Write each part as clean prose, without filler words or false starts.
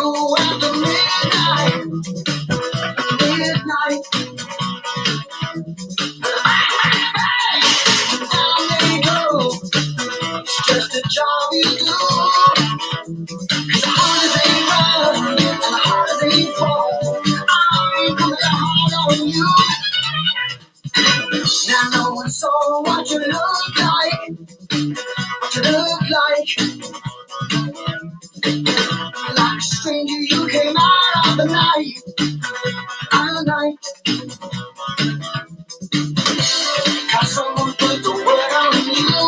you after midnight. Midnight. Down they go. It's just a job you do. The harder they run and the harder they fall, I'm coming down hard on you. Now no one saw what you look like. What you look like. Like a stranger, you came out of the night. Out of the night. Got someone put the word on you.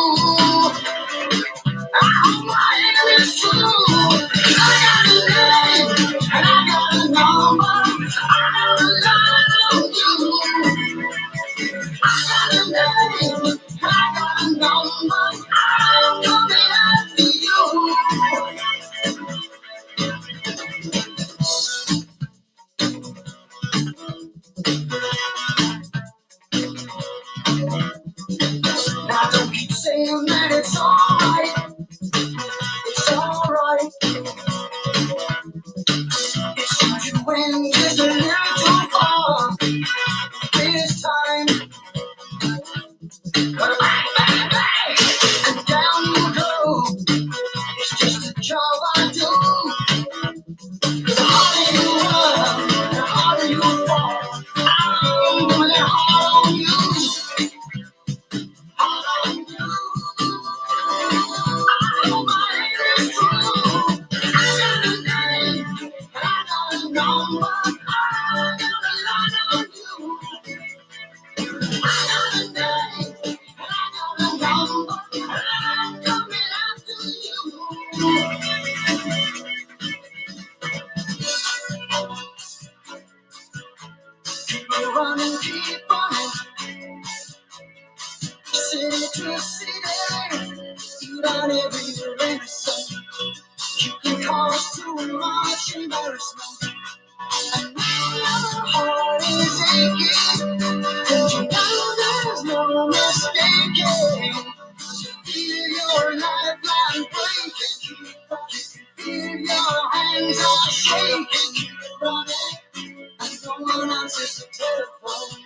I hope my aim is true. I got a name and I got a number. I got a line on you. I got a name and I got a number. I'm coming after you. Now don't keep saying that it's alright. It's alright. It seems you went just a little too far this time. But bang, bang, bang, and down you go. It's just a job I do. The harder you run, the harder you fall. I'm doing it hard on you. Hard on you. I know my name is true. I got a name and I got a number. I got a line on you. I got a name and I got a number. I'm coming after you. Keep on running, keep running. City to city, down every innocent. You can cause too much embarrassment. And now your heart is aching. And you know there's no mistaking. Feel your lifeline breaking. Feel your hands are shaking. Keep running, and no one answers the telephone.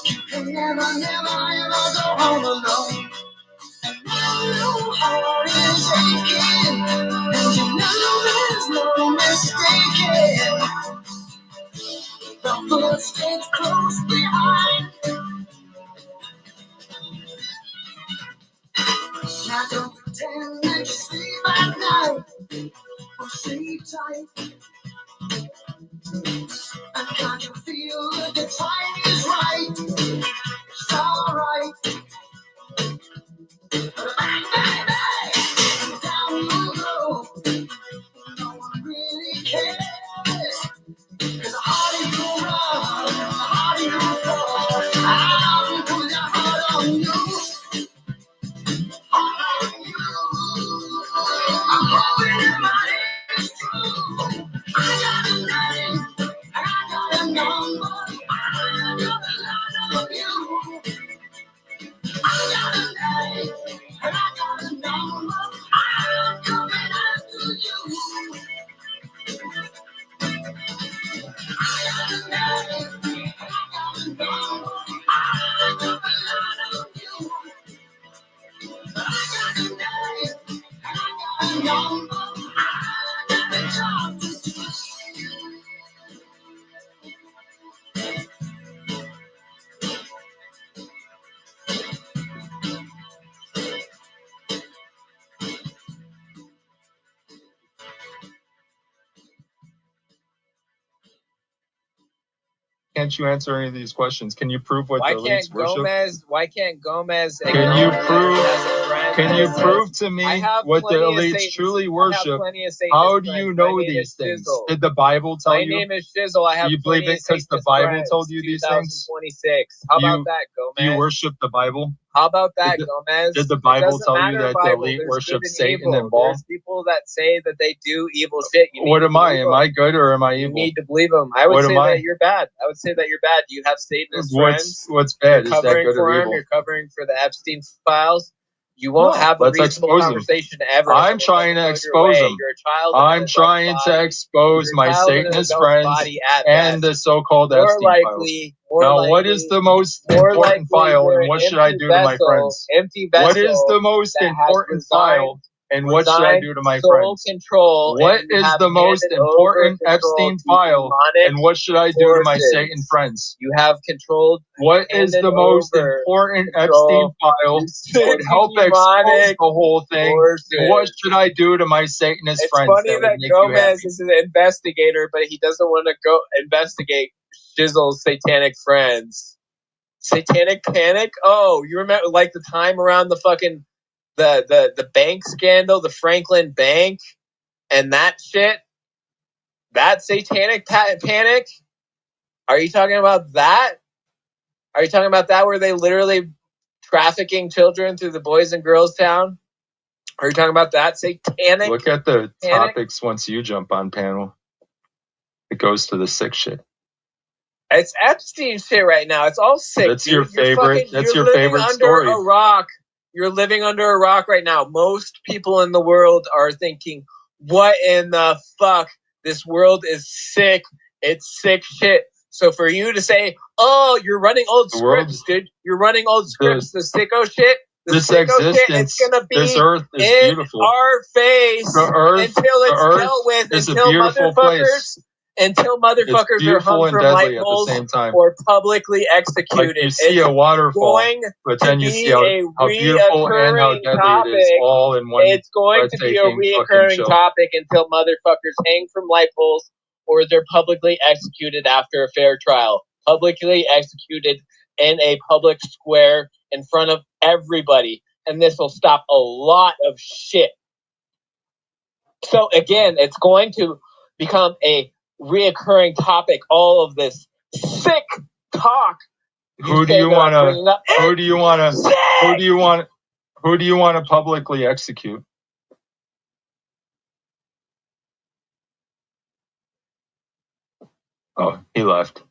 You can never, never, ever go home alone. And now your heart is aching. And you know there's no mistaking. The footsteps close behind. Now don't pretend that you sleep at night. Or sleep tight. And can't you feel that the time is right? It's alright. Bang, bang, bang. Down you go. No one really cares. 'Cause the harder you run, the harder you fall. I'm coming down hard on you. Hard on you. I'm hoping that my name is true. I got a name and I got a number. I got a line on you. I got a name and I got a number. I'm coming after you. I got a name and I got a number. I got a line on you. I got a name and I got a number. I got a job to do. Can't you answer any of these questions? Can you prove what the elites worship? Why can't Gomez? Can you prove to me what the elites truly worship? How do you know these things? Did the Bible tell you? My name is Shizzle. I have you believe it because the Bible told you these things? 26. How about that, Gomez? Do you worship the Bible? How about that, Gomez? Did the Bible tell you that the elite worship Satan and Baal? There's people that say that they do evil shit. What am I? Am I good or am I evil? You need to believe them. I would say that you're bad. I would say that you're bad. You have Satanist friends. What's bad? Is that good or evil? You're covering for the Epstein files. You won't have a let's reasonable expose him. conversation ever. I'm trying to expose him. You're a child. I'm trying to expose my Satanist friends and the so-called Epstein files. Now, what is the most important file, and what should I do to my friends? What is the most important file, and what should I do to my friends? What is the most important Epstein file, and what should I do to my Satan friends? You have controlled. What is the most important Epstein file that would help expose the whole thing? And what should I do to my Satanist friends? It's funny that Gomez is an investigator, but he doesn't want to go investigate Shizzle's satanic friends. Satanic panic? Oh, you remember like the time around the fucking the bank scandal, the Franklin Bank, and that shit? That satanic panic? Are you talking about that? Are you talking about that where they literally trafficking children through the Boys and Girls Town? Are you talking about that satanic? Look at the topics once you jump on panel. It goes to the sick shit. It's Epstein shit right now. It's all sick. That's your favorite. That's your favorite story. A rock. You're living under a rock right now. Most people in the world are thinking, "What in the fuck? This world is sick. It's sick shit." So for you to say, "Oh, you're running old scripts, dude. You're running old scripts." The sicko shit. This existence, it's gonna be this earth is in beautiful. Our face until it's dealt with. Is until a beautiful place. Until motherfuckers are hung from light poles or publicly executed. Like you see a waterfall, but then you see how beautiful and how deadly it is all in one. It's going to be a reoccurring topic until motherfuckers hang from light poles or they're publicly executed after a fair trial. Publicly executed in a public square in front of everybody. And this will stop a lot of shit. So again, it's going to become a reoccurring topic, all of this sick talk. Who do you want to publicly execute? Oh, he left.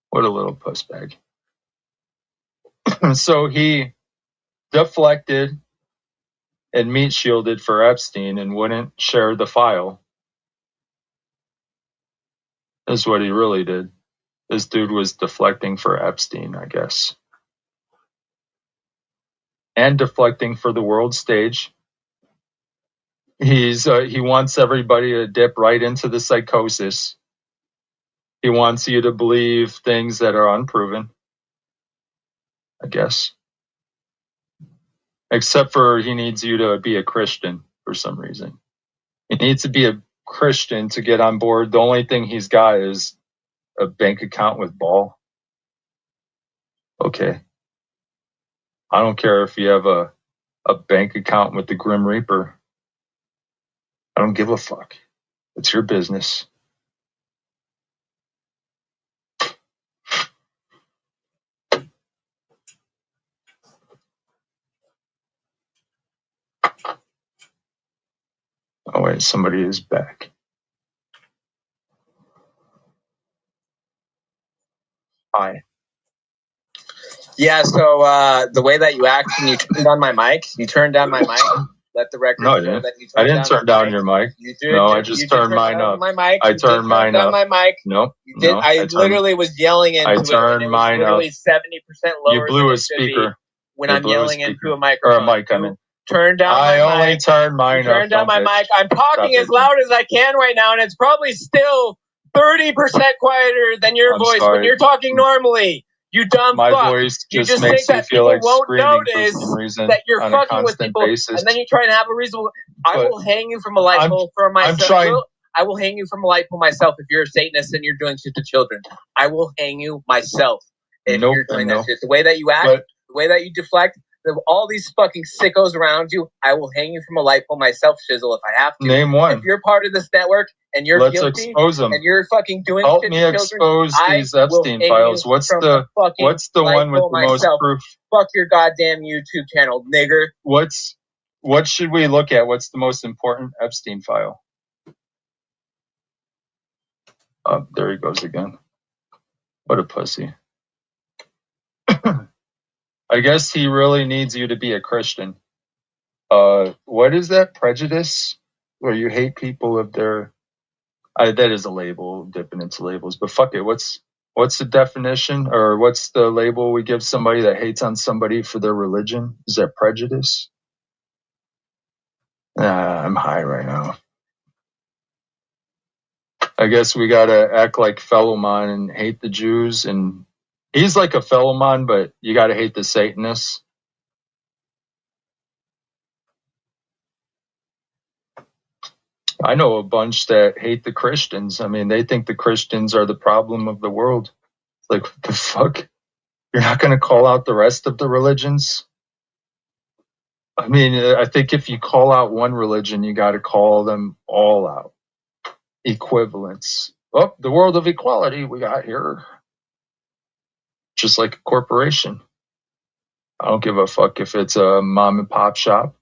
What a little puss bag. So he deflected and meat shielded for Epstein and wouldn't share the file. Is what he really did. This dude was deflecting for Epstein, I guess. And deflecting for the world stage. He wants everybody to dip right into the psychosis. He wants you to believe things that are unproven, I guess. Except for he needs you to be a Christian for some reason. He needs to be a Christian to get on board. The only thing he's got is a bank account with Ball. Okay. I don't care if you have a bank account with the Grim Reaper. I don't give a fuck. It's your business. Oh wait, somebody is back. Hi. Yeah, so the way that you act when you turned on my mic, let the record show that you I didn't turn down your mic. You did. No, I just turned mine up. My mic. I turned mine up. My mic. Nope. You did. I literally was yelling into it. I turned mine up. 70% lower. You blew a speaker. When I'm yelling into a microphone. Or a mic, I mean. Turn down my mic. I only turned mine up. Turn down my mic. I'm talking as loud as I can right now, and it's probably still 30% quieter than your voice when you're talking normally. You dumb fuck. My voice just makes me feel like screaming for some reason that you're on fucking a with constant people, basis. and then you try to have a reasonable. I will hang you from a light pole for myself. I will hang you from a light pole myself if you're a Satanist and you're doing shit to children. I will hang you myself if you're doing that shit. The way that you act, the way that you deflect, all these fucking sickos around you, I will hang you from a light pole myself, Shizzle, if I have to. Name one. If you're part of this network and you're guilty, expose them. And you're fucking doing Help shit me to expose children, these Epstein files. What's the one with the most proof? Fuck your goddamn YouTube channel, nigger. What should we look at? What's the most important Epstein file? Oh, there he goes again. What a pussy. I guess he really needs you to be a Christian. What is that? Prejudice? Where you hate people if they're... that is a label, dipping into labels. But fuck it, what's the definition? Or what's the label we give somebody that hates on somebody for their religion? Is that prejudice? I'm high right now. I guess we gotta act like Philemon and hate the Jews, and he's like a Philemon, but you gotta hate the Satanists. I know a bunch that hate the Christians. I mean, they think the Christians are the problem of the world. It's like, what the fuck? You're not gonna call out the rest of the religions? I mean, I think if you call out one religion, you gotta call them all out. Equivalence. Oh, the world of equality we got here. Just like a corporation. I don't give a fuck if it's a mom and pop shop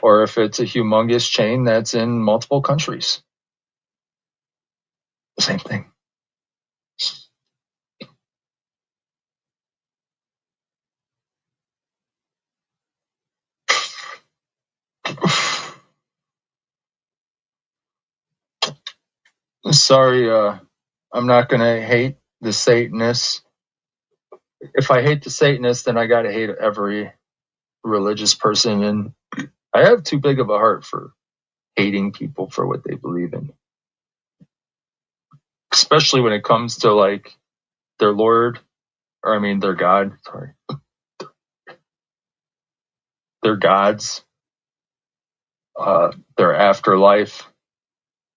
or if it's a humongous chain that's in multiple countries. Same thing. Sorry, I'm not gonna hate the Satanists. If I hate the Satanists, then I gotta hate every religious person, and I have too big of a heart for hating people for what they believe in. Especially when it comes to like their Lord, or I mean their God, sorry. Their gods, their afterlife.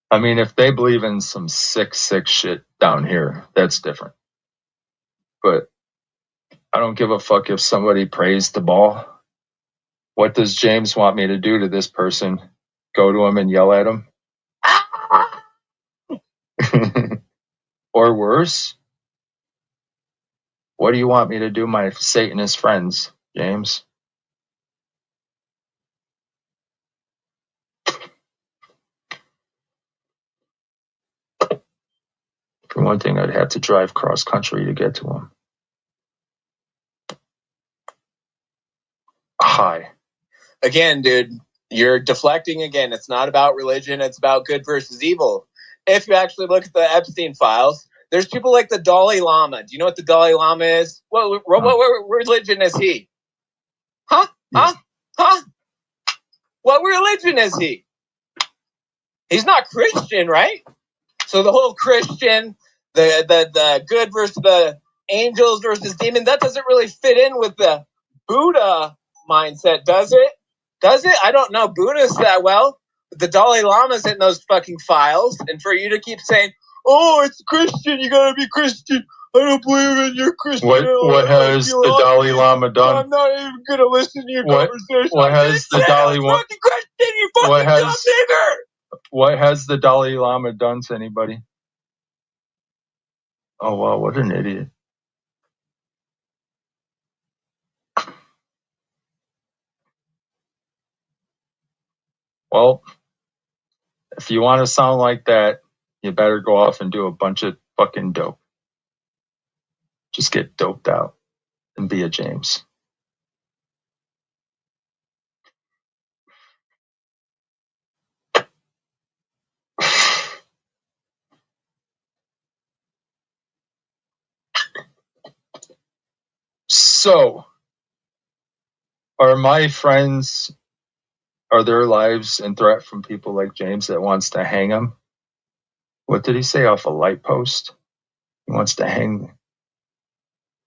I mean, if they believe in some sick shit down here, that's different. But I don't give a fuck if somebody prays the ball. What does James want me to do to this person? Go to him and yell at him? Or worse? What do you want me to do, my Satanist friends, James? For one thing, I'd have to drive cross country to get to him. Hi. Again, dude, you're deflecting again. It's not about religion. It's about good versus evil. If you actually look at the Epstein files, there's people like the Dalai Lama. Do you know what the Dalai Lama is? What religion is he? Huh? What religion is he? He's not Christian, right? So the whole Christian, the good versus the angels versus demons, that doesn't really fit in with the Buddha mindset, does it? Does it? I don't know Buddhists that well. But the Dalai Lama's in those fucking files, and for you to keep saying, "Oh, it's Christian, you gotta be Christian. I don't believe in your Christian." What has the Dalai Lama done? I'm not even gonna listen to your conversation. What has the Dalai Lama? Christian, you fucking dumb nigger! What has the Dalai Lama done to anybody? Oh wow, what an idiot. Well, if you want to sound like that, you better go off and do a bunch of fucking dope. Just get doped out and be a James. So, are my friends, are their lives in threat from people like James that wants to hang them? What did he say, off a light post? He wants to hang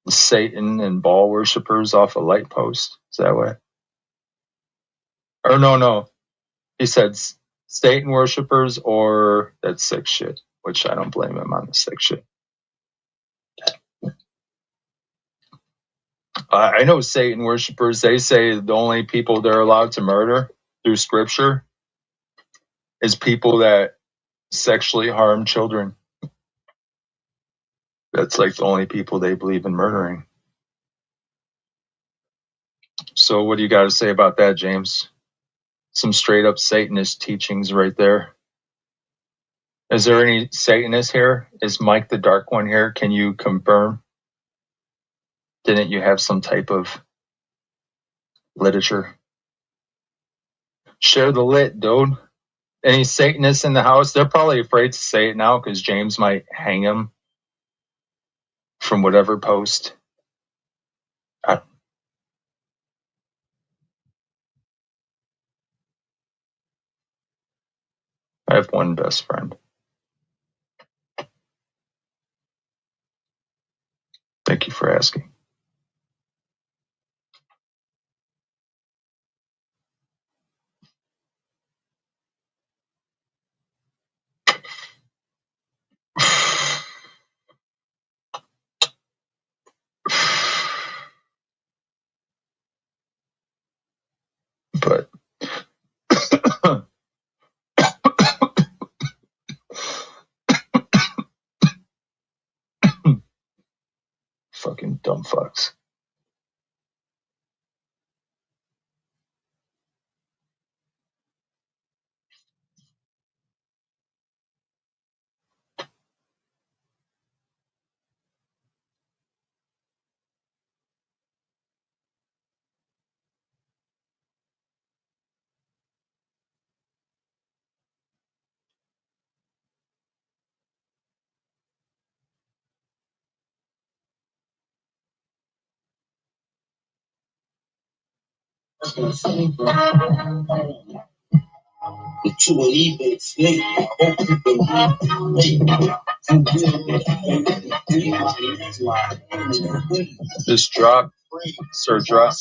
Satan and ball worshippers off a light post. Is that what? Or no. He said Satan worshippers or that sick shit, which I don't blame him on the sick shit. I know Satan worshippers, they say the only people they're allowed to murder through scripture is people that sexually harm children. That's like the only people they believe in murdering. So what do you got to say about that, James? Some straight up Satanist teachings right there. Is there any Satanists here? Is Mike the Dark One here? Can you confirm? Didn't you have some type of literature. Share the lit, dude. Any Satanists in the house? They're probably afraid to say it now because James might hang him from whatever post. I have one best friend. Thank you for asking. But fucking dumb fucks. Just drop, sir, drop.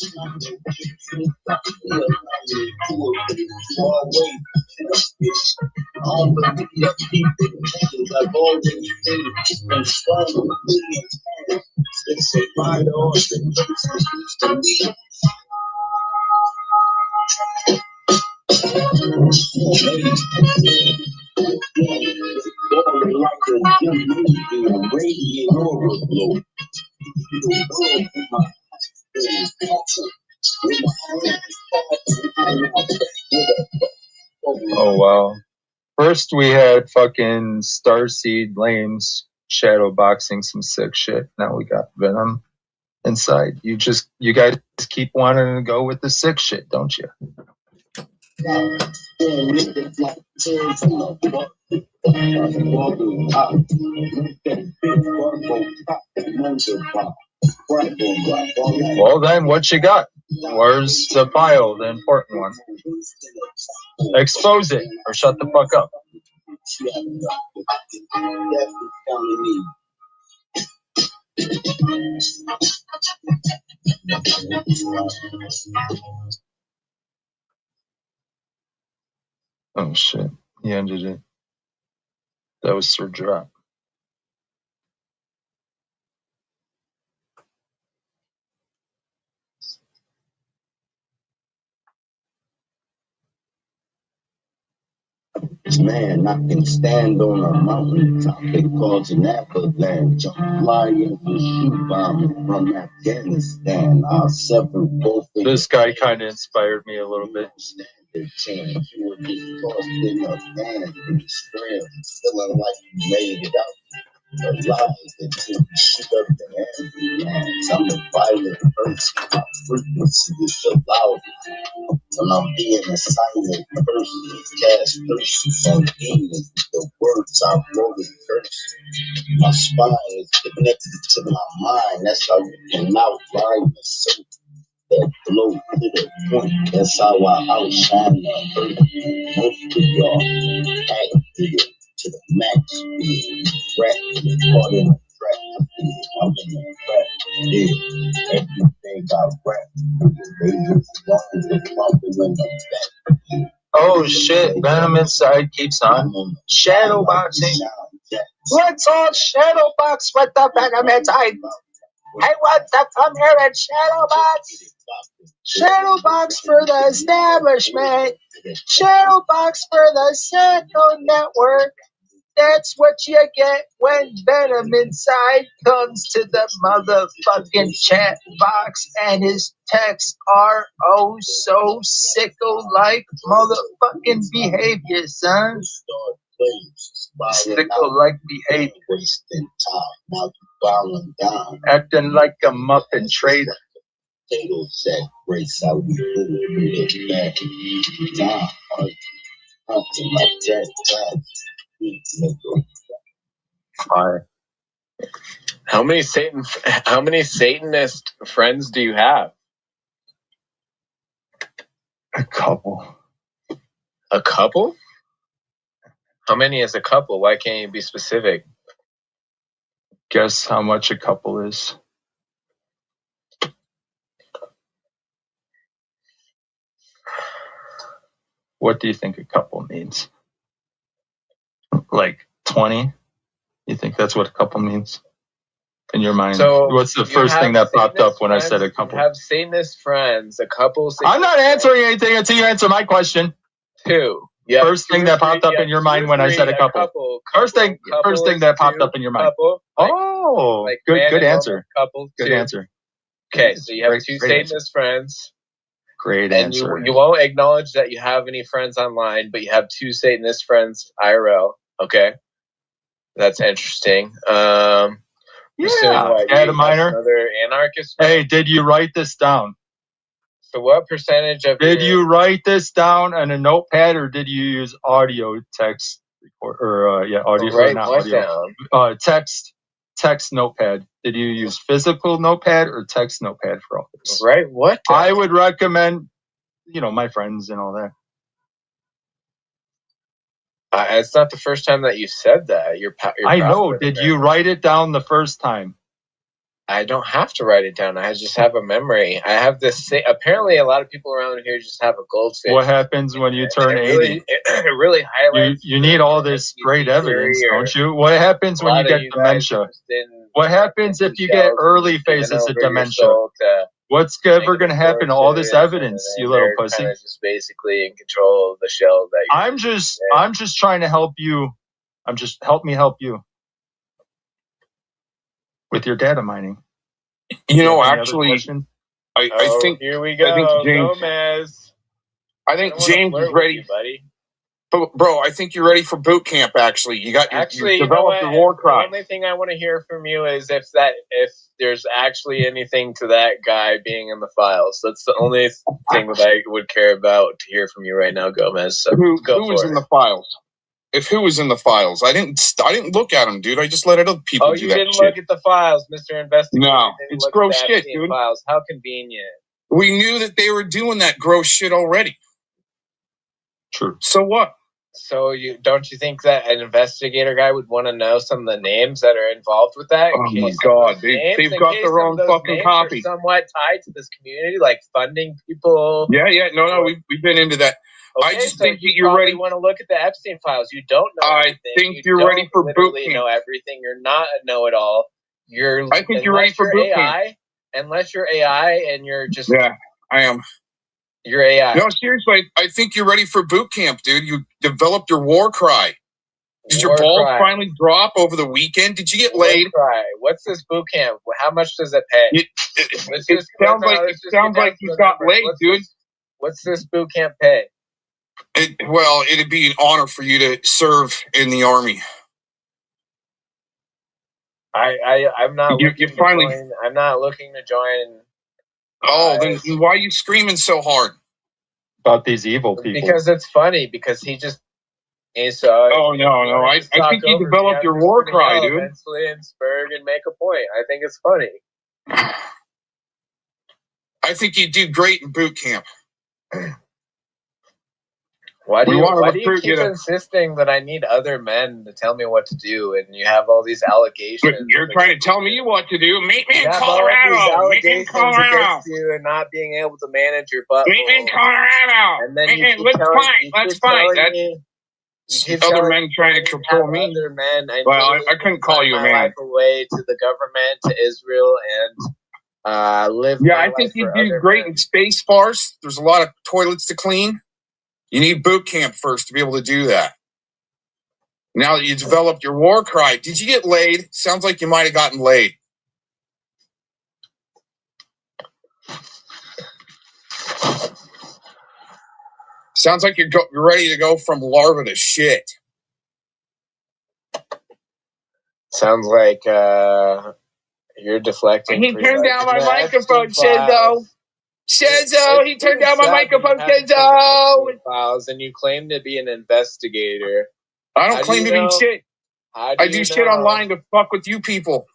Oh wow. First we had fucking Starseed Lames shadow boxing some sick shit. Now we got Venom inside. You guys keep wanting to go with the sick shit, don't you? Well then, what you got? Where's the file, the important one? Expose it or shut the fuck up. Oh shit, he ended it. That was Sir Drop. Man, I can stand on a mountain top. They call an avalanche. I'm flying for shoe bombing from Afghanistan. I'll sever both. This guy kind of inspired me a little bit. Change. You would be tossed in a van in Israel, feeling like you made it out alive until you shoot up the ambulance. I'm a violent person. My frequency is the loudest. When I'm being a silent person, cash curses on demons. The words I wrote in curse. My spine is connected to my mind. That's how you can outline the soul. That flow to the point. That's how I outshine the earth. Most of y'all act to the max. Rap, caught in a trap. I'm in a trap. Yeah, everything I rap. They just want to bumping in the back. Oh shit, Venom inside keeps on shadow boxing. Let's all shadow box with the Venom inside. I want to come here and shadow box. Shadow box for the establishment. Shadow box for the Sacco Network. That's what you get when Venom inside comes to the motherfucking chat box and his texts are oh so sicko-like motherfucking behavior, son. Sicko-like behavior. Acting like a muffin trader. They don't say race out we look back down up to my death Fire. How many Satanist friends do you have? A couple. A couple? How many is a couple? Why can't you be specific? Guess how much a couple is. What do you think a couple means? Like 20? You think that's what a couple means in your mind? So what's the first thing that popped up when I said a couple? You have Satanist friends, a couple. I'm not answering anything until you answer my question. Two. Yeah. First thing that popped up in your mind when I said a couple. First thing that popped up in your mind. Oh, good answer. Good answer. Okay, so you have two Satanist friends. Great answer. And you won't acknowledge that you have any friends online, but you have two Satanist friends IRL. Okay, that's interesting. Yeah, add a minor. Another anarchist. Hey, did you write this down? So what percentage of Did you write this down on a notepad, or did you use audio text audio? Write what down? Text notepad. Did you use physical notepad or text notepad for all this? Right. What? I would recommend, my friends and all that. It's not the first time that you said that. I know. Did you write it down the first time? I don't have to write it down. I just have a memory. I have this. Apparently, a lot of people around here just have a goldfish. What happens when you turn 80? It really highlights. You need all this great evidence, don't you? What happens when you get dementia? What happens if you get early phases of dementia? What's ever going to happen to all this evidence, you little pussy? Kind of just basically in control of the shell that I'm just trying to help you. Help me help you with your data mining. Actually, I think here we go. I think James, Gomez. I think James is ready, buddy. But bro, I think you're ready for boot camp. Actually, you developed your war cry. The only thing I want to hear from you is if there's actually anything to that guy being in the files. That's the only thing that I would care about to hear from you right now, Gomez. So who was in the files? If who was in the files, I didn't look at them, dude. I just let other people do that shit. Oh, you didn't look at the files, Mr. Investigator. No, it's gross shit, dude. Files. How convenient. We knew that they were doing that gross shit already. True. So what? So don't you think that an investigator guy would want to know some of the names that are involved with that? Oh my god, they've got their own fucking copy. Somewhat tied to this community, like funding people. Yeah, no, we've been into that. Okay, I just think that you're ready. You want to look at the Epstein files. You don't know. I think you're ready for boot camp. You know everything. You're not a know-it-all. I think you're ready for boot camp. Unless you're AI and you're just. Yeah, I am. You're AI. No, seriously, I think you're ready for boot camp, dude. You developed your war cry. Did your balls finally drop over the weekend? Did you get laid? Cry. What's this boot camp? How much does it pay? It sounds like you got laid, dude. What's this boot camp pay? It'd be an honor for you to serve in the army. I'm not. I'm not looking to join. Oh, then why are you screaming so hard about these evil people? Because it's funny. Because he just. Oh no! I think you developed your war cry, dude. Eventually, and Spurg and make a point. I think it's funny. I think you do great in boot camp. Why do you keep insisting that I need other men to tell me what to do, and you have all these allegations? But you're trying to tell me what to do. Meet me in Colorado. Meet me in Colorado. You and not being able to manage your butt. Meet me in Colorado. And then let's fight. Other men trying to control me. Other men. I couldn't call you a man. Life away to the government, to Israel, and live. Yeah, I think you do great in space, Farce. There's a lot of toilets to clean. You need boot camp first to be able to do that. Now that you developed your war cry, did you get laid? Sounds like you might have gotten laid. Sounds like you're ready to go from larva to shit. Sounds like you're deflecting. He turned down my microphone, Shizo. Shizzle, he turned down my microphone, Shizzle. Files, and you claim to be an investigator. I don't claim to be shit. I do shit online to fuck with you people.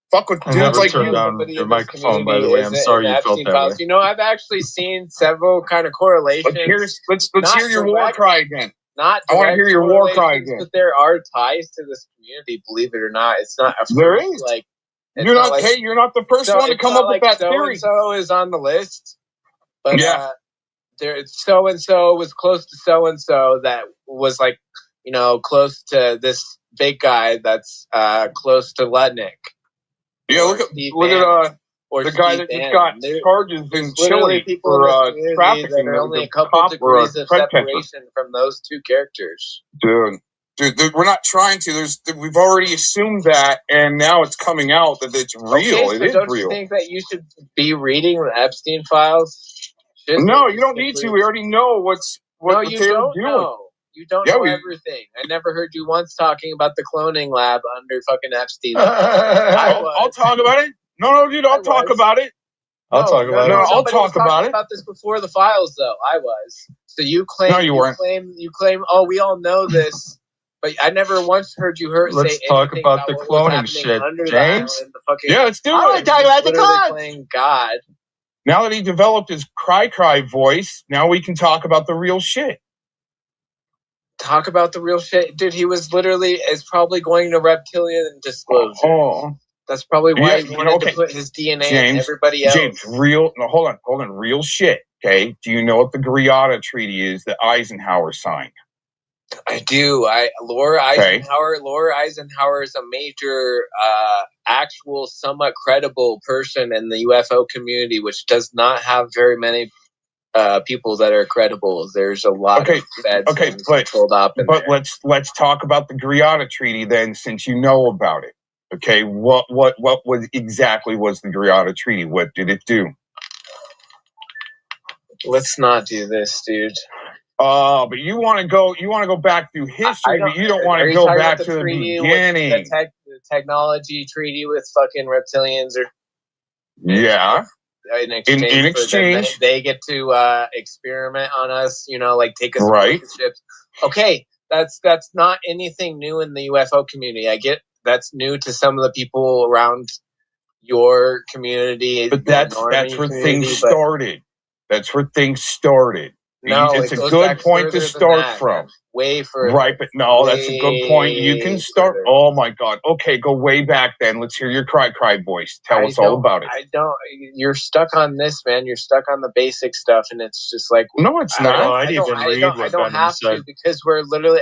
Fuck with dudes like you. Turn down your microphone, by the way. I'm sorry you felt that way. You know, I've actually seen several kind of correlations. Let's hear your war cry again. I want to hear your war cry again. But there are ties to this community, believe it or not. It's not a there is. Like you're not you're not the first one to come up with that theory. So is on the list. But yeah. There so and so was close to so and so that was like, you know, close to this big guy that's close to Ludnick. Yeah, look at the guy that just got charges in Chile for trafficking. There are only a couple degrees of separation from those two characters. Dude, we're not trying to. We've already assumed that, and now it's coming out that it's real. Okay, so don't you think that you should be reading the Epstein files? No, you don't need to. We already know what they're doing. You don't know everything. I never heard you once talking about the cloning lab under fucking Epstein. I'll talk about it. No, dude, I'll talk about it. I'll talk about it. I'll talk about it. About this before the files, though. I was. So you claim. No, you weren't. You claim. Oh, we all know this, but I never once heard you say. Let's talk about the cloning shit, James. Yeah, let's do it. I want to talk about the clones. Playing God. Now that he developed his cry voice, now we can talk about the real shit. Talk about the real shit, dude. He was is probably going to reptilian disclosure. Oh, that's probably why he wanted to put his DNA in everybody else. James, hold on, real shit. Okay, do you know what the Greada Treaty is that Eisenhower signed? I do. Laura Eisenhower is a major, actual, somewhat credible person in the UFO community, which does not have very many people that are credible. There's a lot of feds controlled up. But let's talk about the Greada Treaty then, since you know about it. Okay, what was the Greada Treaty? What did it do? Let's not do this, dude. But you want to go back through history, but you don't want to go back to the beginning. The technology treaty with fucking reptilians, or yeah. In exchange, they get to experiment on us. You know, like take us to ships. Okay, that's not anything new in the UFO community. I get that's new to some of the people around your community. But that's where things started. That's where things started. No, it's a good point to start from. Way further. Right, but no, that's a good point. You can start. Further. Oh my God. Okay, go way back then. Let's hear your cry voice. Tell us all about it. You're stuck on this, man. You're stuck on the basic stuff, and it's just like. No, it's not. I don't have to because we're literally.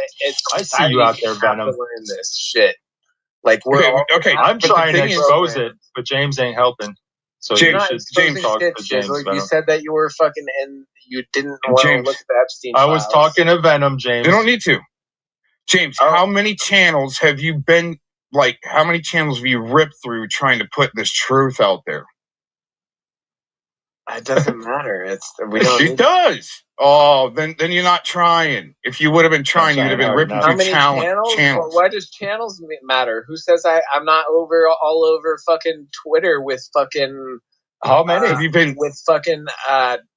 I see you out there, Venom. To learn this shit. Like okay. I'm trying to expose it, but James ain't helping. So James talk to James. You said that you were fucking in. You didn't want to look at the Epstein files. I was talking to Venom, James. You don't need to. James, how many channels have you been, how many channels have you ripped through trying to put this truth out there? It doesn't matter. It does. Oh, then you're not trying. If you would have been trying, you'd have been ripping through channels. Why does channels matter? Who says I'm not all over fucking Twitter with fucking... How many have you been with fucking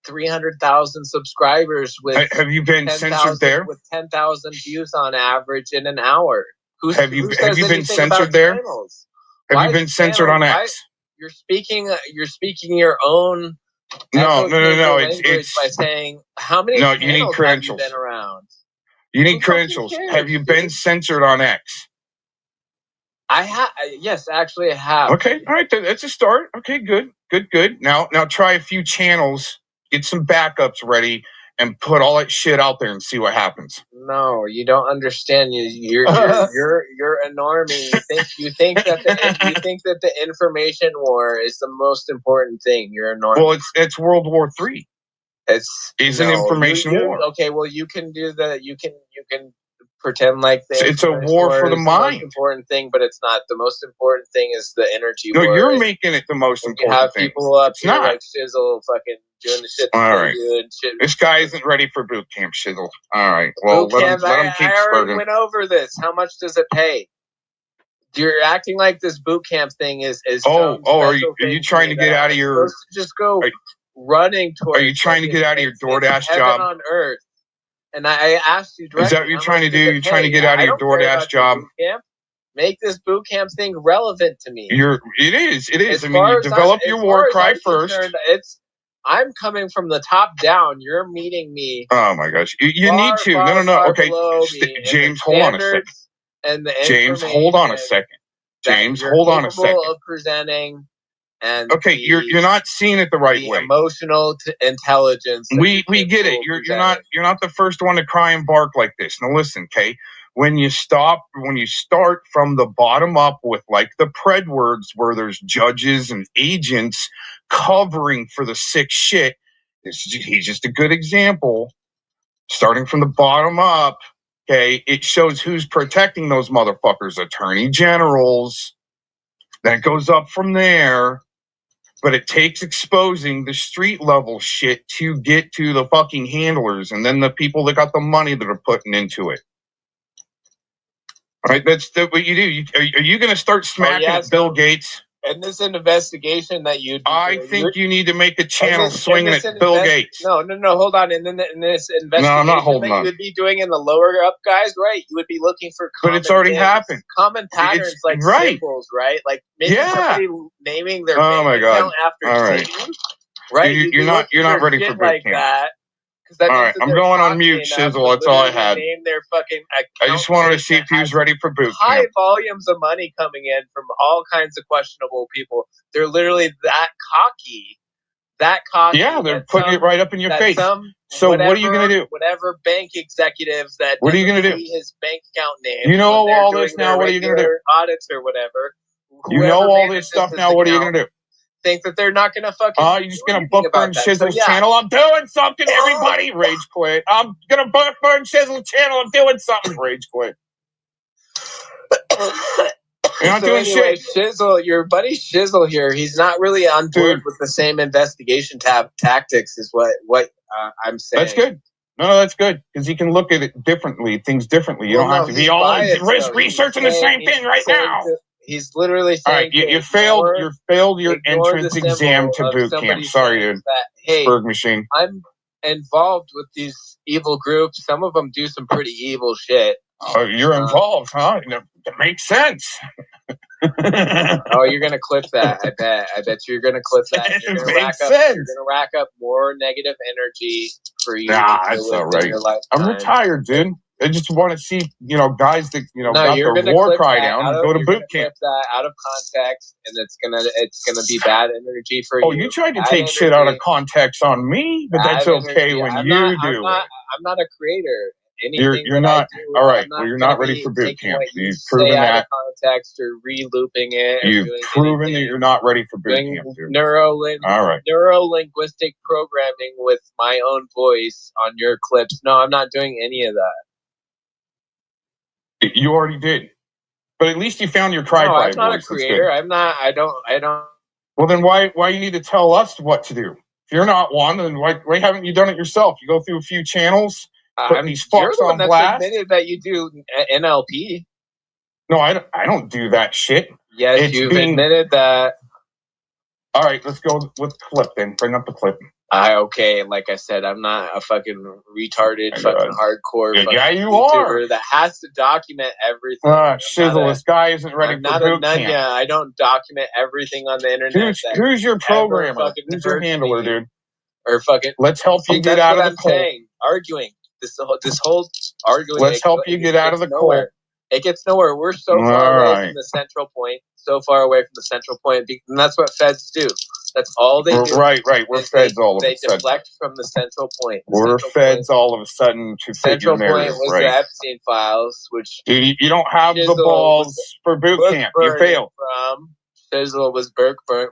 300,000 subscribers? Have you been censored there? With 10,000 views on average in an hour. Have you been censored there? Have you been censored on X? You're speaking your own. No. It's by saying how many. No, you need credentials. Have you been around? You need credentials. Have you been censored on X? I have. Yes, actually, I have. Okay, all right. That's a start. Okay, good. Now try a few channels, get some backups ready, and put all that shit out there and see what happens. No, you don't understand. You're a normie. You think that the information war is the most important thing. You're a normie. Well, it's World War III. It's an information war. Okay, well, you can do that. You can pretend like it's a war for the mind. Most important thing, but it's not. The most important thing is the energy war. No, you're making it the most important thing. You have people up here like Shizzle fucking doing the shit. All right. This guy isn't ready for boot camp, Shizzle. All right. Well, let him keep I already went over this. How much does it pay? You're acting like this boot camp thing is are you trying to get out of your... Just go... running towards. Are you trying to get out of your DoorDash job? Heaven on earth. And I asked you directly. Is that what you're trying to do? You're trying to get out of your DoorDash job? Make this boot camp thing relevant to me. It is. I mean, you develop your war cry first. I'm coming from the top down. You're meeting me. Oh my gosh. You need to. No. Okay. James, hold on a second. James, hold on a second. James, hold on a second. Of presenting and okay, you're not seeing it the right way. Emotional intelligence. We get it. You're not the first one to cry and bark like this. Now listen, Kay. When you start from the bottom up with like the pred words where there's judges and agents covering for the sick shit, he's just a good example. Starting from the bottom up, okay, it shows who's protecting those motherfuckers, attorney generals. Then it goes up from there, but it takes exposing the street level shit to get to the fucking handlers and then the people that got the money that are putting into it. All right, that's what you do. Are you going to start smacking at Bill Gates? And this is an investigation that you do. I think you need to make a channel swinging at Bill Gates. No, hold on. And then in this investigation I'm not holding that you would be doing in the lower up guys, right? You would be looking for But it's already happened. Common patterns like symbols, right? Like maybe somebody naming their account after Satan, right? Dude, you're not ready for boot camp. All right, I'm going on mute, Shizzle. That's all I had. I just wanted to see if he was ready for boot camp. High volumes of money coming in from all kinds of questionable people. They're literally that cocky. Yeah, they're putting it right up in your face. So what are you going to do? Whatever bank executives that what are you going to do? His bank account name. You know all this now. What are you going to do? Audits or whatever. You know all this stuff now. What are you going to do? Think that they're not going to fucking. Oh, you're just going to book burn Shizzle's channel. I'm doing something, everybody. Rage quit. I'm going to book burn Shizzle's channel. I'm doing something. Rage quit. You're not doing shit. Shizzle, your buddy Shizzle here, he's not really on board with the same investigation tactics is what I'm saying. That's good. No, that's good. Because he can look at it differently, things differently. You don't have to be all researching the same thing right now. He's literally saying, all right, you failed your entrance exam to boot camp. Sorry, dude. Hey, Spurg machine. I'm involved with these evil groups. Some of them do some pretty evil shit. Oh, you're involved, huh? That makes sense. Oh, you're gonna clip that. I bet you're gonna clip that. You're gonna rack up more negative energy for you. Nah, that's all right. I'm retired, dude. I just want to see, guys that, got their war cry down and go to boot camp. Clip that out of context, and it's gonna be bad energy for you. Oh, you tried to take shit out of context on me, but that's okay when you do. I'm not a creator. You're not. All right. Well, you're not ready for boot camp. You've proven that. Out of context or re-looping it. You've proven that you're not ready for boot camp. All right. Neuro-linguistic programming with my own voice on your clips. No, I'm not doing any of that. You already did, but at least you found your tripod. No, I'm not a creator. I'm not. I don't. Well, then why you need to tell us what to do? If you're not one, then why haven't you done it yourself? You go through a few channels, putting these fucks on blast. Admitted that you do NLP. No, I don't do that shit. Yes, you've admitted that. All right, let's go with clip then. Bring up the clip. Okay, like I said, I'm not a fucking retarded, fucking hardcore fucking YouTuber are. That has to document everything. Shizzle, this guy isn't ready for boot camp. I don't document everything on the internet. Who's your programmer? Who's your handler, dude? Or fucking. Let's help you get out of the cold. Arguing. This whole arguing. Let's help you get out of the cold. It gets nowhere. We're so far away from the central point. So far away from the central point. And that's what feds do. That's all they do. Right. We're feds all of a sudden. They deflect from the central point. We're feds all of a sudden to fit your narrative. Central point was the Epstein files, which... Dude, you don't have the balls for boot camp. You failed. Shizzle was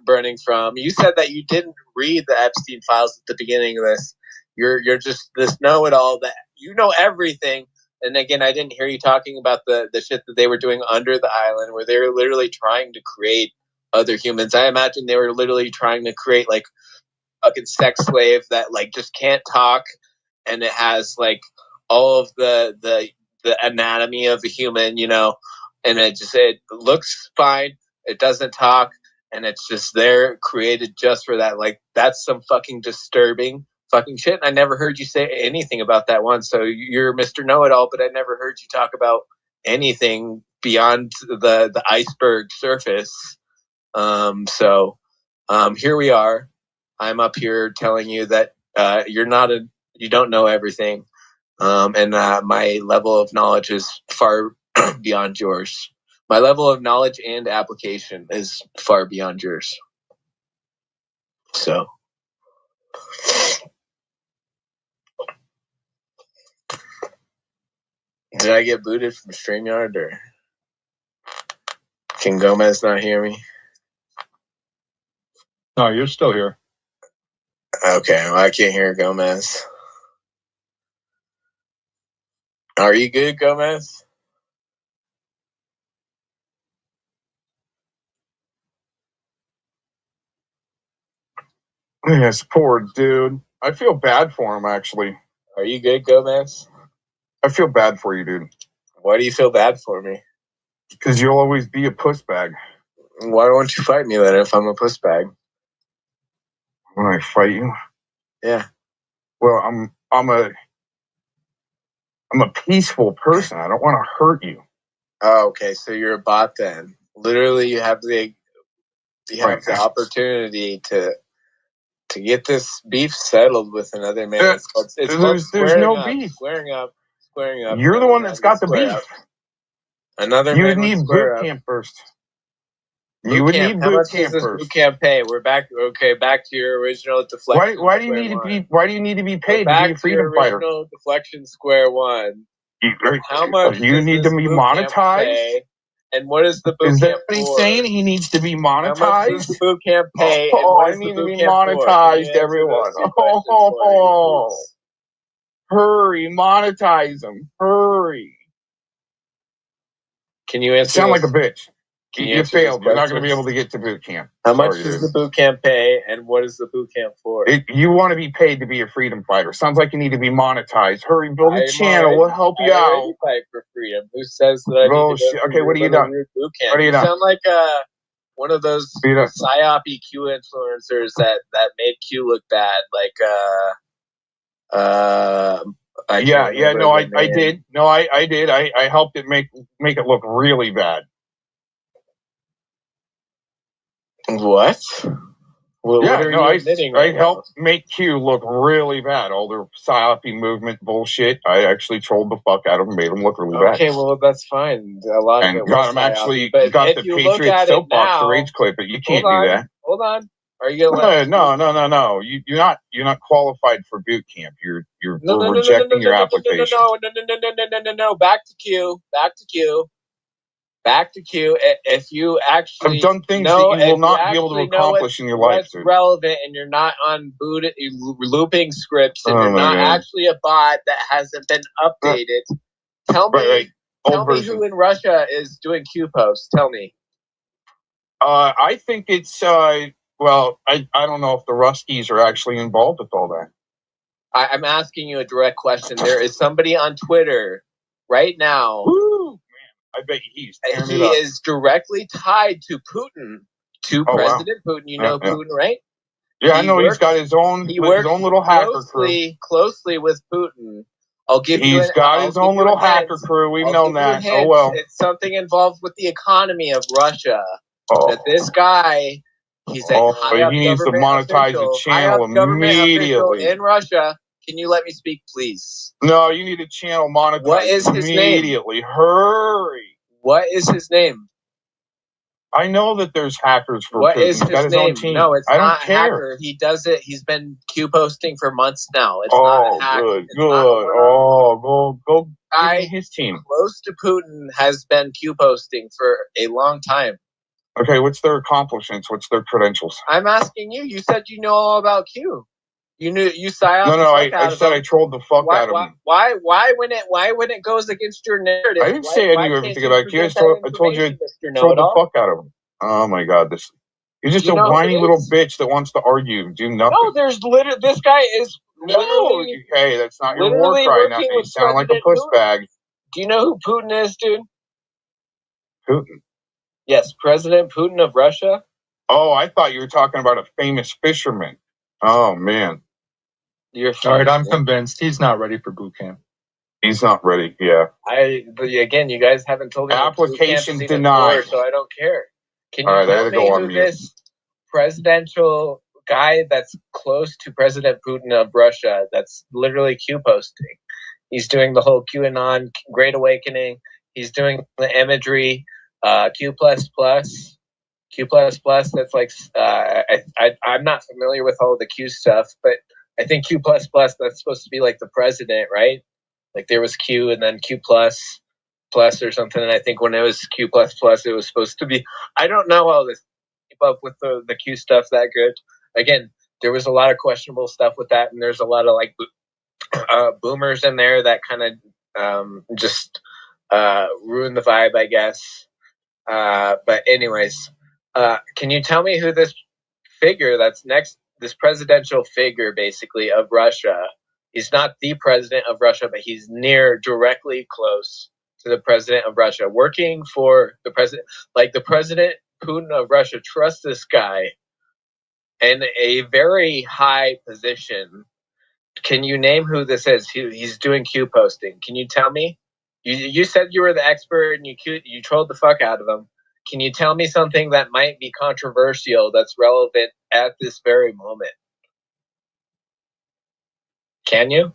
burning from. You said that you didn't read the Epstein files at the beginning of this. You're just this know-it-all that you know everything. And again, I didn't hear you talking about the shit that they were doing under the island, where they were literally trying to create other humans. I imagine they were literally trying to create like a fucking sex slave that like just can't talk, and it has like all of the anatomy of a human, and it looks fine. It doesn't talk. and it's just there created just for that. Like, that's some fucking disturbing fucking shit. And I never heard you say anything about that one. So you're Mr. Know-It-All, but I never heard you talk about anything beyond the iceberg surface. So here we are. I'm up here telling you that you don't know everything. And my level of knowledge is far beyond yours. My level of knowledge and application is far beyond yours. So. Did I get booted from StreamYard, or can Gomez not hear me? No, you're still here. Okay, well, I can't hear Gomez. Are you good, Gomez? Yes, poor dude. I feel bad for him, actually. Are you good, Gomez? I feel bad for you, dude. Why do you feel bad for me? Because you'll always be a puss bag. Why don't you fight me then if I'm a puss bag? When I fight you? Yeah. Well, I'm a peaceful person. I don't want to hurt you. Oh, okay. So you're a bot then. Literally, you have the opportunity to get this beef settled with another man. There's no beef. Squaring up. You're the one that's got the beef. Another you man would need BootCamp first. You would need How much BootCamp does this first. BootCamp pay? We're back. Okay, back to your original deflection. Why do you need to be? Why do you need to be paid to be a freedom fighter? Original deflection square one. How much? You need to be monetized. And what is the bootcamp? Is that what he's saying? He needs to be monetized. How much does the bootcamp pay? I need to be monetized, everyone. Hurry, monetize him. Hurry. Can you answer? Sound like a bitch. You failed. You're not going to be able to get to boot camp. How much does the boot camp pay, and what is the boot camp for? You want to be paid to be a freedom fighter. Sounds like you need to be monetized. Hurry, build a channel. We'll help you out. Fight for freedom. Who says that I need to go okay, what are you doing? Boot camp? What are you doing? You sound like one of those psyop Q influencers that made Q look bad. Like I did. I did. I helped it make it look really bad. What? Well, yeah, what are you admitting right I helped make Q look really bad. All their psyopy movement bullshit. I actually trolled the fuck out of them, made them look really bad. Okay, well, that's fine. A lot of it was got them actually got the Patriot soapbox to rage clip, but you can't do that. Hold on. Are you gonna No. You're not qualified for boot camp. You're rejecting your application. No. Back to Q. If you actually I've done things that you will not be able to accomplish in your life. What's relevant, and you're not on looping scripts, and you're not actually a bot that hasn't been updated. Tell me who in Russia is doing Q posts. Tell me. I think it's well, I don't know if the Ruskies are actually involved with all that. I'm asking you a direct question. There is somebody on Twitter right now. Woo! I bet he is directly tied to Putin, President Putin. You know Putin, right? Yeah, I know he's got his own little hacker crew. Closely with Putin. I'll give you. He's got his own little hacker crew. We've known that. Oh well. It's something involved with the economy of Russia. That this guy, he's a he needs to monetize the channel immediately in Russia. Can you let me speak, please? No, you need a channel monetized. What is his immediately? Name? Hurry! What is his name? I know that there's hackers for what Putin. Is his He's got his name? Own team. No, it's I not don't care. Hacker. He does it. He's been Q posting for months now. It's not a hack. Good. Go. His team close to Putin has been Q posting for a long time. Okay, what's their accomplishments? What's their credentials? I'm asking you. You said you know all about Q. You knew you psyoped. No, I said I trolled the fuck out of him. Why when it goes against your narrative? I didn't say I knew everything about Q. I told you I trolled the fuck out of him. Oh my god, you're just a whiny little bitch that wants to argue, do nothing. No, there's literally this guy is. Hey, that's not your war cry. Now you sound like a puss bag. Do you know who Putin is, dude? Putin. Yes, President Putin of Russia. Oh, I thought you were talking about a famous fisherman. Oh, man. All right, I'm convinced he's not ready for boot camp. He's not ready, yeah. Again, you guys haven't told me application denied, so I don't care. Can All you right, I tell had to me go on who mute. this presidential guy that's close to President Putin of Russia, that's literally Q posting? He's doing the whole QAnon Great Awakening. He's doing the imagery, Q++. That's like I'm not familiar with all the Q stuff, but I think Q++, that's supposed to be like the president, right? Like there was Q and then Q plus or something, and I think when it was Q++, it was supposed to be. I don't know all this. Keep up with the Q stuff that good. Again, there was a lot of questionable stuff with that, and there's a lot of like boomers in there that kind of just ruined the vibe, I guess. But anyways, can you tell me who this figure that's next, this presidential figure basically of Russia? He's not the president of Russia, but he's near, directly close to the president of Russia, working for the president. Like the president Putin of Russia trusts this guy in a very high position. Can you name who this is? He's doing Q posting. Can you tell me? You said you were the expert and you trolled the fuck out of him. Can you tell me something that might be controversial that's relevant at this very moment? Can you?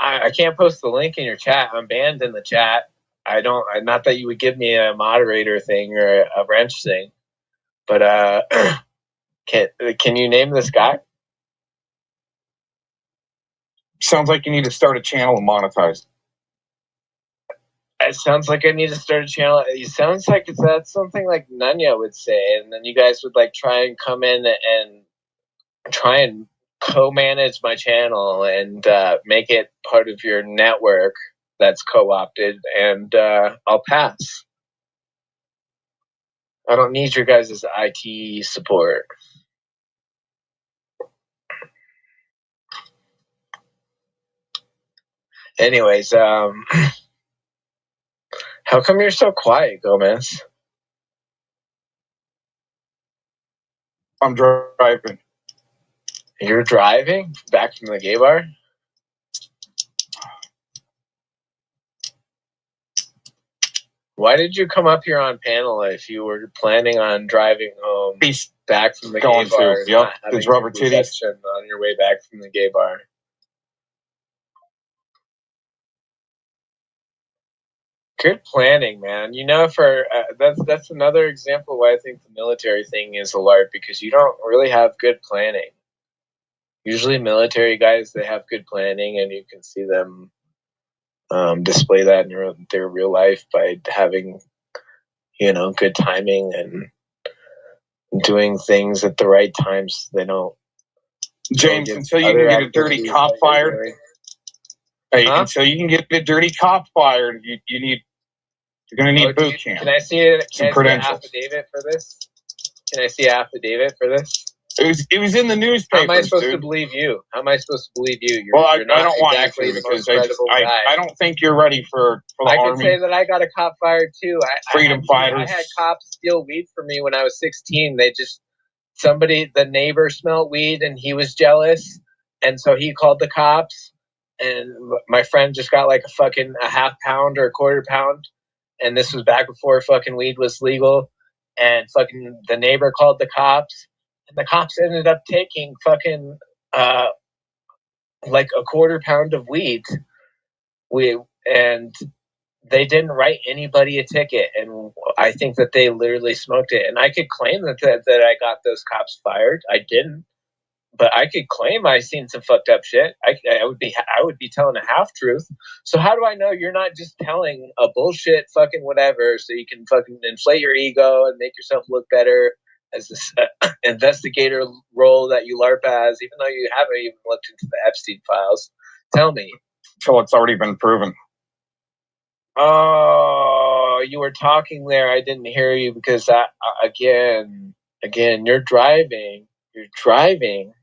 I can't post the link in your chat. I'm banned in the chat. Not that you would give me a moderator thing or a wrench thing, but can you name this guy? Sounds like you need to start a channel and monetize. It sounds like I need to start a channel. It sounds like that's something like Nunya would say, and then you guys would like try and come in and try and co-manage my channel and make it part of your network that's co-opted, and I'll pass. I don't need your guys' IT support. Anyways, how come you're so quiet, Gomez? I'm driving. You're driving back from the gay bar? Why did you come up here on panel if you were planning on driving home back from the gay bar? Yep, there's rubber titties on your way back from the gay bar. Good planning, man. You know, for that's another example why I think the military thing is a LARP, because you don't really have good planning. Usually military guys, they have good planning, and you can see them display that in their real life by having, good timing and doing things at the right times. They don't. James, until you can get a dirty cop fired. Hey, until you can get a dirty cop fired, you're going to need boot camp. Can I see it? Can I see an affidavit for this? Can I see an affidavit for this? It was in the newspaper. How am I supposed to believe you? How am I supposed to believe you? I don't want you to, because I don't think you're ready for the Army. I could say that I got a cop fired too. Freedom fighters. I had cops steal weed from me when I was 16. The neighbor smelled weed and he was jealous, and so he called the cops. And my friend just got like a half pound or a quarter pound, and this was back before fucking weed was legal. And fucking the neighbor called the cops. And the cops ended up taking fucking like a quarter pound of weed. And they didn't write anybody a ticket, and I think that they literally smoked it. And I could claim that I got those cops fired. I didn't, but I could claim I seen some fucked up shit. I would be telling a half truth. So how do I know you're not just telling a bullshit fucking whatever so you can fucking inflate your ego and make yourself look better as this investigator role that you LARP as, even though you haven't even looked into the Epstein files? Tell me. Until it's already been proven. Oh, you were talking there. I didn't hear you because again, you're driving,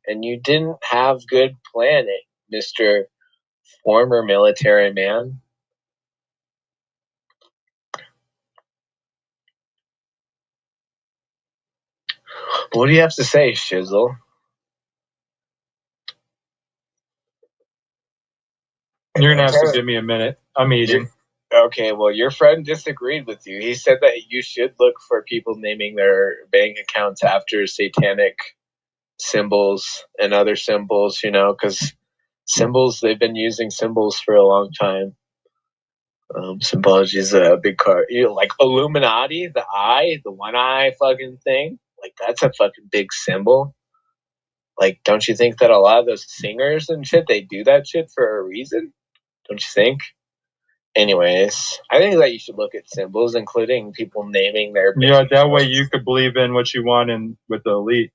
and you didn't have good planning, Mr. Former military man. What do you have to say, Shizzle? You're going to have to give me a minute. I'm eating. Okay, well, your friend disagreed with you. He said that you should look for people naming their bank accounts after satanic symbols and other symbols, because symbols, they've been using symbols for a long time. Symbology is a big card. Like Illuminati, the eye, the one eye fucking thing. Like, that's a fucking big symbol. Like, don't you think that a lot of those singers and shit, they do that shit for a reason? Don't you think? Anyways, I think that you should look at symbols, including people naming their... Yeah, that way you could believe in what you want in with the elite.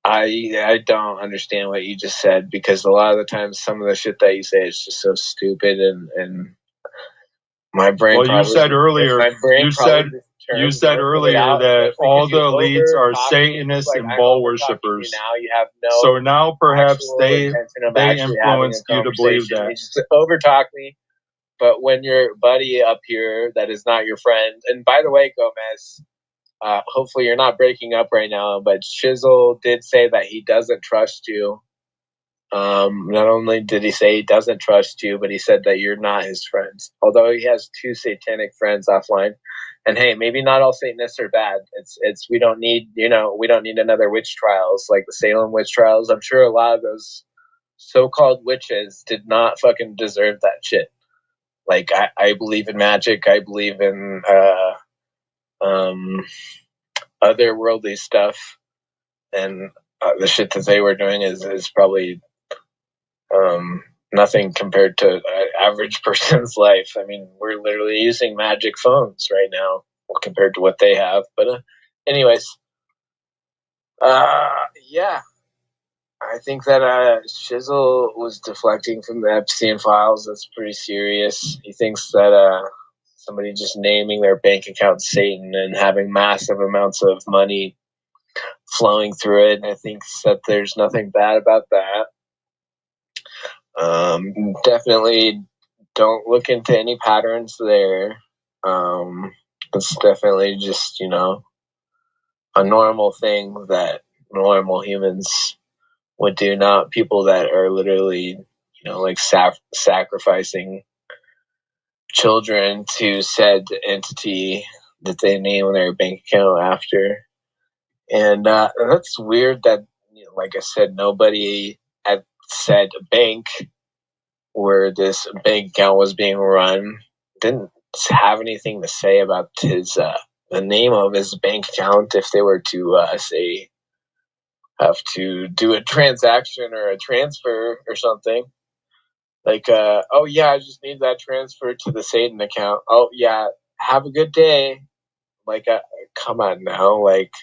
I don't understand what you just said, because a lot of the times some of the shit that you say is just so stupid, and my brain... Well, you said earlier that all the elites are Satanists and Baal worshippers. Now you have no... So now perhaps they influenced you to believe that. You just overtalk me. But when your buddy up here that is not your friend... And by the way, Gomez... hopefully you're not breaking up right now, but Shizzle did say that he doesn't trust you. Not only did he say he doesn't trust you, but he said that you're not his friends. Although he has 2 satanic friends offline. And hey, maybe not all Satanists are bad. It's we don't need another witch trials like the Salem witch trials. I'm sure a lot of those so-called witches did not fucking deserve that shit. Like, I believe in magic. I believe in otherworldly stuff, and the shit that they were doing is probably nothing compared to an average person's life. I mean, we're literally using magic phones right now compared to what they have. But anyways, yeah, I think that Shizzle was deflecting from the Epstein files. That's pretty serious. He thinks that somebody just naming their bank account Satan and having massive amounts of money flowing through it, I think that there's nothing bad about that. Definitely don't look into any patterns there. It's definitely just, a normal thing that normal humans would do, not people that are literally, like sacrificing children to said entity that they name their bank account after. And that's weird that, like I said, nobody had said bank where this bank account was being run didn't have anything to say about his the name of his bank account if they were to say have to do a transaction or a transfer or something. Like, oh yeah, I just need that transfer to the Satan account. Oh yeah, have a good day. Like, come on now, like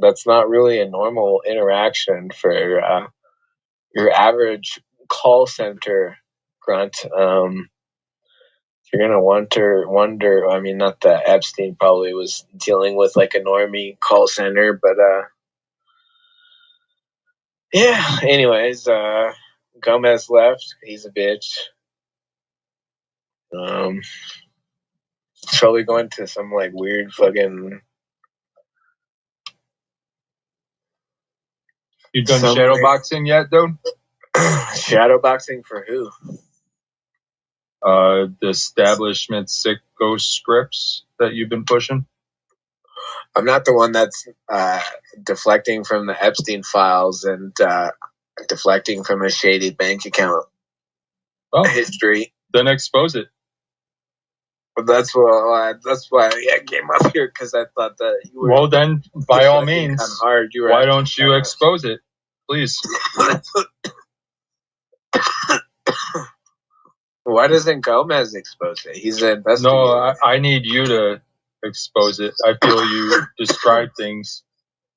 that's not really a normal interaction for your average call center grunt. You're gonna wonder. I mean, not that Epstein probably was dealing with like a normie call center, but yeah. Anyways, Gomez left. He's a bitch. Probably going to some like weird fucking. You done shadow boxing yet, dude? Shadow boxing for who? The establishment sicko scripts that you've been pushing. I'm not the one that's deflecting from the Epstein files and deflecting from a shady bank account history. Then expose it. But that's why I came up here, because I thought that you were. Well, then by all means, hard. Why don't you expose it, please? Why doesn't Gomez expose it? He's an investigator. No, I need you to expose it. I feel you describe things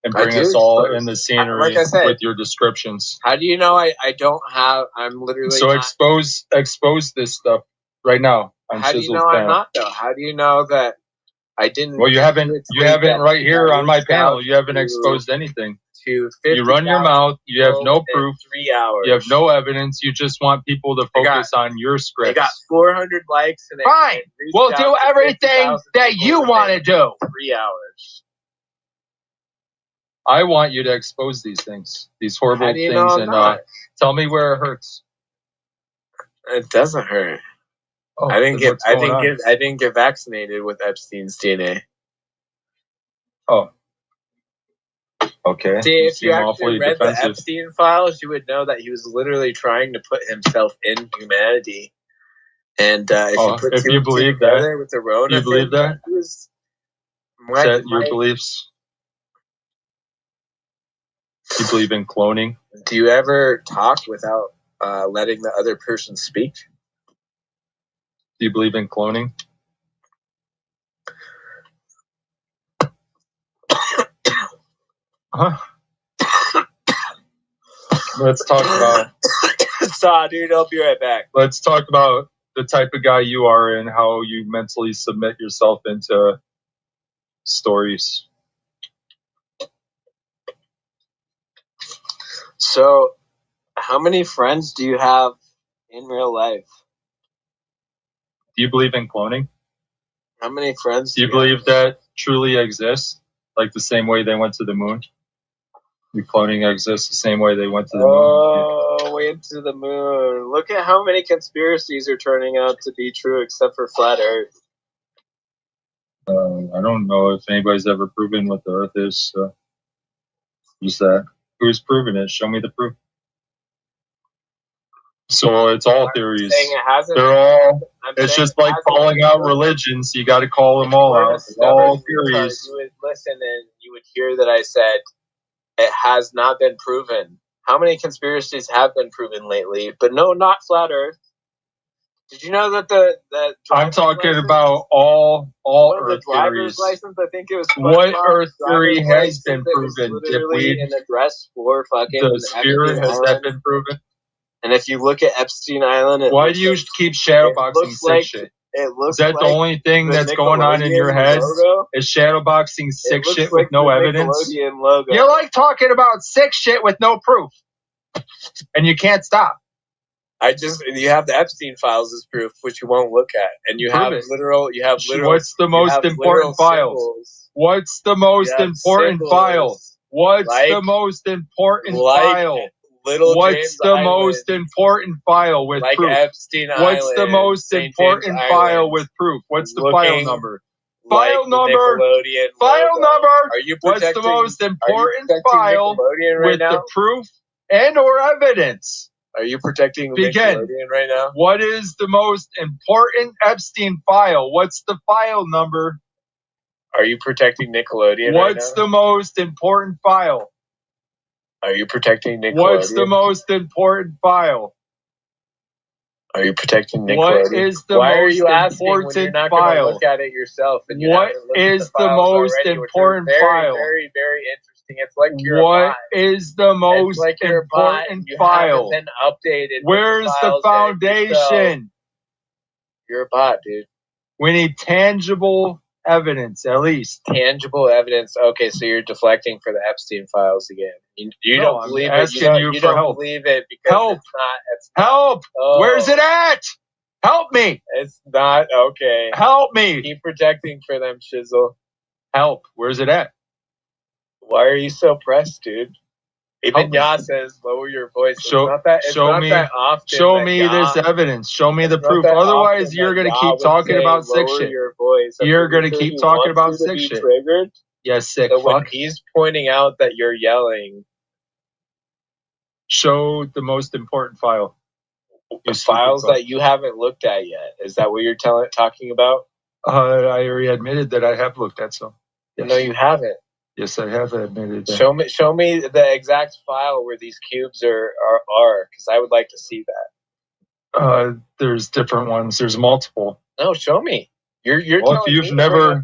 and bring us all in the scenery, like I said, with your descriptions. How do you know I don't have? I'm literally. So expose this stuff right now. How do you know I'm not though? How do you know that I didn't? Well, you haven't right here on my panel. You haven't exposed anything. You run your mouth. You have no proof. 3 hours. You have no evidence. You just want people to focus on your scripts. They got 400 likes. And fine. We'll do everything that you want to do. 3 hours. I want you to expose these things, these horrible How do you things, know I'm and not? tell me where it hurts. It doesn't hurt. Oh, I didn't then get vaccinated with Epstein's DNA. Oh. Okay. See, You if you seem actually awfully read the defensive. Epstein files, you would know that he was literally trying to put himself in humanity. And if you believe together with the Rona, you believe that? Is that your beliefs? You believe in cloning? Do you ever talk without letting the other person speak? Do you believe in cloning? Huh? Let's talk about. Saw, dude. I'll be right back. Let's talk about the type of guy you are and how you mentally submit yourself into stories. So, how many friends do you have in real life? Do you believe in cloning? How many friends do you believe that truly exists? Like the same way they went to the moon? Your cloning exists the same way they went to the moon? Oh, went to the moon. Look at how many conspiracies are turning out to be true except for flat Earth. I don't know if anybody's ever proven what the Earth is. So. Just that. Who's proven it? Show me the proof. So it's all theories. They're all. It's just like calling out religions. You got to call them all out. It's all theories. You would listen and you would hear that I said it has not been proven. How many conspiracies have been proven lately? But no, not flat Earth. Did you know that that I'm talking about all Earth driver's theories. License, I think it was what Earth theory has been proven? Literally an address for fucking the sphere has that been proven? And if you look at Epstein Island, why do you keep shadowboxing sick shit? Is that the only thing that's going on in your head? Is shadowboxing sick shit with no evidence? Logo. You like talking about sick shit with no proof, and you can't stop. You have the Epstein files as proof, which you won't look at, and you have literal. What's the most important file? What's the most important file? What's the most important file? What's the most important file with proof? Epstein What's the most important file with proof? What's the file number? File number. File number. What's the most important file with the proof and or evidence? Are you protecting Nickelodeon right now? What is the most important Epstein file? What's the file number? Are you protecting Nickelodeon What's the most important file? Are you protecting Nickelodeon? What's the most important file? Are you protecting Nickelodeon? What is the most important file? Look at it yourself. And what is the most important file? Very, very interesting. It's like what is the most important file? Been updated. Where's the foundation? You're a bot, dude. We need tangible evidence, at least. Tangible evidence. Okay, so you're deflecting for the Epstein files again. You don't believe it. You don't believe it because it's not. Help! Oh. Where's it at? Help me! It's not okay. Help me! Keep protecting for them, Shizzle. Help! Where's it at? Why are you so pressed, dude? Even Ya says lower your voice. Show me this evidence. Show me the proof. Otherwise, you're going to keep talking about sick shit. You're going to keep talking about sick shit. Yes, sick fuck. When he's pointing out that you're yelling, show the most important file. The files that you haven't looked at yet. Is that what you're talking about? I already admitted that I have looked at some. Yes. No, you haven't. Yes, I have admitted that. Show me the exact file where these cubes are, because I would like to see that. There's different ones. There's multiple. No, show me. You've never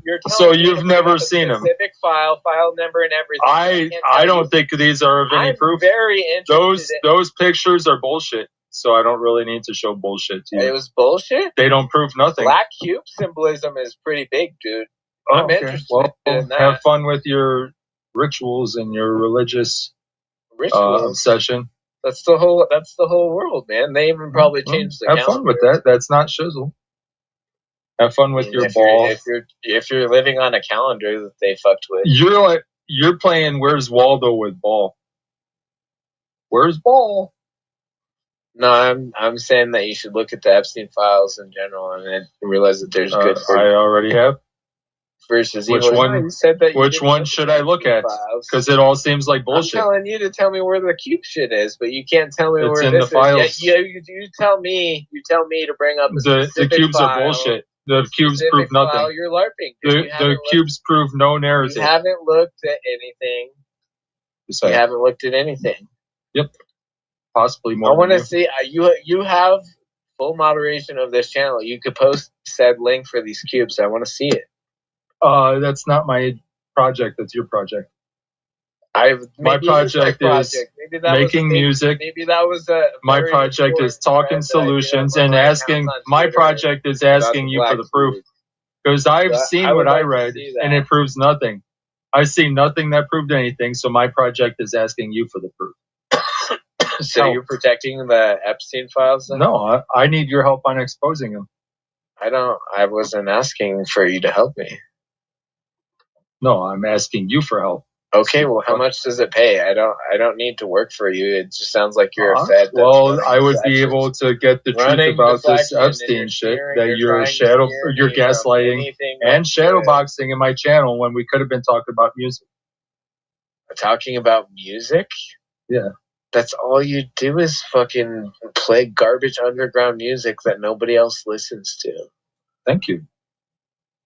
seen them. Specific file number, and everything. I don't think these are of any proof. Very interested. Those pictures are bullshit. So I don't really need to show bullshit to you. It was bullshit? They don't prove nothing. Black cube symbolism is pretty big, dude. I'm interested in that. Have fun with your rituals and your religious obsession. That's the whole world, man. They even probably changed the calendar. Have fun with that. That's not shizzle. Have fun with your ball. If you're living on a calendar that they fucked with. You're like, You're playing Where's Waldo with Ball. Where's Ball? No, I'm saying that you should look at the Epstein files in general and then realize that there's good. I already have. Versus which evil. one? No, you said that. Which one should I look at? Because it all seems like bullshit. I'm telling you to tell me where the cube shit is, but you can't tell me it's where in this the files. is. Yeah, you tell me. You tell me to bring up the cubes file, are bullshit. The cubes prove nothing. File, you're LARPing. The cubes prove no narrative. You haven't looked at anything. You haven't looked at anything. Yep. Possibly more. I want to see. You have full moderation of this channel. You could post said link for these cubes. I want to see it. That's not my project. That's your project. My project is making music. Maybe that was my project is talking solutions and asking. My project is asking you for the proof because I've seen what I read and it proves nothing. I see nothing that proved anything. So my project is asking you for the proof. So you're protecting the Epstein files? Then? No, I need your help on exposing them. I wasn't asking for you to help me. No, I'm asking you for help. Okay, well, how much does it pay? I don't need to work for you. It just sounds like you're a fed. Well, I would be able to get the truth about this Epstein shit that you're gaslighting and shadowboxing in my channel when we could have been talking about music. Talking about music? Yeah. That's all you do is fucking play garbage underground music that nobody else listens to. Thank you.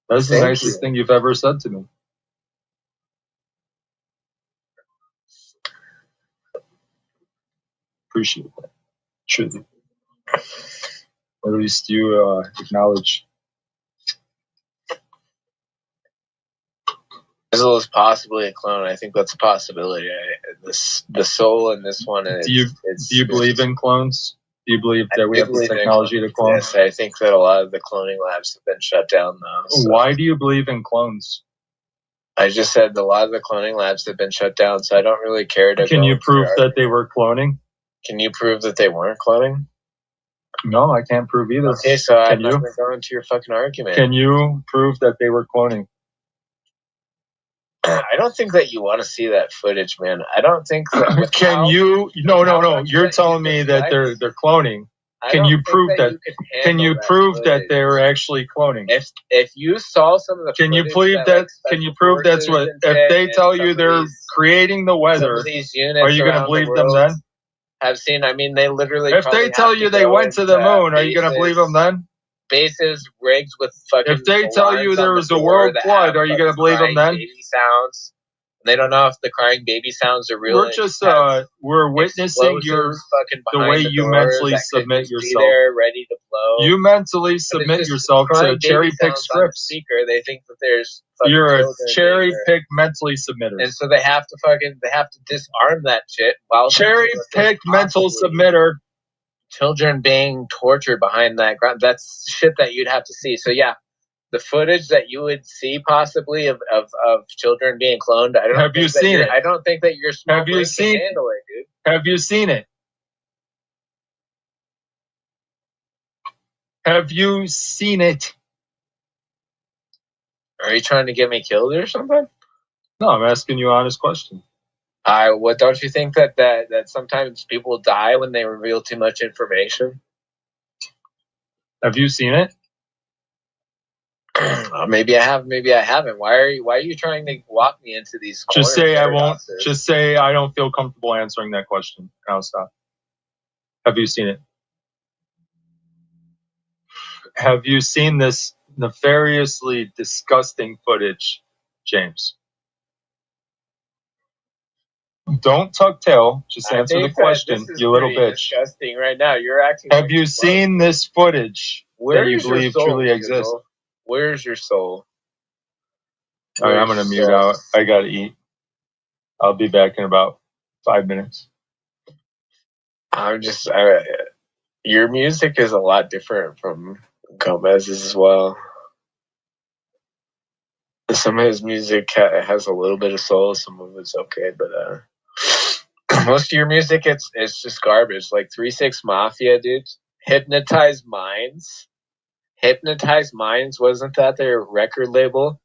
That's the nicest thing you've ever said to me. Appreciate that. Truly. Or at least you acknowledge. Jizzle is possibly a clone. I think that's a possibility. The soul in this one. Do you believe in clones? Do you believe that we have the technology to clone? Yes, I think that a lot of the cloning labs have been shut down now. So. Why do you believe in clones? I just said a lot of the cloning labs have been shut down, so I don't really care to. Can you prove that they were cloning? Can you prove that they weren't cloning? No, I can't prove either. Okay, so I'm not going to go into your fucking argument. Can you prove that they were cloning? I don't think that you want to see that footage, man. I don't think that. Can you? No. You're telling me that they're cloning. Can you prove that? Can you prove that they're actually cloning? If you saw some of the, can you prove that? Can you prove that's what? If they tell you they're creating the weather, are you going to believe them then? I've seen. I mean, they literally. If they tell you they went to the moon, are you going to believe them then? Bases rigged with fucking. If they tell you there was a world flood, are you going to believe them then? Baby sounds. They don't know if the crying baby sounds are real. We're just we're witnessing the way you mentally submit yourself. Ready to blow. You mentally submit yourself to cherry pick scripts. Speaker, they think that there's. You're a cherry pick mentally submitter, and so they have to disarm that shit. While cherry pick mental submitter. Children being tortured behind that ground. That's shit that you'd have to see. So yeah. The footage that you would see possibly of children being cloned. Have you seen it? I don't think that your small brain can handle it, dude. Have you seen it? Have you seen it? Are you trying to get me killed or something? No, I'm asking you an honest question. What don't you think that sometimes people die when they reveal too much information? Have you seen it? Maybe I have, maybe I haven't. Why are you trying to walk me into these corners? Just say I won't. Just say I don't feel comfortable answering that question. I'll stop. Have you seen it? Have you seen this nefariously disgusting footage, James? Don't tuck tail. Just answer the question, you little bitch. Disgusting right now. You're acting. Have you seen this footage that you believe truly exists? Where's your soul? All right, I'm going to mute out. I got to eat. I'll be back in about 5 minutes. Your music is a lot different from Gomez's as well. Some of his music has a little bit of soul. Some of it's okay, but most of your music, it's just garbage. Like 3-6 Mafia, dude. Hypnotize Minds. Hypnotize Minds, wasn't that their record label?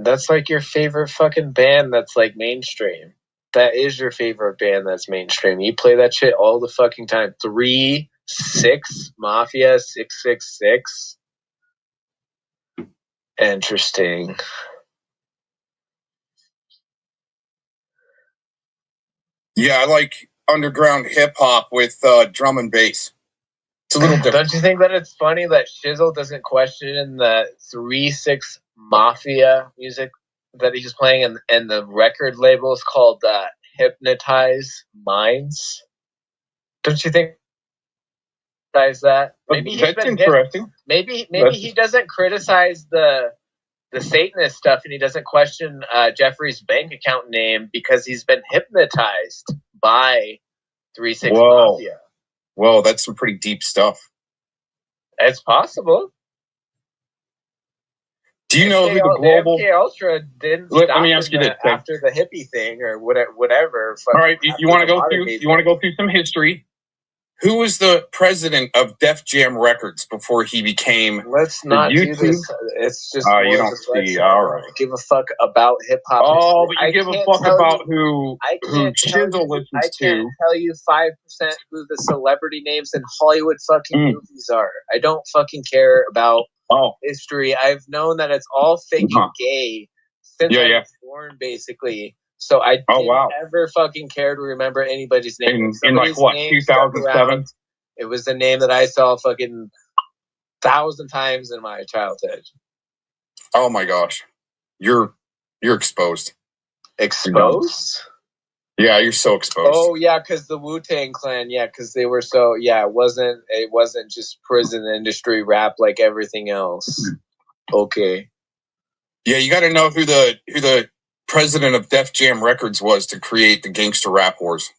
That's like your favorite fucking band that's like mainstream. That is your favorite band that's mainstream. You play that shit all the fucking time. 3-6 Mafia 666. Interesting. Yeah, I like underground hip hop with drum and bass. It's a little different. Don't you think that it's funny that Shizzle doesn't question the 3-6 Mafia music that he's playing, and the record label is called Hypnotize Minds? Don't you think that? Maybe he's That's interesting. Maybe he doesn't criticize the Satanist stuff, and he doesn't question Jeffrey's bank account name because he's been hypnotized by 3-6 Mafia. Whoa, that's some pretty deep stuff. It's possible. Do you know who the global MK Ultra didn't let me ask you this after the hippie thing or whatever? All right, you want to go through? You want to go through some history? Who was the president of Def Jam Records before he became? Let's not do this. It's just you don't see. All right. I don't give a fuck about hip hop. Oh, but you give a fuck about who Shizzle listens to. I can't tell you 5% who the celebrity names in Hollywood fucking movies are. I don't fucking care about history. I've known that it's all fake and gay since I was born, basically. So I didn't ever fucking care to remember anybody's name. In like what, 2007? It was the name that I saw fucking 1,000 times in my childhood. Oh my gosh, you're exposed. Exposed? Yeah, you're so exposed. Oh yeah, because the Wu-Tang Clan. Yeah, because they were so. Yeah, it wasn't just prison industry rap like everything else. Okay. Yeah, you got to know who the president of Def Jam Records was to create the gangster rap wars.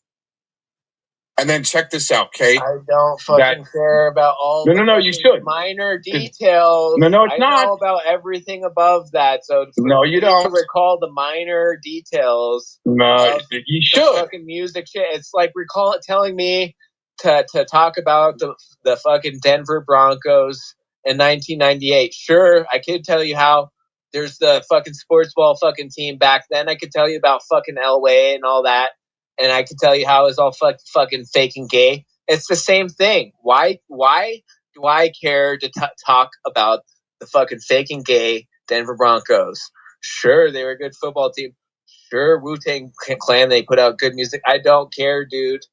And then check this out, okay? I don't fucking care about all No, you should. Minor details. No, it's not. I know about everything above that. So no, you don't. To recall the minor details. No, you should. Fucking music shit. It's like telling me to talk about the fucking Denver Broncos in 1998. Sure, I could tell you how there's the fucking sports ball fucking team back then. I could tell you about fucking Elway and all that. And I can tell you how it's all fucking fake and gay. It's the same thing. Why do I care to talk about the fucking fake and gay Denver Broncos? Sure, they were a good football team. Sure, Wu-Tang Clan, they put out good music. I don't care, dude.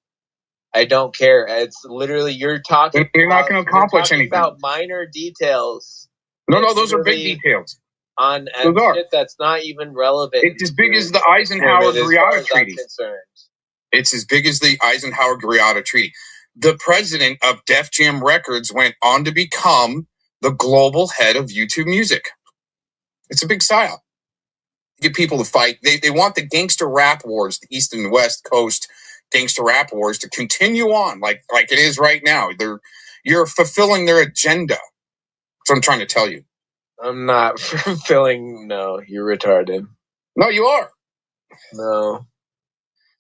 I don't care. It's literally you're not going to accomplish anything about minor details. No, those are big details. On shit that's not even relevant. It's as big as the Eisenhower-Greada Treaty. It's as big as the Eisenhower-Greada Treaty. The president of Def Jam Records went on to become the global head of YouTube Music. It's a big psyop. Get people to fight. They want the gangster rap wars, the East and West Coast gangster rap wars, to continue on like it is right now. You're fulfilling their agenda. That's what I'm trying to tell you. I'm not fulfilling. No, you're retarded. No, you are. No.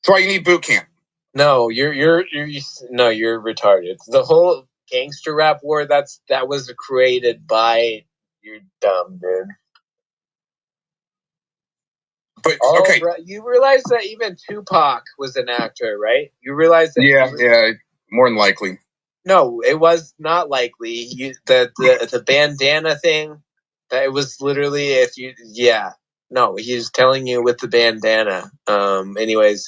That's why you need BootCamp. No, you're retarded. The whole gangster rap war that was created by. You're dumb, dude. But okay, you realize that even Tupac was an actor, right? You realize that? Yeah, more than likely. No, it was not likely. The bandana thing. That it was literally No, he's telling you with the bandana. Anyways,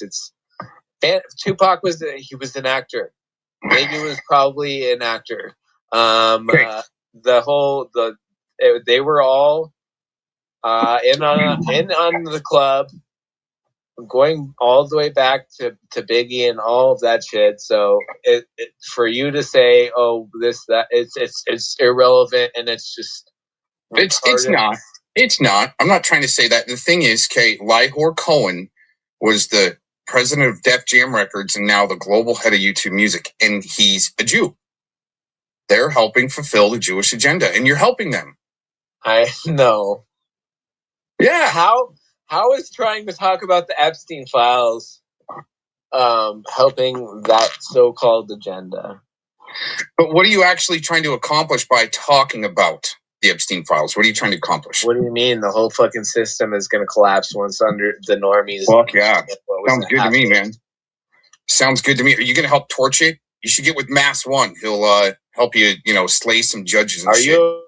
Tupac was an actor. Biggie was probably an actor. They were all in on the club, going all the way back to Biggie and all of that shit. So for you to say, oh, it's irrelevant and it's just. It's not. It's not. I'm not trying to say that. The thing is, Lihor Cohen was the president of Def Jam Records and now the global head of YouTube Music, and he's a Jew. They're helping fulfill the Jewish agenda, and you're helping them. I know. Yeah. How is trying to talk about the Epstein files helping that so-called agenda? But what are you actually trying to accomplish by talking about the Epstein files? What are you trying to accomplish? What do you mean? The whole fucking system is going to collapse once under the normies. Fuck yeah. Sounds good to me, man. Sounds good to me. Are you going to help torch it? You should get with Mass One. He'll help you, slay some judges and shit. Are you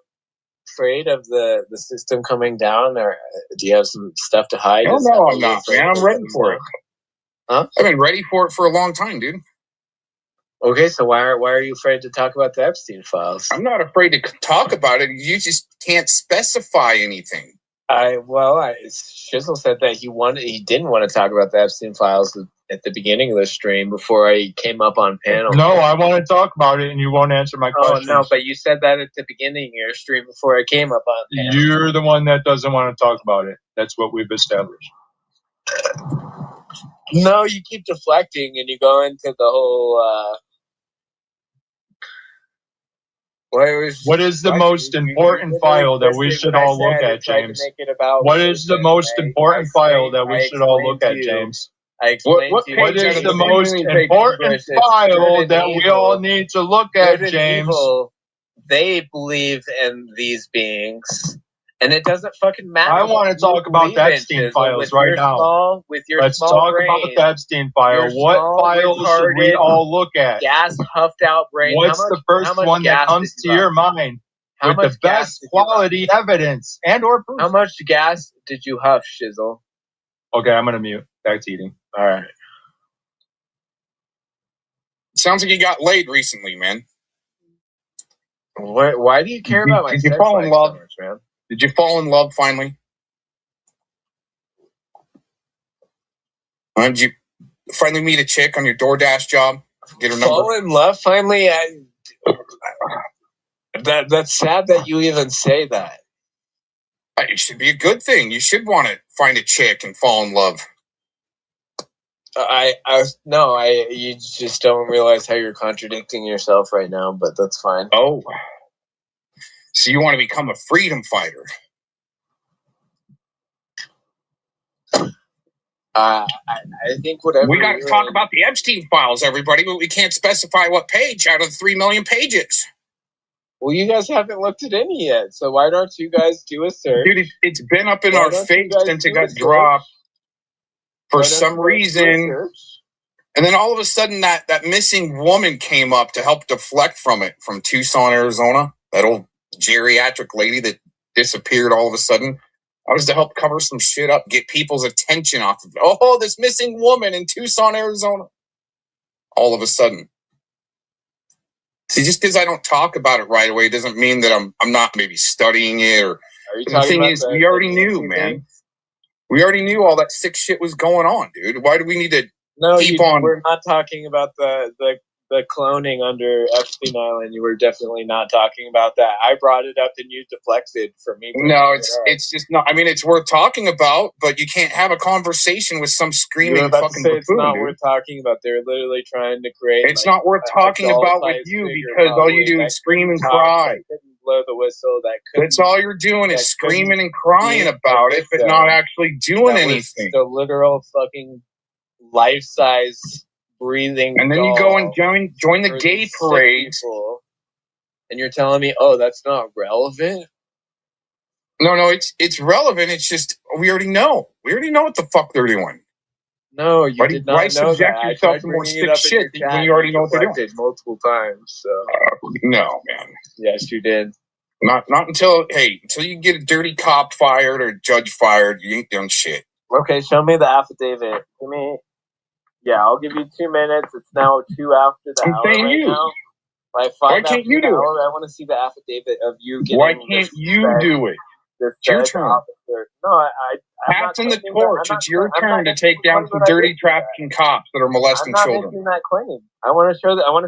afraid of the system coming down, or do you have some stuff to hide? Hell no, I'm not, man. I'm ready for it. Huh? I've been ready for it for a long time, dude. Okay, so why are you afraid to talk about the Epstein files? I'm not afraid to talk about it. You just can't specify anything. Shizzle said that he didn't want to talk about the Epstein files at the beginning of the stream before I came up on panel. No, I want to talk about it, and you won't answer my questions. Oh no, but you said that at the beginning of your stream before I came up on panel. You're the one that doesn't want to talk about it. That's what we've established. No, you keep deflecting, and you go into the whole. What is the most important file that we should all look at, James? What is the most important file that we should all look at, James? What is the most important file that we all need to look at, James? They believe in these beings. And it doesn't fucking matter. I want to talk about the Epstein files right now. Let's talk about the Epstein file. What files should we all look at? Gas huffed out brain. What's the first one that comes to your mind with the best quality evidence and or proof? How much gas did you huff, Shizzle? Okay, I'm going to mute. Back to eating. All right. Sounds like you got laid recently, man. Why do you care about my sex life so much, man? Did you fall in love finally? Did you finally meet a chick on your DoorDash job? Get her number? Fall in love finally? That's sad that you even say that. It should be a good thing. You should want to find a chick and fall in love. You just don't realize how you're contradicting yourself right now, but that's fine. Oh. So you want to become a freedom fighter? I think whatever. We got to talk about the Epstein files, everybody, but we can't specify what page out of the 3 million pages. Well, you guys haven't looked at any yet, so why don't you guys do a search? Dude, it's been up in our face since it got dropped for some reason. And then all of a sudden, that missing woman came up to help deflect from it, from Tucson, Arizona. That old geriatric lady that disappeared all of a sudden. I was to help cover some shit up, get people's attention off of it. Oh, this missing woman in Tucson, Arizona. All of a sudden. See, just because I don't talk about it right away doesn't mean that I'm not maybe studying it. Or the thing is, we already knew, man. We already knew all that sick shit was going on, dude. Why do we need to keep on? We're not talking about the cloning under Epstein Island. You were definitely not talking about that. I brought it up and you deflected from me. No, it's just not. I mean, it's worth talking about, but you can't have a conversation with some screaming fucking buffoon. It's not worth talking about. They're literally trying to create. It's not worth talking about with you because all you do is scream and cry. Blow the whistle. That's all you're doing is screaming and crying about it, but not actually doing anything. The literal fucking life-size breathing. And then you go and join the gay parades. And you're telling me, oh, that's not relevant? No, it's relevant. It's just we already know. We already know what the fuck they're doing. No, you did not know subject that. yourself to more sick shit when you already know what they're doing. Multiple times. So. No, man. Yes, you did. Not until you get a dirty cop fired or a judge fired, you ain't doing shit. Okay, show me the affidavit. Yeah, I'll give you 2 minutes. It's now 2 after the hour right now. By 5 Why can't you do it? I want to see the affidavit of you getting. Why can't you do it? It's your turn. Officer. No, Pass in the torch. It's your turn to take down some dirty trafficking cops that are molesting children. I'm not making that claim. I want to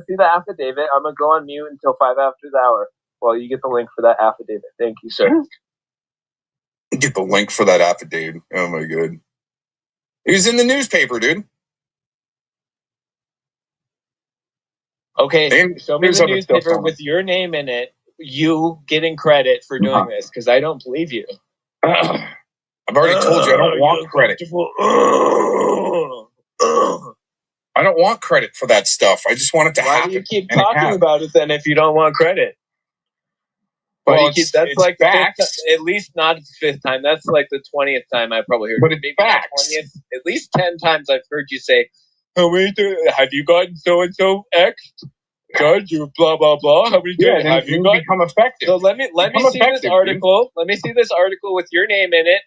see the affidavit. I'm gonna go on mute until 5 after the hour while you get the link for that affidavit. Thank you, sir. Get the link for that affidavit. Oh my god. It was in the newspaper, dude. Okay, show me the newspaper with your name in it, you getting credit for doing this, because I don't believe you. I've already told you I don't want credit. I don't want credit for that stuff. I just want it to happen. Why do you keep talking about it then if you don't want credit? But well, that's like the fifth, at least not the fifth time. That's like the 20th time I probably heard. But it's facts. At least 10 times I've heard you say, "How many have you gotten so and so X? Judge, you blah blah blah. How many have you gotten?" Become effective. So let me see this article. Dude. Let me see this article with your name in it.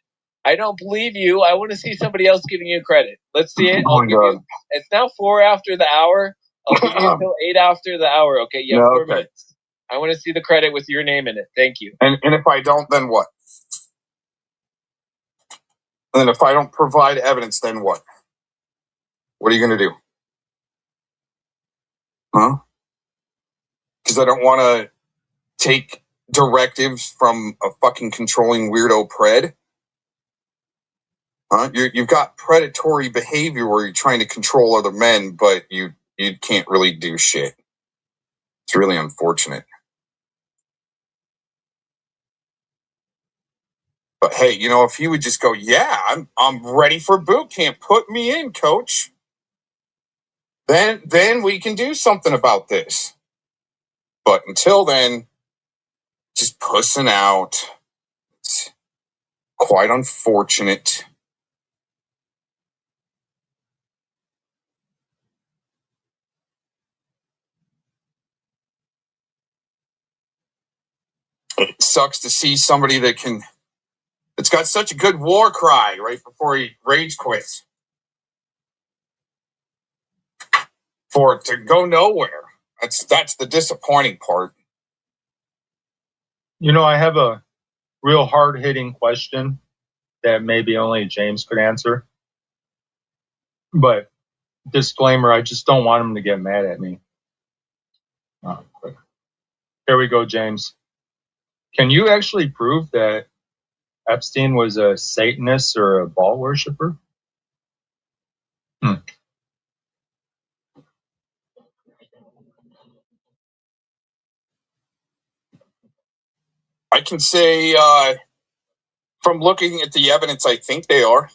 I don't believe you. I want to see somebody else giving you credit. Let's see it. Oh my God. It's now 4 after the hour. I'll give you until 8 after the hour. Okay, you have 4 minutes. I want to see the credit with your name in it. Thank you. And if I don't, then what? And then if I don't provide evidence, then what? What are you going to do? Huh? Because I don't want to take directives from a fucking controlling weirdo pred. Huh? You've got predatory behavior where you're trying to control other men, but you can't really do shit. It's really unfortunate. But hey, you know, if he would just go, yeah, I'm ready for boot camp. Put me in, coach. Then we can do something about this. But until then, just pussing out. It's quite unfortunate. It sucks to see somebody that's got such a good war cry right before he rage quits. For it to go nowhere. That's the disappointing part. You know, I have a real hard-hitting question that maybe only James could answer. But disclaimer, I just don't want him to get mad at me. Here we go, James. Can you actually prove that Epstein was a Satanist or a ball worshiper? I can say, from looking at the evidence, I think they are.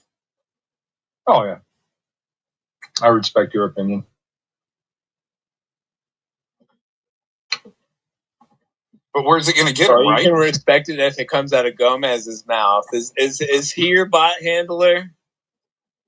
Oh, yeah. I respect your opinion. But where's it going to get him, right? You can respect it if it comes out of Gomez's mouth. Is he your bot handler?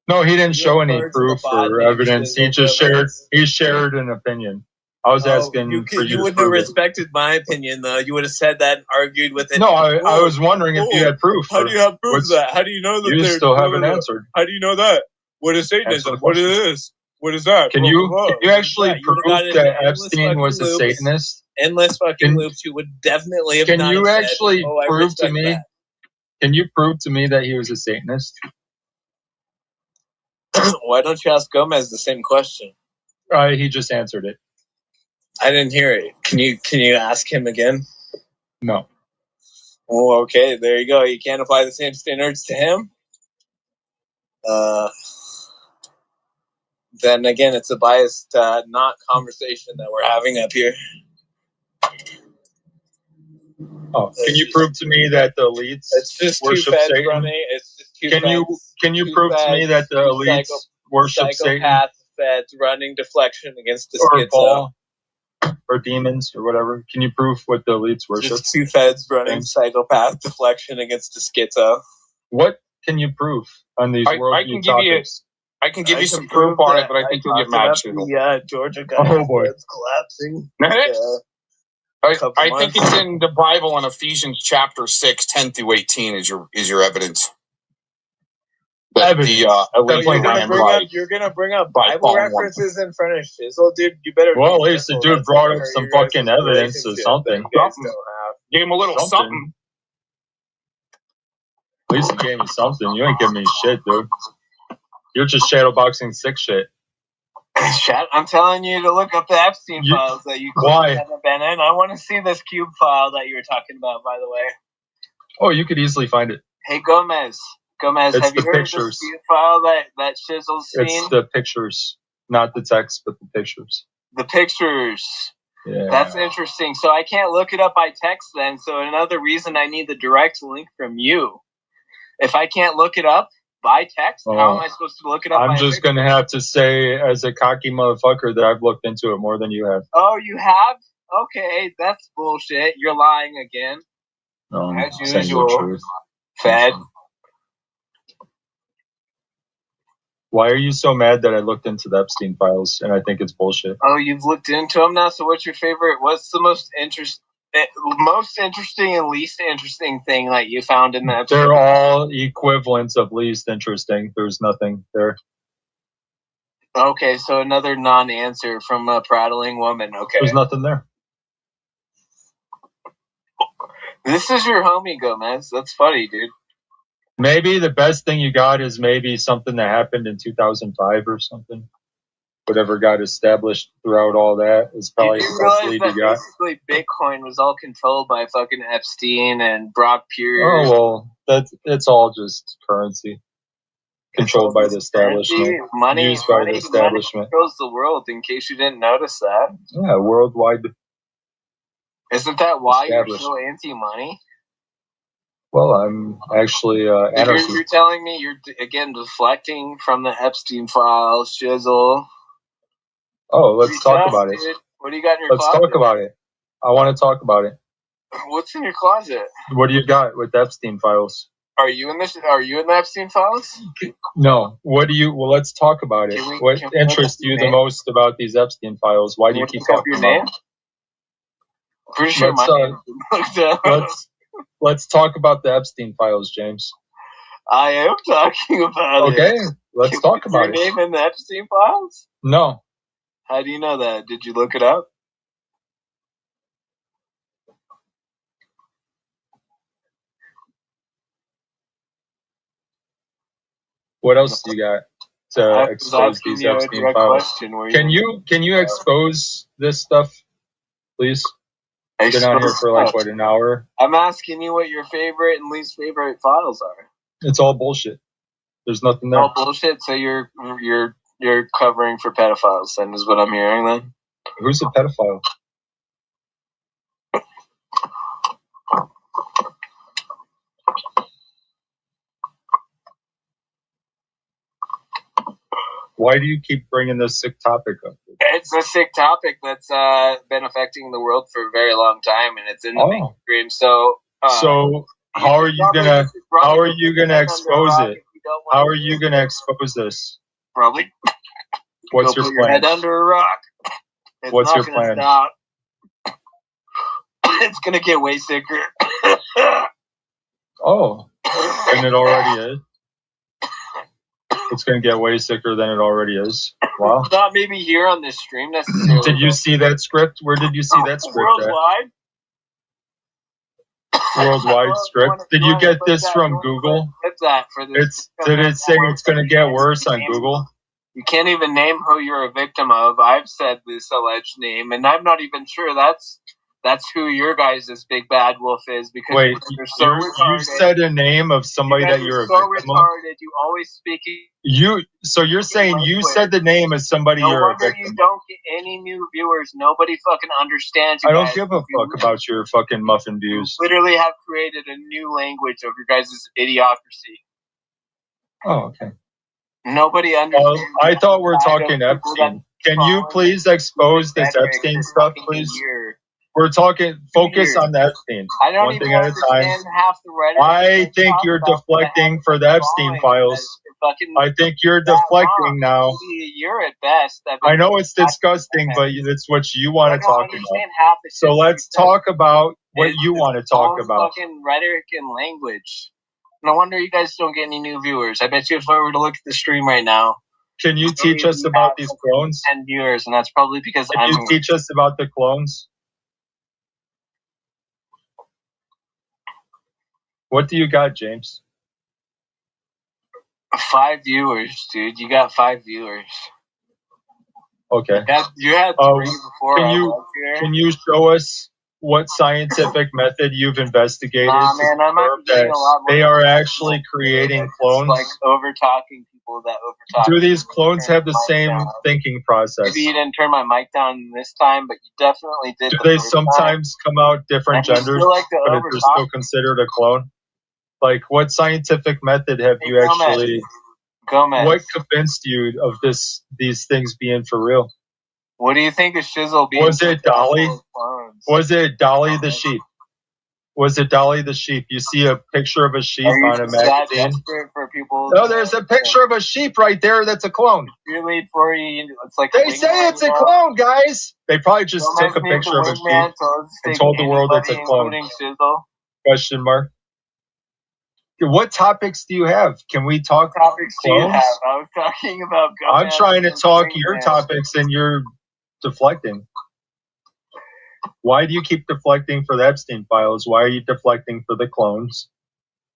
No, he didn't show any proof or evidence. He just shared an opinion. I was asking for you. You wouldn't have respected my opinion, though. You would have said that and argued with it. No, I was wondering if you had proof. How do you have proof of that? How do you know that you still haven't answered? How do you know that? What is Satanism? What is this? What is that? Can you actually prove that Epstein was a Satanist? Endless fucking loops. You would definitely have. Can you actually prove to me? Can you prove to me that he was a Satanist? Why don't you ask Gomez the same question? He just answered it. I didn't hear it. Can you ask him again? No. Oh, okay. There you go. You can't apply the same standards to him. Then again, it's a biased, not conversation that we're having up here. Oh, can you prove to me that the elites worship Satan? Running. It's just two Can you prove to me that the elites worship Satan? Psychopath feds running deflection against the schizo. Or demons or whatever. Can you prove what the elites worship? Just two feds running psychopath deflection against the schizo. What can you prove on these worldview topics? I can give you some proof on it, but I think you'll get mad. Yeah, Georgia got it's collapsing. I think it's in the Bible in Ephesians chapter 6, 10 through 18 is your evidence. You're gonna bring up Bible references in front of Shizzle, dude. You better. Well, at least the dude brought up some fucking evidence or something. Gave him a little something. At least he gave me something. You ain't giving me shit, dude. You're just shadowboxing sick shit. I'm telling you to look up the Epstein files that you haven't been in. I want to see this cube file that you were talking about, by the way. Oh, you could easily find it. Hey, Gomez, it's have you heard of this cube file that Shizzle's seen? It's the pictures, not the text, but the pictures. The pictures. Yeah. That's interesting. So I can't look it up by text then. So another reason I need the direct link from you. If I can't look it up by text, how am I supposed to look it up? I'm just going to have to say, as a cocky motherfucker, that I've looked into it more than you have. Oh, you have? Okay, that's bullshit. You're lying again. As saying usual. the truth. Fed. Why are you so mad that I looked into the Epstein files and I think it's bullshit? Oh, you've looked into them now. So, what's your favorite? What's the most interesting and least interesting thing that you found in the Epstein? They're all equivalents of least interesting. There's nothing there. Okay, so another non-answer from a prattling woman. Okay, there's nothing there. This is your homie, Gomez. That's funny, dude. Maybe the best thing you got is maybe something that happened in 2005 or something. Whatever got established throughout all that is probably Did you the best realize lead that you got. basically Bitcoin was all controlled by fucking Epstein and Brock Pierce? Oh, well, it's all just currency. Controlled by the establishment. Money, used by the establishment. Money controls the world, in case you didn't notice that. Yeah, worldwide. Isn't that why you're so anti-money? Well, I'm actually anarchist. You're telling me you're, again, deflecting from the Epstein files, Shizzle. Oh, let's talk about it. What do you got in your closet? Let's talk about it. I want to talk about it. What's in your closet? What do you got with Epstein files? Are you in the Epstein files? No. What do you? Well, let's talk about it. What interests you the most about these Epstein files? Why do you keep talking about it? Pretty sure my name is looked up. Let's talk about the Epstein files, James. I am talking about it. Okay, let's talk about it. Your name in the Epstein files? No. How do you know that? Did you look it up? What else do you got to expose these Epstein files? Can you expose this stuff, please? I've been on here for like what, an hour? I'm asking you what your favorite and least favorite files are. It's all bullshit. There's nothing there. All bullshit. So you're covering for pedophiles, then, is what I'm hearing. Then who's a pedophile? Why do you keep bringing this sick topic up? It's a sick topic that's been affecting the world for a very long time, and it's in the mainstream. So how are you gonna expose it? How are you gonna expose this? Probably. What's your plan? Head under a rock. What's your plan? Stop. It's gonna get way sicker. Oh, and it already is. It's going to get way sicker than it already is. Wow. Not maybe here on this stream necessarily. Did you see that script? Where did you see that script worldwide? Worldwide script. Did you get this from Google? What's that for this? Did it say it's going to get worse on Google? You can't even name who you're a victim of. I've said this alleged name, and I'm not even sure that's who your guys' big bad wolf is, because wait, you said a name of somebody that you're a victim of? So retarded, you always speak. So you're saying you said the name of somebody you're a victim of? You don't get any new viewers. Nobody fucking understands you. I don't give a fuck about your fucking muffin views. You literally have created a new language of your guys' idiocracy. Oh, okay. Nobody understands. I thought we're talking Epstein. Can you please expose this Epstein stuff, please? We're talking, focus on the Epstein. I don't one even thing at a time. Half the rhetoric. I think you're deflecting for the Epstein files. I think you're deflecting now. You're at best. I know it's disgusting, but it's what you want to talk about. So let's talk about what you want to talk about. Fucking rhetoric and language. No wonder you guys don't get any new viewers. I bet you if I were to look at the stream right now. Can you teach us about these clones? 10 viewers, and that's probably because Can you teach us about the clones? What do you got, James? 5 viewers, dude. You got 5 viewers. Okay. You had 3 before. Can you show us what scientific method you've investigated man, I'm that they are actually creating clones? Like over-talking people that over-talk. Do these clones have the same thinking process? Maybe you didn't turn my mic down this time, but you definitely did. Do they sometimes come out different genders, but they're still considered a clone? Like, what scientific method have you actually... Gomez. What convinced you of these things being for real? What do you think of Shizzle being... Was it Dolly? Was it Dolly the sheep? Was it Dolly the sheep? You see a picture of a sheep Are you on a just that magazine? desperate for people? No, there's a picture of a sheep right there that's a clone. Really, for you, it's like They say it's a clone, guys. They probably just took a picture of a sheep and told the world it's a clone. Question mark. What topics do you have? Can we talk topics clones? Do you have? I was talking about. I'm trying to talk your topics and you're deflecting. Why do you keep deflecting for the Epstein files? Why are you deflecting for the clones?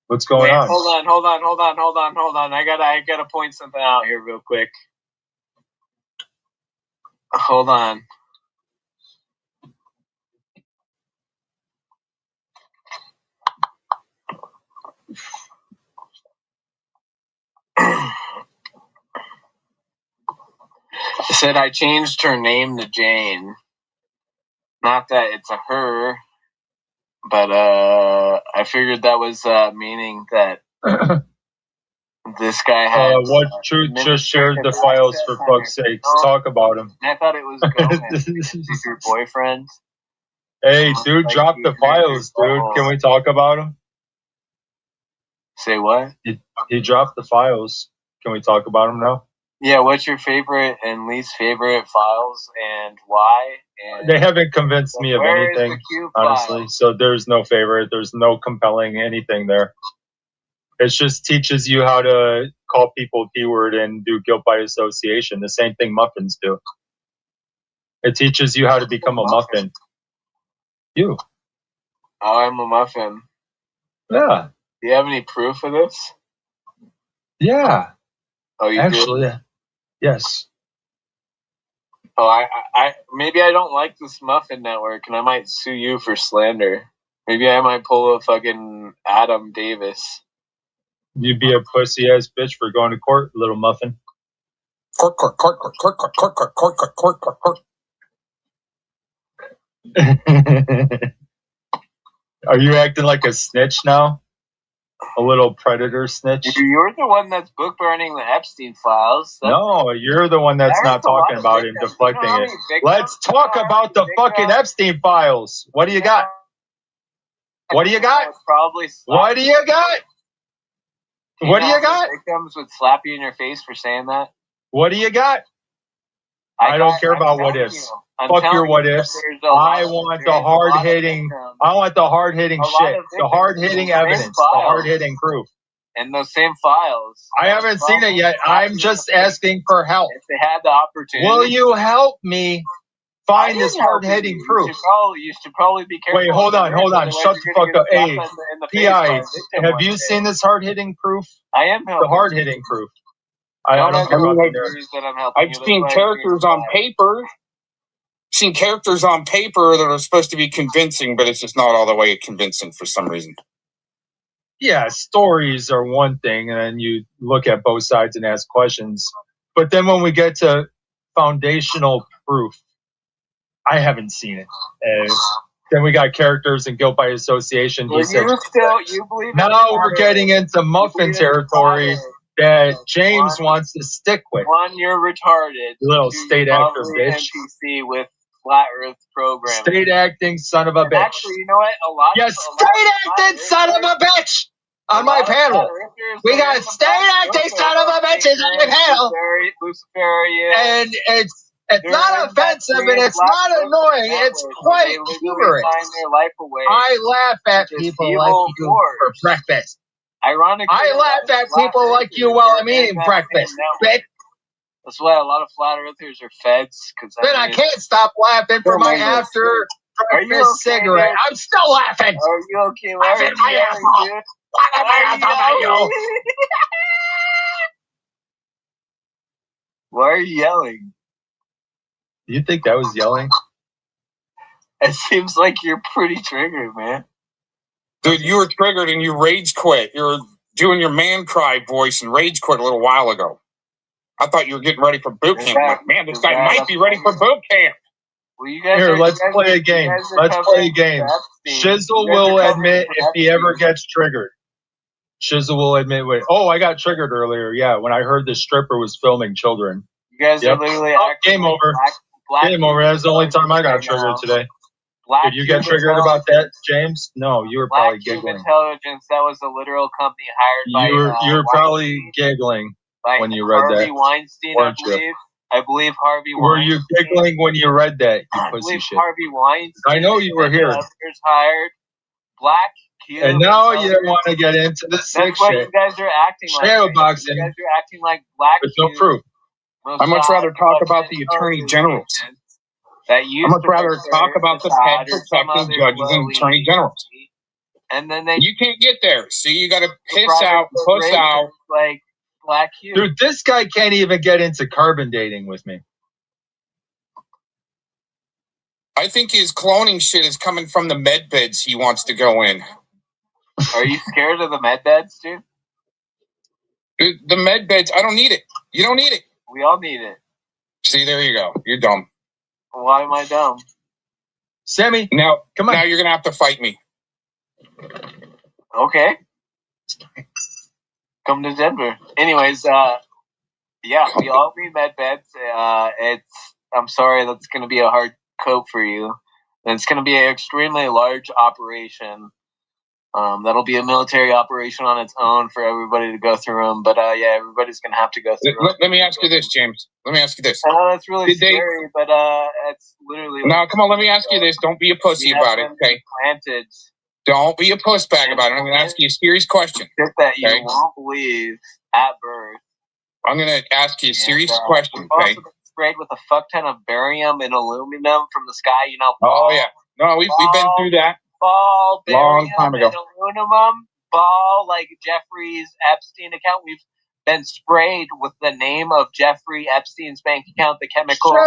What's going on? Hold on. I gotta point something out here real quick. Hold on. I said I changed her name to Jane. Not that it's a her, but I figured that was meaning that this guy had. What Truth just shared the files for fuck's sake. Talk about him. I thought it was Gomez. This is your boyfriend. Hey, dude, drop the files, dude. Can we talk about him? Say what? He dropped the files. Can we talk about him now? Yeah, what's your favorite and least favorite files and why? And they haven't convinced me of anything, honestly. So there's no favorite. There's no compelling anything there. It just teaches you how to call people keyword and do guilt by association. The same thing muffins do. It teaches you how to become a muffin. You. Oh, I'm a muffin. Yeah. Do you have any proof of this? Yeah. Oh, you actually, do? Yeah. Yes. Oh, I maybe I don't like this muffin network, and I might sue you for slander. Maybe I might pull a fucking Adam Davis. You'd be a pussy ass bitch for going to court, little muffin. Court. Are you acting like a snitch now? A little predator snitch? You're the one that's book burning the Epstein files. No, you're the one that's not talking about it and deflecting it. Let's talk about the fucking Epstein files. What do you got? What do you got? What do you got? What do you got? Victims would slap you in your face for saying that. What do you got? I don't care about what ifs. Fuck your what ifs. I want the hard hitting. I want the hard hitting shit. The hard hitting evidence. The hard hitting proof. And those same files. I haven't seen it yet. I'm just asking for help. If they had the opportunity. Will you help me find this hard hitting proof? You should probably be careful. Wait, hold on. Shut the fuck up. Hey, PI, have you seen this hard hitting proof? I am helping. The hard hitting proof. I don't care about the I've seen characters on paper. Seen characters on paper that are supposed to be convincing, but it's just not all the way convincing for some reason. Yeah, stories are one thing, and then you look at both sides and ask questions. But then when we get to foundational proof, I haven't seen it. Then we got characters and guilt by association. Well, you believe now we're getting into muffin territory that James wants to stick with. One, you're retarded. Little state actor bitch. NPC with flat Earth programming. State acting son of a bitch. Actually, you know what? State acting son of a bitch on my panel. We got state acting son of a bitches on my panel. Luciferian. And it's not offensive and it's not annoying. It's quite humorous. I laugh at people like you for breakfast. Ironically, I laugh at people like you while I'm eating breakfast, bitch. That's why a lot of flat earthers are feds. Then I can't stop laughing for my after breakfast cigarette. I'm still laughing. Are you okay? Laughing my ass off. Why are you yelling? You think that was yelling? It seems like you're pretty triggered, man. Dude, you were triggered and you rage quit. You were doing your man cry voice and rage quit a little while ago. I thought you were getting ready for boot camp. Like, man, this guy might be ready for boot camp. Well, you guys Here, let's play a game. Shizzle will admit if he ever gets triggered. Shizzle will admit. I got triggered earlier. Yeah, when I heard the stripper was filming children. You guys are literally game over. Game over. That's the only time I got triggered today. Did you get triggered about that, James? No, you were probably giggling. Intelligence, that was a literal company hired by... You were probably giggling when you read that. Harvey Weinstein, I believe. I believe Harvey Weinstein. Were you giggling when you read that, you pussy shit? Harvey Weinstein. I know you were here. Hired. Black Cube. And now you want to get into the sick shit. That's what you guys are acting like. Shadowboxing. You guys are acting like Black Cube. With no proof. I'd much rather talk about the attorney generals. I'd much rather talk about the head protecting judges and attorney generals. And then you can't get there. See, you got to piss out, puss out. Like Black Cube. Dude, this guy can't even get into carbon dating with me. I think his cloning shit is coming from the med beds he wants to go in. Are you scared of the med beds, dude? The med beds, I don't need it. You don't need it. We all need it. See, there you go. You're dumb. Why am I dumb? Sammy, now, come on. Now you're going to have to fight me. Okay. Come to Denver. Anyways, yeah, we all need med beds. I'm sorry, that's going to be a hard cope for you. And it's going to be an extremely large operation. That'll be a military operation on its own for everybody to go through them. But yeah, everybody's going to have to go through them. Let me ask you this, James. Let me ask you this. I know that's really scary, but it's literally... No, come on, let me ask you this. Don't be a pussy about it, okay? Planted. Don't be a pussbag about it. I'm going to ask you a serious question. Shit that you won't believe at birth. I'm going to ask you a serious question, okay? Also been sprayed with a fuck ton of barium and aluminum from the sky, you know. Oh, yeah. No, we've been through that. Ball, long time ago. And aluminum, ball, like Jeffrey's Epstein account. We've been sprayed with the name of Jeffrey Epstein's bank account, the chemical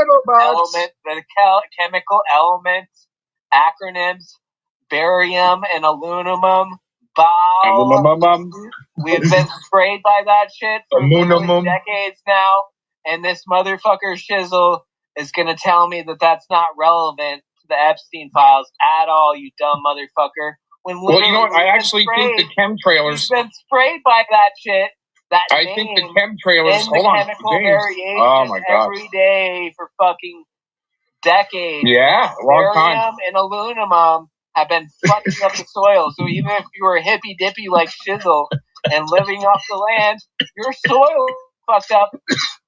elements, acronyms, barium and aluminum, ball. We've been sprayed by that shit for decades now, and this motherfucker Shizzle is going to tell me that that's not relevant to the Epstein files at all, you dumb motherfucker. Well, you know what? I actually think the chemtrailers... He's been sprayed by that shit. I think the chemtrailers... Hold on, James. Oh, my God. Every day for fucking decades. Yeah, a long time. Barium and aluminum have been fucking up the soil. So even if you were hippy-dippy like Shizzle and living off the land, your soil fucked up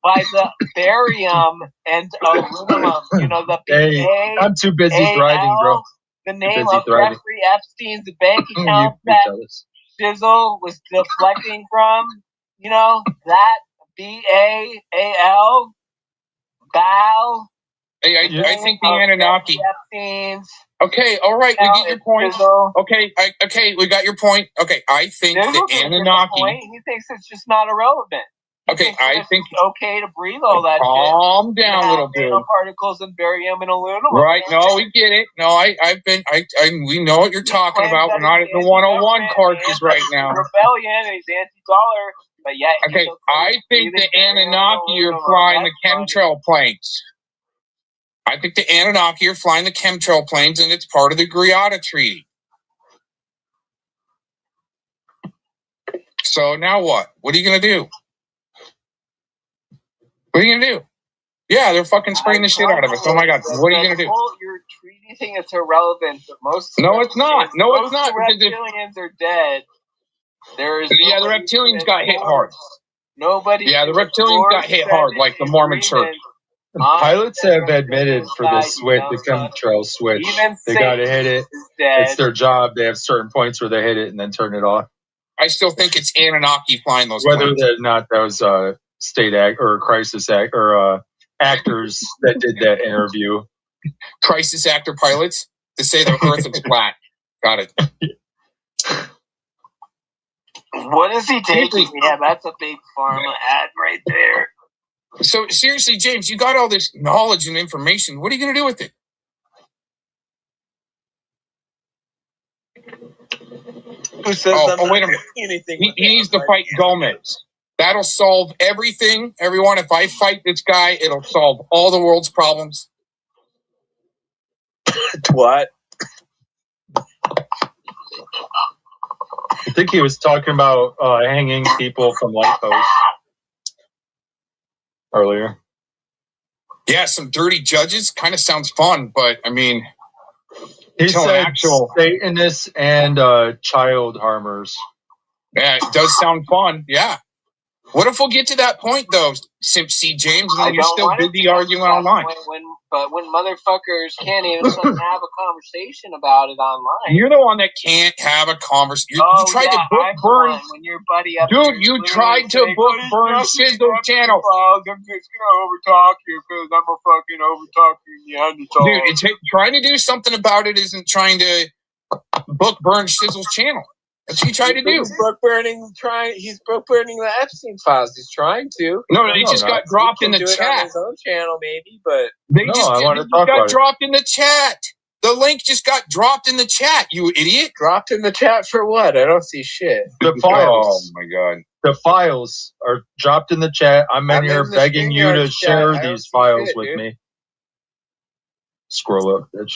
by the barium and aluminum. You know, the Hey, I'm too busy thriving, bro. The name of Jeffrey Epstein's bank account that Shizzle was deflecting from. You know, that BAAL, BAL. Hey, I think the Anunnaki. Okay, all right, we get your point. Okay, we got your point. Okay, I think the Anunnaki. He thinks it's just not irrelevant. Okay, I think it's okay to breathe all that shit. Calm down, little dude. Particles and barium and aluminum. Right? No, we get it. No, we know what you're talking about. We're not at the 101 courses right now. Rebellion, and he's anti-dollar, but yet. Okay, I think the Anunnaki are flying the chemtrail planes. I think the Anunnaki are flying the chemtrail planes, and it's part of the Greada Treaty. So now what? What are you going to do? What are you going to do? Yeah, they're fucking spraying the shit out of us. Oh, my God. What are you going to do? Your treaty thing is irrelevant, but most... No, it's not. No, it's not. Most reptilians are dead. Yeah, the reptilians got hit hard. Nobody... Yeah, the reptilians got hit hard, like the Mormon Church. Pilots have admitted for the switch, the chemtrail switch, they got to hit it. It's their job. They have certain points where they hit it and then turn it off. I still think it's Anunnaki flying those Whether planes. or not those state act or crisis act or actors that did that interview. Crisis actor pilots to say the Earth is flat. Got it. What is he taking? Yeah, that's a big pharma ad right there. So seriously, James, you got all this knowledge and information. What are you going to do with it? Who says wait a minute. He needs to fight Gomez. That'll solve everything, everyone. If I fight this guy, it'll solve all the world's problems. What? I think he was talking about hanging people from light posts earlier. Yeah, some dirty judges kind of sounds fun, but I mean, He said Satanists and child harmers. Yeah, it does sound fun. Yeah. What if we'll get to that point, though, Simp C. James, and then you're still busy arguing online? But when motherfuckers can't even have a conversation about it online. You're the one that can't have a conversation. You tried to book Burn. When your buddy up Dude, you tried to book Burn Shizzle channel. I'm just gonna overtalk you because I'm a fucking overtalking Neanderthal. Dude, trying to do something about it isn't trying to book Burn Shizzle's channel. That's what he tried to do. He's book burning the Epstein files. He's trying to. No, they just got dropped in the chat. On his own channel, maybe, but they just got dropped in the chat. The link just got dropped in the chat. You idiot! Dropped in the chat for what? I don't see shit. The files. Oh my god. The files are dropped in the chat. I'm in here begging you to share these files with me. Scroll up, bitch.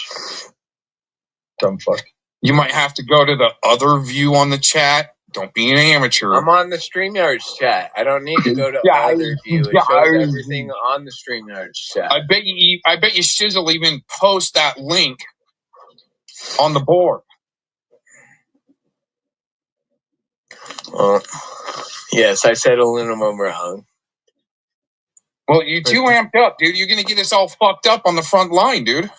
Dumb fuck. You might have to go to the other view on the chat. Don't be an amateur. I'm on the StreamYards chat. I don't need to go to other view. It shows everything on the StreamYards chat. I bet you Shizzle even post that link on the board. Yes, I said aluminum wrong. Well, you're too amped up, dude. You're going to get us all fucked up on the front line, dude.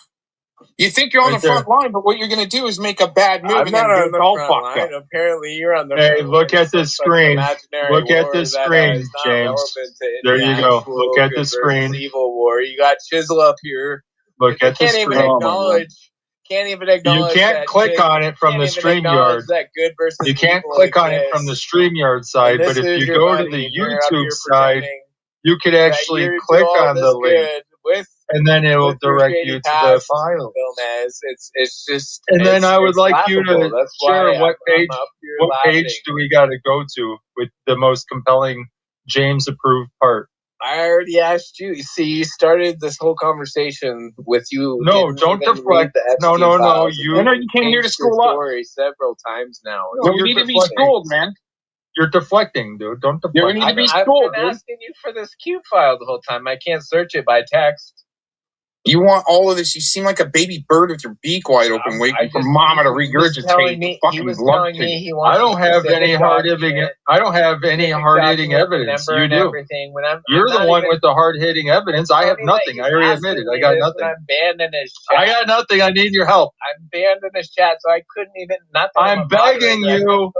You think you're on the front line, but what you're going to do is make a bad move and then get all fucked up. Apparently, you're on the front line. Hey, look at the screen. Look at the screen, James. There you go. Look at the screen. Evil war. You got Chisel up here. Look at the screen. Can't even acknowledge. You can't click on it from the StreamYard. You can't click on it from the StreamYard side, but if you go to the YouTube side, you could actually click on the link. And then it will direct you to the file. It's just. And then I would like you to share what page do we got to go to with the most compelling James approved part. I already asked you. You see, you started this whole conversation with you. No, don't deflect. No. You came here to school up several times now. No, you need to be schooled, man. You're deflecting, dude. Don't deflect. You need to be schooled, I've been asking you for this Q file the whole time. I can't search it by text. You want all of this? You seem like a baby bird with your beak wide open, waiting for mama to regurgitate. He was telling me he wants. I don't have any hard-hitting. I don't have any hard-hitting evidence. You do. You're the one with the hard-hitting evidence. I have nothing. I already admitted. I got nothing. I'm banned in his chat. I got nothing. I need your help. I'm banned in his chat, so I couldn't even. Nothing. I'm begging you.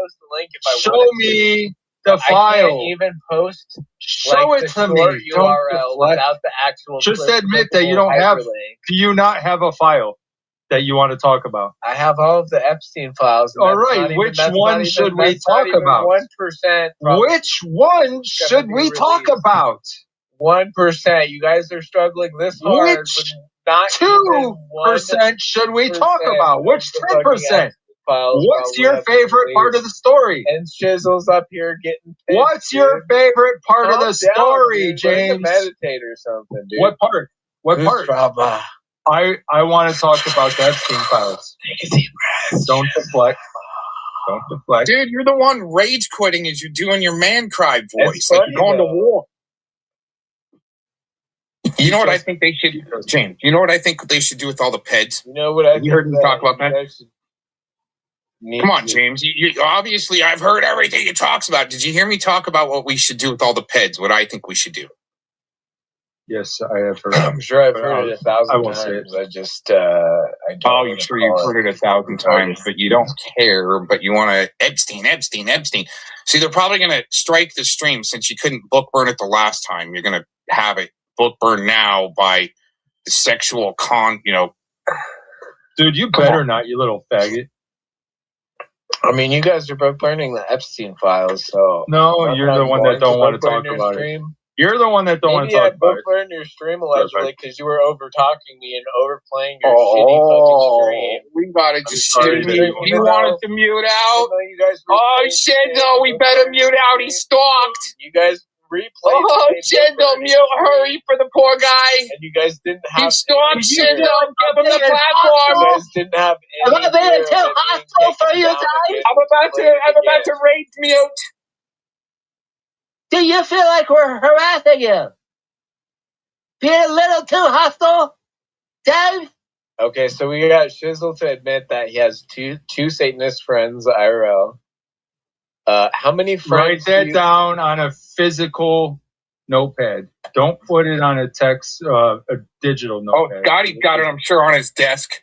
Show me the file. I can't even post. Show it to me. URL without the actual. Just admit that you don't have. Do you not have a file that you want to talk about? I have all of the Epstein files. All right. Which one should we talk about? 1%. Which one should we talk about? 1%. You guys are struggling this hard. Which 2% should we talk about? Which 3%? What's your favorite part of the story? And Shizzle's up here getting pissed. What's your favorite part of the story, James? Meditate or something, dude. What part? What part? Drama. I want to talk about the Epstein files. Take a deep breath. Don't deflect. Don't deflect. Dude, you're the one rage quitting as you're doing your man cry voice. Like you're going to war. You know what I think they should, James? You know what I think they should do with all the PEDs? You know what I You heard me talk about that? Come on, James. You obviously, I've heard everything he talks about. Did you hear me talk about what we should do with all the PEDs? What I think we should do? Yes, I have heard. I'm sure I've heard it 1,000 I won't times. say it. I just, I don't. You're sure you've heard it 1,000 times, but you don't care. But you want to Epstein. See, they're probably going to strike the stream since you couldn't book burn it the last time. You're going to have it book burn now by the sexual Dude, you better not, you little faggot. I mean, you guys are both burning the Epstein files, so... No, you're the one that don't want to talk about it. You're the one that don't want to talk about it. Maybe I book burned your stream, allegedly, because you were over-talking me and overplaying your shitty fucking stream. We gotta just shit. He wanted to mute out. Shindo, we better mute out. He's stalked. You guys replayed. Shindo, mute. Hurry for the poor guy. And you guys didn't have... He stalked Shindo. Give him the platform. You guys didn't have any... I'm being too hostile for you guys. I'm about to rage mute. Do you feel like we're harassing you? Being a little too hostile, James? Okay, so we got Shizzle to admit that he has two Satanist friends, IRL. How many friends? Write that down on a physical notepad. Don't put it on a text, a digital notepad. Oh, Scotty's got it, I'm sure, on his desk.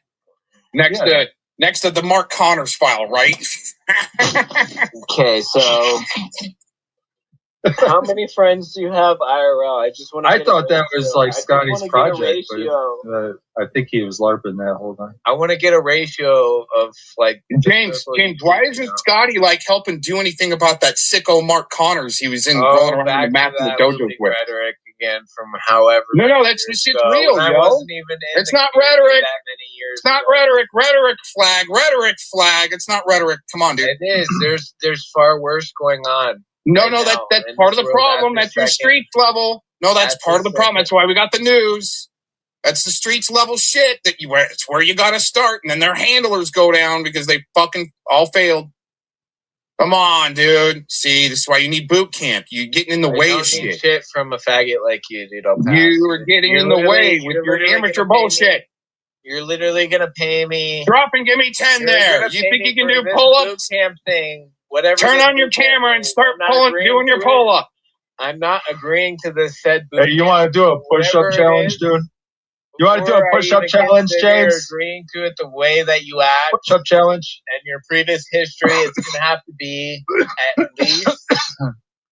Next to the Mark Connors file, right? Okay, so how many friends do you have IRL? I just want to. I thought that was like Scotty's project, but I think he was LARPing that whole time. I want to get a ratio of like James. Why isn't Scotty like helping do anything about that sicko Mark Connors he was in rolling around the map in the dojo with? Rhetoric again from however. No, that's this shit's real, yo. It's not rhetoric. It's not rhetoric. Rhetoric flag. It's not rhetoric. Come on, dude. It is. There's far worse going on. No, that's part of the problem. That's your streets level. No, that's part of the problem. That's why we got the news. That's the streets level shit it's where you got to start. And then their handlers go down because they fucking all failed. Come on, dude. See, this is why you need boot camp. You're getting in the way of shit. From a faggot like you, dude. You are getting in the way with your amateur bullshit. You're literally going to pay me. Drop and give me 10 there. You think you can do pull-ups? Boot camp thing. Whatever. Turn on your camera and start doing your pull-up. I'm not agreeing to this said boot camp. Hey, you want to do a push-up challenge, dude? You want to do a push-up challenge, James? Agreeing to it the way that you act. Push-up challenge. And your previous history, it's going to have to be at least.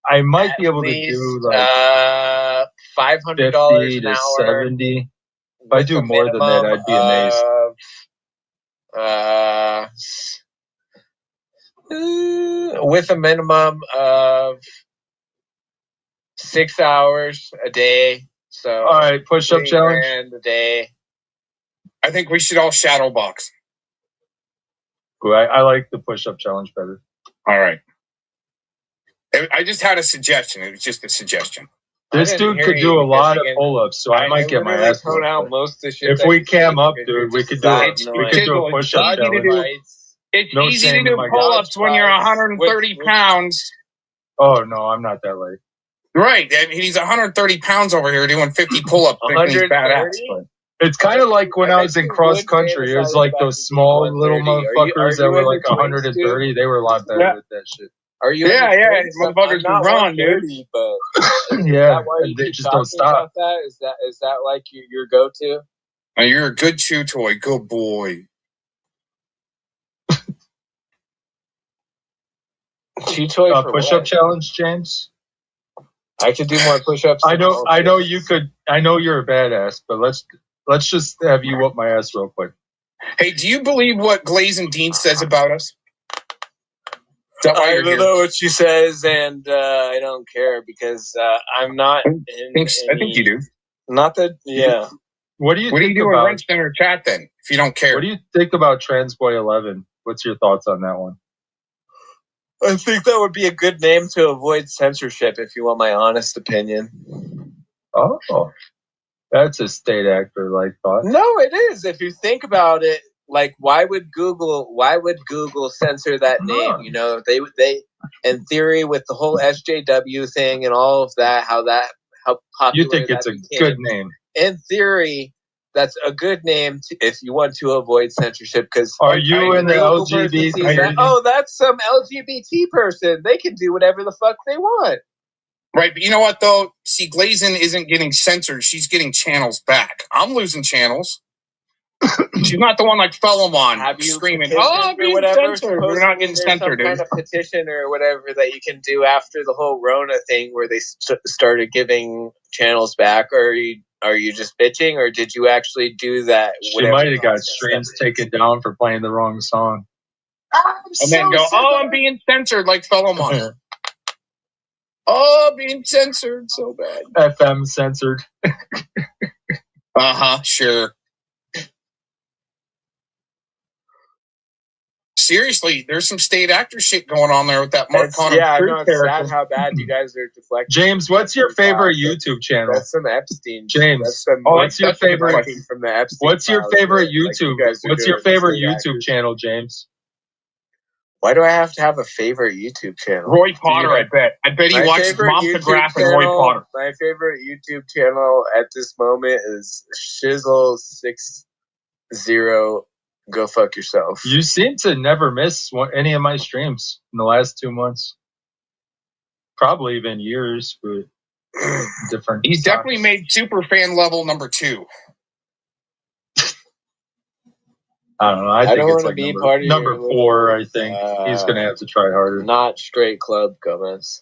I might be able to do like $500 an hour. 70. If I do more than that, I'd be amazed. With a minimum of 6 hours a day. So, all right, push-up challenge a day. I think we should all shadow box. I like the push-up challenge better. All right. I just had a suggestion. It was just a suggestion. This dude could do a lot of pull-ups, so I might get my ass thrown out most of the shit. If we cam up, dude, we could do it. We could do a push-up challenge. It's easy to do pull-ups when you're 130 pounds. Oh, no, I'm not that light. Right. He's 130 pounds over here doing 50 pull-ups. He's badass. It's kind of like when I was in cross-country. It was like those small little motherfuckers that were like 130. They were a lot better with that shit. Are you? Yeah. Motherfuckers can run, dude. But yeah, they just don't stop. Is that like your go-to? You're a good chew toy. Good boy. Chew toy for push-up challenge, James? I could do more push-ups. I know you could. I know you're a badass, but let's just have you whoop my ass real quick. Hey, do you believe what Glazen Dean says about us? I don't know what she says, and I don't care because I'm not. I think you do. Not that, yeah. What do you do in Wrench Center chat then? If you don't care, what do you think about Transboy 11? What's your thoughts on that one? I think that would be a good name to avoid censorship, if you want my honest opinion. Oh, that's a state actor-like thought. No, it is. If you think about it, like, why would Google censor that name? You know, they in theory, with the whole SJW thing and all of that, how popular. You think it's a good name? In theory, that's a good name if you want to avoid censorship. Because are you in the LGBT? Oh, that's some LGBT person. They can do whatever the fuck they want. Right, but you know what though? See, Glazen isn't getting censored; she's getting channels back. I'm losing channels. She's not the one like Felomon screaming, "Oh, being censored." We're not getting censored, dude. Some kind of petition or whatever that you can do after the whole Rona thing, where they started giving channels back. Or are you just bitching, or did you actually do that? She might have got streams taken down for playing the wrong song, and then go, "Oh, I'm being censored," like Felomon. Oh, being censored so bad. FM censored. Sure. Seriously, there's some state actor shit going on there with that Mark Connor. Yeah, I know. It's sad how bad you guys are deflecting. James, what's your favorite YouTube channel? That's some Epstein. James, what's your favorite? From the Epstein what's your favorite YouTube? What's your favorite YouTube channel, James? Why do I have to have a favorite YouTube channel? Roy Potter, I bet. I bet he watches Moptograph and Roy Potter. My favorite YouTube channel at this moment is Shizzle 0, go fuck yourself. You seem to never miss any of my streams in the last 2 months. Probably even years, but different. He's definitely made super fan level number 2. I don't know. I think it's like number 4. I think he's going to have to try harder. Not straight club, Gomez.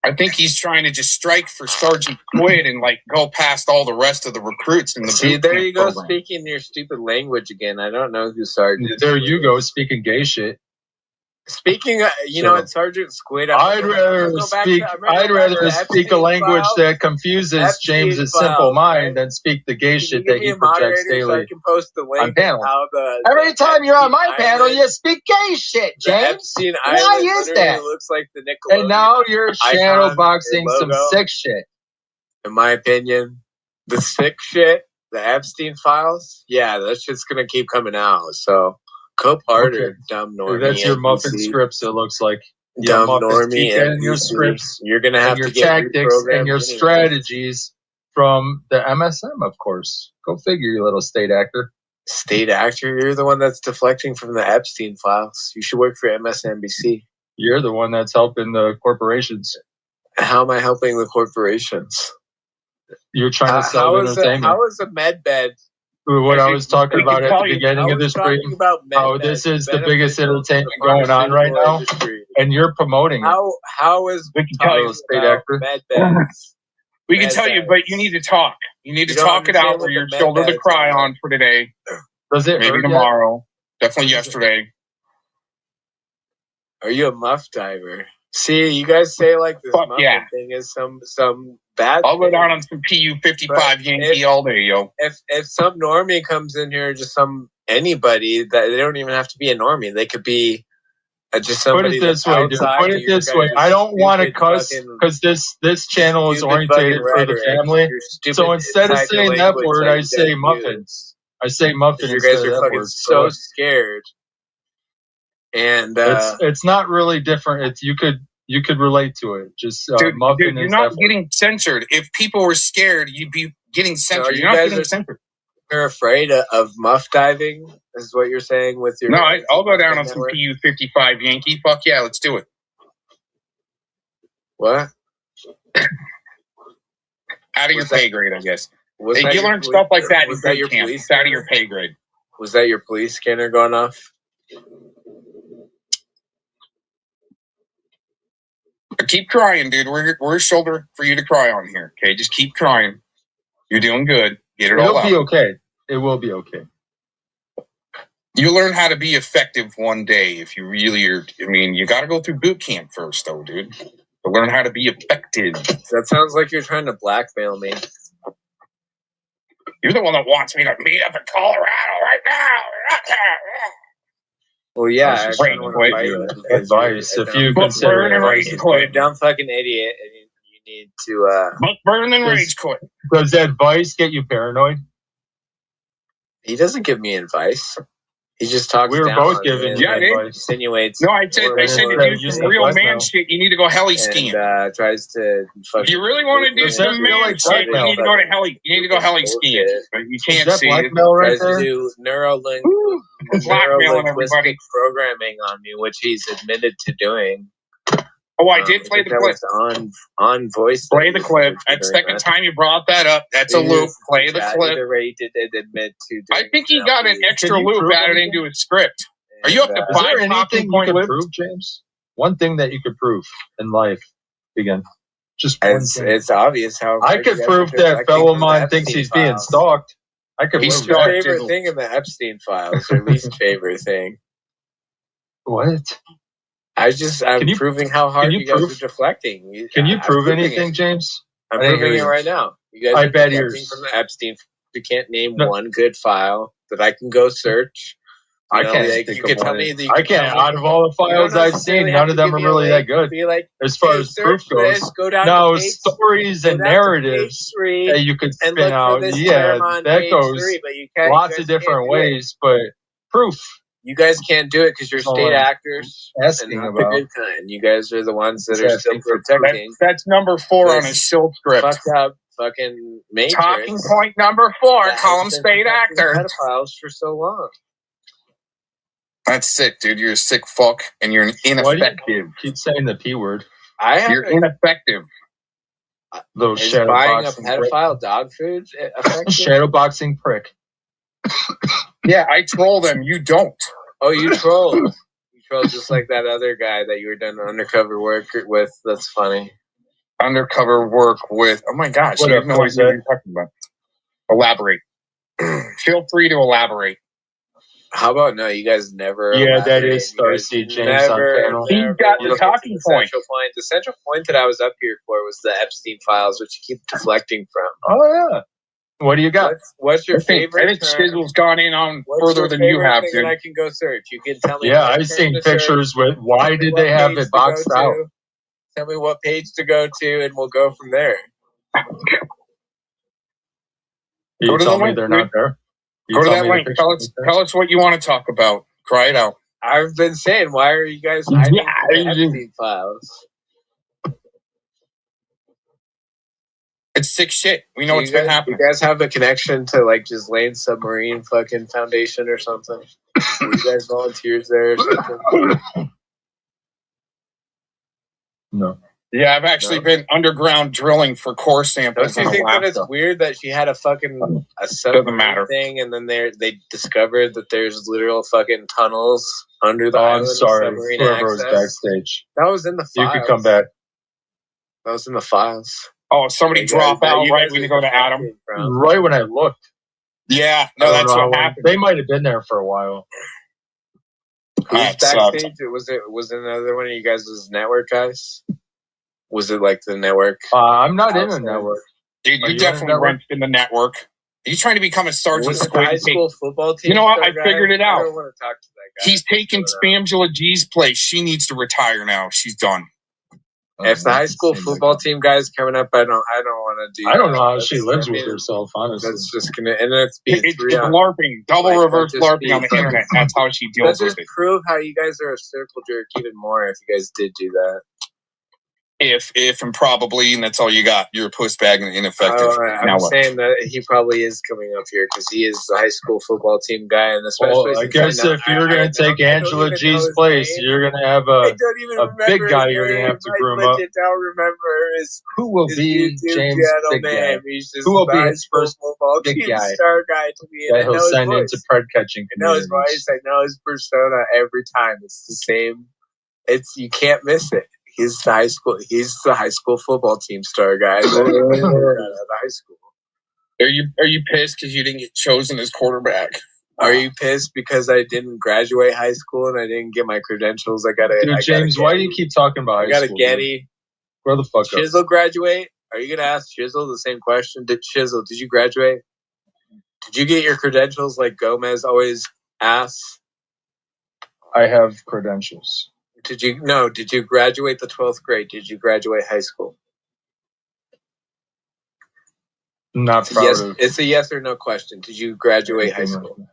I think he's trying to just strike for Sergeant Squid and like go past all the rest of the recruits in the See, there you go, program. speaking your stupid language again. I don't know who Sergeant. There you go, speaking gay shit. Speaking, what, Sergeant Squid. I'd rather speak a language that confuses James's simple mind than speak the gay shit that he projects daily. So I can post the link on panel. Every time you're on my panel, you speak gay shit, James. Why is that? Looks like the Nickelodeon. And now you're shadow boxing some sick shit. In my opinion, the sick shit, the Epstein files, yeah, that shit's gonna keep coming out. So. Cope harder, dumb normie. That's your muffin scripts. It looks like dumb normie and your scripts. You're gonna have your to get tactics and your strategies from the MSM, of course. Go figure, you little state actor. State actor, you're the one that's deflecting from the Epstein files. You should work for MSNBC. You're the one that's helping the corporations. How am I helping the corporations? You're trying to sell entertainment. How is a med bed? What I was talking about at the beginning of the stream, how this is the biggest entertainment going on right now, and you're promoting it. How is we can tell you, state actor? We can tell you, but you need to talk. You need to talk it out for your shoulder to cry on for today. Does it maybe tomorrow? Definitely yesterday. Are you a muff diver? See, you guys say like this muffin thing is some bad. I'll go down on some PU-55 Yankee all day, yo. If some normie comes in here, just anybody that they don't even have to be a normie, they could be just somebody. Put it this way, dude. Put it this way. I don't want to cuss because this channel is orientated for the family. So instead of saying that word, I say muffins. I say muffins. You guys are fucking so scared. And it's not really different. You could relate to it. Just dude, muffin. You're not getting censored. If people were scared, you'd be getting censored. No, you're not getting censored. You're afraid of muff diving. Is what you're saying with your? No, I'll go down on some PU-55 Yankee. Fuck yeah, let's do it. What? Out of your pay grade, I guess. Hey, you learn stuff like that in boot camp. It's out of your pay grade. Was that your police scanner going off? Keep crying, dude. We're a shoulder for you to cry on here. Okay, just keep crying. You're doing good. Get it all out. It'll be okay. It will be okay. You learn how to be effective one day if you really are. I mean, you got to go through boot camp first, though, dude. To learn how to be effective. That sounds like you're trying to blackmail me. You're the one that wants me to meet up in Colorado right now. Well, yeah, advice. If you consider you're a dumb fucking idiot, and you need to book burn and rage quit. Does advice get you paranoid? He doesn't give me advice. He just talks. We were both giving you advice. Insinuates. No, I said to do some real man shit. You need to go heli skiing. Tries to. If you really want to do some man shit, you need to go to heli. You need to go heli skiing. But you can't see it. Tries to do neurolinguistic programming on me, which he's admitted to doing. Oh, I did play the clip. On voice. Play the clip. That's the second time you brought that up. That's a loop. Play the clip. I think he got an extra loop added into his script. Are you up to 5 talking point loops? Prove, James? One thing that you could prove in life, again. Just it's obvious how I could prove that Fellowmon thinks he's being stalked. I could. His favorite thing in the Epstein files, or least favorite thing. What? I'm proving how hard you guys are deflecting. Can you prove anything, James? I'm proving it right now. You guys are deflecting from the Epstein. You can't name one good file that I can go search. I can't. You can tell me that I can't. Out of all the files I've seen, none of them are really that good. As far as proof goes, no stories and narratives that you could spin out. Yeah, that goes lots of different ways, but proof. You guys can't do it because you're state actors. Asking and about. The good kind. You guys are the ones that are still protecting. That's number 4 on his shield script. Fucked up fucking Matrix. Talking point number 4, call him spade actor. Pedophiles for so long. That's sick, dude. You're a sick fuck, and you're ineffective. Keep saying the P word. You're ineffective. Those is shadow buying boxing a pedophile dog food effective? Shadow boxing prick. Yeah, I troll them. You don't. Oh, you troll. You troll just like that other guy that you were doing undercover work with. That's funny. Undercover work with. Oh my gosh, you have no idea what you're talking about. Elaborate. Feel free to elaborate. How about no? You guys never. Yeah, that is Starcy James on panel. He got the talking point. The central point that I was up here for was the Epstein files, which you keep deflecting from. Oh yeah. What do you got? What's your favorite? I think Shizzle's gone in on further than you have, dude. I can go search. You can tell me. Yeah, I've seen pictures with. Why did they have it boxed out? Tell me what page to go to, and we'll go from there. You tell me they're not there. Go to that link. Tell us what you want to talk about. Cry it out. I've been saying, why are you guys hiding the Epstein files? It's sick shit. We know what's been happening. You guys have a connection to like just Lane Submarine fucking Foundation or something? Were you guys volunteers there or something? No. Yeah, I've actually been underground drilling for core samples. Don't you think that it's weird that she had a fucking submarine thing, and then they discovered that there's literal fucking tunnels under the island? I'm sorry, submarine whoever was backstage. That was in the files. You could come back. That was in the files. Oh, somebody drop out right when you go to Adam. Right when I looked. Yeah, no, that's what happened. They might have been there for a while. Who's backstage? Was it another one of you guys' network guys? Was it like the network? I'm not in a network. Dude, you definitely went in the network. Are you trying to become a sergeant? Was it the high school football team? You know what? I figured it out. I don't want to talk to that guy. He's taking Spamula G's place. She needs to retire now. She's done. If the high school football team guy's coming up, I don't want to do. I don't know how she lives with herself. Honestly, that's just gonna and it's LARPing, double reverse LARPing on the internet. That's how she deals with it. Just prove how you guys are a circle jerk even more if you guys did do that. If and probably, and that's all you got. You're a puss bag and ineffective. I'm saying that he probably is coming up here because he is the high school football team guy, and especially. I guess if you're going to take Angela G's place, you're going to have a big guy. You're going to have to groom up. I don't remember who will be James Big Guy? Who will be his first big guy? Star guy to me, that he'll send into pred catching. I know his voice. I know his persona every time. It's the same. You can't miss it. He's the high school football team star guy. Out of high school. Are you pissed because you didn't get chosen as quarterback? Are you pissed because I didn't graduate high school and I didn't get my credentials? James, why do you keep talking about high school? I got a Getty. Where the fuck up? Shizzle graduate? Are you gonna ask Shizzle the same question? Did you graduate? Did you get your credentials like Gomez always asks? I have credentials. Did you graduate the 12th grade? Did you graduate high school? Not proud of. It's a yes or no question. Did you graduate high school?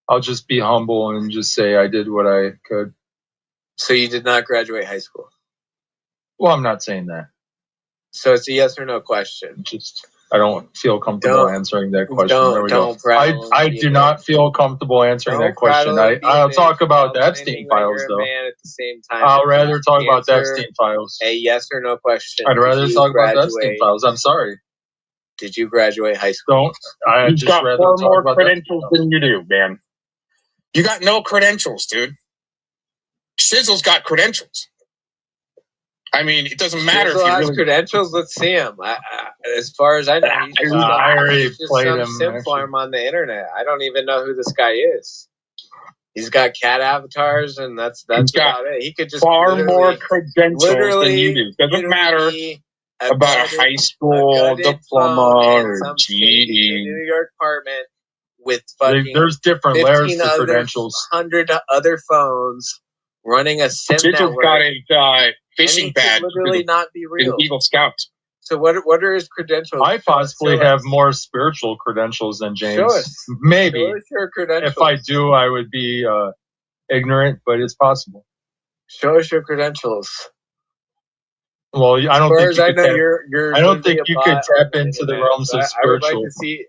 I'll just be humble and just say I did what I could. So you did not graduate high school? Well, I'm not saying that. So it's a yes or no question. I don't feel comfortable answering that question. I do not feel comfortable answering that question. I'll talk about the Epstein files, though. At the same time, I'll rather talk about the Epstein files. A yes or no question. I'd rather talk about the Epstein files. I'm sorry. Did you graduate high school? You've got far more credentials than you do, man. You got no credentials, dude. Shizzle's got credentials. I mean, it doesn't matter if you has credentials. Let's see him. As far as I know, he's just some sim farm on the internet. I don't even know who this guy is. He's got cat avatars, and that's about it. He could just far more credentials than you do. Doesn't matter about a high school diploma or GED. New York apartment with fucking. There's different layers to credentials. 100 other phones running a sim network. Got a fishing badge. Literally not be real. Eagle Scouts. So what are his credentials? I possibly have more spiritual credentials than James. Show us. Maybe. Show us your credentials. If I do, I would be ignorant, but it's possible. Show us your credentials. Well, I don't think you could tap, you're I don't think literally a you bot could on tap the into the internet. realms So of I would like spiritual. to see.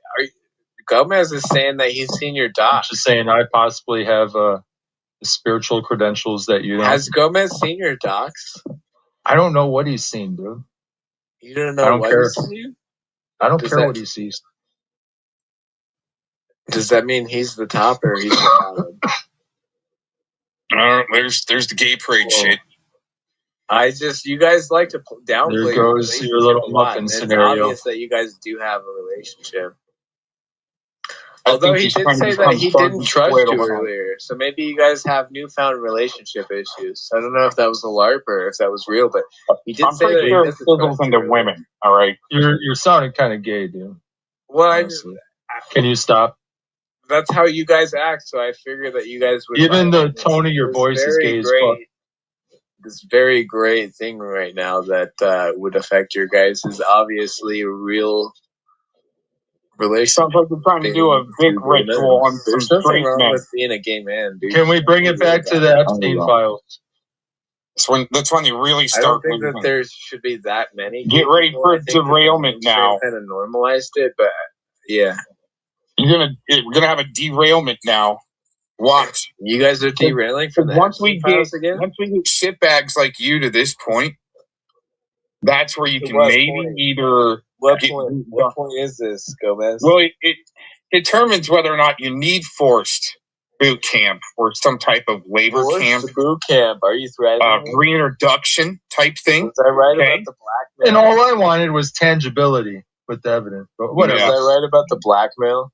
Gomez is saying that he's seen your I'm docs. just saying I possibly have spiritual credentials that you don't. Has Gomez seen your docs? I don't know what he's seen, dude. You don't know what he's seen? I don't care what he sees. Does that mean he's the top or he's the bottom? There's the gay parade shit. You guys like to downplay. There goes your little muffin scenario. It's obvious that you guys do have a relationship. Although he did say that he didn't trust you earlier, so maybe you guys have newfound relationship issues. I don't know if that was a LARP or if that was real, but he did say that he doesn't trust into women. All right, you're sounding kind of gay, dude. Well, can you stop? That's how you guys act, so I figured that you guys would. Even the tone of your voice is gay as fuck. This very great thing right now that would affect your guys is obviously a real relationship. Sounds like you're trying to do a big ritual on some straight men. With being a gay man, dude. Can we bring it back to the Epstein files? That's when they really start. I don't think that there should be that many. Get ready for derailment now. Kind of normalized it, but yeah, we're gonna have a derailment now. Watch. You guys are derailing from that. Once we get shitbags like you to this point, that's where you can either. What point is this, Gomez? Well, it determines whether or not you need forced boot camp or some type of labor camp. Boot camp? Are you threatening? Reintroduction type thing. Was I right about the blackmail? And all I wanted was tangibility with the evidence. But whatever. Was I right about the blackmail?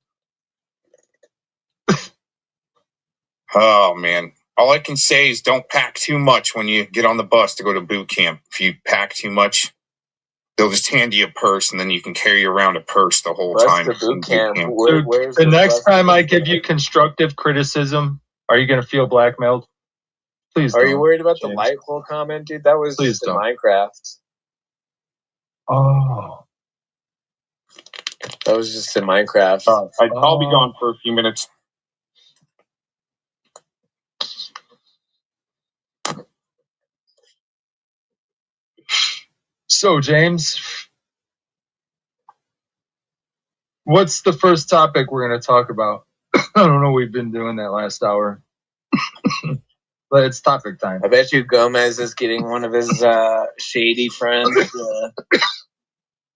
Oh, man. All I can say is don't pack too much when you get on the bus to go to boot camp. If you pack too much, they'll just hand you a purse, and then you can carry around a purse the whole time. Boot camp. The next time I give you constructive criticism, are you going to feel blackmailed? Please don't. Are you worried about the light pole comment, dude? That was just in Minecraft. Oh. That was just in Minecraft. I'll be gone for a few minutes. So, James, what's the first topic we're going to talk about? I don't know. We've been doing that last hour. But it's topic time. I bet you Gomez is getting one of his shady friends to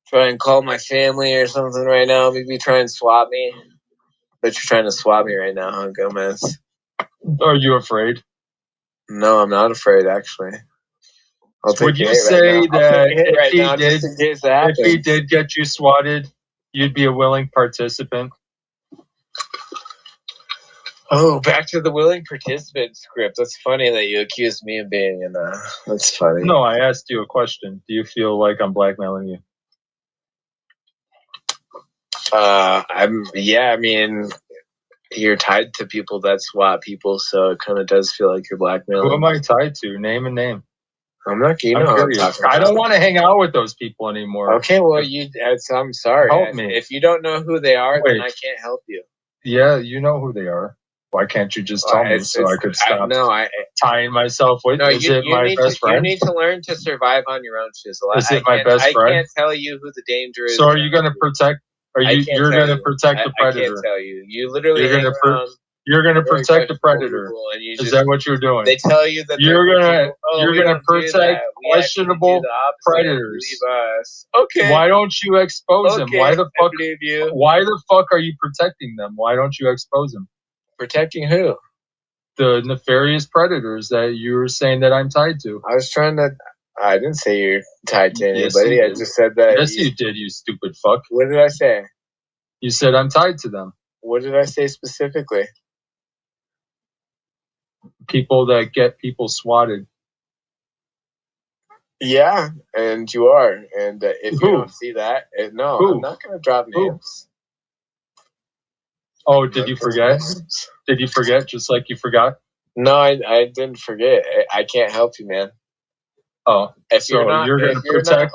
try and call my family or something right now. Maybe try and swap me. Bet you're trying to swap me right now, huh, Gomez? Are you afraid? No, I'm not afraid, actually. Would you say that if he did get you swatted, you'd be a willing participant? Oh, back to the willing participant script. That's funny that you accused me of being in a... That's funny. No, I asked you a question. Do you feel like I'm blackmailing you? I mean, you're tied to people that swap people, so it kind of does feel like you're blackmailing. Who am I tied to? Name and name. I'm not. I don't want to hang out with those people anymore. Okay, well, I'm sorry. Help me. If you don't know who they are, then I can't help you. Yeah, you know who they are. Why can't you just tell me so I could stop tying myself with? Is it my best friend? You need to learn to survive on your own, Chisel. Is it my best friend? I can't tell you who the danger is. So are you going to protect? You're going to protect the predator? I can't tell you. You literally you're going to protect the predator. Is that what you're doing? They tell you that you're going to protect questionable predators. Okay. Why don't you expose them? Why the fuck are you protecting them? Why don't you expose them? Protecting who? The nefarious predators that you were saying that I'm tied to. I didn't say you're tied to anybody. I just said that. Yes, you did, you stupid fuck. What did I say? You said I'm tied to them. What did I say specifically? People that get people swatted. Yeah, and you are. And if you don't see that, I'm not going to drop names. Oh, did you forget? Did you forget just like you forgot? No, I didn't forget. I can't help you, man. Oh, you're going to protect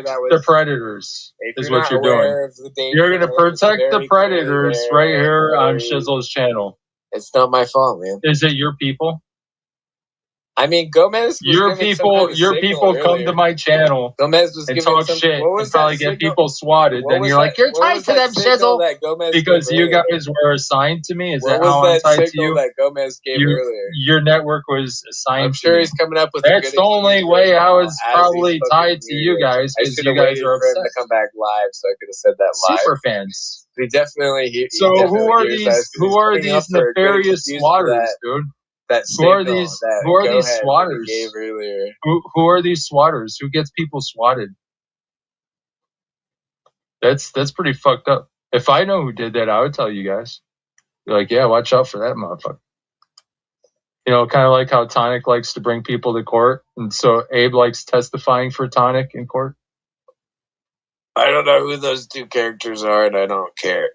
the predators is what you're doing. You're going to protect the predators right here on Shizzle's channel. It's not my fault, man. Is it your people? I mean, Gomez. Your people come to my channel Gomez was and talk shit and probably get people swatted. Then you're like, you're tied to them, shizzle. Because you guys were assigned to me. Is that how I'm tied to you? That Gomez gave earlier? Your network was assigned. I'm sure he's coming up with. That's the only way I was probably tied to you guys, because you guys are obsessed. For him to come back live, so I could have said that live. Super fans. He definitely. So who are these nefarious swatters, dude? Who are these swatters? Who are these swatters? Who gets people swatted? That's pretty fucked up. If I know who did that, I would tell you guys. Be like, yeah, watch out for that motherfucker. You know, kind of like how Tonic likes to bring people to court, and so Abe likes testifying for Tonic in court. I don't know who those two characters are, and I don't care.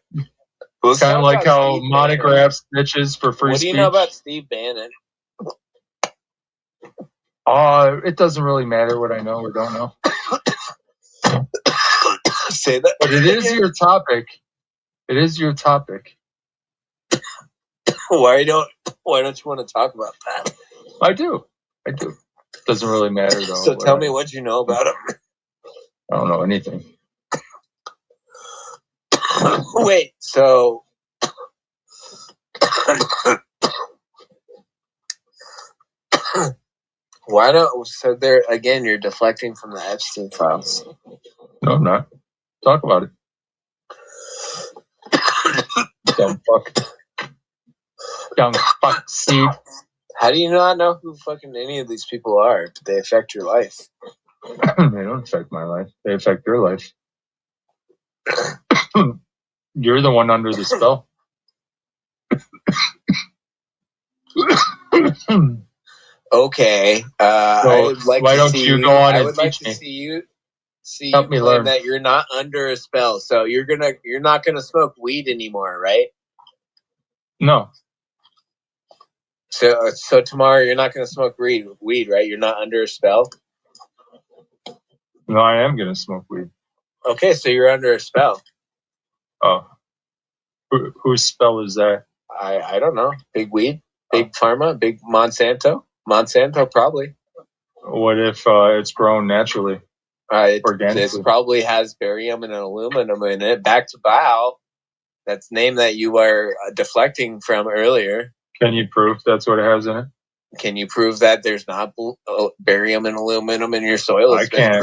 Kind of like how monographs bitches for free speech. What do you know about Steve Bannon? It doesn't really matter what I know or don't know. Say that. But it is your topic. It is your topic. Why don't you want to talk about that? I do. Doesn't really matter though. So tell me what you know about him. I don't know anything. Wait, so so there again, you're deflecting from the Epstein files. No, I'm not. Talk about it. Dumb fuck, Steve. How do you not know who fucking any of these people are? Do they affect your life? They don't affect my life. They affect your life. You're the one under the spell. Okay. I would like why to don't see you go on and like teach me? See you Help me learn that you're not under a spell. So you're not gonna smoke weed anymore, right? No. So tomorrow you're not gonna smoke weed, right? You're not under a spell. No, I am gonna smoke weed. Okay, so you're under a spell. Oh. Whose spell is that? I don't know. Big weed? Big pharma? Big Monsanto? Monsanto, probably. What if it's grown naturally? Organically? It probably has barium and aluminum in it. Back to Bow. That's the name that you are deflecting from earlier. Can you prove that's what it has in it? Can you prove that there's not barium and aluminum in your soil? I can't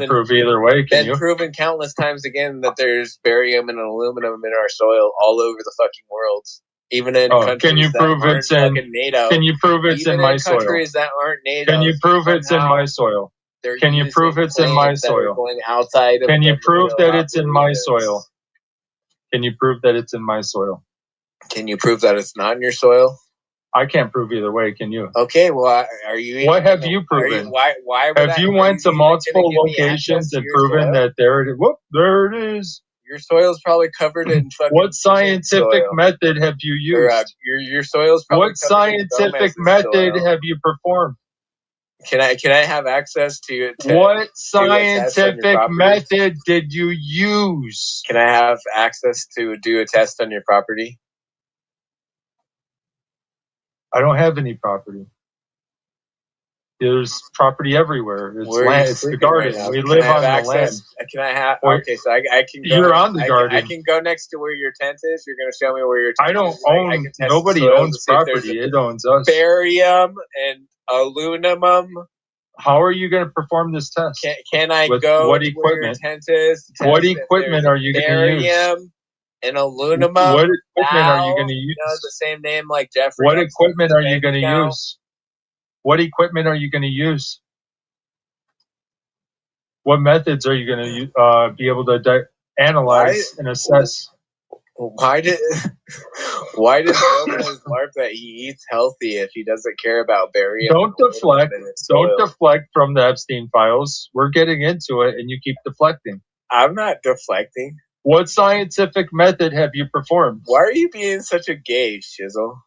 prove either way. Can you? It's been proven countless times again that there's barium and aluminum in our soil all over the fucking world. Even in countries can you prove that it's aren't in NATO. Can you prove it's Even in my soil? Countries that aren't NATO. Can you prove it's in my soil? Can you prove it's in my soil? Can you prove that it's in my soil? Can you prove that it's in my soil? Can you prove that it's not in your soil? I can't prove either way. Can you? Okay, well, are you? What have you proven? Why have you went to multiple locations and proven that there it is? Whoop, there it is. Your soil's probably covered in fucking. What scientific method have you used? Your soil's probably. What scientific method have you performed? Can I have access to what scientific method did you use? Can I have access to do a test on your property? I don't have any property. There's property everywhere. It's land. It's the garden. Right, we live on the land. Can I have? Okay, so I can. Go, you're on the garden. I can go next to where your tent is. You're going to show me where your tent is. I don't own. Nobody owns property. It owns us. Barium and aluminum. How are you going to perform this test? Can I go what to where your tent is? What equipment are you going to use? Barium and aluminum. What equipment are you going to use? You know, the same name like Jeffrey. What equipment are you going to use? What equipment are you going to use? What methods are you going to be able to analyze and assess? Why did Gomez LARP that he eats healthy if he doesn't care about barium? Don't deflect. Don't deflect from the Epstein files. We're getting into it, and you keep deflecting. I'm not deflecting. What scientific method have you performed? Why are you being such a gay, Shizzle?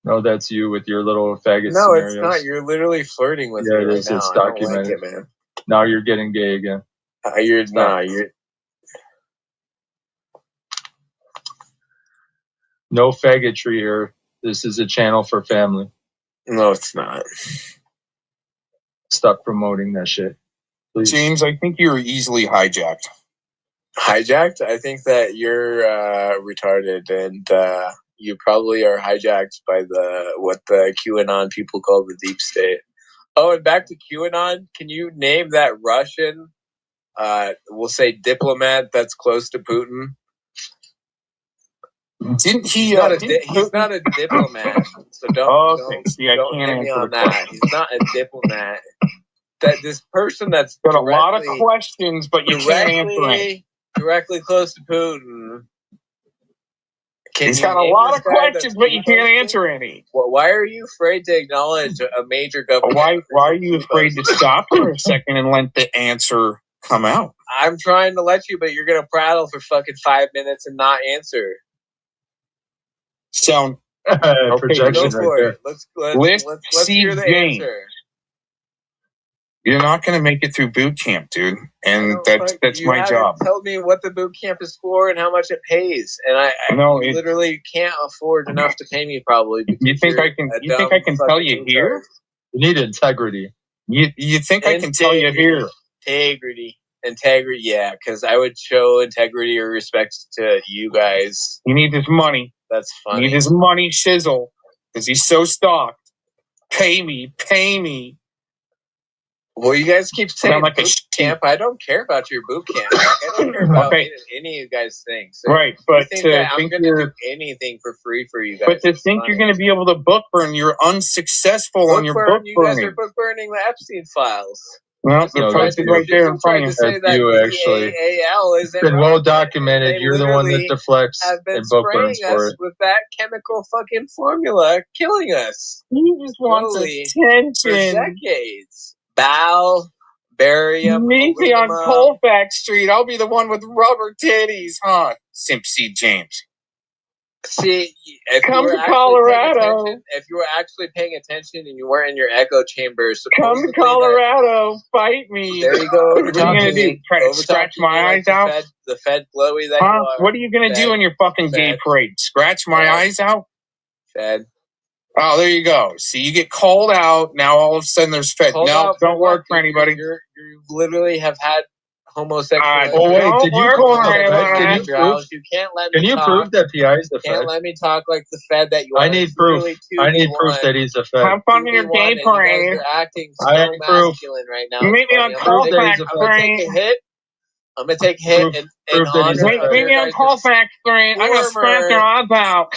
No, that's you with your little faggot No, scenarios. It's not. You're literally flirting with me right now. It's documented. I don't like it, man. Now you're getting gay again. You're. No faggotry here. This is a channel for family. No, it's not. Stop promoting that shit, please. James, I think you're easily hijacked. Hijacked? I think that you're retarded, and you probably are hijacked by what the QAnon people call the deep state. Oh, and back to QAnon, can you name that Russian, we'll say diplomat that's close to Putin? Didn't he? He's not a diplomat, so don't hit me on that. He's not a diplomat. That this person that's got a lot of questions, but you can't answer it. Directly close to Putin. He's got a lot of questions, but you can't answer any. Well, why are you afraid to acknowledge a major government? Why are you afraid to stop for a second and let the answer come out? I'm trying to let you, but you're gonna prattle for fucking 5 minutes and not answer. Sound projection go for it. Let's hear the answer. You're not going to make it through boot camp, dude, and that's my job. Tell me what the boot camp is for and how much it pays, and I literally can't afford enough to pay me. Probably. You think I can? You think I can tell you here? You need integrity. You think I can tell you here? Integrity, yeah, because I would show integrity or respect to you guys. He needs his money. That's funny. He needs his money, shizzle, because he's so stocked. Pay me. Well, you guys keep saying like boot camp. I don't care about your boot camp. I don't care about any of you guys' things. So right, but I'm going to do anything for free for you guys. But to think you're going to be able to book burn, you're unsuccessful on your book burning. You guys are book burning the Epstein files. Well, they're posted right there in front of you. You actually. It's been well documented. You're the one that deflects and book burns for it. With that chemical fucking formula killing us. He just wants attention. For decades. Bow, barium. Meet me on Colfax Street. I'll be the one with rubber titties, huh? Simp C. James. See, come to Colorado. If you were actually paying attention and you weren't in your echo chamber, come to Colorado. Fight me. There you go. What are you gonna do? Try to scratch my eyes out? The Fed glowy that you are. What are you gonna do in your fucking gay parade? Scratch my eyes out? Fed. Oh, there you go. See, you get called out. Now all of a sudden there's Fed. No, don't work for anybody. You literally have had homosexual. Wait, did you call You can't let me Can you prove that PI is the Fed? Can't let me talk like the Fed that you are. I need proof. I need proof that he's a Fed. Have fun in your gay parade. You're acting so masculine right now. Meet me on Colfax Street. I'm gonna take a hit and meet me on Colfax Street. I'm gonna scratch your eyes out.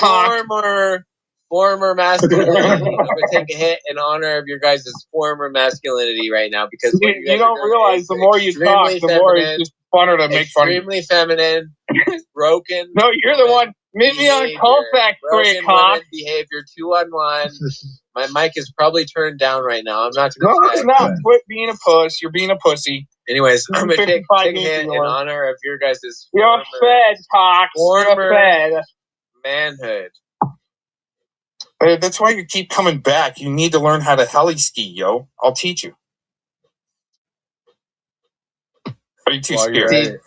Former masculinity. I'm gonna take a hit in honor of your guys' former masculinity right now because you don't realize the more you talk, the more it's just funner to make fun of. Extremely feminine, broken. No, you're the one. Meet me on Colfax Street, cock. Behavior 2-on-1. My mic is probably turned down right now. I'm not gonna. No, it's not. Quit being a puss. You're being a pussy. Anyways, I'm gonna take a hit in honor of your guys' You're Fed, cock. You're Fed. Manhood. That's why you keep coming back. You need to learn how to heli ski, yo. I'll teach you. Are you too scared?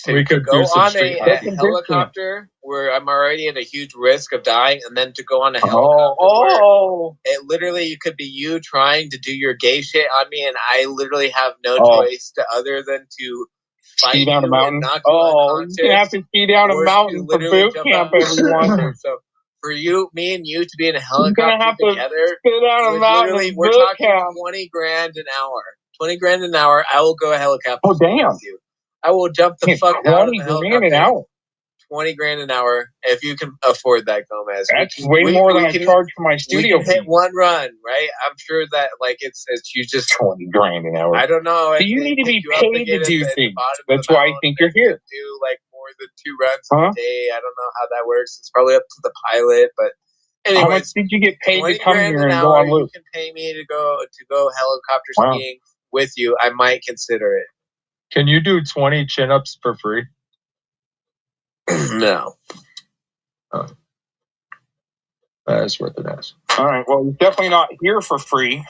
We could go on a helicopter where I'm already at a huge risk of dying, and then to go on a helicopter it literally could be you trying to do your gay shit on me, and I literally have no choice other than to ski down a mountain. You're gonna have to ski down a mountain for boot camp, everyone. So for me and you to be in a helicopter together, we're talking $20 grand an hour. $20 grand an hour. I will go a helicopter. Oh damn! With you. I will jump the fuck out of the helicopter. An hour. $20 grand an hour if you can afford that, Gomez. That's way more than I charge for my studio. We can hit one run, right? I'm sure that it's you just $20 grand an hour. I don't know. So you need to be paid to do things. That's why I think you're here. Do more than 2 runs a day. I don't know how that works. It's probably up to the pilot, but anyways, how much did you get paid to come here and go on loop? You can pay me to go helicopter skiing with you. I might consider it. Can you do 20 chin-ups for free? No. Oh. That's worth an ask. All right. Well, you're definitely not here for free.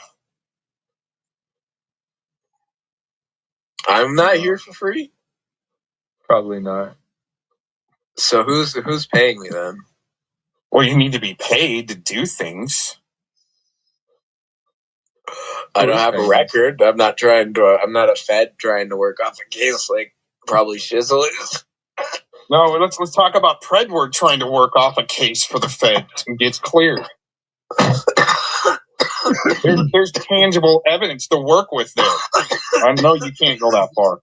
I'm not here for free? Probably not. So who's paying me then? Well, you need to be paid to do things. I don't have a record. I'm not a Fed trying to work off a case like probably Shizzle is. No, let's talk about Predward trying to work off a case for the Feds and gets cleared. There's tangible evidence to work with there. I know you can't go that far.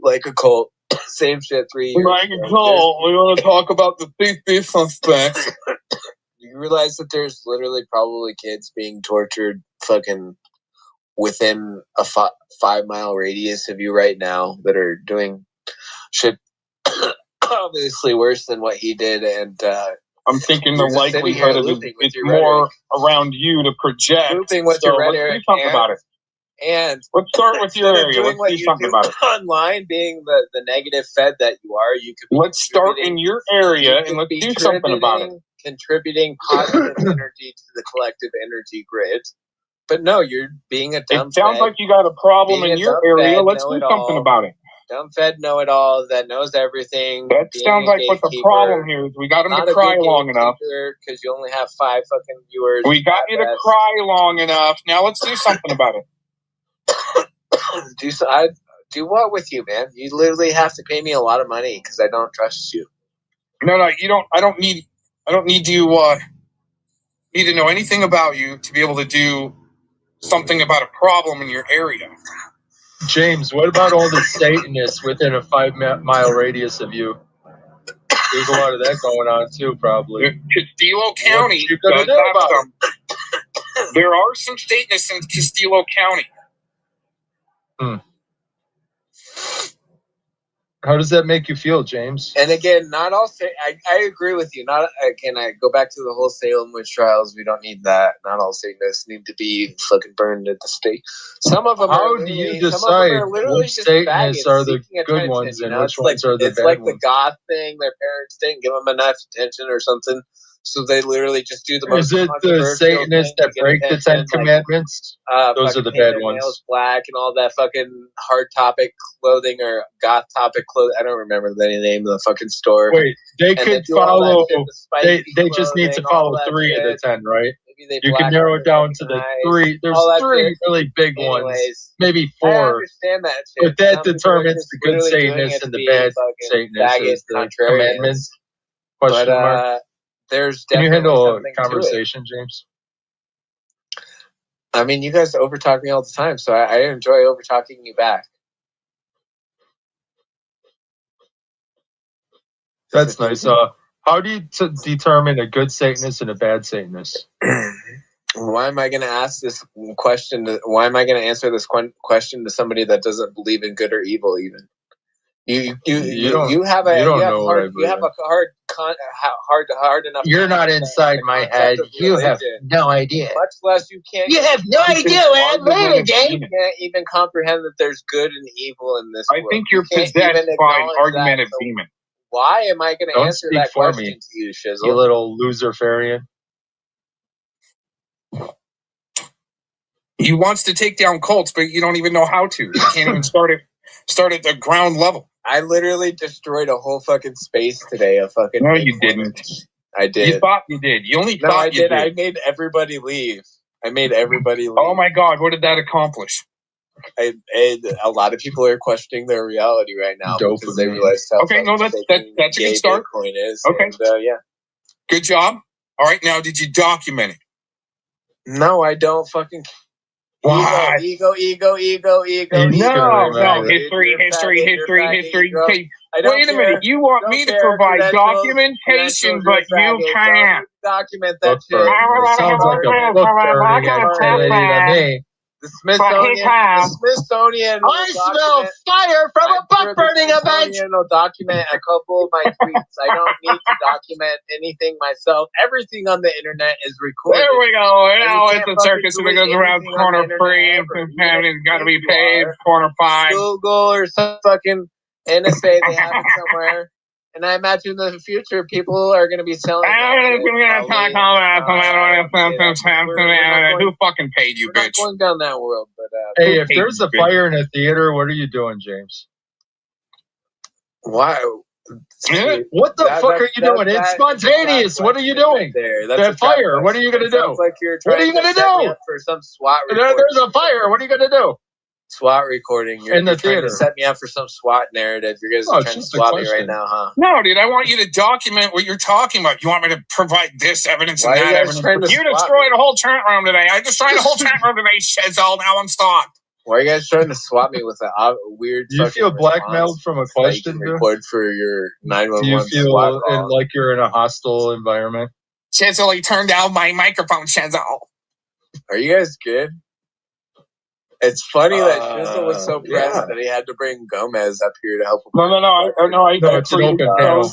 Like a cult. Same shit 3 years Like a cult. We want to talk about the thief suspects. You realize that there's literally probably kids being tortured fucking within a 5-mile radius of you right now that are doing shit obviously worse than what he did, and I'm thinking the likelihood of it's more around you to project. Looping with your rhetoric. Let's do something about it. And let's start with your area. Let's do something about it. Online, being the negative Fed that you are, you could. Let's start in your area and let's do something about it. Contributing positive energy to the collective energy grid. But no, you're being a dumb. It sounds like you got a problem in your area. Let's do something about it. Dumb Fed know-it-all that knows everything. That sounds like what the problem here is. We got him to cry long enough. Because you only have 5 fucking viewers. We got you to cry long enough. Now let's do something about it. Do what with you, man? You literally have to pay me a lot of money because I don't trust you. No, you don't. I don't need you. Need to know anything about you to be able to do something about a problem in your area. James, what about all the Satanists within a 5-mile radius of you? There's a lot of that going on too, probably. Castillo County does have some. There are some Satanists in Castillo County. How does that make you feel, James? And again, not all. I agree with you. I go back to the whole Salem witch trials. We don't need that. Not all Satanists need to be fucking burned at the stake. Some of them. How do you decide which Satanists are the good ones and which ones are the bad ones? It's like the goth thing. Their parents didn't give them enough attention or something, so they literally just do the most. Is it the Satanists that break the 10 Commandments? Those are the bad ones. Nails black and all that fucking hard topic clothing or goth topic clothing. I don't remember the name of the fucking store. Wait, they could follow. They just need to follow 3 of the 10, right? You can narrow it down to the 3. There's 3 really big ones, maybe 4. I understand that shit. But that determines the good Satanists and the bad Satanists. The commandments. Question mark. There's Can you handle a conversation, James? I mean, you guys overtalk me all the time, so I enjoy overtalking you back. That's nice. How do you determine a good Satanist and a bad Satanist? Why am I going to ask this question? Why am I going to answer this question to somebody that doesn't believe in good or evil? Even you have a hard enough. You're not inside my head. You have no idea. Much less you can't. You have no idea, man. Later, James. You can't even comprehend that there's good and evil in this world. I think you're possessed by an argumentative demon. Why am I going to answer that question to you, Shizzle? You little loser farian. He wants to take down cults, but you don't even know how to. You can't even start at the ground level. I literally destroyed a whole fucking space today. No, you didn't. I did. You thought you did. You only thought you did. I made everybody leave. Oh my God, what did that accomplish? And a lot of people are questioning their reality right now because they realize how that's a good start. Bitcoin is. Okay. And, yeah. Good job. All right, now did you document it? No, I don't fucking. What? Ego. No, history. Wait a minute, you want me to provide documentation, but you can't. Document that shit. Sounds like a book burning activity to me. The Smithsonian. I smell fire from a book burning event. The Smithsonian will document a couple of my tweets. I don't need to document anything myself. Everything on the internet is recorded. There we go. Now it's a circus that goes around corner 3 and it's got to be paid corner 5. Google or some fucking NSA, they have it somewhere. And I imagine in the future, people are going to be selling. Who fucking paid you, bitch? Not going down that world, but hey, if there's a fire in a theater, what are you doing, James? Why? What the fuck are you doing? It's spontaneous. What are you doing? That fire. What are you gonna do? Like you're what are you gonna do? For some SWAT recording. There's a fire. What are you gonna do? SWAT recording. You're in the trying theater. to set me up for some SWAT narrative. You guys are trying to SWAT me right now, huh? No, dude. I want you to document what you're talking about. You want me to provide this evidence and that evidence? You destroyed a whole chat room today. I destroyed a whole chat room today, Shizzle. Now I'm stopped. Why are you guys trying to swap me with a weird? Do you feel blackmailed from a question? Record for your 911. Do you feel like you're in a hostile environment? Shizzle, he turned down my microphone. Shizzle. Are you guys good? It's funny that Shizzle was so pressed that he had to bring Gomez up here to help him. No, it's an open panel.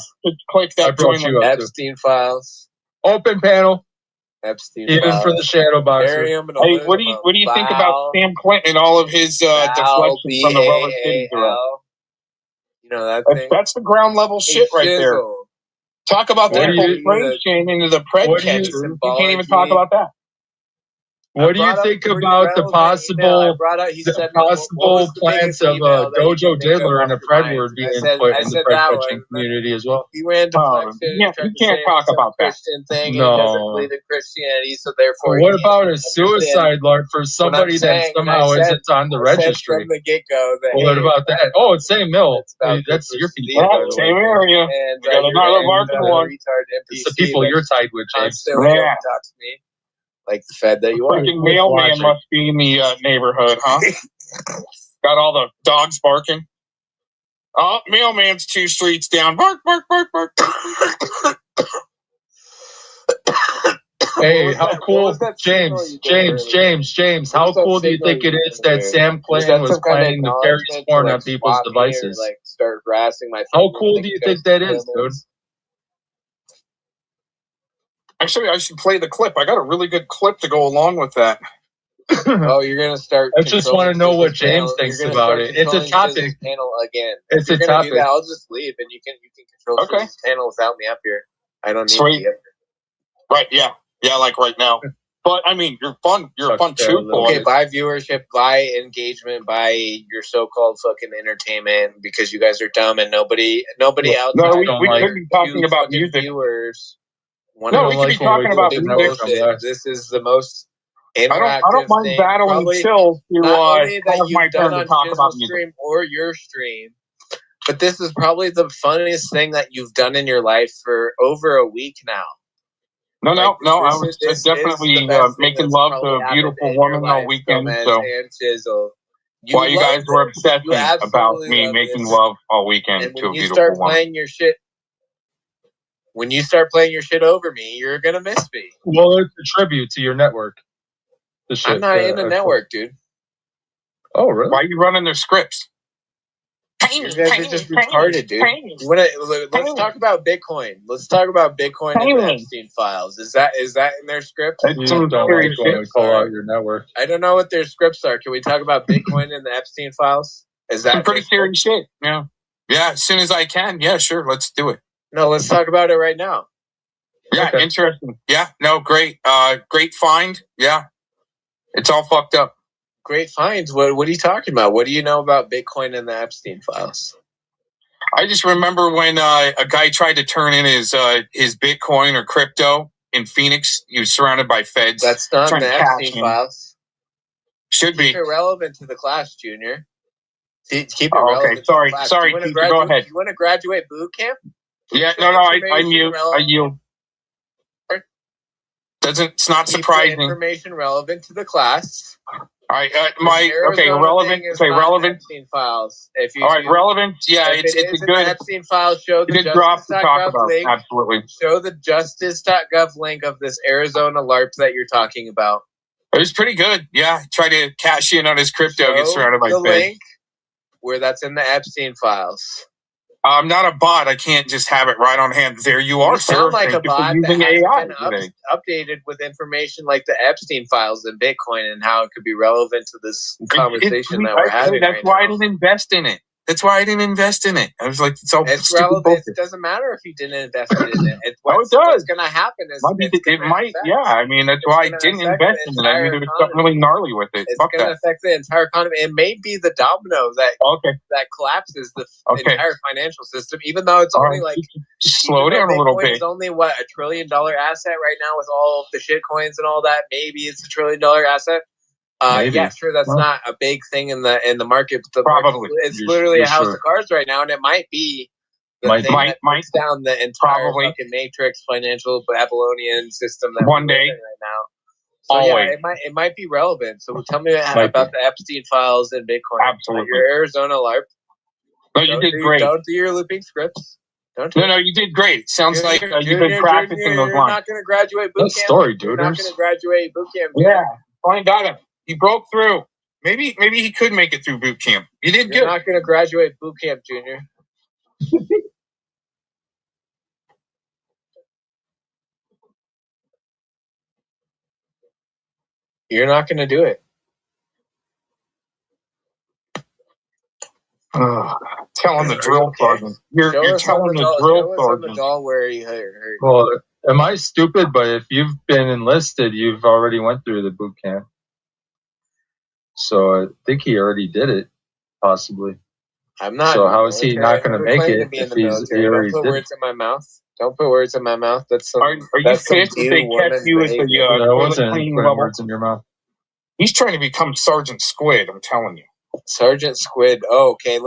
Click that join Epstein files. Open panel. Epstein even files. for the shadow boxer. Hey, what do you think about Sam Clinton and all of his deflections from the rubber city girl? You know that thing? That's the ground level shit right there. Talk about the infiltration into the pred catcher. You can't even talk about that. What do you think about the possible plans of Dojo Diddler and a Fredward being put in the Fred catching community as well? He ran deflection. You can't talk about that. Thing, no. He doesn't believe in Christianity, so therefore. What about a suicide alert for somebody that somehow isn't on the registry? From the get-go. What about that? Oh, it's same mill. That's your people. Same area. And it's the people you're tied with, James. Talk to me. Like the Fed that you are. Freaking mailman must be in the neighborhood, huh? Got all the dogs barking. Oh, mailman's 2 streets down. Bark, bark, bark, bark. Hey, how cool, James, how cool do you think it is that Sam Clinton was planning to carry porn on people's devices? Like start harassing my how cool do you think that is, dude? Actually, I should play the clip. I got a really good clip to go along with that. Oh, you're going to start... I just want to know what James thinks about it. It's a topic. Panel again. It's a topic. That, I'll just leave, and you can control this panel without me up here. I don't need to be up here. Right, yeah. Yeah, like right now. But, I mean, you're fun. You're a fun too. Okay, buy viewership, buy engagement, buy your so-called fucking entertainment, because you guys are dumb, and nobody else... No, we could be talking about music. Viewers... No, we could be talking about music. This is the most interactive I don't mind battling chills to have my turn to talk about music. Stream or your stream, but this is probably the funniest thing that you've done in your life for over a week now. No, I was definitely making love to a beautiful woman all weekend. So while you guys were obsessing about me making love all weekend to a beautiful woman. When you start playing your shit over me, you're going to miss me. Well, it's a tribute to your network. I'm not in the network, dude. Oh, really? Why are you running their scripts? You guys are just retarded, dude. Let's talk about Bitcoin. Let's talk about Bitcoin and the Epstein files. Is that in their script? You don't call out your network. I don't know what their scripts are. Can we talk about Bitcoin and the Epstein files? Is that some pretty serious shit? Yeah. Yeah, as soon as I can. Yeah, sure. Let's do it. No, let's talk about it right now. Yeah, okay. Interesting. Yeah, no, great. Great find. Yeah. It's all fucked up. Great finds? What are you talking about? What do you know about Bitcoin and the Epstein files? I just remember when a guy tried to turn in his Bitcoin or crypto in Phoenix. He was surrounded by feds. That's not in the Epstein files. Should be. Keep it relevant to the class, Junior. Keep it relevant. Okay, sorry. Go ahead. You want to graduate boot camp? Yeah, no, I yield. It's not surprising. Information relevant to the class. All right, relevant. Epstein files. Relevant. Yeah, it's a good. Epstein files show the justice.gov link. Absolutely. Show the justice.gov link of this Arizona LARP that you're talking about. It was pretty good. Yeah, try to cash in on his crypto. Get surrounded by feds. Link where that's in the Epstein files. I'm not a bot. I can't just have it right on hand. There you are, sir. Sound like a bot that has been updated with information like the Epstein files and Bitcoin and how it could be relevant to this conversation that we're having. That's why I didn't invest in it. That's why I didn't invest in it. I was like, it's relevant. It doesn't matter if you didn't invest in it. What's going to happen is it might. Yeah, I mean, that's why I didn't invest in it. I mean, there was something really gnarly with it. It's going to affect the entire economy. It may be the domino that collapses the entire financial system, even though it's only like just slow down a little bit. It's only what, $1 trillion asset right now with all of the shit coins and all that. Maybe it's $1 trillion asset. Yeah, sure. That's not a big thing in the market. But probably it's literally a house of cards right now, and it might be the thing that puts down the entire fucking matrix financial Babylonian system that one day right now. So yeah, it might be relevant. So tell me about the Epstein files and Bitcoin. Absolutely, your Arizona LARP. No, you did great. Don't do your looping scripts. No, you did great. It sounds like you've been practicing those lines. You're not going to graduate boot camp. Story, dude. You're not going to graduate boot camp. Yeah, finally got him. He broke through. Maybe he could make it through boot camp. You did good. You're not going to graduate boot camp, Junior. You're not going to do it. Telling the drill sergeant. You're telling the drill sergeant. Where you hurt. Well, am I stupid? But if you've been enlisted, you've already went through the boot camp. So I think he already did it, possibly. I'm not. So how is he not going to make it if he already did? Don't put words in my mouth. Don't put words in my mouth. That's some. Are you pissed if they catch you as the wasn't putting words in your mouth. He's trying to become Sergeant Squid. I'm telling you. Sergeant Squid. Oh, okay.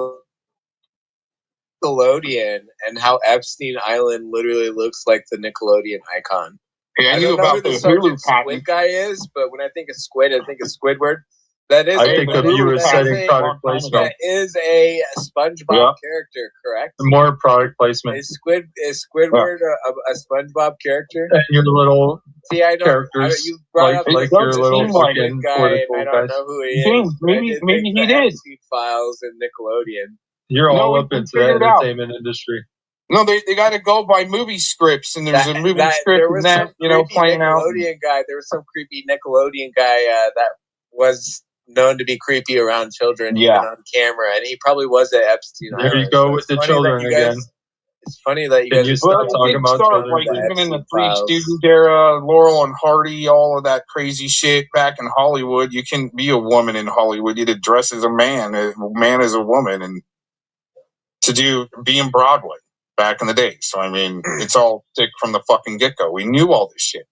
Nickelodeon and how Epstein Island literally looks like the Nickelodeon icon. Hey, I knew about the Sergeant Squid guy is, but when I think of Squid, I think of Squidward. That is. I think of you as setting product placement. That is a SpongeBob character, correct? More product placement. Is Squidward a SpongeBob character? And your little characters. You brought up like your little fucking guy, and I don't know who he is. Maybe he did. Files and Nickelodeon. You're all up into the entertainment industry. No, they got to go by movie scripts, and there's a movie script in that, playing out. There was some creepy Nickelodeon guy that was known to be creepy around children, even on camera, and he probably was at Epstein Island. There you go with the children again. It's funny that you guys start talking about children. Like even in the Three Stooges era, Laurel and Hardy, all of that crazy shit back in Hollywood. You can be a woman in Hollywood. You had to dress as a man as a woman, and to be in Broadway back in the day. So I mean, it's all sick from the fucking get-go. We knew all this shit.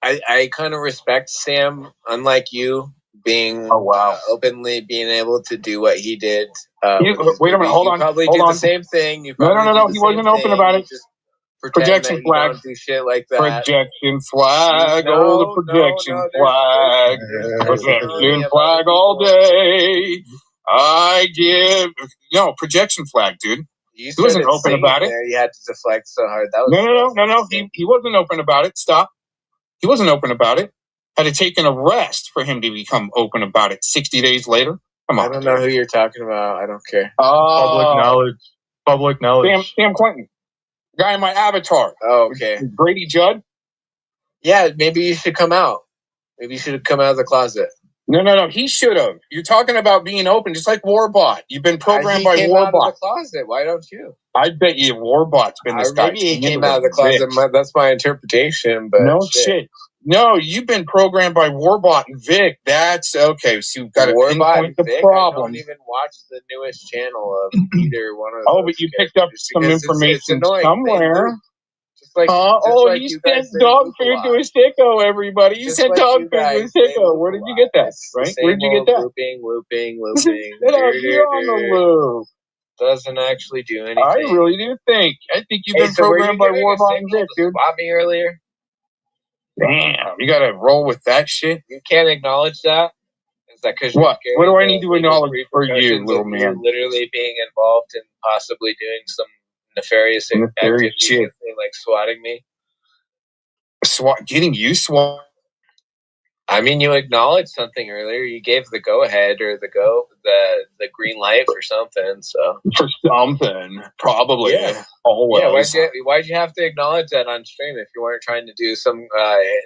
I kind of respect Sam, unlike you, being openly being able to do what he did. Wait a minute, hold on. Probably do the same thing. No. He wasn't open about it. Projection flag. Do shit like that. Projection flag. The projection flag. Projection flag all day. I give projection flag, dude. He wasn't open about it. You had to deflect so hard. That was no. He wasn't open about it. Stop. He wasn't open about it. Had to take an arrest for him to become open about it 60 days later. Come on. I don't know who you're talking about. I don't care. Public knowledge. Sam Clinton. The guy in my avatar. Oh, okay. Brady Judd. Yeah, maybe you should come out. Maybe you should have come out of the closet. No. He should have. You're talking about being open, just like Warbot. You've been programmed by Warbot. He came out of the closet. Why don't you? I bet you Warbot's been this guy. Maybe he came out of the closet. That's my interpretation. But no shit. No, you've been programmed by Warbot and Vic. That's okay. So you've got to pinpoint the problem. I don't even watch the newest channel of either one of those. Oh, but you picked up some information somewhere. You sent dog food to a sicko, everybody. You sent dog food to a sicko. Where did you get that? Right? Where did you get that? Looping. You're on the loop. Doesn't actually do anything. I really do think. I think you've been programmed by Warbot and Vic, dude. Spot me earlier. Damn, you got to roll with that shit. You can't acknowledge that. Is that because what? What do I need to acknowledge for you, little man? Literally being involved in possibly doing some nefarious shit, like swatting me. Getting you swat. I mean, you acknowledged something earlier. You gave the go-ahead or the green light for something. So for something, probably. Yeah. Always. Yeah. Why'd you have to acknowledge that on stream if you weren't trying to do some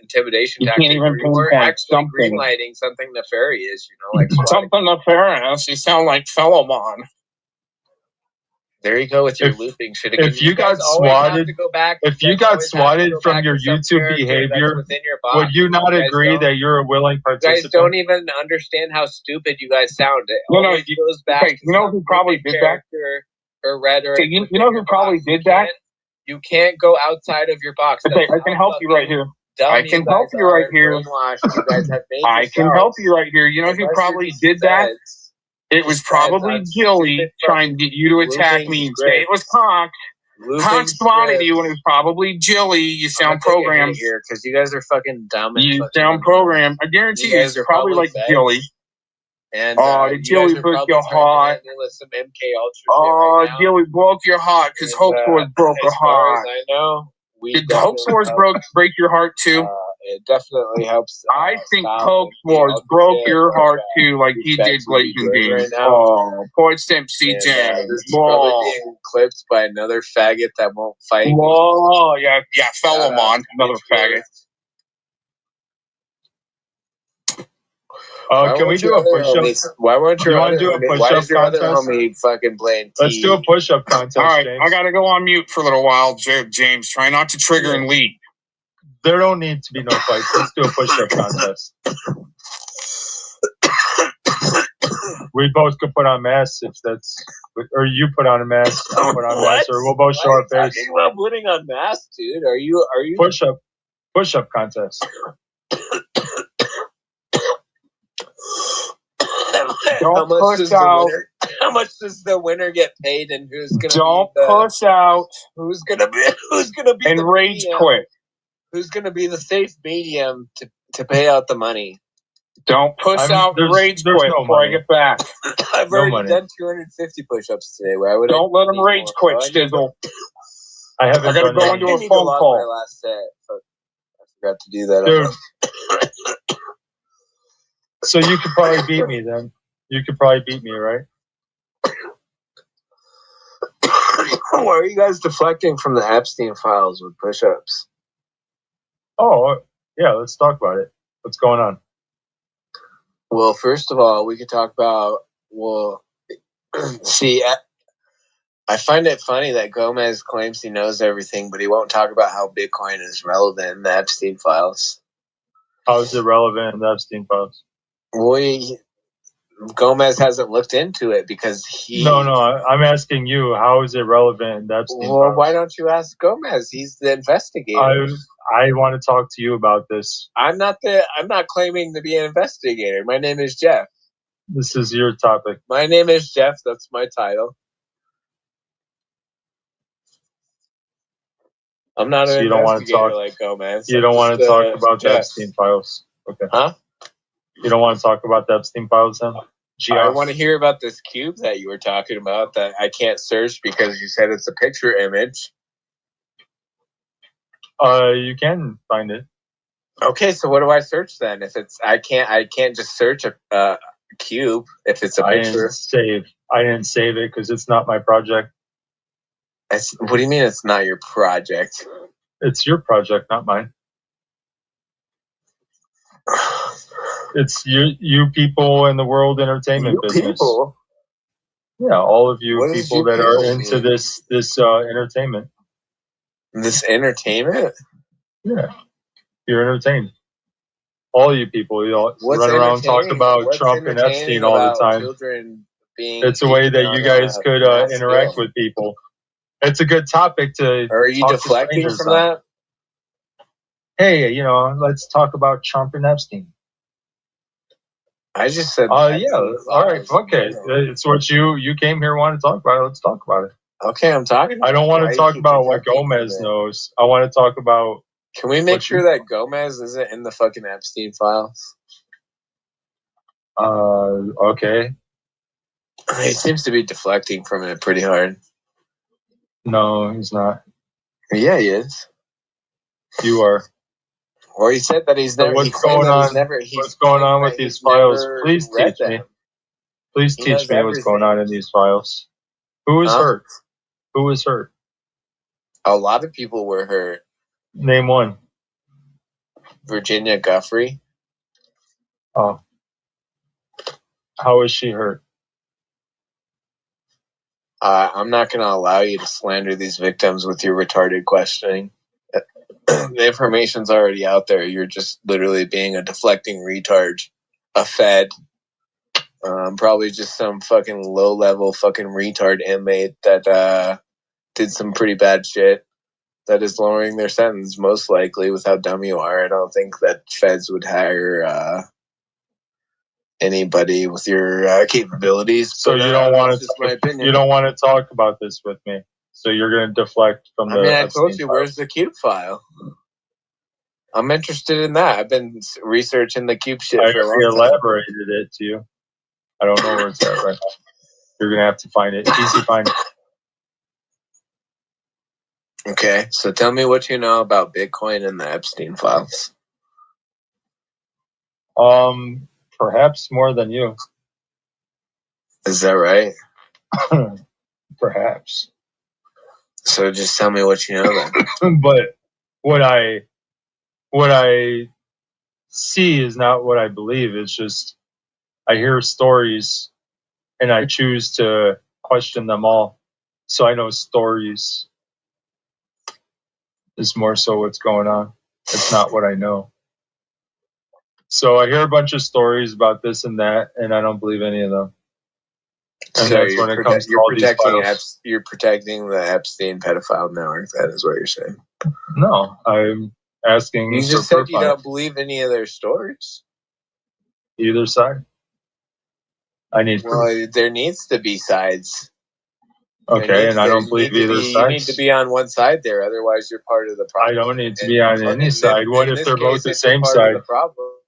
intimidation tactic? Can't even you weren't actually something. green-lighting something nefarious. Like something nefarious. You sound like Fellowmon. There you go with your looping shit again. If you got swatted, from your YouTube behavior, would you not agree that you're a willing participant? You guys don't even understand how stupid you guys sound. It always goes back to you know who probably did that? Or rhetoric. Okay, you know who probably did that? You can't go outside of your box. Okay, I can help you right here. I can help you right here. You guys have made I can help you right here. You know who probably did that? It was probably Gilly trying to get you to attack me and say it was Cox. Cox spotted you, and it was probably Gilly. You sound programmed here because you guys are fucking dumb. You sound programmed. I guarantee you, it's probably like Gilly. And the Gilly broke your heart. Gilly broke your heart because Hope Swords broke your heart. I know. Did Hope Swords break your heart too? It definitely helps. I think Hope Swords broke your heart too, like he did Blazing Beans. Poor Simpsy James. This is probably being clipped by another faggot that won't fight. Yeah, Fellowmon, another faggot. Can we do a push-up? Why won't you want to do a push-up contest? Fucking playing Let's do a push-up contest, All right, James. I got to go on mute for a little while, James. Try not to trigger and lead. There don't need to be no fights. Let's do a push-up contest. We both could put on masks if that's... Or you put on a mask, I put on a mask, or we'll both show our face. Talking about putting on masks, dude? Are you... Push-up contest. Don't push out. How much does the winner get paid, and who's gonna? Don't push out. Who's gonna be? And rage quit. Who's gonna be the safe medium to pay out the money? Don't push out and rage quit before I get back. I've already done 250 push-ups today. Why would Don't let them rage quit, Stizzle. I gotta go into a phone call. My last set. I forgot to do that. Dude. So you could probably beat me then. You could probably beat me, right? Why are you guys deflecting from the Epstein files with push-ups? Oh, yeah, let's talk about it. What's going on? Well, first of all, we could talk about, see, I find it funny that Gomez claims he knows everything, but he won't talk about how Bitcoin is relevant in the Epstein files. How is it relevant in the Epstein files? Gomez hasn't looked into it because he... No, I'm asking you, how is it relevant in the Epstein files? Why don't you ask Gomez? He's the investigator. I want to talk to you about this. I'm not claiming to be an investigator. My name is Jeff. This is your topic. My name is Jeff. That's my title. I'm not an investigator like Gomez. You don't want to talk about the Epstein files. Okay. Huh? You don't want to talk about the Epstein files then? I want to hear about this cube that you were talking about that I can't search because you said it's a picture image. You can find it. Okay, so what do I search then? If it's I can't just search a cube if it's a picture. I didn't save it because it's not my project. What do you mean it's not your project? It's your project, not mine. It's you people in the world entertainment business. People? Yeah, all of you people that are into this entertainment. This entertainment? Yeah, you're entertained. All you people, you all run around talking about Trump and Epstein all the time. It's a way that you guys could interact with people. It's a good topic to. Are you deflecting from that? Hey, let's talk about Trump and Epstein. I just said. Yeah. All right. Okay. It's what you came here want to talk about. Let's talk about it. Okay, I'm talking. I don't want to talk about what Gomez knows. I want to talk about. Can we make sure that Gomez isn't in the fucking Epstein files? Okay. He seems to be deflecting from it pretty hard. No, he's not. Yeah, he is. You are. Well, he said that he's never. What's going on? What's going on with these files? Please teach me. Please teach me what's going on in these files. Who is hurt? Who was hurt? A lot of people were hurt. Name one. Virginia Guffrey. Oh. How is she hurt? I'm not going to allow you to slander these victims with your retarded questioning. The information's already out there. You're just literally being a deflecting retard. A fed. Probably just some fucking low-level fucking retard inmate that did some pretty bad shit that is lowering their sentence, most likely, with how dumb you are. I don't think that feds would hire anybody with your capabilities. So you don't want to you don't want to talk about this with me. So you're going to deflect from the I told you, where's the cube file? I'm interested in that. I've been researching the cube shit for a long time. I elaborated it to you. I don't know where it's at right now. You're going to have to find it. Easy find it. Okay, so tell me what you know about Bitcoin and the Epstein files. Perhaps more than you. Is that right? Perhaps. So just tell me what you know then. But what I see is not what I believe. It's just I hear stories and I choose to question them all. So I know stories is more so what's going on. It's not what I know. So I hear a bunch of stories about this and that, and I don't believe any of them. And so that's when it comes to all these files. You're protecting the Epstein pedophile network. That is what you're saying. No, I'm asking. You just said you don't believe any of their stories. Either side. I need proof. There needs to be sides. Okay, and I don't believe either side. You need to be on one side there, otherwise you're part of the problem. I don't need to be on any side. What if they're both the same side?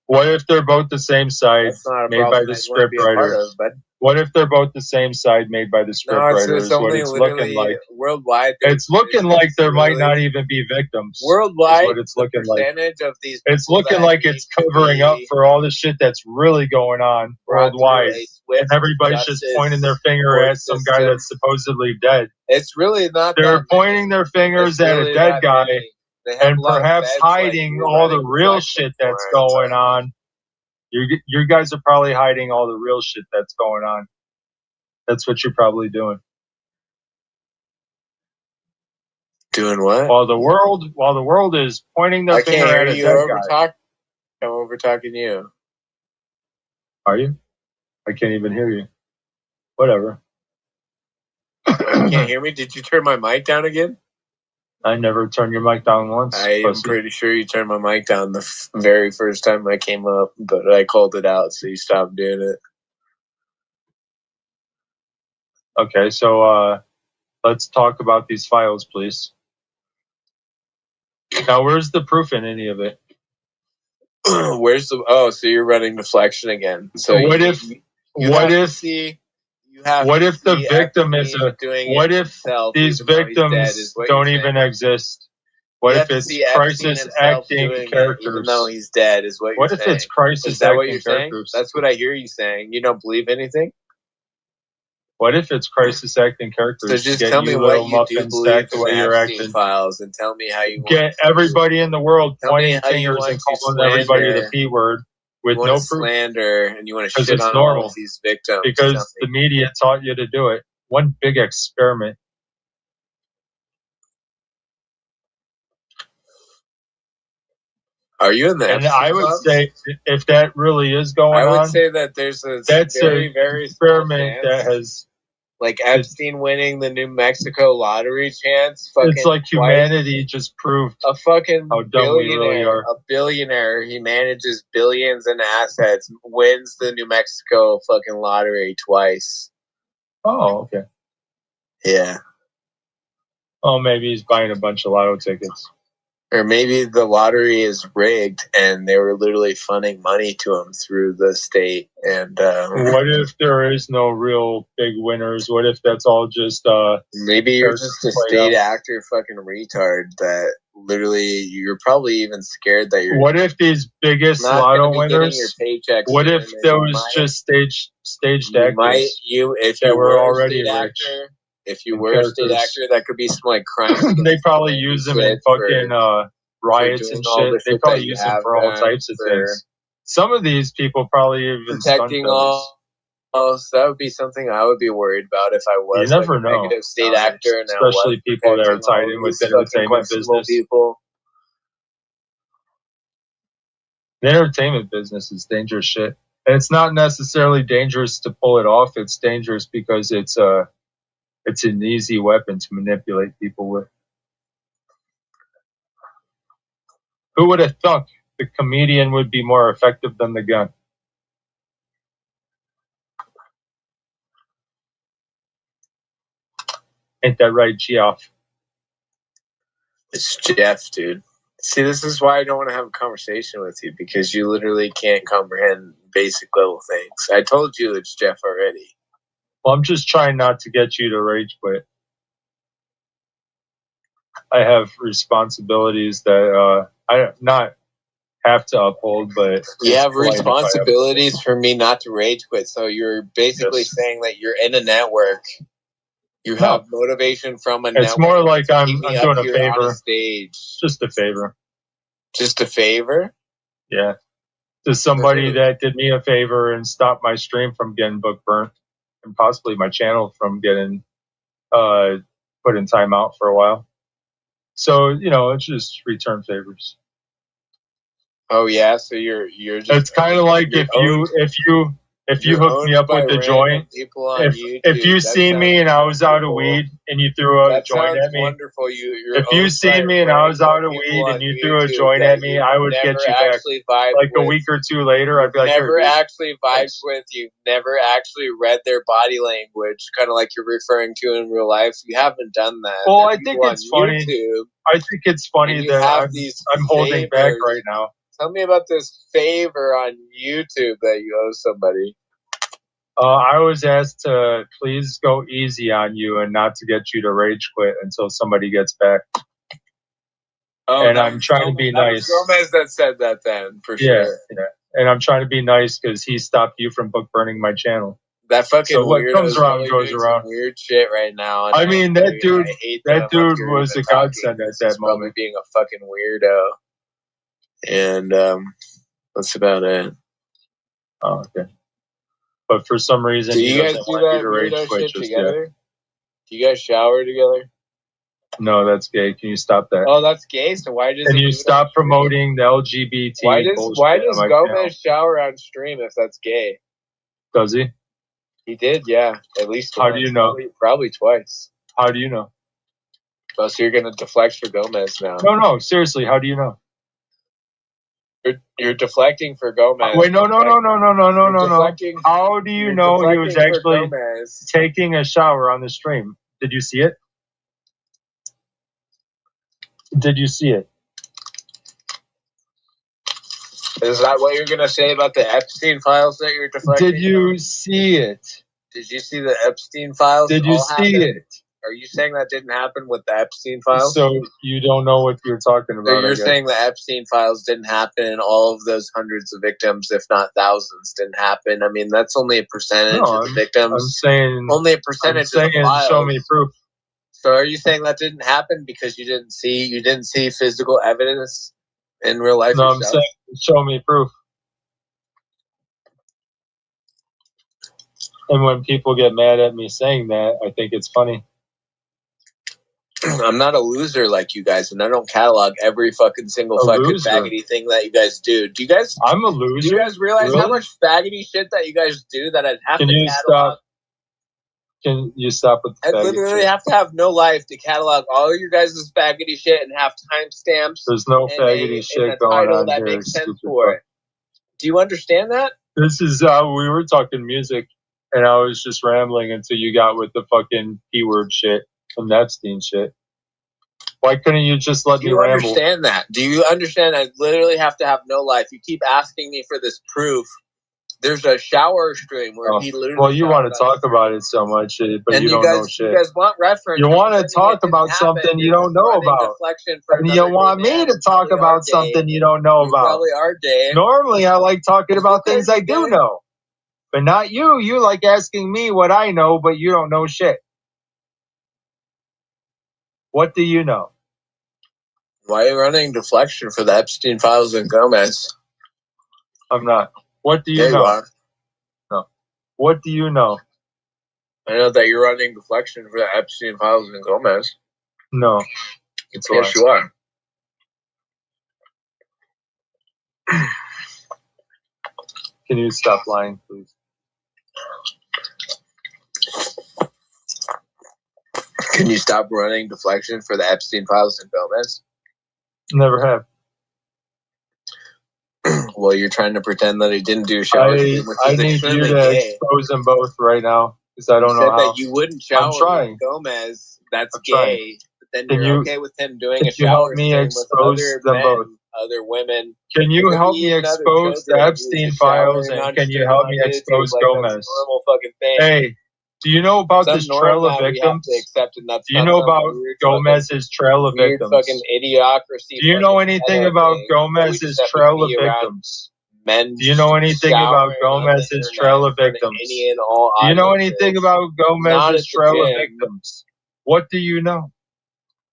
What if they're both the same side made by the script writers? What if they're both the same side made by the script writers? What it's looking like. Worldwide, it's looking like there might not even be victims. Worldwide, what it's looking like. Of these it's looking like it's covering up for all the shit that's really going on worldwide. And everybody's just pointing their finger at some guy that's supposedly dead. It's really not. They're pointing their fingers at a dead guy and perhaps hiding all the real shit that's going on. You guys are probably hiding all the real shit that's going on. That's what you're probably doing. Doing what? While the world is pointing their finger at a dead guy. I'm over talking you. Are you? I can't even hear you. Whatever. You can't hear me? Did you turn my mic down again? I never turned your mic down once. I am pretty sure you turned my mic down the very first time I came up, but I called it out, so you stopped doing it. Okay, so let's talk about these files, please. Now, where's the proof in any of it? Where's the... Oh, so you're running deflection again. So what if the victim is a... What if these victims don't even exist? What if it's crisis acting characters? Even though he's dead, is what you're saying. What if it's crisis acting characters? That's what I hear you saying. You don't believe anything? What if it's crisis acting characters? So just tell me what you do believe in the Epstein files, and tell me how you get everybody in the world pointing fingers and calling everybody the P word with no proof. Slander, and you want to shit on all of these victims because the media taught you to do it. One big experiment. Are you in that? And I would say, if that really is going on, I would say that there's a very experiment that has, like Epstein winning the New Mexico lottery chance. It's like humanity just proved a fucking how dumb we really are. A billionaire, he manages billions in assets, wins the New Mexico fucking lottery twice. Oh, okay. Yeah. Oh, maybe he's buying a bunch of lotto tickets. Or maybe the lottery is rigged and they were literally funding money to him through the state. And what if there is no real big winners? What if that's all just maybe you're just a state actor fucking retard that literally, you're probably even scared that you're. What if these biggest lotto winners? What if there was just staged actors? If you were already rich? If you were a state actor, that could be some like crime. They probably use them in fucking riots and shit. They probably use them for all types of things. Some of these people probably even protecting all. Oh, so that would be something I would be worried about if I was you never like a know. negative state actor, and especially people that are tied in with the entertainment business. People. The entertainment business is dangerous shit, and it's not necessarily dangerous to pull it off. It's dangerous because it's an easy weapon to manipulate people with. Who would have thunk the comedian would be more effective than the gun? Ain't that right, Geoff? It's Jeff, dude. See, this is why I don't want to have a conversation with you, because you literally can't comprehend basic level things. I told you it's Jeff already. Well, I'm just trying not to get you to rage quit. I have responsibilities that I not have to uphold, but you have responsibilities for me not to rage quit. So you're basically saying that you're in a network. You have motivation from a network. It's more like I'm doing a favor. On a stage. Just a favor. Just a favor? Yeah. To somebody that did me a favor and stopped my stream from getting book burnt, and possibly my channel from getting put in timeout for a while. So, it's just return favors. Oh yeah, so you're just. It's kind of like if you hook me up with the joint. If you see me and I was out of weed and you threw a joint at me. Wonderful. If you see me and I was out of weed and you threw a joint at me, I would get you back. Like a week or two later, I'd be like, never actually vibed with you. Never actually read their body language, kind of like you're referring to in real life. You haven't done that. Well, I think it's funny. I think it's funny that I'm holding back right now. Tell me about this favor on YouTube that you owe somebody. I was asked to please go easy on you and not to get you to rage quit until somebody gets back. Oh, and I'm trying to be nice. Gomez that said that then, for sure. Yeah. And I'm trying to be nice because he stopped you from book burning my channel. That fucking so what comes around goes around. Weird shit right now. I mean, that dude was a godsend at that moment. Probably being a fucking weirdo. And that's about it. Oh, okay. But for some reason, do you guys do that weirdo shit together? Do you guys shower together? No, that's gay. Can you stop that? Oh, that's gay. So why does? Can you stop promoting the LGBT? Why does Gomez shower on stream if that's gay? Does he? He did, yeah. At least. How do you know? Probably twice. How do you know? Oh, so you're gonna deflect for Gomez now? No. Seriously, how do you know? You're deflecting for Gomez. Wait, no. How do you know he was actually taking a shower on the stream? Did you see it? Did you see it? Is that what you're going to say about the Epstein files that you're deflecting? Did you see it? Did you see the Epstein files? Did you see it? Are you saying that didn't happen with the Epstein files? So you don't know what you're talking about. So you're saying the Epstein files didn't happen and all of those hundreds of victims, if not thousands, didn't happen. I mean, that's only a percentage of the victims. I'm saying only a percentage of the files. Show me proof. So are you saying that didn't happen because you didn't see physical evidence in real life? No, I'm saying show me proof. And when people get mad at me saying that, I think it's funny. I'm not a loser like you guys, and I don't catalog every fucking single faggoty thing that you guys do. Do you guys? I'm a loser. Do you guys realize how much faggoty shit that you guys do that I'd have to catalog? Can you stop with the I literally have to have no life to catalog all your guys' faggoty shit and have timestamps. There's no faggoty shit going on that here. Makes sense for it. Do you understand that? This is we were talking music, and I was just rambling until you got with the fucking P-word shit and Epstein shit. Why couldn't you just let me ramble? Do you understand that? Do you understand I literally have to have no life? You keep asking me for this proof There's a shower stream where he literally. Well, you want to talk about it so much, but you don't know shit. You guys want reference. You want to talk about something you don't know about. And you want me to talk about something you don't know about. Probably are gay. Normally, I like talking about things I do know. But not you. You like asking me what I know, but you don't know shit. What do you know? Why are you running deflection for the Epstein files and Gomez? I'm not. What do you know? You are. No. What do you know? I know that you're running deflection for the Epstein files and Gomez. No. Yes, you are. Can you stop lying, please? Can you stop running deflection for the Epstein files and Gomez? Never have. Well, you're trying to pretend that he didn't do shower. I need you to expose them both right now because I don't know how. That you wouldn't shower with Gomez. That's gay. But then you're okay with him doing a shower stream with other men, other women. Can you help me expose the Epstein files and can you help me expose Gomez? Normal fucking thing. Hey, do you know about this trail of victims? Do you know about Gomez's trail of victims? Fucking idiocracy. Do you know anything about Gomez's trail of victims? Do you know anything about Gomez's trail of victims? Do you know anything about Gomez's trail of victims? What do you know?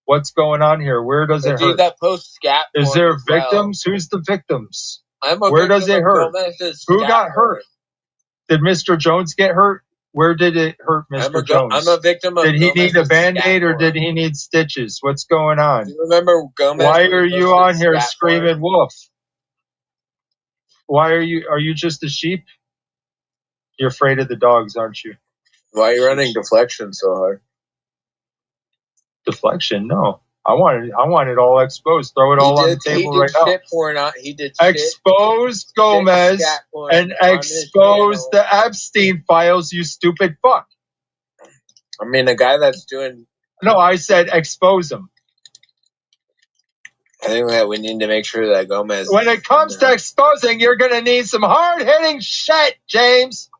What's going on here? Where does it hurt? That post scat. Is there victims? Who's the victims? Where does it hurt? Who got hurt? Did Mr. Jones get hurt? Where did it hurt Mr. Jones? I'm a victim of. Did he need a Band-Aid or did he need stitches? What's going on? Do you remember Gomez? Why are you on here screaming wolf? Why are you just a sheep? You're afraid of the dogs, aren't you? Why are you running deflection so hard? Deflection? No. I want it all exposed. Throw it all on the table right now. He did expose Gomez and expose the Epstein files, you stupid fuck. I mean, a guy that's doing... No, I said expose him. I think that we need to make sure that Gomez... When it comes to exposing, you're going to need some hard-hitting shit, James.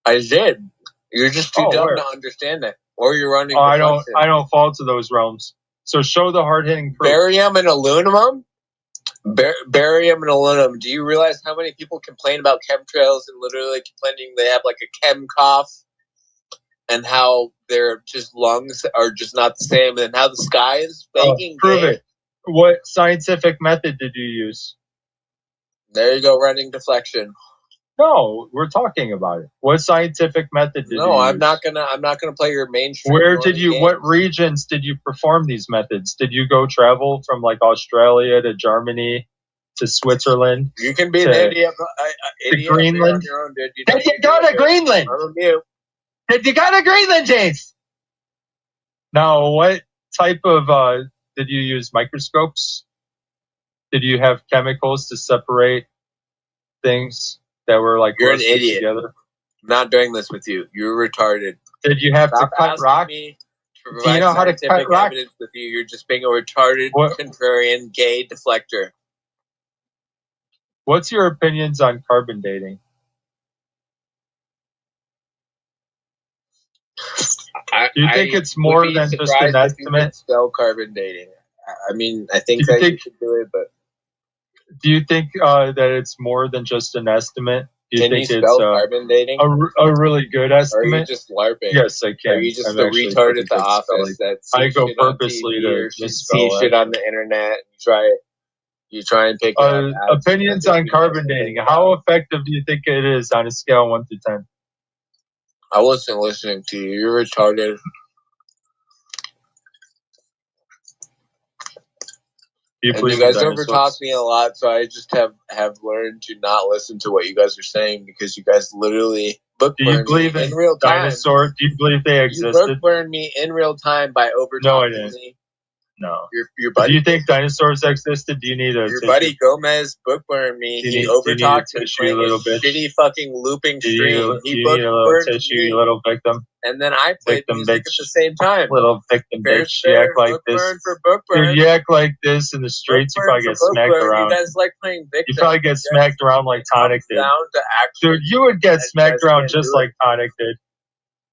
I did. You're just too dumb to understand that. Or you're running... I don't fall to those realms. So show the hard-hitting proof. Barium and aluminum? Barium and aluminum. Do you realize how many people complain about chemtrails and literally complaining they have like a chem cough? And how their just lungs are just not the same, and how the sky is baking. Prove it. What scientific method did you use? There you go, running deflection. No, we're talking about it. What scientific method did you use? No, I'm not gonna play your mainstream. What regions did you perform these methods? Did you go travel from like Australia to Germany to Switzerland? You can be an idiot. To Greenland? On your own, dude. Did you go to Greenland? Did you go to Greenland, James? Now, what type of, did you use microscopes? Did you have chemicals to separate things that were like... You're an idiot. Together? I'm not doing this with you. You're retarded. Did you have to cut rock? Do you know how to cut rock? With you. You're just being a retarded, contrarian, gay deflector. What's your opinions on carbon dating? Do you think it's more than just an estimate? Spell carbon dating. I mean, I think that you should do it, but do you think that it's more than just an estimate? Do you think it's carbon dating? A really good estimate? Or are you just LARPing? Yes, I can. Are you just a retard at the office that I go purposely to see shit on the internet? You try and pick up opinions on carbon dating. How effective do you think it is on a scale of 1 to 10? I wasn't listening to you. You're retarded. You guys overtalk me a lot, so I just have learned to not listen to what you guys are saying because you guys literally bookburn me in real time. Dinosaurs? Do you believe they existed? You bookburn me in real time by overtalking No, I didn't. Me. No. Your buddy. Do you think dinosaurs existed? Do you need your buddy Gomez bookburned me? He overtalked me playing a shitty fucking looping stream. He need a little tissue, you little victim. and then I played Victim music bitch. at the same time. Little victim Fair, bitch. You act like book this. burn for book burn. Dude, you act like this in the streets, you probably get smacked around. You guys like playing victim. You probably get smacked around like Tonic did. Dude, you would get smacked around just like Tonic did.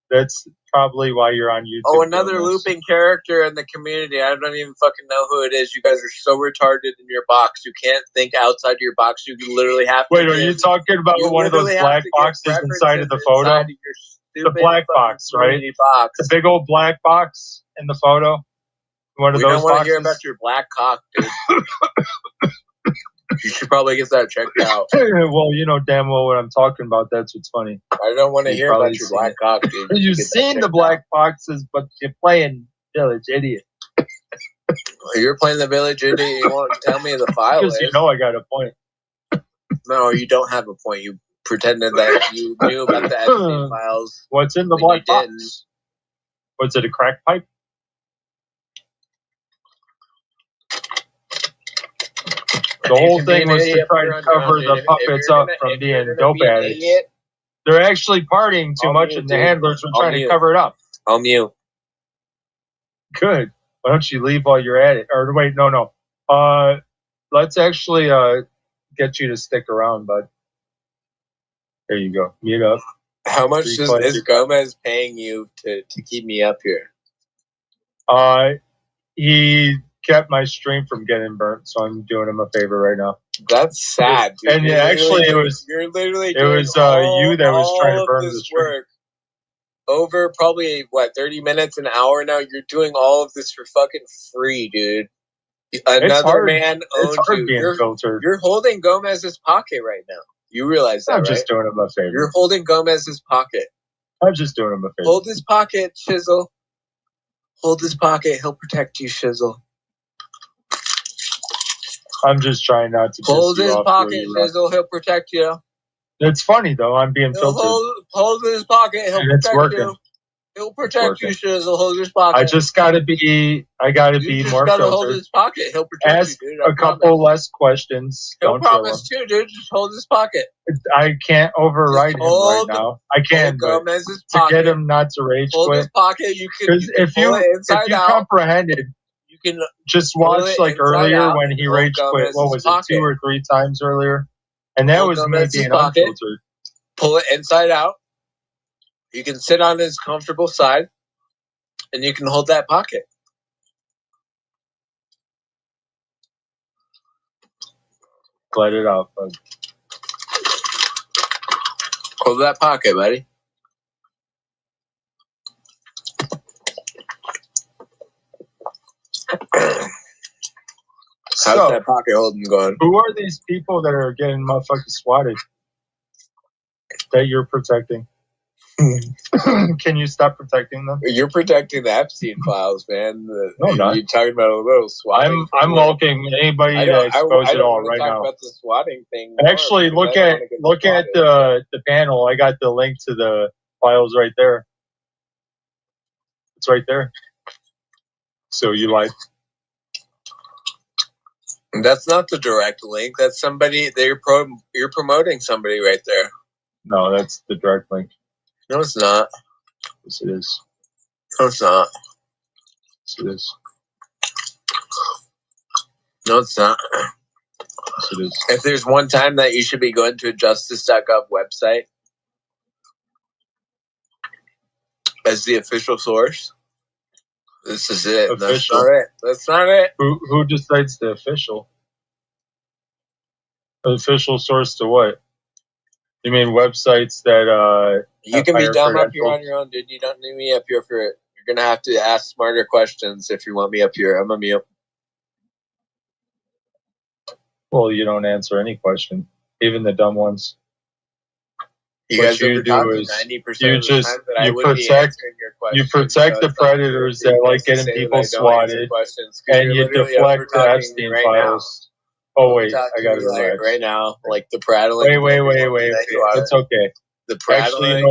That's probably why you're on YouTube. Oh, another looping character in the community. I don't even fucking know who it is. You guys are so retarded in your box. You can't think outside your box. You literally have to. Wait, are you talking about one of those black boxes inside of the photo? The black box, right? Box. The big old black box in the photo? One of those boxes? We don't want to hear about your black cock, dude. You should probably get that checked out. Well, you know damn well what I'm talking about. That's what's funny. I don't want to hear about your black cock, dude. You've seen the black boxes, but you're playing Village Idiot. You're playing the Village Idiot. You won't tell me the file because is. You know I got a point. No, you don't have a point. You pretended that you knew about the editing files. What's in the black box? What's it, a crack pipe? The whole thing was to try to cover the puppets up from being dope addicts. They're actually partying too much, and the handlers were trying to cover it up. I'll mute. Good. Why don't you leave while you're at it? Or wait, no. Let's actually get you to stick around, bud. There you go. Mute up. How much is Gomez paying you to keep me up here? He kept my stream from getting burnt, so I'm doing him a favor right now. That's sad, dude. And actually, it was you that was trying to burn the stream. Over probably 30 minutes, an hour now. You're doing all of this for fucking free, dude. Another man owns you. You're holding Gomez's pocket right now. You realize that, right? I'm just doing him a favor. You're holding Gomez's pocket. I'm just doing him a favor. Hold his pocket, Shizzle. Hold his pocket. He'll protect you, Shizzle. I'm just trying not to hold his pocket, Shizzle. He'll protect you. It's funny though. I'm being filtered. Hold his pocket. He'll protect you. He'll protect you, Shizzle. Hold his pocket. I gotta be more filtered. Hold his pocket. He'll protect Ask you, dude. a couple less questions. He'll promise too, dude. Just hold his pocket. I can't override him right now. I can, but to get him not to rage quit. Hold his pocket. You can. If you comprehended, you can just watch like earlier when he rage quit. What was it? 2 or 3 times earlier, and that was me being unfiltered. Pull it inside out. You can sit on his comfortable side, and you can hold that pocket. Let it out, bud. Hold that pocket, buddy. How's that pocket holding going? Who are these people that are getting motherfucking swatted that you're protecting? Can you stop protecting them? You're protecting the Epstein files, man. No, I'm not. You're talking about a little swatting. I'm welcoming anybody to expose it all right now. About the swatting thing. Actually, look at the panel. I got the link to the files right there. It's right there. So you like? That's not the direct link. That's somebody. You're promoting somebody right there. No, that's the direct link. No, it's not. Yes, it is. No, it's not. Yes, it is. No, it's not. Yes, it is. If there's one time that you should be going to a justice.gov website as the official source, this is it. Official. That's not it. That's not it. Who decides the official? The official source to what? You mean websites that you can be dumb up here on your own, dude. You don't need me up here for it. You're gonna have to ask smarter questions if you want me up here. I'm a mute. Well, you don't answer any question, even the dumb ones. You guys do is 90% you protect the predators that like getting people swatted, and you deflect the Epstein files. Oh wait, I got it right now. Like the prattling. Wait. It's okay. The prattling,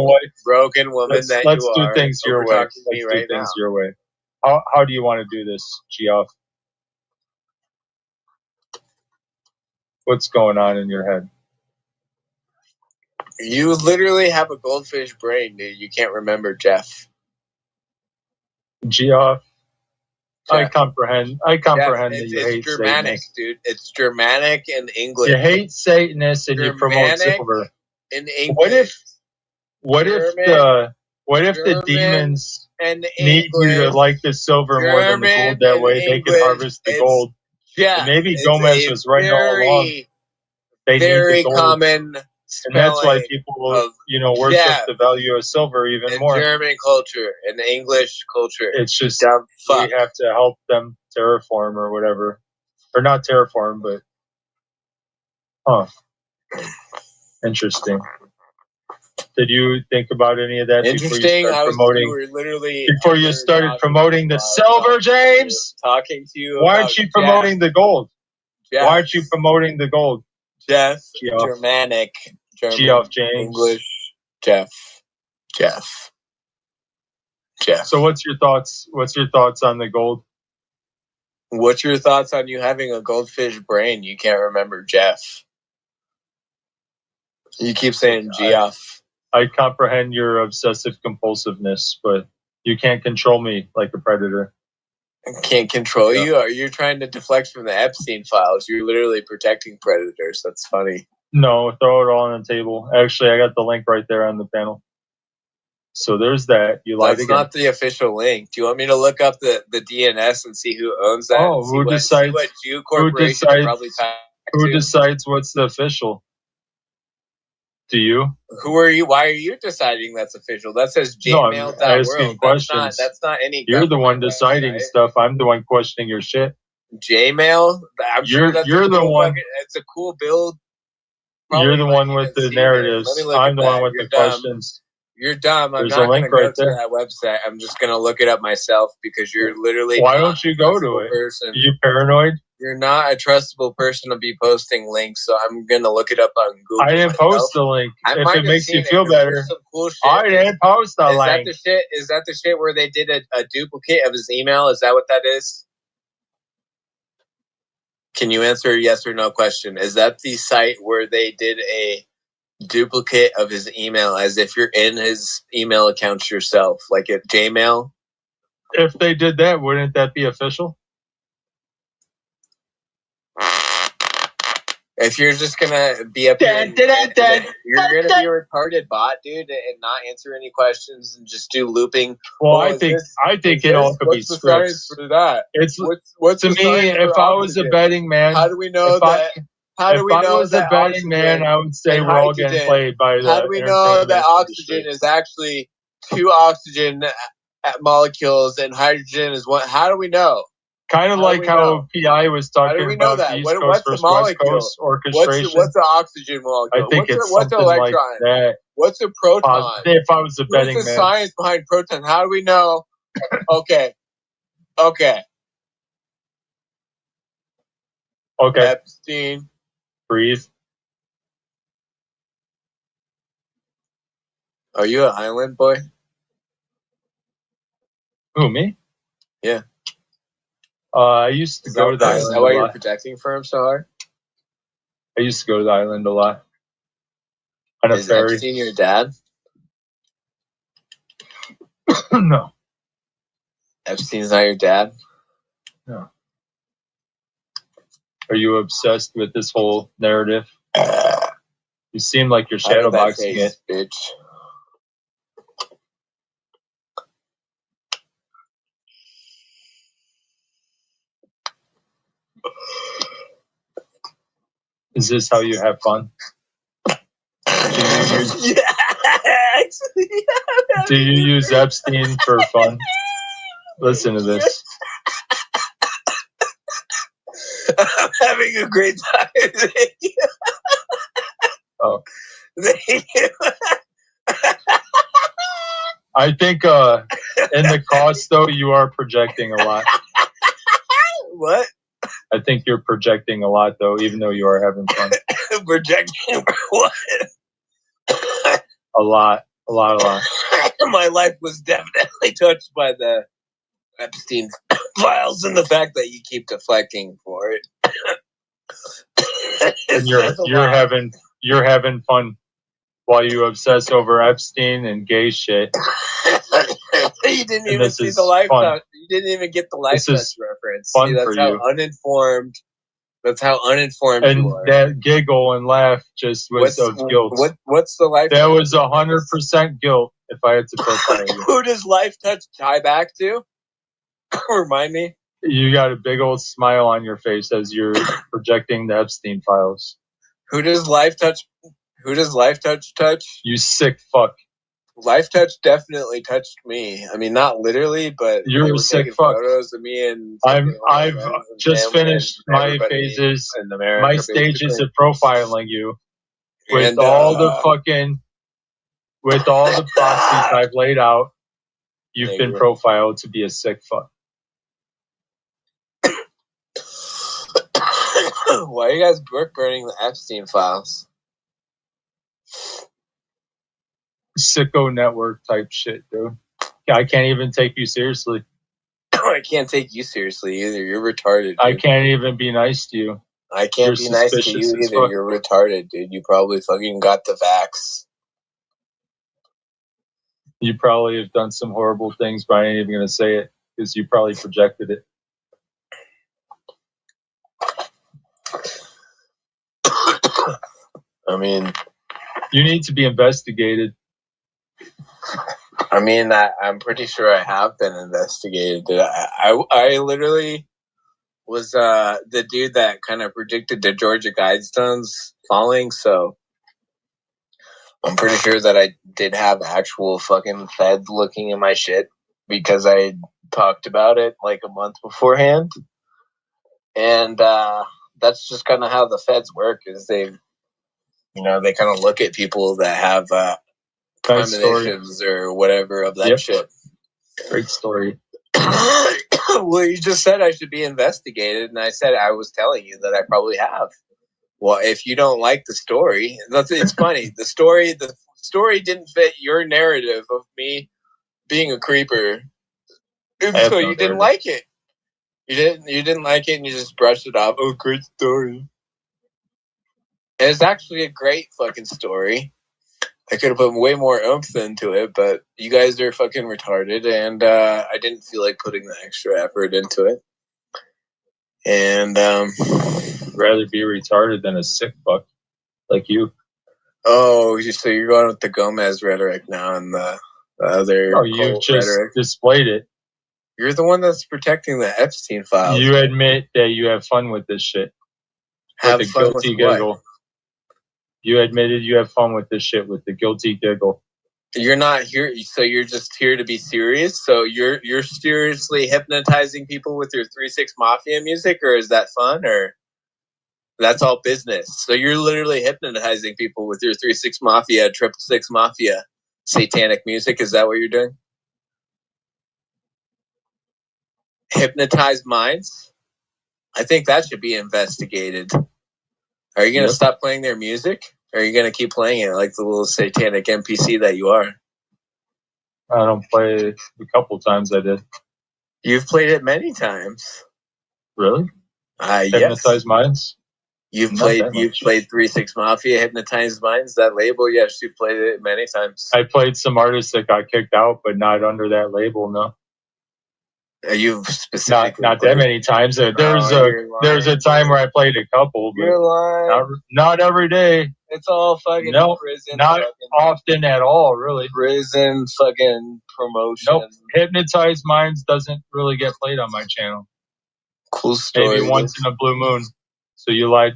broken woman that you are. Let's do things your way. Let's do things your way. How do you want to do this, Geoff? What's going on in your head? You literally have a goldfish brain, dude. You can't remember Jeff. Geoff. I comprehend Jeff, that you hate Germanic, Satanists. dude. It's Germanic and English. You hate Satanists and Germanic you promote silver. In English. What if the demons need you to like the silver more than the gold? That way they can harvest the gold. Yeah, and maybe Gomez was right all along. They very need the gold. Common. And that's why people, worship the value of silver even more. German culture and English culture. It's just we have to help them terraform or whatever, or not terraform, but interesting. Did you think about any of that before you started promoting the silver, James? Talking to you. Why aren't you promoting the gold? Jeff. Why aren't you promoting the gold? Jeff. Germanic. Geoff James. English. Jeff. So what's your thoughts? What's your thoughts on the gold? What's your thoughts on you having a goldfish brain? You can't remember Jeff. You keep saying Geoff. I comprehend your obsessive compulsiveness, but you can't control me like a predator. Can't control you? Or you're trying to deflect from the Epstein files. You're literally protecting predators. That's funny. No, throw it all on the table. Actually, I got the link right there on the panel. So there's that. You lied again. That's not the official link. Do you want me to look up the DNS and see who owns that? Oh, who decides? Who decides what's the official? Do you? Who are you? Why are you deciding that's official? That says Gmail.world. No, I'm asking questions. That's not any. You're the one deciding stuff. I'm the one questioning your shit. Gmail. I'm sure that's you're the one. It's a cool build. You're the one with the narratives. I'm the one with the questions. You're dumb. There's a link right there. To that website. I'm just gonna look it up myself because you're literally. Why don't you go to it? Are you paranoid? You're not a trustable person to be posting links, so I'm gonna look it up on Google. I didn't post the link. If it makes you feel better, cool shit. I didn't post the link. Is that the shit where they did a duplicate of his email? Is that what that is? Can you answer a yes or no question? Is that the site where they did a duplicate of his email as if you're in his email accounts yourself, like at Gmail? If they did that, wouldn't that be official? If you're just gonna be up here, you're gonna be a retarded bot, dude, and not answer any questions and just do looping. Well, I think it all could be scripts. For that? What's to me, if I was a betting man, how do we know that? If I was a betting man, I would say we're all getting played by the. How do we know that oxygen is actually 2 oxygen molecules and hydrogen is 1? How do we know? Kind of like how PI was talking about the East Coast versus West Coast orchestration. What's the oxygen molecule? I think what's an electron? Like that. What's a proton? If I was a betting man. What's the science behind proton? How do we know? Okay. Epstein. Breathe. Are you an island boy? Who, me? Yeah. I used to go to the island. Is that why you're protecting for him so hard? I used to go to the island a lot. On a ferry. Is Epstein your dad? No. Epstein's not your dad? No. Are you obsessed with this whole narrative? You seem like you're shadowboxing it. Bitch. Is this how you have fun? Do you use Epstein for fun? Listen to this. I'm having a great time. Thank you. Oh. Thank you. I think in the cost, though, you are projecting a lot. What? I think you're projecting a lot, though, even though you are having fun. Projecting what? A lot. My life was definitely touched by the Epstein files and the fact that you keep deflecting for it. And you're having fun. while you obsess over Epstein and gay shit. You didn't even see the life touch. You didn't even get the life touch reference. Fun see, that's for how you. Uninformed. That's how uninformed and you are. That giggle and laugh just was of guilt. What's the life? That was 100% guilt. If I had to profile you. Who does life touch tie back to? Remind me. You got a big old smile on your face as you're projecting the Epstein files. Who does life touch? Who does life touch? You sick fuck. Life touch definitely touched me. I mean, not literally, but you're a sick fuck. Photos of me and I've just finished my phases, my stages of profiling you with all the proxies I've laid out. You've been profiled to be a sick fuck. Why are you guys burning the Epstein files? Sicko network type shit, dude. I can't even take you seriously. I can't take you seriously either. You're retarded, dude. I can't even be nice to you. I can't be nice to you either. You're retarded, dude. You probably fucking got the vax. You probably have done some horrible things, but I ain't even going to say it because you probably projected it. I mean, you need to be investigated. I mean, I'm pretty sure I have been investigated. I literally was the dude that kind of predicted the Georgia Guidestones falling, so I'm pretty sure that I did have actual fucking feds looking at my shit because I talked about it like a month beforehand. And that's just kind of how the feds work, is they kind of look at people that have premonitions or whatever of that shit. Great story. Well, you just said I should be investigated, and I said I was telling you that I probably have. Well, if you don't like the story, it's funny. The story didn't fit your narrative of me being a creeper, so you didn't like it. You didn't like it, and you just brushed it off. Oh, great story. And it's actually a great fucking story. I could have put way more oomph into it, but you guys are fucking retarded, and I didn't feel like putting the extra effort into it. And rather be retarded than a sick fuck like you. Oh, so you're going with the Gomez rhetoric now and the other. Oh, you've just displayed it. You're the one that's protecting the Epstein files. You admit that you have fun with this shit. Have with the fun guilty with giggle. What? You admitted you have fun with this shit with the guilty giggle. You're not here, so you're just here to be serious. So you're seriously hypnotizing people with your 3-6 Mafia music, or is that fun, or that's all business? So you're literally hypnotizing people with your 3-6 Mafia, 666 Mafia, satanic music. Is that what you're doing? Hypnotize minds? I think that should be investigated. Are you going to stop playing their music? Or are you going to keep playing it like the little satanic NPC that you are? I don't play it. A couple times I did. You've played it many times. Really? Yes. Hypnotize minds? You've played 3-6 Mafia, Hypnotize Minds, that label? Yes, you've played it many times. I played some artists that got kicked out, but not under that label, no. You've specifically not that many times. There's a time where I played a couple, but you're lying. Not every day. It's all fucking prison. Not often at all, really. Prison fucking promotion. Nope. Hypnotize Minds doesn't really get played on my channel. Cool story. Maybe once in a blue moon. So you lied.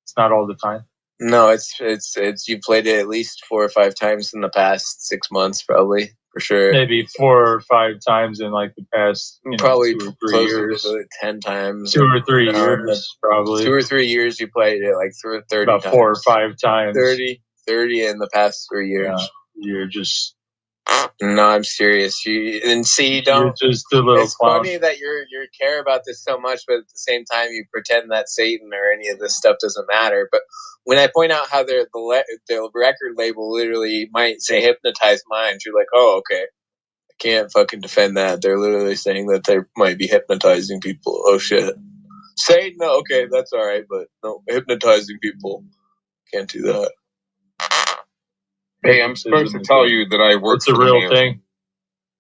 It's not all the time. No, it's you played it at least 4 or 5 times in the past 6 months, probably, for sure. Maybe 4 or 5 times in like the past probably 2 or 3 years. 10 times. 2 or 3 years, probably. 2 or 3 years you played it like 30 about times. 4 or 5 times. 30 in the past 3 years. Yeah, you're just. No, I'm serious. You're just a little it's clown. Funny that you care about this so much, but at the same time you pretend that Satan or any of this stuff doesn't matter. But when I point out how the record label literally might say Hypnotize Minds, you're like, oh, okay. I can't fucking defend that. They're literally saying that they might be hypnotizing people. Oh shit. Satan, no, okay, that's alright, but no, hypnotizing people. Can't do that. Hey, I'm supposed to tell you that I work for the mayor. It's a real thing.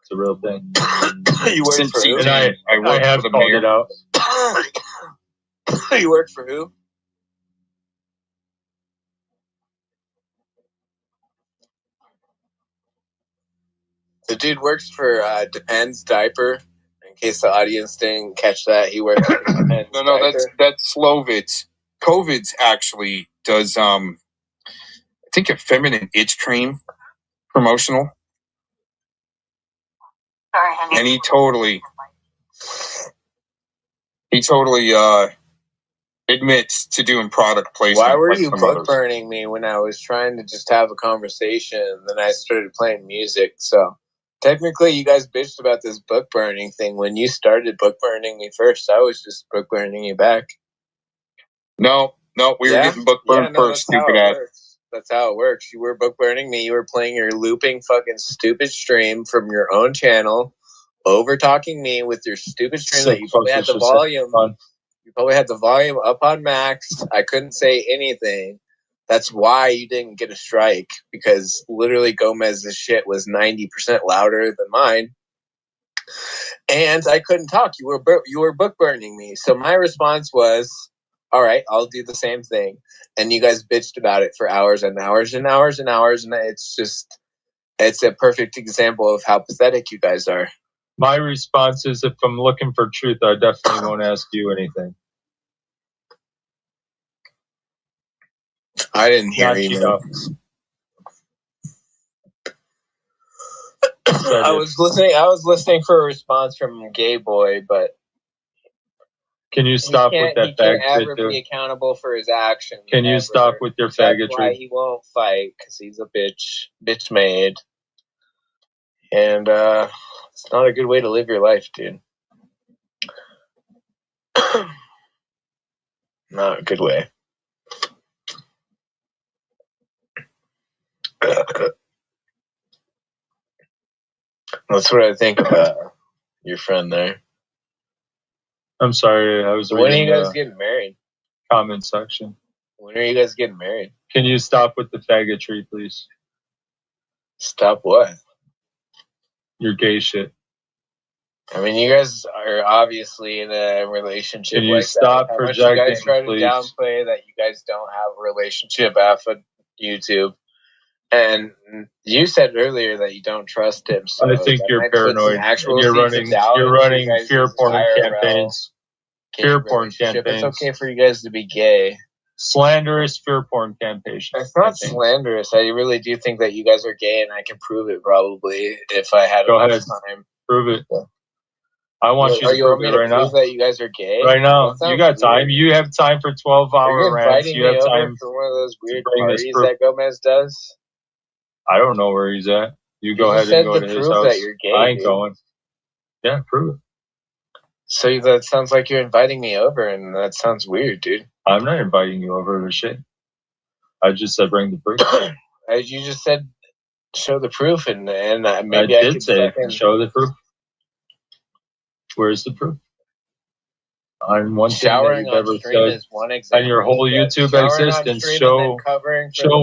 It's a real thing. You work for who? And I have for the called mayor. it out. You work for who? The dude works for Depends Diaper. In case the audience didn't catch that, he works for Depends No, Diaper. that's Slovitz. COVID's actually does I think a feminine itch cream promotional. And he totally admits to doing product placement. Why were you book burning me when I was trying to just have a conversation? Then I started playing music. So technically, you guys bitched about this book burning thing when you started book burning me first. I was just book burning you back. No, we were getting book burned first, stupid ass. That's how it works. You were book burning me. You were playing your looping fucking stupid stream from your own channel, over talking me with your stupid stream that you probably had the volume. You probably had the volume up on max. I couldn't say anything. That's why you didn't get a strike, because literally Gomez's shit was 90% louder than mine. And I couldn't talk. You were book burning me. So my response was, all right, I'll do the same thing. And you guys bitched about it for hours and hours and hours and hours. And it's a perfect example of how pathetic you guys are. My response is, if I'm looking for truth, I definitely won't ask you anything. I didn't hear you. I was listening for a response from Gay Boy, but can you stop with that fag shit? He can't ever be accountable for his actions. Can you stop with your faggotry? That's why he won't fight, because he's a bitch made. And it's not a good way to live your life, dude. Not a good way. That's what I think about your friend there. I'm sorry, I was reading. When are you guys getting married? Comment section. When are you guys getting married? Can you stop with the faggotry, please? Stop what? Your gay shit. I mean, you guys are obviously in a relationship. Can you stop projecting, you guys try to please? downplay that you guys don't have a relationship off of YouTube. And you said earlier that you don't trust him. So I think you're paranoid. You're running fear porn campaigns. Fear porn campaigns. It's okay for you guys to be gay. Slanderous fear porn campaigns. It's not slanderous. I really do think that you guys are gay, and I can prove it probably if I had enough time. Prove it. Yeah. I want you to prove it right now. That you guys are gay? Right now. You got time. You have time for 12-hour rants. You have time for one of those weird parties that Gomez does? I don't know where he's at. You go ahead and go to his house. That you're gay, I ain't going. Yeah, prove it. So that sounds like you're inviting me over, and that sounds weird, dude. I'm not inviting you over to shit. I just said bring the proof. You just said show the proof, and maybe I did say show the proof. Where's the proof? On one showering thing that on stream is one example. And your whole YouTube existence, show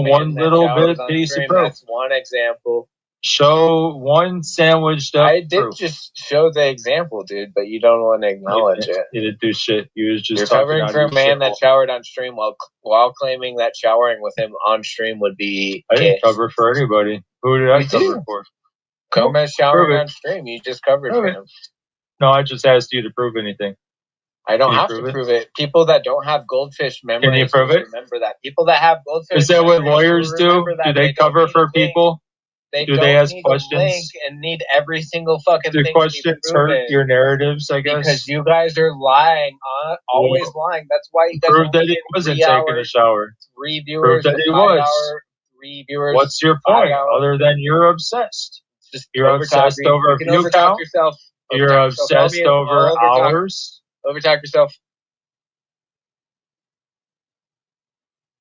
one little bit piece of proof. That's one example. Show one sandwiched up. I did just show the example, dude, but you don't want to acknowledge it. You didn't do shit. You was just You're covering for a man that showered on stream while claiming that showering with him on stream would be. I didn't cover for anybody. Who did I cover for? Gomez showering on stream. You just covered for him. No, I just asked you to prove anything. I don't have to prove it. People that don't have goldfish memories. Can you prove it? Remember that. People that have goldfish. Is that what lawyers do? Do they cover for people? Do they ask questions? And need every single fucking thing. Do questions hurt your narratives, I guess? Because you guys are lying, always lying. That's why you guys prove that he wasn't taking a shower. 3 viewers. Prove that he was. 3 viewers. What's your point? Other than you're obsessed. You're obsessed over a view count. You're obsessed over hours. Overtalk yourself.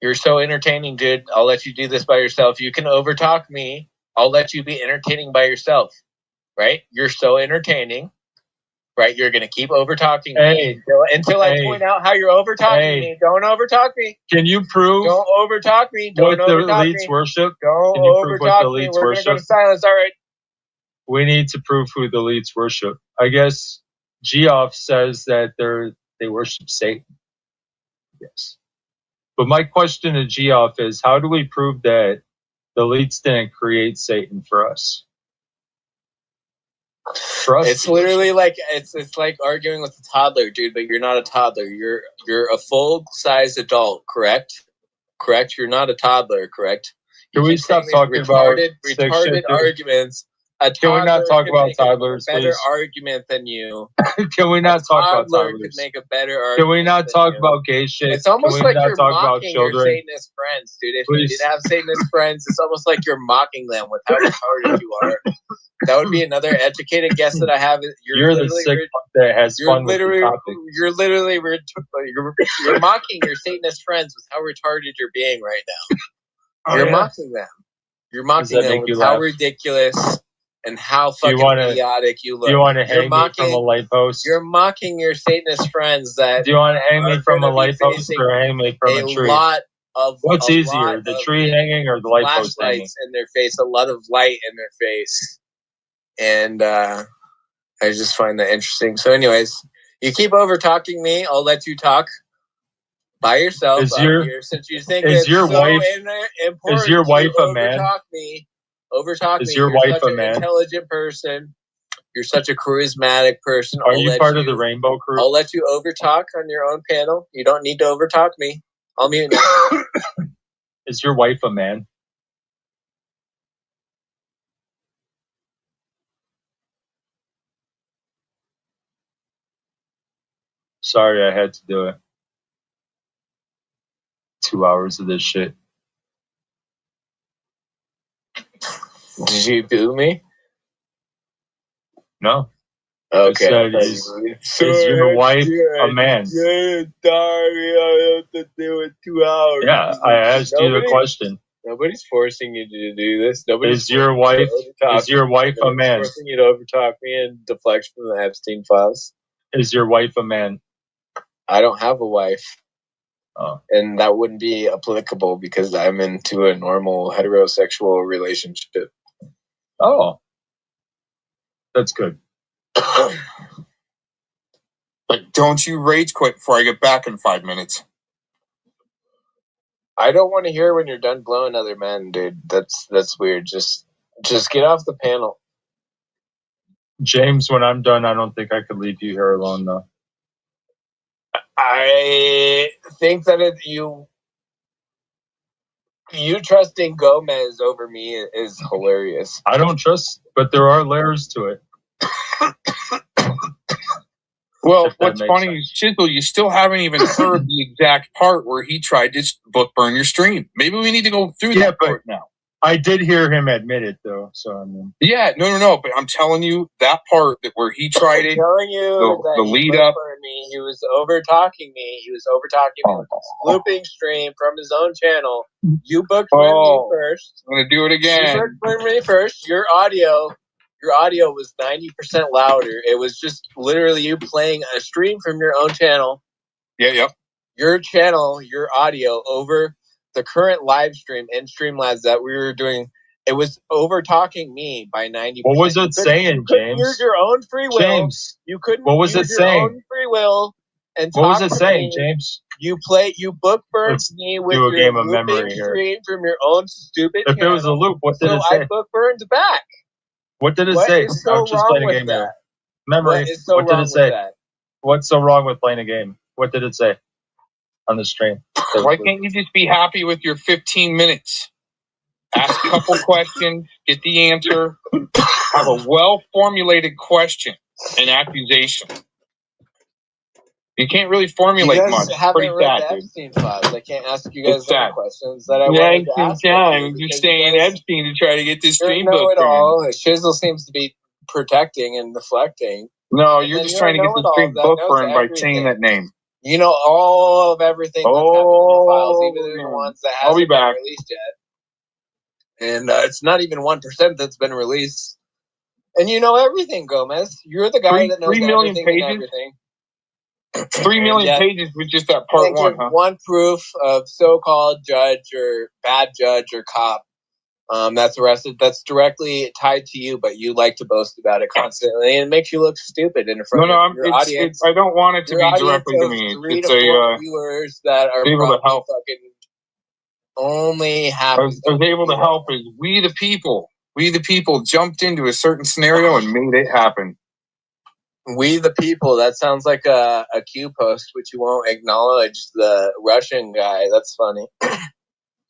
You're so entertaining, dude. I'll let you do this by yourself. You can overtalk me. I'll let you be entertaining by yourself. Right? You're so entertaining. Right? You're going to keep over-talking me until I point out how you're over-talking me. Don't over-talk me. Can you prove? Don't over-talk me. Don't over-talk me. The elites worship? Don't over-talk me. We're going to go to silence. All right. We need to prove who the elites worship. I guess Geoff says that they worship Satan. Yes. But my question to Geoff is, how do we prove that the elites didn't create Satan for us? It's literally like it's like arguing with a toddler, dude. But you're not a toddler. You're a full-size adult, correct? Correct. You're not a toddler, correct? Can we stop talking about retarded arguments? Can we not talk about toddlers, please? Better please? argument than you. Can we not talk about toddlers? Could make a better argument. Can we not talk about gay shit? It's almost like you're mocking your children? Satanist friends, dude. If you did have Satanist friends, it's almost like you're mocking them with how retarded you are. That would be another educated guess that I have. You're the sick that has fun with the topic. You're mocking your Satanist friends with how retarded you're being right now. You're mocking them. You're mocking them with how ridiculous and how fucking idiotic you look. Do you want to hang me from a light post? You're mocking your Satanist friends that. Do you want to hang me from a light post or hang me from a tree? What's easier, the tree hanging or the light post hanging? In their face, a lot of light in their face. And I just find that interesting. So anyways, you keep over-talking me. I'll let you talk by yourself since you think it's so important. Is your wife a man? Overtalk me. Is your wife a man? Intelligent person. You're such a charismatic person. Are you part of the Rainbow Crew? I'll let you overtalk on your own panel. You don't need to overtalk me. I'll mute now. Is your wife a man? Sorry, I had to do it. 2 hours of this shit. Did you boo me? No. Okay. Is your wife a man? Sorry, I have to do it 2 hours. Yeah, I asked you the question. Nobody's forcing you to do this. Is your wife a man? Forcing you to overtalk me and deflect from the Epstein files. Is your wife a man? I don't have a wife. Oh. And that wouldn't be applicable because I'm into a normal heterosexual relationship. Oh. That's good. But don't you rage quit before I get back in 5 minutes. I don't want to hear when you're done blowing other men, dude. That's weird. Just get off the panel. James, when I'm done, I don't think I could leave you here alone, though. I think that you trusting Gomez over me is hilarious. I don't trust, but there are layers to it. Well, what's funny is, Chisel, you still haven't even heard the exact part where he tried to book burn your stream. Maybe we need to go through that part now. I did hear him admit it, though. So I mean, yeah, no. But I'm telling you that part where he tried it. I'm telling you the lead up. He was over talking me. He was over talking me with a looping stream from his own channel. You booked me first. I'm gonna do it again. You booked me first. Your audio was 90% louder. It was just literally you playing a stream from your own channel. Yeah, yep. Your channel, your audio over the current live stream in Streamlabs that we were doing. It was over talking me by 90%. What was it saying, James? Use your own free will. James, you couldn't. What was it saying? Your own free will. And what was it saying, James? You book burned me with your game of memory stream from your own stupid channel. If it was a loop, what did it say? I book burned back. What did it say? Is so I'm just playing a game here. Memory. What did it say? What's so wrong with playing a game? What did it say on the stream? Why can't you just be happy with your 15 minutes? Ask a couple questions, get the answer, have a well-formulated question and accusation. You can't really formulate much. It's pretty sad, dude. Epstein files. I can't ask you guys any questions that I wanted to ask. You're staying Epstein to try to get this stream booked. Know-it-all. Shizzle seems to be protecting and deflecting. No, you're just trying to get the stream book burned by saying that name. You know all of everything that's happened in the files, even the ones that haven't been released yet. And it's not even 1% that's been released. And you know everything, Gomez. You're the guy that knows 3 million everything pages? and everything. 3 million pages with just that part one, huh? One proof of so-called judge or bad judge or cop that's arrested. That's directly tied to you, but you like to boast about it constantly, and it makes you look stupid in front of your audience. I don't want it to be directly to me. 3 to 4 viewers that are able to help. Fucking only happy. I was able to help is we the people jumped into a certain scenario and made it happen. We the people. That sounds like a Q post, which you won't acknowledge the Russian guy. That's funny.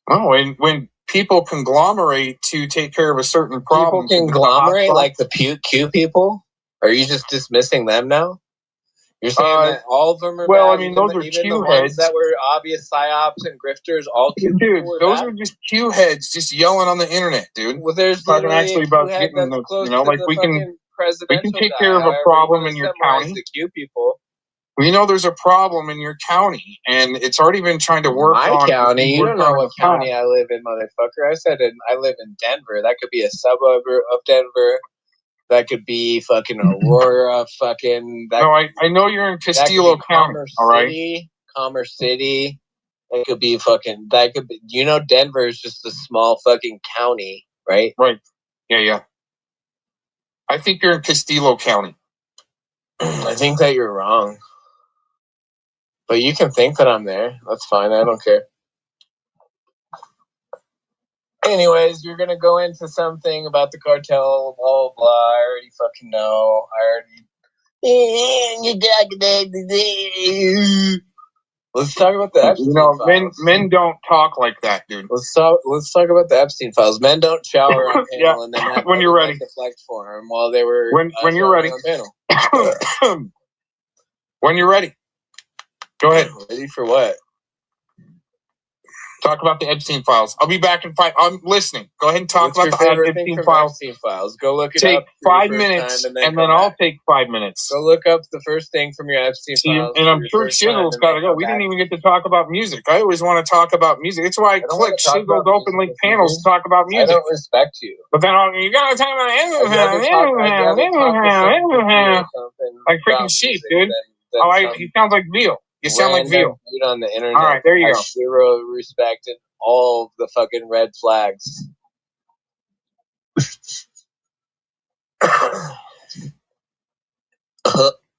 Oh, and when people conglomerate to take care of a certain problem. People conglomerate like the Q people? Are you just dismissing them now? You're saying that all of them are well, bad? I mean, those are even Q the heads ones that were obvious psyops and grifters, all Q dude, people were those bad? are just Q heads just yelling on the internet, dude. Well, there's talking actually about getting the, you know, like we can take care of a problem in your county. The Q people. We know there's a problem in your county, and it's already been trying to work on. My county? You don't know what county I live in, motherfucker. I said I live in Denver. That could be a suburb of Denver. That could be fucking Aurora, fucking. No, I know you're in Castillo County, all right? Commerce City. That could be fucking. That could be. You know, Denver is just a small fucking county, right? Right. Yeah. I think you're in Castillo County. I think that you're wrong. But you can think that I'm there. That's fine. I don't care. Anyways, you're going to go into something about the cartel, blah, blah, blah. I already fucking know. Let's talk about the Epstein files. Men don't talk like that, dude. Let's talk about the Epstein files. Men don't shower on panel and then have when you're ready. deflect for him while they were when you're ready. On panel. When you're ready. Go ahead. Ready for what? Talk about the Epstein files. I'll be back in 5. I'm listening. Go ahead and talk about the Epstein files. Go look it up. Take 5 minutes, and then I'll take 5 minutes. Go look up the first thing from your Epstein files. And I'm sure Shizzle's got to go. We didn't even get to talk about music. I always want to talk about music. That's why I click Shizzle's open link panels to talk about music. I don't respect you. But then you got to talk about like freaking sheep, dude. He sounds like veal. You sound like veal. On the internet. All right, there you go. Zero respect and all of the fucking red flags.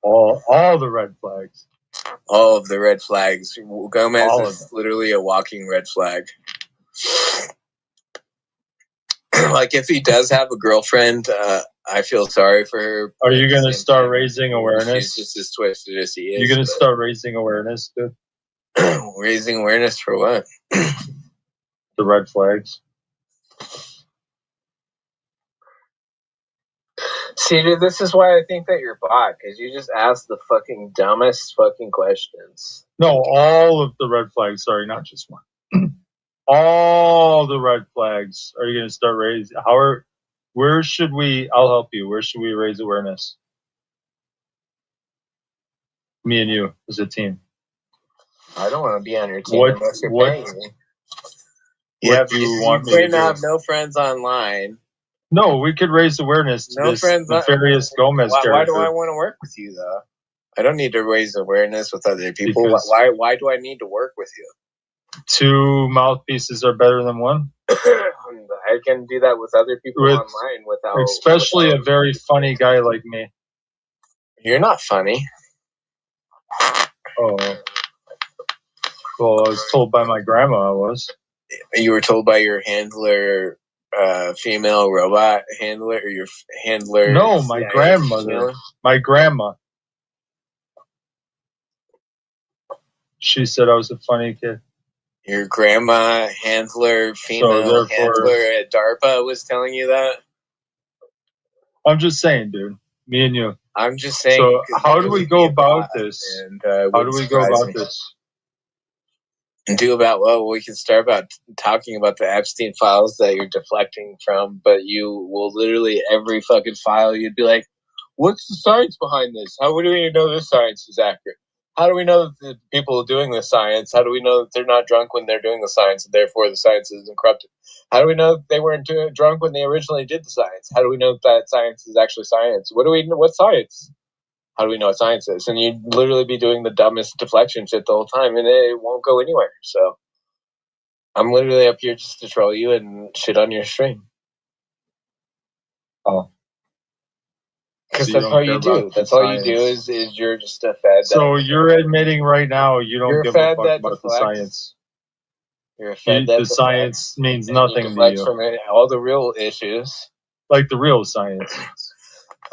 all the red flags. All of the red flags. Gomez is literally a walking red flag. Like if he does have a girlfriend, I feel sorry for her. Are you going to start raising awareness? She's just as twisted as he is. You're going to start raising awareness, dude? Raising awareness for what? The red flags. See, dude, this is why I think that you're bot, because you just ask the fucking dumbest fucking questions. No, all of the red flags. Sorry, not just one. All the red flags. Are you going to start raising? Where should we? I'll help you. Where should we raise awareness? Me and you as a team. I don't want to be on your team unless you're paying me. Yeah, if you want me to have no friends online. No, we could raise awareness to this nefarious Gomez character. Why do I want to work with you, though? I don't need to raise awareness with other people. Why do I need to work with you? 2 mouthpieces are better than one. I can do that with other people online without... Especially a very funny guy like me. You're not funny. Oh. Well, I was told by my grandma I was. You were told by your handler, female robot handler, or your handler? No, my grandmother. Female? My grandma. She said I was a funny kid. Your grandma handler, female handler at DARPA was telling you that? I'm just saying, dude. Me and you. I'm just saying. So how do we go about this? How do we go about this? And do about, well, we can start about talking about the Epstein files that you're deflecting from, but you will literally, every fucking file, you'd be like, what's the science behind this? How do we know this science is accurate? How do we know that the people doing the science, how do we know that they're not drunk when they're doing the science and therefore the science isn't corrupted? How do we know that they weren't drunk when they originally did the science? How do we know that science is actually science? What's science? How do we know what science is? And you'd literally be doing the dumbest deflection shit the whole time and it won't go anywhere. So I'm literally up here just to troll you and shit on your stream. Oh. Because that's all you do. That's all you do is you're just a fed. So you're admitting right now you don't give a fuck about the science. You're a fed the science means nothing to you. From all the real issues. Like the real science.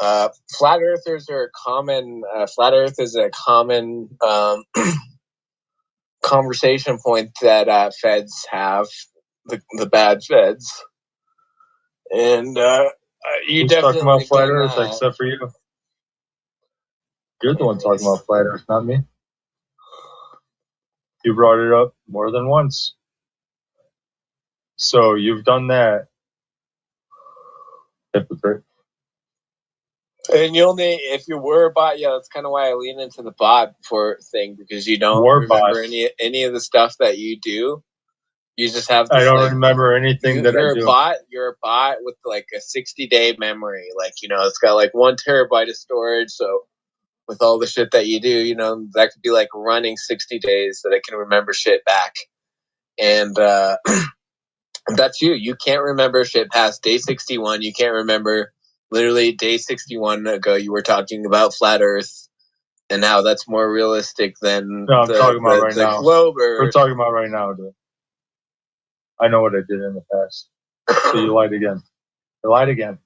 Flat earthers are common. Flat Earth is a common conversation point that feds have, the bad feds. And you Who's definitely talking about flat Earth except for you? You're the one talking about flat Earth, not me. You brought it up more than once. So you've done that. Hypocrite. And you only, if you were a bot, yeah, that's kind of why I lean into the bot thing, because you don't remember any of the stuff that you do. You just have this, I don't remember anything that I do. You're a bot with like a 60-day memory. Like, it's got like 1 terabyte of storage. So with all the shit that you do, that could be like running 60 days that it can remember shit back. And that's you. You can't remember shit past day 61. You can't remember literally day 61 ago you were talking about flat Earth and how that's more realistic than the globe Earth. We're talking about right now, dude. I know what I did in the past. So you lied again. You lied again.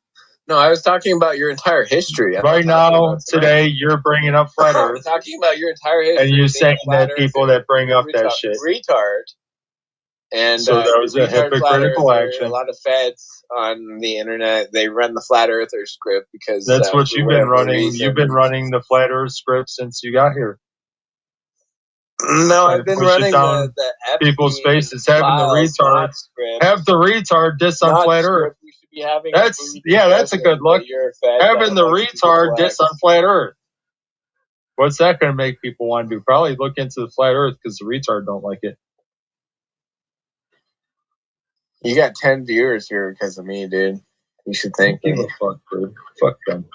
No, I was talking about your entire history. Right now, today, you're bringing up flat Earth. I'm talking about your entire history. And you're saying that people that bring up that shit. Retard. And so that was a hypocritical action. A lot of feds on the internet, they run the flat earther script because that's what you've been running. You've been running the flat Earth script since you got here. No, I've been running the people's faces, having the retard diss on flat Earth. We should be having that's a good look. Having the retard diss on flat Earth. What's that going to make people want to do? Probably look into the flat Earth because the retard don't like it. You got 10 viewers here because of me, dude. You should thank me. Fuck, dude. Fuck them.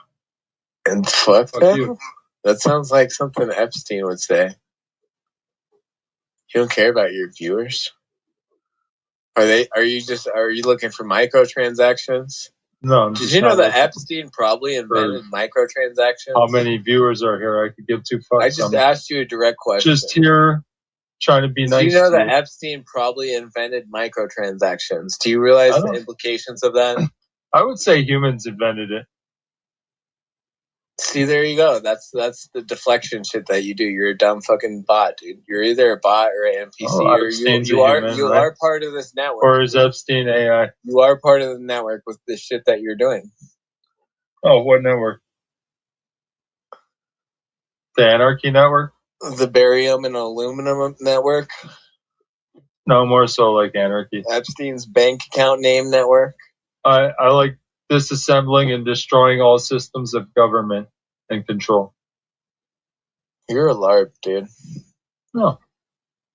And fuck them? You. That sounds like something Epstein would say. You don't care about your viewers? Are you looking for microtransactions? No. Did you know that Epstein probably invented microtransactions? How many viewers are here? I could give 2 fucks. I just asked you a direct question. Just here trying to be nice. Do you know that Epstein probably invented microtransactions? Do you realize the implications of that? I would say humans invented it. See, there you go. That's the deflection shit that you do. You're a dumb fucking bot, dude. You're either a bot or an NPC, or you are part of this network. Or is Epstein AI? You are part of the network with this shit that you're doing. Oh, what network? The Anarchy Network? The Barium and Aluminum Network? No, more so like Anarchy. Epstein's bank account name network? I like disassembling and destroying all systems of government and control. You're a LARP, dude. No.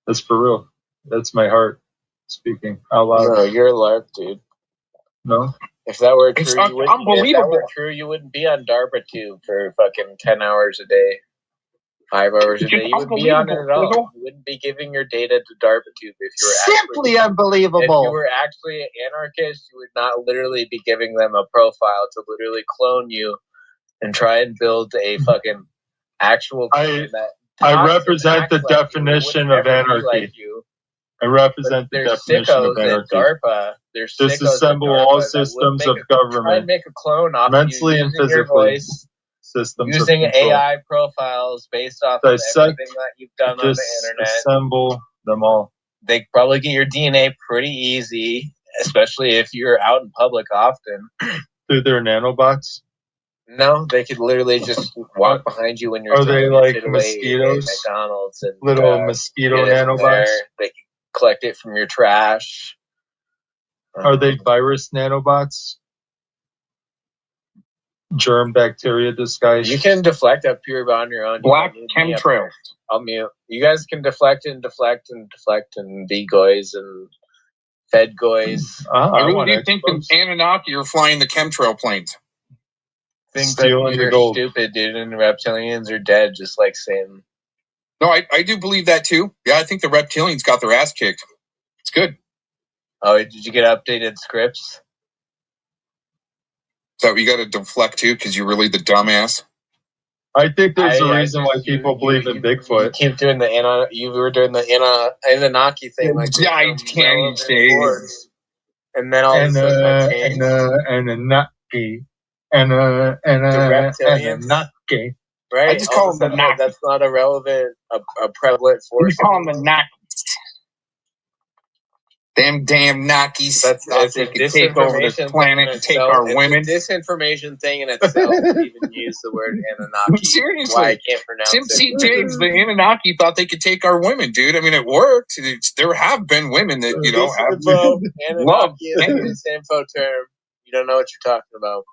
That's for real. That's my heart speaking out loud. No, you're a LARP, dude. No? If that were true, you wouldn't be on DARPA tube for fucking 10 hours a day. 5 hours a day. You wouldn't be on it at all. You wouldn't be giving your data to DARPA tube if you were simply unbelievable. If you were actually an anarchist, you would not literally be giving them a profile to literally clone you and try and build a fucking actual I represent the definition of anarchy. I represent the definition of anarchy. DARPA, disassemble all systems of government. Try and make a clone off mentally and physically. Systems using AI profiles based off of everything that you've done on the internet. Disassemble them all. They probably get your DNA pretty easy, especially if you're out in public often. Through their nanobots? No, they could literally just walk behind you when you're. Are they like mosquitoes? McDonald's and little mosquito nanobots. They can collect it from your trash. Are they virus nanobots? germ bacteria disguise. You can deflect up here on your own. Black chemtrails. I'll mute. You guys can deflect and be goys and fed goys. I really do think the Anunnaki are flying the chemtrail planes. Think that you're stupid, dude, and the reptilians are dead, just like Satan. No, I do believe that too. Yeah, I think the reptilians got their ass kicked. It's good. Oh, did you get updated scripts? So you got to deflect too, because you're really the dumbass. I think there's a reason why people believe in Bigfoot. You keep doing you were doing the Anunnaki thing, like I can't say. And then all of a sudden that changed. Anunnaki. Anunnaki. Right. I just call them the Nakis. That's not a relevant, a prevalent force. You call them the Nakis. Them damn Nakis. That's they can take over this planet and take our women. It's a disinformation thing in itself to even use the word Anunnaki. Seriously. Why I can't pronounce it. See, James, the Anunnaki thought they could take our women, dude. I mean, it worked. There have been women that, have Anunnaki is a disinfo term. You don't know what you're talking about.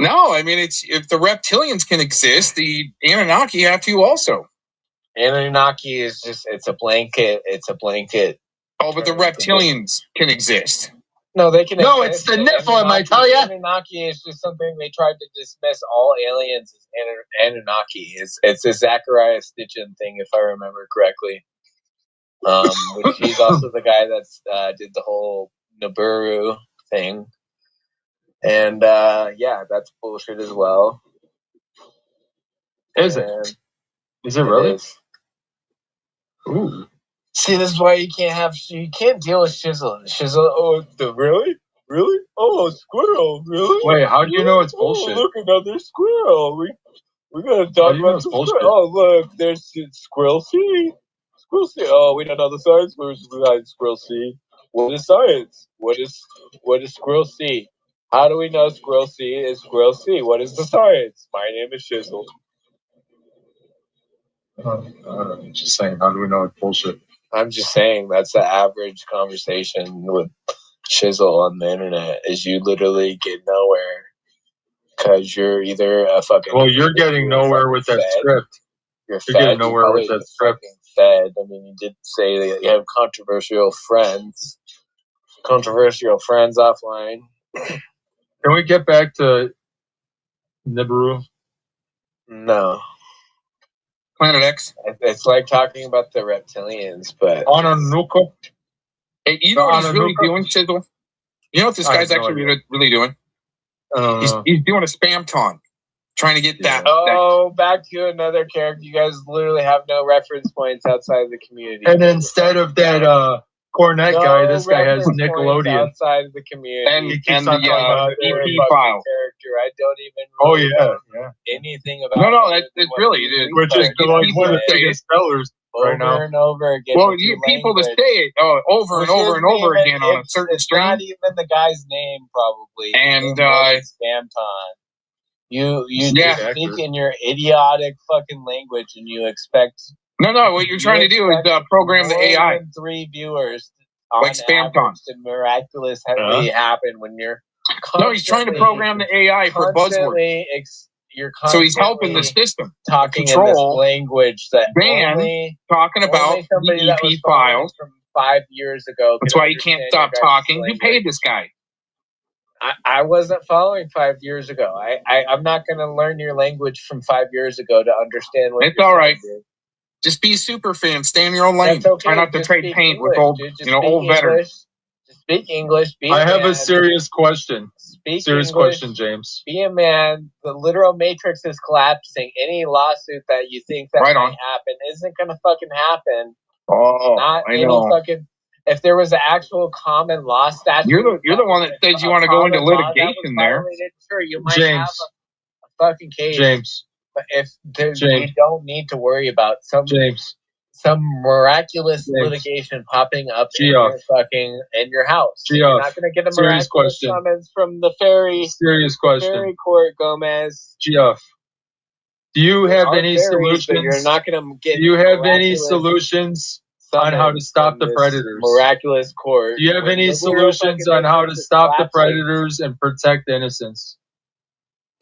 No, I mean, if the reptilians can exist, the Anunnaki have to also. Anunnaki is it's a blanket. Oh, but the reptilians can exist. No, they can. No, it's the Nephilim, I tell ya. Anunnaki is just something they tried to dismiss all aliens as Anunnaki. It's a Zachariah Stitchin thing, if I remember correctly. Which he's also the guy that's did the whole Nibiru thing. And yeah, that's bullshit as well. Is it? Is it really? Is. Ooh. See, this is why you can't deal with Shizzle. Really? Oh, a squirrel, really? Wait, how do you know it's bullshit? Oh, look, another squirrel. We gotta talk about the bullshit. Oh, look, there's Squirrel C. Oh, we don't know the science behind Squirrel C. What is science? What is Squirrel C? How do we know Squirrel C is Squirrel C? What is the science? My name is Shizzle. I'm just saying, how do we know it's bullshit? I'm just saying that's the average conversation with Shizzle on the internet is you literally get nowhere because you're either a fucking... Well, you're getting nowhere with that script. You're getting nowhere with that script. Fed. I mean, you did say that you have controversial friends. Controversial friends offline. Can we get back to Nibiru? No. PlanetX. It's like talking about the reptilians, but... Ananuka? Hey, you know what he's really doing, Shizzle? You know what this guy's actually really doing? He's doing a spam-ton. Trying to get that. Back to another character. You guys literally have no reference points outside of the community. And instead of that Cornet guy, this guy has Nickelodeon. Outside of the community. And the EP file. Character. I don't even know anything about No, it's really... Which is one of the biggest sellers right now. Over and over again. Well, you get people to say it over and over and over again on a certain stream. It's not even the guy's name, probably. And... Spam-ton. You speak in your idiotic fucking language and you expect... No, what you're trying to do is program the AI. 3 viewers like spam-ton to miraculously happen when you're... No, he's trying to program the AI for buzzwords. So he's helping the system talking control in this language that talking about the EP files from 5 years ago. That's why he can't stop talking. Who paid this guy? I wasn't following 5 years ago. I'm not going to learn your language from 5 years ago to understand what. It's all right. Just be a super fan. Stay in your own lane. Okay. Try not to trade paint with old veterans. Just speak English. I have a serious question. Question, James. Be a man. The literal matrix is collapsing. Any lawsuit that you think that might happen isn't going to fucking happen. Oh, I know. If there was an actual common law statute, you're the one that says you want to go into litigation there. Sure, you might have a fucking case. James. But you don't need to worry about some miraculous litigation popping up in your house. You're not going to get a miraculous summons from the fairy. Serious question. Fairy court, Gomez. Geoff, do you have any solutions? You're not going to get. Do you have any solutions on how to stop the predators? Miraculous court. Do you have any solutions on how to stop the predators and protect innocents?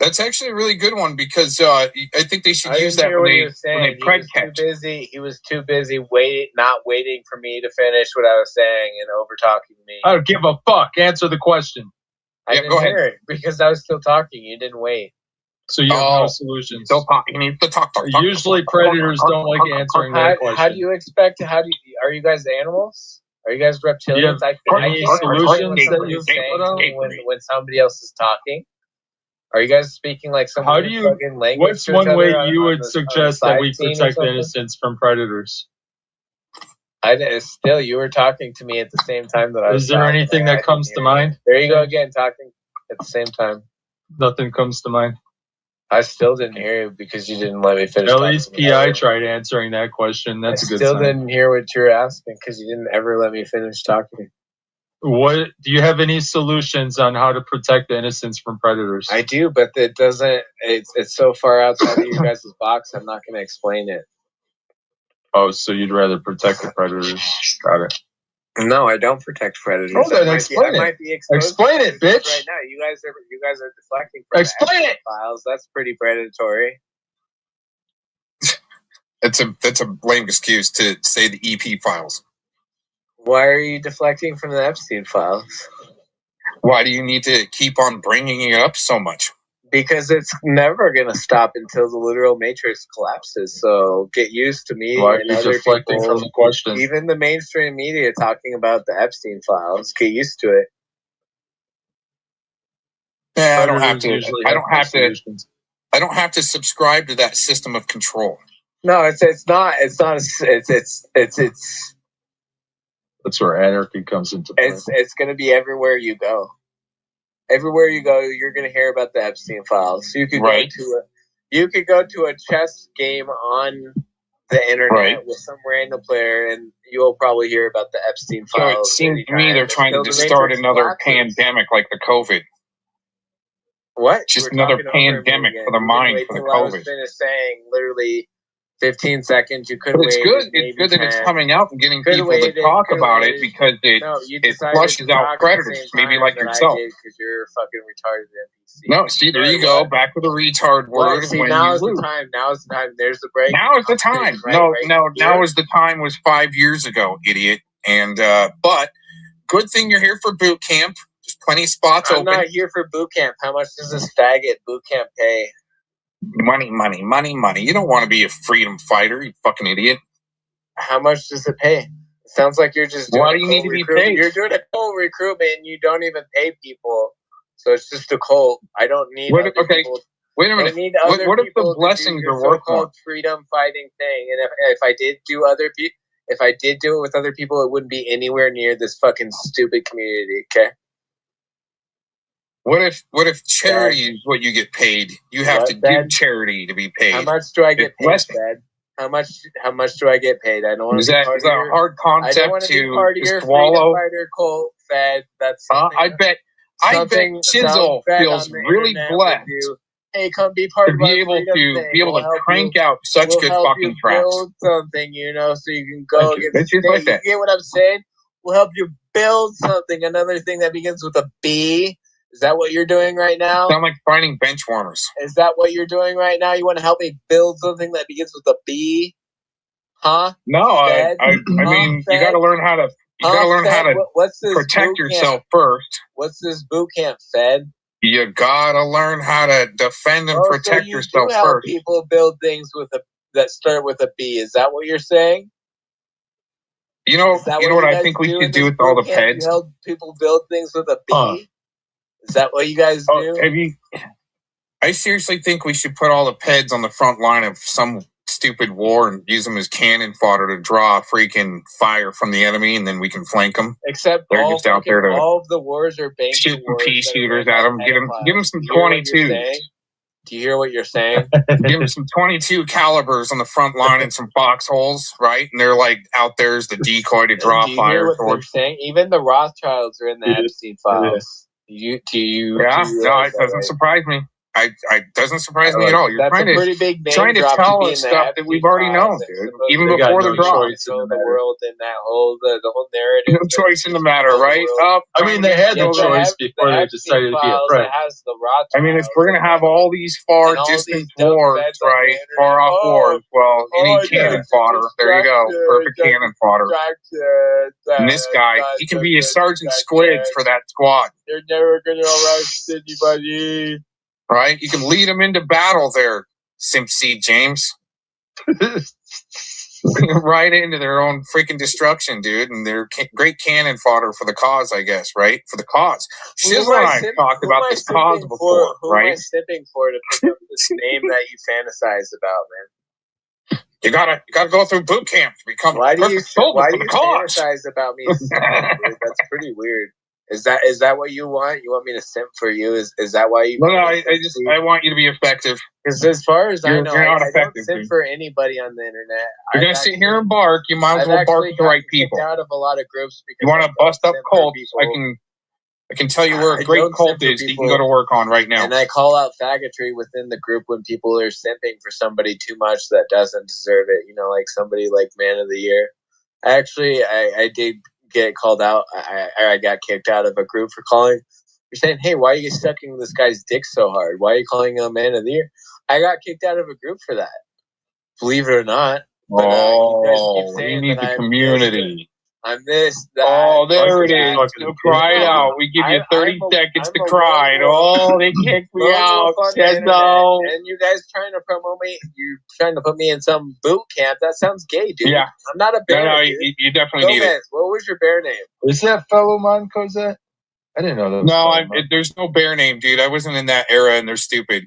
That's actually a really good one because I think they should use that when they pred catch. He was too busy not waiting for me to finish what I was saying and over talking me. I don't give a fuck. Answer the question. I didn't hear it because I was still talking. You didn't wait. So you have no solutions. Still talking. You need to talk. Usually predators don't like answering that question. How do you expect? Are you guys animals? Are you guys reptilians? I can't solutions that you saying when somebody else is talking. Are you guys speaking like some fucking language? What's one way you would suggest that we protect innocents from predators? Still, you were talking to me at the same time that I was. Is there anything that comes to mind? There you go again, talking at the same time. Nothing comes to mind. I still didn't hear you because you didn't let me finish. At least PI tried answering that question. That's a good sign. I still didn't hear what you were asking because you didn't ever let me finish talking. What do you have any solutions on how to protect the innocents from predators? I do, but it doesn't. It's so far outside of your guys' box. I'm not going to explain it. Oh, so you'd rather protect the predators? Got it. No, I don't protect predators. Oh, then explain it. Explain it, bitch. Right now, you guys are deflecting from explain it. Files. That's pretty predatory. That's a lame excuse to say the EP files. Why are you deflecting from the Epstein files? Why do you need to keep on bringing it up so much? Because it's never going to stop until the literal matrix collapses. So get used to me and other people, from the question. Even the mainstream media talking about the Epstein files. Get used to it. Yeah, I don't have to subscribe to that system of control. No, it's not. That's where anarchy comes into play. It's going to be everywhere you go. Everywhere you go, you're going to hear about the Epstein files. You could go to a chess game on the internet with some random player, and you'll probably hear about the Epstein files. So it seems to me they're trying to start another pandemic like the COVID. What? Just another pandemic for the mind for the COVID. I was finished saying literally 15 seconds. You could wait. It's good. It's good that it's coming out and getting people to talk about it because it flushes out predators, maybe like yourself. Because you're fucking retarded NPC. No, see, there you go. Back with the retard word. See, now is the time. Now is the time. There's the break. Now is the time. Now is the time was 5 years ago, idiot. And but good thing you're here for boot camp. There's plenty of spots open. I'm not here for boot camp. How much does this faggot boot camp pay? Money. You don't want to be a freedom fighter, you fucking idiot. How much does it pay? It sounds like you're just doing Why do you need to be paid? You're doing a cold recruitment and you don't even pay people. So it's just a cult. I don't need people. Wait a minute. What if the blessings are worth more? Freedom fighting thing. And if I did do it with other people, it wouldn't be anywhere near this fucking stupid community, okay? What if charity is what you get paid? You have to give charity to be paid. How much do I get paid, Fed? How much do I get paid? I don't want to be part of your... Is that a hard concept to swallow? I don't want to be part of your freedom fighter cult, Fed. That's I bet Chisel feels really blessed. Hey, come be part to of be able to crank out such good fucking traps. Build something, so you can go get the state. You get what I'm saying? We'll help you build something. Another thing that begins with a B. Is that what you're doing right now? Sound like finding bench warmers. Is that what you're doing right now? You want to help me build something that begins with a B? Huh? No, I mean, you got to learn how to protect yourself first. What's this boot camp, Fed? You got to learn how to defend and protect yourself help first. People build things that start with a B. Is that what you're saying? You know what I think we should do with all the peds? You help people build things with a B. Is that what you guys do? I seriously think we should put all the peds on the front line of some stupid war and use them as cannon fodder to draw freaking fire from the enemy, and then we can flank them. Except they're just out there to all of the wars are banking shoot some pea shooters at them. Give them some 22s. Do you hear what you're saying? Give them some 22 calibers on the front line and some foxholes, right? And they're like out there as the decoy to draw fire towards. Even the Rothschilds are in the Epstein files. It doesn't surprise me. doesn't surprise me at all. You're trying to tell us stuff that we've already known, dude. Even before the drop. The world and that whole the whole narrative. No choice in the matter, right? I mean, they had the choice before they decided to be a friend. I mean, if we're gonna have all these far distant wars, right? Far off wars. Well, you need cannon fodder. There you go. Perfect cannon fodder. And this guy, he can be a Sergeant Squid for that squad. They're never gonna arrest anybody. Right? You can lead them into battle there, Simp Seed James. Right into their own freaking destruction, dude. And they're great cannon fodder for the cause, I guess, right? For the cause. Shizzle and I talked about this cause before, right? Who am I sipping for to pick up this name that you fantasize about, man? You gotta go through boot camp to become why do you fantasize about me? That's pretty weird. Is that what you want? You want me to simp for you? Is that why you? No, I want you to be effective. Because as far as I know, I don't simp for anybody on the internet. You're gonna sit here and bark. You might as well bark with the right people. Out of a lot of groups because you want to bust up cults? I can tell you where a great cult is. You can go to work on right now. And I call out faggotry within the group when people are simping for somebody too much that doesn't deserve it. You know, like somebody like Man of the Year. Actually, I did get called out. I got kicked out of a group for calling. You're saying, hey, why are you sucking this guy's dick so hard? Why are you calling him Man of the Year? I got kicked out of a group for that. Believe it or not. But, we need the community. I'm this. That, there it is. Cry it out. We give you 30 seconds to cry. They kicked me out. Said no. And you guys trying to promote me? You're trying to put me in some boot camp? That sounds gay, dude. Yeah. I'm not a bear. No, you definitely need it. What was your bear name? Was that fellow Moncozette? I didn't know that. No, there's no bear name, dude. I wasn't in that era, and they're stupid.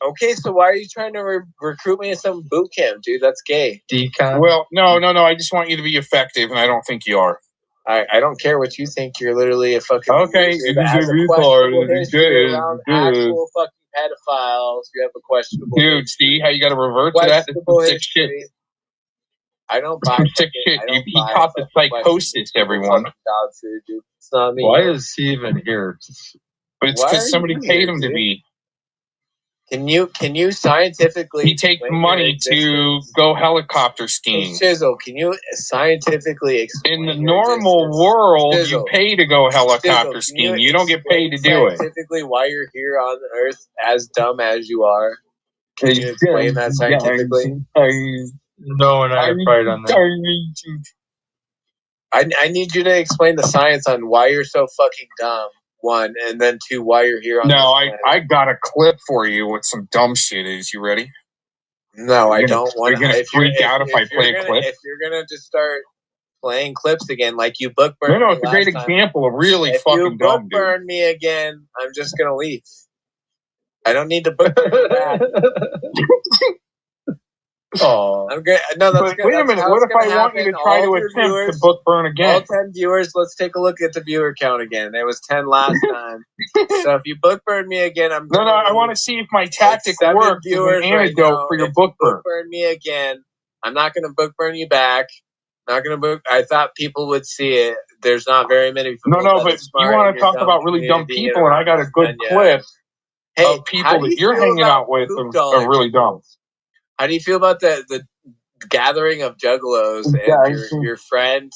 Okay, so why are you trying to recruit me in some boot camp, dude? That's gay. Decon? Well, no. I just want you to be effective, and I don't think you are. I don't care what you think. You're literally a fucking... Okay, you have a questionable history around actual fucking pedophiles. You have a questionable... Dude, see how you got to revert to that? This is sick shit. I don't buy sick shit. He caught the psychosis, everyone. Dog food, dude. It's not me. Why is he even here? But it's because somebody paid him to be. Can you scientifically... He takes money to go helicopter skiing. Hey, Shizzle, can you scientifically explain... In the normal world, Shizzle, you pay to go helicopter skiing. You don't get paid to do it. Scientifically, why you're here on Earth as dumb as you are. Can you explain that scientifically? No, and I have pride on that. I need you to explain the science on why you're so fucking dumb. One, and then two, why you're here on this planet. I got a clip for you what some dumb shit is. You ready? No, I don't want to. You're going to freak out if I play a clip? If you're going to just start playing clips again, like you book burned me it's a great example of really fucking dumb, dude. If you book burn me again, I'm just going to leave. I don't need to book burn you back. Oh, I'm good. No, that's good. Wait a minute. What if I want you to try to attempt to book burn again? All 10 viewers, let's take a look at the viewer count again. There was 10 last time. So if you book burn me again, I'm No, I want to see if my tactic works as an antidote for your book burn. Book burn me again. I'm not going to book burn you back. Not going to book. I thought people would see it. There's not very many people. No, but you want to talk about really dumb people, and I got a good clip of people that you're hanging out with are really dumb. How do you feel about the gathering of juggalos and your friend?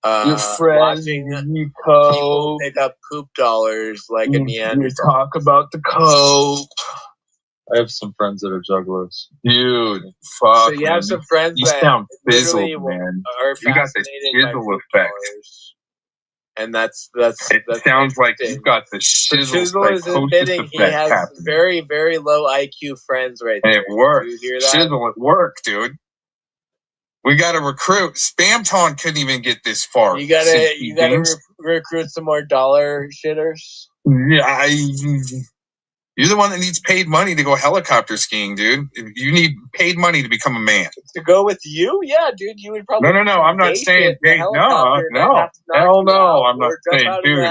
Watching people pick up poop dollars like a Neanderthal. You talk about the coke. I have some friends that are juggalos. Dude, fuck. So you have some friends that sound fizzled, man. You got the shizzle effect. And that's sounds like you've got the shizzle is admitting he has happening. Very, very low IQ friends right there. And it works. Do you hear that? Shizzle at work, dude. We got to recruit. Spamton couldn't even get this far. You gotta recruit some more dollar shitters. Yeah, you're the one that needs paid money to go helicopter skiing, dude. You need paid money to become a man. To go with you? Yeah, dude. You would probably... No. I'm not saying... No. Hell no. I'm not saying, dude.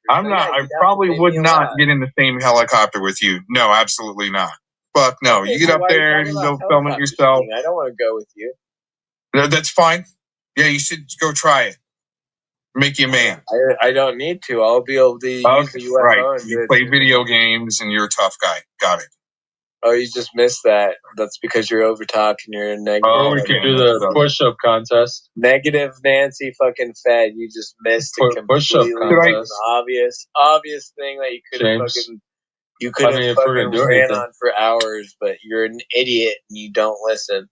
I'm not... I probably would not get in the same helicopter with you. No, absolutely not. Fuck no. You get up there and you go film it yourself. I don't want to go with you. That's fine. Yeah, you should go try it. Make you a man. I don't need to. I'll be able to use the UFO right. and You play video games and you're a tough guy. Got it. Oh, you just missed that. That's because you're over talking. You're negative. Or we could do the push-up contest. Negative Nancy fucking Fed. You just missed it completely. Push-up contest. An obvious thing that you could have fucking. You could have fucking ran on for hours, but you're an idiot and you don't listen.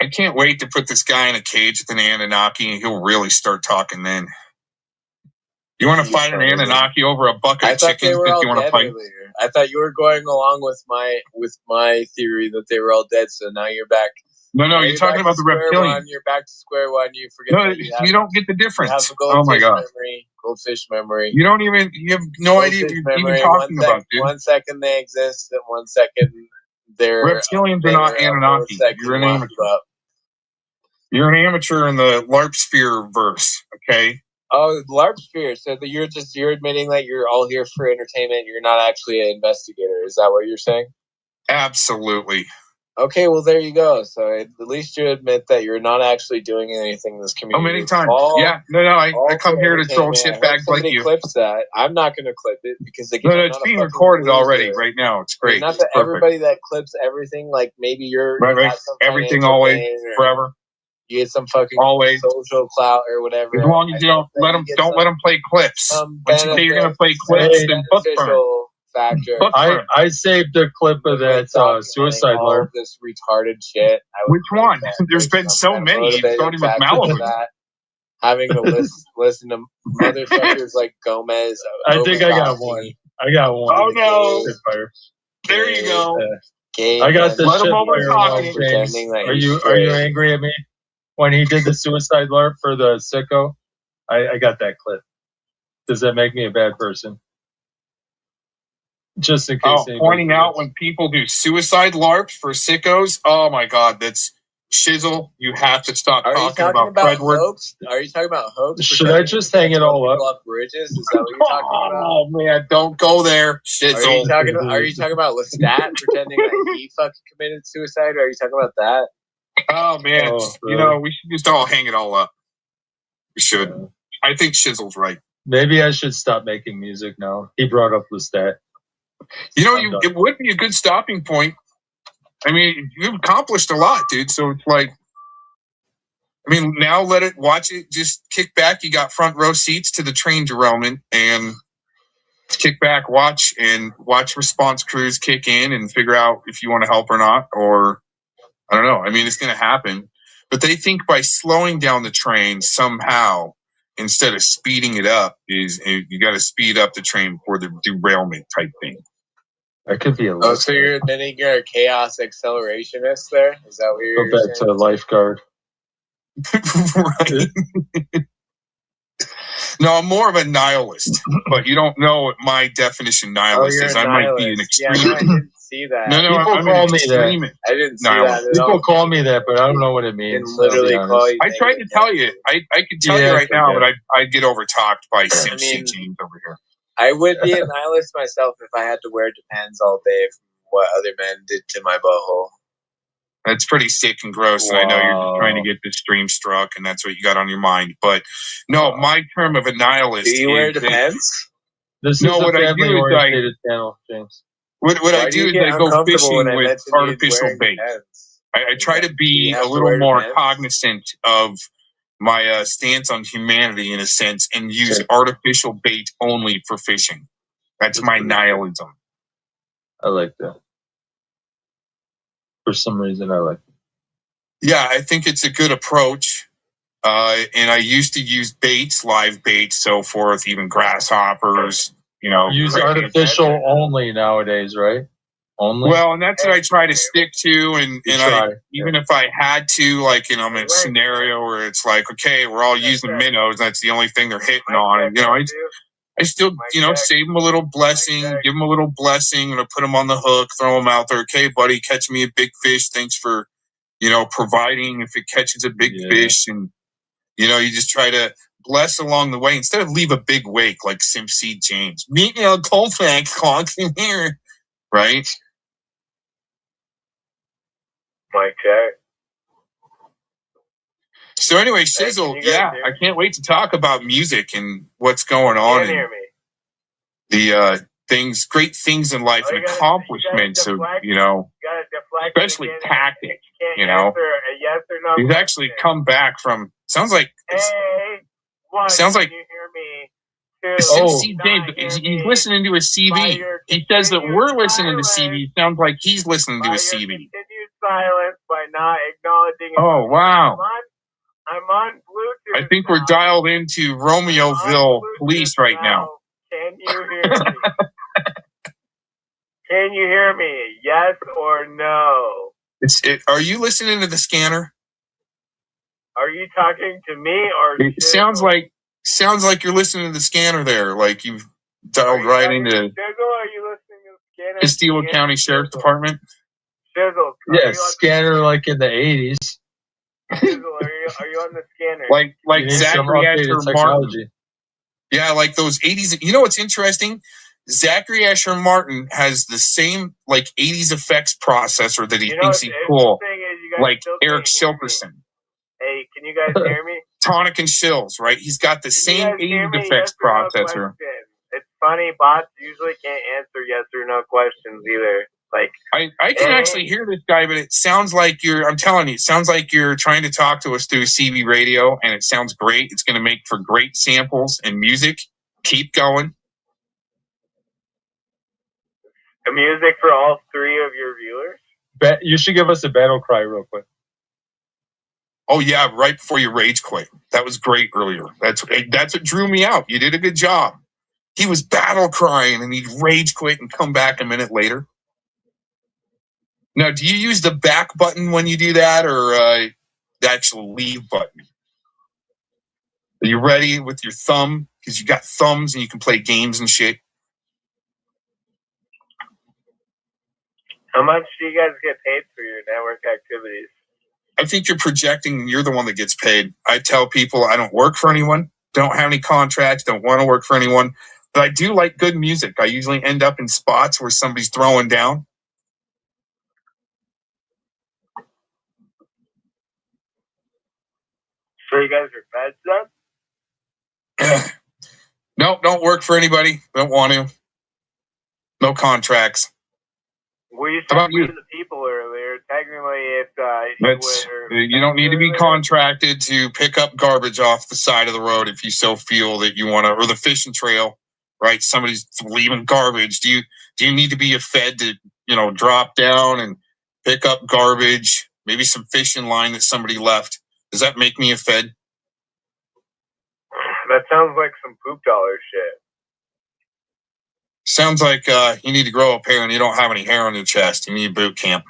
I can't wait to put this guy in a cage with an Anunnaki and he'll really start talking then. You want to fight an Anunnaki over a bucket of chickens that you want to fight? Earlier. I thought you were going along with my theory that they were all dead, so now you're back. No, you're talking about the reptilian. You're back to square one. You forget. You don't get the difference. You have oh my god, goldfish memory. You have no idea what you're even talking about, dude. 1 second they exist, and 1 second they're reptilians are not Anunnaki. You're an amateur. You're an amateur in the LARP sphere verse, okay? Oh, LARP sphere. So that you're admitting that you're all here for entertainment. You're not actually an investigator. Is that what you're saying? Absolutely. Okay, well there you go. So at least you admit that you're not actually doing anything in this community. Oh, many times. I come here to troll shitbags like you. Clips that. I'm not going to clip it because it's being recorded already right now. It's great. Not that everybody that clips everything, like maybe you're right. Everything always forever. You get some fucking always social clout or whatever. As long as you don't let them play clips. Once you say you're going to play clips, then book for it. Factor. I saved the clip of that suicide alert. This retarded shit. Which one? There's been so many. Starting with Malibu. Having to listen to motherfuckers like Gomez. I think I got one. Oh no! There you go. I got the shit. Are you angry at me when he did the suicide alert for the sicko? I got that clip. Does that make me a bad person? Just in case. Pointing out when people do suicide LARPs for sickos. Oh my god, that's shizzle. You have to stop talking about Fredward. Are you talking about hoax? Should I just hang it all up? Off bridges? Is that what you're talking about? Oh man, don't go there. Shizzle. Are you talking about Lestat pretending that he fucking committed suicide? Are you talking about that? Oh man, we should just all hang it all up. We should. I think Shizzle's right. Maybe I should stop making music now. He brought up Lestat. It would be a good stopping point. I mean, you've accomplished a lot, dude. So it's like, now watch it, just kick back. You got front row seats to the train derailment and kick back, watch response crews kick in and figure out if you want to help or not. Or, I don't know. It's going to happen. But they think by slowing down the train somehow, instead of speeding it up, you got to speed up the train for the derailment type thing. That could be so you're admitting you're a chaos accelerationist there? Is that what you're Go back to the lifeguard. Right. No, I'm more of a nihilist, but you don't know what my definition nihilist is. I might be an extremist. Yeah, I didn't see that. No, people call me that. I didn't see that. People call me that, but I don't know what it means. Literally call you. I tried to tell you. I could tell you right now, but I'd get overtalked by Simpson James over here. I would be a nihilist myself if I had to wear Depends all day from what other men did to my butthole. That's pretty sick and gross, and I know you're just trying to get the stream struck, and that's what you got on your mind. But no, my term of a nihilist. Do you wear Depends? This is what I do is channel, James. What I do is I go fishing with artificial bait. I try to be a little more cognizant of my stance on humanity in a sense, and use artificial bait only for fishing. That's my nihilism. I like that. For some reason, I like it. Yeah, I think it's a good approach. And I used to use baits, live baits, so forth, even grasshoppers. Use artificial only nowadays, right? Only. Well, and that's what I try to stick to, and even if I had to, like, I'm in a scenario where it's like, okay, we're all using minnows, that's the only thing they're hitting on, and I still, save them a little blessing, give them a little blessing, and I put them on the hook, throw them out there. Okay, buddy, catch me a big fish. Thanks for, providing if it catches a big fish, and you just try to bless along the way instead of leave a big wake like Simpson James. Meet me on Colfax, Clocks in here, right? Mike check. So anyway, Shizzle, yeah, I can't wait to talk about music and what's going on. You can hear me. The great things in life and accomplishments of, especially tactic, Answer a yes or no He's question. actually come back from, sounds like, Can you hear me? He's listening to a CV. He says that we're listening to CV. Sounds like he's listening to a CV. Continued silence by not acknowledging it. Oh, wow. I'm on Bluetooth. I think we're dialed into Romeoville police right now. Can you hear me? Can you hear me? Yes or no? Are you listening to the scanner? Are you talking to me or? It sounds like you're listening to the scanner there. Like you've dialed right into. Shizzle, are you listening to the scanner? Castillo County Sheriff's Department. Shizzle. Yes, scanner like in the 80s. Shizzle, are you on the scanner? Like Zachary Asher Martin. Yeah, like those 80s. You know what's interesting? Zachary Asher Martin has the same 80s effects processor that he thinks he's cool. Like Eric Silkerson. Hey, can you guys hear me? Tonic and Shills, right? He's got the same 80s effects processor. It's funny, bots usually can't answer yes or no questions either. I can actually hear this guy, but it sounds like I'm telling you, it sounds like you're trying to talk to us through CB radio, and it sounds great. It's going to make for great samples and music. Keep going. The music for all three of your viewers? You should give us a battle cry real quick. Oh, yeah, right before you rage quit. That was great earlier. That's what drew me out. You did a good job. He was battle crying, and he'd rage quit and come back a minute later. Now, do you use the back button when you do that, or the actual leave button? Are you ready with your thumb? Because you got thumbs and you can play games and shit. How much do you guys get paid for your network activities? I think you're projecting and you're the one that gets paid. I tell people I don't work for anyone, don't have any contracts, don't want to work for anyone, but I do like good music. I usually end up in spots where somebody's throwing down. So you guys are feds then? No, don't work for anybody. Don't want to. No contracts. Well, you said we the people earlier. Technically, you don't need to be contracted to pick up garbage off the side of the road if you so feel that you want to, or the fishing trail, right? Somebody's leaving garbage. Do you need to be a fed to, drop down and pick up garbage, maybe some fishing line that somebody left? Does that make me a fed? That sounds like some poop dollar shit. Sounds like you need to grow a pair and you don't have any hair on your chest. You need boot camp.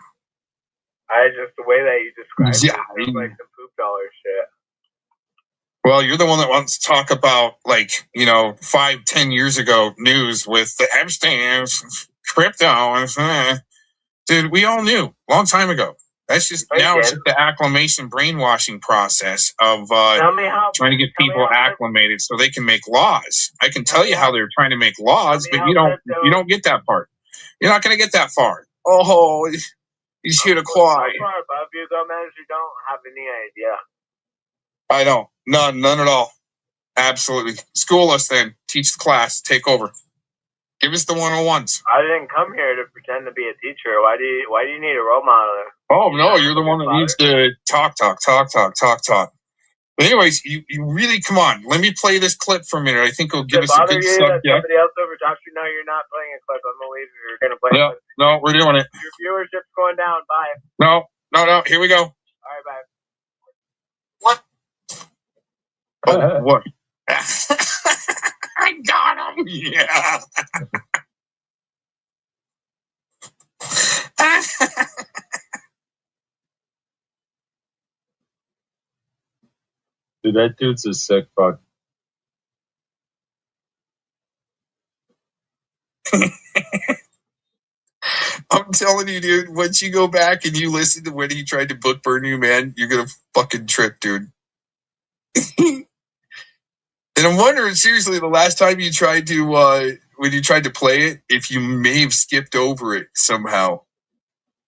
The way that you described it sounds like some poop dollar shit. Well, you're the one that wants to talk about 5-10 years ago news with the Epstein crypto. Dude, we all knew a long time ago. That's just now it's just the acclimation brainwashing process of trying to get people acclimated so they can make laws. I can tell you how they're trying to make laws, but you don't get that part. You're not going to get that far. Oh, he's here to cry. So far above you, though, man, you don't have any idea. I don't. None at all. Absolutely. School us then. Teach the class. Take over. Give us the 101s. I didn't come here to pretend to be a teacher. Why do you need a role model? Oh, no, you're the one that needs to talk. But anyways, you really, come on. Let me play this clip for a minute. I think it'll give us a good subject. Somebody else over talks to you. No, you're not playing a clip. I'm going to leave if you're going to play a clip. No, we're doing it. Your viewership's going down. Bye. No. Here we go. All right, bye. What? Oh, what? I got him. Yeah. Dude, that dude's a sick fuck. I'm telling you, dude, once you go back and you listen to when he tried to book burn you, man, you're going to fucking trip, dude. And I'm wondering, seriously, the last time you tried to, when you tried to play it, if you may have skipped over it somehow.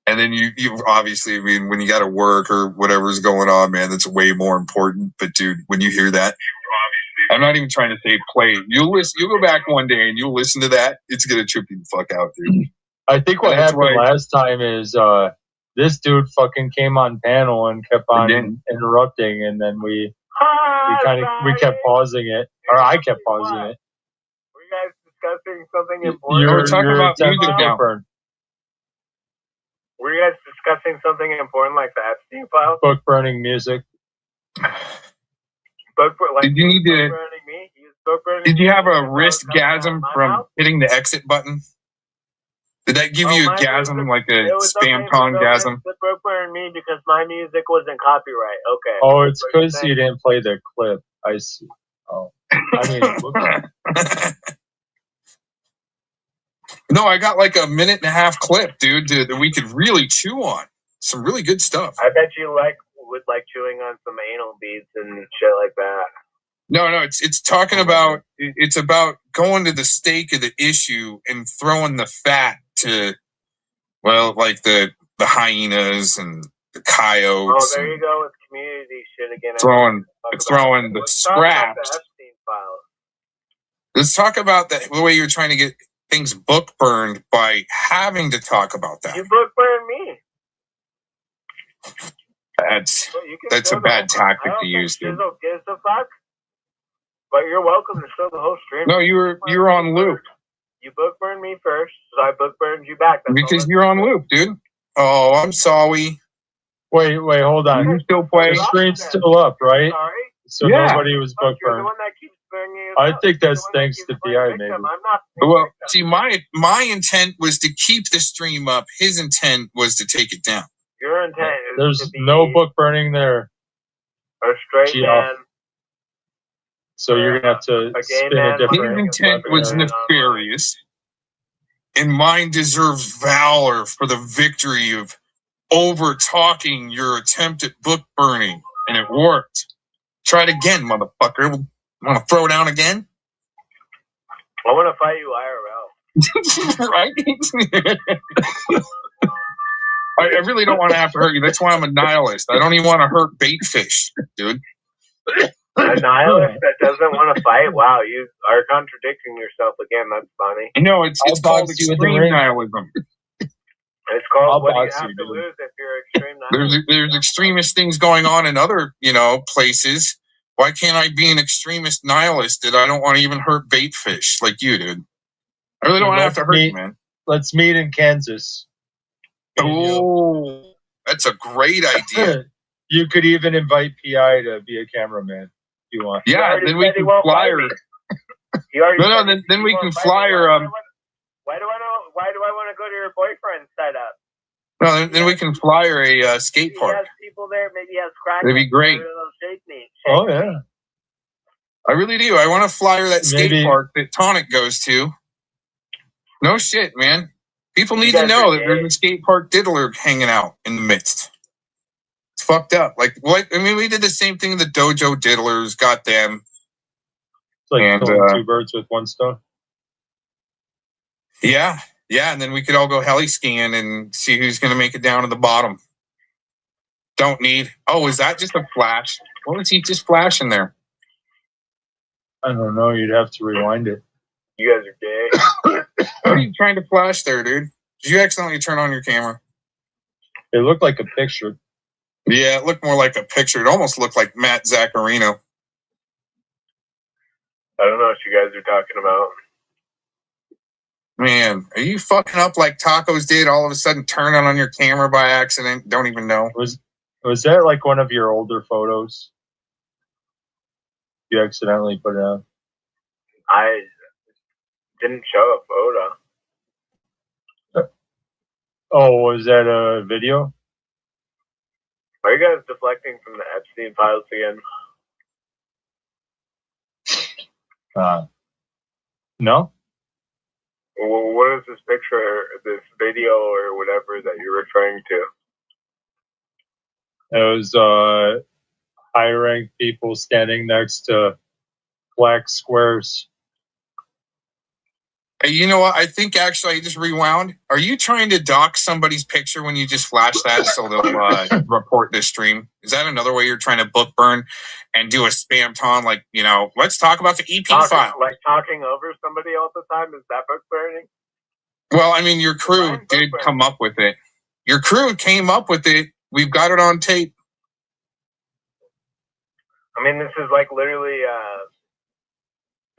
And then you obviously, I mean, when you got to work or whatever's going on, man, that's way more important. But dude, when you hear that, I'm not even trying to say play. You'll go back one day and you'll listen to that. It's gonna trip you the fuck out, dude. I think what happened last time is this dude fucking came on panel and kept on interrupting, and then we kept pausing it, or I kept pausing it. Were you guys discussing something important? We're talking about music now. Were you guys discussing something important like the Epstein file? Book burning music. Did you need to? Did you have a wrist-gasm from hitting the exit button? Did that give you a gasm, like a spam con-gasm? Book burned me because my music wasn't copyright. Okay. Oh, it's because you didn't play the clip. I see. Oh, I mean, no, I got like a 1.5-minute clip, dude, that we could really chew on. Some really good stuff. I bet you would like chewing on some anal beads and shit like that. No, it's talking about, it's about going to the stake of the issue and throwing the fat to, well, like the hyenas and the coyotes. Oh, there you go with community shit again. Throwing the scraps. Let's talk about the way you're trying to get things book burned by having to talk about that. You book burned me. That's a bad tactic to use, dude. Gives a fuck. But you're welcome to show the whole stream. No, you're on loop. You book burned me first, so I book burned you back. Because you're on loop, dude. Oh, I'm sorry. Wait, hold on. You still play? The screen's still up, right? Sorry? So nobody was book burned. You're the one that keeps burning you. I think that's thanks to DI, maybe. Well, see, my intent was to keep the stream up. His intent was to take it down. Your intent is There's no book burning there. A straight man. So you're gonna have to spin a different. His intent was nefarious, and mine deserves valor for the victory of over talking your attempt at book burning, and it worked. Try it again, motherfucker. Want to throw down again? I want to fight you IRL. Right? I really don't want to have to hurt you. That's why I'm a nihilist. I don't even want to hurt bait fish, dude. A nihilist that doesn't want to fight? Wow, you are contradicting yourself again. That's funny. No, it's called extreme nihilism. It's called what do you have to lose if you're extreme nihilist? There's extremist things going on in other, places. Why can't I be an extremist nihilist that I don't want to even hurt bait fish like you, dude? I really don't want to have to hurt you, man. Let's meet in Kansas. Oh, that's a great idea. You could even invite PI to be a cameraman if you want. Yeah, then we can fly her. Then we can fly her. Why do I want to go to your boyfriend's setup? No, then we can fly her a skate park. He has people there. Maybe he has crack. That'd be great. Shake me. Oh yeah. I really do. I want to fly her that skate park that Tonic goes to. No shit, man. People need to know that there's a skate park diddler hanging out in the midst. It's fucked up. Like what? I mean, we did the same thing. The dojo diddlers got them. It's like killing two birds with one stone. Yeah, and then we could all go heli skiing and see who's going to make it down to the bottom. Don't need. Oh, is that just a flash? What was he just flashing there? I don't know. You'd have to rewind it. You guys are gay. What are you trying to flash there, dude? Did you accidentally turn on your camera? It looked like a picture. Yeah, it looked more like a picture. It almost looked like Matt Zaccarino. I don't know what you guys are talking about. Man, are you fucking up like Tacos did? All of a sudden turn on your camera by accident? Don't even know. Was that like one of your older photos? You accidentally put it on? I didn't show a photo. Oh, was that a video? Are you guys deflecting from the Epstein files again? No. Well, what is this picture, this video, or whatever that you're referring to? It was high-ranked people standing next to black squares. Hey, you know what? I think actually I just rewound. Are you trying to dock somebody's picture when you just flash that so they'll report this stream? Is that another way you're trying to book burn and do a spam ton? Like, you know, let's talk about the EP file. Like talking over somebody all the time? Is that book burning? Well, I mean, your crew did come up with it. Your crew came up with it. We've got it on tape. I mean, this is like literally,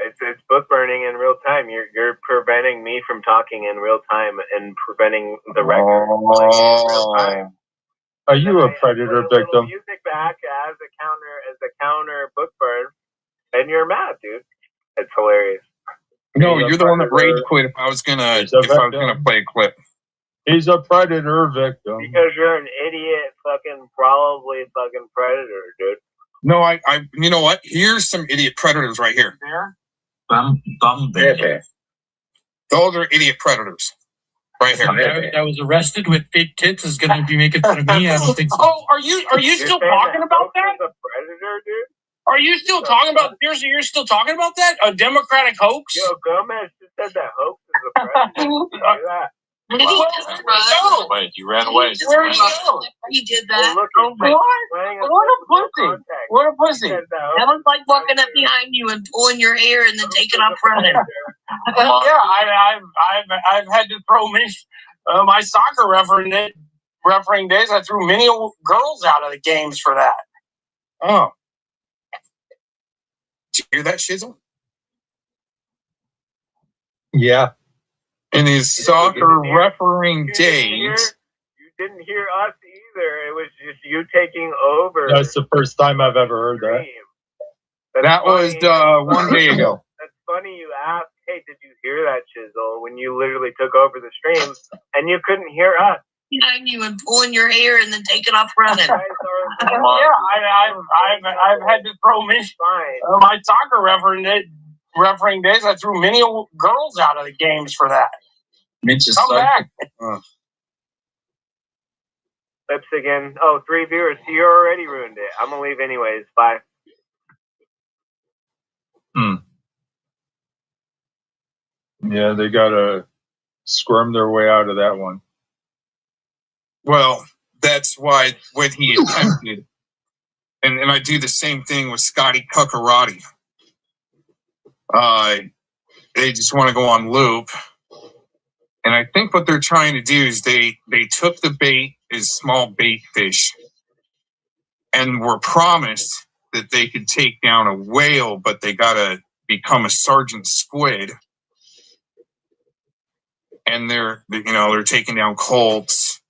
it's book burning in real time. You're preventing me from talking in real time and preventing the record in real time. Are you a predator victim? Music back as a counter book burn, and you're mad, dude. It's hilarious. No, you're the one that rage quit. If I was gonna play a clip. He's a predator victim. Because you're an idiot, probably predator, dude. No, I you know what? Here's some idiot predators right here. There? Okay. Those are idiot predators. Right here. That was arrested with fake tits is going to be making fun of me. I don't think so. Oh, are you still talking about that? A predator, dude? Are you still talking about? Seriously, you're still talking about that? A Democratic hoax? Yo, Gomez just said that hoax is a predator. Did he just run? Wait, you ran away. Where did he go? He did that. What a pussy. What a pussy. That was like walking up behind you and pulling your hair and then taking off running. Yeah, I've had to throw many my soccer refereeing days. I threw many girls out of the games for that. Oh, did you hear that, Shizzle? Yeah. In his soccer refereeing days. You didn't hear us either. It was just you taking over. That's the first time I've ever heard that. That was 1 day ago. That's funny you asked, hey, did you hear that, Shizzle, when you literally took over the stream and you couldn't hear us. Behind you and pulling your hair and then taking off running. Yeah, I've had to throw many my soccer refereeing days. I threw many girls out of the games for that. Come back. Lips again. Oh, 3 viewers. So you already ruined it. I'm gonna leave anyways. Bye. Yeah, they gotta squirm their way out of that one. Well, that's why when he attempted, and I do the same thing with Scotty Cuccarati. They just want to go on loop. And I think what they're trying to do is they took the bait as small bait fish and were promised that they could take down a whale, but they got to become a sergeant squid. And they're taking down colts.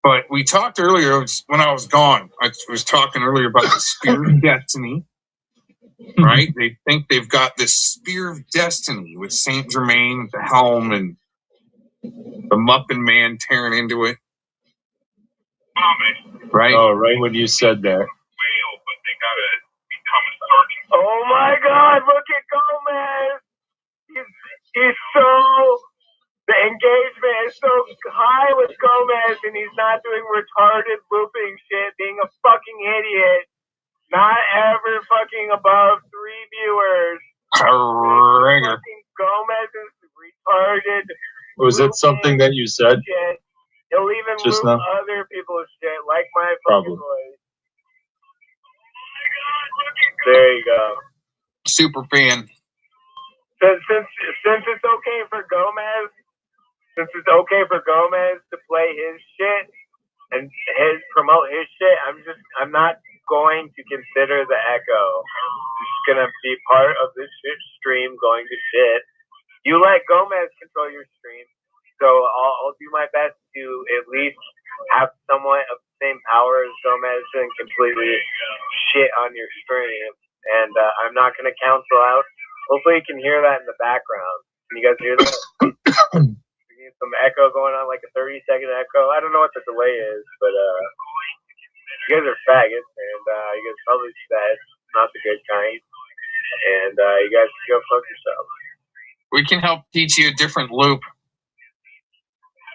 But we talked earlier, when I was gone, I was talking earlier about the Spear of Destiny. Right? They think they've got this Spear of Destiny with Saint Germain at the helm and the Muffin Man tearing into it. Right? Oh, right when you said that. Oh my God, look at Gomez. He's so, the engagement is so high with Gomez and he's not doing retarded looping shit, being a fucking idiot. Not ever fucking above 3 viewers. Fucking Gomez is retarded. Was it something that you said? Shit. He'll even just loop now? other people's shit, like my fucking voice. There you go. Super fan. Since it's okay for Gomez, to play his shit and promote his shit, I'm not going to consider the echo. I'm just gonna be part of this shit stream going to shit. You let Gomez control your stream, so I'll do my best to at least have somewhat of the same power as Gomez and completely shit on your stream. And I'm not gonna cancel out. Hopefully you can hear that in the background. Can you guys hear that? Some echo going on, like a 30-second echo. I don't know what the delay is, but you guys are faggots, and you guys probably said not the good kind, and you guys go fuck yourself. We can help teach you a different loop.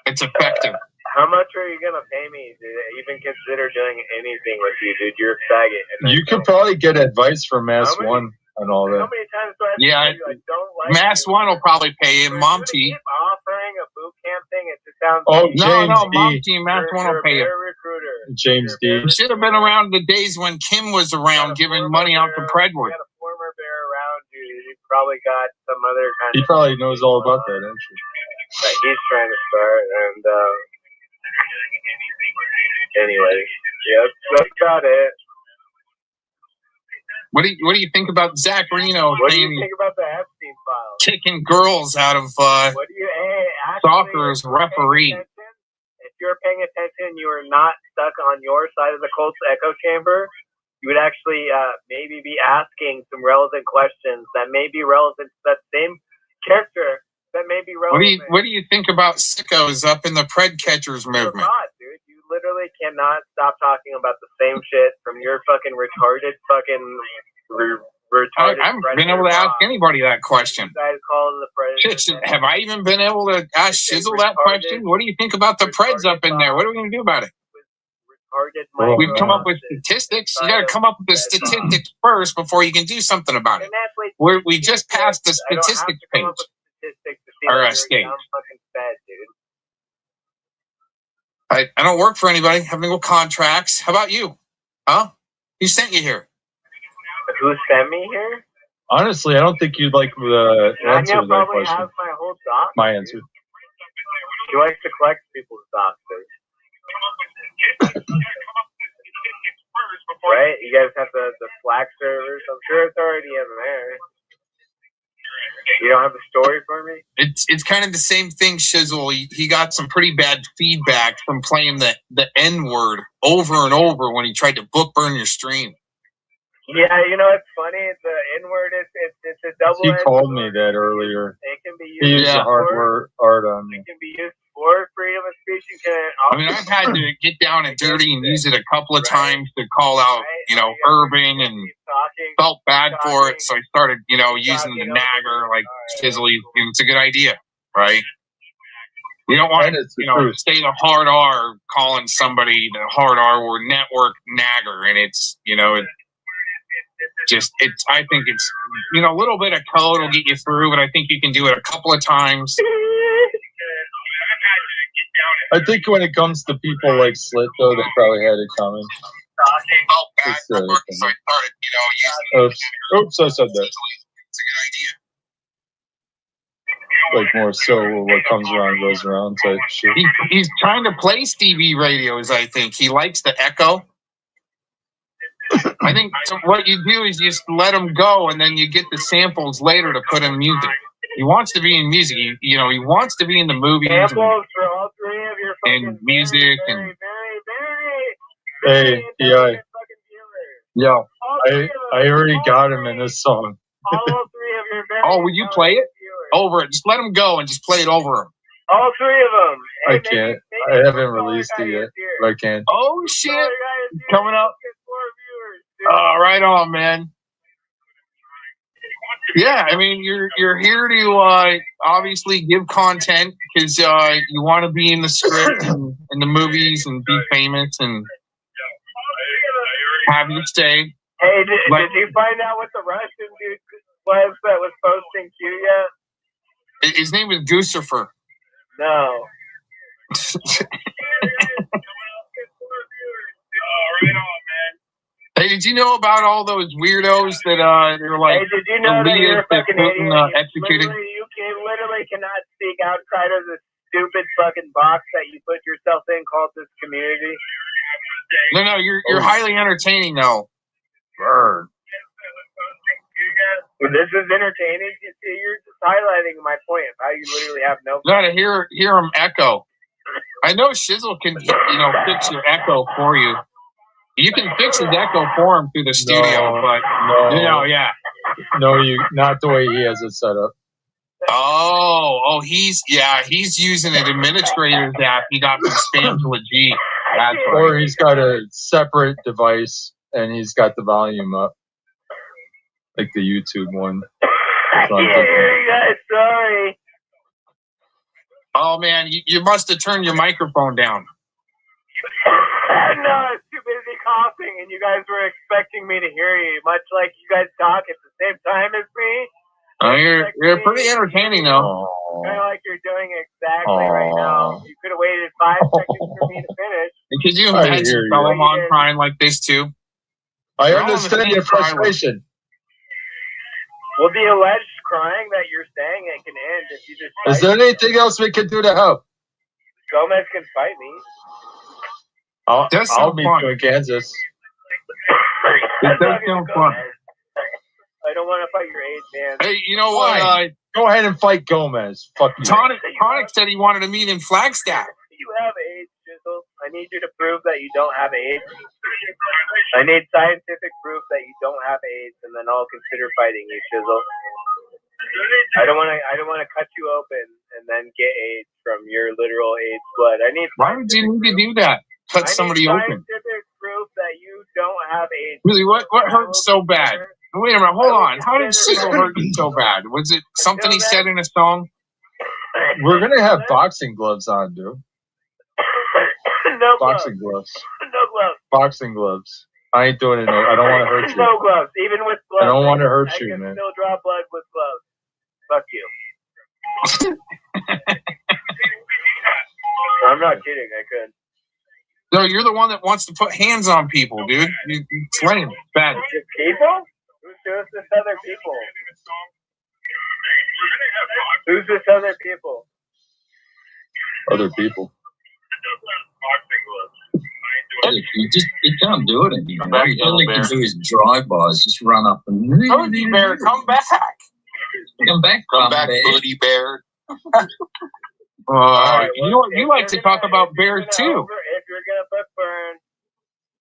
It's effective. How much are you gonna pay me to even consider doing anything with you, dude? You're a faggot. You could probably get advice from S1. and all that. How many times do I have to Yeah, tell you I don't like Mass you? One will probably pay you. Mom You're T. keep offering a boot camp thing. It just sounds. Oh, James No, D. Mom T. Mass One will pay you. You're a recruiter. James D. You should have been around the days when Kim was around giving money out to Predwood. You got a former bear around you. You probably got some other kind He of. probably knows all about that, actually. That he's trying to start, and anyway, yeah, that's about it. What do you think about Zach Reno? What do you think about the Epstein files? Kicking girls out of What do you? soccer as referee. If you're paying attention, you are not stuck on your side of the Colts echo chamber. You would actually maybe be asking some relevant questions that may be relevant to that same character. That may be relevant. What do you think about sickos up in the Pred Catchers movement? Not, dude. You literally cannot stop talking about the same shit from your fucking retarded fucking retarded. I haven't been able to ask anybody that question. You guys calling the Preds. Have I even been able to ask Shizzle that question? What do you think about the Preds up in there? What are we going to do about it? We've come up with statistics. You got to come up with the statistics first before you can do something about it. We just passed the statistics page. Our state. I don't work for anybody. I have no contracts. How about you? Huh? Who sent you here? Who sent me here? Honestly, I don't think you'd like the answer to that question. Has my whole doc. My answer. She likes to collect people's docs. Right? You guys have the Slack servers. I'm sure it's already in there. You don't have a story for me? It's kind of the same thing, Shizzle. He got some pretty bad feedback from playing the N-word over and over when he tried to book burn your stream. Yeah, you know, it's funny. The N-word, it's a double-edged. He called me that earlier. It can be used. He used a hard on me. It can be used for freedom of speech. I've had to get down and dirty and use it a couple of times to call out, Urban, and felt bad for it. So I started, using the nagger like Shizzle. It's a good idea, right? You don't want to, say the hard R calling somebody the hard R or network nagger, and it's, I think it's, a little bit of code will get you through, but I think you can do it a couple of times. I think when it comes to people like Slit, though, they probably had it coming. So I started, using Oops, I said that. It's a good idea. Like more so what comes around goes around type shit. He's trying to play Stevie radios, I think. He likes the echo. I think what you do is you just let him go, and then you get the samples later to put in music. He wants to be in music. He wants to be in the movies samples for all three of your and music Hey, yeah. Yo, I already got him in this song. All three of your oh, will you play it over it? Just let him go and just play it over him. All three of them. I can't. I haven't released it yet, but I can. Oh shit! Coming up. Right on, man. Yeah, I mean, you're here to obviously give content because you want to be in the script and in the movies and be famous and have your stay. Hey, did you find out what the Russian dude was that was posting Q yet? His name was Gooserfer. No. Hey, did you know about all those weirdos that they're like did you know that you're a fucking idiot? executed? You literally cannot speak outside of the stupid fucking box that you put yourself in called this community. No, you're highly entertaining though. Bird. This is entertaining. You see, you're just highlighting my point of how you literally have no. You gotta hear him echo. I know Shizzle can fix your echo for you. You can fix his echo for him through the studio, but yeah. No, not the way he has it set up. Oh, he's using an administrator's app he got from Spamful G. That's right. Or he's got a separate device and he's got the volume up, like the YouTube one. Sorry. Oh man, you must have turned your microphone down. No, I was too busy coughing, and you guys were expecting me to hear you. Much like you guys talk at the same time as me. You're pretty entertaining, though. Kind of like you're doing exactly right now. You could have waited 5 seconds for me to finish. Could you imagine Solomon crying like this, too? I understand your frustration. Well, the alleged crying that you're saying it can end if you just... Is there anything else we can do to help? Gomez can fight me. I'll meet you in Kansas. It does sound fun. I don't want to fight your age, man. Hey, you know what? Go ahead and fight Gomez. Fuck you. Tonic said he wanted to meet in Flagstaff. You have AIDS, Jizzle. I need you to prove that you don't have AIDS. I need scientific proof that you don't have AIDS, and then I'll consider fighting you, Jizzle. I don't want to cut you open and then get AIDS from your literal AIDS blood. Why would you need to do that? Cut somebody open. Scientific proof that you don't have AIDS. Really, what hurt so bad? Wait a minute, hold on. How did Sizzle hurt you so bad? Was it something he said in a song? We're gonna have boxing gloves on, dude. No boxing gloves. No gloves. Boxing gloves. I ain't doing it. I don't want to hurt you. No gloves, even with gloves. I don't want to hurt you, man. I can still draw blood with gloves. Fuck you. I'm not kidding. I could. No, you're the one that wants to put hands on people, dude. It's lame. Bad. People? Who's this other people? Who's this other people? Other people. You can't do it anymore. All you can do is drive-bys, just run up and... Booty Bear, come back. Come back, Booty Bear. You like to talk about bears, too. If you're going to book burn,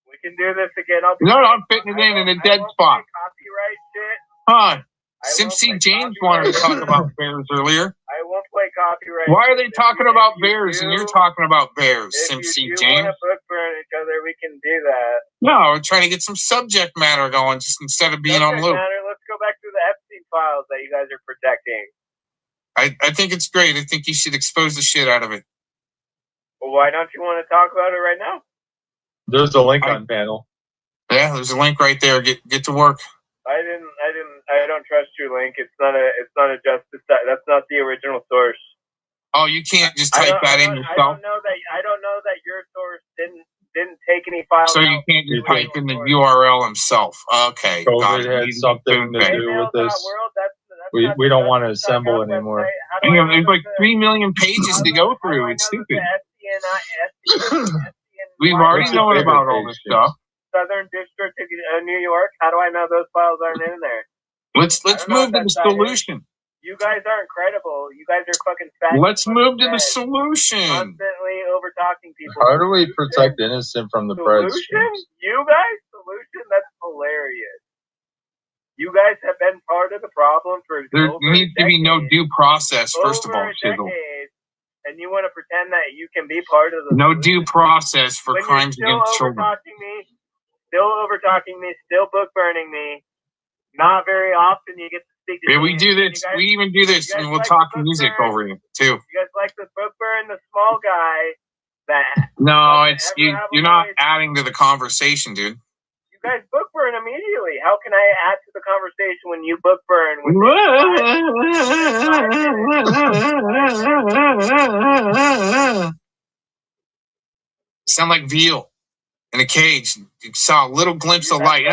we can do this again. I'm fitting it in a dead spot. Copyright shit. Huh. Simpsy James wanted to talk about bears earlier. I won't play copyright. Why are they talking about bears and you're talking about bears, Simpsy James? If you want to book burn each other, we can do that. No, we're trying to get some subject matter going just instead of being on loop. Let's go back to the Epstein files that you guys are protecting. I think it's great. I think you should expose the shit out of it. Well, why don't you want to talk about it right now? There's a link on panel. Yeah, there's a link right there. Get to work. I don't trust your link. It's not a justice. That's not the original source. Oh, you can't just type that in yourself. I don't know that your source didn't take any files. So you can't just type in the URL himself. Okay. COVID had something to do with this. We don't want to assemble anymore. There's like 3 million pages to go through. It's stupid. We've already known about all this stuff. Southern District of New York. How do I know those files aren't in there? Let's move to the solution. You guys aren't credible. You guys are fucking fat. Let's move to the solution. Constantly over talking people. How do we protect innocent from the press? Solution? You guys? Solution? That's hilarious. You guys have been part of the problem for there needs to be no due process, first of all, Chisel. And you want to pretend that you can be part of the no due process for crimes against children. Still over-talking me, still book-burning me. Not very often you get to speak to me. Yeah, we do this. We even do this, and we'll talk music over you, too. You guys like to book-burn the small guy. No, it's you're not adding to the conversation, dude. You guys book-burn immediately. How can I add to the conversation when you book-burn? Sound like veal in a cage. You saw a little glimpse of light.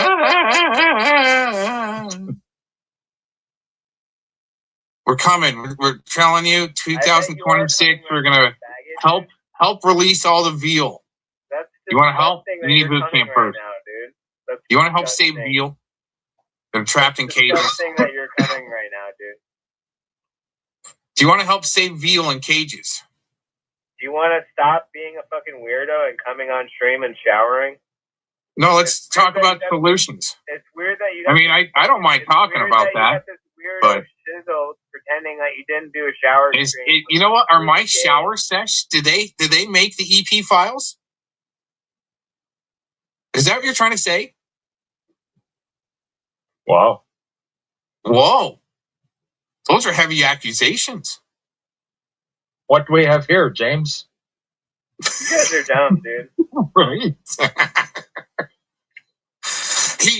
We're coming. We're telling you, 2026, we're going to help release all the veal. You want to help? You need BootCamp first. You want to help save veal? They're trapped in cages. That you're coming right now, dude. Do you want to help save veal in cages? Do you want to stop being a fucking weirdo and coming on stream and showering? No, let's talk about solutions. It's weird that you. I don't mind talking about that. But pretending that you didn't do a shower. You know what? Are my shower sesh? Did they make the EP files? Is that what you're trying to say? Wow. Whoa. Those are heavy accusations. What do we have here, James? You guys are dumb, dude. Right.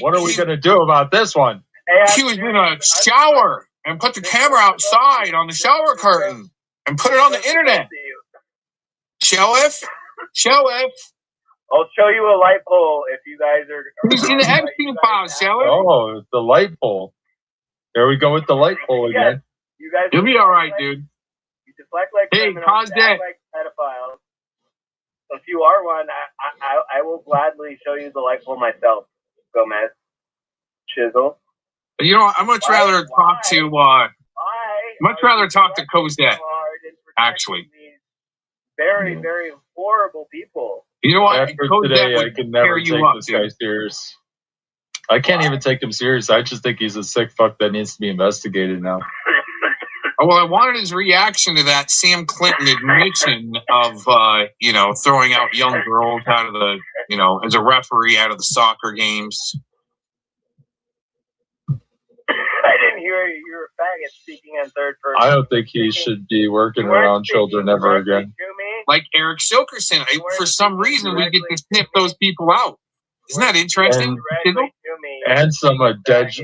What are we going to do about this one? He was in a shower and put the camera outside on the shower curtain and put it on the internet. Sheriff? I'll show you a light pole if you guys are. He's in the Epstein files, Sheriff. Oh, the light pole. There we go with the light pole again. You guys. You'll be all right, dude. You deflect like criminals, cause that. like pedophiles. If you are one, I will gladly show you the light pole myself, Gomez. Chisel. You know, I'd much rather talk to Cosette, actually. Very, very horrible people. You know what? After today, I could never take this guy serious. I can't even take him serious. I just think he's a sick fuck that needs to be investigated now. Well, I wanted his reaction to that Sam Clinton admission of, throwing out young girls out of the, as a referee out of the soccer games. I didn't hear you. You're a faggot speaking in third person. I don't think he should be working around children ever again. Like Eric Silkerson. For some reason, we get to snip those people out. Isn't that interesting? And some alleged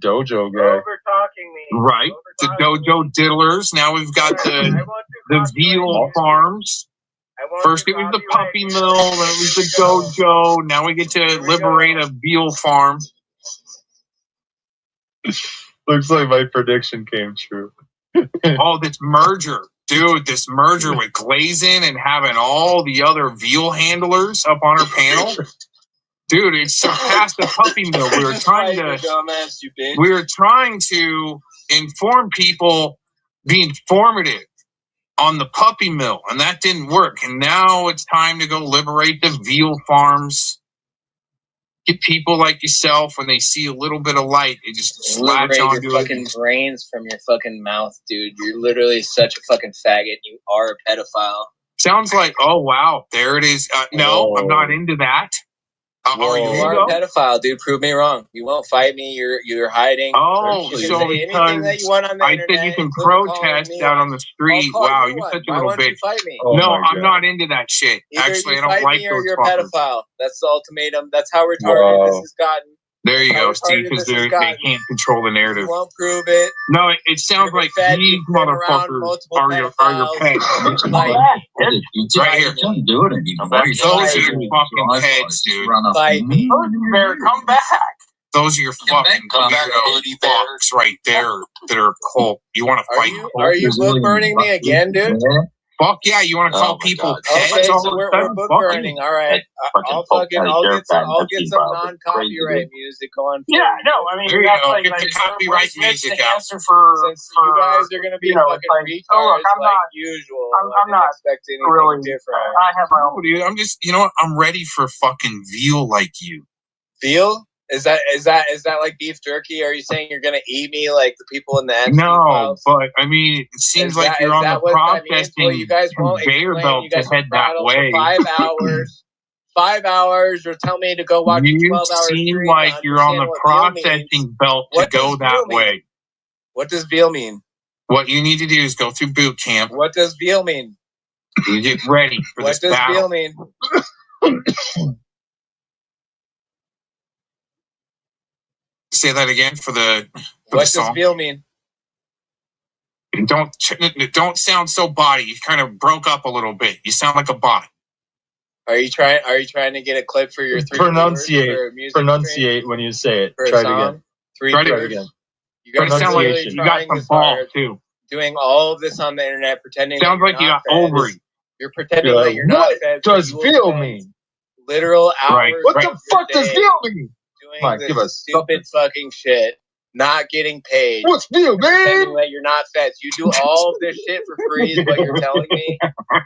dojo guy. Over-talking me. Right. The dojo diddlers. Now we've got the veal farms. First it was the puppy mill, then it was the dojo. Now we get to liberate a veal farm. Looks like my prediction came true. Oh, this merger. Dude, this merger with Glazin and having all the other veal handlers up on our panel. Dude, it surpassed the puppy mill. We were trying to inform people, be informative on the puppy mill, and that didn't work. And now it's time to go liberate the veal farms. Get people like yourself, when they see a little bit of light, they just latch onto your fucking brains from your fucking mouth, dude. You're literally such a fucking faggot. You are a pedophile. Sounds like, oh wow, there it is. No, I'm not into that. You are a pedophile, dude. Prove me wrong. You won't fight me. You're hiding. Oh, so anything that you want on the internet, said you can protest out on the street. Wow, you're such a little bitch. Fight me? Oh, no, I'm not into that shit. Either actually, you I don't like me those or you're a fuckers. pedophile. That's the ultimatum. That's how retarded this has gotten. There you go, Steve, because they can't control the narrative. You won't prove it. No, it sounds like these motherfuckers are your pets. Right here. Don't do it anymore. Those are your fucking pets, dude. Fight me. Bear, come back. Those are your fucking fucks right there that are cold. You want to fight? Are you book burning me again, dude? Fuck yeah, you want to call people pets? Okay, so we're book burning. All right, I'll get some non-copyright music on. Yeah, no, I mean, there you go. Get the copyright music out. Since you guys are gonna be fucking retards like usual. I'm not expecting really different. I have my own. Dude, I'm just, I'm ready for fucking veal like you. Veal? Is that like beef jerky? Are you saying you're gonna eat me like the people in the Epstein files? But I mean, it seems like you're on the processing conveyor belt to head that way. 5 hours. 5 hours, or tell me to go watch 12 hours. You seem like you're on the processing belt to go that way. What does veal mean? What you need to do is go through boot camp. What does veal mean? You get ready for this battle. What does veal mean? Say that again for the what does veal mean? Don't sound so body. You kind of broke up a little bit. You sound like a bot. Are you trying to get a clip for your 3 Pronunciate when you say it. Try it again. Try it again. You guys sound like you got some balls too. Doing all of this on the internet, pretending. Sounds like you got ovary. You're pretending that you're not fed. What does veal mean? Literal hours. Right. What the fuck does veal mean? Doing this stupid fucking shit, not getting paid. What's veal, man? Pretending that you're not fed. You do all of this shit for free is what you're telling me?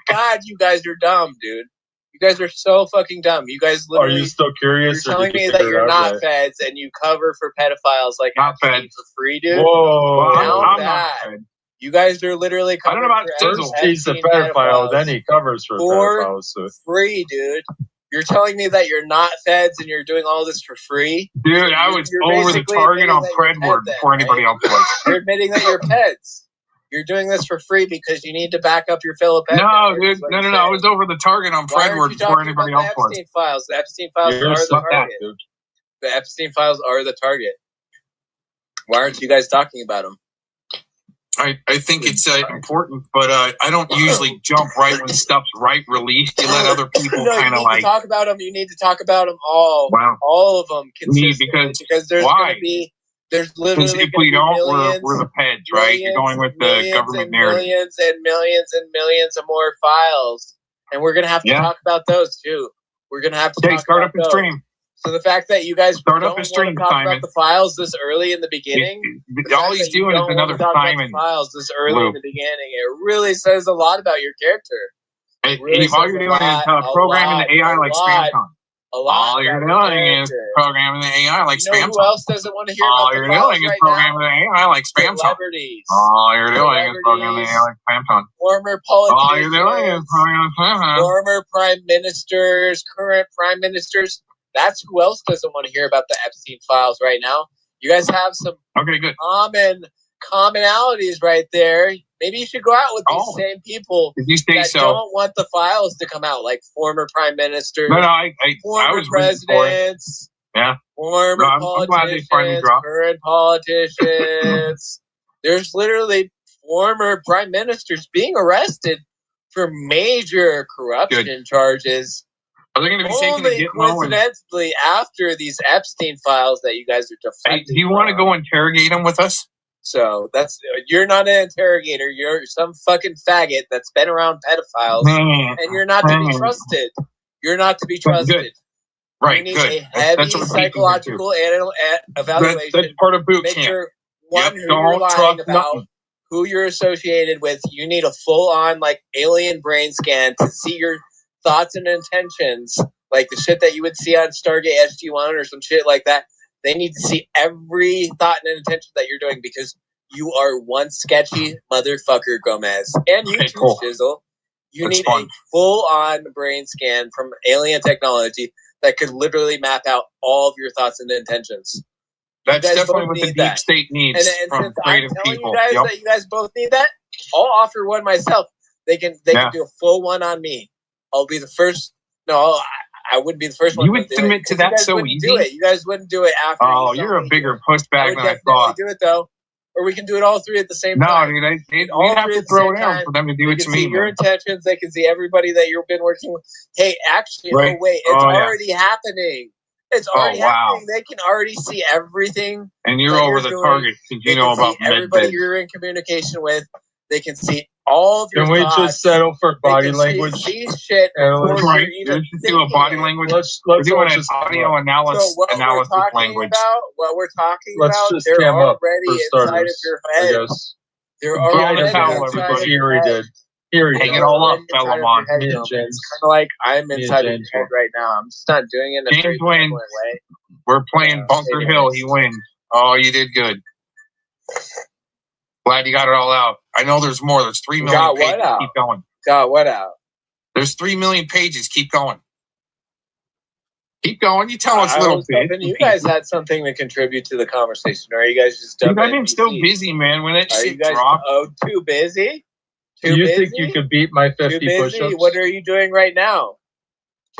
God, you guys are dumb, dude. You guys are so fucking dumb. You guys literally. Are you still curious? You're telling me that you're not feds and you cover for pedophiles like not fed for free, dude. Whoa, I'm not fed. You guys are literally covering first he's a pedophile, then he covers for pedophiles. So. Free, dude. You're telling me that you're not feds and you're doing all this for free? Dude, I was over the target on Predward before anybody else was. You're admitting that you're peds. You're doing this for free because you need to back up your fellow peds. No, dude. No. I was over the target on Predward before anybody else was. The Epstein files are the target. The Epstein files are the target. Why aren't you guys talking about them? I think it's important, but I don't usually jump right when stuff's released. You let other people kind of like talk about them. You need to talk about them all. Wow. All of them consistently because there's going to be literally if we don't, we're the peds, right? You're going with the government narrative. Millions and millions and millions of more files, and we're going to have to talk about those too. We're going to have to start up the stream. So the fact that you guys don't want to talk about the files this early in the beginning, all he's doing is another Simon files this early in the beginning. It really says a lot about your character. All you're doing is programming the AI like SpamCon. All you're doing is programming the AI like SpamCon. Who else doesn't want to hear all about you're the files doing is programming the AI like SpamCon. Celebrities. All you're doing is programming the AI like SpamCon. Former politicians. All you're doing is programming SpamCon. Former prime ministers, current prime ministers. That's who else doesn't want to hear about the Epstein files right now. You guys have some commonalities right there. Maybe you should go out with these same people that don't want the files to come out, like former prime ministers, former presidents, former politicians, current politicians. There's literally former prime ministers being arrested for major corruption charges. Are they going to be taking the coincidentally after these Epstein files that you guys are deflecting? Do you want to go interrogate them with us? So you're not an interrogator. You're some fucking faggot that's been around pedophiles, and you're not to be trusted. You're not to be trusted. Good. Right. You need a heavy psychological evaluation. That's part of BootCamp. Make sure who you're lying about, who you're associated with. You need a full-on alien brain scan to see your thoughts and intentions, like the shit that you would see on Stargate SG-1 or some shit like that. They need to see every thought and intention that you're doing because you are one sketchy motherfucker, Gomez. And you too, Shizzle. You need a full-on brain scan from alien technology that could literally map out all of your thoughts and intentions. That's definitely what the deep state needs from creative people. I'm telling you guys that you guys both need that, I'll offer one myself. They can do a full one on me. I'll be the first. No, I wouldn't be the first one. You would submit to that so easy. You guys wouldn't do it after. Oh, you're a bigger pushback than I thought. Do it though, or we can do it all three at the same time. No, dude, we'd have to throw it down for them to do it to me. They can see your intentions. They can see everybody that you've been working with. Hey, actually, oh wait, it's already happening. It's already happening. They can already see everything. And you're over the target because you know about everybody you're in communication with. They can see all of your thoughts. Can we just settle for body language? See shit let's do a body language. We're doing an audio analysis language. What we're talking about, just they're already inside of your head. They're already inside Here did. Hang it all up, Fellamon. It's kind of like I'm inside of your head right now. I'm just not doing it in a James wins. We're playing Bunker Hill. He wins. Oh, you did good. Glad you got it all out. I know there's more. There's 3 million pages. Keep going. Got what out? There's 3 million pages. Keep going. Keep going. You tell us a little bit. You guys had something to contribute to the conversation, or are you guys just done? I've been so busy, man. When that shit dropped. Oh, too busy? Do you think you could beat my 50 push-ups? What are you doing right now?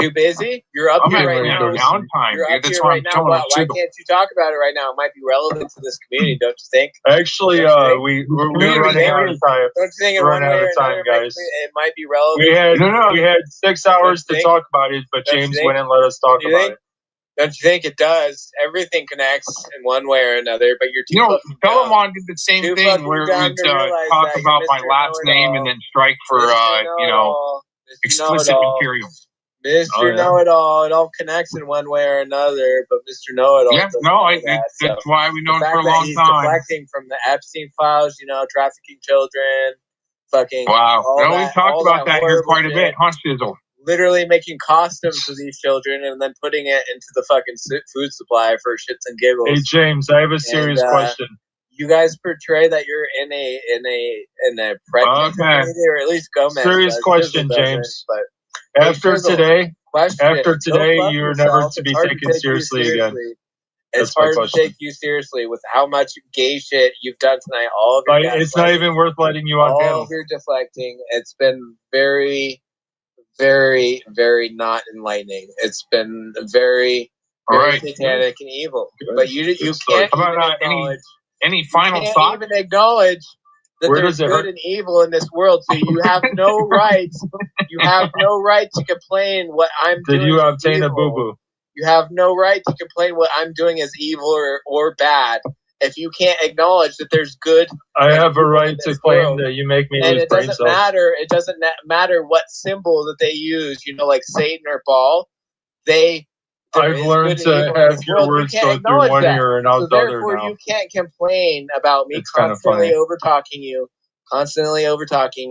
Too busy? You're up here right now. Downtime. You're up here right now. Why can't you talk about it right now? It might be relevant to this community, don't you think? Actually, we're running out of time. Don't you think we're running out of time, guys? It might be relevant. We had 6 hours to talk about it, but James wouldn't let us talk about it. Don't you think it does? Everything connects in one way or another, but you're too Fellamon did the same thing where we'd talk about my last name and then strike for, explicit material. Mr. Know-It-All, it all connects in one way or another, but Mr. Know-It-All. Yeah, that's why we've known for a long he's time. Deflecting from the Epstein files, trafficking children, fucking. Wow. We talked about that here quite a bit, huh, Shizzle? Literally making costumes for these children and then putting it into the fucking food supply for shits and giggles. Hey, James, I have a serious question. You guys portray that you're in a pregnant community, or at least Gomez. Serious question, James. But after today, you're never to be taken seriously again. It's hard to take you seriously with how much gay shit you've done tonight. It's not even worth letting you on panel. All of your deflecting. It's been very, very, very not enlightening. It's been very satanic and evil. But you can't acknowledge Any final thoughts? You can't even acknowledge that there's good and evil in this world, so you have no right. You have no right to complain what I'm doing. Did you obtain a boo-boo? You have no right to complain what I'm doing is evil or bad if you can't acknowledge that there's good. I have a right to claim that you make me lose brain cells. It doesn't matter what symbol that they use, you know, like Satan or Baal. I've learned to have your words go through one ear and out the other now. Therefore, you can't complain about me constantly over-talking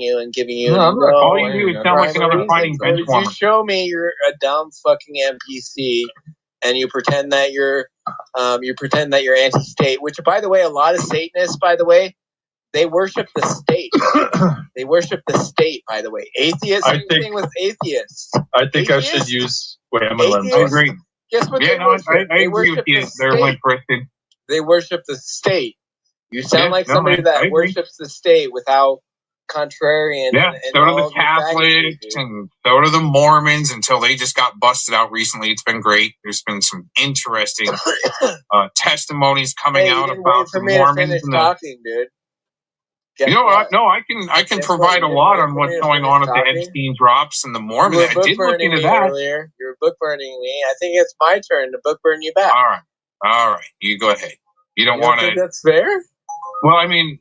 you and giving you... all you do is sound like another fighting bench warmer. You show me you're a dumb fucking NPC, and you pretend that you're anti-state, which, by the way, a lot of Satanists, by the way, they worship the state. They worship the state, by the way. Atheists, same thing with atheists. I think I should use... Wait, I'm I agree. Guess what I agree with you. They're limp-wristed. They worship the state. You sound like somebody that worships the state without contrarian. Yeah, so do the Catholics and so do the Mormons until they just got busted out recently. It's been great. There's been some interesting testimonies coming out about the Mormons. Dude. You know what? No, I can provide a lot on what's going on with the Epstein drops and the Mormons. I did look into that. Earlier. You were book burning me. I think it's my turn to book burn you back. All right. You go ahead. You don't want to. Think that's fair? Well, I mean,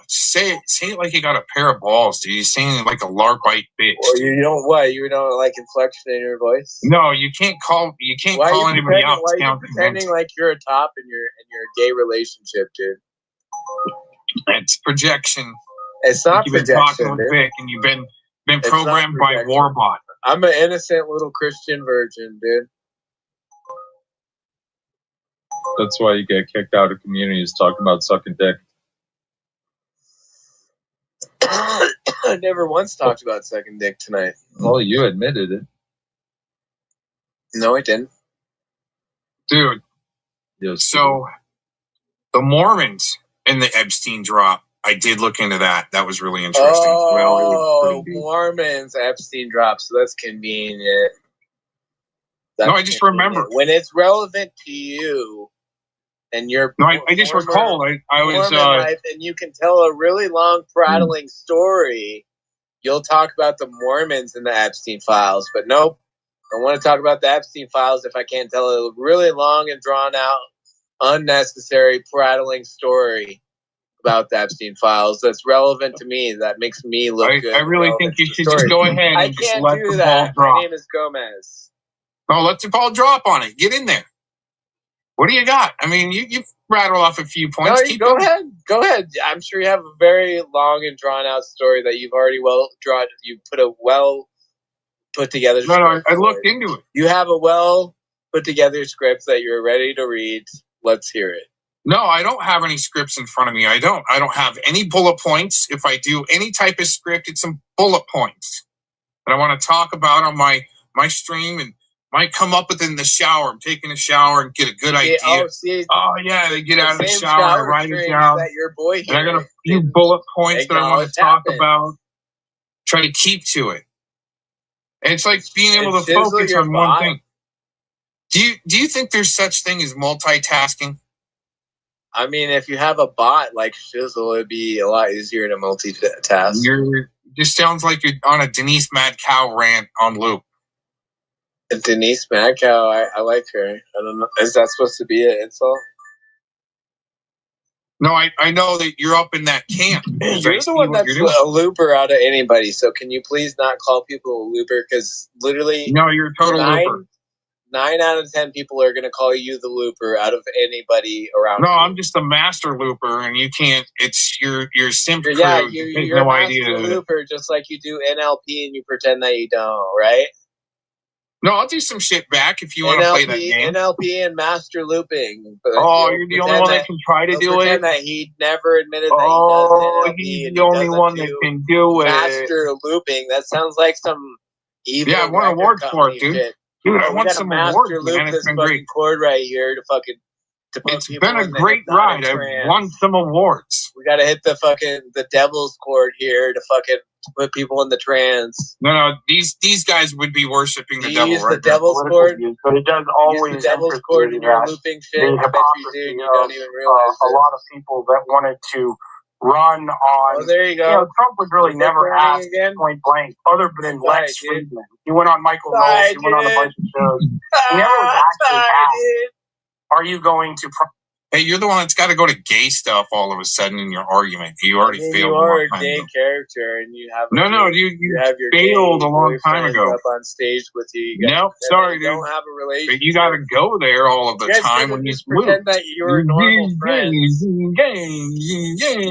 say it like you got a pair of balls, dude. You're saying like a larpite bitch. Well, you don't like inflection in your voice? No, you can't call anybody out. Why are you pretending like you're a top in your gay relationship, dude? It's projection. It's not projection. You've been talking with Vic, and you've been programmed by Warbot. I'm an innocent little Christian virgin, dude. That's why you get kicked out of communities talking about sucking dick. I never once talked about sucking dick tonight. Well, you admitted it. No, I didn't. Dude. Yes. So, the Mormons in the Epstein drop, I did look into that. That was really interesting. Oh, Mormons Epstein drop, so that's convenient. I just remember. When it's relevant to you, and you're... No, I just recall. I was... life, and you can tell a really long, prattling story. You'll talk about the Mormons in the Epstein files, but nope. I want to talk about the Epstein files if I can't tell a really long and drawn-out, unnecessary, prattling story about the Epstein files that's relevant to me, that makes me look good. I really think you should just go ahead and just let the ball drop. My name is Gomez. No, let the ball drop on it. Get in there. What do you got? I mean, you rattle off a few points. No, go ahead. I'm sure you have a very long and drawn-out story that you've already you put a well-put-together script. No, I looked into it. You have a well-put-together script that you're ready to read. Let's hear it. No, I don't have any scripts in front of me. I don't have any bullet points. If I do any type of script, it's some bullet points that I want to talk about on my stream and might come up with in the shower. I'm taking a shower and get a good idea. They get out of the shower and write it down. And I got a few bullet points that I want to talk about. Try to keep to it. And it's like being able to focus on one thing. Do you think there's such thing as multitasking? I mean, if you have a bot like Shizzle, it'd be a lot easier to multitask. Just sounds like you're on a Denise Mad Cow rant on loop. Denise Mad Cow, I like her. I don't know. Is that supposed to be an insult? No, I know that you're up in that camp. You're the one that's a looper out of anybody, so can you please not call people a looper? Because literally... No, you're a total looper. 9 out of 10 people are going to call you the looper out of anybody around. No, I'm just a master looper, and you can't. It's your simp crew. Yeah, you're a master looper, just like you do NLP, and you pretend that you don't, right? No, I'll do some shit back if you want to play that game. NLP and master looping. Oh, you're the only one that can try to do it? That he never admitted that he does NLP. He's the only one that can do it. Master looping. That sounds like some evil. Yeah, I won awards for it, dude. Shit. Dude, I want some awards, man. It's been great. Cord right here to fucking. It's been a great ride. I've won some awards. We got to hit the devil's cord here to put people in the trance. No, these guys would be worshiping the devil. Use right the devil's there. chord, but it does always use the devil's chord in your looping shit. the I bet you do, and you don't even realize a it. lot of people that wanted to run on. Oh, there you go. You know, Trump was really Is it never burning asked again? point blank, other than Sorry, Lex dude. Friedman. He went on Michael Sorry, Knowles. He went on a bunch of shows. He never was actually asked, "Are you going to?" Hey, you're the one that's got to go to gay stuff all of a sudden in your argument. You already failed. You are a gay character, and you have you have your failed gay a long time ago. up on stage with you. Nope, sorry, dude. You don't have a relationship. But you got to go there all of the time when you pretend that you're a normal friend. You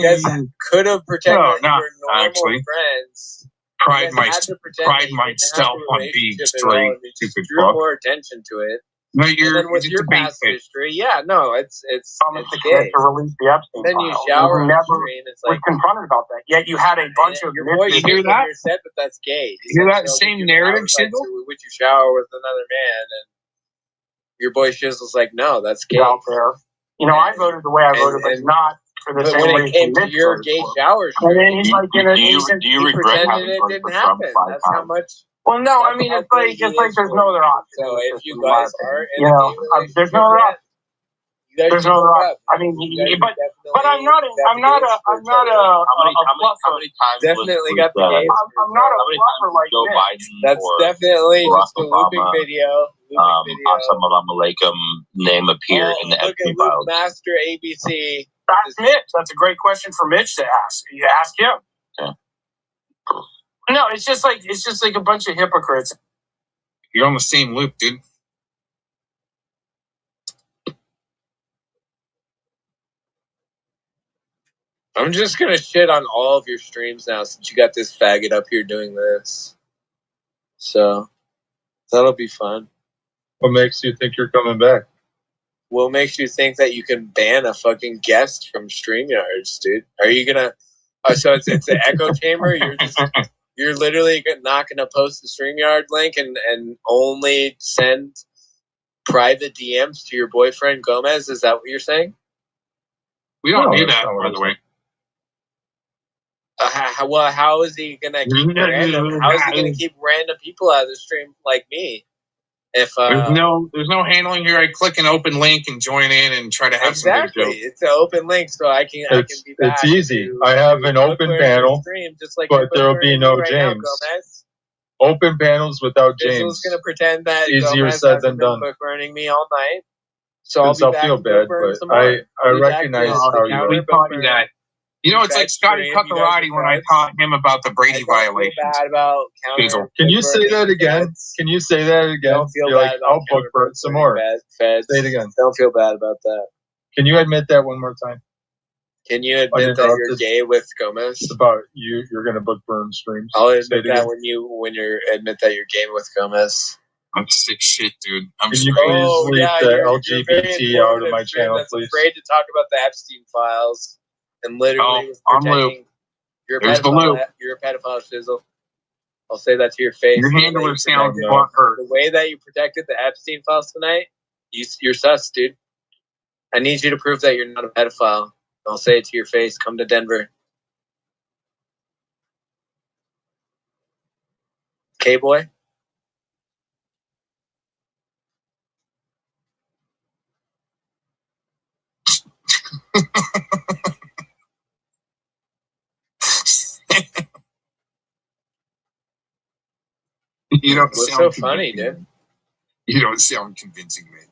guys could have pretended that you were normal friends. Pride myself on being straight. Stupid drew more attention to it. No, and then with your past history, it's gay. To release the Epstein then you file. shower on the never stream. It's like was confronted about that. Yet you had a bunch of your boy. You hear that? Said that's gay. You hear that same narrative, Shizzle? Would you shower with another man? And your boy Shizzle's like, no, that's gay. Out there. You know, I voted the way I voted, but not for the same when reason. it came to your gay shower stream, and then he's like, do you regret having it voted didn't for Trump happen. 5 That's how times? much. Well, no, I mean, it's like there's no other option. So if you guys are in there's no other option. There's no other option. I mean, but I'm not a definitely got the gays. I'm not a fluffer like Joe this. Biden That's or definitely Barack just a looping Obama, video. Assalamu alaikum name appear in the Epstein files? Master ABC. That's Mitch. That's a great question for Mitch to ask. You ask him. Yeah. No, it's just like a bunch of hypocrites. You're on the same loop, dude. I'm just gonna shit on all of your streams now since you got this faggot up here doing this. So that'll be fun. What makes you think you're coming back? What makes you think that you can ban a fucking guest from StreamYards, dude? Are you gonna? So it's an echo chamber. You're literally not gonna post the StreamYard link and only send private DMs to your boyfriend Gomez. Is that what you're saying? We don't do that, by the way. Well, how is he gonna keep random? How is he gonna keep random people out of the stream like me? If there's no handling here. I click an open link and join in and try to have some good jokes. It's an open link, so I can be back. It's easy. I have an open panel, but there will be no James. Open panels without James. Jizzle's gonna pretend that easier Gomez said than done. Book burning me all night, so I'll feel bad, but I recognize how you are. We taught you that. You know, it's like Scotty Cuccarati when I taught him about the Brady violations. Bad about Can you say that again? Can you say that again? Don't feel bad about I'll book burn some more. Say it again. Don't feel bad about that. Can you admit that one more time? Can you admit that you're gay with Gomez? It's about you're going to book burn streams. I'll admit that when you admit that you're gay with Gomez. I'm sick shit, dude. Can you please leave the LGBT out of my channel, please? Afraid to talk about the Epstein files. And literally was protecting. You're a pedophile. You're a pedophile, Shizzle. I'll say that to your face. Your handler sounds butthurt. The way that you protected the Epstein files tonight, you're sus, dude. I need you to prove that you're not a pedophile. I'll say it to your face. Come to Denver. Okay, boy? You don't What's sound so funny, dude? You don't sound convincing, man.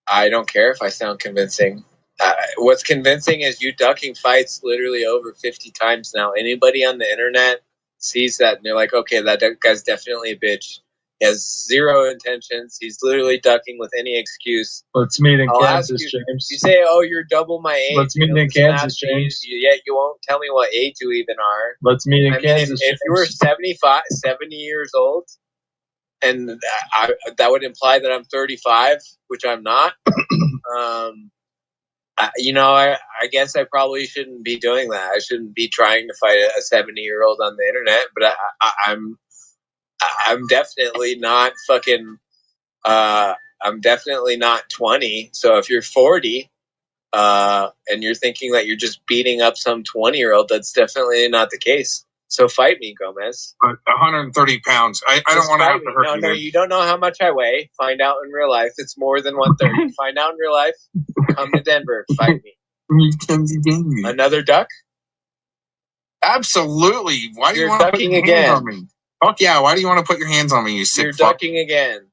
I don't care if I sound convincing. What's convincing is you ducking fights literally over 50 times now. Anybody on the internet sees that and they're like, okay, that guy's definitely a bitch. He has zero intentions. He's literally ducking with any excuse. Let's meet in Kansas, James. You say, oh, you're double my age. Let's meet in Kansas, James. Yet you won't tell me what age you even are. Let's meet in Kansas, If you were 70 years old, and that would imply that I'm 35, which I'm not. I guess I probably shouldn't be doing that. I shouldn't be trying to fight a 70-year-old on the internet. But I'm definitely not fucking. I'm definitely not 20. So if you're 40, and you're thinking that you're just beating up some 20-year-old, that's definitely not the case. So fight me, Gomez. 130 pounds. I don't want to have to hurt you. No, you don't know how much I weigh. Find out in real life. It's more than 130. Find out in real life. Come to Denver. Fight me. Another duck? Absolutely. Why do you want to put your hands on me? Fuck yeah. Why do you want to put your hands on me, you sick You're fuck? ducking again.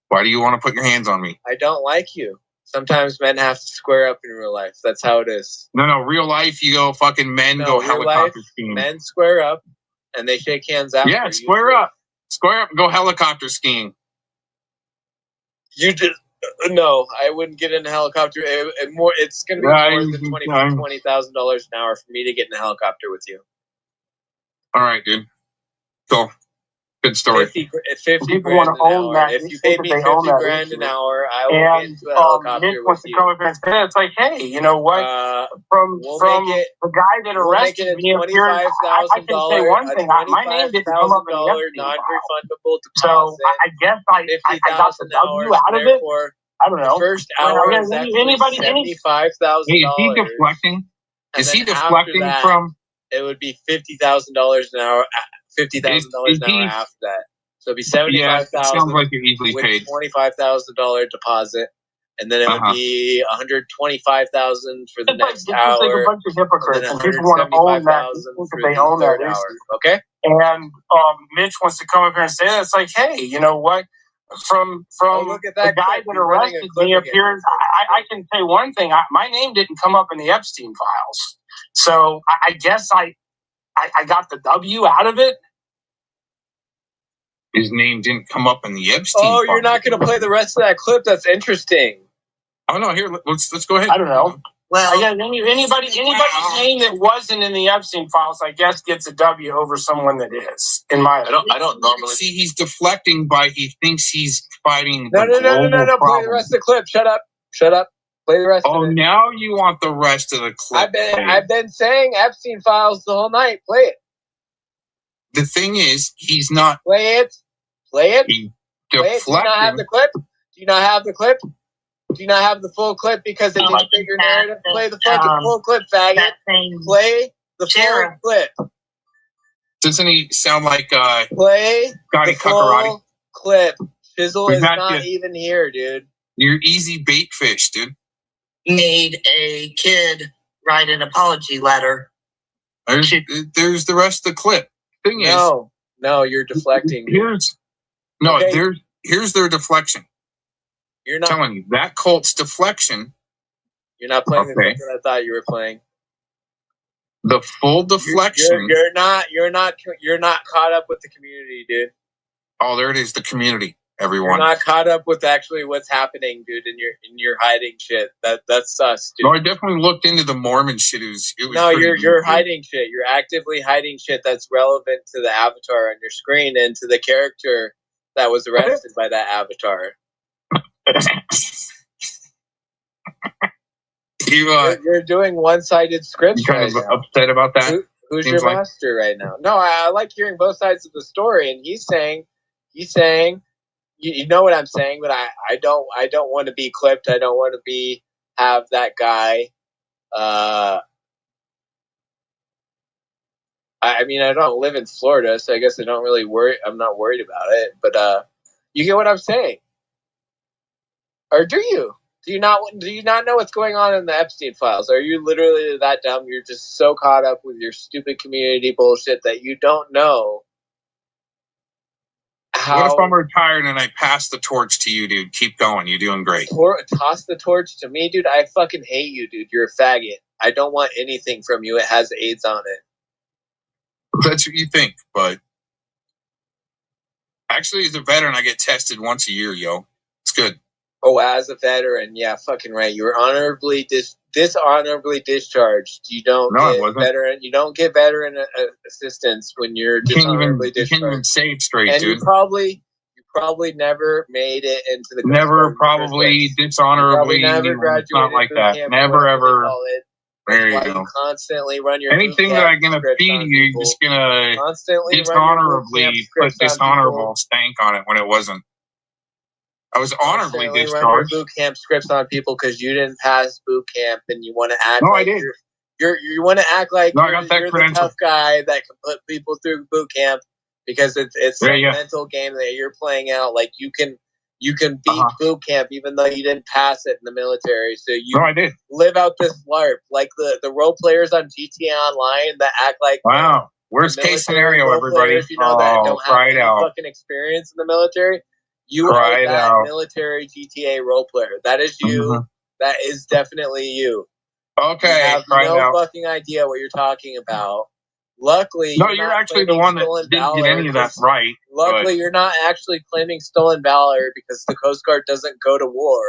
Why do you want to put your hands on me? I don't like you. Sometimes men have to square up in real life. That's how it is. No, real life, you go fucking men go helicopter skiing. Men square up and they shake hands after. Yeah, square up. Square up and go helicopter skiing. You just... No, I wouldn't get in a helicopter. It's going to be more than $20,000 an hour for me to get in a helicopter with you. All right, dude. Cool. Good story. 50 grand an hour. If you paid me 50 grand an hour, I will get into a helicopter with you. It's like, hey, you know what? From the guy that arrested me, I can say one thing. My name didn't come up in the Epstein non-refundable deposit. So I guess I got the W out of it. I don't know. The first hour is actually $75,000. Is he deflecting? Is he deflecting from? It would be $50,000 an hour. $50,000 an hour after that. So it'd be $75,000. Sounds like you're easily paid. $25,000 deposit, and then it would be $125,000 for the next hour. It's like a bunch of hypocrites, and people want to own that. They own that hour. Okay. And Mitch wants to come up here and say that. It's like, hey, you know what? From the guy that arrested me appears. I can say one thing. My name didn't come up in the Epstein files, so I guess I got the W out of it. His name didn't come up in the Epstein. Oh, you're not going to play the rest of that clip? That's interesting. Oh no, here let's go ahead. I don't know. Well, again, anybody's name that wasn't in the Epstein files, I guess, gets a W over someone that is. In my opinion, I don't normally see he's deflecting by he thinks he's fighting. No. Play the rest of the clip. Shut up. Play the rest of it. Oh, now you want the rest of the clip. I've been saying Epstein files the whole night. Play it. The thing is, he's not. Play it. He Play it. Do you not have the clip? Do you not have the full clip because it didn't fit your narrative? Play the fucking full clip, faggot. Play the full clip. Doesn't he sound like play Scotty the full clip? Shizzle is not even here, dude. You're easy bait fish, dude. Made a kid write an apology letter. There's the rest of the clip. Thing is, no, you're deflecting. Here's their deflection. You're not telling you that Colt's deflection. You're not playing the clip that I thought you were playing. The full deflection. You're not caught up with the community, dude. Oh, there it is, the community. Everyone. You're not caught up with actually what's happening, dude, and you're hiding shit. That's sus, dude. No, I definitely looked into the Mormon shit. You're hiding shit. You're actively hiding shit that's relevant to the avatar on your screen and to the character that was arrested by that avatar. You're doing one-sided scripts. You're kind of upset about that. Who's your master right now? No, I like hearing both sides of the story, and he's saying, you know what I'm saying, but I don't want to be clipped. I don't want to have that guy. I mean, I don't live in Florida, so I guess I don't really worry. I'm not worried about it, but you get what I'm saying, or do you? Do you not know what's going on in the Epstein files? Are you literally that dumb? You're just so caught up with your stupid community bullshit that you don't know how. What if I'm retired and I pass the torch to you, dude? Keep going. You're doing great. Toss the torch to me, dude? I fucking hate you, dude. You're a faggot. I don't want anything from you. It has AIDS on it. That's what you think, but actually, as a veteran, I get tested once a year, yo. It's good. Oh, as a veteran, yeah, fucking right. You were honorably dishonorably discharged. You don't get veteran assistance when you're dishonorably discharged. You can't even say it straight, and dude. You probably never made it into the never probably dishonorably. Never graduated. Not like that. Never ever. There you go. You constantly run your anything that I'm gonna feed you, you're just gonna constantly dishonorably put dishonorable stank on it when it wasn't. I was honorably discharged. Run your boot camp scripts on people because you didn't pass boot camp and you want to act. No, I did. You want to act like No, I got that you're the credential. tough guy that can put people through boot camp because it's a mental game that you're playing out. Like you can beat boot camp even though you didn't pass it in the military. So you I did. live out this LARP like the role players on GTA Online that act like Worst case scenario, everybody. Players, that don't have any fucking experience in the military. You are that military GTA role player. That is you. Mm-hmm. That is definitely you. Okay. You have no fucking idea what you're talking about. Luckily, you're actually the one that didn't get any of that right. Luckily, you're not actually claiming stolen valor because the Coast Guard doesn't go to war.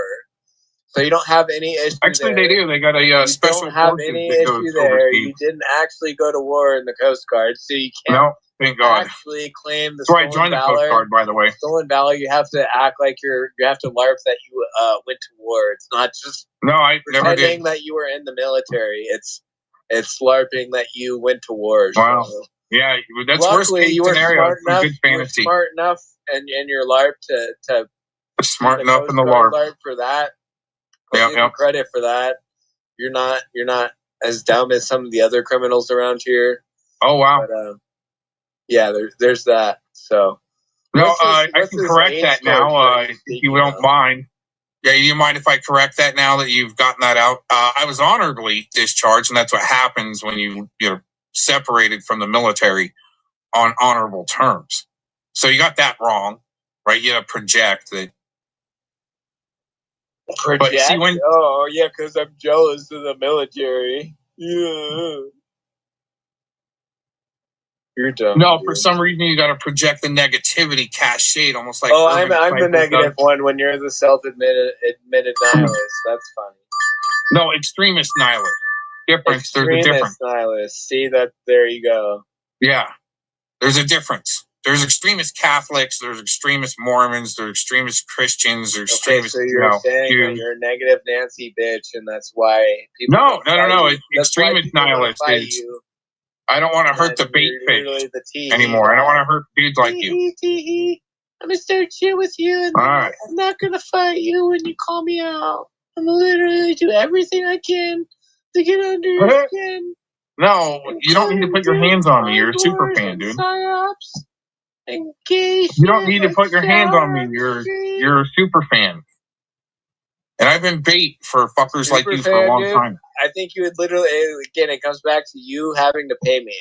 So you don't have any issue. Actually, they do. They got a special. You don't have any issue there. You didn't actually go to war in the Coast Guard, so you can't. No, thank God. Actually claim the stolen stolen valor. Valor. The Coast Guard, by the way. Stolen valor. You have to act like you have to LARP that you went to war. It's not just I never did. That you were in the military. It's LARPing that you went to war. Wow. So. Yeah, that's worst case scenario. Good fantasy. You were smart enough and your LARP to smart enough in the LARP for that. Yeah, credit for that. You're not as dumb as some of the other criminals around here. Oh wow. But, there's that. So I can correct that now. If you don't mind. Yeah, do you mind if I correct that now that you've gotten that out? I was honorably discharged, and that's what happens when you're separated from the military on honorable terms. So you got that wrong, right? You gotta project that. Project? But see, because I'm jealous of the military. Yeah. You're dumb. No, for some reason you got to project the negativity, cast shade, almost like. I'm the negative one when you're the self-admitted nihilist. That's funny. No, extremist nihilist. There's a difference. Nihilist. See that? There you go. Yeah, there's a difference. There's extremist Catholics. There's extremist Mormons. There's extremist Christians. There's extremist. So you're saying that you're a negative Nancy bitch, and that's why people. No. Extremist nihilist is. I don't want to hurt the bait fish anymore. I don't want to hurt dudes like you. I'm gonna start shit with you, and I'm not gonna fight you when you call me out. I'm gonna literally do everything I can to get under your skin. No, you don't need to put your hands on me. You're a super fan, dude. You don't need to put your hands on me. You're a super fan. And I've been bait for fuckers like you for a long time. I think you would literally, again, it comes back to you having to pay me.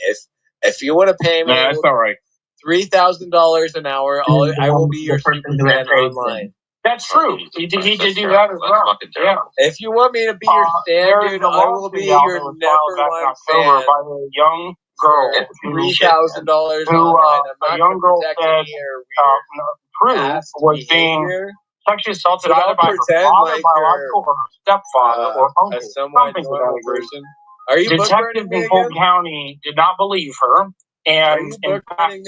If you want to pay me, that's all right. $3,000 an hour, I will be your super fan online. That's true. He did do that as well. Yeah. If you want me to be your stand, dude, I will be your number one fan. By a young girl, $3,000 online. A young girl said Prue was being sexually assaulted either by her father, biological, or her stepfather, or uncle. Something for that reason. Detectives in Fulton County did not believe her, and in fact,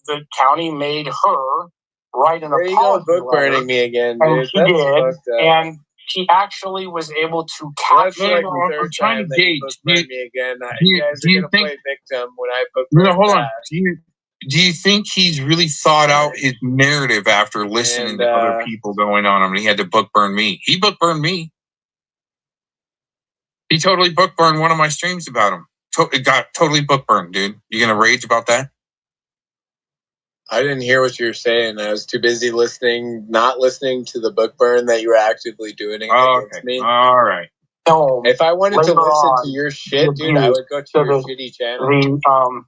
the county made her write an apology book burning me again, dude. And she did, and she actually was able to capture. I'm trying to gauge. Me again. You guys are gonna play victim when I book burn. No, hold on. Do you think he's really thought out his narrative after listening to other people going on? I mean, he had to book burn me. He book burned me. He totally book burned one of my streams about him. It got totally book burned, dude. You gonna rage about that? I didn't hear what you were saying. I was too busy not listening to the book burn that you were actively doing against me. All right. If I wanted to listen to your shit, dude, I would go to your shitty channel.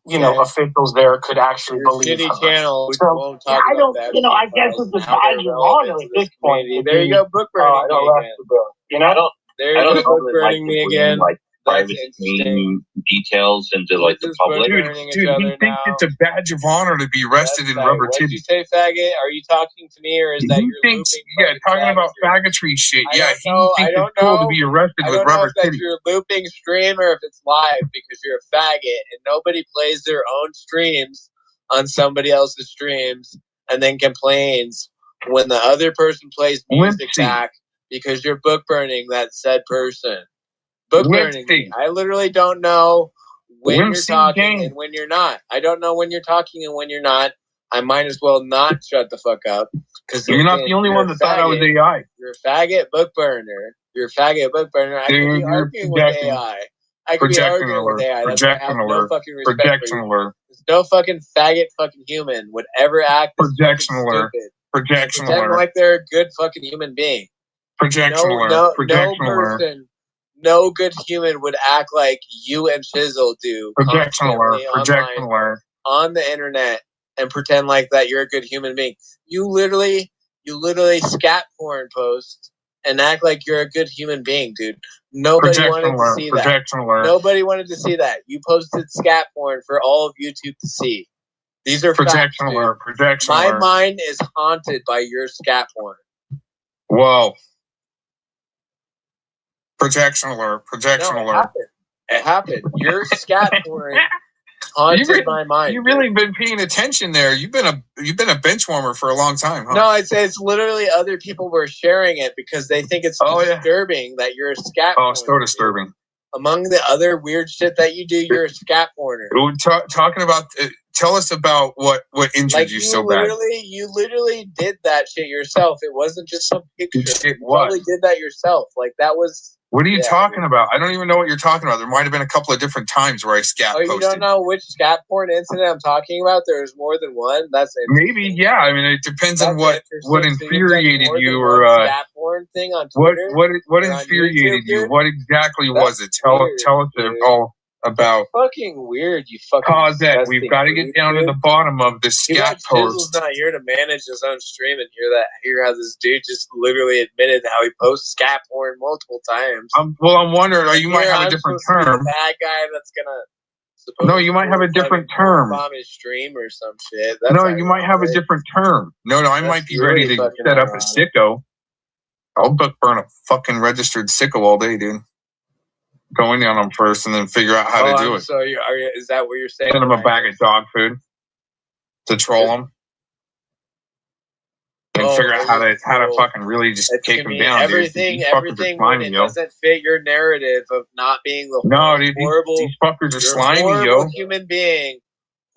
The officials there could actually believe shitty channel. So, won't talk about that. I guess it's a badge of honor at this point. There you go, book burning me again. There you go, book burning me again. Private details into the public. Dude, he thinks it's a badge of honor to be arrested in rubber titties. What did you say, faggot? Are you talking to me, or is that your thinks, talking about faggotry shit. He thinks it's cool to be arrested with rubber titties. I don't know if you're looping stream or if it's live because you're a faggot and nobody plays their own streams on somebody else's streams and then complains when the other person plays music back because you're book burning that said person. Book burning. I literally don't know when you're talking and when you're not. I don't know when you're talking and when you're not. I might as well not shut the fuck up. Because you're not the only one that thought I was AI. You're a faggot book burner. I could be arguing with AI. I could be arguing with AI. That's why I have no fucking respect for you. There's no fucking faggot fucking human would ever act this stupid. Projection pretend alert. like they're a good fucking human being. Projection alert. Projection alert. No good human would act like you and Chisel do. Projection alert. Projection alert. On the internet and pretend like that you're a good human being. You literally scat porn post and act like you're a good human being, dude. Nobody wanted to see that. Projection alert. Nobody wanted to see that. You posted scat porn for all of YouTube to see. These are projection facts, alert. Projection My alert. mind is haunted by your scat porn. Whoa. Projection alert. Projection alert. It happened. Your scat porn haunted my mind. You've really been paying attention there. You've been a bench warmer for a long time, huh? No, it's literally other people were sharing it because they think it's disturbing that you're a scat porn. Oh, so disturbing. Among the other weird shit that you do, you're a scat porner. Talking about, tell us about what injured you so bad. You literally did that shit yourself. It wasn't just some picture. You probably did that yourself. Like that was. What are you talking about? I don't even know what you're talking about. There might have been a couple of different times where I scat posted. You don't know which scat porn incident I'm talking about? There's more than one. That's maybe, yeah. I mean, it depends on what infuriated you or scat porn thing on Twitter. What infuriated you? What exactly was it? Tell us all about. Fucking weird, you fucking. Cosette, we've got to get down to the bottom of this scat post. Chisel's not here to manage his own stream and hear how this dude just literally admitted how he posts scat porn multiple times. I'm wondering, you might have a different term. The bad guy that's gonna. No, you might have a different term. Bomb his stream or some shit. No, you might have a different term. No, I might be ready to set up a sicko. I'll book burn a fucking registered sicko all day, dude. Going down on first and then figure out how to do it. So is that what you're saying? Send them a bag of dog food to troll them. And figure out how to fucking really just take them down. Everything when it doesn't fit your narrative of not being the horrible. These fuckers are slimy, yo.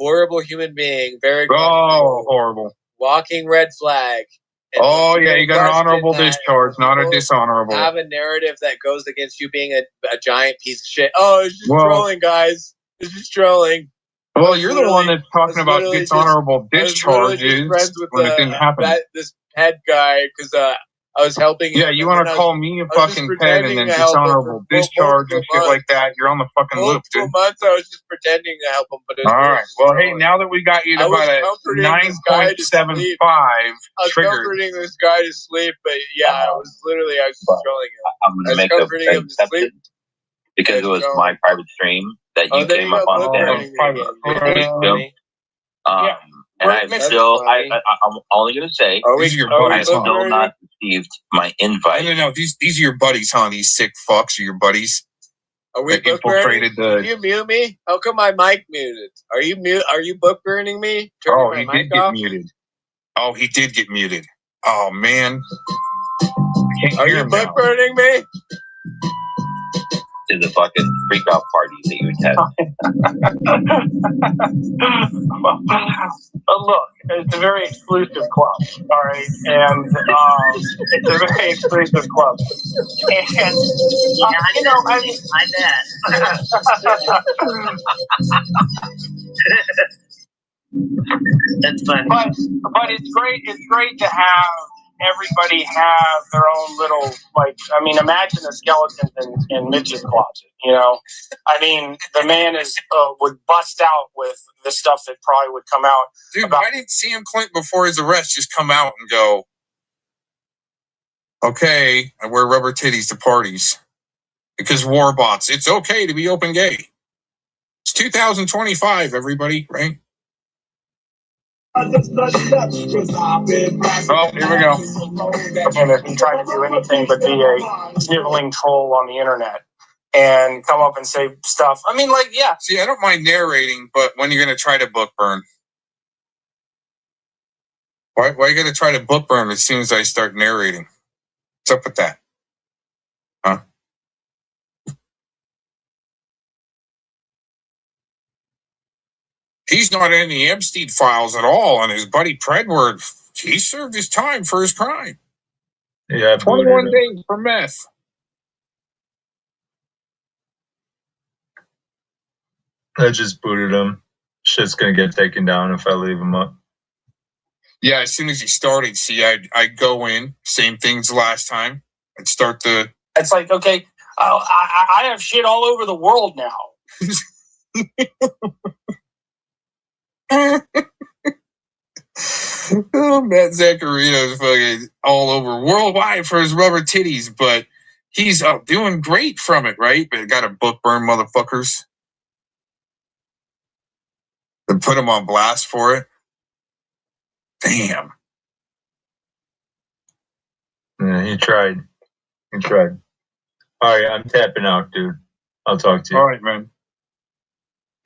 Horrible human being. Very horrible. Walking red flag. You got an honorable discharge, not a dishonorable. Have a narrative that goes against you being a giant piece of shit. Oh, it's just trolling, guys. It's just trolling. Well, you're the one that's talking about dishonorable discharges when it didn't happen. This head guy, because I was helping him. Yeah, you want to call me a fucking ped and then dishonorable discharge and shit like that? You're on the fucking loop, dude. For months, I was just pretending to help him. But all right. Well, hey, now that we got you to about a 9.75 triggered. I was comforting this guy to sleep, but I was just trolling him. I'm going to make a exception because it was my private stream that you came up on there. And I'm only going to say, I still not received my invite. No. These are your buddies, huh? These sick fucks are your buddies. Are we book burning? Did you mute me? How come my mic muted? Are you book burning me? He did get muted. Oh, he did get muted. Oh, man. Are you book burning me? To the fucking freak out parties that you attend. Look, it's a very exclusive club, all right, and it's a very exclusive club. And I mean, my dad. That's funny. But it's great. It's great to have everybody have their own little, imagine the skeletons in Mitch's closet, I mean, the man would bust out with the stuff that probably would come out. Dude, why didn't Sam Clinton before his arrest just come out and go, okay, I wear rubber titties to parties because war bots, it's okay to be open gay. It's 2025, everybody, right? Oh, here we go. And if you try to do anything but be a sniveling troll on the internet and come up and say stuff. I mean, See, I don't mind narrating, but when you're going to try to book burn? Why are you going to try to book burn as soon as I start narrating? What's up with that? Huh? He's not in the Epstein files at all, and his buddy Predward, he served his time for his crime. Yeah, 21 days for meth. I just booted him. Shit's gonna get taken down if I leave him up. Yeah, as soon as he started, see, I'd go in, same things last time. I'd start the... It's like, okay, I have shit all over the world now. Oh, Matt Zaccarino is fucking all over worldwide for his rubber titties, but he's doing great from it, right? But got a book burn, motherfuckers. They put him on blast for it. Damn. Yeah, he tried. He tried. All right, I'm tapping out, dude. I'll talk to you. All right, man.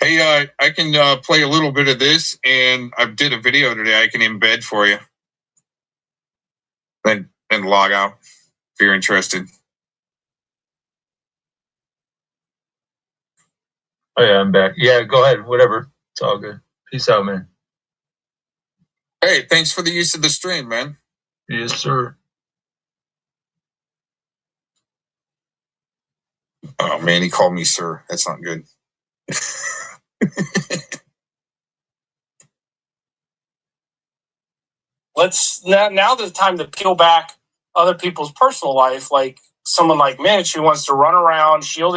Hey, I can play a little bit of this, and I did a video today I can embed for you. Then log out if you're interested. Oh, yeah, I'm back. Yeah, go ahead. Whatever. It's all good. Peace out, man. Hey, thanks for the use of the stream, man. Yes, sir. Oh, man, he called me sir. That's not good. Now the time to peel back other people's personal life, like someone like Mitch who wants to run around, shield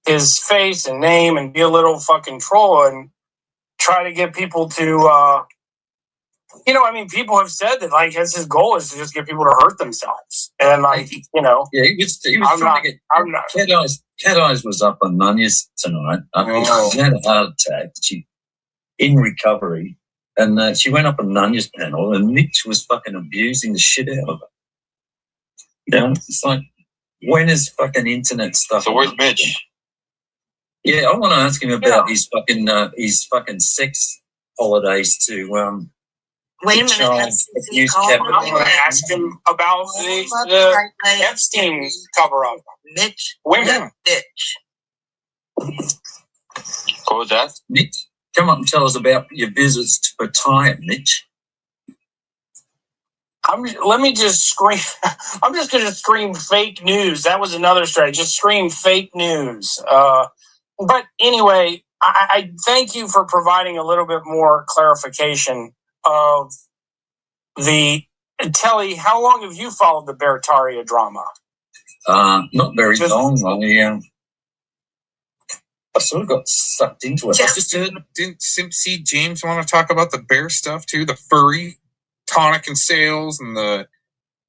his face and name and be a little fucking troll and try to get people to, people have said that like his goal is to just get people to hurt themselves. And like, Yeah, he was trying to get... Cat Eyes was up on Nunez tonight. She had a heart attack. She in recovery. And she went up on Nunez's panel, and Mitch was fucking abusing the shit out of her. You know, it's like, when is fucking internet stuff? So where's Mitch? Yeah, I want to ask him about his fucking sex holidays to wait a minute. I want to ask him about the Epstein cover-up. Mitch. Women. Mitch. What was that? Mitch, come up and tell us about your visits to Pattaya, Mitch. Let me just scream. I'm just going to scream fake news. That was another strategy. Just scream fake news. But anyway, I thank you for providing a little bit more clarification of the... Telly, how long have you followed the Bertaria drama? Not very long. I sort of got sucked into it. I just didn't see James want to talk about the bear stuff too, the furry tonic and sales and the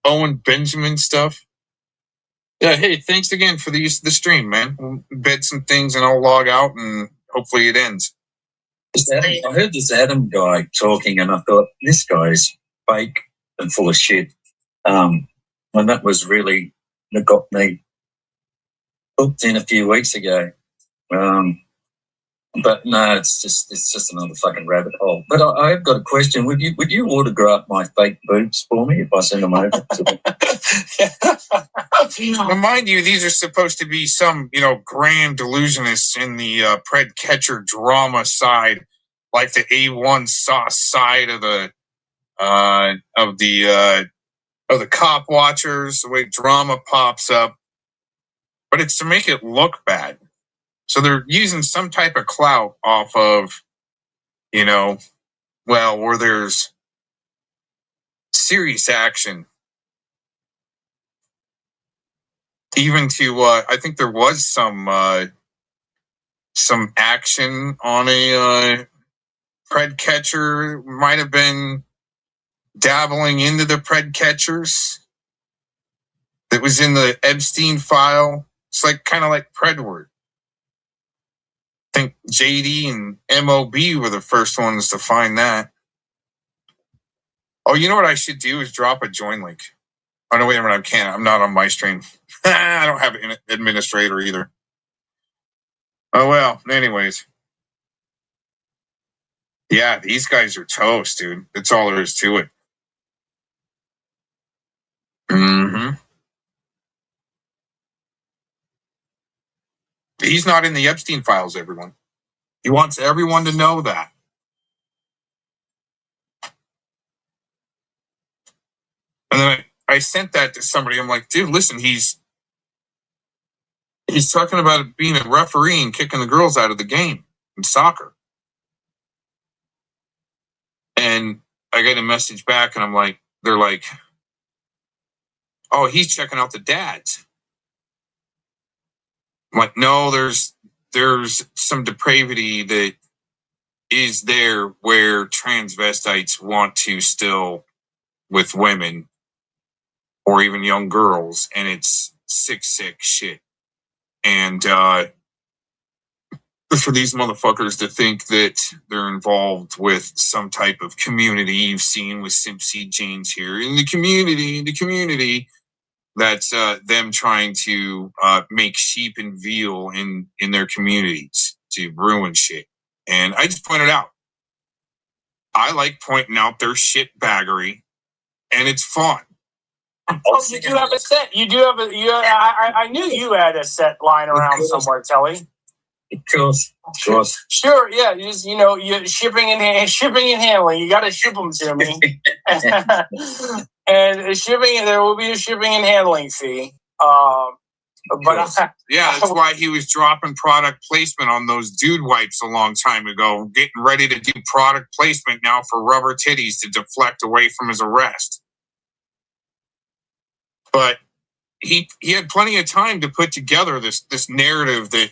Owen Benjamin stuff. Yeah, hey, thanks again for the use of the stream, man. We'll embed some things and I'll log out and hopefully it ends. I heard this Adam guy talking and I thought, this guy's fake and full of shit. And that was really that got me hooked in a few weeks ago. But no, it's just another fucking rabbit hole. But I have got a question. Would you autograph my fake boobs for me if I send them over to Now, mind you, these are supposed to be some, grand delusionists in the Pred Catcher drama side, like the A1 sauce side of the cop watchers, the way drama pops up. But it's to make it look bad. So they're using some type of clout off of, where there's serious action. Even to, I think there was some action on a Pred Catcher, might have been dabbling into the Pred Catchers that was in the Epstein file. It's kind of like Predward. I think JD and MOB were the first ones to find that. Oh, you know what I should do is drop a join link. Oh, no, wait a minute, I can't. I'm not on my stream. I don't have an administrator either. Oh, well, anyways. Yeah, these guys are toast, dude. That's all there is to it. Mm-hmm. He's not in the Epstein files, everyone. He wants everyone to know that. And then I sent that to somebody. I'm like, dude, listen, he's talking about being a referee and kicking the girls out of the game. in soccer. And I get a message back, and they're like, oh, he's checking out the dads. I'm like, no, there's some depravity that is there where transvestites want to still with women or even young girls, and it's sick shit. And for these motherfuckers to think that they're involved with some type of community, you've seen with Simp Seed James here in the community, that's them trying to make sheep and veal in their communities to ruin shit. And I just pointed out, I like pointing out their shit baggery, and it's fun. Oh, you do have a set. I knew you had a set lying around somewhere, Telly. Of course. Sure, yeah. You shipping and handling. You got to ship them to me. And there will be a shipping and handling fee. But that's why he was dropping product placement on those dude wipes a long time ago, getting ready to do product placement now for rubber titties to deflect away from his arrest. But he had plenty of time to put together this narrative that,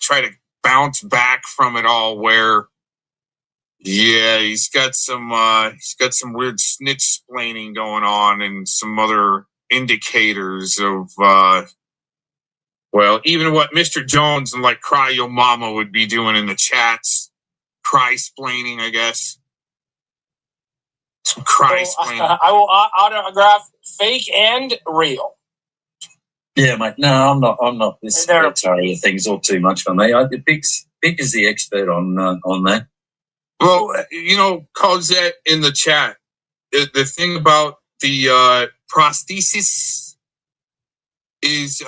try to bounce back from it all, where he's got some weird snitch-splaining going on and some other indicators of even what Mr. Jones and like Cry Yo Mama would be doing in the chats. Cry-splaining, I guess. Some cry-splaining. I will autograph fake and real. Yeah, mate. No, I'm not this area things all too much for me. Big is the expert on that. Well, Cosette in the chat, the thing about the prosthesis is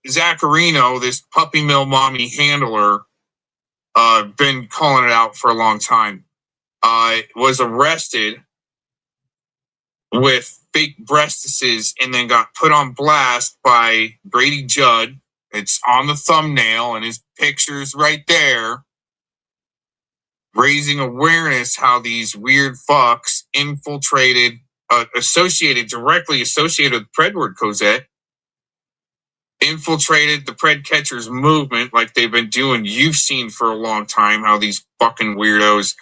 Zacharino, this puppy mill mommy handler, been calling it out for a long time, was arrested with fake breastises and then got put on blast by Brady Judd. It's on the thumbnail and his picture's right there, raising awareness how these weird fucks infiltrated, directly associated with Predward Cosette, infiltrated the Pred Catchers movement like they've been doing. You've seen for a long time how these fucking weirdos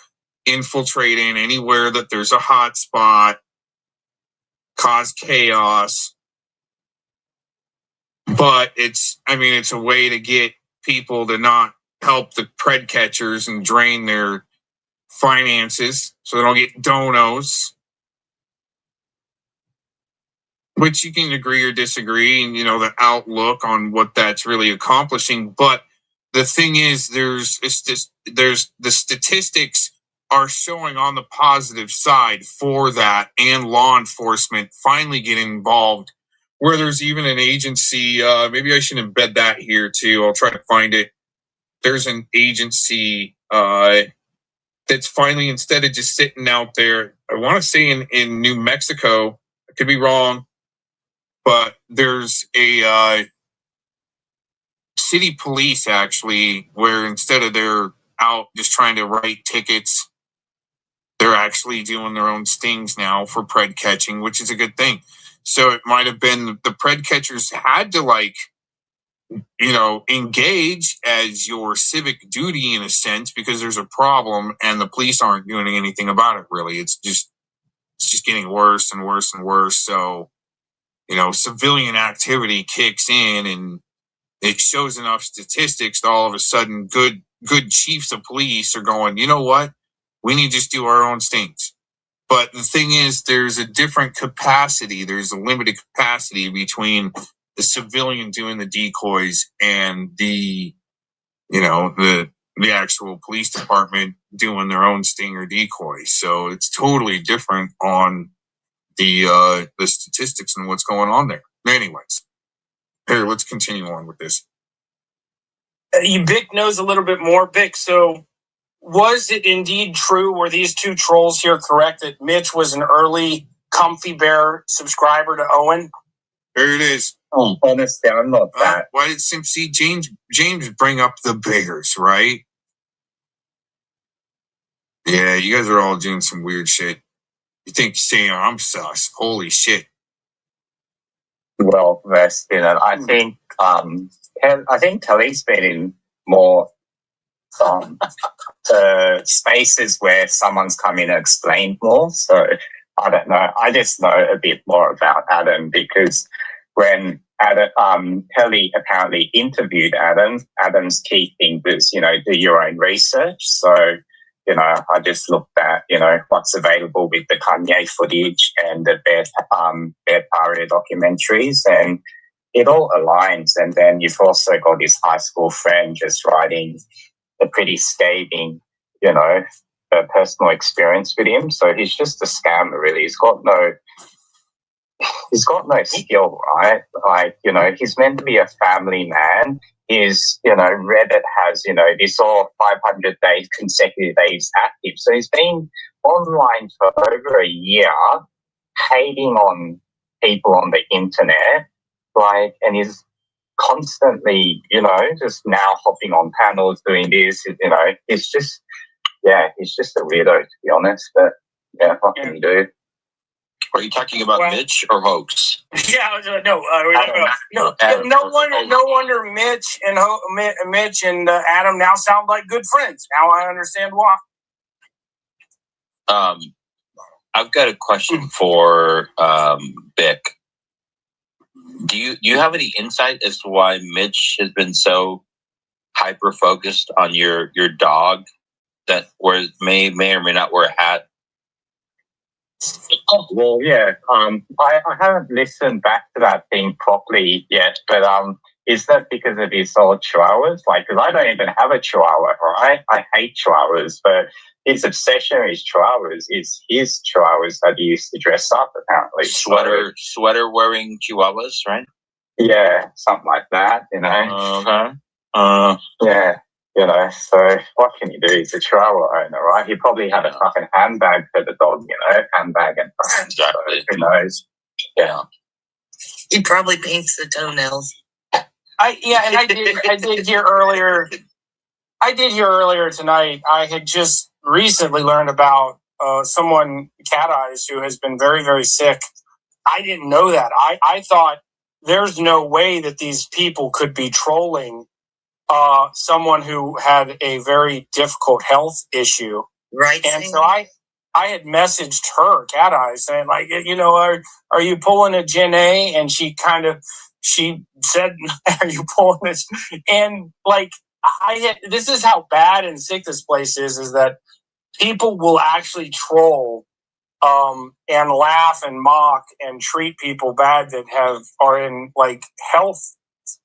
infiltrate in anywhere that there's a hot spot, cause chaos. But it's a way to get people to not help the Pred Catchers and drain their finances so they don't get donos. Which you can agree or disagree, and the outlook on what that's really accomplishing. But the thing is, there's the statistics are showing on the positive side for that, and law enforcement finally getting involved. Where there's even an agency, maybe I should embed that here too. I'll try to find it. There's an agency that's finally, instead of just sitting out there, I want to say in New Mexico, I could be wrong, but there's a city police actually, where instead of they're out just trying to write tickets, they're actually doing their own stings now for Pred catching, which is a good thing. So it might have been the Pred Catchers had to engage as your civic duty in a sense, because there's a problem and the police aren't doing anything about it really. It's just getting worse and worse and worse. So, civilian activity kicks in and it shows enough statistics to all of a sudden good chiefs of police are going, you know what? We need to just do our own stings. But the thing is, there's a different capacity. There's a limited capacity between the civilian doing the decoys and the actual police department doing their own sting or decoys. So it's totally different on the statistics and what's going on there. Anyways, here, let's continue on with this. Bick knows a little bit more. Bick, so was it indeed true? Were these two trolls here correct that Mitch was an early Comfy Bear subscriber to Owen? There it is. Oh, honestly, I'm not that. Why did Simp Seed James bring up the bears, right? Yeah, you guys are all doing some weird shit. You think saying I'm sus? Holy shit! Well, I think Kelly's been in more spaces where someone's come in and explained more. So I don't know. I just know a bit more about Adam because when Kelly apparently interviewed Adam's key thing was, do your own research. So, I just looked at, what's available with the Kanye footage and the Bear Paria documentaries, and it all aligns. And then you've also got his high school friend just writing a pretty scathing, personal experience with him. So he's just a scammer, really. He's got no skill, right? Like, he's meant to be a family man. Reddit has, this all 500 days, consecutive days active. So he's been online for over a year, hating on people on the internet, and he's constantly, just now hopping on panels, doing this, it's just, he's just a weirdo, to be honest. But what can you do? Are you talking about Mitch or Hoax? Yeah, no wonder Mitch and Adam now sound like good friends. Now I understand why. I've got a question for Vic. Do you have any insight as to why Mitch has been so hyper focused on your dog that may or may not wear a hat? Well, yeah. I haven't listened back to that thing properly yet, but is that because of his old chihuahuas? Because I don't even have a chihuahua, right? I hate chihuahuas, but his obsession with chihuahuas is his chihuahuas that he used to dress up, apparently. Sweater wearing chihuahuas, right? Yeah, something like that, Okay. Yeah. So what can you do? He's a chihuahua owner, right? He probably had a fucking handbag for the dog, handbag and friends. Exactly. So who knows? Yeah. He probably paints the toenails. I did hear earlier. I did hear earlier tonight. I had just recently learned about someone, Cat Eyes, who has been very, very sick. I didn't know that. I thought there's no way that these people could be trolling someone who had a very difficult health issue. Right. And so I had messaged her, Cat Eyes, saying, are you pulling a Gen A? And she said, are you pulling this? And this is how bad and sick this place is that people will actually troll and laugh and mock and treat people bad that are in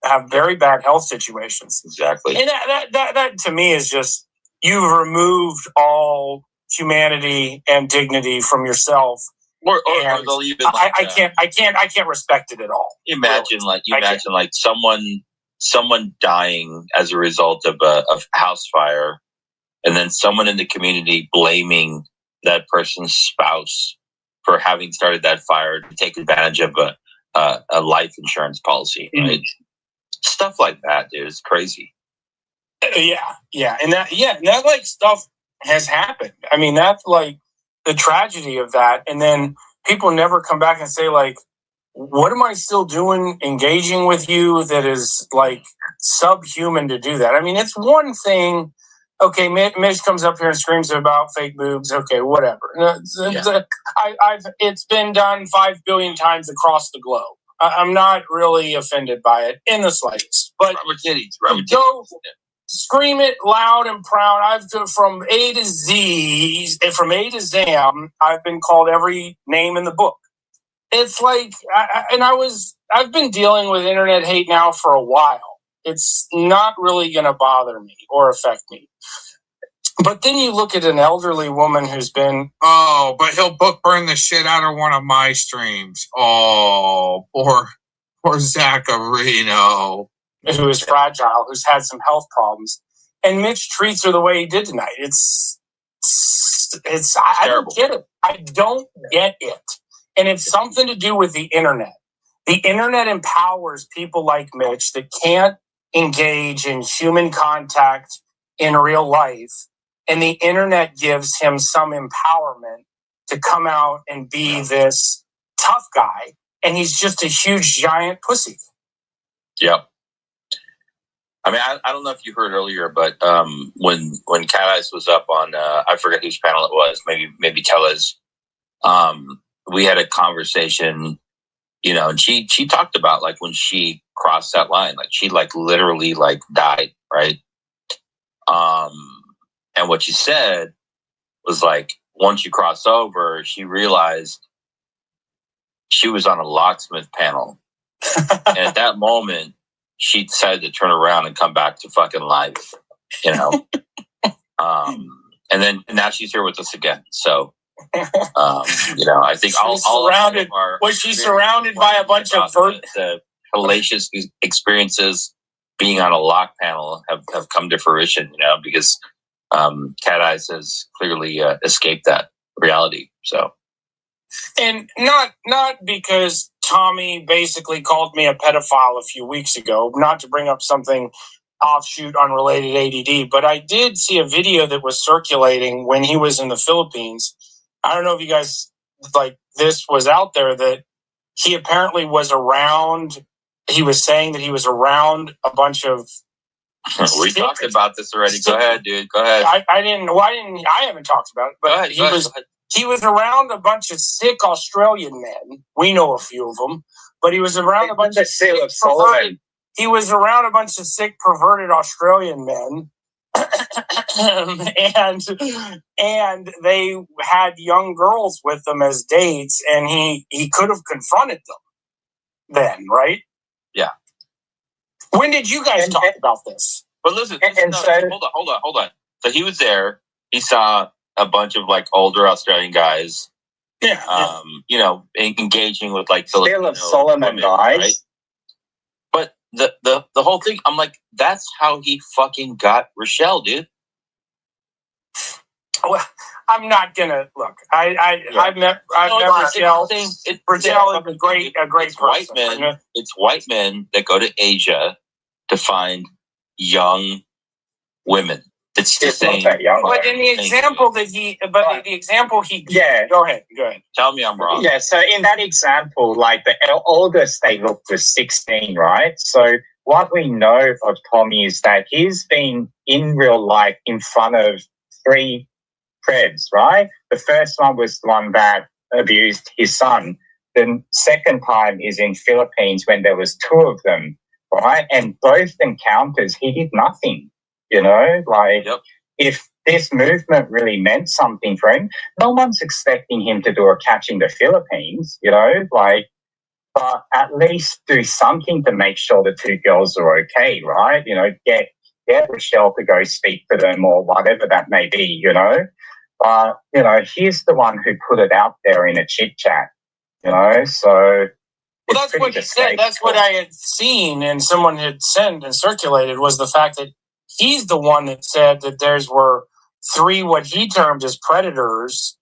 have very bad health situations. Exactly. And that to me is just, you've removed all humanity and dignity from yourself. Or they'll even I can't respect it at all. Imagine someone dying as a result of a house fire, and then someone in the community blaming that person's spouse for having started that fire to take advantage of a life insurance policy. Mm-hmm. Right? Stuff like that, dude, is crazy. Yeah, and that stuff has happened. I mean, that's the tragedy of that. And then people never come back and say, what am I still doing engaging with you that is subhuman to do that? I mean, it's one thing. Okay, Mitch comes up here and screams about fake boobs. Okay, whatever. It's been done 5 billion times across the globe. I'm not really offended by it in the slightest. But go scream it loud and proud. From A to Z, from A to Zam, I've been called every name in the book. It's I've been dealing with internet hate now for a while. It's not really going to bother me or affect me. But then you look at an elderly woman who's been... Oh, but he'll book burn the shit out of one of my streams. Oh, poor Zacharino. Who is fragile, who's had some health problems. And Mitch treats her the way he did tonight. I don't get it. I don't get it. And it's something to do with the internet. The internet empowers people like Mitch that can't engage in human contact in real life and the internet gives him some empowerment to come out and be this tough guy, and he's just a huge giant pussy. Yep. I mean, I don't know if you heard earlier, but when Cat Eyes was up on, I forget whose panel it was, maybe Tella's, we had a conversation, you know, and she talked about like when she crossed that line, like she like literally like died, right? And what she said was like once you cross over, she realized she was on a locksmith panel, and at that moment, she decided to turn around and come back to fucking life, you know. And then now she's here with us again. So, you know, I think all surrounded. Was she surrounded by a bunch of the hellacious experiences being on a lock panel have come to fruition, you know, because Cat Eyes has clearly escaped that reality. So. And not because Tommy basically called me a pedophile a few weeks ago, not to bring up something offshoot unrelated ADD, but I did see a video that was circulating when he was in the Philippines. I don't know if you guys, like, this was out there, that he apparently was around, he was saying that he was around a bunch of... We talked about this already. Go ahead, dude. Go ahead. I haven't talked about it, but he was around a bunch of sick Australian men. We know a few of them, but he was around a bunch of sick perverted. He was around a bunch of sick, perverted Australian men, and they had young girls with them as dates, and he could have confronted them then, right? Yeah. When did you guys talk about this? But listen, hold on. So he was there. He saw a bunch of like older Australian guys, you know, engaging with like Filipino Solomon guys. Right? But the whole thing, I'm like, that's how he fucking got Rochelle, dude. Well, I'm not gonna look. I've met Rochelle. Rochelle is a great person. It's white men that go to Asia to find young women. It's the same. But in the example that go ahead. Tell me I'm wrong. Yeah, so in that example, like the oldest they looked was 16, right? So what we know of Tommy is that he's been in real life in front of 3 preds, right? The first one was the one that abused his son. The second time is in Philippines when there was 2 of them, right? And both encounters, he did nothing. You know, like if this movement really meant something for him, no one's expecting him to do a catch in the Philippines, you know, like, but at least do something to make sure the 2 girls are okay, right? You know, get Rochelle to go speak to them or whatever that may be, you know. But, you know, he's the one who put it out there in a chit chat, you know, so. Well, that's what he said. That's what I had seen and someone had sent and circulated was the fact that he's the one that said that were 3 what he termed as predators,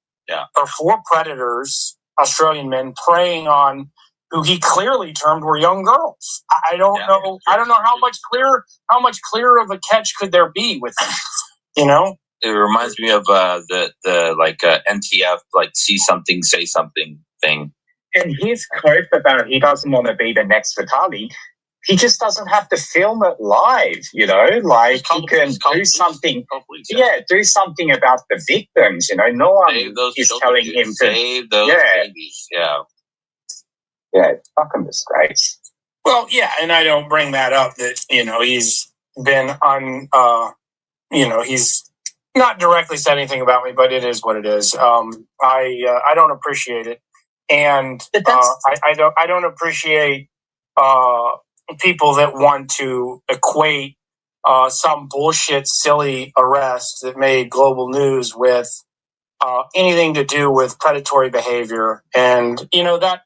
or 4 predators, Australian men preying on who he clearly termed were young girls. I don't know. I don't know how much clearer of a catch could there be with him. You know, it reminds me of the NTF like see something, say something thing. And his quote about he doesn't want to be the next Vitaly. He just doesn't have to film it live, you know, like he can do something. Do something about the victims, you know. No one is telling him to save those babies. Yeah, it's fucking disgrace. Well, yeah, and I don't bring that up that, you know, he's been you know, he's not directly said anything about me, but it is what it is. I don't appreciate it, and I don't appreciate people that want to equate some bullshit, silly arrest that made global news with anything to do with predatory behavior. And, you know, that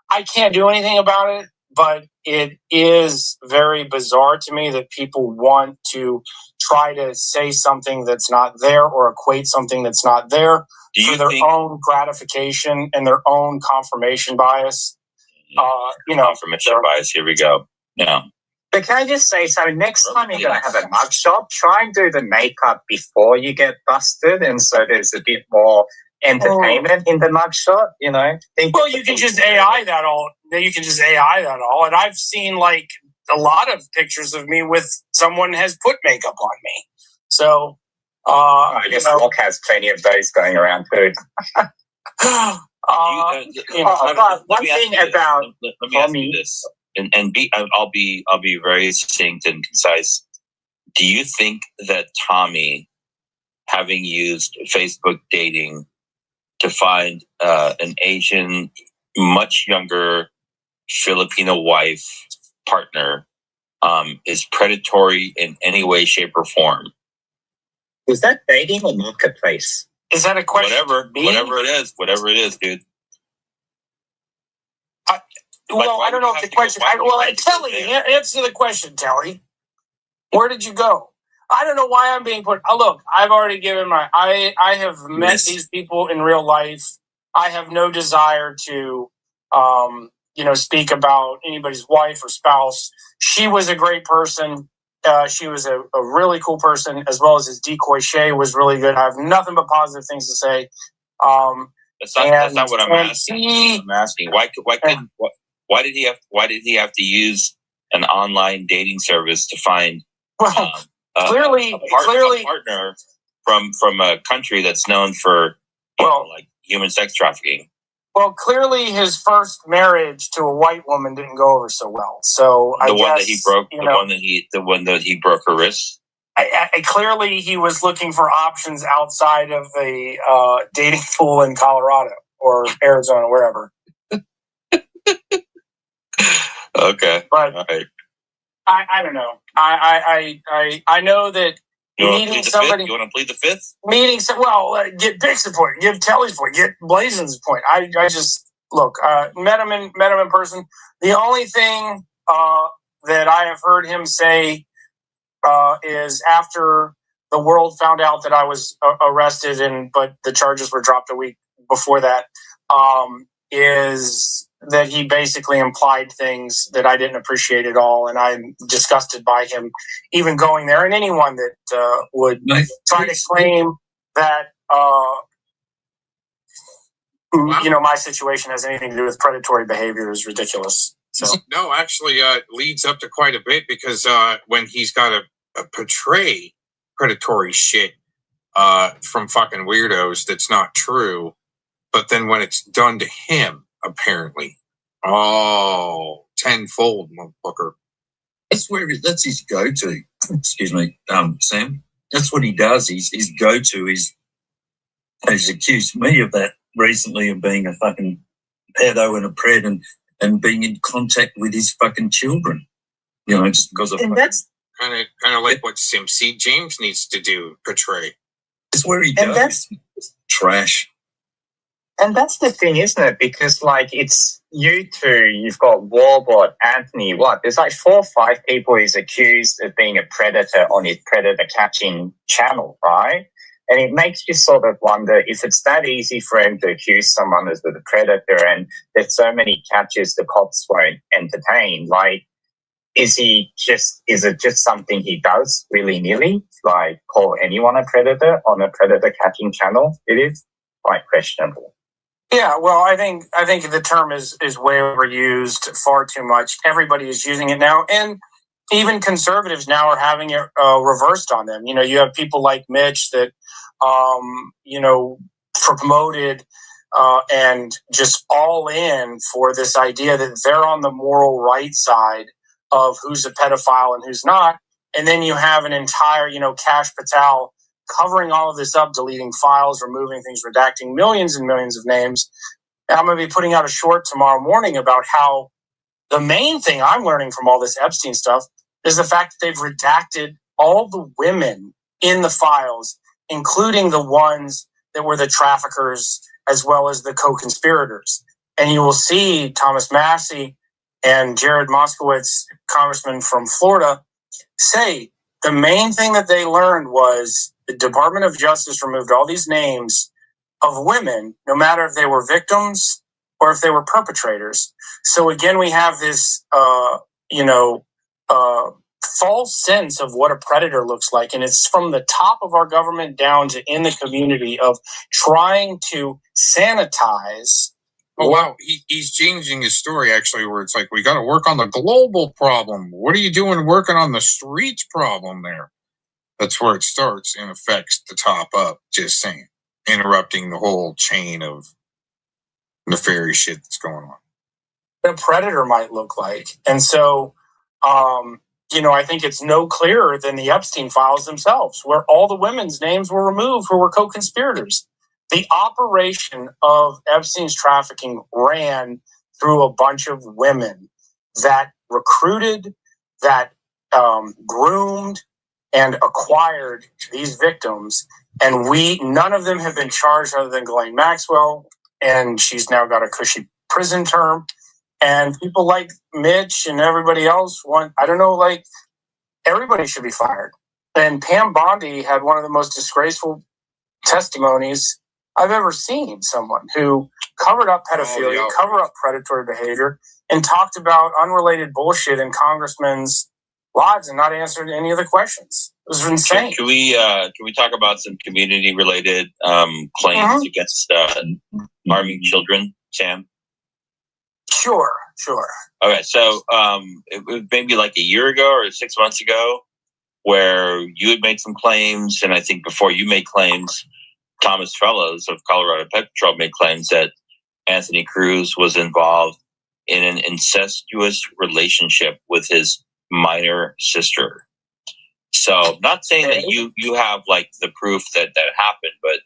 I can't do anything about it, but it is very bizarre to me that people want to try to say something that's not there or equate something that's not there for their own gratification and their own confirmation bias. You know, confirmation bias. Here we go. Yeah. But can I just say, so next time you're going to have a mugshot, try and do the makeup before you get busted, and so there's a bit more entertainment in the mugshot, you know? Well, you can just AI that all. And I've seen like a lot of pictures of me with someone has put makeup on me. So I guess Locke has plenty of those going around too. Let me ask you this, I'll be very succinct and concise. Do you think that Tommy, having used Facebook dating to find an Asian, much younger Filipino wife partner, is predatory in any way, shape, or form? Was that dating or marketplace? Is that a question? Whatever it is, dude. I don't know if the question. Telly, answer the question, Telly. Where did you go? I don't know why I'm being put. Look, I've already given my. I have met these people in real life. I have no desire to, speak about anybody's wife or spouse. She was a great person. She was a really cool person, as well as his decoy Shay was really good. I have nothing but positive things to say. That's not what I'm asking. I'm asking why did he have to use an online dating service to find clearly a partner from a country that's known for like human sex trafficking? Well, clearly his first marriage to a white woman didn't go over so well. So the one that he broke her wrist. Clearly he was looking for options outside of the dating pool in Colorado or Arizona, wherever. Okay, but all right. I don't know. I know that meeting somebody. You want to plead the fifth? Get Dick's point, give Telly's point, get Blazen's point. I just look. Met him in person. The only thing that I have heard him say is after the world found out that I was arrested, but the charges were dropped a week before that. Is that he basically implied things that I didn't appreciate at all, and I'm disgusted by him even going there. And anyone that would try to claim that my situation has anything to do with predatory behavior is ridiculous. So no, actually, leads up to quite a bit, because when he's got to portray predatory shit from fucking weirdos, that's not true. But then when it's done to him, apparently, tenfold, motherfucker. That's his go-to. Excuse me, Sam. That's what he does. His go-to is, he's accused me of that recently, of being a fucking pedo and a pred and being in contact with his fucking children. Just because of. And that's kind of like what Simpsy James needs to do, portray. That's where he goes. Trash. And that's the thing, isn't it? Because, it's you two, you've got Warbot, Anthony, there's 4 or 5 people he's accused of being a predator on his predator catching channel, right? And it makes you sort of wonder if it's that easy for him to accuse someone as the predator, and there's so many catches the cops won't entertain. Is it just something he does willy-nilly, call anyone a predator on a predator catching channel? It is quite questionable. Yeah, well, I think the term is way overused far too much. Everybody is using it now, and even conservatives now are having it reversed on them. You have people like Mitch that, promoted and just all in for this idea that they're on the moral right side of who's a pedophile and who's not. And then you have an entire, Kash Patel covering all of this up, deleting files, removing things, redacting millions and millions of names. And I'm going to be putting out a short tomorrow morning about how the main thing I'm learning from all this Epstein stuff is the fact that they've redacted all the women in the files, including the ones that were the traffickers as well as the co-conspirators. And you will see Thomas Massey and Jared Moskowitz, congressman from Florida, say the main thing that they learned was the Department of Justice removed all these names of women, no matter if they were victims or if they were perpetrators. So again, we have this, false sense of what a predator looks like. And it's from the top of our government down to in the community of trying to sanitize. Oh, wow. He's changing his story, actually, where it's like, we got to work on the global problem. What are you doing working on the streets problem there? That's where it starts and affects the top up, just saying. Interrupting the whole chain of nefarious shit that's going on. A predator might look like. And so, I think it's no clearer than the Epstein files themselves, where all the women's names were removed who were co-conspirators. The operation of Epstein's trafficking ran through a bunch of women that recruited, that groomed, and acquired these victims. And none of them have been charged other than Ghislaine Maxwell, and she's now got a cushy prison term. And people like Mitch and everybody else everybody should be fired. And Pam Bondi had one of the most disgraceful testimonies I've ever seen. Someone who covered up pedophilia, covered up predatory behavior, and talked about unrelated bullshit in congressmen's lives and not answered any of the questions. It was insane. Can we talk about some community related claims against harming children, Sam? Sure. Okay, so it was maybe like a year ago or 6 months ago where you had made some claims, and I think before you made claims, Thomas Fellows of Colorado Pet Patrol made claims that Anthony Cruz was involved in an incestuous relationship with his minor sister. So not saying that you have like the proof that happened, but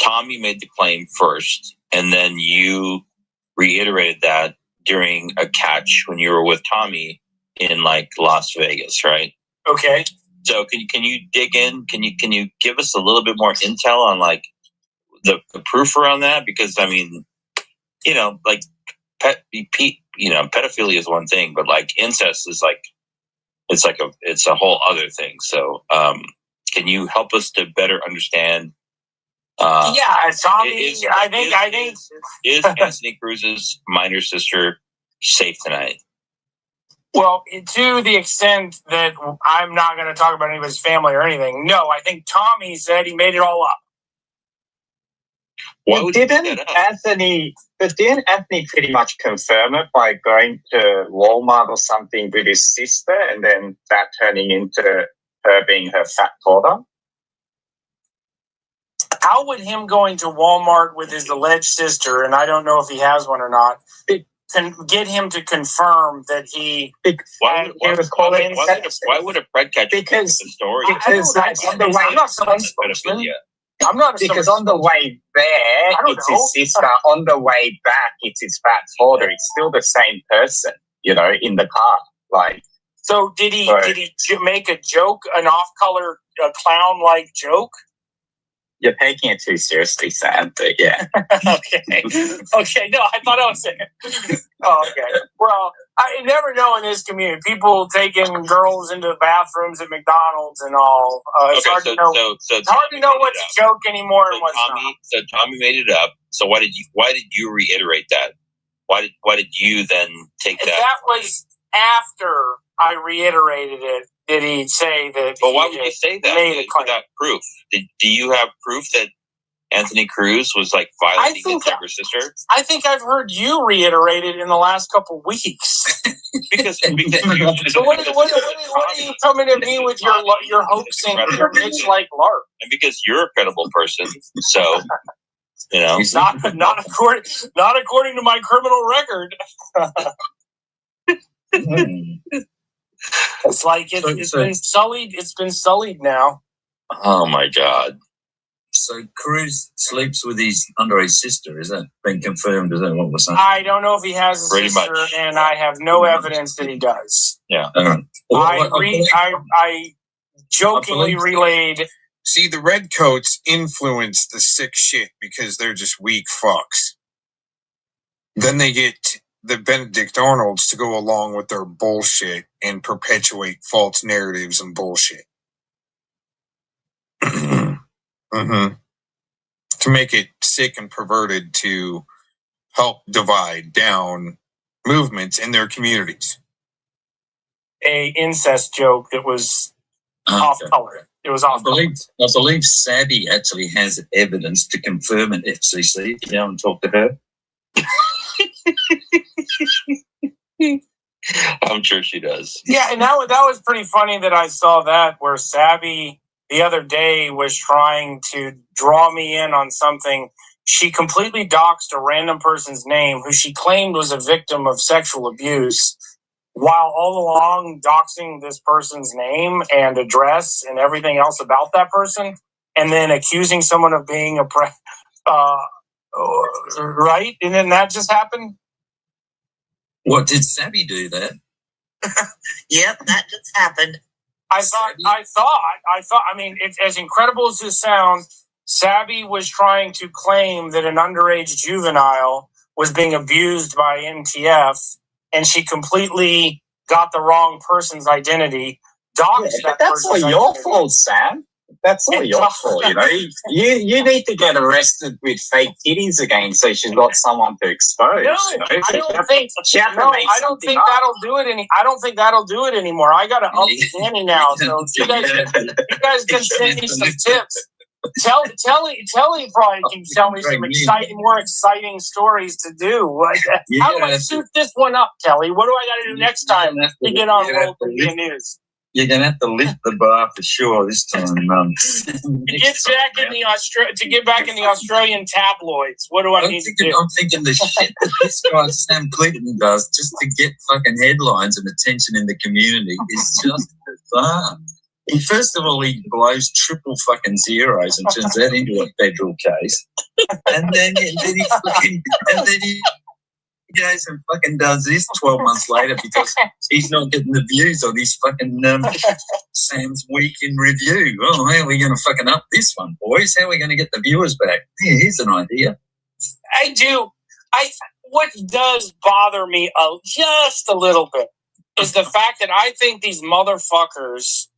Tommy made the claim first, and then you reiterated that during a catch when you were with Tommy in like Las Vegas, right? Okay. So can you dig in? Can you give us a little bit more intel on like the proof around that? Because I mean, like pedophilia is one thing, but like incest is like it's a whole other thing. So can you help us to better understand? Tommy. I think is Anthony Cruz's minor sister safe tonight? Well, to the extent that I'm not going to talk about anybody's family or anything, no. I think Tommy said he made it all up. Didn't Anthony pretty much confirm it by going to Walmart or something with his sister, and then that turning into her being her fat daughter? How would him going to Walmart with his alleged sister, and I don't know if he has one or not, can get him to confirm that he... Why would a pred catcher make the story? Because on the way... I'm not because on the way there, it's his sister. On the way back, it's his fat daughter. It's still the same person, in the car. Like, so did he make a joke, an off-color clown-like joke? You're taking it too seriously, Sam, but yeah. Okay. No, I thought I was saying. Oh, okay. Well, I never know in this community. People taking girls into bathrooms at McDonald's and all. It's hard to know. It's hard to know what's a joke anymore and what's not. So Tommy made it up. So why did you reiterate that? Why did you then take that? That was after I reiterated it. Did he say that? But why would you say that without proof? Do you have proof that Anthony Cruz was like violating his younger sister? I think I've heard you reiterate it in the last couple weeks. because so what are you coming to me with your hoaxing, your bitch like lark? And because you're a credible person, so not according to my criminal record. It's like it's been sullied. It's been sullied now. Oh my God! So Cruz sleeps with his underage sister. Is that been confirmed? Is that what we're saying? I don't know if he has a sister, and I have no evidence that he does. Yeah. I jokingly relayed. See, the redcoats influence the sick shit because they're just weak fucks. Then they get the Benedict Arnolds to go along with their bullshit and perpetuate false narratives and bullshit. To make it sick and perverted to help divide down movements in their communities. a incest joke that was off color. It was off color. I believe Sabby actually has evidence to confirm an FCC. You go and talk to her. I'm sure she does. Yeah, and that was pretty funny that I saw that, where Sabby the other day was trying to draw me in on something. She completely doxed a random person's name who she claimed was a victim of sexual abuse, while all along doxing this person's name and address and everything else about that person, and then accusing someone of being right? And then that just happened? What, did Sabby do that? Yep, that just happened. I mean, it's as incredible as this sounds, Sabby was trying to claim that an underage juvenile was being abused by NTF, and she completely got the wrong person's identity. That's all your fault, Sam. That's all your fault, you know. You need to get arrested with fake titties again, so she's got someone to expose. No, you know? I don't think that'll do it I don't think that'll do it anymore. I got to up the ante now, so you guys can send me some tips. Telly probably can tell me some more exciting stories to do. Like, how do I suit this one up, Telly? What do I got to do next time to get on World Media News? You're going to have to lift the bar for sure this time. To get back in the Australian tabloids, what do I need to do? I'm thinking the shit that this guy Sam Clinton does just to get fucking headlines and attention in the community is just bizarre. First of all, he blows triple fucking zeros and turns that into a federal case, and then he goes and fucking does this 12 months later because he's not getting the views on his fucking Sam's Week in Review. Oh, how are we going to fucking up this one, boys? How are we going to get the viewers back? Yeah, here's an idea. What does bother me just a little bit is the fact that I think these motherfuckers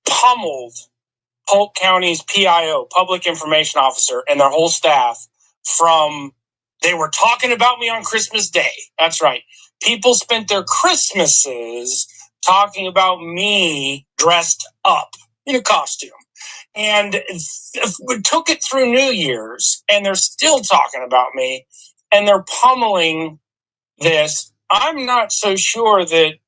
pummeled Polk County's PIO, Public Information Officer, and their whole staff from... They were talking about me on Christmas Day. That's right. People spent their Christmases talking about me dressed up in a costume. And we took it through New Year's, and they're still talking about me, and they're pummeling this. I'm not so sure that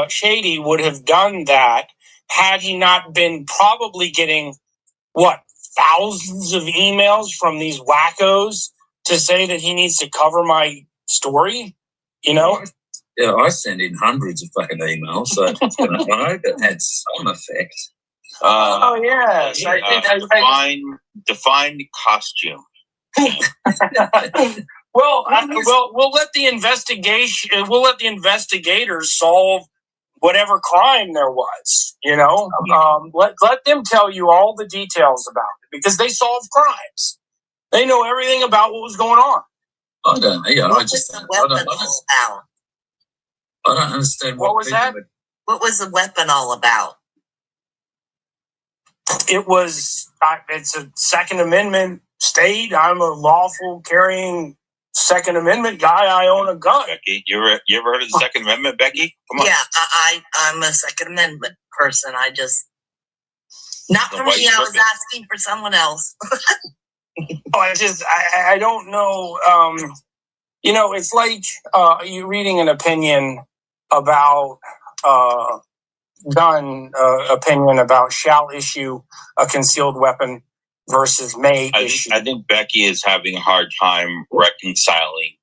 Shady would have done that had he not been probably getting, thousands of emails from these wackos to say that he needs to cover my story, you know? Yeah, I send in hundreds of fucking emails, so I hope it had some effect. Yes. Define costume. We'll let the investigation. We'll let the investigators solve whatever crime there was. You know, let them tell you all the details about it because they solve crimes. They know everything about what was going on. I don't know. Yeah, what was the weapon all about? I don't understand what was that. What was the weapon all about? It was. It's a Second Amendment state. I'm a lawful carrying Second Amendment guy. I own a gun. Becky, you ever heard of the Second Amendment, Becky? Come on. Yeah, I'm a Second Amendment person. I just not for me. I was asking for someone else. I don't know. You know, it's like you reading an opinion about gun opinion about shall issue a concealed weapon versus may issue. I think Becky is having a hard time reconciling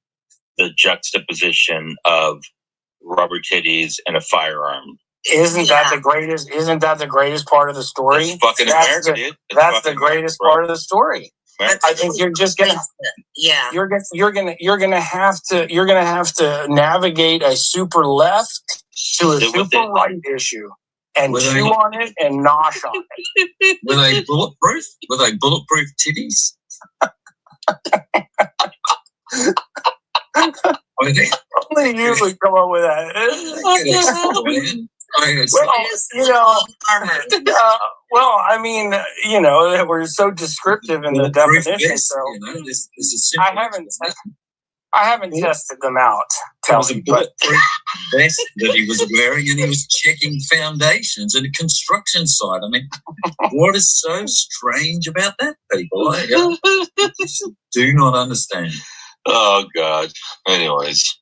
the juxtaposition of rubber titties and a firearm. Isn't that the greatest part of the story? It's fucking America, dude. That's the greatest part of the story. I think you're just gonna, you're gonna have to navigate a super left to a super right issue and chew on it and nosh on it. Were they bulletproof? Were they bulletproof titties? Only you would come up with that. I mean, you know, we're so descriptive in the definition. So I haven't tested them out, was a bulletproof vest that he was wearing, and he was checking foundations at a construction site. I mean, what is so strange about that, people? I just do not understand. Oh, God. Anyways.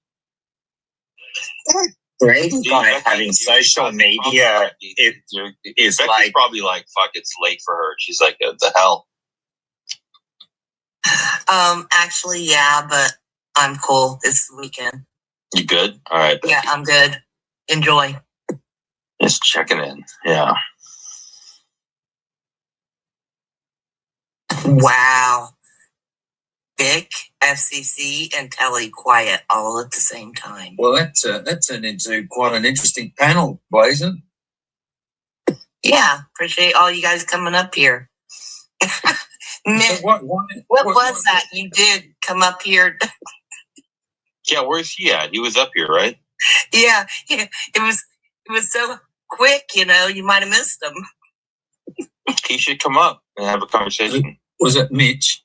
Great guy having social media is like probably like, fuck, it's late for her. She's like, what the hell? Actually, yeah, but I'm cool this weekend. You good? All right. Yeah, I'm good. Enjoy. Just checking in. Yeah. Wow. Vic, FCC, and Telly quiet all at the same time. Well, that turned into quite an interesting panel, Blazin. Yeah, appreciate all you guys coming up here. Mick, what was that you did come up here? Yeah, where's he at? He was up here, right? Yeah, it was so quick, you know, you might have missed him. He should come up and have a conversation. Was it Mitch?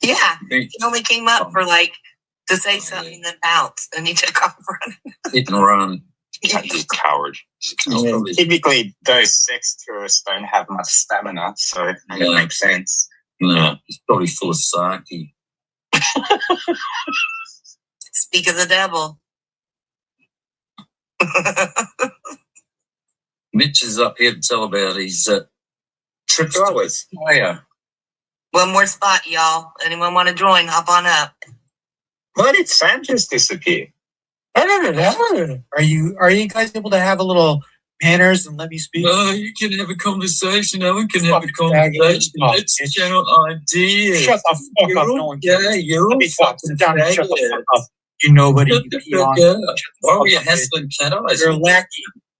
Yeah, he only came up for to say something and then bounce, and he took off running. Hit and run. He's a coward. Typically, those sex tourists don't have much stamina, so it makes sense. No, he's probably full of sake. Speak of the devil. Mitch is up here to tell about his trip to Australia. One more spot, y'all. Anyone want to join? Hop on up. Why did Sam just disappear? Are you guys able to have a little manners and let me speak? Oh, you can have a conversation. No one can have a conversation. Let's shout ideas. Shut the fuck up. No one cares. You're let me fuck sit down and shut the fuck up. You nobody. Why are you hassling cat eyes?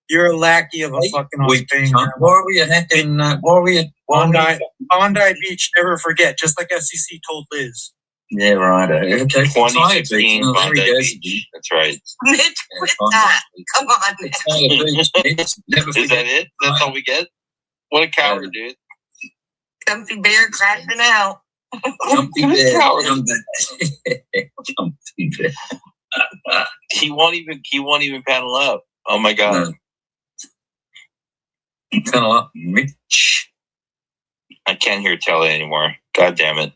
You're a lackey of a fucking thing. Why are we hacking? Why are we Bondi Beach? Never forget. Just like FCC told Liz. Yeah, right. Okay. 2016 Bondi Beach. That's right. Mitch, quit that. Come on, Mitch. Is that it? That's all we get? What a coward, dude. Comfy bear crashing out. Comfy bear. Comfy bear. He won't even panel up. Oh my God. No. Panel up, Mitch. I can't hear Telly anymore. God damn it.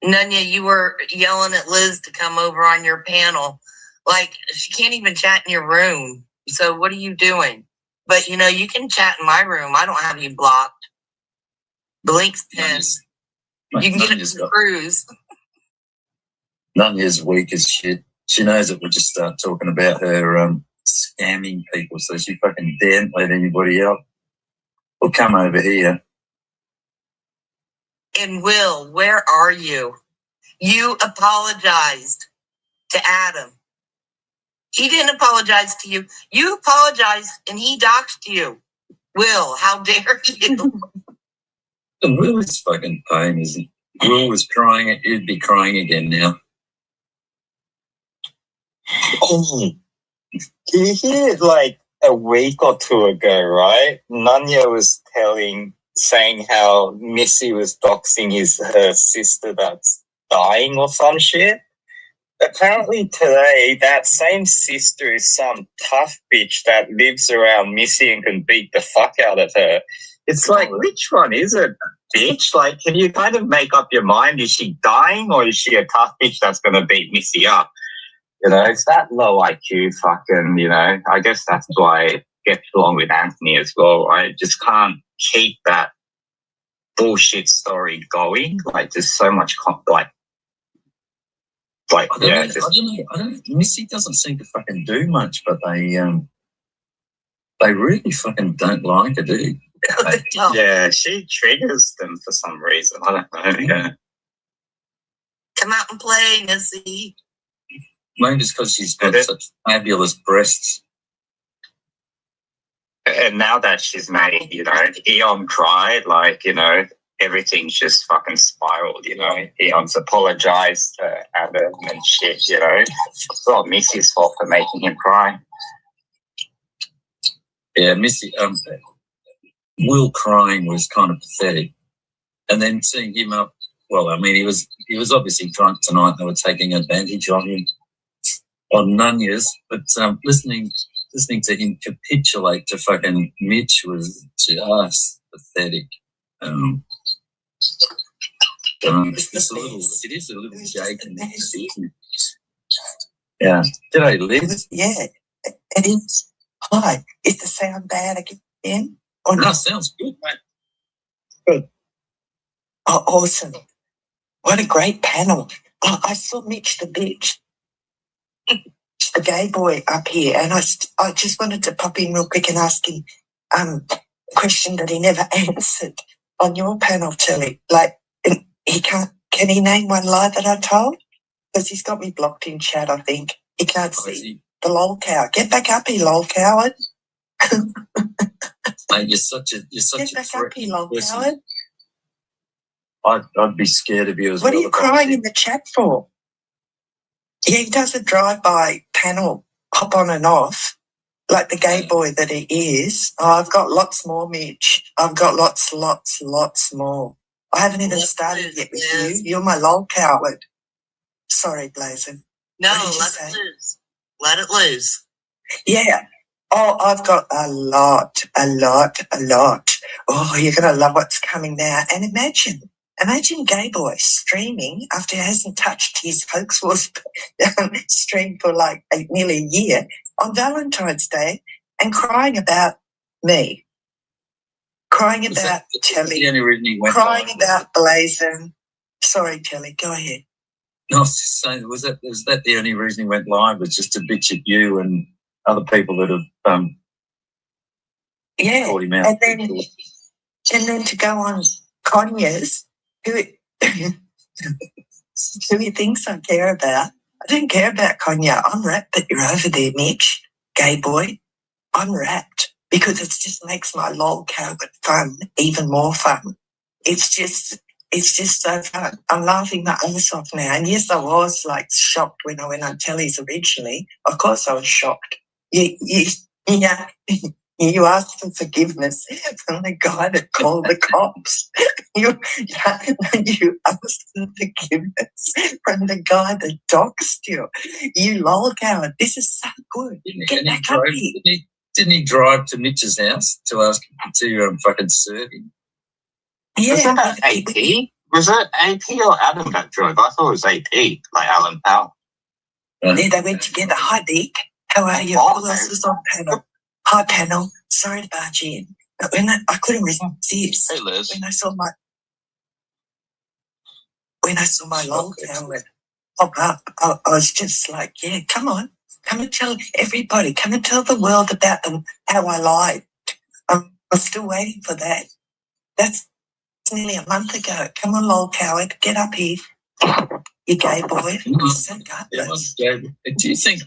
Nunya, you were yelling at Liz to come over on your panel. Like, she can't even chat in your room. So what are you doing? But, you know, you can chat in my room. I don't have you blocked. Blink's pissed. You can get it to cruise. Nunya's weak as shit. She knows that we'll just start talking about her scamming people, so she fucking daren't let anybody else. Well, come over here. And Will, where are you? You apologized to Adam. He didn't apologize to you. You apologized and he doxed you. Will, how dare you? And Will is fucking pain, isn't he? Will was crying. He'd be crying again now. Oh, can you hear like a week or two ago, right? Nunya was saying how Missy was doxing her sister that's dying or some shit. Apparently today, that same sister is some tough bitch that lives around Missy and can beat the fuck out of her. It's like, which one is it, bitch? Like, can you kind of make up your mind? Is she dying or is she a tough bitch that's going to beat Missy up? You know, it's that low IQ fucking, you know, I guess that's why I get along with Anthony as well. I just can't keep that bullshit story going. Like, there's so much, I don't know. Missy doesn't seem to fucking do much, but they really fucking don't like her, do they? Yeah, she triggers them for some reason. I don't know. Yeah. Come out and play, Missy. Maybe it's because she's got such fabulous breasts. And now that she's made, you know, Eon cried, like, you know, everything's just fucking spiraled, you know. Eon's apologized to Adam and shit, you know. It's not Missy's fault for making him cry. Yeah, Missy, Will crying was kind of pathetic. And then seeing him up, well, I mean, he was obviously drunk tonight. They were taking advantage of him. on Nunez, but listening to him capitulate to fucking Mitch was just pathetic. It is a little shaken. Yeah. G'day, Liz. Yeah, it is. Hi, is the sound bad again? Or no, sounds good, mate. Good. Oh, awesome. What a great panel. Oh, I saw Mitch the bitch, the gay boy up here, and I just wanted to pop in real quick and ask him a question that he never answered on your panel, Tilly. Like, can he name one lie that I told? Because he's got me blocked in chat, I think. He can't see the lol cow. Get back up here, lol coward. Mate, you're such a Get back up here, lol coward. I'd be scared of you as well. What are you crying in the chat for? Yeah, he does a drive-by panel, hop on and off, like the gay boy that he is. Oh, I've got lots more, Mitch. I've got lots more. I haven't even started yet with you. You're my lol coward. Sorry, Blazin. No, let it loose. Let it loose. Yeah. Oh, I've got a lot. Oh, you're going to love what's coming now. And imagine gay boy streaming after he hasn't touched his hoax wars stream for like nearly a year on Valentine's Day and crying about me, crying about Telly, crying about Blazin. Sorry, Telly, go ahead. No, I was just saying, was that the only reason he went live? Was just to bitch at you and other people that have called him out? And then to go on Conyers, who he thinks I care about. I don't care about Konya. I'm rapt that you're over there, Mitch, gay boy. I'm rapt because it just makes my lol coward fun even more fun. It's just so fun. I'm laughing my ass off now. And yes, I was like shocked when I went on tellies originally. Of course I was shocked. Yeah. You asked for forgiveness from the guy that called the cops. You asked for forgiveness from the guy that doxed you. You lol coward. This is so good. Get back up here. Didn't he drive to Mitch's house to ask him to fucking serve him? Yeah. Wasn't that AP? Was it AP or Adam that drove? I thought it was AP, like Alan Powell. Yeah, they went together. Hi, Dick. How are you? Who else was on panel? Hi, panel. Sorry to barge in. But when I couldn't resist. Hey, Liz. When I saw my lol coward pop up, I was just like, yeah, come on. Come and tell everybody. Come and tell the world about how I lied. I'm still waiting for that. That's nearly a month ago. Come on, lol coward. Get up here. You gay boy. So gutless. Do you think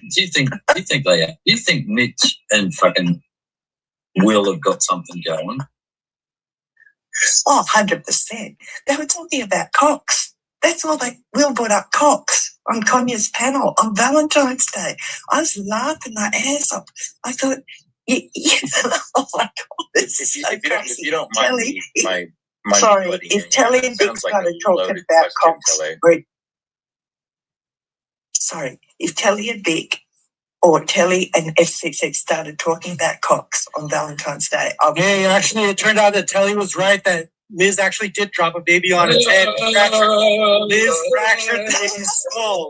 Mitch and fucking Will have got something going? Oh, 100%. They were talking about Cox. That's all Will brought up Cox on Konya's panel on Valentine's Day. I was laughing my ass off. I thought, oh my God, this is so crazy. If you don't mind Telly, my sorry, if Telly and Vic started talking about Cox, sorry, if Telly and Vic or Telly and FCX started talking about Cox on Valentine's Day. Hey, actually, it turned out that Telly was right, that Liz actually did drop a baby on its head. Liz fractured the baby's skull.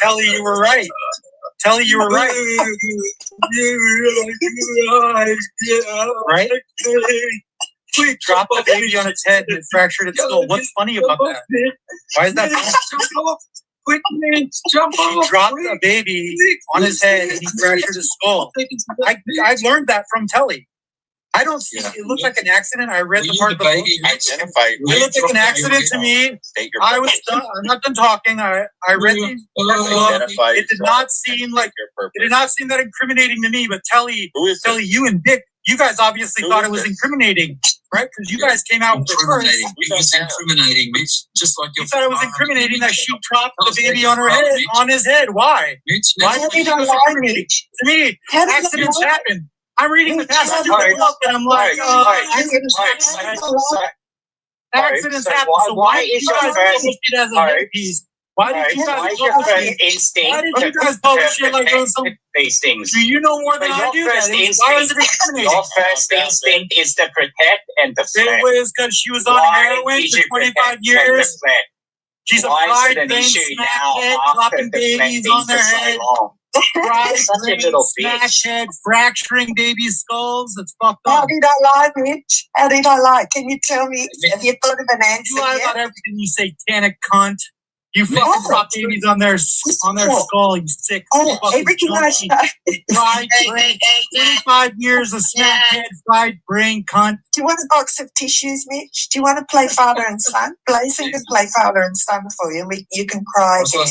Telly, you were right. Telly, you were right. Right? She dropped the baby on its head and it fractured its skull. What's funny about that? Why is that funny? Quick, man, jump off. He dropped a baby on his head and he fractured his skull. I learned that from Telly. I don't see it looked like an accident. I read the part of the book. It looked like an accident to me. I was done. I'm not done talking. I read the book. It did not seem that incriminating to me, but Telly, you and Dick, you guys obviously thought it was incriminating, right? Because you guys came out with the first. It was incriminating, Mitch. Just like you thought it was incriminating that she dropped the baby on her head, on his head. Why? Why did it was incriminating? To me, accidents happen. I'm reading the passage of the book and I'm like, accidents happen. So why you guys think it as a headpiece? Why did you guys publish shit like on some these things? Do you know more than I do? Why is it discriminating? Your first instinct is to protect and defend. It was because she was on heroin for 25 years. She's a pride thing, smackhead, dropping babies on their head. Pride smackhead, fracturing babies' skulls. It's fucked up. How did I lie, Mitch? How did I lie? Can you tell me? Have you thought of an answer You lie about everything, you satanic cunt. You fucking drop babies on their skull, you sick everything I say. Fried brain, 25 years of smackhead, fried brain cunt. Do you want a box of tissues, Mitch? Do you want to play father and son? Blazing can play father and son for you. You can cry. You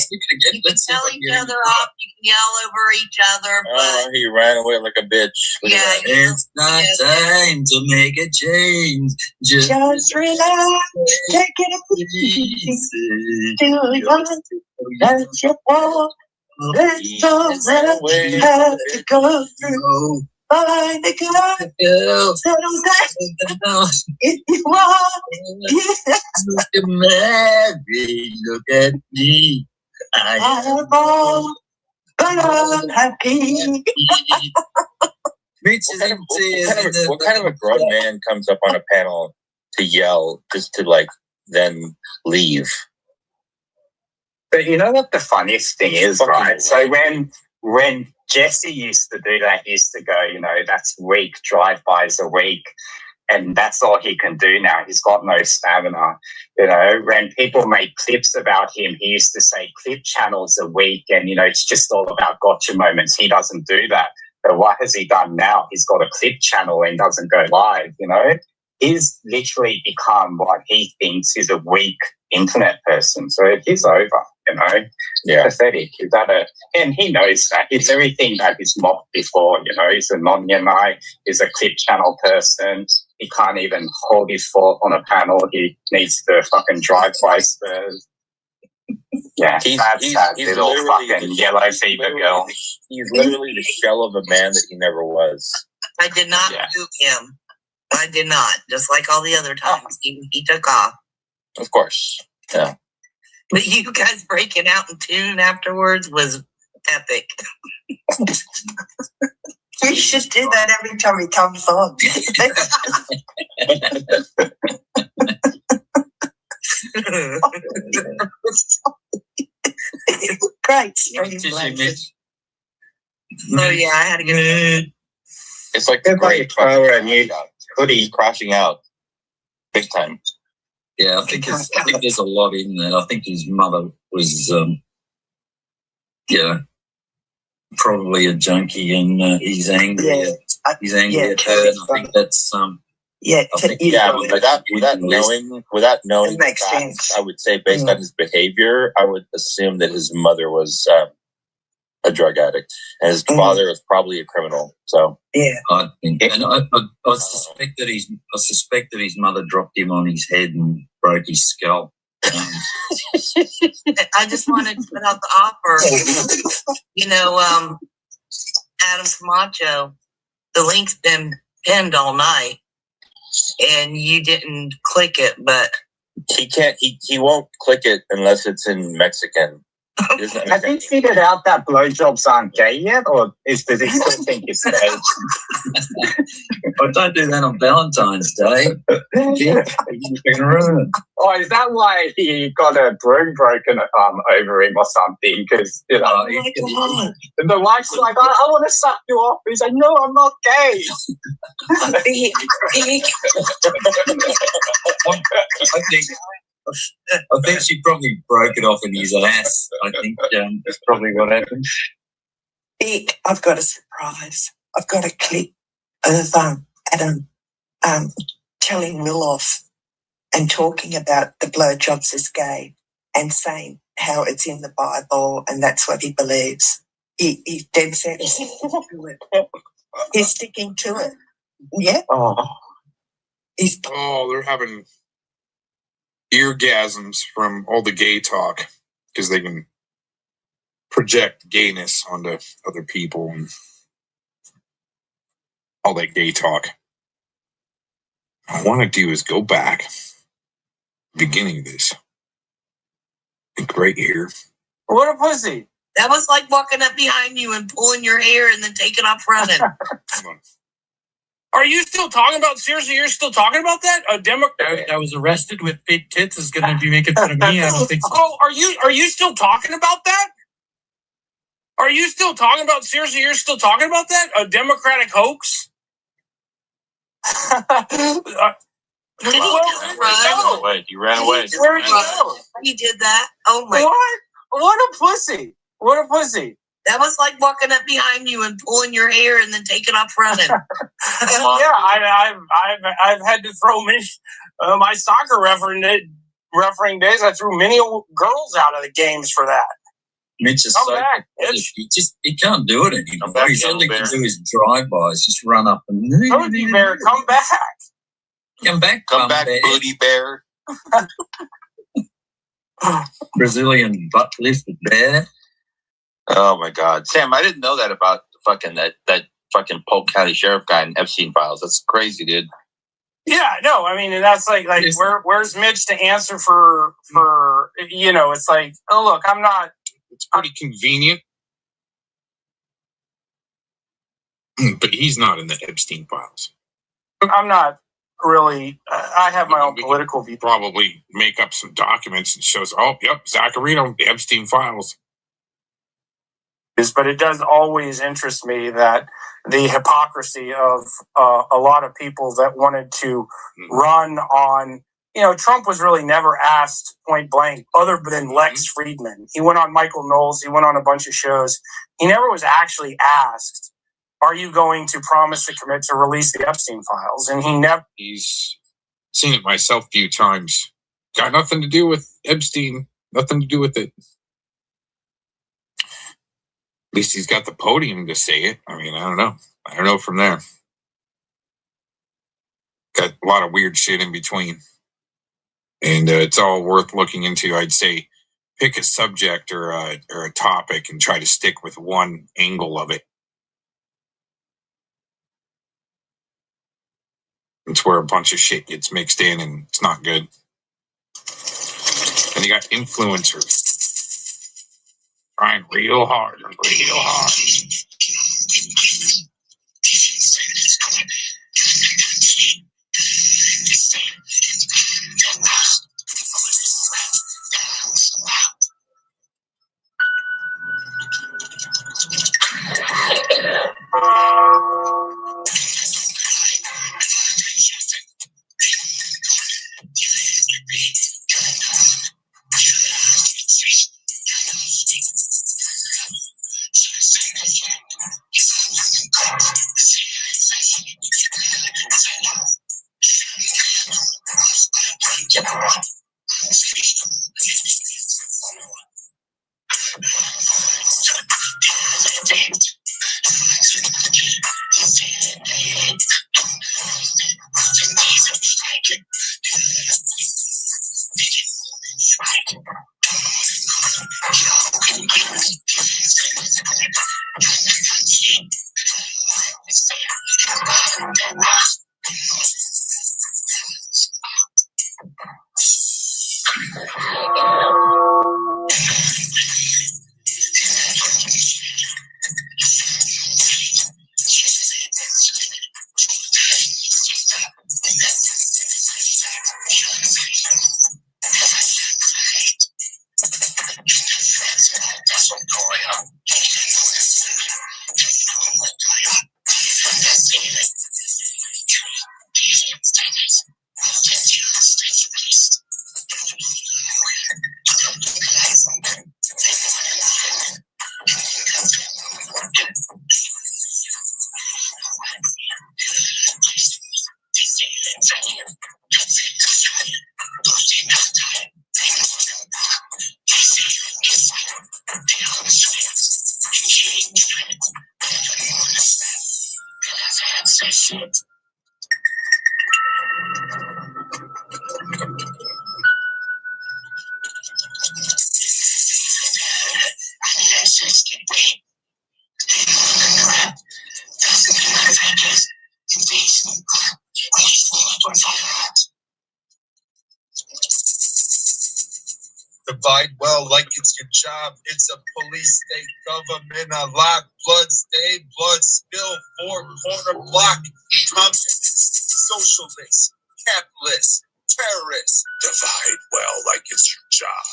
can tell each other off. You can yell over each other. But he ran away like a bitch. It's not time to make a change. Just relax. Take it easy. Do that's your fault. That's all that you have to go through. Find a girl, settle down. If you want, Look at Mary, look at me. I am all, but I'm happy. What kind of a grown man comes up on a panel to yell just to like then leave? But you know what the funniest thing is, right? So when Jesse used to do that, he used to go, that's weak, drive-bys a week, and that's all he can do now. He's got no stamina. When people made clips about him, he used to say clip channels a week, and, it's just all about gotcha moments. He doesn't do that. But what has he done now? He's got a clip channel and doesn't go live, He's literally become what he thinks is a weak internet person. So he's over, Yeah. Pathetic. And he knows that. It's everything that he's mocked before, He's a non-Yemite, he's a clip channel person. He can't even hold his fort on a panel. He needs to fucking drive by Spurs. Yeah, he's little fucking yellow fever girl. He's literally the shell of a man that he never was. I did not boot him. I did not. Just like all the other times, he took off. Of course, yeah. But you guys breaking out in tune afterwards was epic. You should do that every time he comes on. Great. Oh yeah, I had to get it. It's like the great hoodie crashing out big time. Yeah, I think there's a lot in there. I think his mother was, probably a junkie, and he's angry. Yeah. He's angry at her, and I think that's without knowing makes facts, sense. I would say based on his behavior, I would assume that his mother was a drug addict, and his father was probably a criminal. So I think, and I suspect that his mother dropped him on his head and broke his skull. I just wanted to put out the offer. Adam Camacho, the link's been pinned all night, and you didn't click it, but he can't. He won't click it unless it's in Mexican. Have you figured out that blowjobs aren't gay yet, or does he still think it's gay? I don't do that on Valentine's Day. Oh, is that why he got a broom broken over him or something? Because the wife's like, I want to suck you off. He's like, no, I'm not gay. I think she probably broke it off in his ass. I think that's probably what happened. Vic, I've got a surprise. I've got a clip of Adam telling Will off and talking about the blowjobs as gay and saying how it's in the Bible and that's what he believes. He's dead set. He's sticking to it. He's sticking to it. Yeah. They're having eargasms from all the gay talk because they can project gayness onto other people and all that gay talk. What I want to do is go back, beginning of this, Right here. What a pussy. That was like walking up behind you and pulling your hair and then taking off running. Are you still talking about, seriously, you're still talking about that? A Democrat that was arrested with fake tits is going to be making fun of me? I don't think so. Oh, are you still talking about that? Are you still talking about, seriously, you're still talking about that? A Democratic hoax? Did he run away? He ran away. Where did he go? He did that? Oh my. What a pussy. What a pussy. That was like walking up behind you and pulling your hair and then taking off running. Yeah, I've had to throw many my soccer refereeing days. I threw many girls out of the games for that. Mitch is Come back, Mitch. He can't do it anymore. He's only can do his drive-bys, just run up and Booty Bear, come back. Come back, Booty Bear. Brazilian butt lifted bear. Oh my God, Sam! I didn't know that about that fucking Polk County Sheriff guy in Epstein files. That's crazy, dude. Yeah, no, I mean, and that's like where's Mitch to answer for it's like, oh look, I'm not. It's pretty convenient, but he's not in the Epstein files. I'm not really. I have my own political view. Probably make up some documents and shows. Oh, yep, Zacharino, the Epstein files. But it does always interest me that the hypocrisy of a lot of people that wanted to run on, Trump was really never asked point blank other than Lex Friedman. He went on Michael Knowles. He went on a bunch of shows. He never was actually asked, are you going to promise to commit to release the Epstein files? And he never. He's seen it myself a few times. Got nothing to do with Epstein. Nothing to do with it. At least he's got the podium to say it. I mean, I don't know. I don't know from there. Got a lot of weird shit in between. And it's all worth looking into. I'd say pick a subject or a topic and try to stick with one angle of it. It's where a bunch of shit gets mixed in and it's not good. And you got influencers trying real hard. Divide well like it's your job. It's a police state government. A lot blood stain, blood spill, four-corner block. Communist, socialist, capitalist, terrorist. Divide well like it's your job.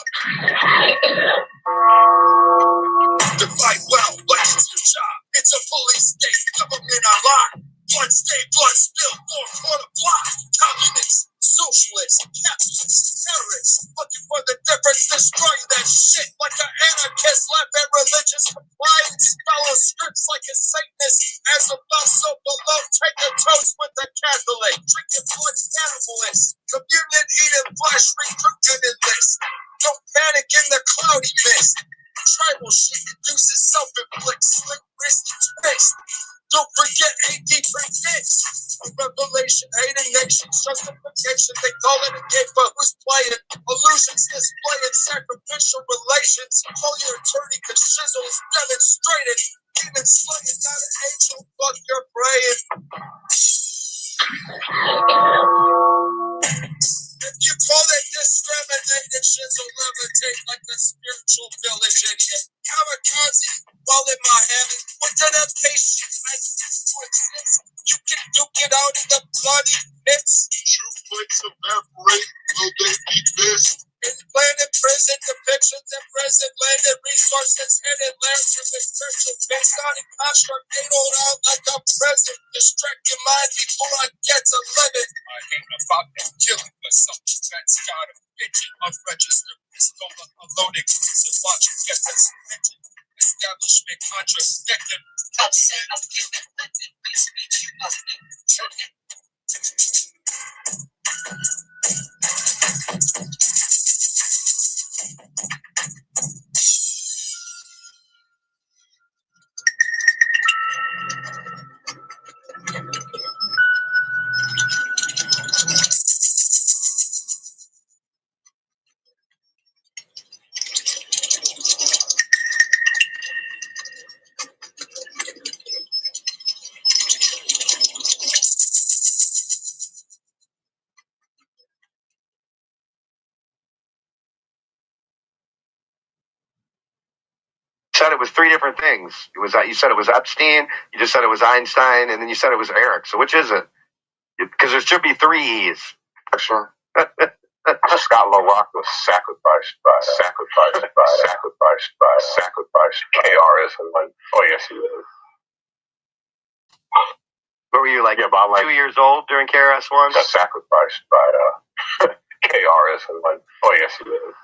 Divide well like it's your job. It's a police state government. A lot blood stain, blood spill, four-corner block. Communist, socialist, capitalist, terrorist, looking for the difference, destroy that shit like an anarchist, left and religious compliance, follow scripts like a Satanist, as above, so below, take a toast with a Catholic, drinking blood cannibalist, communion eating flesh, recruitment enlist, don't panic in the cloudy mist, tribal shit induces self-inflict, slick wrist and twist. Don't forget AD predicts a revelation, hating nations, justification. They call it a game, but who's playing? Illusions displaying sacrificial relations. Call your attorney, cause shizzle is demonstrated. Demon slaying, not an angel, fuck your praying. If you call it discriminated, shizzle levitate like a spiritual village idiot. Kamikaze, while in my hand, with dedication, I cease to exist. You can duke it out in the bloody pits. True flicks evaporate, will they be missed? In planet prison depictions and present landed resources hidden lands from the spiritual based on a construct they hold out like a present. Distract your mind before I get to limit. I ain't about that killing myself. That's got a bitchy, unregistered pistol, a loaded piece of logic. Get this mentioned. Establishment contradicted. Said it was three different things. It was you said it was Epstein, you just said it was Einstein, and then you said it was Eric. So which is it? Because there should be three E's. Sure. Scott LaRock was sacrificed by KRS One. Oh yes, he was. What were you like? Yeah, about 2 years old during KRS One? Got sacrificed by KRS One. Oh yes, he was.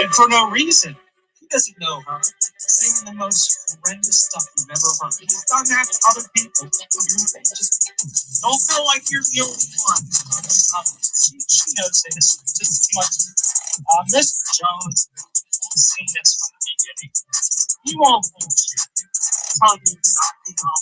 And for no reason. He doesn't know how to sing the most horrendous stuff you've ever heard. He's done that to other people. Just don't feel like you're the only one. She knows this just as much. Mr. Jones has seen this from the beginning. He won't bullshit. Tell you exactly how.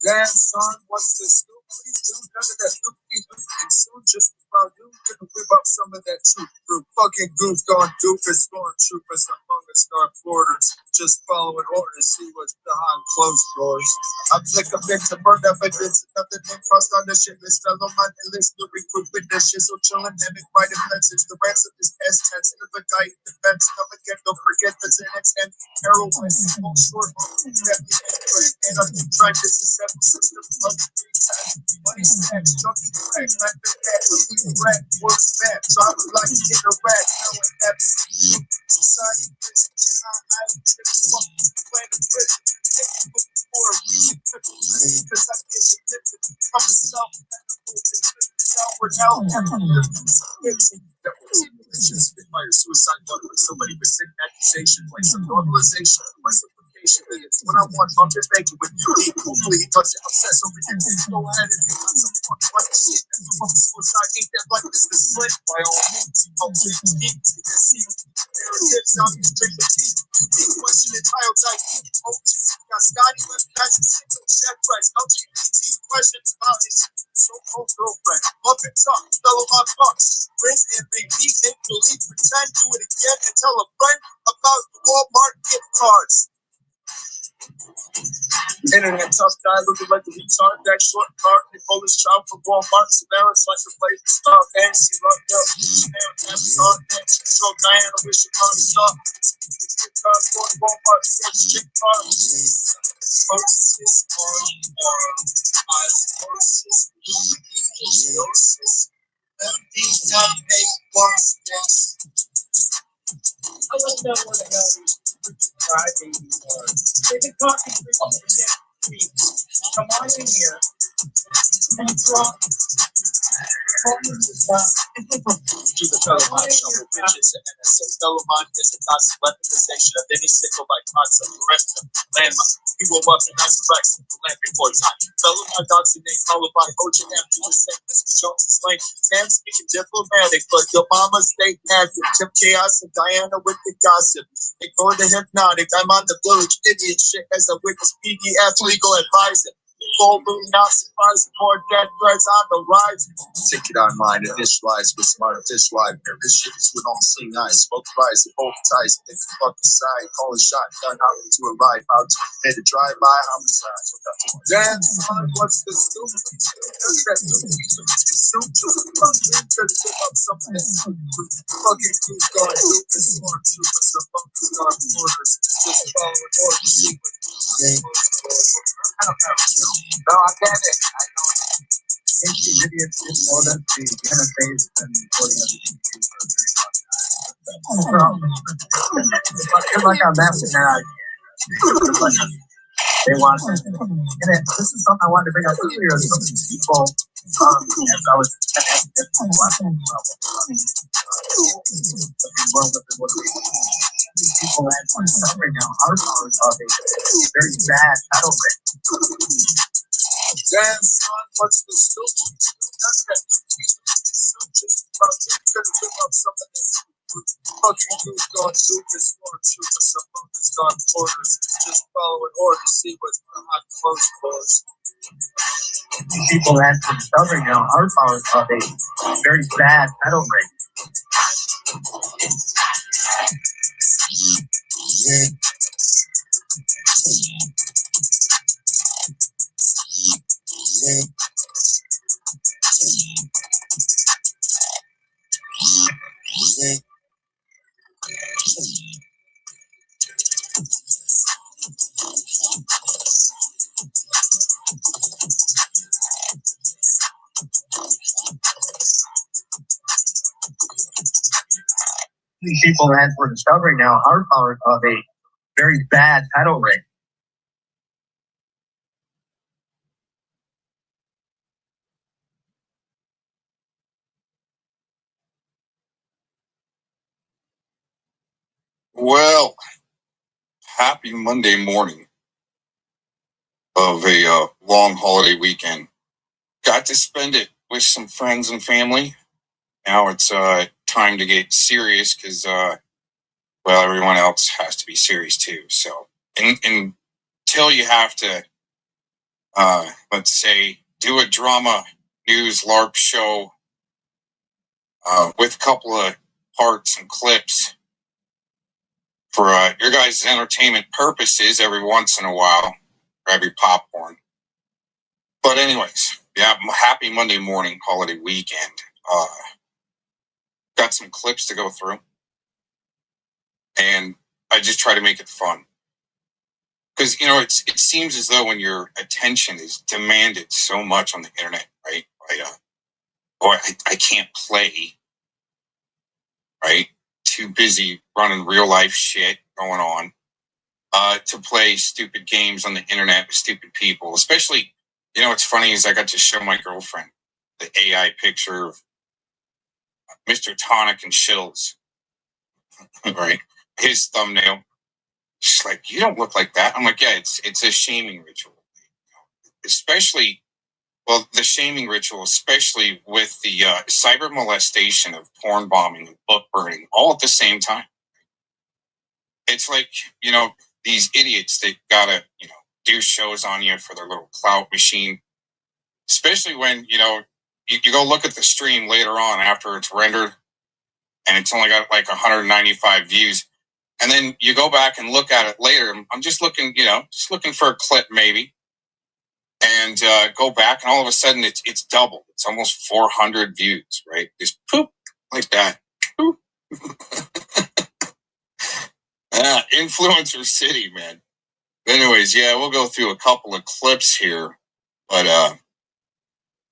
Damn, son, what's the scoop? Please do none of that goofy and soon just about you gonna whip up some of that truth through fucking goof gone doofus stormtroopers among us dark floaters, just following orders, see what's behind closed doors. I'm like a bit to burn evidence, nothing in crossed on the shit list, fellow man and list to recruit with the shizzle chillin' and writing message. The ransom is S10 of the guy in defense of again, don't forget the Xanax and heroin. All short and I'm trying to set system of money snacks, junkie crack, like the cat, elite rat, works bad. So I would like to get a rat, knowing that society is I trip fuck planet prison. For a reason, because I get it lifted. I'm a self-medical, downward hell, Spitfire suicide note with somebody with sick accusation, like some normalization, reciprocation. When I want, I'm just making with you. Hopefully he doesn't obsess over you. Go ahead and think on some fuck like shit. Suicide ain't that like this is slit by all means. Okay, keep narratives on these drink the tea. You keep questioning child ID. Got Scotty left passion, single check price. LGBT questions about his so-called girlfriend. Up and talk, fellow my bucks. Rinse and repeat, make believe, pretend, do it again, and tell a friend about the Walmart gift cards. Internet tough guy looking like a retard. That short car, the Polish child from Walmart. Surveillance like a blazing star. Fantasy locked up. Avatar next. So Diana wish she found a star. Walmart. Chick car. Osmosis. Osmosis. These top 8 bars. I don't know what the hell these crybabies are. They've been talking for 10 weeks. Come on in here. And drop. To the fellow mind, shovel bitches and NSA. Fellow mind is a toxic weaponization of any sickle by concept. Arrest them. Landmine. We will weaponize corrects and land before time. Fellow mind oxidate followed by OJ and do the same. Mr. Jones explained. Sam speaking diplomatic, but your mama stayed active. Tim Chaos and Diana with the gossip. Ignore the hypnotic. I'm on the village idiot shit as a witness PDF legal advisor. Full moon, not surprised, more dead threats on the rise. Take it online and visualize with smart visualize. This shit is with all seeing eyes. Smoke rise, both ties, think the fucking side. Call a shotgun, how to arrive out to hit a drive-by homicide. Damn, son, what's the stupid? Fucking goose guard, stupid, smart troopers, the fucking guard orders. Just follow orders. No, I get it. I know it. Idiots didn't know that the NSA's been recording everything for a very long time. It's like I'm messing now. They want it. And this is something I wanted to bring up earlier. Some of these people, as I was asking these people actually suffering now are powers of a very bad title break. Damn, son, what's the stupid? Fucking dudes gone super smart, super something's gone orders. Just following orders, see what's behind closed doors. People that are discovering now are powers of a very bad title break. People that we're discovering now are powers of a very bad title break. Well, happy Monday morning of a long holiday weekend. Got to spend it with some friends and family. Now it's time to get serious because, well, everyone else has to be serious too. So, until you have to, let's say, do a drama news LARP show with a couple of parts and clips for your guys' entertainment purposes every once in a while, grab your popcorn. But anyways, yeah, happy Monday morning, holiday weekend. Got some clips to go through, and I just try to make it fun. Because, you know, it seems as though when your attention is demanded so much on the internet, right? I can't play, right? Too busy running real life shit going on to play stupid games on the internet with stupid people. Especially, you know, what's funny is I got to show my girlfriend the AI picture of Mr. Tonic and Shills, right? His thumbnail. She's like, you don't look like that. I'm like, yeah, it's a shaming ritual. Especially, well, the shaming ritual, especially with the cyber molestation of porn bombing and book burning all at the same time. It's like, you know, these idiots that gotta, you know, do shows on you for their little clout machine. Especially when, you know, you go look at the stream later on after it's rendered and it's only got like 195 views. And then you go back and look at it later. I'm just looking, just looking for a clip maybe. And go back, and all of a sudden it's doubled. It's almost 400 views, right? Just poop, like that. Poop. Influencer city, man. Anyways, yeah, we'll go through a couple of clips here. But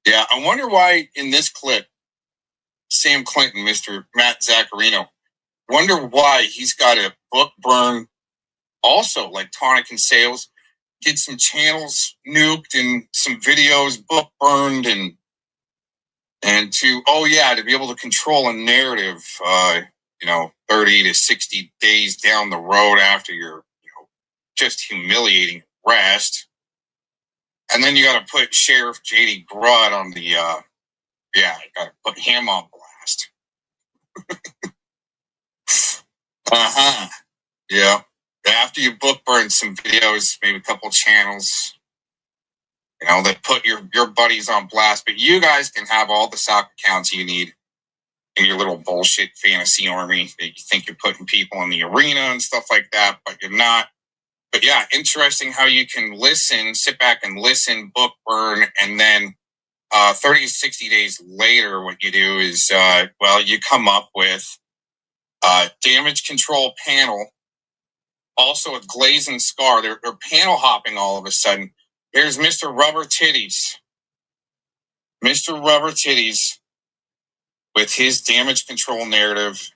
yeah, I wonder why in this clip, Sam Clinton, Mr. Matt Zaccarino, wonder why he's got a book burn also, like Tonic and Sales. Get some channels nuked and some videos book burned and to be able to control a narrative 30 to 60 days down the road after your just humiliating arrest. And then you got to put Sheriff J.D. Grudd on the got to put him on blast. Yeah. After you book burn some videos, maybe a couple channels, that put your buddies on blast, but you guys can have all the sock accounts you need in your little bullshit fantasy army that you think you're putting people in the arena and stuff like that, but you're not. But yeah, interesting how you can sit back and listen, book burn, and then 30 to 60 days later, what you do is, you come up with damage control panel. Also a glazing scar. They're panel hopping all of a sudden. There's Mr. Rubber Titties. Mr. Rubber Titties with his damage control narrative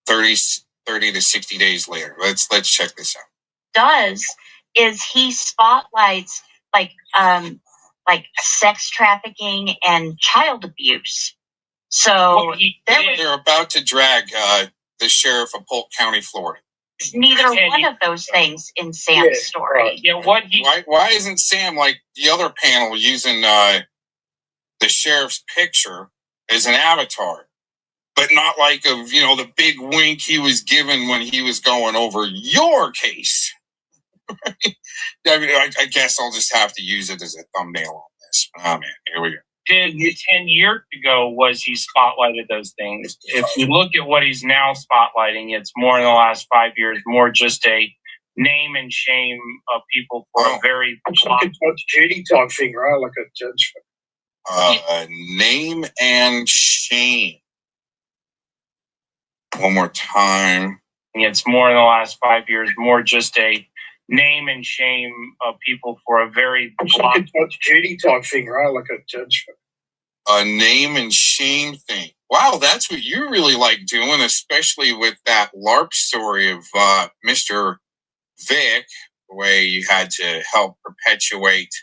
30 to 60 days later. Let's check this out. Is he spotlights like sex trafficking and child abuse. So they're about to drag the sheriff of Polk County, Florida. Neither one of those things in Sam's story. Why isn't Sam like the other panel using the sheriff's picture as an avatar, but not like the big wink he was given when he was going over your case? I mean, I guess I'll just have to use it as a thumbnail on this. Oh man, here we go. 10 years ago was he spotlighted those things. If you look at what he's now spotlighting, it's more in the last 5 years, more just a name and shame of people for a very JD talk figure out like a judge. Name and shame. One more time. It's more in the last 5 years, more just a name and shame of people for a very JD talk figure out like a judge. A name and shame thing. Wow, that's what you really like doing, especially with that LARP story of Mr. Vic, the way you had to help perpetuate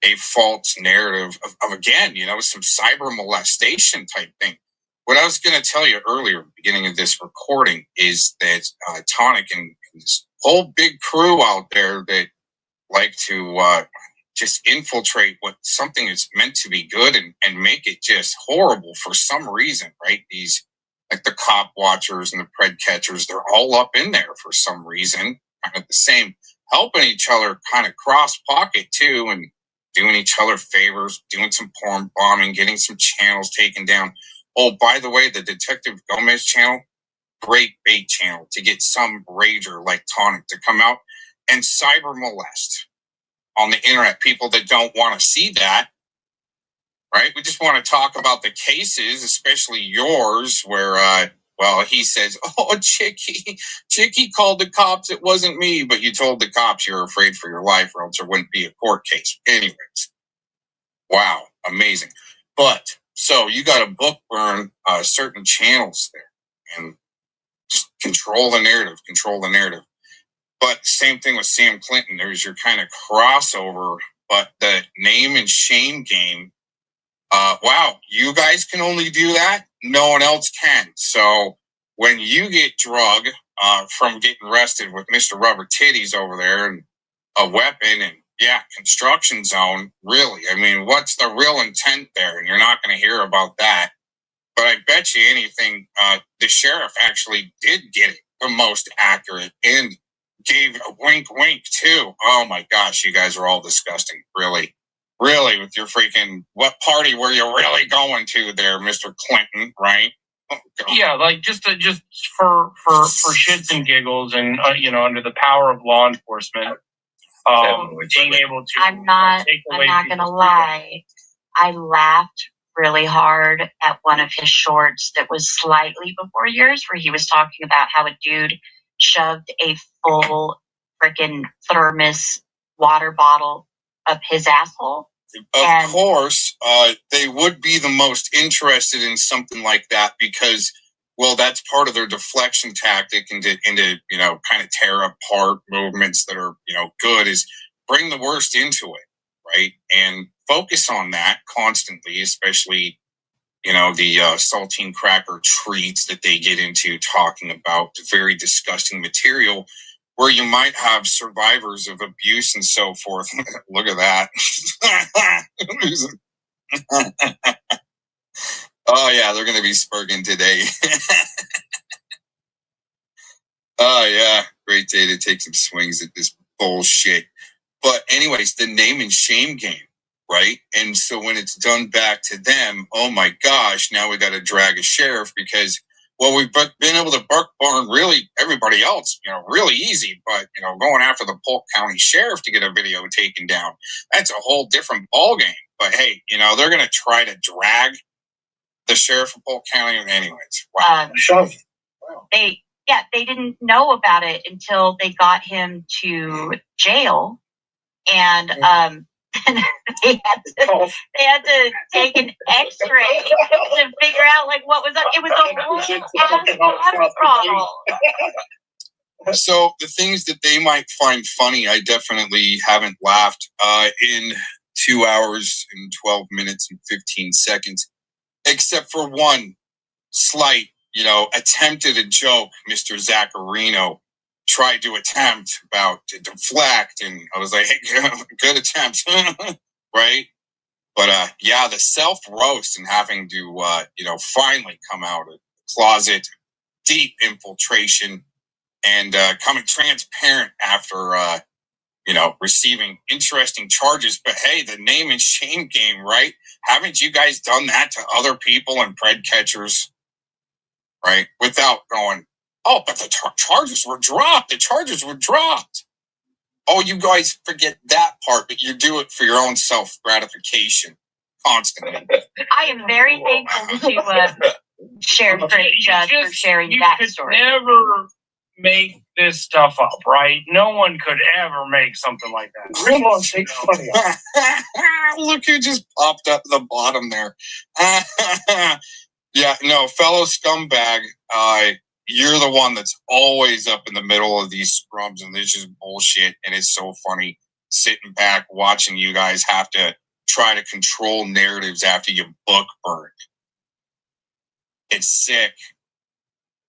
a false narrative of again, some cyber molestation type thing. What I was going to tell you earlier, beginning of this recording, is that Tonic and this whole big crew out there that like to just infiltrate what something is meant to be good and make it just horrible for some reason, right? These, like the cop watchers and the pred catchers, they're all up in there for some reason, kind of the same, helping each other kind of cross pocket too, and doing each other favors, doing some porn bombing, getting some channels taken down. Oh, by the way, the Detective Gomez channel, great bait channel to get some rager like Tonic to come out and cyber molest on the internet, people that don't want to see that, right? We just want to talk about the cases, especially yours, where, he says, oh, Chicky called the cops, it wasn't me, but you told the cops you're afraid for your life or else there wouldn't be a court case. Anyways, wow, amazing. But, so you got to book burn certain channels there and just control the narrative. But same thing with Sam Clinton. There's your kind of crossover, but the name and shame game. Wow, you guys can only do that. No one else can. So when you get drug from getting arrested with Mr. Rubber Titties over there and a weapon and construction zone, really, I mean, what's the real intent there? And you're not going to hear about that. But I bet you anything, the sheriff actually did get it the most accurate and gave a wink too. Oh my gosh, you guys are all disgusting. Really, with your freaking, what party were you really going to there, Mr. Clinton, right? Yeah, like just for shits and giggles, and under the power of law enforcement, being able to. I'm not gonna lie. I laughed really hard at one of his shorts that was slightly before yours, where he was talking about how a dude shoved a full freaking thermos water bottle up his asshole. Of course, they would be the most interested in something like that because, well, that's part of their deflection tactic into kind of tear apart movements that are, good, is bring the worst into it, right? And focus on that constantly, especially, the saltine cracker treats that they get into talking about very disgusting material where you might have survivors of abuse and so forth. Look at that. Oh, yeah, they're going to be spurging today. Oh, yeah, great day to take some swings at this bullshit. But anyways, the name and shame game, right? And so when it's done back to them, oh my gosh, now we got to drag a sheriff because, well, we've been able to buck barn really everybody else, really easy. But, going after the Polk County Sheriff to get a video taken down, that's a whole different ballgame. But hey, they're going to try to drag the sheriff of Polk County anyways. Wow. They didn't know about it until they got him to jail. And they had to take an X-ray to figure out what was up. It was a whole water problem. So the things that they might find funny, I definitely haven't laughed in 2 hours and 12 minutes and 15 seconds, except for one slight, attempt at a joke. Mr. Zaccarino tried to attempt to deflect, and I was like, hey, good attempt, right? But the self-roast and having to, finally come out of the closet, deep infiltration, and coming transparent after, receiving interesting charges. But hey, the name and shame game, right? Haven't you guys done that to other people and pred catchers, right? Without going, oh, but the charges were dropped. The charges were dropped. Oh, you guys forget that part, but you do it for your own self-gratification constantly. I am very thankful to Sheriff Great Judge for sharing that story. You could never make this stuff up, right? No one could ever make something like that. Real long take funny. Look who just popped up the bottom there. Yeah, no, fellow scumbag, you're the one that's always up in the middle of these scrubs, and this is bullshit, and it's so funny sitting back watching you guys have to try to control narratives after you book burn. It's sick.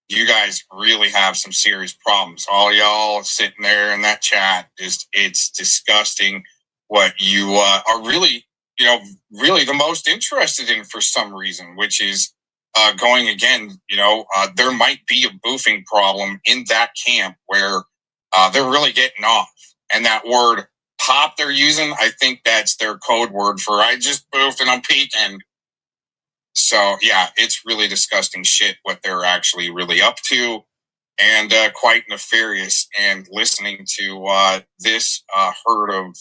You guys really have some serious problems. All y'all sitting there in that chat, it's disgusting what you are really, really the most interested in for some reason, which is going again, there might be a boofing problem in that camp where they're really getting off. And that word pop they're using, I think that's their code word for I just boofed and I'm peeking. So, yeah, it's really disgusting shit what they're actually really up to, and quite nefarious. And listening to this herd of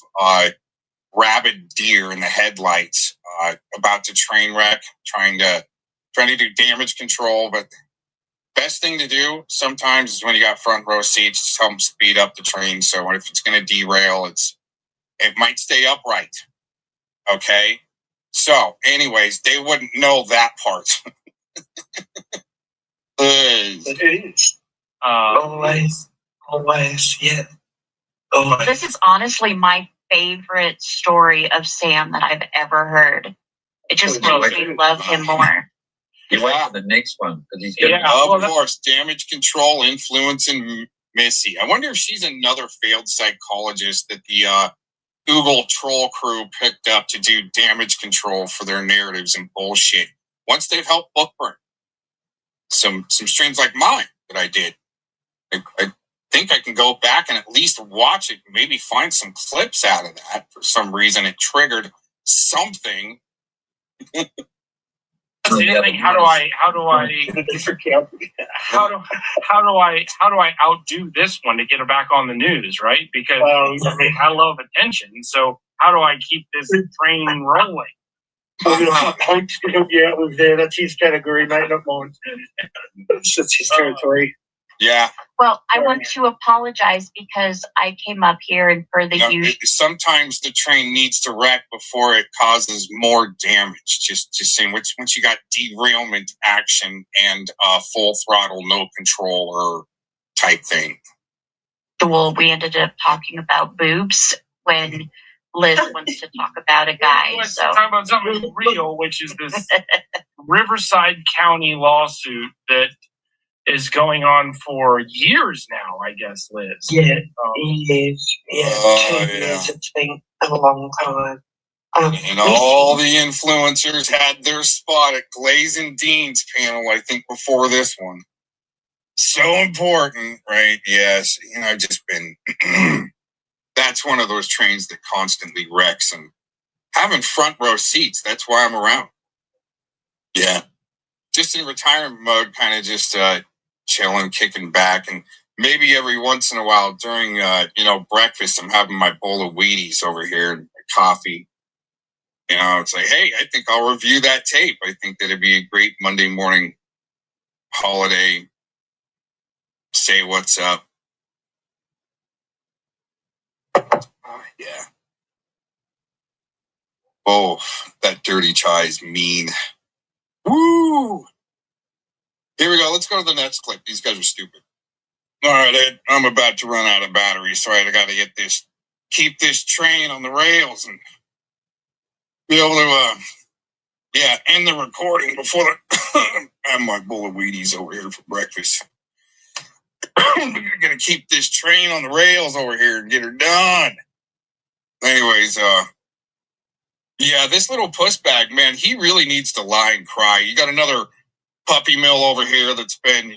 rabid deer in the headlights about to train wreck, trying to do damage control. But best thing to do sometimes is when you got front row seats, just help them speed up the train. So if it's going to derail, it might stay upright. Okay? So, anyways, they wouldn't know that part. Always, yeah. Always. This is honestly my favorite story of Sam that I've ever heard. It just makes me love him more. You wait for the next one. Of course, damage control, influencing Missy. I wonder if she's another failed psychologist that the Google troll crew picked up to do damage control for their narratives and bullshit. Once they've helped bookburn some streams like mine that I did, I think I can go back and at least watch it, maybe find some clips out of that. For some reason, it triggered something. same thing. How do I outdo this one to get her back on the news, right? Because I love attention. So how do I keep this train rolling? Yeah, was there. That's his category, mate, not mine. That's his territory. Yeah. Well, I want to apologize because I came up here and per the usual. Sometimes the train needs to wreck before it causes more damage. Just saying, once you got derailment action and full throttle, no controller type thing. Well, we ended up talking about boobs when Liz wants to talk about a guy. Let's So talk about something real, which is this Riverside County lawsuit that is going on for years now, I guess, Liz. Yeah, years. Yeah, 2 years. It's been a long time. And all the influencers had their spot at Glaze and Dean's panel, I think, before this one. So important, right? Yes. I've just been... That's one of those trains that constantly wrecks, and having front row seats, that's why I'm around. Yeah. Just in retirement mode, kind of just chilling, kicking back, and maybe every once in a while during, breakfast, I'm having my bowl of Wheaties over here and coffee. It's like, hey, I think I'll review that tape. I think that'd be a great Monday morning holiday. Say what's up. Yeah. Oh, that dirty chai is mean. Woo! Here we go. Let's go to the next clip. These guys are stupid. All right, Ed, I'm about to run out of battery, so I got to keep this train on the rails and be able to, end the recording before I have my bowl of Wheaties over here for breakfast. I'm going to keep this train on the rails over here and get her done. Anyways, this little puss bag, man, he really needs to lie and cry. You got another puppy mill over here that's been,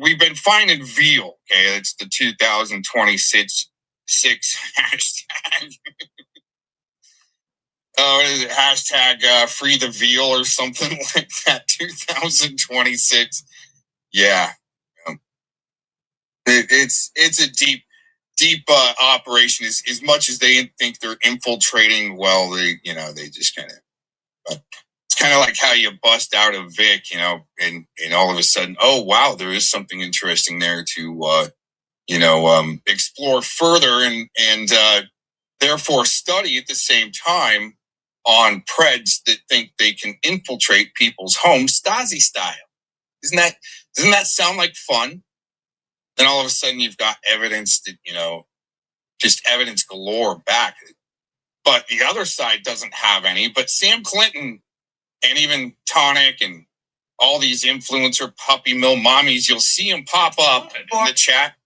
we've been finding veal. Okay, it's the 2026 hashtag. What is it? Hashtag free the veal or something like that. 2026. Yeah. It's a deep operation. As much as they think they're infiltrating, well, they just kind of. It's kind of like how you bust out a Vic, and all of a sudden, oh wow, there is something interesting there to explore further and therefore study at the same time on Preds that think they can infiltrate people's homes Stasi style. Doesn't that sound like fun? Then all of a sudden you've got evidence that, just evidence galore back. But the other side doesn't have any. But Sam Clinton and even Tonic and all these influencer puppy mill mommies, you'll see them pop up in the chat.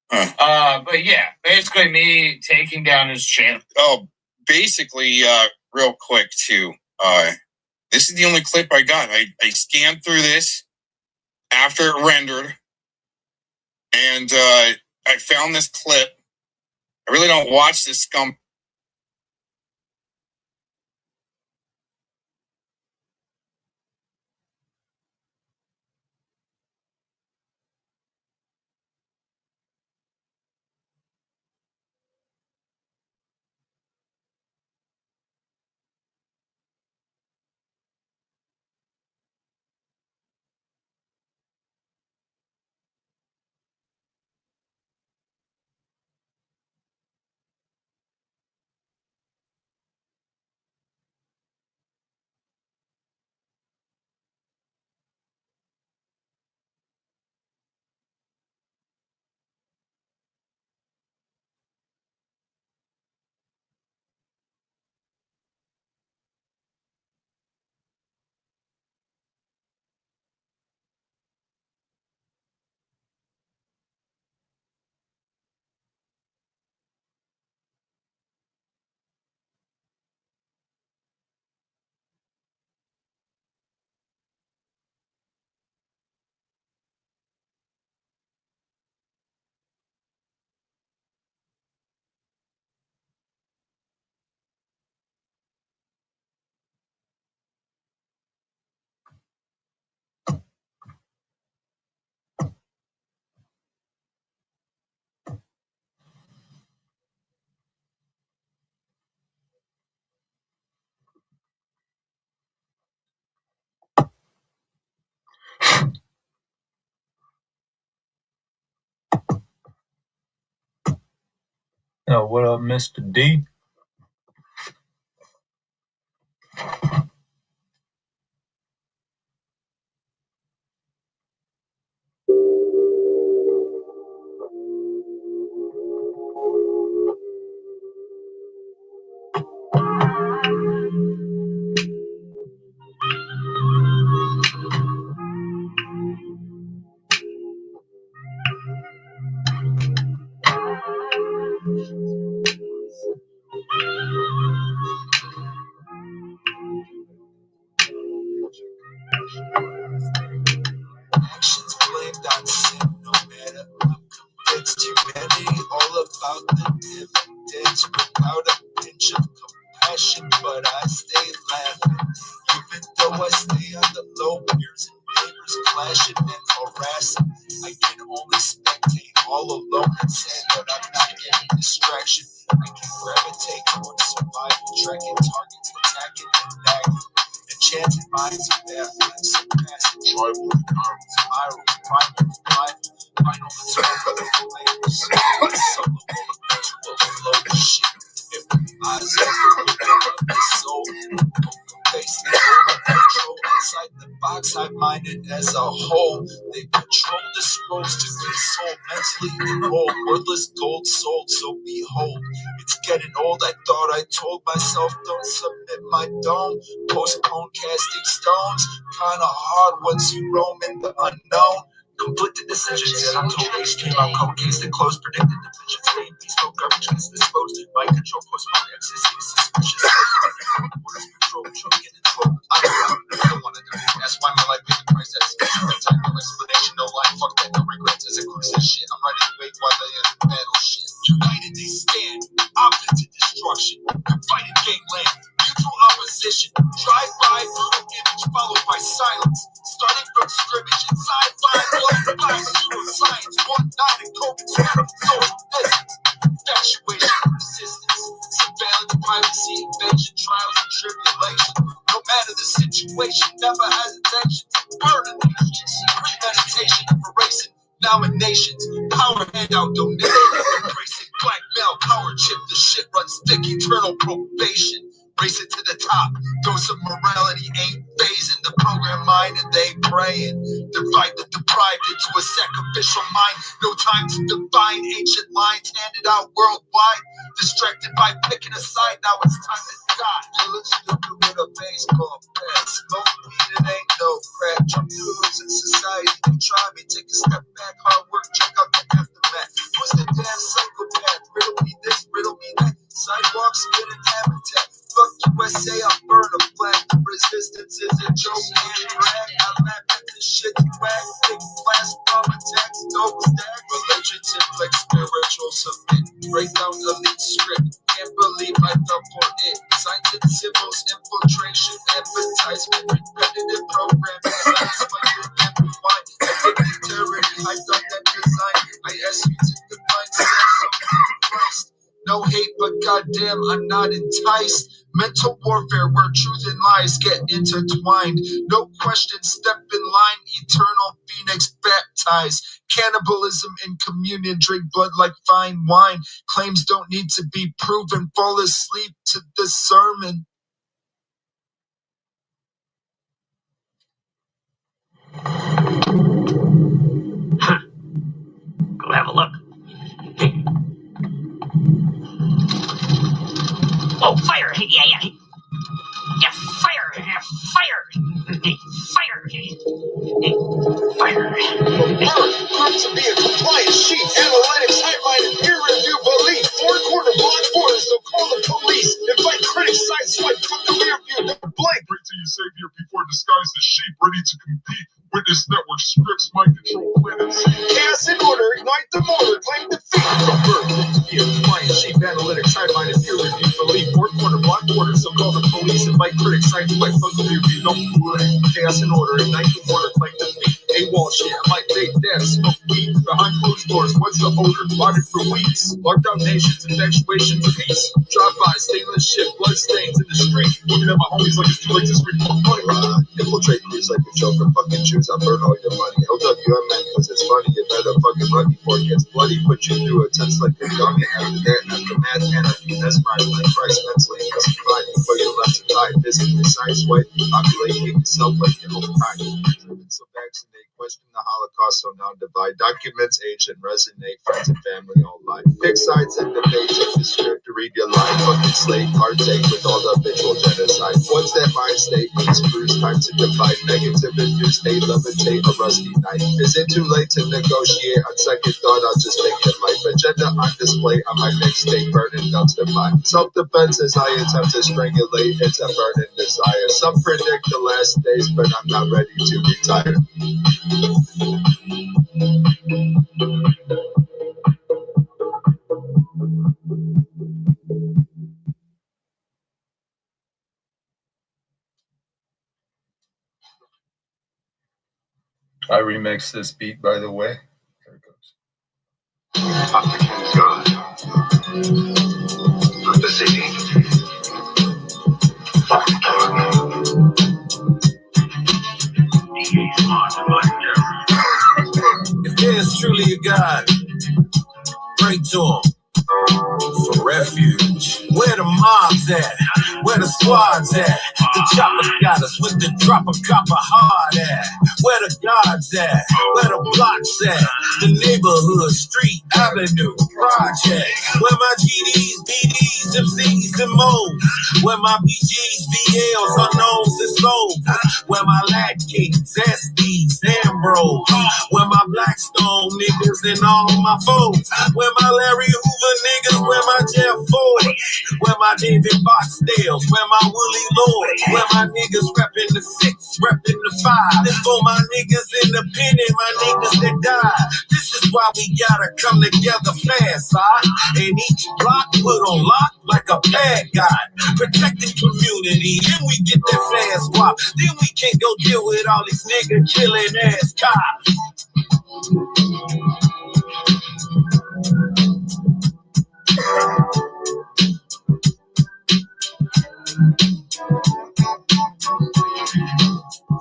But yeah, basically me taking down his channel. Oh, basically, real quick too. This is the only clip I got. I scanned through this after it rendered, and I found this clip. I really don't watch this scum. Oh, what up, Mr. D? Actions blamed on sin, no matter. I'm convinced humanity all about the dividends without a pinch of compassion, but I stay laughing. Even though I stay on the low, peers and neighbors clashing and harassing. I can only spectate all alone and sad, but I'm not getting distraction. I can gravitate towards survival, tracking targets, attacking and bagging. Enchanted minds of baffling, surpassing tribal economies, spiral, primal, final layers, solo, virtual flow, shit. If eyes open with the soul, face the control inside the box, high-minded as a whole. They control the scrolls to be sold, mentally enrolled, worthless gold sold, so behold. It's getting old, I thought I told myself, don't submit my dome. Postpone casting stones, kinda hard once you roam in the unknown. Conflicted decisions, yet I'm told H came out cold case and closed. Predicted divisions, stay peaceful, garbage is disposed. Mind control, postpone ecstasy, suspicious. Words control, choking and control. I don't wanna die. That's why my life paid the price. That's time, no explanation, no line. Fuck that, no regrets. As it cruise that shit, I'm riding the wave while they in the battle shit. United they stand, opposite destruction. Fighting gangland, mutual opposition. Drive-by, brutal image followed by silence. Starting from scrimmage and sci-fi, blood, pseudoscience, 1-9 and COVID, social distance. Infatuation, persistence, surveillance, privacy, invasion, trials and tribulation. No matter the situation, never hesitation to burn an emergency. Premeditation, erasing nominations, power handout, donation, embracing blackmail, power chip. The shit runs thick, eternal probation. Race it to the top. Dose of morality ain't phasing the program mind, and they praying. Divide the deprived into a sacrificial mind. No time to divine ancient lines handed out worldwide. Distracted by picking a side, now it's time to die. They look stupid with a baseball bat. Smoke weed, it ain't no crap. Jump throughs in society. They try me, take a step back. Hard work, check out the aftermath. Who's the damn psychopath? Riddle me this, riddle me that. Sidewalks, spinning habitat. Fuck USA, I burn a flag. Resistance is a joke and brag. I laugh at this shit you wag. Big blast from attacks, dope stack. Religion like spiritual submit. Break down elite script. Can't believe I fell for it. Science and civils, infiltration, advertisement, repetitive programming. Science by your amplified. Addicted terrority, I done that design. I ask you to define sex of Christ. No hate, but goddamn, I'm not enticed. Mental warfare where truth and lies get intertwined. No question, step in line, eternal phoenix baptized. Cannibalism in communion, drink blood like fine wine. Claims don't need to be proven, fall asleep to the sermon. Huh. Go have a look. Oh, fire! Yeah. Yeah, fire! Fire! Fire! Fire! Proved to be a compliant sheet. Analytics, HotLine, and peer review belief. 4-quarter block borders, so call the police. Invite critics, sideswipe, cut the rear view. Blank. Wait till you savior before disguised as sheep, ready to compete. Witness network scripts, mind control, planetX. Chaos in order, ignite the motor, claim defeat. From birth, proved to be a compliant sheet. Analytics, HotLine, and peer review belief. 4-quarter block borders, so call the police. Invite critics, sideswipe, cut the rear view. Don't play. Chaos in order, ignite the motor, claim defeat. AWOL shit, I might fake death, smoke weed. Behind closed doors, what's the odor? Lauded for weeks. Locked out nations, infatuation for peace. Drive-by, stainless shit, blood stains in the street. Looking at my homies like it's too late to scream for money. Infiltrate crews like a joker, fucking Jews. I burn all your money. LWMN, cause it's funny, you better fucking run. blood before it gets bloody. Put you through a test like a gun. And after that, aftermath, anarchy, mesmerized like Christ, mentally justified before you're left to die. Physically, science, white, populate, make yourself like your whole time. So vaccinate, question the Holocaust, so now divide. Documents age and resonate, friends and family all lie. Pick sides and debate, check the script to read your life. Fucking slave, partake with all the visual genocide. What's that mind state? Means cruise, time to divide. Negative induced state, levitate a rusty knife. Is it too late to negotiate? On second thought, I'll just take your life. Agenda on display on my mixtape, burning dumpster fire. Self-defense as I attempt to strangulate, it's a burning desire. Some predict the last days, but I'm not ready to retire. I remixed this beat, by the way. Here it goes. African's God of the city. Fuck the If there is truly a God, pray to him for refuge. Where the mobs at? Where the squads at? The choppers got us with the drop of copper hard at. Where the guards at? Where the blocks at? The neighborhood, street, avenue, project. Where my GDs, BDs, MCs, and Mo's. Where my BGs, VLs, unknowns, and souls. Where my lactates, SDs, Ambrose. Where my Blackstone niggas and all my folks. Where my Larry Hoover niggas, where my Jeff Ford. Where my David Boxdales, where my Willie Lord. Where my niggas reppin' the 6, reppin' the 5. This for my niggas independent, my niggas that died. This is why we gotta come together fast, and each block put on lock like a bad guy. Protect the community, then we get that fast swap. Then we can go deal with all these nigga killing ass cops.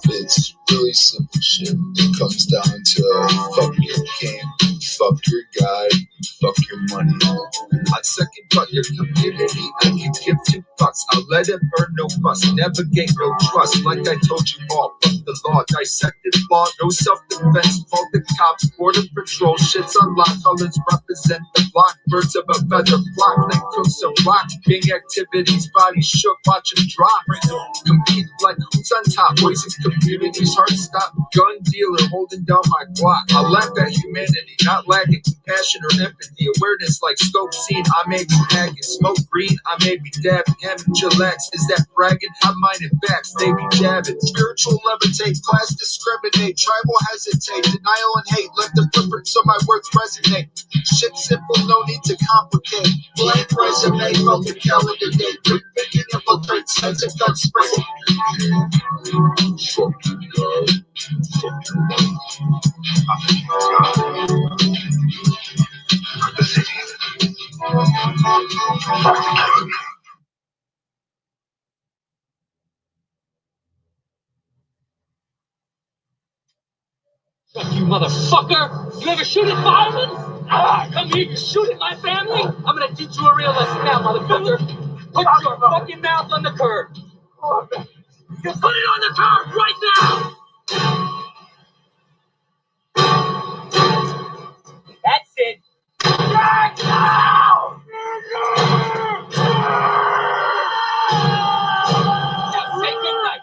It's really simple shit. It comes down to fuck your game, fuck your guy, fuck your money. I second thought your community, I can give 2 fucks. I'll let it burn, no fuss, navigate, no trust. Like I told you all, fuck the law, dissected law, no self-defense. Call the cops, border patrol, shit's unlocked. Colors represent the block, birds of a feather flock. Like cooks of rock, gang activities, bodies shook, watch them drop. Compete like who's on top, voices communities, hard stop. Gun dealer holding down my block. I laugh at humanity, not lacking compassion or empathy. Awareness like scope scene, I may be hacking. Smoke green, I may be dabbing. Amateur lax, is that bragging? I mind it facts, they be jabbing. Spiritual levitate, class discriminate. Tribal hesitate, denial and hate. Let the footprints so my words resonate. Shit simple, no need to complicate. Blank resume, fuck the calendar date. Quick thinking, infiltrate, sense of gun spray. Fuck your God, fuck your money. Fuck the city. Fuck the calendar. Fuck you, motherfucker! You ever shoot at firemen? Come here, you shoot at my family? I'm gonna teach you a real lesson now, motherfucker. Put your fucking mouth on the curb. You put it on the curb right now! That's it. Right now! Just say goodnight.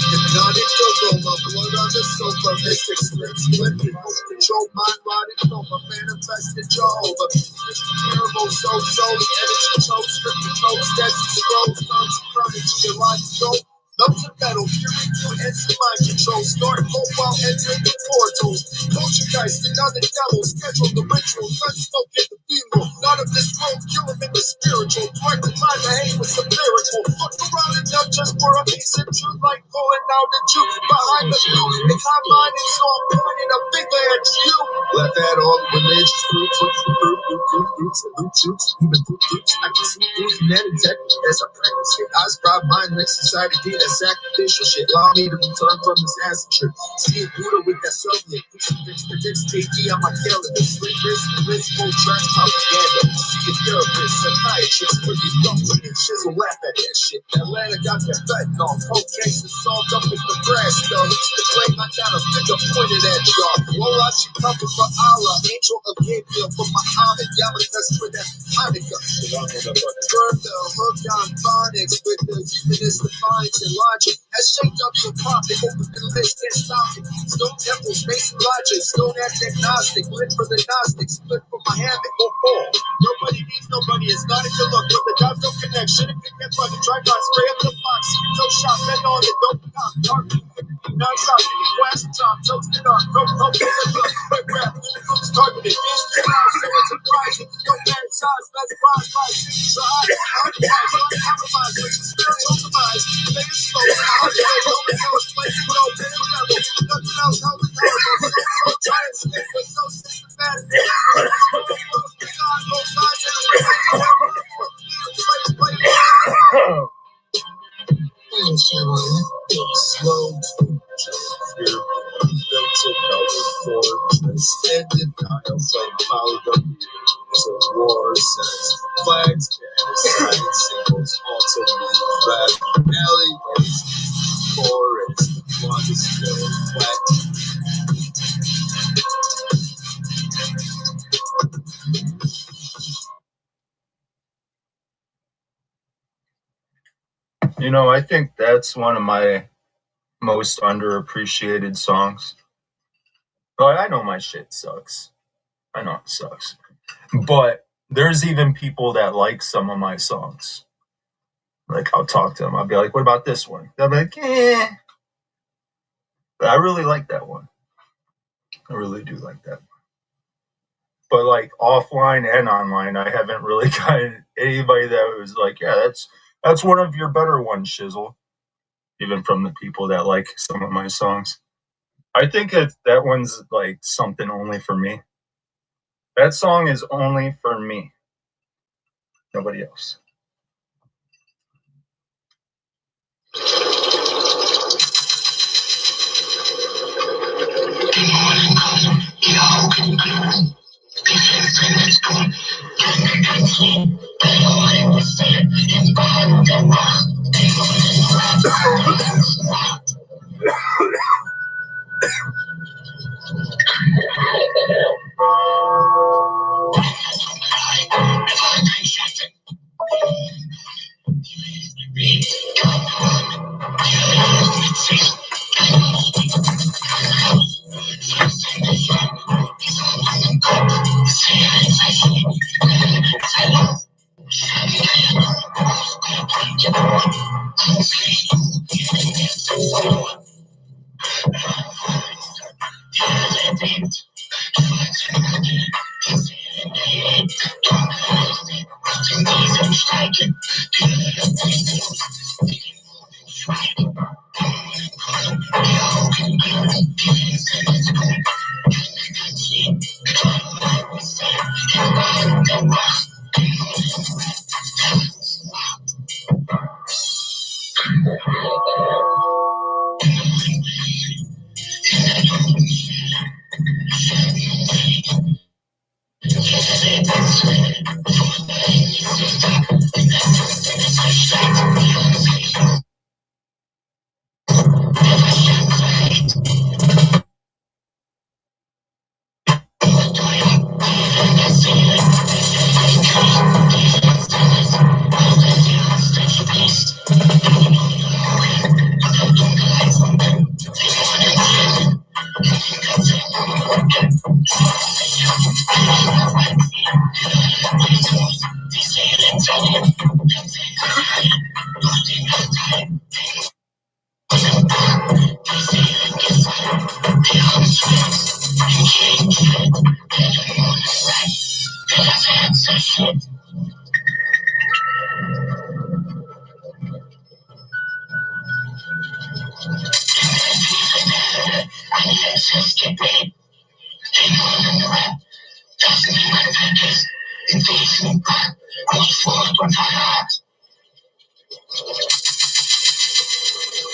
Hypnotic struggle, my blood on the sofa, mystic scripts, flipping, control mind rotted from a manifested Jehovah. Terrible soul, energy choke, strip the toes, that's scrolls, thumbs, chronic, your life go. Melts of metal, fury to answer mind control. Start hope while entering the portals. Poltergeist and other devils. Schedule the ritual. Gun smoke in the funeral. Not of this world, kill him in the spiritual. Twice the time to hate with some miracle. Fuck around enough just for a piece of truth. Like pulling out the truth behind the view. It's high minded, so I'm pointing a finger at you. Left that off with me. manage fruits, even fruits. I can see through humanity as I practice it. I scribe mindless society, that's sacrificial shit. Allow me to return from this acid trip. See it Buddha with that Soviet. Predicts KD on my calendar. Slick wrist, full trash propaganda. See a therapist, psychiatrist, with his dumpling and chisel laugh at that shit. Atlanta got that fentanyl. Cold cases solved up with Nebraska. It's the claim I got a finger pointed at y'all. Roll out your cover for Allah. Angel of Gabriel for Muhammad. Yamaka's with that Hanukkah. Burn the hook on phonics with the humanist defiance and logic. Has shaped up your profit. Open the list, can't stop it. Stone temples, basic logic. Stone act agnostic. Lit for the Gnostics. Split for my habit. Nobody needs nobody. It's not a good look. But the dots don't connect. Shouldn't pick that button. Try not spray up the box. No shot. Bet on it. Don't pop. Dark. Non-stop. Flash top. Toast it up. Go. Quick rap. Comes targeted. Surprising. Don't manage size. Let's rise. Try. Compromise. Which is spiritual demise. Make it slow. Nothing else. How we go. Try and stick with no systematic. Slow fortress and denial, some powered up so war says flags and symbols also mean that alleyways, forests, one is still flat. You know, I think that's one of my most underappreciated songs. But I know my shit sucks. I know it sucks. But there's even people that like some of my songs. Like, I'll talk to them. I'll be like, what about this one? They'll be like, eh. But I really like that one. I really do like that one. But like offline and online, I haven't really gotten anybody that was like, yeah, that's one of your better ones, Shizzle. Even from the people that like some of my songs. I think that one's like something only for me. That song is only for me. Nobody else.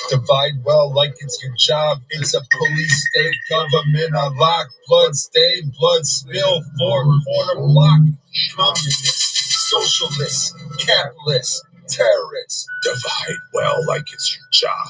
Divide well like it's your job. It's a police state government unlocked. Blood stain, blood spill, four-corner block. Communists, socialists, capitalists, terrorists. Divide well like it's your job.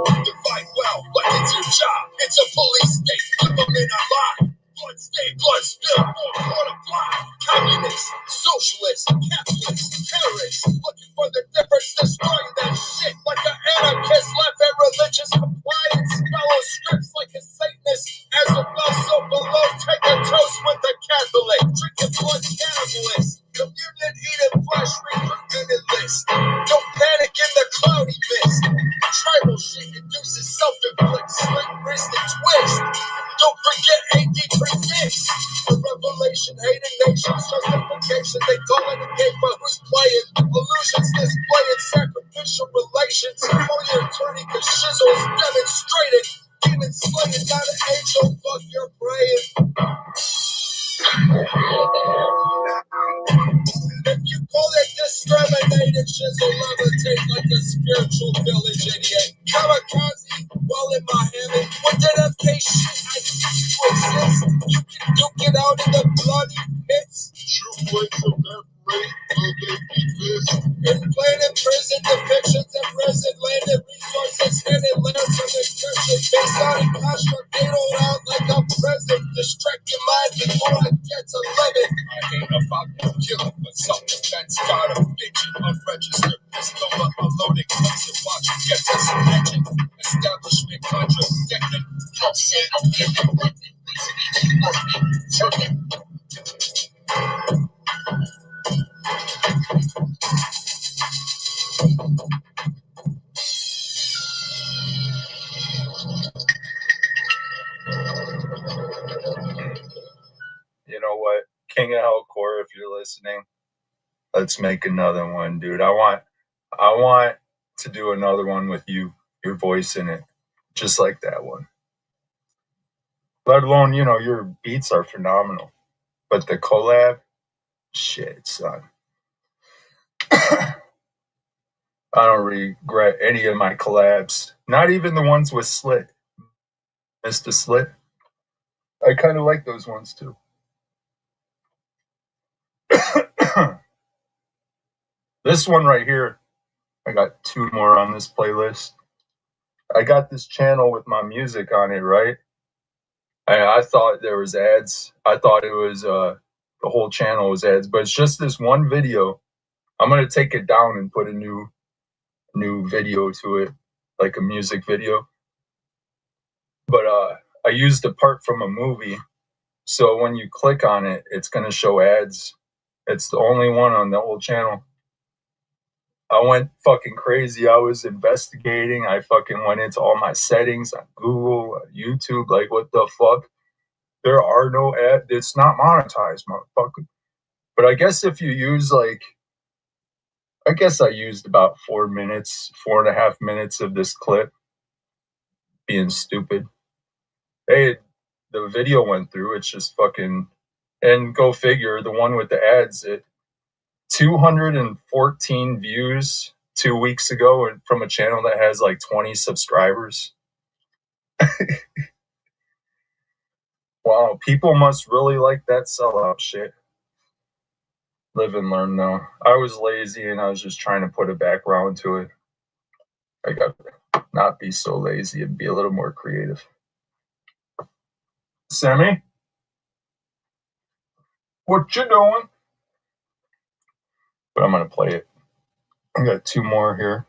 Divide well like it's your job. It's a police state government unlocked. Blood stain, blood spill, four-corner block. Communists, socialists, capitalists, terrorists. Looking for the difference, destroying that shit like an anarchist. Left and religious compliance. Fellow scripts like a Satanist. As above, so below. Take a toast with the Catholic. Drinking blood cannibalist. Communion eating flesh, recruited list. Don't panic in the cloudy mist. Tribal shit induces self-inflict. Slit wrist and twist. Don't forget AD predicts. The revelation, hating nations, justification. They call it a game, but who's playing? Illusions displaying sacrificial relations. Call your attorney, cause shizzle is demonstrated. Demon slaying, not an angel, fuck your praying. If you call it discriminated, shizzle levitate like a spiritual village idiot. Kamikaze, while in Miami, with that FK shit, I cease to exist. You can duke it out in the bloody pits. True words evaporate, will they be this? In planet prison depictions of prison landed resources hidden lands from inscriptions based on a construct they don't out like a present. Distract your mind before I get to limit. I ain't about to kill but self-defense. Got a bitchin' unregistered pistol, but unloading clubs and watch get this attention. Establishment contradicting. Help say I'm giving weapon. Basically, must be certain. You know what, King of Hellcore, if you're listening, let's make another one, dude. I want to do another one with you, your voice in it, just like that one. Let alone, you know, your beats are phenomenal, but the collab, shit, son. I don't regret any of my collabs, not even the ones with Slit. Mr. Slit, I kind of like those ones too. This one right here, I got 2 more on this playlist. I got this channel with my music on it, right? I thought there was ads. I thought it was the whole channel was ads, but it's just this one video. I'm gonna take it down and put a new video to it, like a music video. But I used a part from a movie, so when you click on it, it's gonna show ads. It's the only one on the whole channel. I went fucking crazy. I was investigating. I fucking went into all my settings on Google, YouTube. Like, what the fuck? There are no ads. It's not monetized, motherfucker. But I guess if you use I used about 4.5 minutes of this clip being stupid. Hey, the video went through. It's just fucking, and go figure, the one with the ads, 214 views 2 weeks ago, and from a channel that has like 20 subscribers. Wow, people must really like that sellout shit. Live and learn though. I was lazy and I was just trying to put a background to it. I got to not be so lazy and be a little more creative. Sammy? What you doing? But I'm gonna play it. I got 2 more here.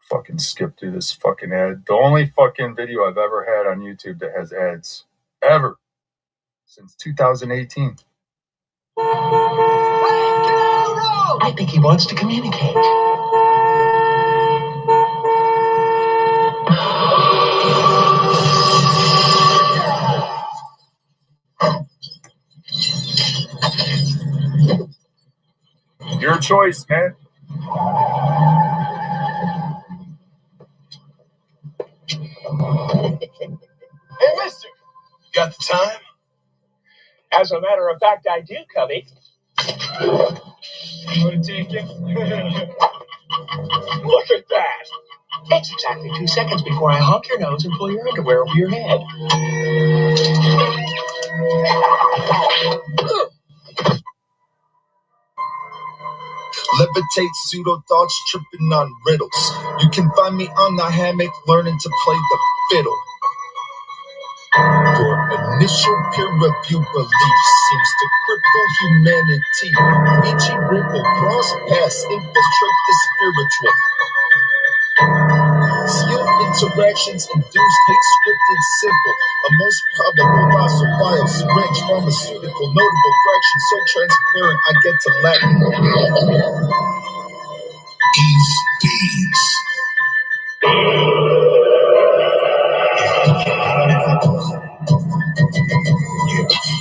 Fucking skip through this fucking ad. The only fucking video I've ever had on YouTube that has ads. Ever. Since 2018. I think he wants to communicate. Your choice, man. Hey, mister, got the time? As a matter of fact, I do, Cubby. You want to take it? Look at that! Takes exactly 2 seconds before I honk your nose and pull your underwear over your head. Levitate pseudo thoughts, tripping on riddles. You can find me on the hammock learning to play the fiddle. Your initial peer review belief seems to cripple humanity. Nietzsche wrinkle, cross paths, infiltrate the spiritual. Skill interactions induced hate scripted simple. A most probable loss of file, syringe, pharmaceutical, notable fraction, so transparent I get to Latin. Ease, ease.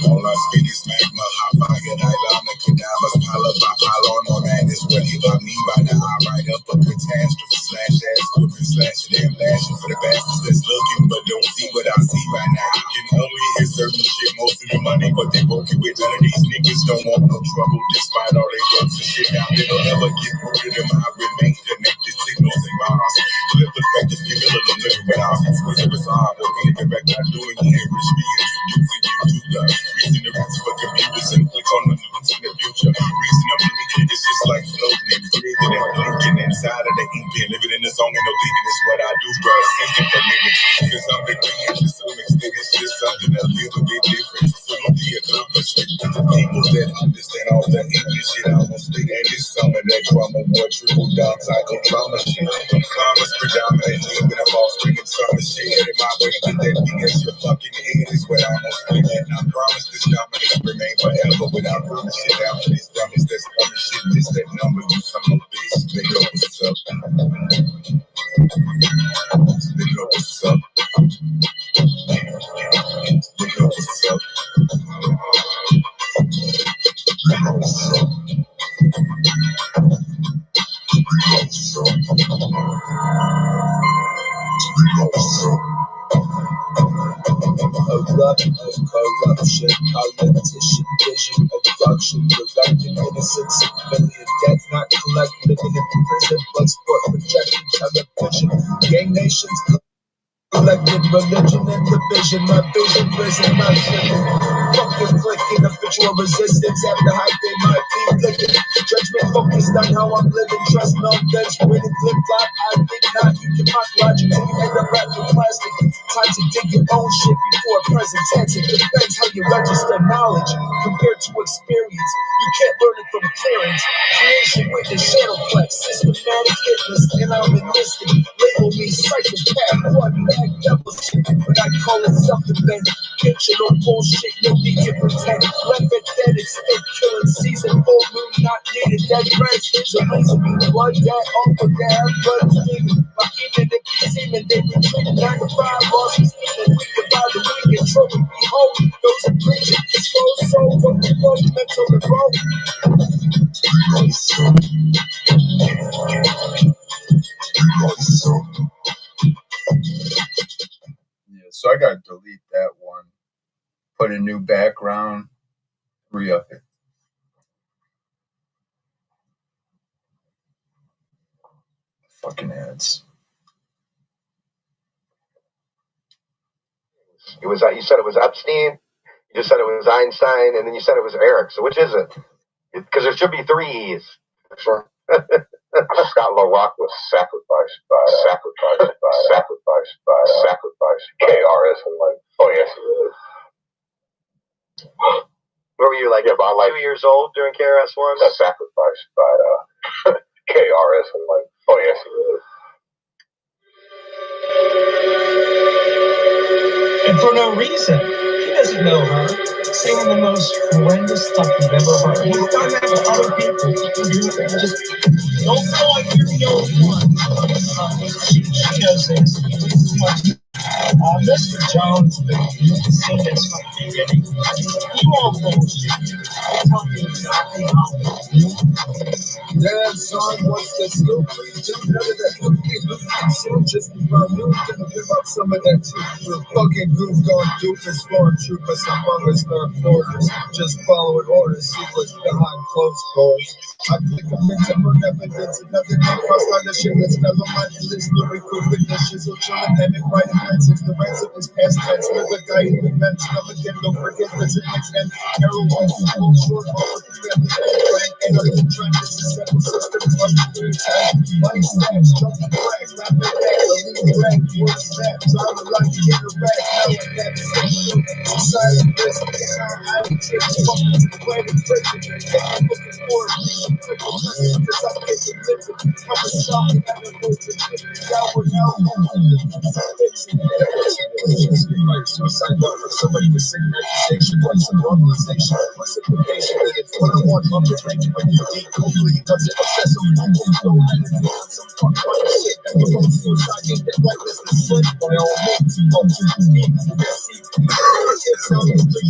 All I speak is magma, hot fire, nylon, cadavers, pile up, I pile on that is what he got me by now. I write up a catastrophe, slash ass, whipping, slashing, and lashing for the bastards that's looking, but don't see what I see right now. You can only hear certain shit, most of the money, but they working with none of these niggas don't want no trouble, despite all they guns and shit. Now they don't ever get rooted in my remain connected signals and bars. Flip perspectives, give a little living without squeeze of his arm, or being direct, not doing here, rich me introducing you to the reason the roots for computers and clicks on the links in the future. Reasonably, it's just like floating and breathing and blinking inside of the ink pen. Living in the song and no thinking it's what I do, bro. Thinking for living. Cause I'm the thing, to some extent, it's just something a little bit different. Some of the accomplishment. The people that understand all the English shit, I won't speak. And it's some of that drama, more triple down cycle drama shit. Commas predominantly, when I'm all springing summer shit. Headed my way to get that thing as your fucking head is what I'm gonna speak. And I promise this dominance remain forever without running shit out for these dummies that's running shit. This that number, you some of bitch. They know what's up. They know what's up. They know what's up. They know what's up. Eruption of corruption, politician, vision of corruption, preventing innocent civilian death, not collect, living in prison, blood sport, projecting television, gang nations, collective religion and division, my vision, prison, my prison. Fucking clicking, habitual resistance after hype in my feet flicking. Judgment focused on how I'm living, trust no bench, winning flip flop. I think not, you can mock logic till you end up wrapped in plastic. Time to dig your own shit before present tense. It depends how you register knowledge compared to experience. You can't learn it from clearance. Creation witness, shadowplex, systematic fitness, and I'm enlisted. Label me psychopath, what bad devil shit, but I call it self-defense. Picture no bullshit, no need to pretend. Empathetic, stick killing season, full moon not needed. That grass is a reason. Blood that off of that blood streaming. My even if you seeming, they be treated 9 to 5 losses. And we can buy the weak and trouble. Behold, those are preaching. Slow soul from the road, mental and road. Yeah, so I gotta delete that one. Put a new background, re-up it. Fucking ads. It was. You said it was Epstein. You just said it was Einstein, and then you said it was Eric. So which is it? Because there should be 3 E's. Sure. Scott LaRock was sacrificed by KRS One. Oh yes. Where were you, like about 2 years old during KRS One? Sacrificed by KRS One. Oh yes. And for no reason. He doesn't know her. Singing the most horrendous stuff you've ever heard. He's done that with other people. Just don't feel like you're the only one. She knows this. Mr. Jones, you can see this from the beginning. You all bullshit. I'm talking exactly how you. Damn, son, what's the scoop? Just none of that cookie. So just about you, gonna give up some of that too. Fucking goof gone doofus, stormtroopers, among us, non-foreigners. Just following orders, see what's behind closed doors. I think I'm into for evidence, another name crossed on the shit that's never mind. This lyrical witnesses will chill and edit right offenses. The ransom is past tense, with a guy who invents another kid, don't forget the next end. Arrow on full short, all of the family blank, and I'm in trend, this is simple systems, like the time. Money stacks, jumping cracks, rapping back, elite rap, word snaps, driving like you get a rap, now and that is so true. Silent business, I ain't tripping, fucking to the planet, breaking, I'm looking for a reason. Cause I get the living, I'm a song, and I'm a motion, downward now, suicide note for somebody with sick accusation, like some normalization, or simplification, that it's one-on-one, love to drink, when you eat, hopefully it doesn't obsess over you, don't let it be some fuck funny shit, that goes on suicide, ain't that like this is slick, by all means, go to the team, it's sound of the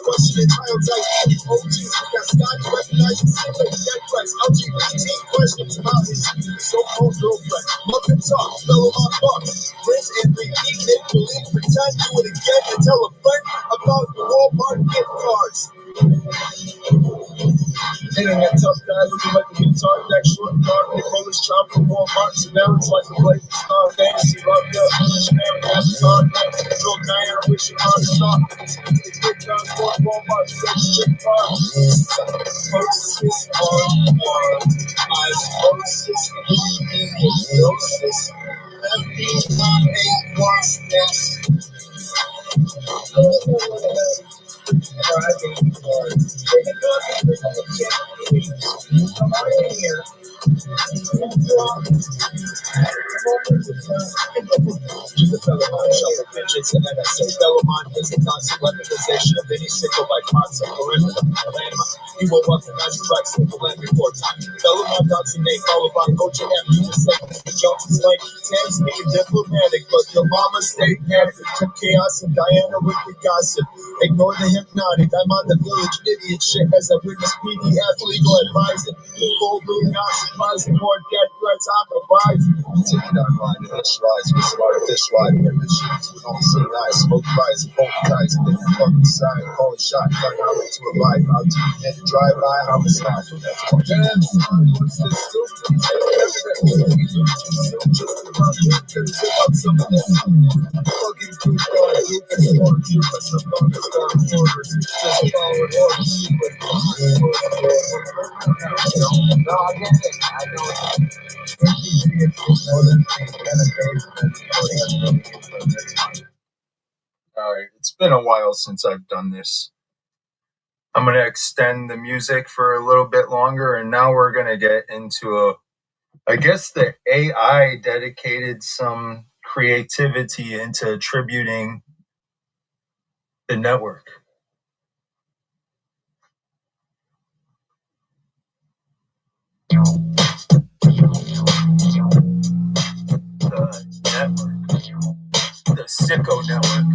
question, child, like, OG, got Scotty, recognizing, that price, LGBT questions about his so-called girlfriend. Look and talk, fellow my fuck. Rinse and repeat, make believe, pretend, do it again, and tell a friend about the Walmart gift cards. Internet tough guy looking like a guitar deck, short car, big rollers, chop from Walmart, so now it's like a blade star, fantasy, loved up, Chanel, Mastercard, so Diana, wishing on a star. It's big time for Walmart, straight car. Osmosis on osmosis, hypnosis, MD981 steps. Driving cars. Come on here. She's a fellow mind, shuffle bitches, and then I say fellow mind is a constant weaponization of any sickle by concept or Atlanta. You will recognize the right simple land before time. Fellow mind dots and name followed by coaching after you just like the jumps is like Tans being diplomatic, but your mama stayed captive to chaos and Diana with the gossip. Ignore the hypnotic, I'm on the village idiot shit as I witness PDF legal advising. Full moon, not surprising, more death threats on the rise. Take it online and fish rise, with some artifice riding in the sheets with all see eyes, smoke fries, and both ties, and then you fucking side, calling shot, gun out to a live, out to the end, drive-by homicide. Damn, what's this stupid? Just about you, cause about some of this. Fucking group on group and storm you, but some longest gone orders. Just follow orders. No, I get it. I know it. Alright, it's been a while since I've done this. I'm going to extend the music for a little bit longer, and now we're going to get into I guess the AI dedicated some creativity into attributing the network. The network. The sicko network.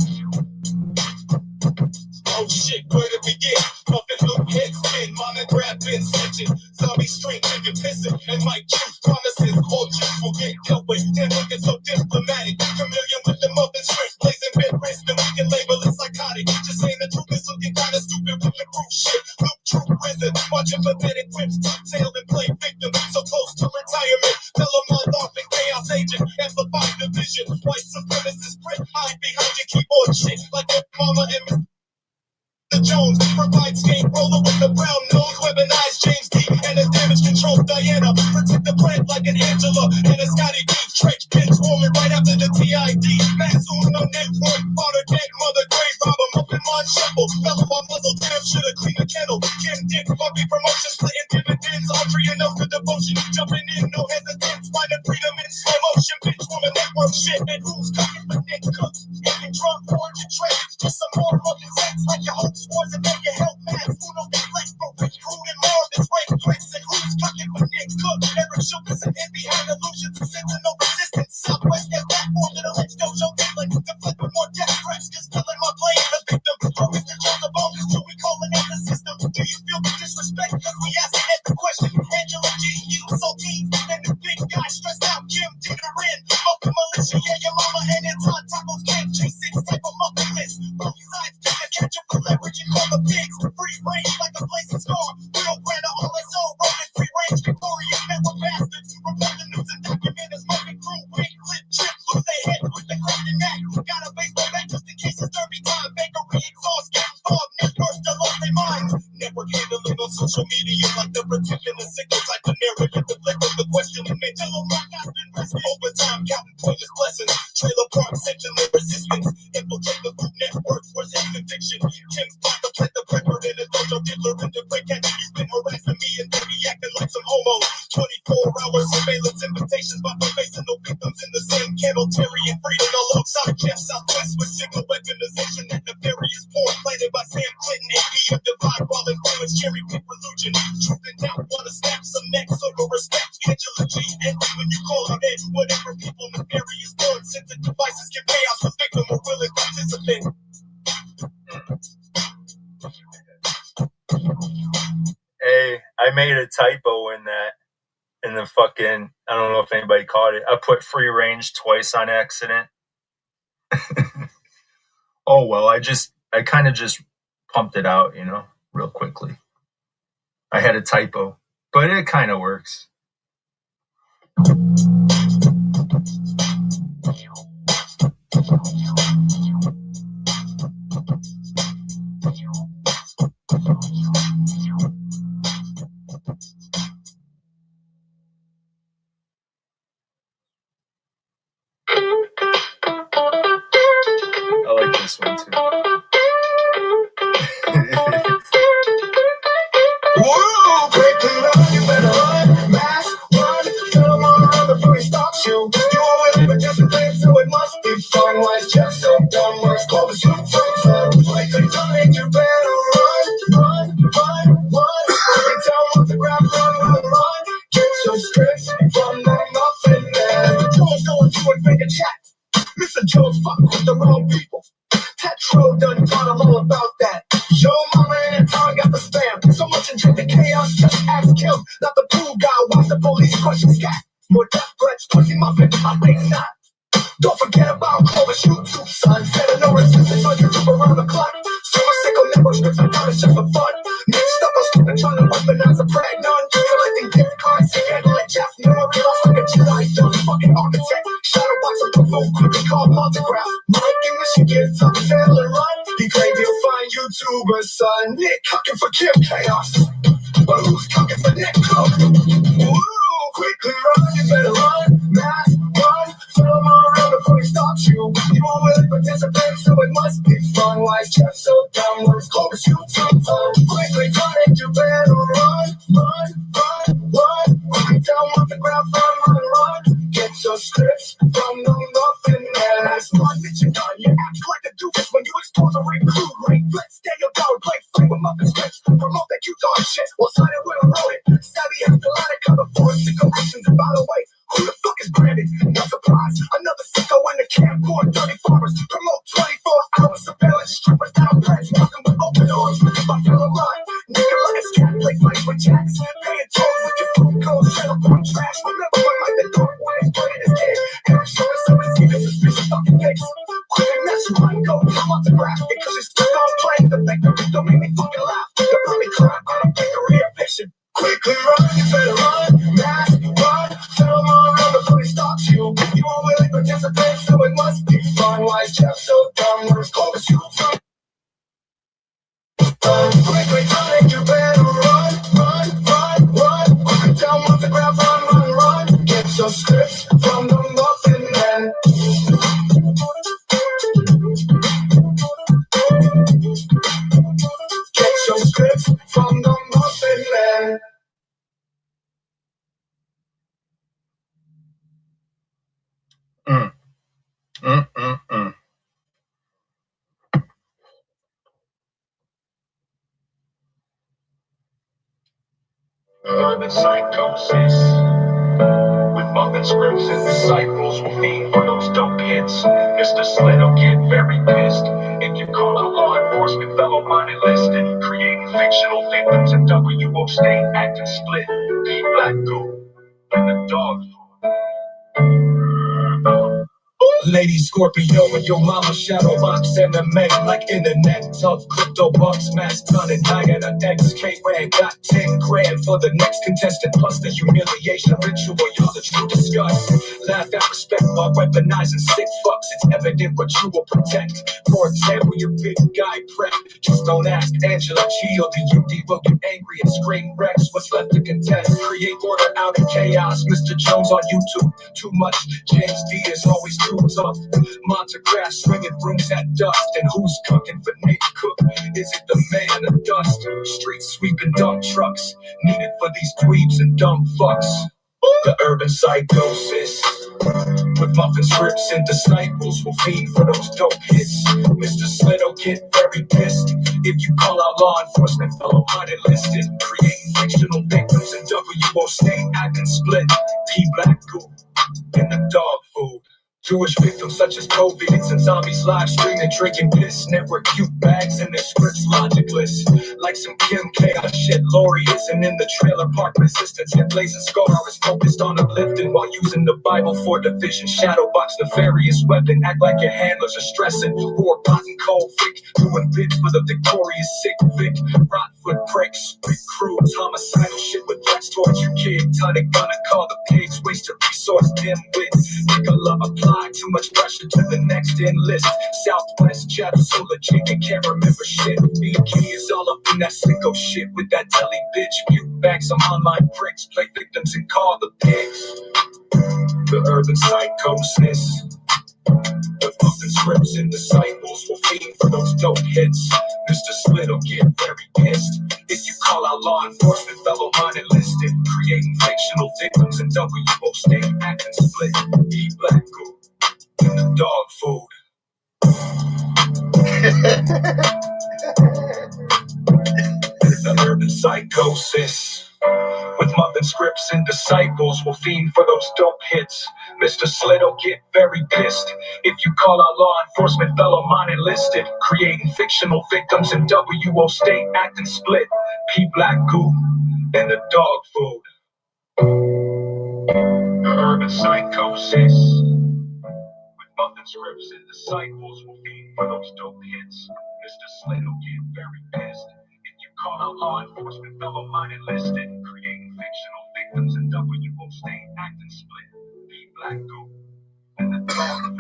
Oh shit, where to begin? Pumping loop hits, spin, monograph, bin snitching. Zombie street, nigga pissing, and Mike Juice promises all juice will get dealt with. Damn, looking so diplomatic. Familiar with the muffin strip, blazing bit wrist, and we can label it psychotic. Just saying the truth is looking kinda stupid with the proof shit. Loop true prison, watching pathetic whips, tail and play victim. So close to retirement, tell a month off and chaos agent, amplify division. White supremacist print, hide behind your keyboard shit, like your mama and Mr. Jones provides game roller with the brown nose, weaponized James D and a damage control Diana. Protect the brand like an Angela and a Scotty D. Trench pin swarming right after the TID. Mass Uno network, father dead, mother grave robber, muffin mon shuffle. Fellow on muzzle, damn shoulda cleaned the kennel. Kim Dick, Bumpy promotion, splitting dividends. Audrey enough for devotion, jumping in, no hesitance. Finding freedom in slow motion, bitch woman network shit. And who's cooking for Nick Cooks? Eating drunk, orange and trade. Just some more muffin sex like your hope wars and make your health mad. Uno get flex, but rich crude and more. This way, Prince and who's cooking for Nick Cook? Eric Shultz and behind illusions, sense of no resistance. Southwest get that form to the let's go show like the yeah, your mama and Anton tacos can't chase 6 type of muffin list. Both sides get the ketchup for leverage and call the pigs. Free range like a blazing star. Real brand of RSO, rolling free range Victorious never bastards. Report the news and document a smoking crew. Big clip chips, lose their head with the cracking neck. Got a baseball bat just in case it's derby time. Bakery exhaust, getting fogged, networks that lost their minds. Network handling on social media like the protecting the signal type of narrative. The flick of the question and they tell them rock I've been resting over time, counting pointless blessings. Trailer park section of resistance. Infiltrate the group networks, where's his conviction? Tim's block the play the prepper in a dojo diddler in the break. You've been harassing me and baby acting like some homo. 24-hour surveillance invitations by the facing no victims in the same candle. Terry and Freedom alongside Jeff Southwest with signal weaponization. That nefarious porn planted by Sam Clinton. AP of divide while influence cherry pick religion. Truth and doubt wanna snap some necks over respect. Angela G. And when you call her dead, whatever people nefarious born sent the devices get chaos with victim or willing participant. Hey, I made a typo in that. In the fucking, I don't know if anybody caught it. I put free range twice on accident. Oh well, I kind of just pumped it out, real quickly. I had a typo, but it kind of works. I like this one too. Whoa, quickly run, you better run, mass, run, tell them all around before he stops you. You always but just a thing, so it must be fun. Wise just so dumb, words called the shoot from fun. Quickly run, you better run, run, run, run. Every time with the grab, run. Get your scripts from the muffin man. Jones going to and finger chat. Mr. Jones fuck with the wrong people. Tetro done taught him all about that. Yo, mama and Tom got the spam. So much intrinsic chaos, just ask him. Not the pool guy, watch the police question scat. More death threats, pussy muffin, I think not. Don't forget about Clovis YouTube, son. Set a no resistance on YouTube around the clock. So my sickle network strips, I got it just for fun. Next up, I'm stupid trying to weaponize a pregnant. Collecting gift cards, together like Jeff Norrie. Lost like a Jedi, dumb fucking architect. Shadow box of the phone, quickly called multigraph. Mike in Michigan, tough fail and run. He claimed he'll find YouTubers, son. Nick cooking for Kim Chaos. But who's cooking for Nick Cook? Woo, quickly run, you better run. Mass, run, tell him all around before he stops you. You won't really participate, so it must be fun. Wise Jeff so dumb, words called the YouTube fun. Quickly run, you better run, run, run, run. Quickly down off the ground, run. Get your scripts from the muffin man. That's one that you done. You act like a doofus when you expose a recruit rate. Let's stay about, play free with muffin scripts. Promote that you talk shit, we'll sign it with a rolling. Savvy has a lot of cover for it. Sicko actions, and by the way, who the fuck is Brandon? No surprise, another sicko in the camp for dirty farmers. Promote 24-hour surveillance, strippers down threats, walking with open arms. My fellow line, nigga like a scat, play fights with jacks. Paying tolls with your food codes, trailer park trash. Remember when Mike the Dark One is playing his game? Eric Shore so receiving suspicious fucking pics. Quick mess, you might go, come off the graph. Because you're still on playing the victory, don't make me fucking laugh. You're probably crying on a bakery of fiction. Quickly run, you better run, mass, run. Tell them all around before he stops you. You won't really participate, so it must be fun. Wise Jeff so dumb, words called the shoot from. Quickly run, you better run, run, run, run. Quickly down off the ground, run. Get your scripts from the muffin man. Get your scripts from the muffin man. Urban psychosis. With muffin scripts and disciples will feed for those dope hits. Mr. Sled'll get very pissed if you call a law enforcement fellow-minded list. Creating fictional victims in WO state acting split. Black goo in the dog food. Lady Scorpio and your mama shadow box MMA like internet tough crypto bucks mass gunning Diana XK rag got 10 grand for the next contestant plus the humiliation ritual you're the true disgust. Laugh at respect while weaponizing sick fucks. It's evident what you will protect. For example, your big guy prep. Just don't ask Angela G or the UD will get angry and scream Rex. What's left to contest? Create order out of chaos. Mr. Jones on YouTube. Too much. James D is always too tough. Montegraph swinging brooms at dust. And who's cooking for Nate Cook? Is it the man of dust? Street sweeping dump trucks. Needed for these dweebs and dumb fucks. The urban psychosis. With muffin scripts and disciples will feed for those dope hits. Mr. Slido get very pissed if you call out law enforcement, fellow unenlisted. Creating fictional victims in WO state acting split. P black goo in the dog food. Jewish victims such as COVID and zombies live streaming, drinking piss, network cute bags and their scripts logicless. Like some Kim Chaos shit, Lori isn't in the trailer park resistance and blazing scar is focused on uplifting while using the Bible for division. Shadowbox nefarious weapon, act like your handlers are stressing. War potting cold Vic, doing bids for the victorious sick Vic. Rotfoot breaks, big crews, homicidal shit with threats towards you kid. Tonic gonna call the pigs, waste of resource dimwit. Nigga love apply. Too much pressure to the next enlist. Southwest chatter so legit they can't remember shit. BK is all up in that sicko shit with that telly bitch. Mute back some online pricks, play victims and call the pigs. The urban psychosis. The fucking scripts and disciples will feed for those dope hits. Mr. Slit will get very pissed if you call out law enforcement, fellow unenlisted. Creating fictional victims in WO state acting split. Eat black goo in the dog food. The urban psychosis. With muffin scripts and disciples will fiend for those dope hits. Mr. Slit'll get very pissed if you call out law enforcement, fellow mine enlisted. Creating fictional victims in WO state acting split. P black goo and the dog food. The urban psychosis. With muffin scripts and disciples will fiend for those dope hits. Mr. Slit'll get very pissed if you call out law enforcement, fellow mine enlisted. Creating fictional victims in WO state acting split. P black goo and the dog food.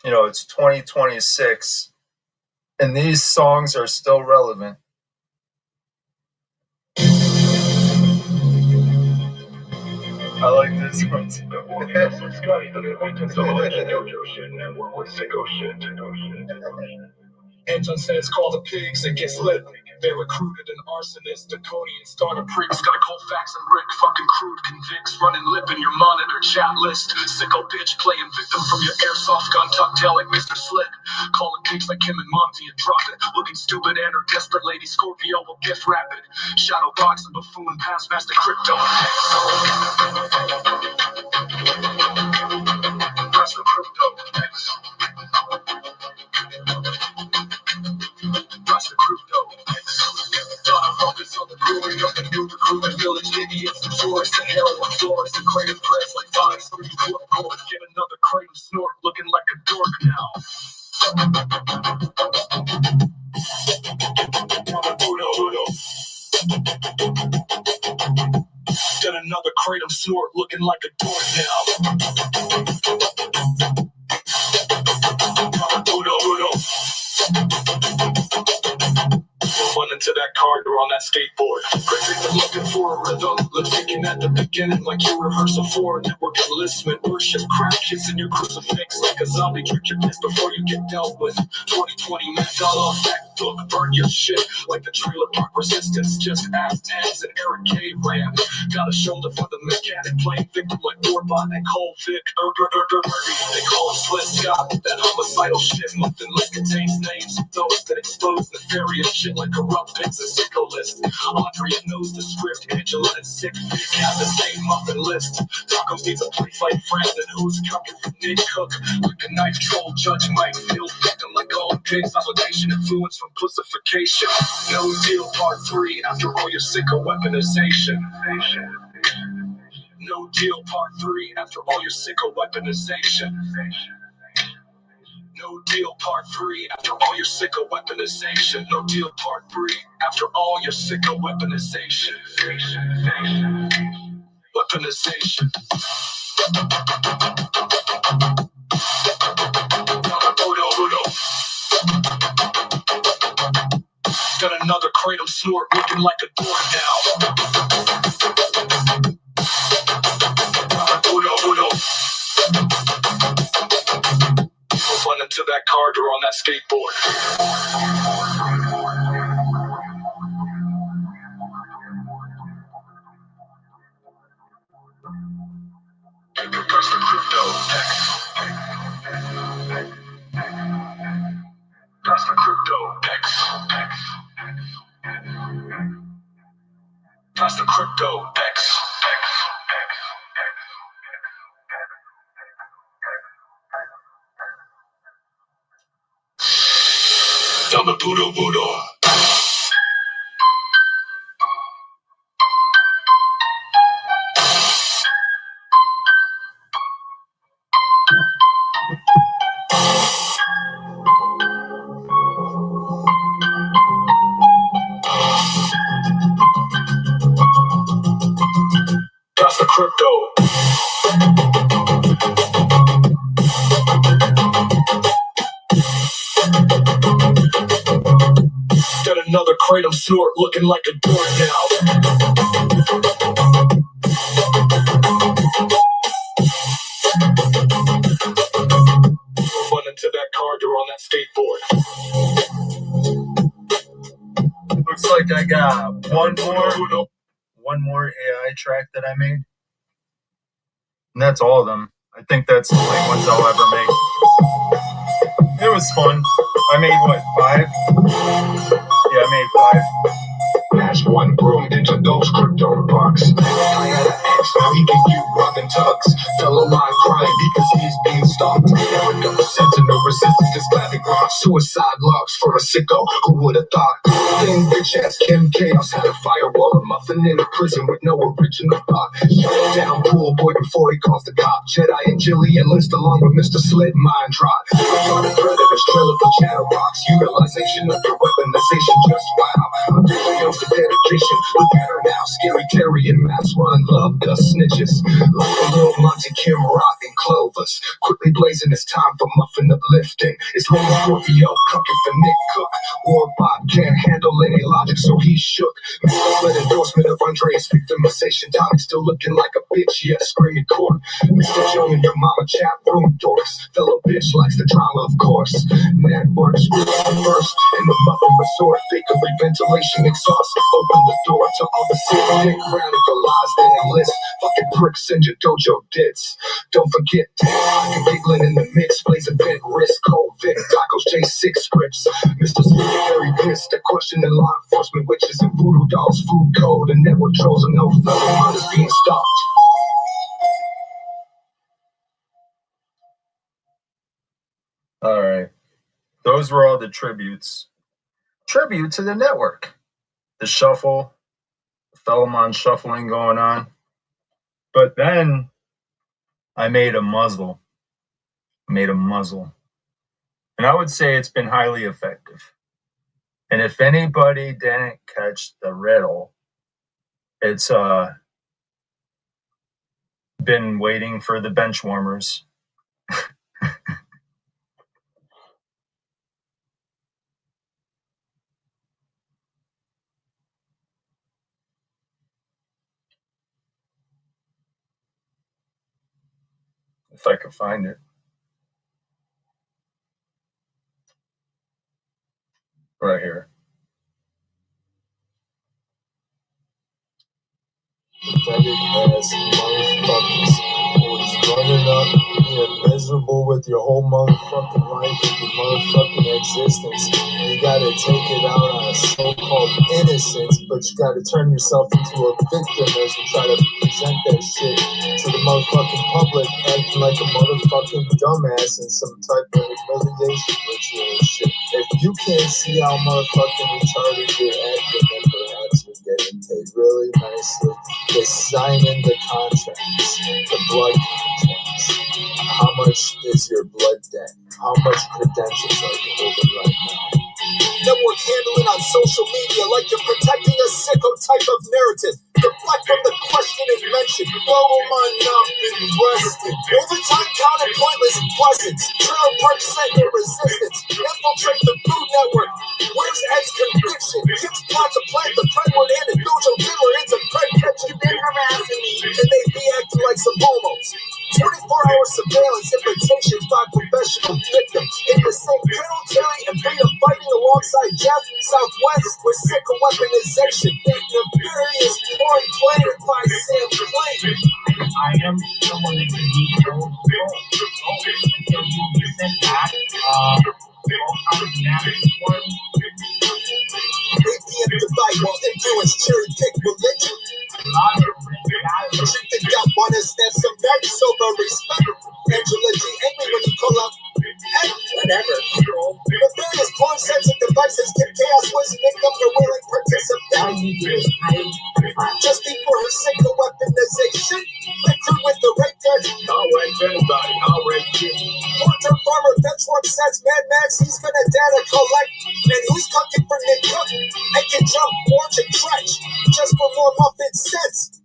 You know, it's 2026, and these songs are still relevant. I like this one too. Anton says call the pigs and get lit. They recruited an arsonist, Draconian starter pricks. Got a cold fax and brick, fucking crude convicts. Running lip in your monitor chat list. Sicko bitch playing victim from your airsoft gun tucked tail like Mr. Slick. Calling pigs like Kim and Monty and drop it. Looking stupid and her desperate lady Scorpio will gift rapid. Shadow box and buffoon pass master crypto. That's the crypto. That's the crypto. Focus on the glory of the new recruitment village. Idiots and tourists and heroin floors and creative press like Fox 3 Court. Get another kratom snort looking like a dork now. Get another kratom snort looking like a dork now. Run into that car or on that skateboard. Crazy looking for a rhythm. Lip syncing at the beginning like your rehearsal for a network enlistment. Worship crap kissing your crucifix like a zombie. Drink your piss before you get dealt with. 2020 Mac Dollar fact book. Burn your shit like the trailer park resistance. Just ass tags and Eric K. Ram. Got a shoulder for the mechanic playing victim like Warbot and Cole Vic. They call him Slit Scott. That homicidal shit. Nothing less contains names of those that expose nefarious shit like corrupt pigs and sicko list. Andrea knows the script. Angela and Sick Figs have the same muffin list. Taco needs a place like Brandon, who's cooking for Nick Cook. Like a knife troll, Judge Mike Field victim like all pigs. Obligation influence from pussification. No deal, part 3, after all your sicko weaponization. No deal, part 3, after all your sicko weaponization. No deal, part 3, after all your sicko weaponization. No deal, part 3, after all your sicko weaponization. Weaponization. Got another kratom snort looking like a door now. Run into that car door on that skateboard. Press the crypto X. Press the crypto X. Press the crypto X. Dama Budo Budo. Press the crypto. Got another kratom snort looking like a door now. Run into that car door on that skateboard. Looks like I got one more AI track that I made. And that's all of them. I think that's the only ones I'll ever make. It was fun. I made what, 5? Yeah, I made 5. Dash one broom into those crypto bucks. I had an ex, now he can you rubbing tugs. Fellow line crying because he's being stalked. Now it goes sentinel resistance to static rocks. Suicide logs for a sicko, who would have thought? Thin bitch ass Kim Chaos had a firewall, a muffin in a prison with no original thought. Shut down pool boy before he calls the cop. Jedi and Jilly enlist along with Mr. Slit Mind Drop. Retarded predators trailer for chatterbox. Utilization of your weaponization, just wow. I'm feels the dedication. Look at her now, scary Terry and Mass Run, love dust snitches. Like a little Monty Kim Rock and Clovers. Quickly blazing, it's time for muffin uplifting. It's Homo Scorpio cooking for Nick Cook. Warbot can't handle any logic, so he shook. Mr. endorsement of Andreas victimization. Tommy still looking like a bitch, yeah, screaming court. Mr. Joe in your mama chat room dorks. Fellow bitch likes the drama, of course. Networks first in the muffin resort. Fakery ventilation exhaust. Open the door to all the sick dick radicalized they enlist. Fucking pricks in your dojo dits. Don't forget, I'm giggling in the mix. Plays a bent wrist, cold Vic, tacos, J6 scripts. Mr. Very pissed. They're questioning law enforcement, witches and voodoo dolls, food code, and network trolls, and no fellow minors being stopped. All right. Those were all the tributes. Tribute to the network. The shuffle, the Fellman shuffling going on. But then I made a muzzle. And I would say it's been highly effective. And if anybody didn't catch the riddle, it's been waiting for the bench warmers. If I could find it. Right here. Pathetic ass motherfuckers always running up, being miserable with your whole motherfucking life, your motherfucking existence. You gotta take it out on so-called innocence, but you gotta turn yourself into a victim as you try to present that shit to the motherfucking public, acting like a motherfucking dumbass in some type of humiliation ritual and shit. If you can't see how motherfucking retarded you're acting, then perhaps you're getting paid really nicely. They sign in the contracts, the blood contracts. How much is your blood debt? How much credentials are you holding right now? Network handling on social media like you're protecting a sicko type of narrative. Deflect from the question and mention. Global mind not been rested. Overtime counted pointless pleasants. Trailer park center resistance. Infiltrate the food network. Where's Ed's conviction? Kids plot to plant the framework and a dojo dealer into bread catch. You've been harassing me. And they be acting like some homos. 24-hour surveillance invitations by professional victims. In the same Colonel Terry and Beta fighting alongside Jeff, Southwest with sickle weaponization. Nefarious foreign planted by Sam Clay. I am someone that can be control. Until you be sent back, all kinds of nasty forms. APM divide while influence cherry pick religion. Treat the gap on us, have some very sober respect. Angela G. angry when you call out. Hey, whatever. The various porn sensitive devices keep chaos was victims are willing participants. Just before her sickle weaponization, liquor with the rape guards. I'll rape anybody, I'll rape you. Porter farmer, benchmark sets, Mad Max, he's gonna data collect. Man, who's cooking for Nick Cook? And can jump orange and trench just for more muffin cents.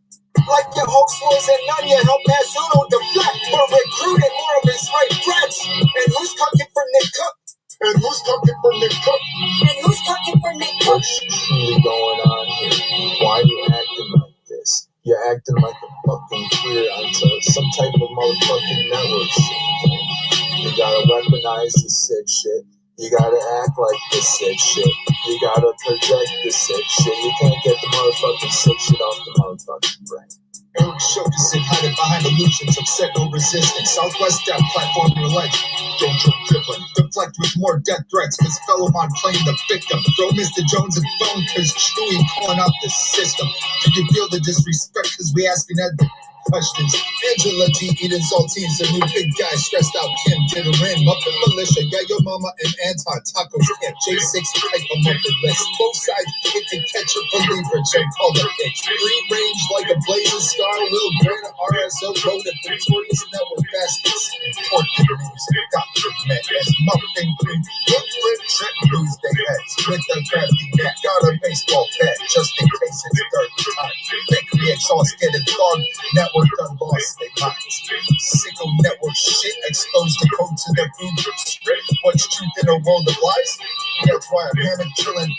Like your host was and none of you help Masuno deflect for recruiting more of his right threats. And who's cooking for Nick Cook? And who's cooking for Nick Cook? And who's cooking for Nick Cook? What's truly going on here? Why are you acting like this? You're acting like a fucking queer onto some type of motherfucking network shit. You gotta weaponize this sick shit. You gotta act like this sick shit. You gotta project this sick shit. You can't get the motherfucking sick shit off the motherfucking brain. Eric Shokusin hiding behind illusions of signal resistance. Southwest death platform your legs. Don't jump dribbling. Deflect with more death threats cause fellow on playing the victim. Throw Mr. Jones and phone cause Chewy calling out the system. Do you feel the disrespect cause we asking Ed questions? Angela G eating saltines, a new big guy stressed out Kim did her in. Muffin militia, yeah, your mama and Anton tacos camp. J6 type of muffin list. Both sides hit the catcher for leverage and call the pitch. Free range like a blazing star. Will grant RSO road at Victorious Network fastest. Import the news and document as muffin cream. Look flip trip lose their heads with a crafty neck. Got a baseball bat just in case it's third time. Bakery exhaust getting clogged. Network done lost their minds. Sicko network shit exposed the code to their food. What's truth in a world of lies? That's why I'm panic chilling,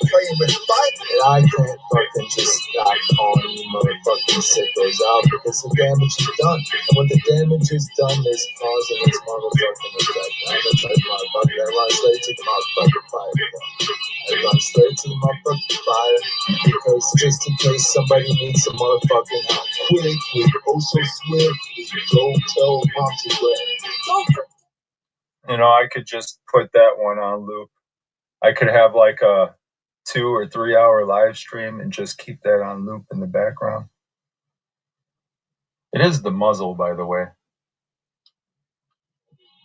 playing with fire. And I can't fucking just stop calling you motherfucking sickos out because the damage is done. And when the damage is done, there's cause and it's motherfucking effect. I'm the type of motherfucker that runs straight to the motherfucking fire. I run straight to the motherfucking fire because just in case somebody needs some motherfucking help. Quickly, oh so swiftly, go tell mom to grab. You know, I could just put that one on loop. I could have like a 2 or 3 hour live stream and just keep that on loop in the background. It is the muzzle, by the way.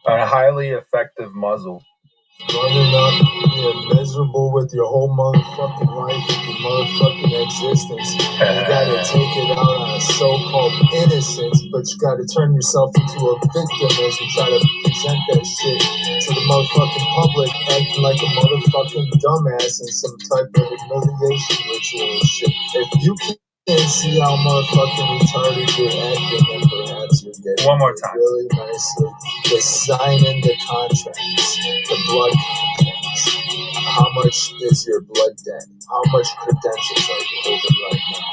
A highly effective muzzle. Running up, being miserable with your whole motherfucking life, with your motherfucking existence. You gotta take it out on a so-called innocence, but you gotta turn yourself into a victim as you try to present that shit to the motherfucking public, acting like a motherfucking dumbass in some type of humiliation ritual and shit. If you can't see how motherfucking retarded you're acting, then perhaps you're getting one more time really nicely. Just sign in the contracts, the blood contracts. How much is your blood debt? How much credentials are you holding right now?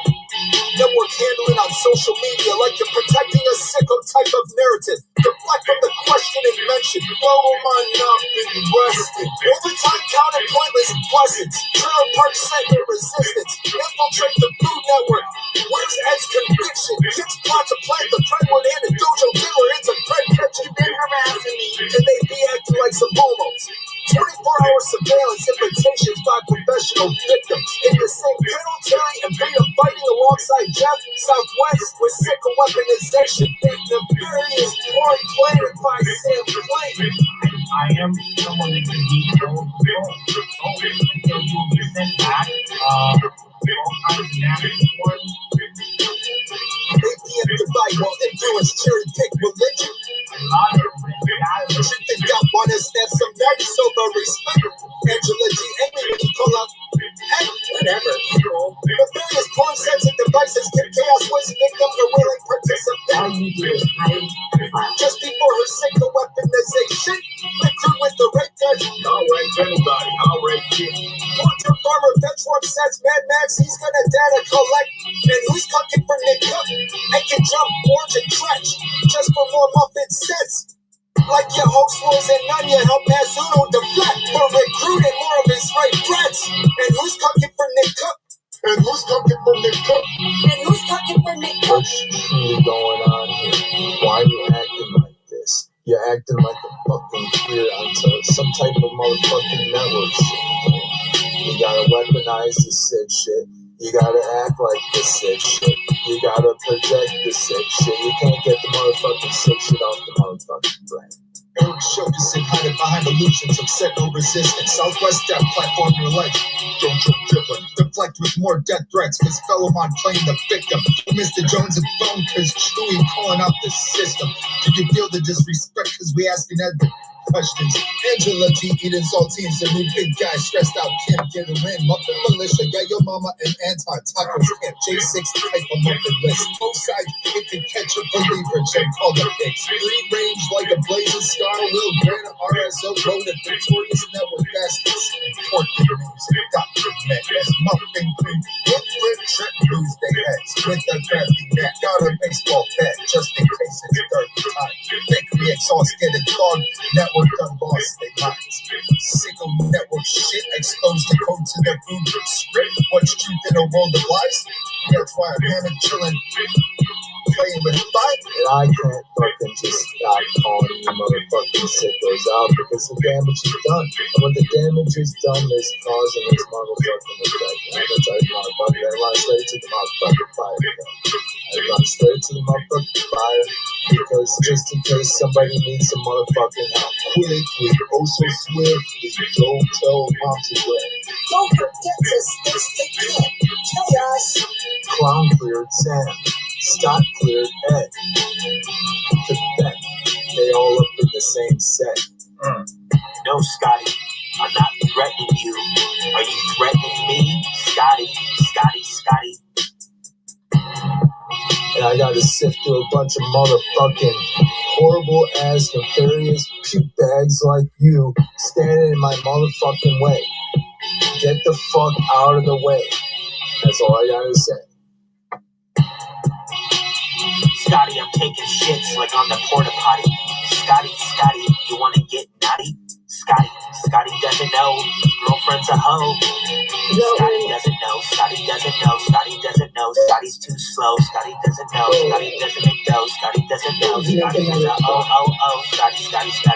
Network handling on social media like you're protecting a sicko type of narrative. Deflect from the question and mention. Global mind not been rested. Overtime counted pointless pleasants. Trailer park center resistance. Infiltrate the food network. Where's Ed's conviction? Kids plot to plant the framework and a dojo dealer into bread catch. You've been harassing me. And they be acting like some homos. 24-hour surveillance invitations by professional victims. In the same Colonel Terry and Beta fighting alongside Jeff, Southwest with sickle weaponization. Nefarious foreign planted by Sam Clay. I am someone that can be control until you get sent back. All kinds of nasty ones. APM divide while influence cherry pick religion. You think I wanna snap some nerds over respect? Angela G. Amy when you call out, hey, whatever. The various porn sets and devices keep chaos was victims are willing participants. Just before her single weaponization, liquor with the rape guys. I'll rape anybody, I'll rape you. Portrait farmer, fetch one sets, Mad Max, he's gonna data collect. And who's cooking for Nick Cook? And can jump orange and trench just for more muffin sets. Like your host rules and none, you help Masuno deflect for recruiting more of his rape threats. And who's cooking for Nick Cook? And who's cooking for Nick Cook? And who's cooking for Nick Cook? What's truly going on here? Why are you acting like this? You're acting like a fucking queer onto some type of motherfucking network shit. You gotta weaponize this sick shit. You gotta act like this sick shit. You gotta project this sick shit. You can't get the motherfucking sick shit off the motherfucking brain. Eric Shokusin hiding behind illusions of signal resistance. Southwest step platform your leg. Don't jump dribbling. Deflect with more death threats cause Felomon playing the victim. Mr. Jones is phone cause Chewy calling out the system. Do you feel the disrespect cause we asking Edwin questions? Angela G eating saltines. The new big guy stressed out can't get a win. Muffin militia, yeah, your mama and anti-tacos camp. J6 type of muffin list. Both sides, you can catch a believer. Jim call the fix. Free range like a blazing star. Will Grant RSO road at Victorious Network Bastards. Import the names and document as muffin cream. Hit flip trip lose their heads with a crafty net. Got a baseball bat just in case it's third time. Thickly exhaust getting clogged. Network done lost their minds. Sickle network shit exposed to code to their food script. What's truth in a world of lies? That's why I'm hammered chilling. Playing with fire. And I can't fucking just stop calling you motherfucking sickos out because the damage is done. And when the damage is done, there's cause and there's motherfucking effect. I'm the type of motherfucker that runs straight to the motherfucking fire. I run straight to the motherfucking fire because just in case somebody needs some motherfucking help. Quickly, oh so swiftly, don't tell mom to win. Don't forget to stay sticky. Chaos. Clown cleared Sam. Stock cleared Ed. Pathetic. They all up in the same set. No, Scotty, I'm not threatening you. Are you threatening me? Scotty. And I gotta sift through a bunch of motherfucking horrible ass nefarious puke bags like you standing in my motherfucking way. Get the fuck out of the way. That's all I gotta say. Scotty, I'm taking shits like on the porta potty. Scotty, you wanna get naughty? Scotty doesn't know. Girlfriend's a hoe. Scotty doesn't know. Scotty's too slow. Scotty doesn't know. Scotty doesn't make dough. Scotty doesn't know. Scotty is a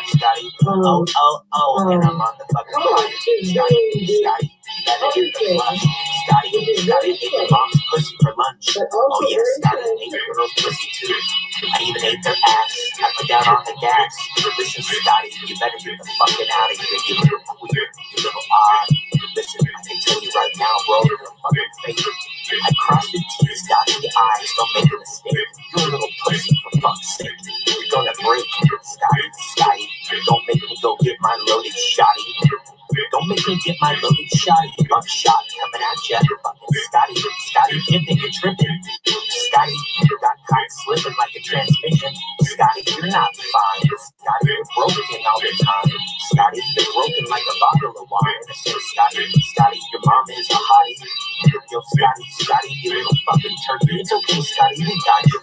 Scotty. Oh. And I'm on the fucking fire. Scotty, you better hit the flush. Scotty, ate your mom's pussy for lunch. Oh yeah, Scotty ate your girl's pussy too. I even ate their ass. I put down on the gas. Listen, Scotty, you better get the fucking out of here, you little queer, you little odd. Listen, I can tell you right now, bro, you're a fucking fake. I crossed the T's, dotted the I's, don't make a mistake. You're a little pussy, for fuck's sake. You're gonna break, Scotty. Don't make me go get my loaded shotty. Don't make me get my loaded shotty. Buckshot coming at ya, fucking Scotty, pimping, you're tripping. Scotty, you got caught slipping like a transmission. Scotty, you're not fine. Scotty, you're broken all the time. Scotty, you're broken like a bottle of wine. I said, Scotty, your mom is a hottie. Yo, Scotty, you little fucking turkey. It's okay, Scotty, we got you.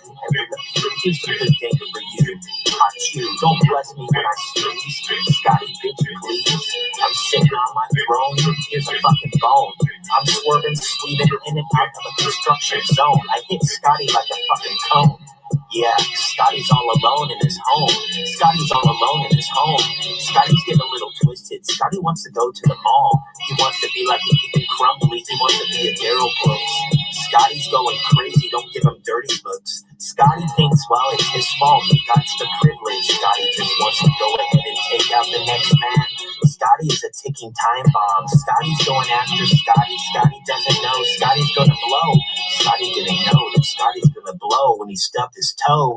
Here's the good thing for you. Hot you, don't bless me when I sneeze. Scotty, bitch, please. I'm sitting on my throne. Here's a fucking bone. I'm swerving, sweeping in and out of a construction zone. I hit Scotty like a fucking cone. Yeah, Scotty's all alone in his home. Scotty's getting a little twisted. Scotty wants to go to the mall. He wants to be like Ethan Crumbly. He wants to be a Daryl Brooks. Scotty's going crazy. Don't give him dirty looks. Scotty thinks, well, it's his fault. He got the privilege. Scotty just wants to go ahead and take out the next man. Scotty is a ticking time bomb. Scotty's going after Scotty. Scotty doesn't know Scotty's gonna blow. Scotty didn't know that Scotty's gonna blow when he stubbed his toe.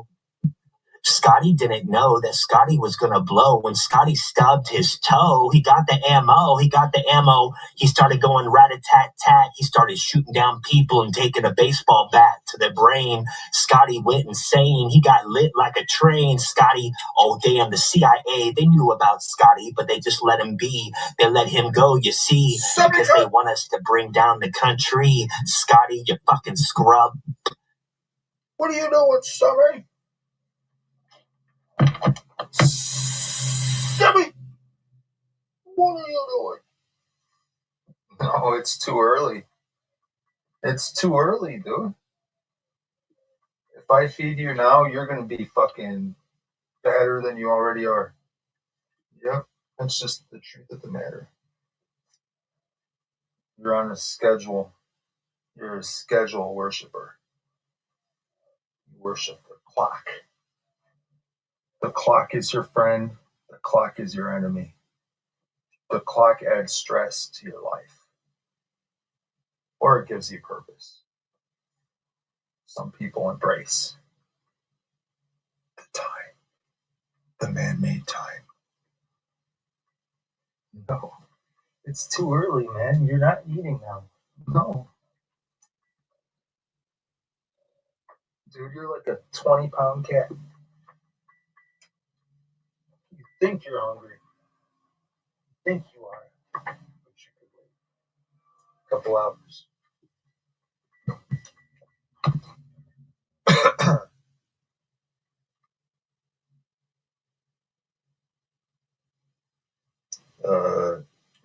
Scotty didn't know that Scotty was gonna blow when Scotty stubbed his toe. He got the ammo. He started going rat-a-tat-tat. He started shooting down people and taking a baseball bat to their brain. Scotty went insane. He got lit like a train. Scotty, oh damn, the CIA, they knew about Scotty, but they just let him be. They let him go, you see, because they want us to bring down the country. Scotty, you fucking scrub. What are you doing, Sammy? Sammy! What are you doing? No, it's too early. It's too early, dude. If I feed you now, you're gonna be fucking fatter than you already are. Yep, that's just the truth of the matter. You're on a schedule. You're a schedule worshiper. You worship the clock. The clock is your friend. The clock is your enemy. The clock adds stress to your life. Or it gives you purpose. Some people embrace the time. The man-made time. No. It's too early, man. You're not eating now. No. Dude, you're like a 20-pound cat. You think you're hungry. You think you are. But you could wait a couple hours.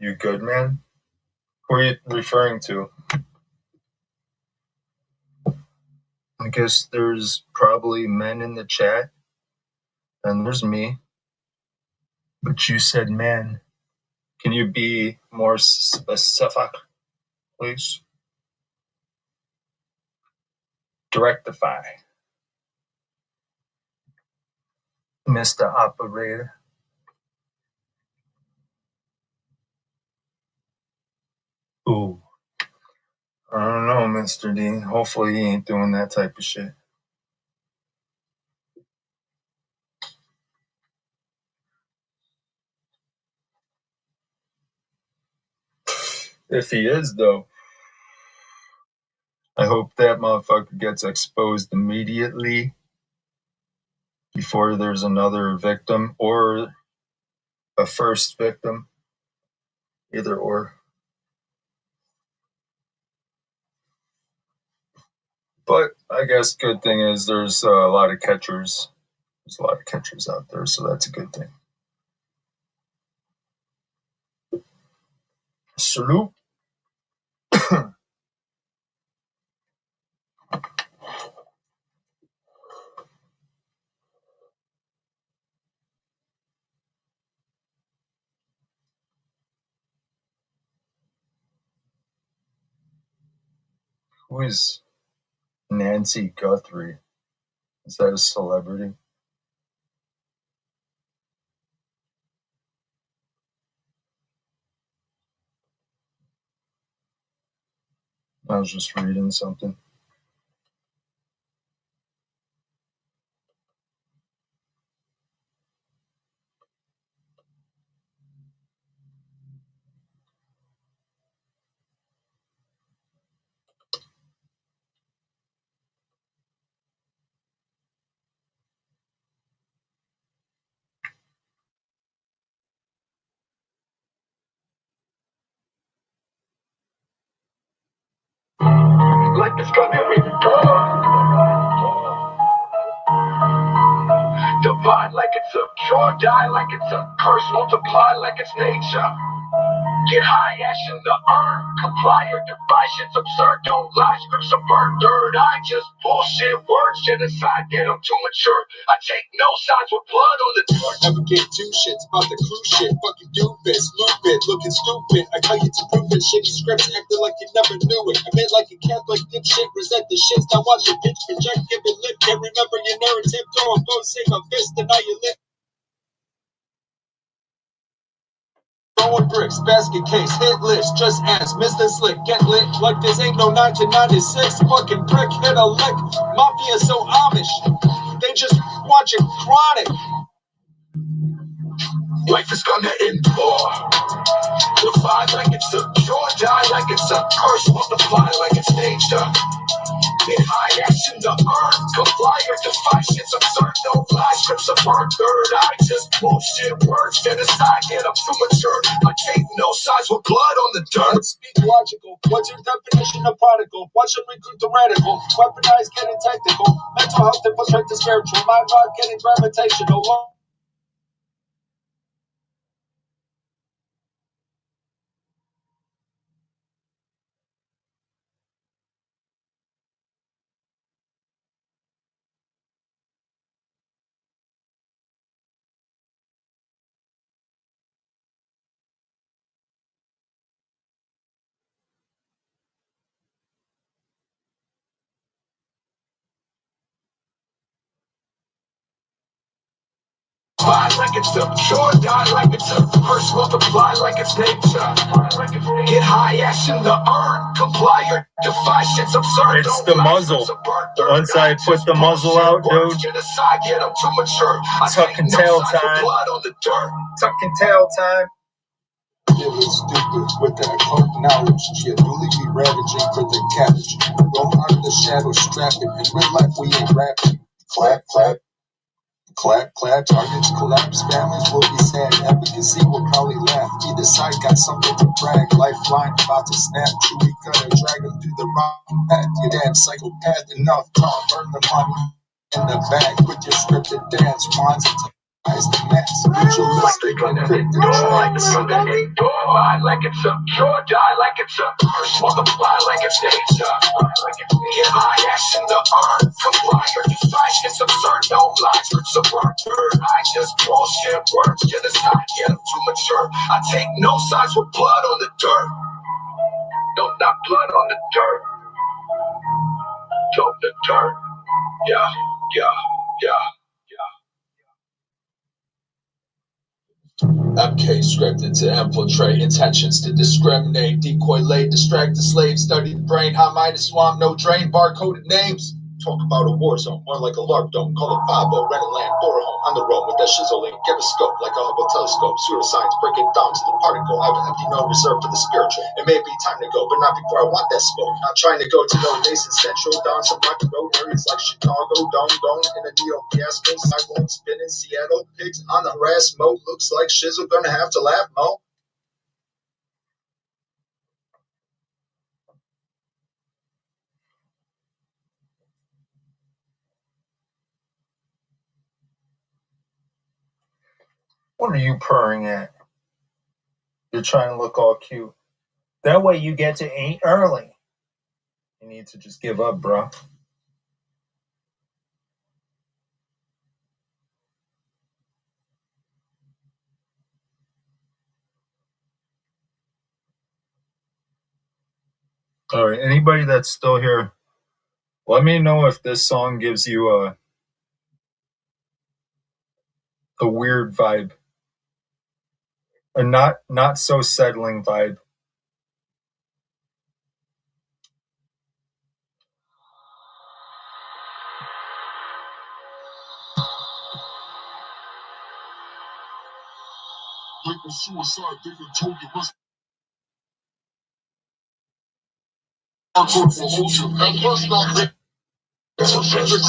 You good, man? Who are you referring to? I guess there's probably men in the chat, and there's me. But you said man. Can you be more specific, please? Directify. Mr. Operator. Ooh. I don't know, Mr. D. Hopefully he ain't doing that type of shit. If he is, though, I hope that motherfucker gets exposed immediately before there's another victim or a first victim. Either or. But I guess good thing is there's a lot of catchers. There's a lot of catchers out there, so that's a good thing. Salute. Who is Nancy Guthrie? Is that a celebrity? I was just reading something. Like the strawberry divide like it's a cure, die like it's a curse, multiply like it's nature. Get high, ash in the urn, comply or defy, shit's absurd, don't lie, scripts are burned, third eye, just bullshit words, genocide, get them too mature, I take no sides with blood on the dirt. Never get two shits about the cruise shit, fucking doofus, loop it, looking stupid, I tell you to prove it, shitty scripts, acting like you never knew it, I meant like a Catholic dipshit, resent the shits, now watch your bitch project, give it lip, can't remember your narrative, throw a phone, sing a fist, deny your lip. Throwing bricks, basket case, hit list, just ask Mr. Slick, get lit like this ain't no 1996. Fucking brick hit a lick, mafia so Amish, they just watching Chronic. Life is gonna endure. Defy like it's a cure, die like it's a curse, multiply like it's nature. Get high action to earn, comply or defy shit's absurd, no lies, scripts of burn, third eye, just bullshit words, genocide, get up too mature, I take no sides with blood on the dirt. Speak logical, what's your definition of prodigal? What should recruit the radical? Weaponize getting technical, mental health infiltrate the spiritual, mind not getting gravitational. Fly like it's a cure, die like it's a curse, multiply like it's nature. Get high action to earn, comply or defy shit's absurd. It's the muzzle. Once I put the muzzle out, dude, tuck and tail time. Tuck and tail time. It was stupid with that cloak knowledge. She'd really be ravaging for the cabbage. Roam out of the shadows, strapping. In real life, we ain't rapping. Clap, clap. Clap, clap, targets collapse, families will be sad, advocacy will probably laugh, either side got something to brag, lifeline about to snap, chewy cutter, drag them through the wrong path, you damn psychopath, enough talk, burn the money in the bag, with your scripted dance, wands and eyes the mask, ritualistic, uncrypted, like it's a lie like it's a cure, die like it's a curse, multiply like it's nature, get high action to earn, comply or defy shit's absurd, no lies, it's a bird, I just bullshit words, genocide, get them too mature, I take no sides with blood on the dirt, no, not blood on the dirt, dope the dirt, yeah, yeah, yeah. MK scripted to infiltrate, intentions to discriminate, decoy laid, distract the slave, study the brain, high minded swamp, no drain, barcoded names. Talk about a war zone, more like a LARP dome, call it 5-0, rent a land, bore a home, on the road with that shizzle link, get a scope, like a Hubble telescope, pseudoscience, break it down to the particle, I have an empty no reserved for the spiritual, it may be time to go, but not before I want that smoke, not trying to go to no Mason Central, down some rocky road areas like Chicago, down in a neo-fiasco, cyclone spinning, Seattle, pigs on the harass mode, looks like shizzle gonna have to laugh, Mo. What are you purring at? You're trying to look all cute. That way you get to eat early. You need to just give up, bro. All right, anybody that's still here, let me know if this song gives you a weird vibe. A not so settling vibe. Suicide, they done told you must hardcore physics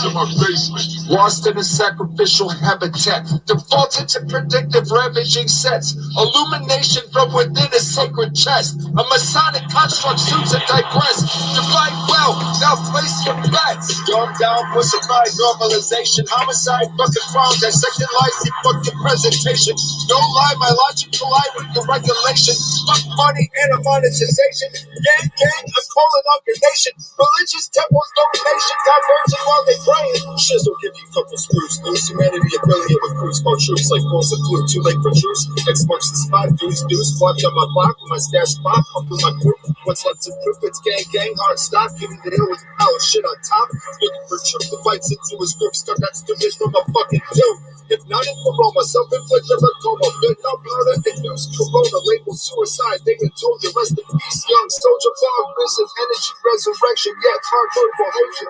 in my basement, lost in a sacrificial habitat, defaulted to predictive ravaging sets, illumination from within a sacred chest, a masonic construct suits and digress, divide well, now place your bets, dumb down, pussified normalization, homicide, fucking crown, dissected lies, see fucking presentation, no lie, my logic collide with your regulation, fuck money and a monetization, gang, a colon of your nation, religious temples, domination, diverse watching while they praying. Shizzle give you a couple screws loose. Humanity affiliate with crews called troops like balls of glue. Too late for truce. X marks the spot. Deuce. Flapped on my block with my stash spot. Up with my group. What's left to proof? It's gang, hard stock. Give me the hill with the power shit on top. Looking for truth. The fights into his group. Stuck that stupid from a fucking doom. If not in Corona, self-inflicted lymphoma. Good no powder and news. Corona label suicide. They been told you rest in peace. Young soldier, fog, vision, energy, resurrection. Yeah, it's hardcore for Asian.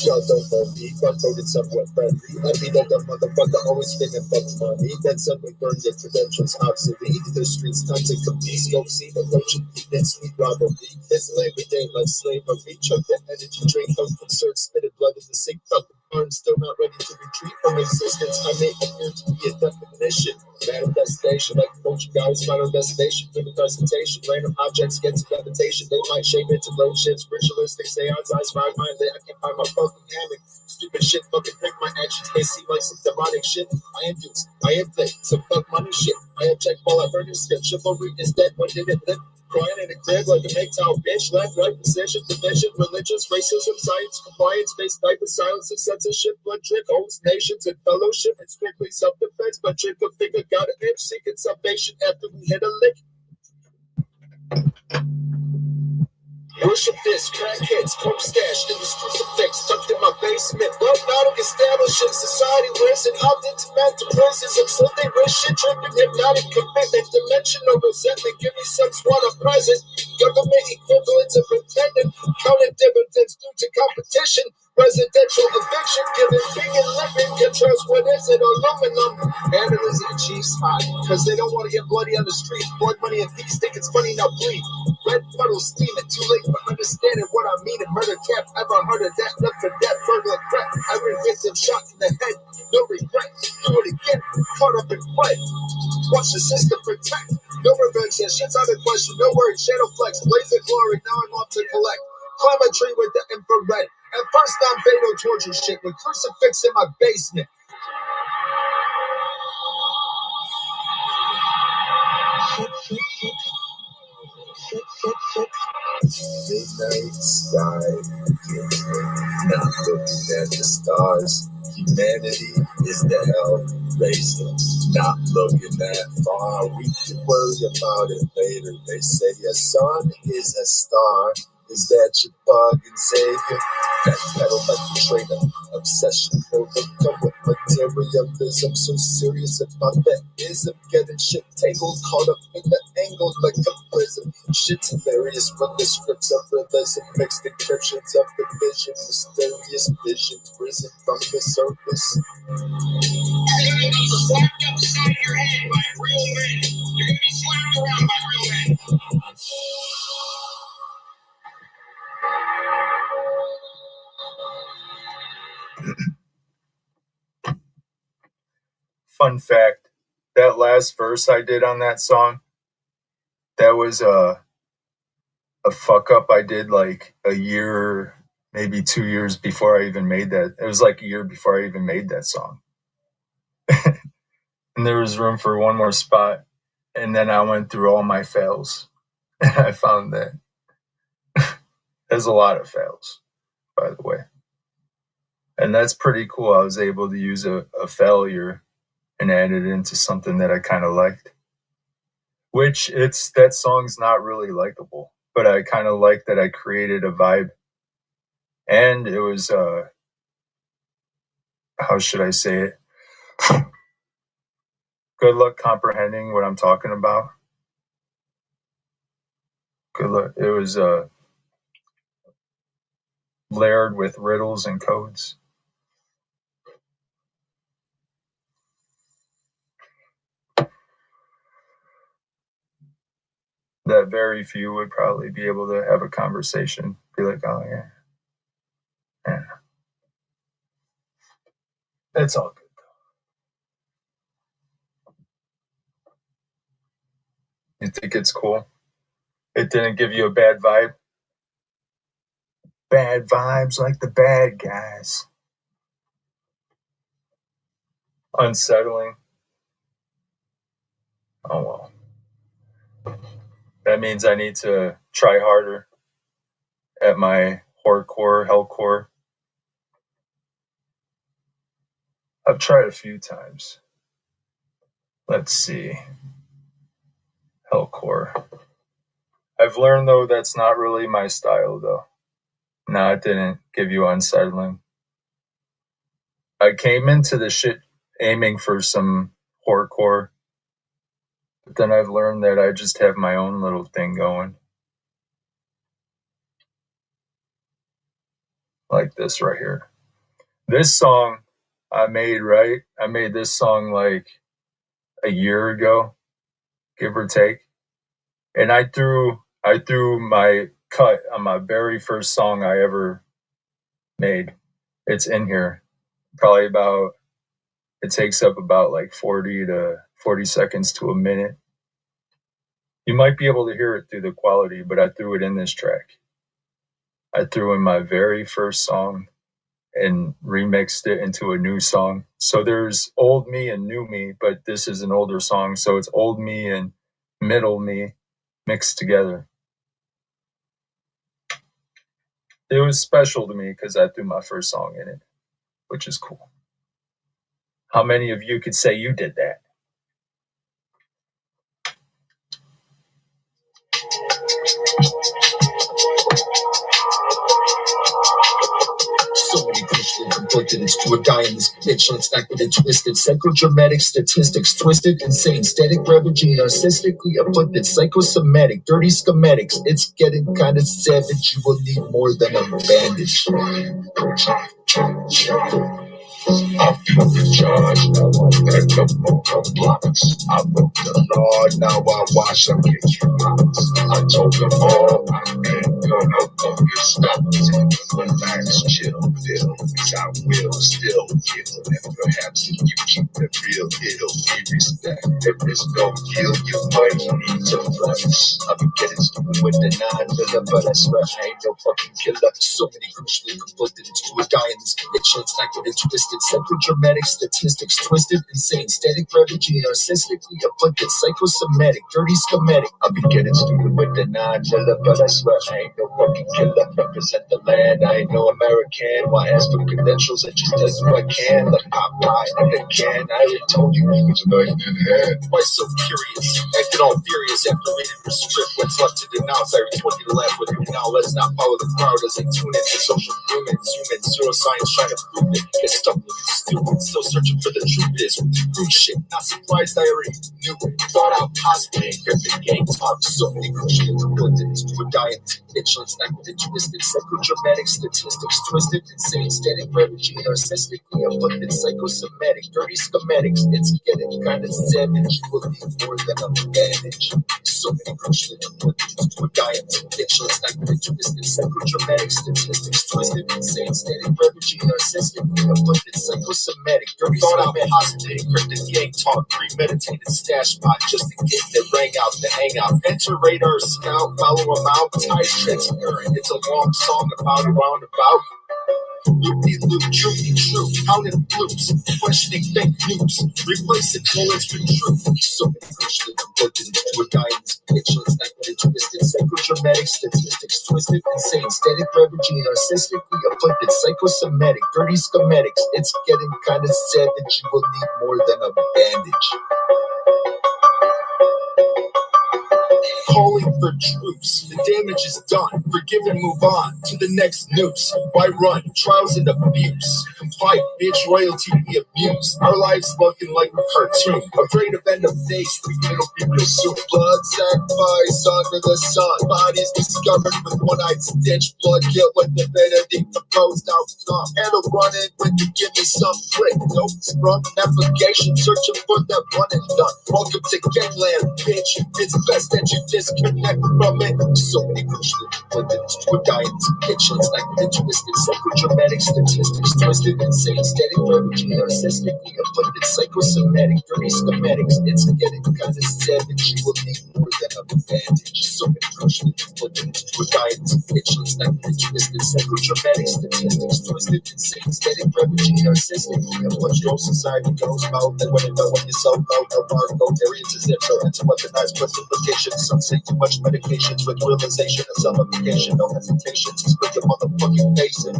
Y'all don't know me, but told it somewhat friendly. I mean that the motherfucker always thinking about money. Then suddenly burn your credentials obsolete. The streets time to compete. Smoke, see the lotion, then sweet robbery. It's Labor Day like slavery. Chuck that energy drink, don't concern, spitted blood in the sink. Fuck the burn, still not ready to retreat from existence. I may appear to be a definition. Manifestation, like coaching guys, final destination. For the presentation, random objects get to levitation. They might shape into low ships, ritualistic seance, eyes, my mind. I can't find my fucking hammock. Stupid shit, fucking pick my actions. They seem like some demonic shit. I induce, I inflict, some fuck money shit. I object while I've heard his skip. Chivalry is dead, when did it live? Crying in a crib like a MGTOW bitch. Left, right, position, division, religious, racism, science, compliance, based type of silence and censorship. Blood drip, holds nations and fellowship. It's strictly self-defense, but trick a figure got an inch, seeking salvation after we hit a lick. Worship this, crackheads, coke stash in this crucifix, tucked in my basement. Well-known establishing society wears it out into mental prisons. I'm so they rich shit, tripping, hypnotic commitment, dimensional resentment. Give me some sort of present. Government equivalent to pretending, counting dividends due to competition. Residential eviction, giving vegan living. Can trust what is it? Aluminum. Analysts and chiefs hot, cause they don't want to get bloody on the street. Blood money and peace, think it's funny, now bleed. Red puddles steaming, too late for understanding what I mean. And murder cap, ever heard of that? Left for death, further threat. Every victim shot in the head, no regret. Do it again, caught up in blood. Watch the system protect. No revenge, that shit's out of question. No worries, shadow flex, laser glory. Now I'm off to collect. Climb a tree with the infrared. At first, non-fatal torture shit with crucifix in my basement. Midnight sky, not looking at the stars. Humanity is the hell racer, not looking that far. We can worry about it later. They say your sun is a star. Is that your bug and savior? Backpedal like the trainer. Obsession overcome with materialism. So serious about that ism. Getting shit tangled, caught up in the angle like a prism. Shit's hilarious when the scripts of realism. Mixed encryptions of the vision. Mysterious visions risen from the surface. You're gonna be slapped upside your head by real men. You're gonna be slapped around by real men. Fun fact, that last verse I did on that song, that was a fuck up I did like a year, maybe 2 years before I even made that. It was like a year before I even made that song. And there was room for one more spot. And then I went through all my fails. And I found that there's a lot of fails, by the way. And that's pretty cool. I was able to use a failure and add it into something that I kind of liked. Which that song's not really likable, but I kind of like that I created a vibe. And it was, how should I say it? Good luck comprehending what I'm talking about. Good luck. It was layered with riddles and codes. That very few would probably be able to have a conversation. Be like, oh, yeah. Yeah. It's all good. You think it's cool? It didn't give you a bad vibe? Bad vibes like the bad guys. Unsettling. Oh well. That means I need to try harder at my horrorcore, hellcore. I've tried a few times. Let's see. Hellcore. I've learned though that's not really my style though. No, it didn't give you unsettling. I came into the shit aiming for some horrorcore, but then I've learned that I just have my own little thing going. Like this right here. This song I made this song like a year ago, give or take. And I threw my cut on my very first song I ever made. It's in here. Probably it takes up about like 40 seconds to a minute. You might be able to hear it through the quality, but I threw it in this track. I threw in my very first song and remixed it into a new song. So there's old me and new me, but this is an older song. So it's old me and middle me mixed together. It was special to me because I threw my first song in it, which is cool. How many of you could say you did that? So many questions conflicted, it's to a guy in this bitch. Let's stack with it twisted. Psychodramatic statistics, twisted, insane, static, ravaging, narcissically afflicted, psychosomatic, dirty schematics. It's getting kind of savage. You will need more than a bandage. I feel the charge, now I back up on the blocks. I broke the law, now I watch them get dropped. I told them all, I ain't gonna fucking stop. Relax, chill, feel, cause I will still kill. And perhaps if you keep it real, it'll be respect. There is no yield, you might need to flex. I've been getting stupid with the 9 but I swear I ain't no fucking killer. So many crucially conflicted, it's to a guy in this bitch. Let's stack with it twisted. Psychodramatic statistics, twisted, insane, static, ravaging, narcissically afflicted, psychosomatic, dirty schematic. I'll be getting stupid with the 9 but I swear I ain't no fucking killer. Represent the land, I ain't no American. Why ask for credentials? I just does what I can. Like Popeye and the can. I already told you it's a night in head. Why so curious? Acting all furious after reading your script. What's left to denounce? I already told you to laugh with me. Now let's not follow the crowd as they tune into social humans. Human pseudoscience trying to prove it. Get stuck looking stupid. Still searching for the truth is with the crude shit. Not surprised I already knew it. Thought out possibly encrypted gang talk. So many crucial conflicted to a guy in bitch. Let's stack with it twisted. Psychodramatic statistics, twisted, insane, static, ravaging, narcissically afflicted, psychosomatic, dirty schematics. It's getting kind of savage. You will need more than a bandage. So many crucially conflicted to a guy in bitch. Let's stack with it twisted. Psychodramatic statistics, twisted, insane, static, ravaging, narcissically afflicted, psychosomatic, dirty thought out hostage, encrypted yank talk, premeditated stash spot, just a kid that rang out the hangout. Enter radar scout, follow him out, ties transparent. It's a long song about a roundabout. Loop, truth be true, counting loops, questioning fake news, replacing bullets with truth. So many crucially conflicted to a guy in this bitch. Let's stack with it twisted. Psychodramatic statistics, twisted, insane, static, ravaging, narcissically afflicted, psychosomatic, dirty schematics. It's getting kind of savage. You will need more than a bandage. Calling for troops. The damage is done. Forgive and move on to the next noose. Why run? Trials and abuse. Comply, bitch, royalty be abused. Our lives looking like a cartoon. Afraid of end of days, it'll be real soon. Blood sacrifice under the sun. Bodies discovered with one-eyed stitch. Blood guilt with the Benedict proposed outcome. Handle running with the give me some quick. Notes from navigation, searching for that one and done. Welcome to gangland, bitch. It's best that you disconnect from it. So many crucial conflicted to a guy in this bitch. Let's stack with it twisted. Psychodramatic statistics, twisted, insane, static, ravaging, narcissically afflicted, psychosomatic, dirty schematics. It's getting kind of savage. You will need more than a bandage. So many crucial conflicted to a guy in this bitch. Let's stack with it twisted. Psychodramatic statistics, twisted, insane, static, ravaging, everything narcissistic. And what your society goes about, then when you know when you're so low, no barcode areas is info into weaponized implications. Some say too much medications with realization of self-application, no hesitation to split your motherfucking face in.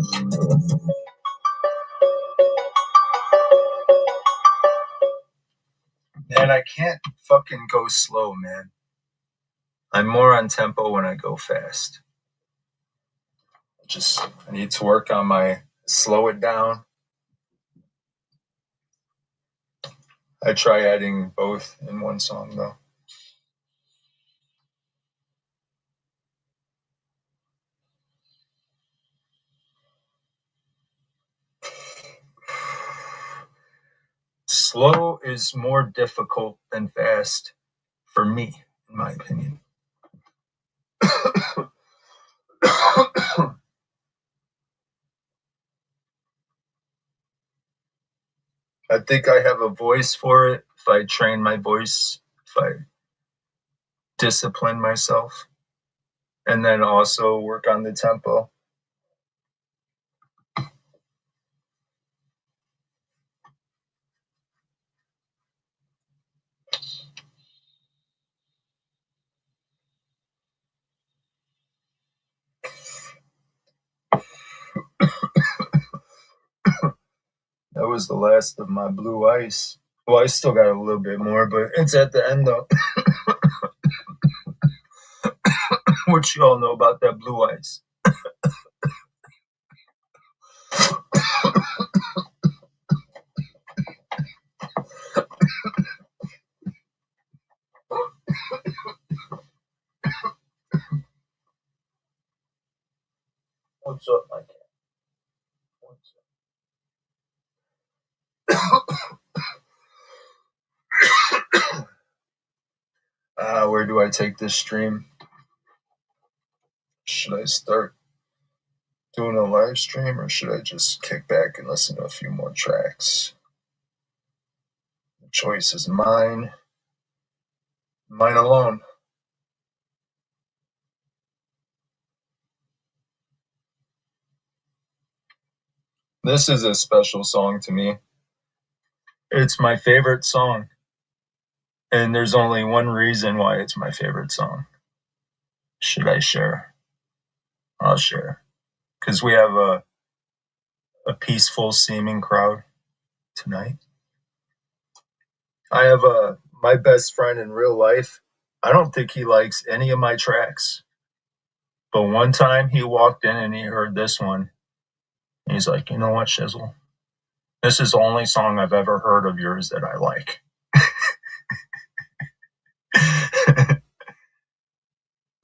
Man, I can't fucking go slow, man. I'm more on tempo when I go fast. I need to work on my slow it down. I try adding both in one song though. Slow is more difficult than fast for me, in my opinion. I think I have a voice for it if I train my voice, if I discipline myself, and then also work on the tempo. That was the last of my blue ice. Well, I still got a little bit more, but it's at the end though. What you all know about that blue ice? What's up, my cat? Where do I take this stream? Should I start doing a live stream or should I just kick back and listen to a few more tracks? The choice is mine. Mine alone. This is a special song to me. It's my favorite song. And there's only one reason why it's my favorite song. Should I share? I'll share. Because we have a peaceful seeming crowd tonight. I have my best friend in real life. I don't think he likes any of my tracks. But one time he walked in and he heard this one. And he's like, you know what, Shizzle? This is the only song I've ever heard of yours that I like.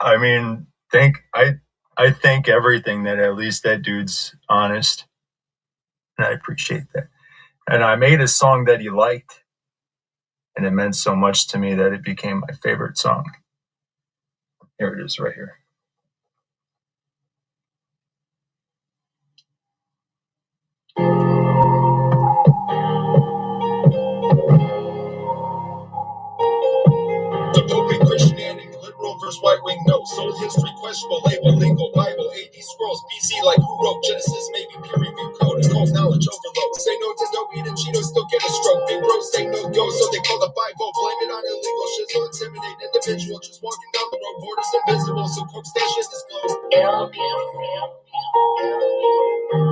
I mean, I think everything that at least that dude's honest. And I appreciate that. And I made a song that he liked. And it meant so much to me that it became my favorite song. Here it is right here. The Pope and Christianity, liberal versus right wing, no. Soul history, questionable, label, legal, Bible, AD scrolls, BC, like who wrote Genesis, maybe peer review code, and called knowledge overload. Say no to dope, eat and Cheetos, still get a stroke. Big bro say no go, so they call the Bible, blame it on illegal shit, so intimidate individual, just walking down the road, borders invisible, so coke station is closed.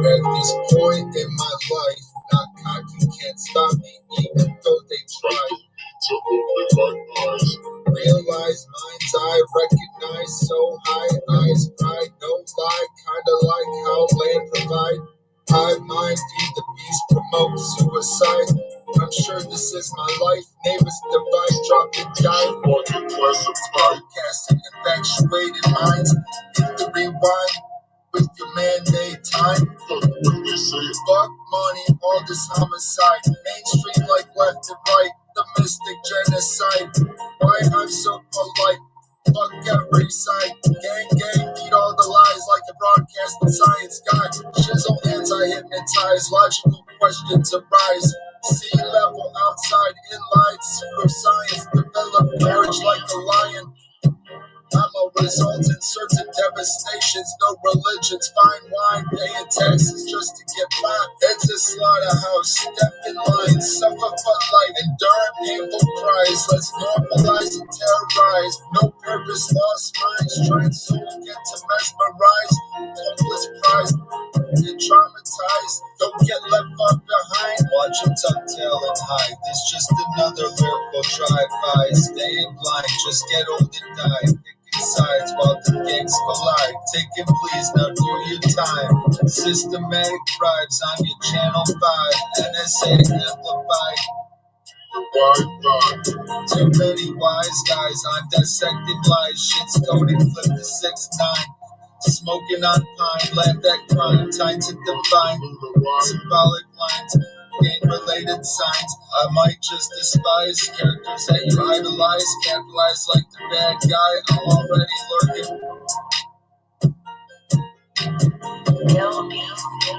At this point in my life, not cocky, can't stop me, even though they try to open my eyes. Realize mind's eye, recognize so high, eyes, pride, no lie, kinda like how land provide. Hive mind, feed the beast, promote suicide. I'm sure this is my life, neighbors divide, drop and die. Market classified, casting infatuated minds, hit the rewind. With your man-made time, fuck money, all this homicide. Mainstream like left and right, the mystic genocide. Why I'm so polite, fuck every side. Gang, beat all the lies like the broadcast in science. God, shizzle anti-hypnotize, logical questions arise. Sea level outside, inline, pseudoscience. Develop courage like a lion. I'm a results in certain devastations. No religions, fine wine, paying taxes just to get by. It's a slaughterhouse, step in line, suffer for life, endure painful cries. Let's normalize and terrorize. No purpose, lost minds, trying so get to mesmerize. Hopeless prize, get traumatized, don't get left far behind. Watch them tuck tail and hide. This just another lyrical drive-by. Staying blind, just get old and die. Picking sides while the gangs collide. Take it please, now do your time. Systematic bribes on your channel 5. NSA amplified. Too many wise guys on dissecting lies. Shit's coded, flip the 6-9. Smoking on pine, laugh at crime, time to define symbolic lines, gang-related signs. I might just despise characters that you idolize, capitalize like the bad guy. I'm already lurking.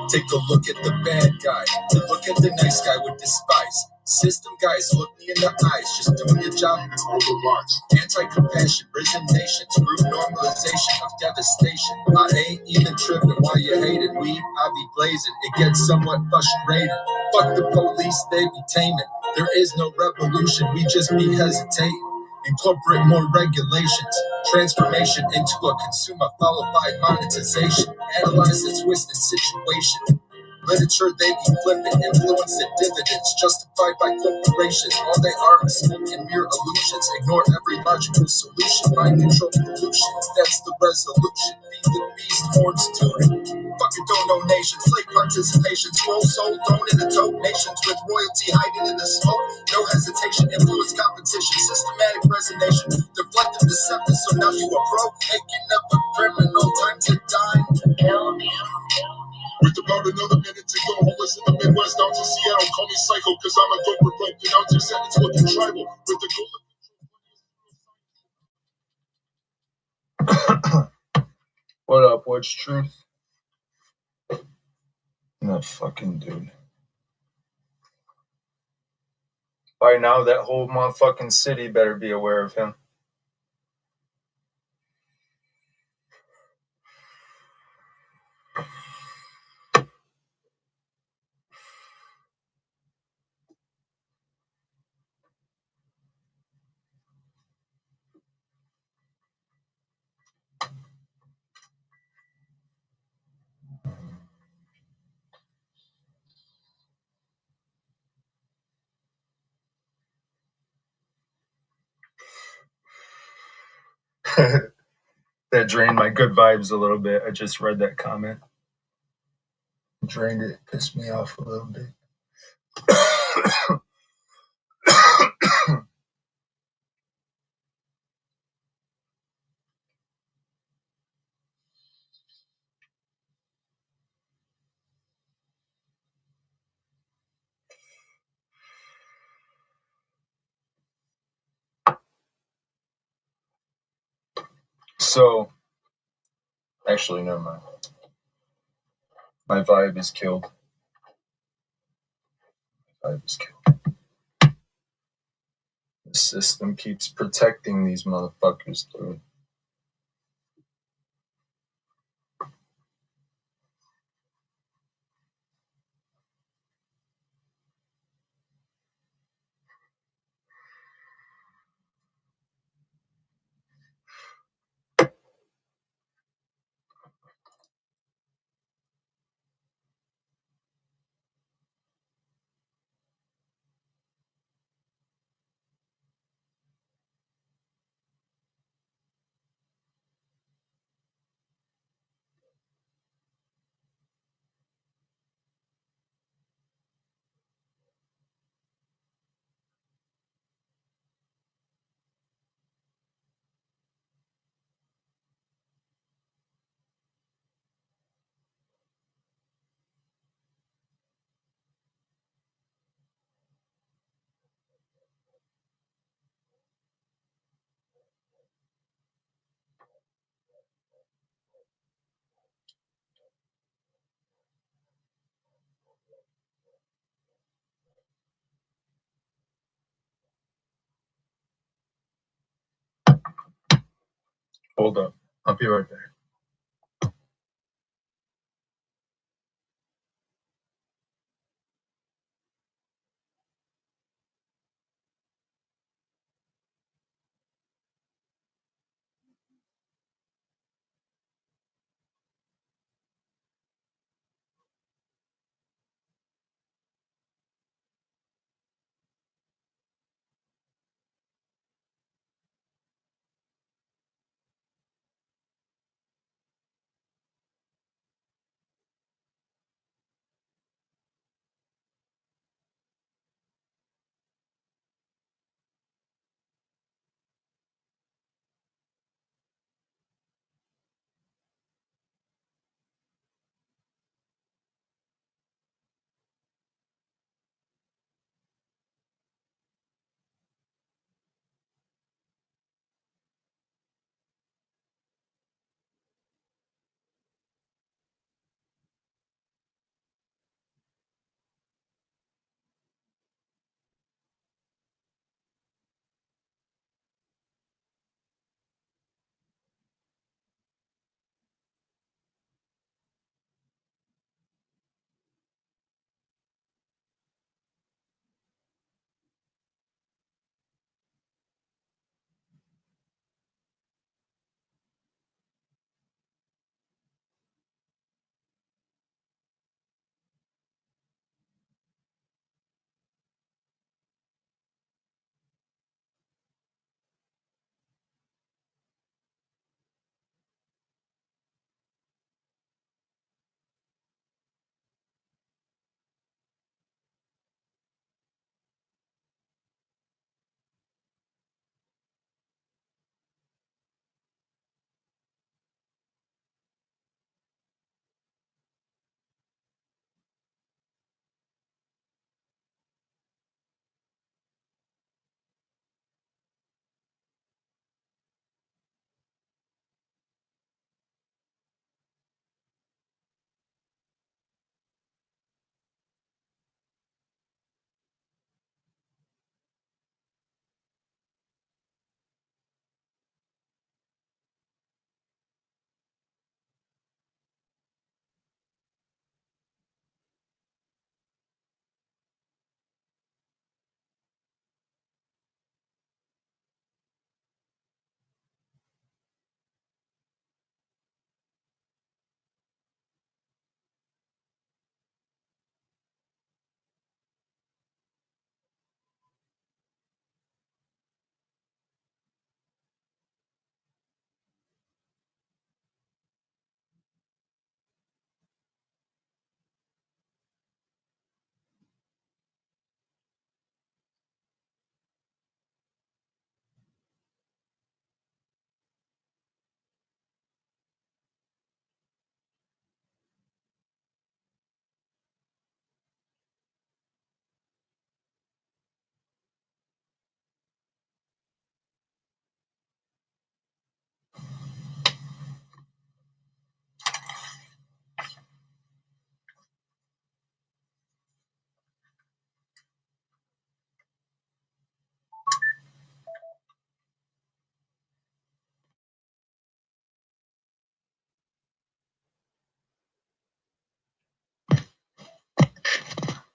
Take a look at the bad guy, look at the nice guy with despise. System guys, look me in the eyes, just doing your job and overwatch. Anti-compassion, risen nations, root normalization of devastation. I ain't even tripping while you hating weed, I be blazing, it gets somewhat frustrating. Fuck the police, they be taming. There is no revolution, we just be hesitating. Incorporate more regulations, transformation into a consumer followed by monetization. Analyze the twisted situation. Literature they be flipping, influence and dividends, justified by corporations. All they are is smoke and mere illusions. Ignore every logical solution. Mind control pollution, that's the resolution. Feed the beast, horns tutored. Fucking donation, slave participation. Scroll soul, thrown in the dope nations with royalty hiding in the smoke. No hesitation, influence competition, systematic resignation. Deflective deceptive, so now you a pro. Making up a criminal, time to die. With about another minute to go, homeless in the Midwest down to Seattle. Call me psycho, cause I'm a dope revoked. And I'm just sentenced to looking tribal. With the goal of What up, what's truth? That fucking dude. By now, that whole motherfucking city better be aware of him. That drained my good vibes a little bit. I just read that comment. Drained it, pissed me off a little bit. So, actually, never mind. My vibe is killed. The system keeps protecting these motherfuckers, dude. Hold up. I'll be right back.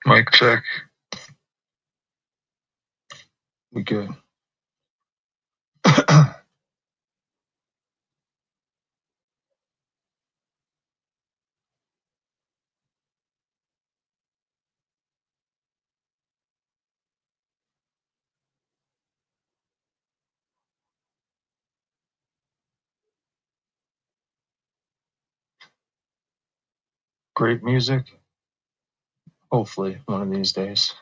Mic check. We good. Great music. Hopefully, one of these days.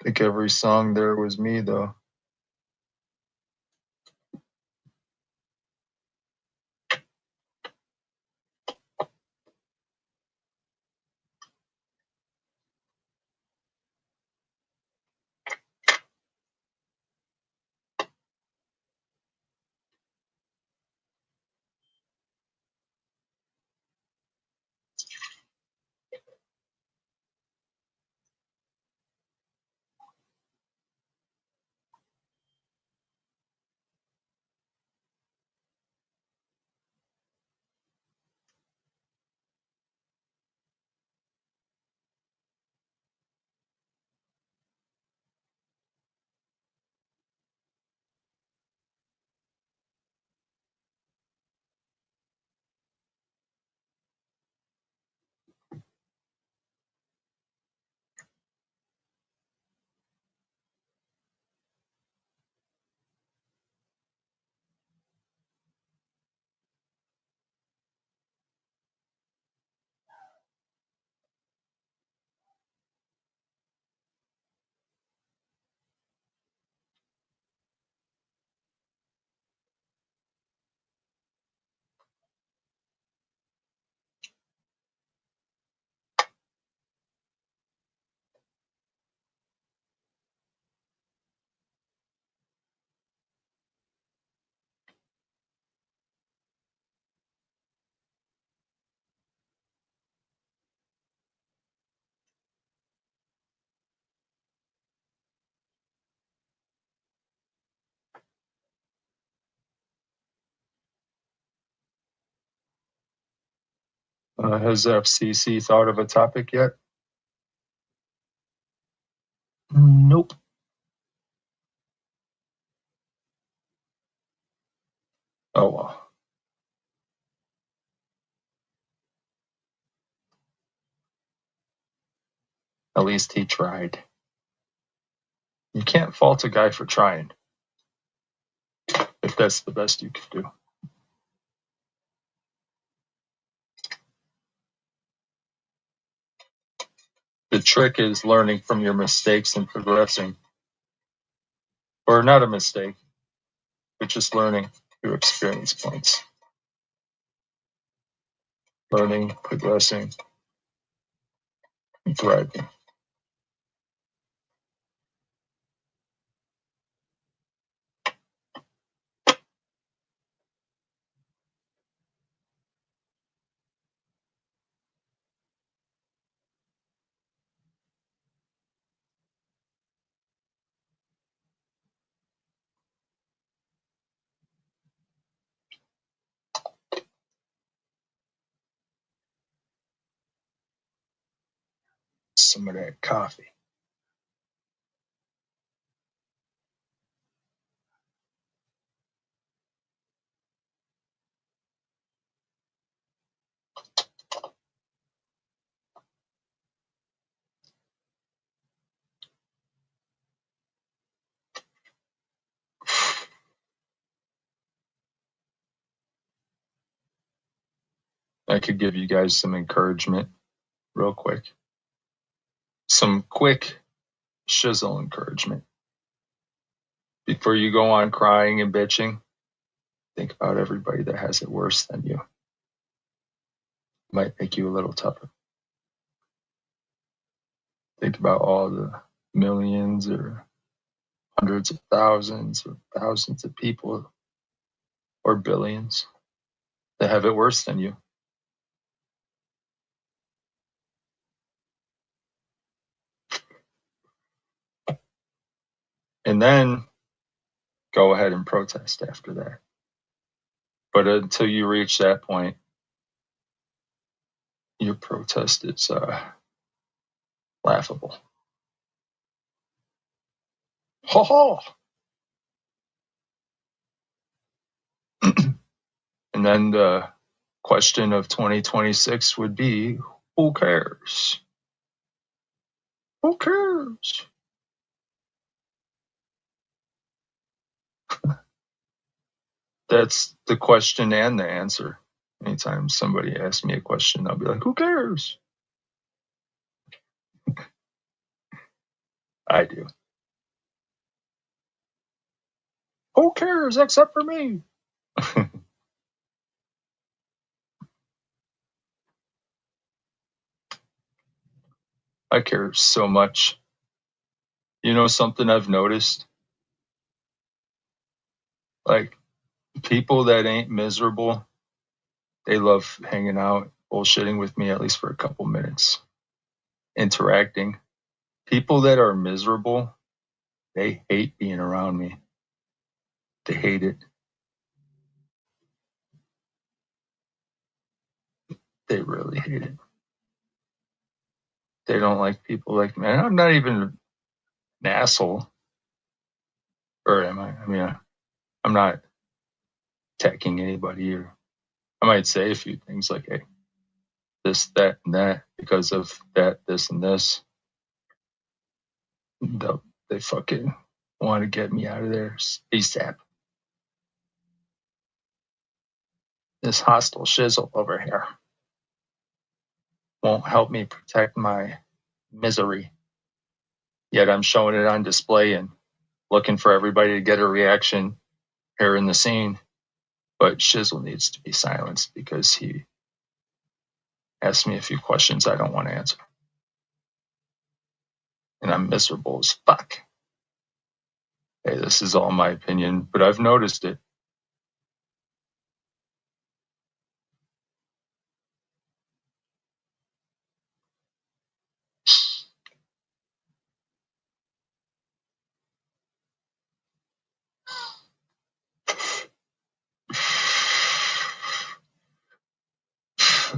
I think every song there was me, though. Has FCC thought of a topic yet? Nope. Oh well. At least he tried. You can't fault a guy for trying, if that's the best you could do. The trick is learning from your mistakes and progressing. Or not a mistake, but just learning through experience points. Learning, progressing, and thriving. Some of that coffee. I could give you guys some encouragement real quick. Some quick shizzle encouragement. Before you go on crying and bitching, think about everybody that has it worse than you. Might make you a little tougher. Think about all the millions or hundreds of thousands or thousands of people or billions that have it worse than you. And then go ahead and protest after that. But until you reach that point, your protest is laughable. Ho ho! And then the question of 2026 would be, who cares? Who cares? That's the question and the answer. Anytime somebody asks me a question, I'll be like, who cares? I do. Who cares except for me? I care so much. You know something I've noticed? Like, people that ain't miserable, they love hanging out, bullshitting with me at least for a couple minutes, interacting. People that are miserable, they hate being around me. They hate it. They really hate it. They don't like people like me. I'm not even an asshole. Or am I? I mean, I'm not attacking anybody, or I might say a few things like, hey, this, that, and that, because of that, this, and this. They fucking want to get me out of there ASAP. This hostile shizzle over here won't help me protect my misery. Yet I'm showing it on display and looking for everybody to get a reaction here in the scene. But Shizzle needs to be silenced because he asked me a few questions I don't want to answer. And I'm miserable as fuck. Hey, this is all my opinion, but I've noticed it.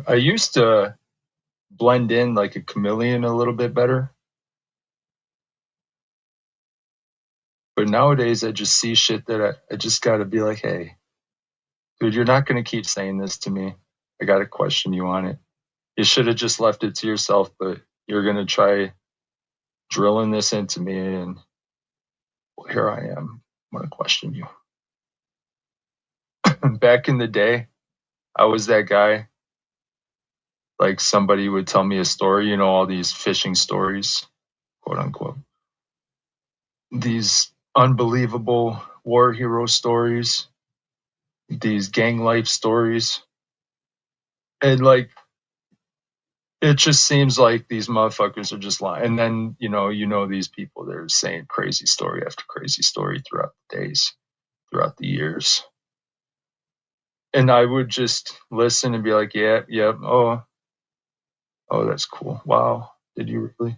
I used to blend in like a chameleon a little bit better. But nowadays I just see shit that I just gotta be like, hey, dude, you're not gonna keep saying this to me. I gotta question you on it. You should have just left it to yourself, but you're gonna try drilling this into me, and well, here I am. I'm gonna question you. Back in the day, I was that guy. Like somebody would tell me a story, you know, all these fishing stories, quote unquote. These unbelievable war hero stories, these gang life stories. And like, it just seems like these motherfuckers are just lying. And then, you know, these people, they're saying crazy story after crazy story throughout the days, throughout the years. And I would just listen and be like, yeah, oh, that's cool. Wow. Did you really?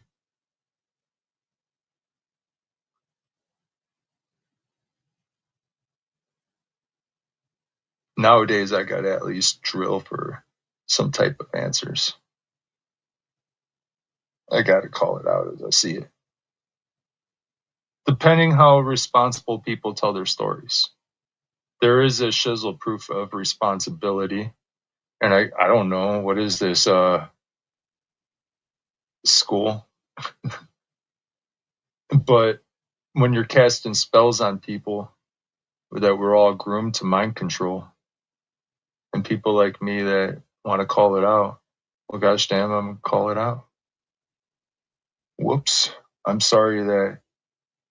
Nowadays, I got to at least drill for some type of answers. I got to call it out as I see it. Depending how responsible people tell their stories. There is a shizzle proof of responsibility. And I don't know, what is this, school? But when you're casting spells on people that we're all groomed to mind control, and people like me that want to call it out, well, gosh damn, I'm going to call it out. Whoops. I'm sorry that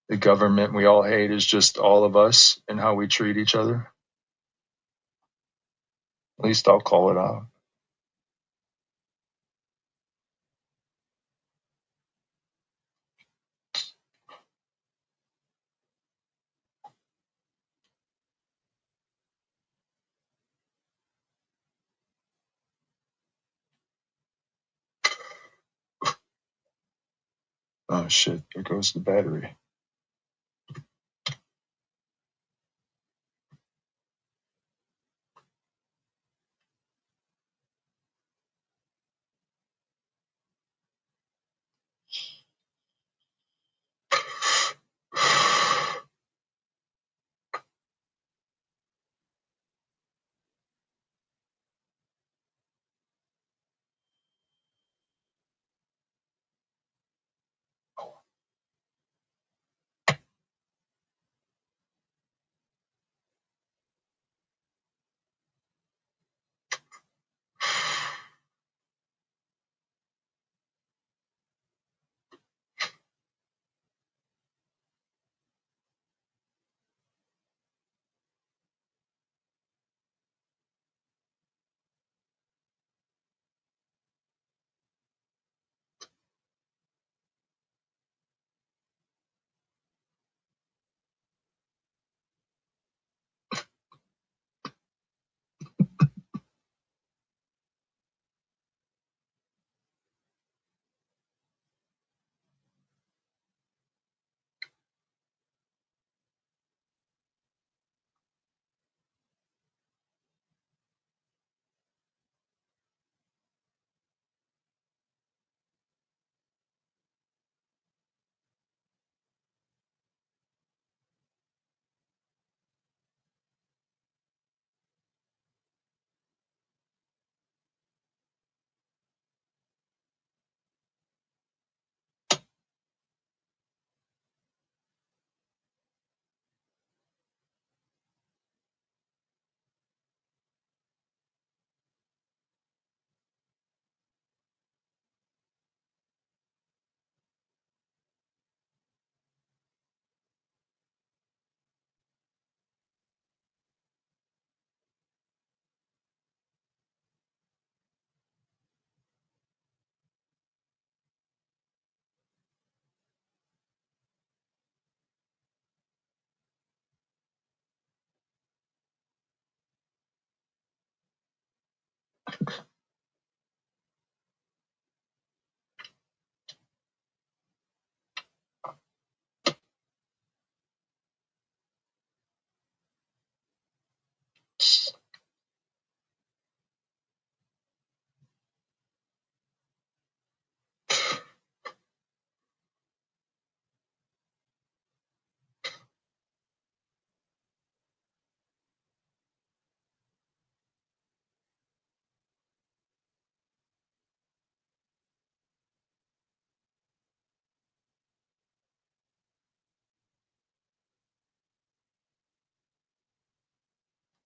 the government we all hate is just all of us and how we treat each other. At least I'll call it out. Oh shit, there goes the battery.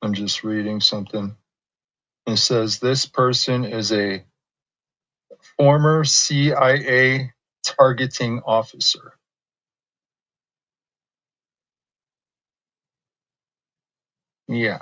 I'm just reading something. It says this person is a former CIA targeting officer. Yeah.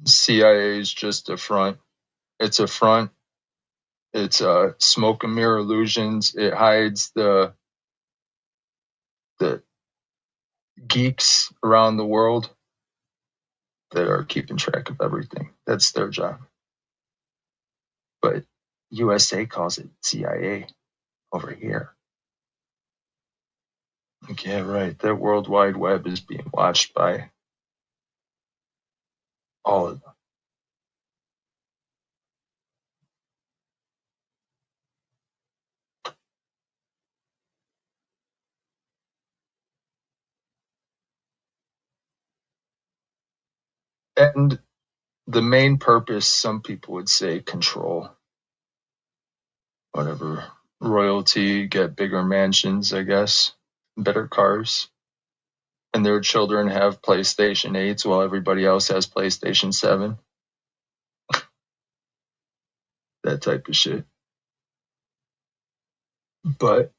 CIA is just a front. It's a front. It's smoke and mirror illusions. It hides the geeks around the world that are keeping track of everything. That's their job. But USA calls it CIA over here. Like, yeah, right. That World Wide Web is being watched by all of them. And the main purpose, some people would say, control. Whatever. Royalty, get bigger mansions, I guess. Better cars. And their children have PlayStation 8s while everybody else has PlayStation 7. That type of shit. But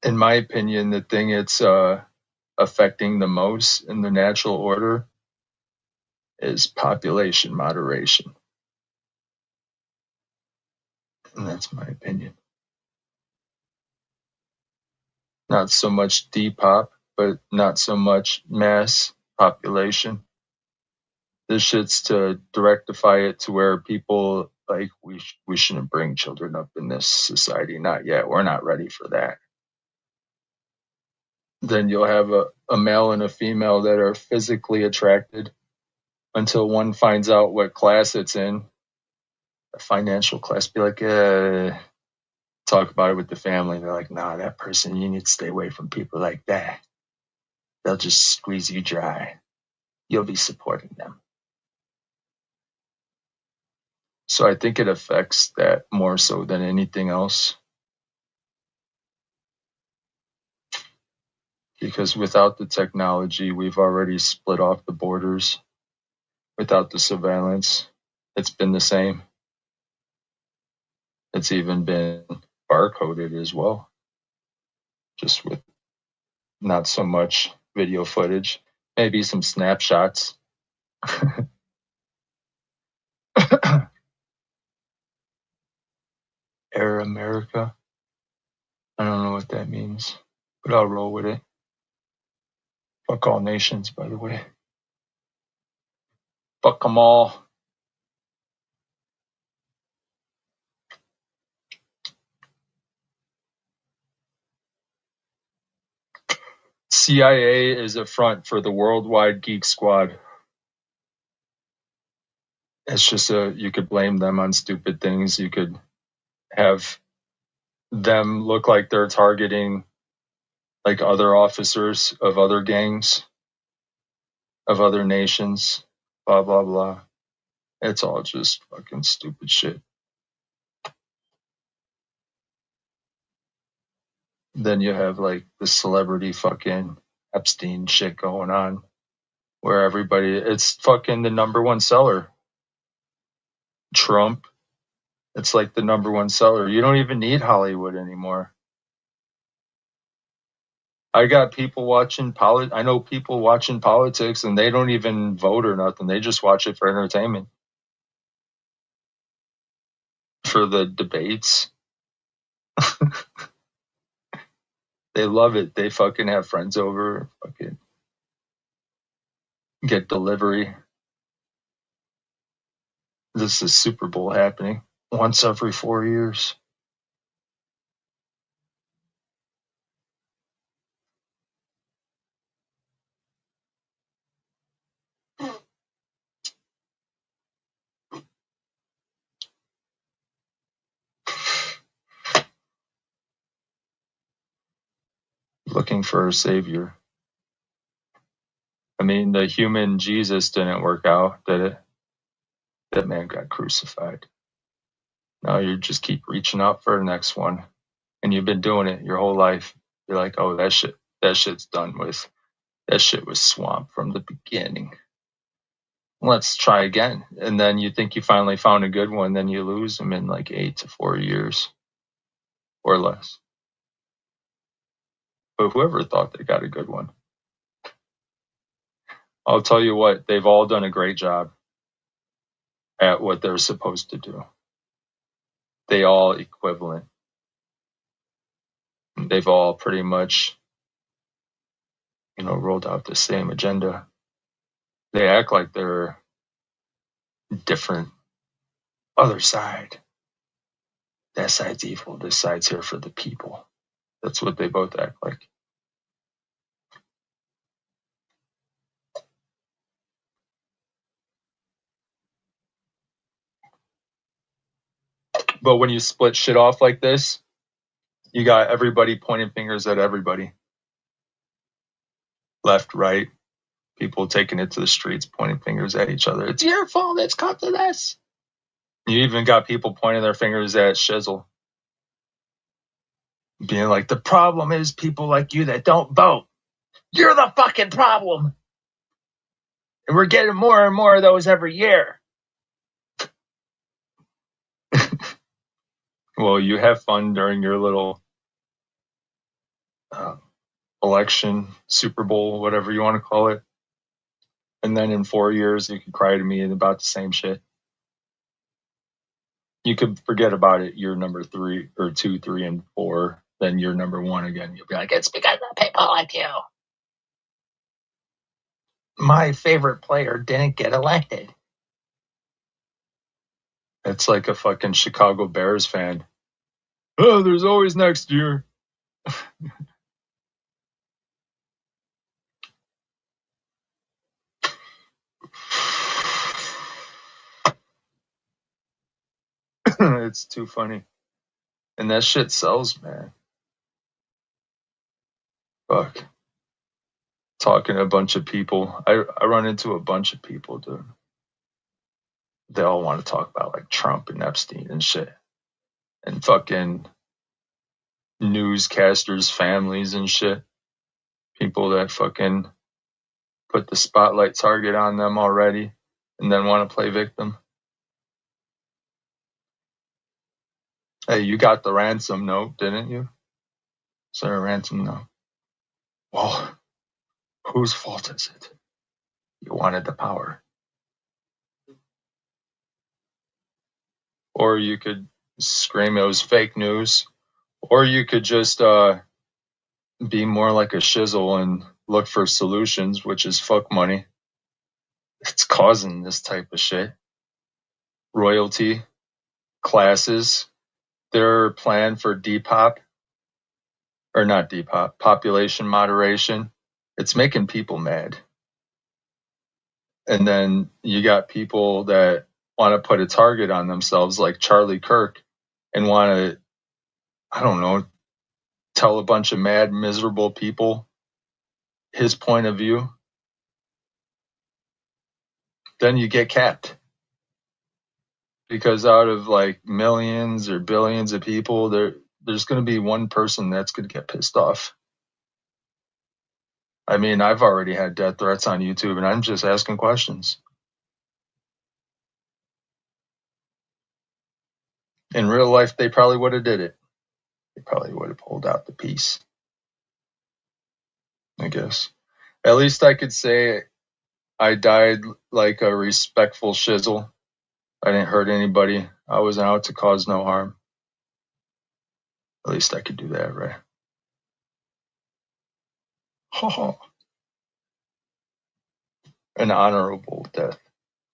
in my opinion, the thing it's affecting the most in the natural order is population moderation. And that's my opinion. Not so much depop, but not so much mass population. This shit's to rectify it to where people like we shouldn't bring children up in this society. Not yet. We're not ready for that. Then you'll have a male and a female that are physically attracted until one finds out what class it's in. A financial class, be like, talk about it with the family. They're like, nah, that person, you need to stay away from people like that. They'll just squeeze you dry. You'll be supporting them. So I think it affects that more so than anything else. Because without the technology, we've already split off the borders. Without the surveillance, it's been the same. It's even been barcoded as well. Just with not so much video footage, maybe some snapshots. Air America. I don't know what that means, but I'll roll with it. Fuck all nations, by the way. Fuck them all. CIA is a front for the worldwide geek squad. It's just you could blame them on stupid things. You could have them look like they're targeting like other officers of other gangs, of other nations, blah, blah, blah. It's all just fucking stupid shit. Then you have like the celebrity fucking Epstein shit going on where everybody, it's fucking the number one seller. Trump, it's like the number one seller. You don't even need Hollywood anymore. I got people watching I know people watching politics and they don't even vote or nothing. They just watch it for entertainment. For the debates. They love it. They fucking have friends over, fucking get delivery. This is Super Bowl happening once every 4 years. looking for a savior. I mean, the human Jesus didn't work out, did it? That man got crucified. Now you just keep reaching out for the next one. And you've been doing it your whole life. You're like, oh, that shit's done with. That shit was swamp from the beginning. Let's try again. And then you think you finally found a good one, then you lose them in like 8 to 4 years or less. But whoever thought they got a good one, I'll tell you what, they've all done a great job at what they're supposed to do. They all equivalent. They've all pretty much, rolled out the same agenda. They act like they're different. Other side. That side's evil. This side's here for the people. That's what they both act like. But when you split shit off like this, you got everybody pointing fingers at everybody. Left, right, people taking it to the streets, pointing fingers at each other. It's your fault, it's come to this. You even got people pointing their fingers at Shizzle. Being like, the problem is people like you that don't vote. You're the fucking problem. And we're getting more and more of those every year. Well, you have fun during your little election, Super Bowl, whatever you want to call it. And then in 4 years, you could cry to me about the same shit. You could forget about it. You're number 3 or 2, 3, and 4. Then you're number 1 again. You'll be like, it's because of people like you. My favorite player didn't get elected. It's like a fucking Chicago Bears fan. Oh, there's always next year. It's too funny. And that shit sells, man. Fuck. Talking to a bunch of people. I run into a bunch of people, dude. They all want to talk about like Trump and Epstein and shit. And fucking newscasters' families and shit. People that fucking put the spotlight target on them already and then want to play victim. Hey, you got the ransom note, didn't you? Is there a ransom note? Well, whose fault is it? You wanted the power. Or you could scream it was fake news. Or you could just be more like a shizzle and look for solutions, which is fuck money. It's causing this type of shit. Royalty, classes, their plan for Depop, or not Depop, population moderation. It's making people mad. And then you got people that want to put a target on themselves like Charlie Kirk and want to, I don't know, tell a bunch of mad, miserable people his point of view. Then you get capped. Because out of like millions or billions of people, there's going to be one person that's going to get pissed off. I mean, I've already had death threats on YouTube and I'm just asking questions. In real life, they probably would have did it. They probably would have pulled out the piece. I guess. At least I could say I died like a respectful shizzle. I didn't hurt anybody. I wasn't out to cause no harm. At least I could do that, right? An honorable death.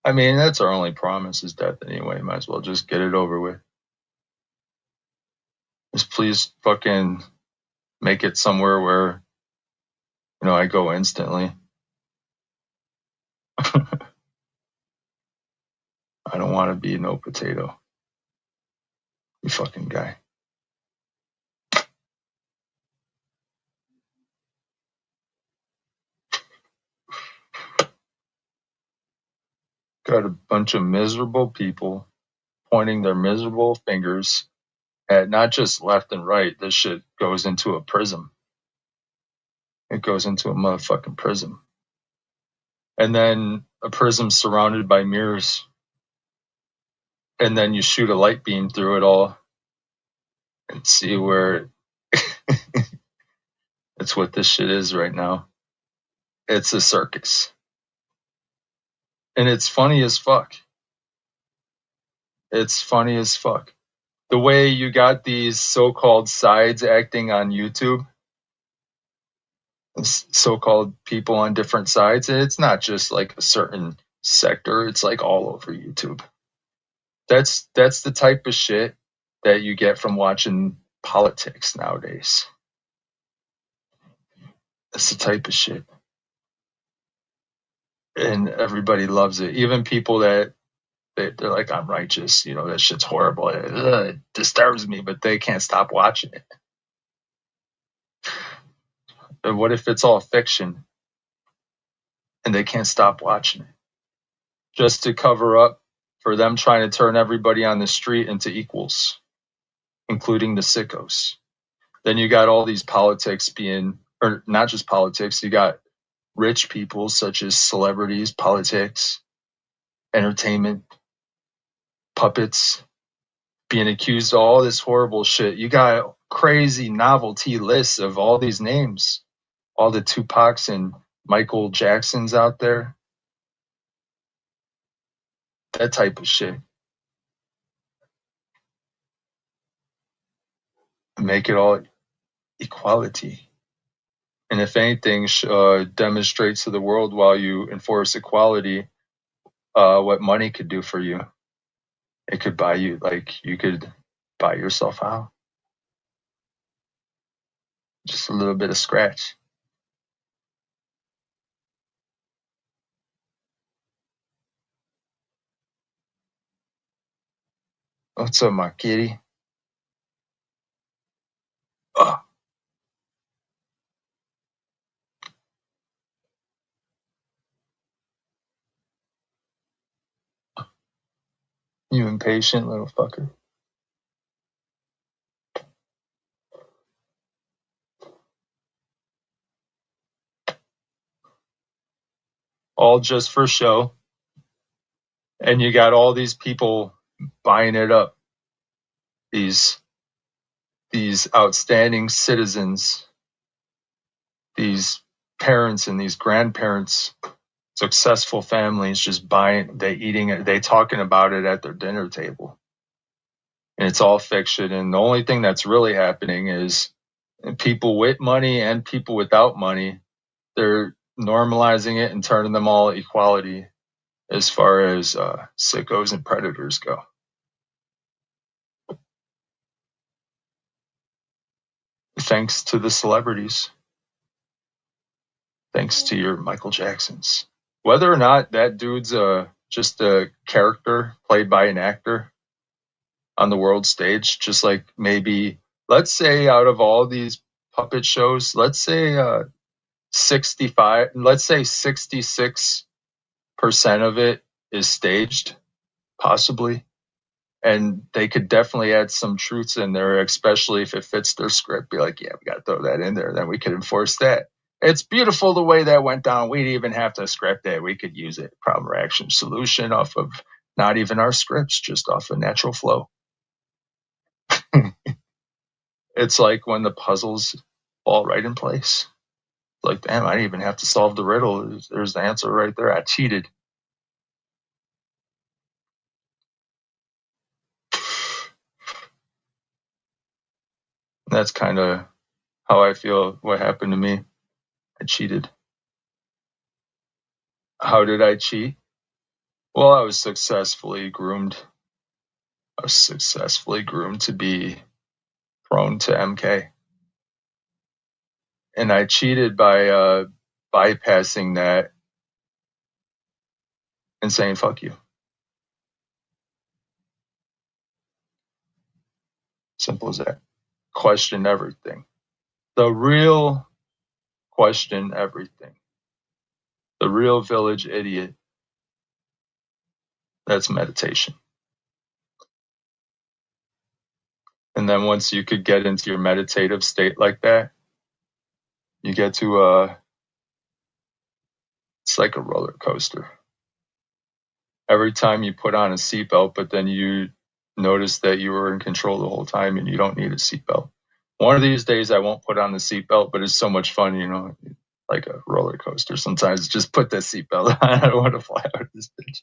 I mean, that's our only promise is death anyway. Might as well just get it over with. Just please fucking make it somewhere where, I go instantly. I don't want to be no potato. You fucking guy. Got a bunch of miserable people pointing their miserable fingers at not just left and right. This shit goes into a prism. It goes into a motherfucking prism. And then a prism surrounded by mirrors. And then you shoot a light beam through it all and see where it's what this shit is right now. It's a circus. And it's funny as fuck. It's funny as fuck. The way you got these so-called sides acting on YouTube, so-called people on different sides, it's not just like a certain sector, it's like all over YouTube. That's the type of shit that you get from watching politics nowadays. That's the type of shit. And everybody loves it. Even people that they're like, I'm righteous, you know, that shit's horrible. It disturbs me, but they can't stop watching it. And what if it's all fiction and they can't stop watching it? Just to cover up for them trying to turn everybody on the street into equals, including the sickos. Then you got all these politics being, or not just politics, you got rich people such as celebrities, politics, entertainment, puppets, being accused of all this horrible shit. You got crazy novelty lists of all these names, all the Tupacs and Michael Jacksons out there. That type of shit. Make it all equality. And if anything, demonstrates to the world while you enforce equality, what money could do for you. It could buy you, like you could buy yourself out. Just a little bit of scratch. What's up, my kitty? Oh. You impatient little fucker. All just for show. And you got all these people buying it up. These outstanding citizens, these parents and these grandparents, successful families just buying, they eating it, they talking about it at their dinner table. And it's all fiction. And the only thing that's really happening is people with money and people without money, they're normalizing it and turning them all equality as far as sickos and predators go. Thanks to the celebrities. Thanks to your Michael Jacksons. Whether or not that dude's just a character played by an actor on the world stage, just like maybe, let's say out of all these puppet shows, let's say 66% of it is staged, possibly. And they could definitely add some truths in there, especially if it fits their script. Be like, yeah, we got to throw that in there. Then we could enforce that. It's beautiful the way that went down. We didn't even have to script it. We could use it. Problem, reaction, solution off of not even our scripts, just off of natural flow. It's like when the puzzles fall right in place. Like, damn, I didn't even have to solve the riddle. There's the answer right there. I cheated. That's kind of how I feel what happened to me. I cheated. How did I cheat? Well, I was successfully groomed. I was successfully groomed to be prone to MK. And I cheated by bypassing that and saying, fuck you. Simple as that. Question everything. The real question everything. The real village idiot That's meditation. And then once you could get into your meditative state like that, you get to it's like a roller coaster. Every time you put on a seatbelt, but then you notice that you were in control the whole time and you don't need a seatbelt. One of these days I won't put on the seatbelt, but it's so much fun, you know, like a roller coaster. Sometimes just put that seatbelt on. I don't want to fly out of this bitch.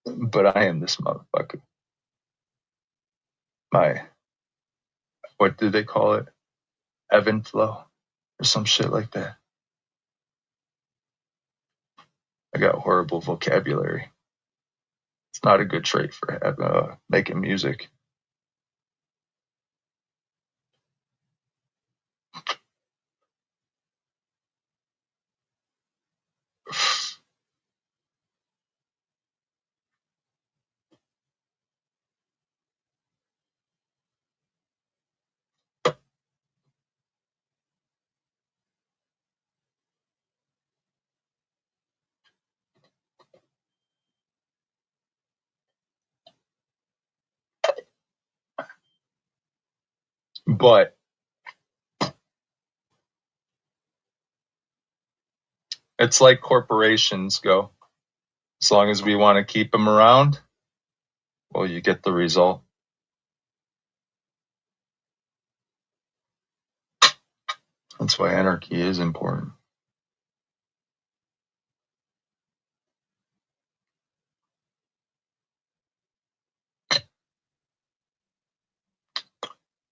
But I am this motherfucker. What do they call it? Ebb and flow or some shit like that. I got horrible vocabulary. It's not a good trait for making music. But it's like corporations go. As long as we want to keep them around, well, you get the result. That's why anarchy is important.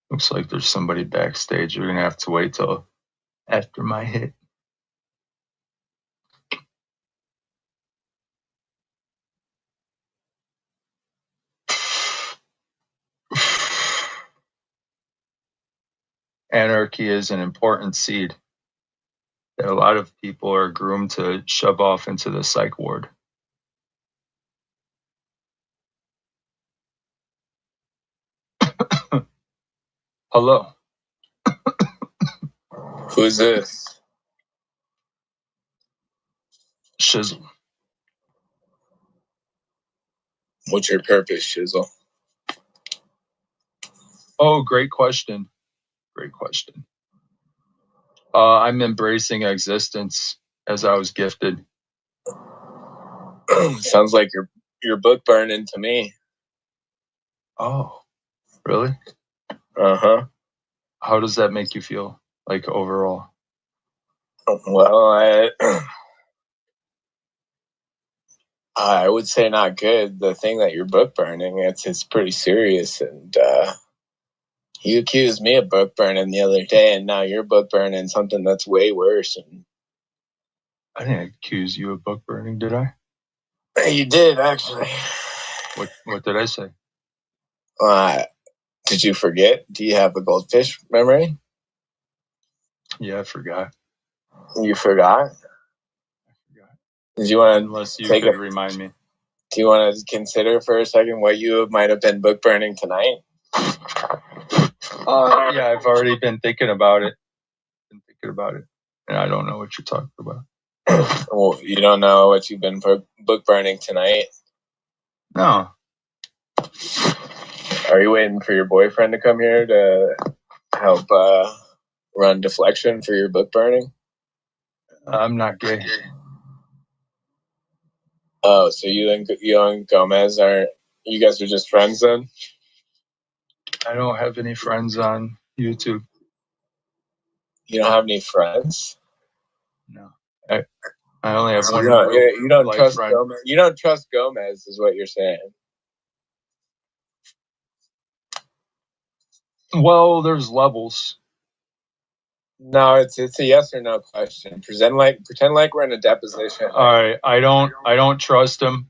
Looks like there's somebody backstage. You're going to have to wait till after my hit. Anarchy is an important seed that a lot of people are groomed to shove off into the psych ward. Hello. Who's this? Shizzle. What's your purpose, Shizzle? Oh, great question. Great question. I'm embracing existence as I was gifted. Sounds like you're book burning to me. Oh, really? Uh-huh. How does that make you feel, like, overall? Well, I would say not good. The thing that you're book burning, it's pretty serious, and you accused me of book burning the other day, and now you're book burning something that's way worse. And I didn't accuse you of book burning, did I? You did, actually. What did I say? Did you forget? Do you have a goldfish memory? Yeah, I forgot. You forgot? Did you want to Unless you could remind me. Do you want to consider for a second what you might have been book burning tonight? Yeah, I've already been thinking about it. And I don't know what you're talking about. Well, you don't know what you've been book burning tonight? No. Are you waiting for your boyfriend to come here to help run deflection for your book burning? I'm not gay. Oh, so you and Gomez you guys are just friends then? I don't have any friends on YouTube. You don't have any friends? No. I only have one. You don't trust Gomez. You don't trust Gomez, is what you're saying. Well, there's levels. No, it's a yes or no question. Pretend like we're in a deposition. All right, I don't trust him,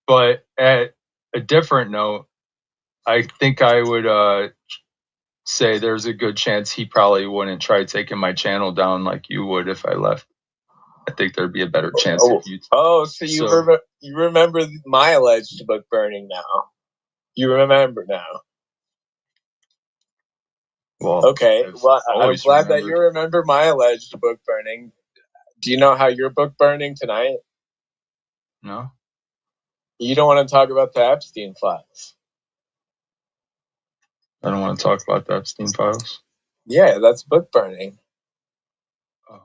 but at a different note, I think I would say there's a good chance he probably wouldn't try taking my channel down like you would if I left. I think there'd be a better chance if you. Oh, so you remember my alleged book burning now? You remember now? Well, okay. Well, I'm glad that you remember my alleged book burning. Do you know how you're book burning tonight? No. You don't want to talk about the Epstein files. I don't want to talk about the Epstein files. Yeah, that's book burning. Oh,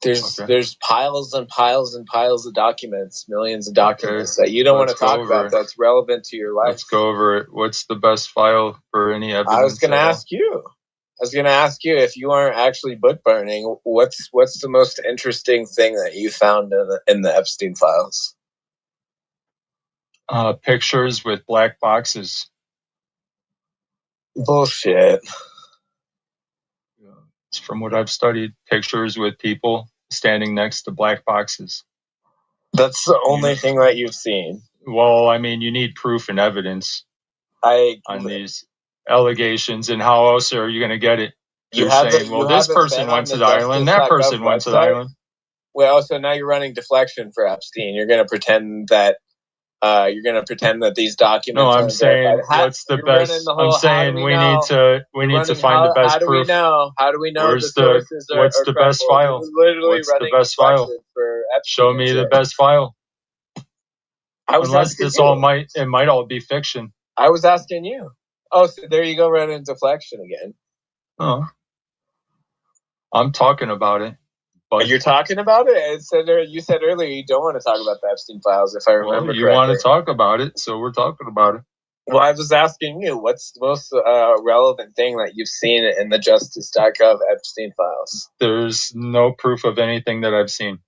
there's piles and piles and piles of documents, millions of documents that you don't want to talk about that's relevant to your life. Let's go over it. What's the best file for any evidence? I was going to ask you. I was going to ask you, if you aren't actually book burning, what's the most interesting thing that you found in the Epstein files? Pictures with black boxes. Bullshit. It's from what I've studied. Pictures with people standing next to black boxes. That's the only thing that you've seen. Well, I mean, you need proof and evidence on these allegations, and how else are you going to get it? You're saying, well, this person went to the island, that person went to the island. Well, so now you're running deflection for Epstein. You're going to pretend that these documents. No, I'm saying what's the best. I'm saying we need to find the best proof. How do we know? What's the best file? What's the best file? Show me the best file. Unless this it might all be fiction. I was asking you. Oh, so there you go, running deflection again. Oh, I'm talking about it. But you're talking about it? You said earlier you don't want to talk about the Epstein files, if I remember correctly. You want to talk about it, so we're talking about it. Well, I was asking you, what's the most relevant thing that you've seen in the Justice.gov Epstein files? There's no proof of anything that I've seen.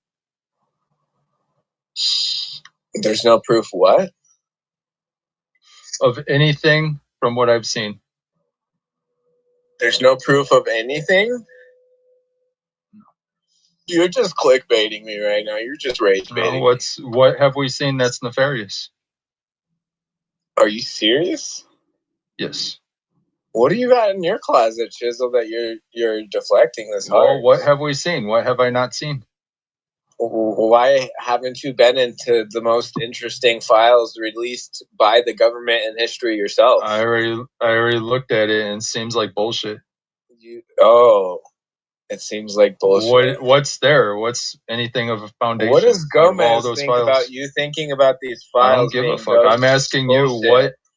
There's no proof what? Of anything from what I've seen. There's no proof of anything? You're just clickbaiting me right now. You're just rage baiting. No, what have we seen that's nefarious? Are you serious? Yes. What do you got in your closet, Chisel, that you're deflecting this hard? Well, what have we seen? What have I not seen? Why haven't you been into the most interesting files released by the government in history yourself? I already looked at it, and it seems like bullshit. It seems like bullshit. What's there? What's anything of a foundation? What does Gomez think about you thinking about these files? I don't give a fuck. I'm asking you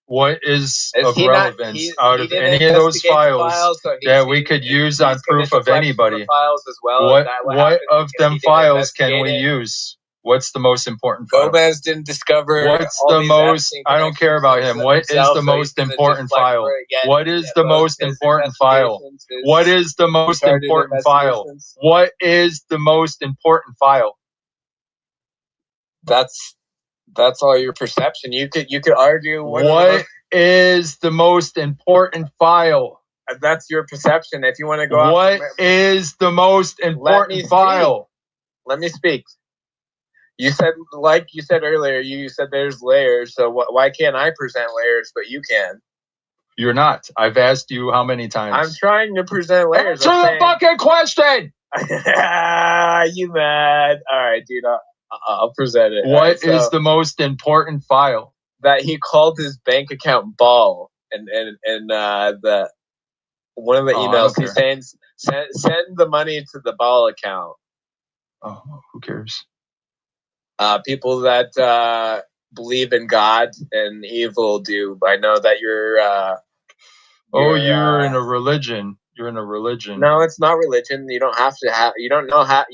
what is of relevance out of any of those files that we could use on proof of anybody? What of them files can we use? What's the most important file? Gomez didn't discover. What's the most? I don't care about him. What is the most important file? What is the most important file? What is the most important file? What is the most important file? That's all your perception. You could argue. What is the most important file? That's your perception. If you want to go. What is the most important file? Let me speak. You said, like you said earlier, you said there's layers. So why can't I present layers, but you can? You're not. I've asked you how many times. I'm trying to present layers. Answer the fucking question. You mad? All right, dude. I'll present it. What is the most important file? That he called his bank account Ball, and the one of the emails he's saying send the money to the Ball account. Oh, who cares? People that believe in God and evil do. I know that you're in a religion. You're in a religion. No, it's not religion. You don't have to have. You don't have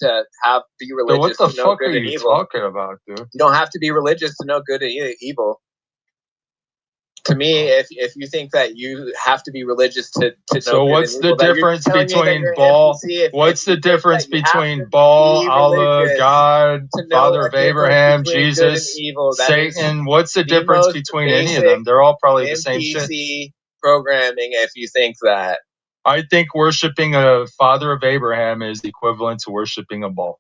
to be religious. So what the fuck are you talking about, dude? You don't have to be religious to know good and evil. To me, if you think that you have to be religious to know so what's the difference between Baal? What's the difference between Baal, Allah, God, Father of Abraham, Jesus, Satan? What's the difference between any of them? They're all probably the same shit. Programming, if you think that. I think worshiping a Father of Abraham is equivalent to worshiping a Baal.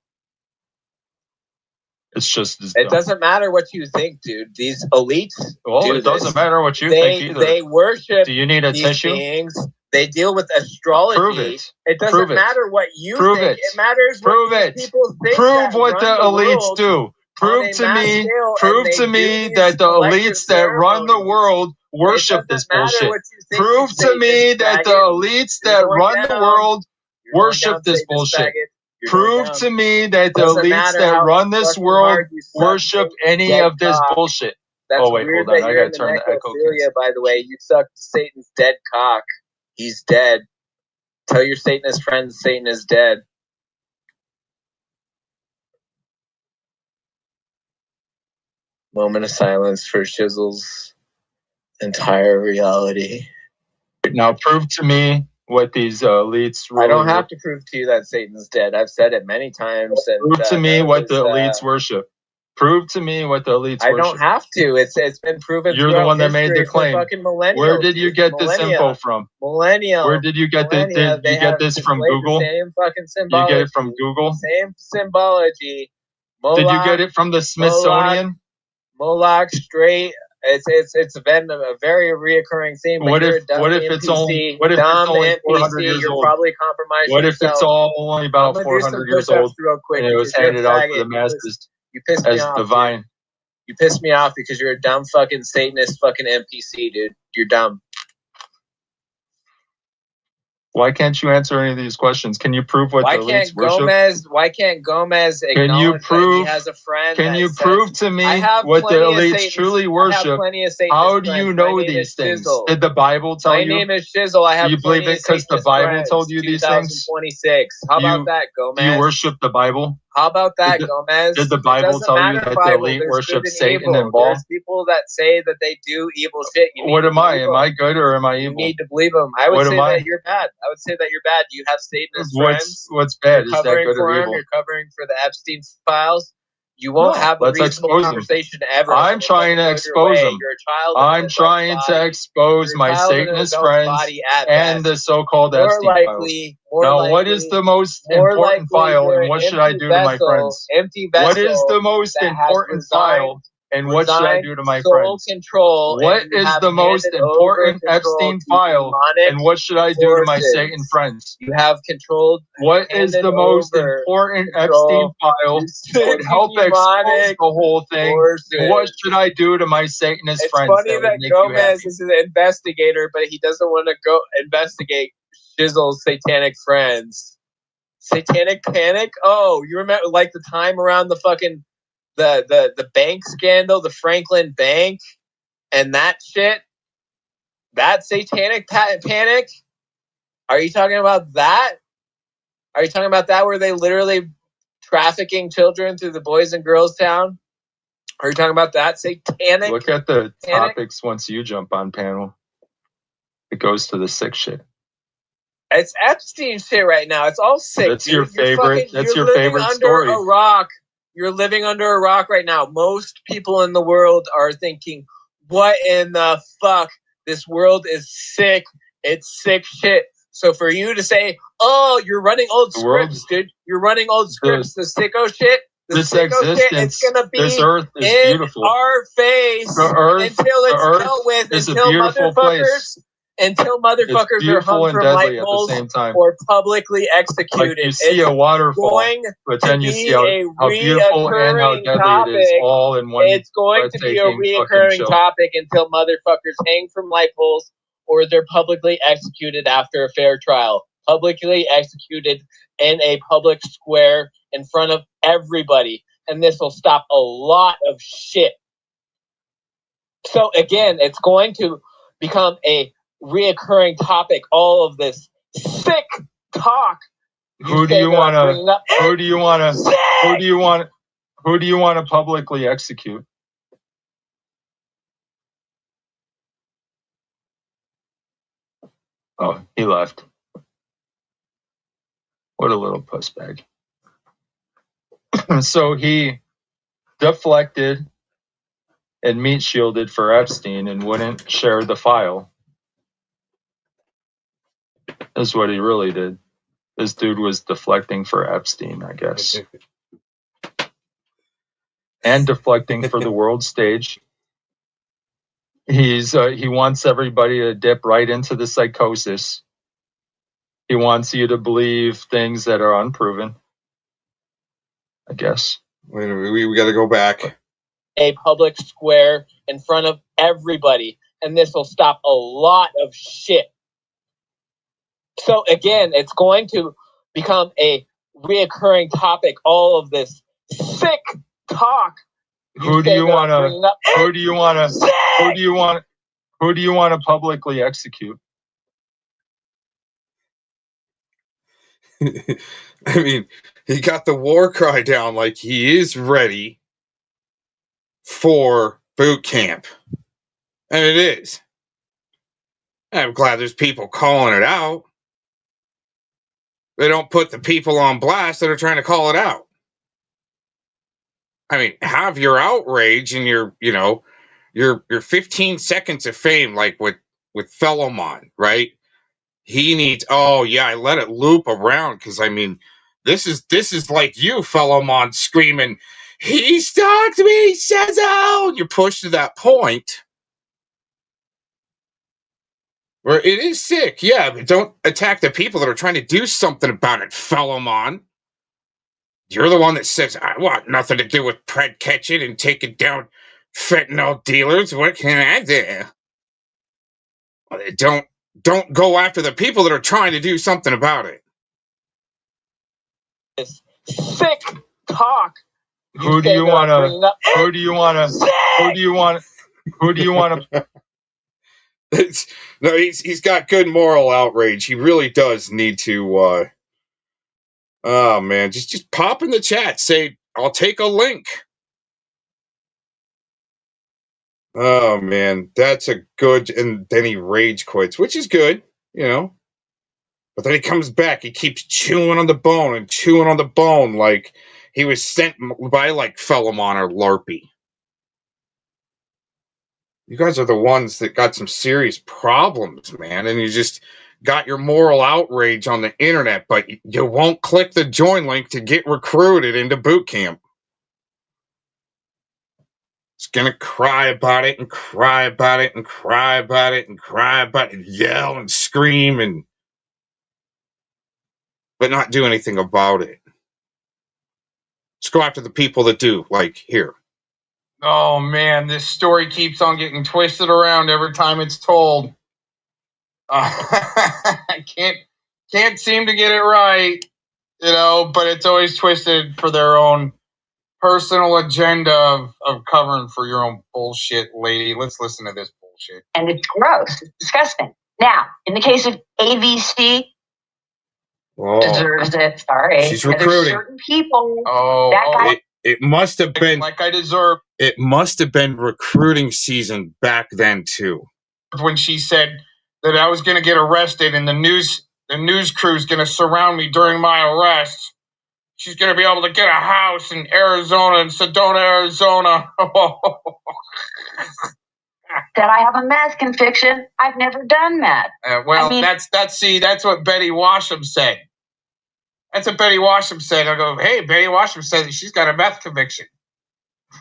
It's just as dumb. It doesn't matter what you think, dude. These elites. Well, it doesn't matter what you think either. They worship. Do you need a these tissue? Beings. They deal with astrology. Prove it. It doesn't matter what you think. It matters what people think. Prove what the elites do. Prove to me that the elites that run the world worship this bullshit. Prove to me that the elites that run the world worship this bullshit. Prove to me that the elites that run this world worship any of this bullshit. That's weird hold on. I gotta turn the echo. By the way, you suck Satan's dead cock. He's dead. Tell your Satanist friends Satan is dead. Moment of silence for Shizzle's entire reality. Now prove to me what these elites really... I don't have to prove to you that Satan's dead. I've said it many times. And prove to me what the elites worship. Prove to me what the elites worship. I don't have to. It's been proven. You're the one that made the claim. Where did you get this info from? Millennial. Where did you get this? Did you get this from Google? Same fucking symbology. You get it from Google? Same symbology. Did you get it from the Smithsonian? Moloch straight. It's been a very reoccurring theme. What if it's only 400 years old? Probably compromised. What if it's only about 400 years old and it was handed out to the masses as divine? You pissed me off because you're a dumb fucking Satanist fucking NPC, dude. You're dumb. Why can't you answer any of these questions? Can you prove what the elites worship? Why can't Gomez acknowledge that he has a friend? Can you prove to me what the elites truly worship? How do you know these things? Did the Bible tell you? My name is Shizzle. I have. Do you believe it because the Bible told you these things? 2026. How about that, Gomez? Do you worship the Bible? How about that, Gomez? Did the Bible tell you that the elite worship Satan and Baal? There's people that say that they do evil shit. What am I? Am I good or am I evil? You need to believe them. I would say that you're bad. I would say that you're bad. You have Satanist friends. What's bad? Is that good or evil? You're covering for the Epstein files. You won't have a reasonable conversation ever. I'm trying to expose them. I'm trying to expose my Satanist friends and the so-called Epstein files. Now, what is the most important file, and what should I do to my friends? What is the most important file, and what should I do to my friends? What is the most important Epstein file, and what should I do to my Satan friends? You have controlled. What is the most important Epstein file that would help expose the whole thing? And what should I do to my Satanist friends? It's funny that Gomez is an investigator, but he doesn't want to go investigate Shizzle's satanic friends. Satanic panic? Oh, you remember like the time around the fucking the bank scandal, the Franklin Bank, and that shit? That satanic panic? Are you talking about that? Are you talking about that where they literally trafficking children through the Boys and Girls Town? Are you talking about that satanic? Look at the topics once you jump on panel. It goes to the sick shit. It's Epstein shit right now. It's all sick. That's your favorite. That's your favorite story. A rock. You're living under a rock right now. Most people in the world are thinking, "What in the fuck? This world is sick. It's sick shit." So for you to say, "Oh, you're running old scripts, dude. You're running old scripts." The sicko shit. This existence, it's gonna be this earth is in beautiful. our face until it's dealt with. Until motherfuckers are hung from light poles or publicly executed. Like you see a waterfall, but then you see how beautiful and how deadly it is all in one. It's going to be a reoccurring topic until motherfuckers hang from light poles or they're publicly executed after a fair trial. Publicly executed in a public square in front of everybody. And this will stop a lot of shit. So again, it's going to become a reoccurring topic, all of this sick talk. Who do you want to publicly execute? Oh, he left. What a little puss bag. So he deflected and meat shielded for Epstein and wouldn't share the file. That's what he really did. This dude was deflecting for Epstein, I guess. And deflecting for the world stage. He wants everybody to dip right into the psychosis. He wants you to believe things that are unproven, I guess. We got to go back. A public square in front of everybody, and this will stop a lot of shit. So again, it's going to become a reoccurring topic, all of this sick talk. Who do you want to publicly execute? I mean, he got the war cry down like he is ready for boot camp. And it is. I'm glad there's people calling it out. They don't put the people on blast that are trying to call it out. I mean, have your outrage and your 15 seconds of fame, like with Fellowmon, right? He needs, oh yeah, I let it loop around because I mean, this is like you, Fellowmon, screaming, he stalked me, Sezo! You're pushed to that point where it is sick, yeah, but don't attack the people that are trying to do something about it, Fellowmon. You're the one that says, I want nothing to do with Pred Catching and taking down fentanyl dealers. What can I do? Don't go after the people that are trying to do something about it. This sick talk. Who do you want to? No, he's got good moral outrage. He really does need to. Oh man, just pop in the chat. Say, I'll take a link. Oh man, that's a good. And then he rage quits, which is good, But then he comes back. He keeps chewing on the bone and chewing on the bone like he was sent by like Fellowmon or Larpy. You guys are the ones that got some serious problems, man. And you just got your moral outrage on the internet, but you won't click the join link to get recruited into boot camp. It's gonna cry about it and cry about it and cry about it and cry about it, yell and scream but not do anything about it. Let's go after the people that do, like here. Oh man, this story keeps on getting twisted around every time it's told. I can't seem to get it right, but it's always twisted for their own personal agenda of covering for your own bullshit, lady. Let's listen to this bullshit. And it's gross. It's disgusting. Now, in the case of AVC, deserves it. Sorry. She's recruiting. There's certain people. It must have been like I deserve. It must have been recruiting season back then too. When she said that I was going to get arrested and the news crew's going to surround me during my arrest. She's going to be able to get a house in Arizona, in Sedona, Arizona. That I have a meth conviction. I've never done that. That's what Betty Washam said. That's what Betty Washam said. I go, hey, Betty Washam said that she's got a meth conviction.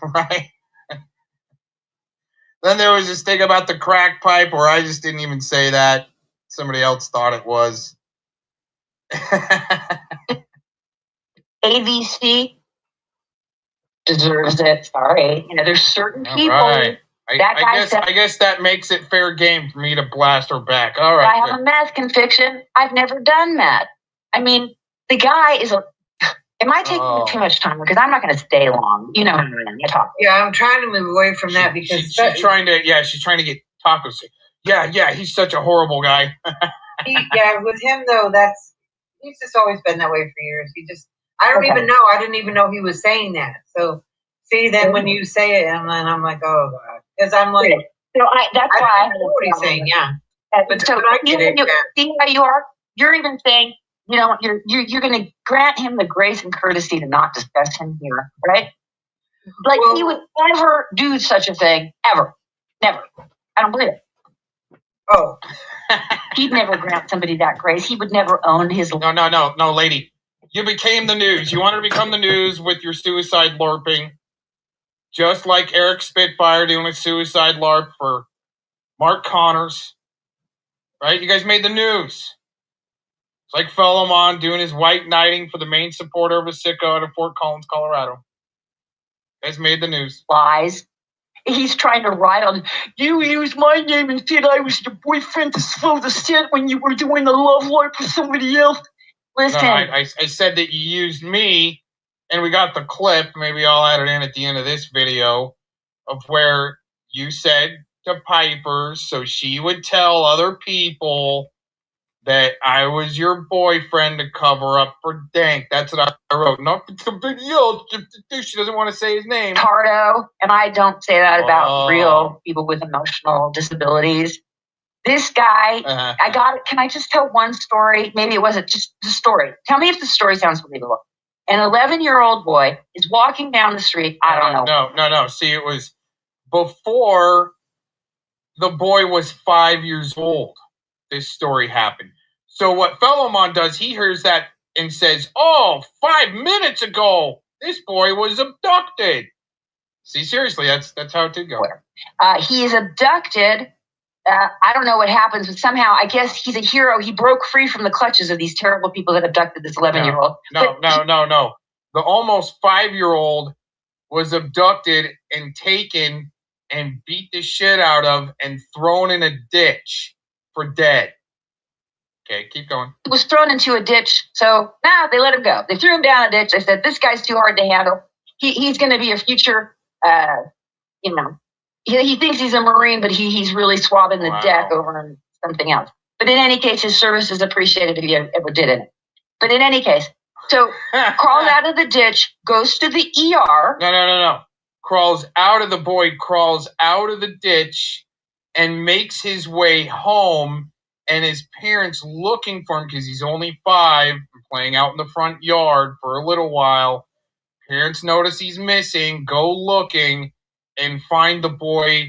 Right? Then there was this thing about the crack pipe where I just didn't even say that. Somebody else thought it was. AVC deserves it. Sorry. There's certain people. Right. I guess that makes it fair game for me to blast her back. All right. I have a meth conviction. I've never done that. I mean, the guy is a... Am I taking too much time? Because I'm not going to stay long. You know what I talk. Yeah, I'm trying to move away from that because... She's trying to get tacos. Yeah, he's such a horrible guy. With him, though, he's just always been that way for years. I didn't even know he was saying that. So, see, then when you say it, and then I'm like, oh, God. Because I'm like... So that's why I know what he's saying, yeah. But so I get it. See how you are? You're even saying... you're going to grant him the grace and courtesy to not discuss him here, right? Like he would never do such a thing, ever. Never. I don't believe it. Oh. He'd never grant somebody that grace. He would never own his... No, lady. You became the news. You wanted to become the news with your suicide LARPing. Just like Eric Spitfire doing a suicide LARP for Mark Connors. Right? You guys made the news. It's like Fellowmon doing his white knighting for the main supporter of a sicko out of Fort Collins, Colorado. You guys made the news. Lies. He's trying to ride on... You used my name and said I was your boyfriend to slow the set when you were doing the love life with somebody else. Listen. No, I said that you used me, and we got the clip. Maybe I'll add it in at the end of this video of where you said to Piper so she would tell other people that I was your boyfriend to cover up for Dank. That's what I wrote. Not a big deal. She doesn't want to say his name. Tardo, and I don't say that about real people with emotional disabilities. This guy, I got it. Can I just tell one story? Maybe it wasn't just the story. Tell me if the story sounds believable. An 11-year-old boy is walking down the street. I don't know. No. See, it was before the boy was 5 years old. This story happened. So what Fellowmon does, he hears that and says, "Oh, 5 minutes ago, this boy was abducted." See, seriously, that's how it did go. He is abducted. I don't know what happens, but somehow I guess he's a hero. He broke free from the clutches of these terrible people that abducted this 11-year-old. No. The almost 5-year-old was abducted and taken and beat the shit out of and thrown in a ditch for dead. Okay, keep going. He was thrown into a ditch, so they let him go. They threw him down a ditch. They said, "This guy's too hard to handle. He's going to be a future, He thinks he's a Marine, but he's really swabbing the deck over on something else. But in any case, his service is appreciated if he ever did it. But in any case, so crawls out of the ditch, goes to the ER. No. Crawls out of the ditch and makes his way home, and his parents looking for him because he's only 5, playing out in the front yard for a little while. Parents notice he's missing, go looking, and find the boy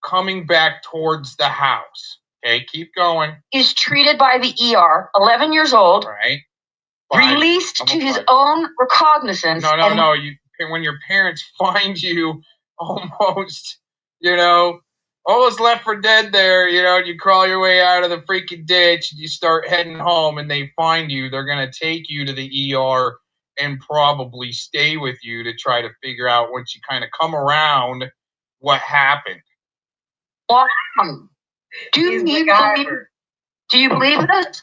coming back towards the house. Okay, keep going. He's treated by the ER, 11 years old. Right. Released to his own recognizance. No. When your parents find you almost left for dead there, you crawl your way out of the freaking ditch, you start heading home, and they find you, they're going to take you to the ER and probably stay with you to try to figure out, once you kind of come around, what happened. Wow. Do you believe this?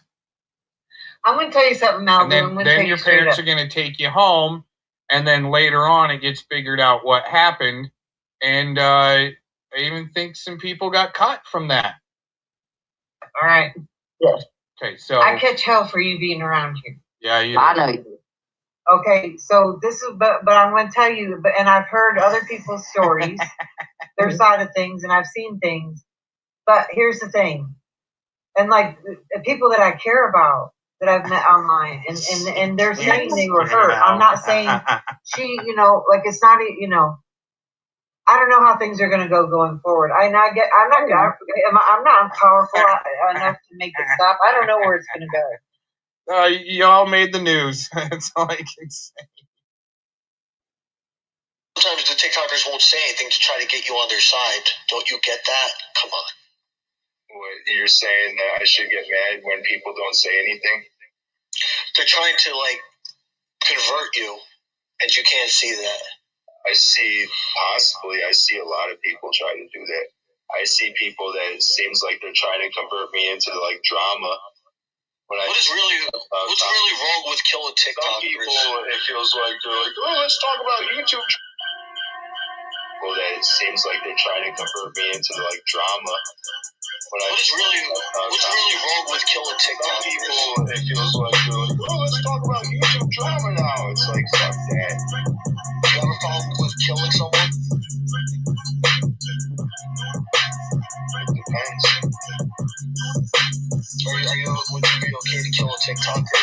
I'm going to tell you something, Malcolm. And then your parents are going to take you home, and then later on it gets figured out what happened, and I even think some people got caught from that. All right. Yes. Okay, so I catch hell for you being around here. Yeah, you. I know you do. Okay, so this is, but I'm going to tell you, and I've heard other people's stories, their side of things, and I've seen things. But here's the thing, and like the people that I care about that I've met online, and they're saying they were hurt. I'm not saying it's not, I don't know how things are going to go going forward. I'm not powerful enough to make it stop. I don't know where it's going to go. You all made the news. That's all I can say. Sometimes the TikTokers won't say anything to try to get you on their side. Don't you get that? Come on. What, you're saying that I should get mad when people don't say anything? They're trying to, convert you, and you can't see that. I see a lot of people try to do that. I see people that it seems like they're trying to convert me into, drama. What's really wrong with killing TikTokers? Some people, it feels like they're like, oh, let's talk about YouTube. Well, that it seems like they're trying to convert me into drama. What's really wrong with killing TikTokers? Some people, it feels like they're like, oh, let's talk about YouTube drama now. It's like, fuck that. You have a problem with killing someone? It depends. Would you be okay to kill a TikToker?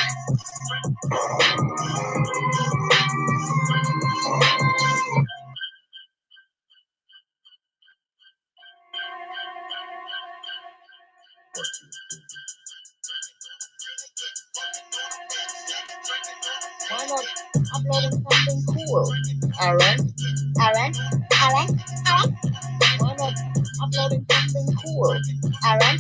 Why not uploading something cool? Aaron? Why not uploading something cool? Aaron?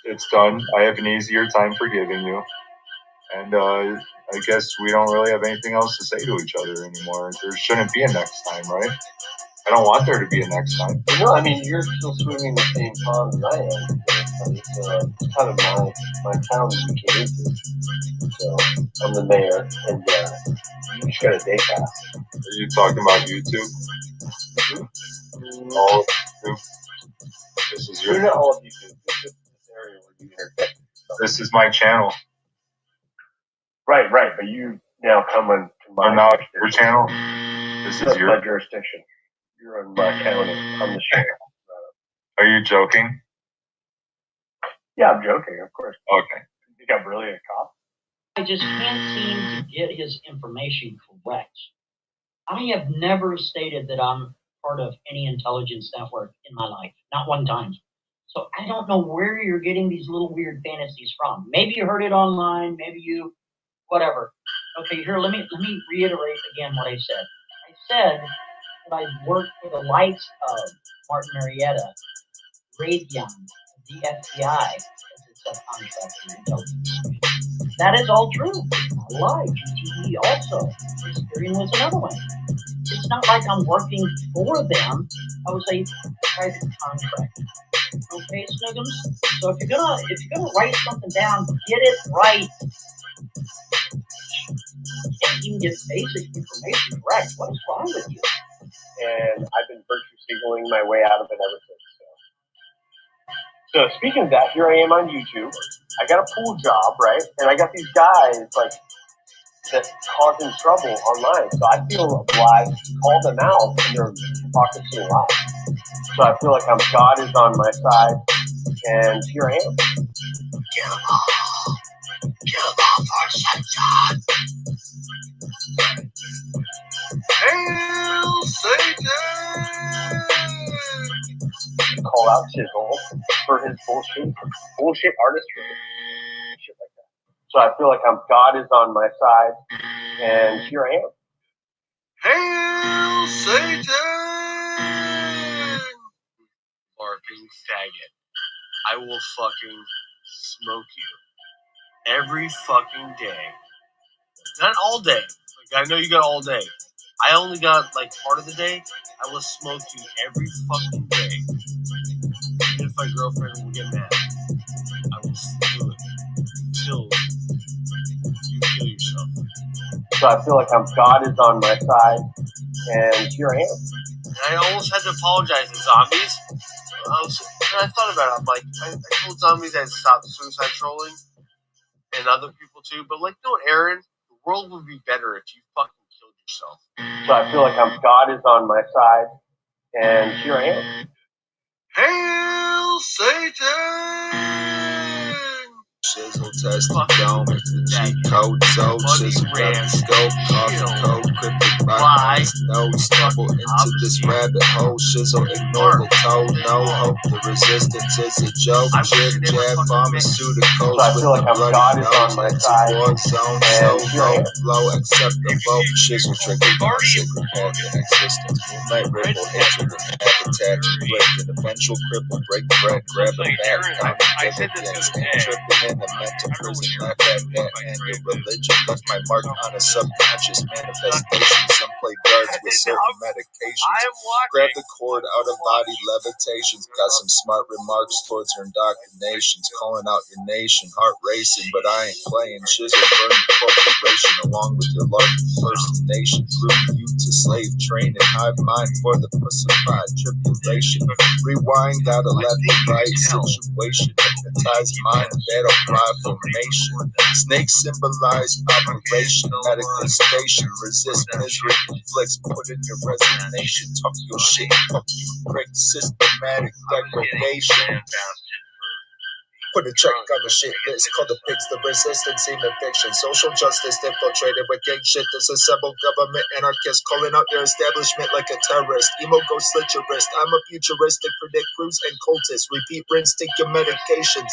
it's done. I have an easier time forgiving you. And I guess we don't really have anything else to say to each other anymore. There shouldn't be a next time, right? I don't want there to be a next time. No, I mean, you're still swimming the same pond as I am. It's kind of my town that you came into. So I'm the mayor, and you just got a day pass. Are you talking about YouTube? Mm-hmm. All of YouTube? This is your... Not all of YouTube. It's just this area where you interject. This is my channel. Right, but you now come on to my now your channel? This is my jurisdiction. You're on my county. I'm the sheriff. Are you joking? Yeah, I'm joking, of course. Okay. You think I'm really a cop? I just can't seem to get his information correct. I have never stated that I'm part of any intelligence network in my life. Not one time. So I don't know where you're getting these little weird fantasies from. Maybe you heard it online, maybe you, whatever. Okay, here, let me reiterate again what I said. I said that I worked for the likes of Martin Marietta, Raytheon, the FBI, as a subcontractor intelligence. That is all true. I lied. GTE also. Experian was another one. It's not like I'm working for them. I was a private contractor. Okay, Snuggums? So if you're gonna write something down, get it right. You can't even get basic information correct. What is wrong with you? And I've been virtue signaling my way out of it ever since. So speaking of that, here I am on YouTube. I got a pool job, right? And I got these guys like that causing trouble online. So I feel obliged to call them out and they're hypocrisy and lies. So I feel like God is on my side, and here I am. Kill them all for Satan. Hail Satan! Call out Chisel for his bullshit artistry, shit like that. So I feel like God is on my side, and here I am. Hail Satan! Barking faggot. I will fucking smoke you every fucking day. Not all day. Like, I know you got all day. I only got like part of the day. I will smoke you every fucking day. Even if my girlfriend will get mad, I will do it until you kill yourself. So I feel like God is on my side, and here I am. And I almost had to apologize to zombies. I thought about it. I'm like, I told zombies I'd stop suicide trolling, and other people too. But like, no, Aaron, the world would be better if you fucking killed yourself. So I feel like God is on my side, and here I am. Hail Satan! Shizzle test the dome, the cheat code, so shizzle got the scope, coffee code, cryptic by no stumble into this rabbit hole, shizzle ignore the toe, no hope, the resistance is a joke, jib jab, pharmaceuticals with the bloody nose, into war zone, so low, flow, accept the vote, shizzle trigger, secret path in existence, moonlight ripple, hatred and habitat, click, an eventual cripple, break bread, grab a bat, I said this the other day. tripping in the mental prison, laugh at that and your religion left my mark on a subconscious manifestation. Some play guards with certain medications. Grab the cord out of body levitations. Got some smart remarks towards your indoctrinations. Calling out your nation, heart racing, but I ain't playing. Shizzle burning corporation along with your large impersonation. Groom you to slave training. Hive mind for the pussified tribulation. Rewind, gotta let the right situation. Hypnotize mind, battle cry formation. Snakes symbolize operation. Medical station. Resist misery. Conflicts. Put in your resignation. Talk your shit. Fuck you. Break systematic degradation. Put a check on the shit list. Call the pigs the resistance. Semen fiction. Social justice infiltrated with gang shit. Disassembled government anarchists calling out your establishment like a terrorist. Emo go slit your wrist. I'm a futuristic. Predict crews and cultists. Repeat rinse. Take your medications.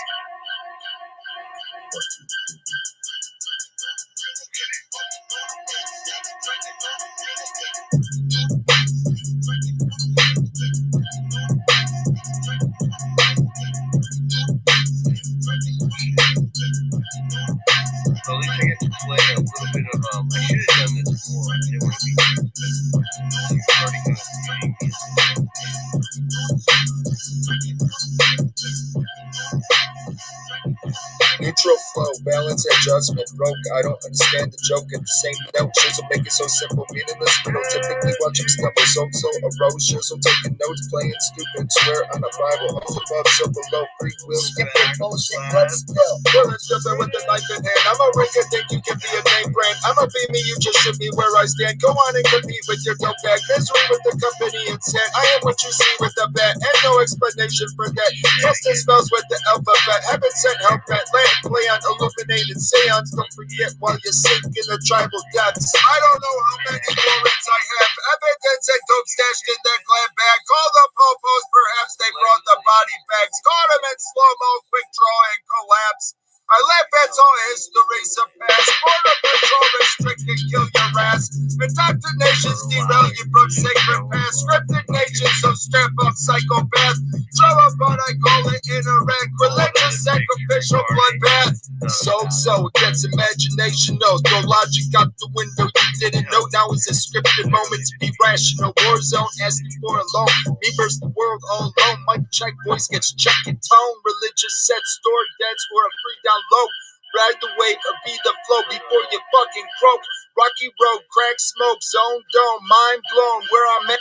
Neutral flow, balance adjustment, broke. I don't understand the joke at the same note. Shizzle make it so simple, meaningless. We don't typically watch him stumble. So arose, shizzle taking notes, playing stupid. Swear on the Bible, all above, so below. Free will, skipping bullshit, let's go. Pulling stupid with the knife in hand. I'm a rinker, think you can be a name brand. I'm a be me, you just should be where I stand. Go on and compete with your dope bag. Misery with the company instead. I am what you see with the bat, and no explanation for that. Casting spells with the alphabet. Heaven sent help at land. Play on illuminated seance. Don't forget while you sink in the tribal depths. I don't know how many warrants I have. Evidence and dope stashed in their glad bag. Call the popos, perhaps they brought the body bags. Caught them in slow-mo, quick draw and collapse. I laugh at all history surpassed. Border patrol restricted, kill your ass. Indoctrinations derail you from sacred past. Scripted nation, so strap up psychopath. Show up what I call it interact. Religious sacrificial bloodbath. So, that's imagination. No, throw logic out the window. You didn't know now is a scripted moment to be rational. War zone asking for a loan. Me versus the world all alone. Mic check, voice gets checked in tone. Religious set, stored debts or a free down low. Ride the wave or be the flow before you fucking croak. Rocky road, crack smoke, zone dome, mind blown. Where I'm at.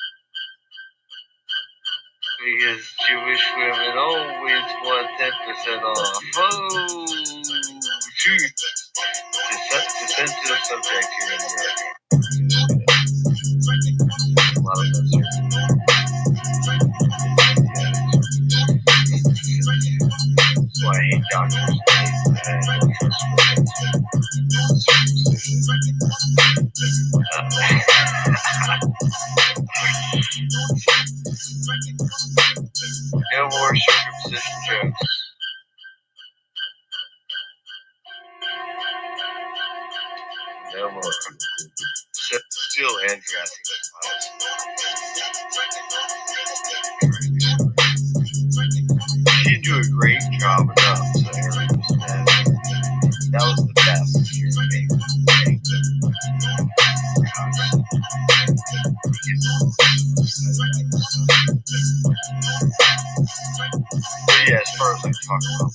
Because Jewish women always want 10% off. Oh, shoot. It's a sensitive subject here in America. A lot of us are. That's why I hate doctors. No more circumcision jokes. No more. Still and Jurassic Files. She didn't do a great job enough, so everyone was mad. That was the best year of But yeah, as far as like talking about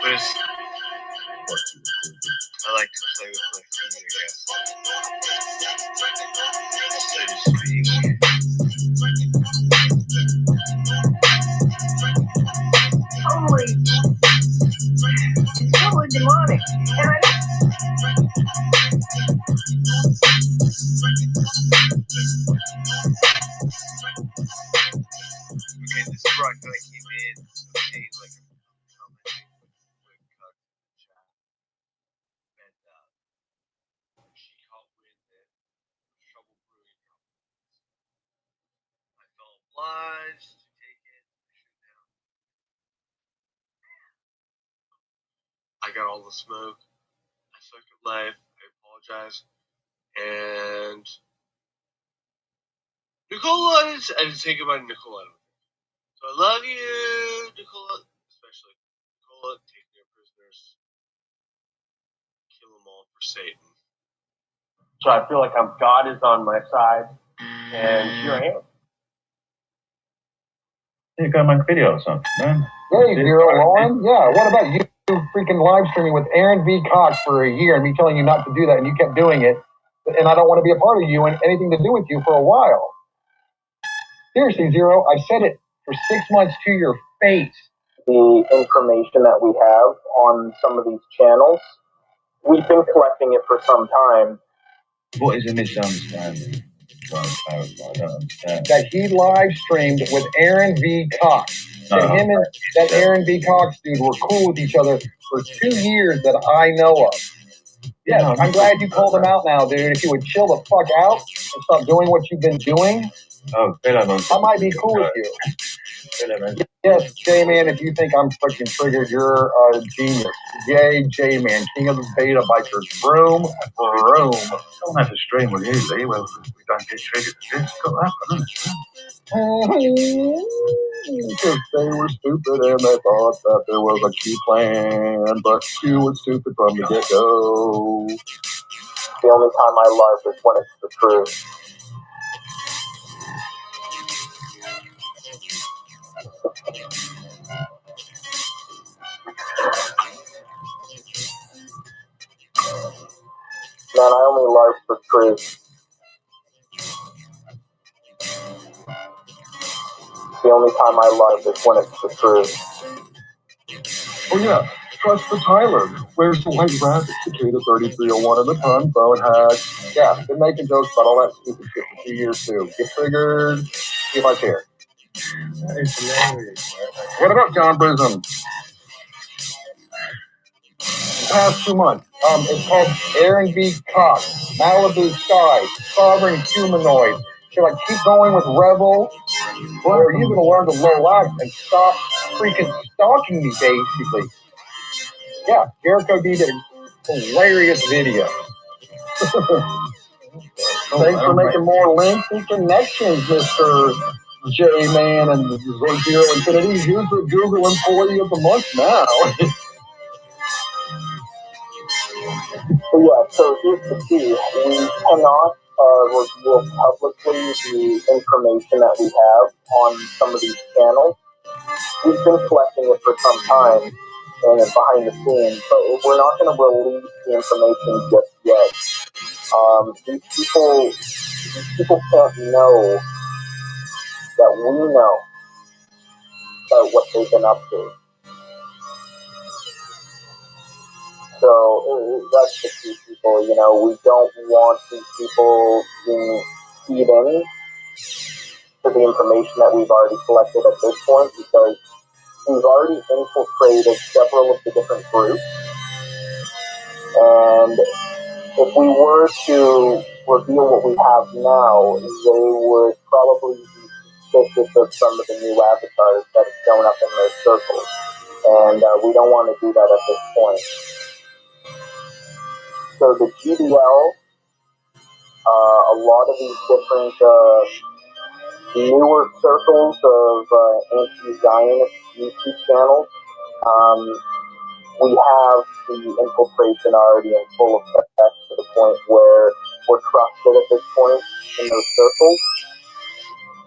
but it's, I like to play with my feet, I guess. So to speak. Holy, it's totally demonic. And I Okay, this is where I kind of came in, seeing like a commenting with Cuck in the chat, and she caught wind that trouble brewing. I felt obliged to take it. I got all the smoke. I sucked at life. I apologize. And Nicola, I didn't say goodbye to Nicola. So I love you, Nicola. Especially Nicola, take their prisoners. Kill them all for Satan. So I feel like God is on my side, and here I am. You gotta make a video or something, man. Hey, Zero Lauren. Yeah, what about you freaking live streaming with Aaron V. Cox for a year and me telling you not to do that and you kept doing it, and I don't want to be a part of you and anything to do with you for a while. Seriously, Zero, I've said it for 6 months to your face. The information that we have on some of these channels, we've been collecting it for some time. What is a misunderstanding? I don't understand. That he live streamed with Aaron V. Cox. That him and that Aaron V. Cox dude were cool with each other for 2 years that I know of. Yes, no, I'm glad you called him out now, dude. If you would chill the fuck out and stop doing what you've been doing, I might be cool with you. Yes, J-Man, if you think I'm freaking triggered, you're a genius. Yay, J-Man, king of the beta bikers. Vroom, vroom. Don't have to stream with you, Lee. Well, we don't get triggered. It's got that, doesn't it? Because they were stupid and they thought that there was a Q plan, but Q was stupid from the get-go. The only time I love is when it's the truth. Man, I only love for truth. The only time I love is when it's the truth. Oh yeah, trust the Tyler. Where's the white rabbit? Cicada 3301 in the ton, phone hack. Yeah, been making jokes about all that stupid shit for 2 years too. Get triggered, see if I care. It's hilarious. What about John Brism? Past 2 months. It's called Aaron B. Cox, Malibu Sky, Sovereign Humanoid. Should I keep going with Rebel? Or are you going to learn to relax and stop freaking stalking me, basically? Yeah, Jericho D did a hilarious video. Thanks for making more links and connections, Mr. J-Man and Zero Infinity. Here's the Google Employee of the Month now. Yeah, so here's the key. We cannot reveal publicly the information that we have on some of these channels. We've been collecting it for some time and behind the scenes, but we're not going to release the information just yet. These people can't know that we know about what they've been up to. So that's the key, people. You know, we don't want these people being feed in to the information that we've already collected at this point, because we've already infiltrated several of the different groups. And if we were to reveal what we have now, they would probably be suspicious of some of the new avatars that have shown up in their circles. And we don't want to do that at this point. So the GDL, a lot of these different newer circles of anti-Zionist YouTube channels, we have the infiltration already in full effect to the point where we're trusted at this point in those circles.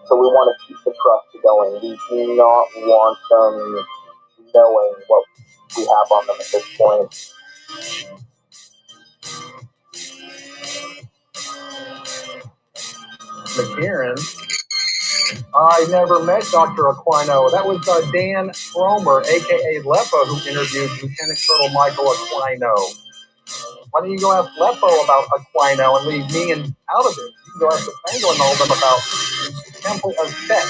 So we want to keep the trust going. We do not want them knowing what we have on them at this point. McCarran. I never met Dr. Aquino. That was Dan Fromer, a.k.a. Lepo, who interviewed Lieutenant Colonel Michael Aquino. Why don't you go ask Lepo about Aquino and leave me out of it? You can go ask the Fango and all of them about the Temple of Set.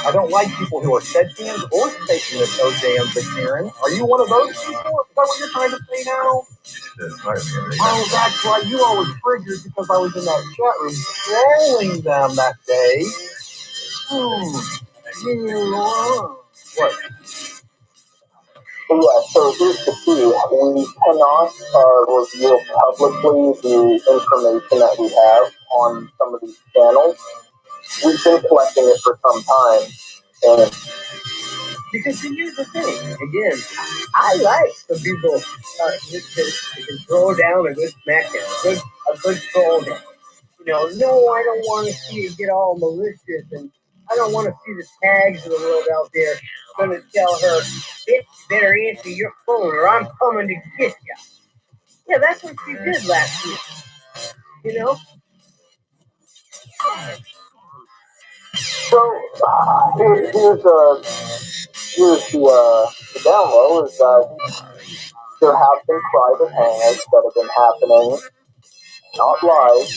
I don't like people who are Setians or Satanists, OJ and McCarran. Are you one of those people? Is that what you're trying to say now? Oh, that's right. You all were triggered because I was in that chat room trolling them that day. What? Yeah, so here's the key. We cannot reveal publicly the information that we have on some of these channels. We've been collecting it for some time. And because here's the thing. Again, I like the people that can throw down a good smackdown, a good troll down. You know, no, I don't want to see it get all malicious, and I don't want to see the tags of the world out there going to tell her, bitch, better answer your phone or I'm coming to get you. Yeah, that's what she did last week. You know? So, here's the down low is that there have been private hangouts that have been happening, not live,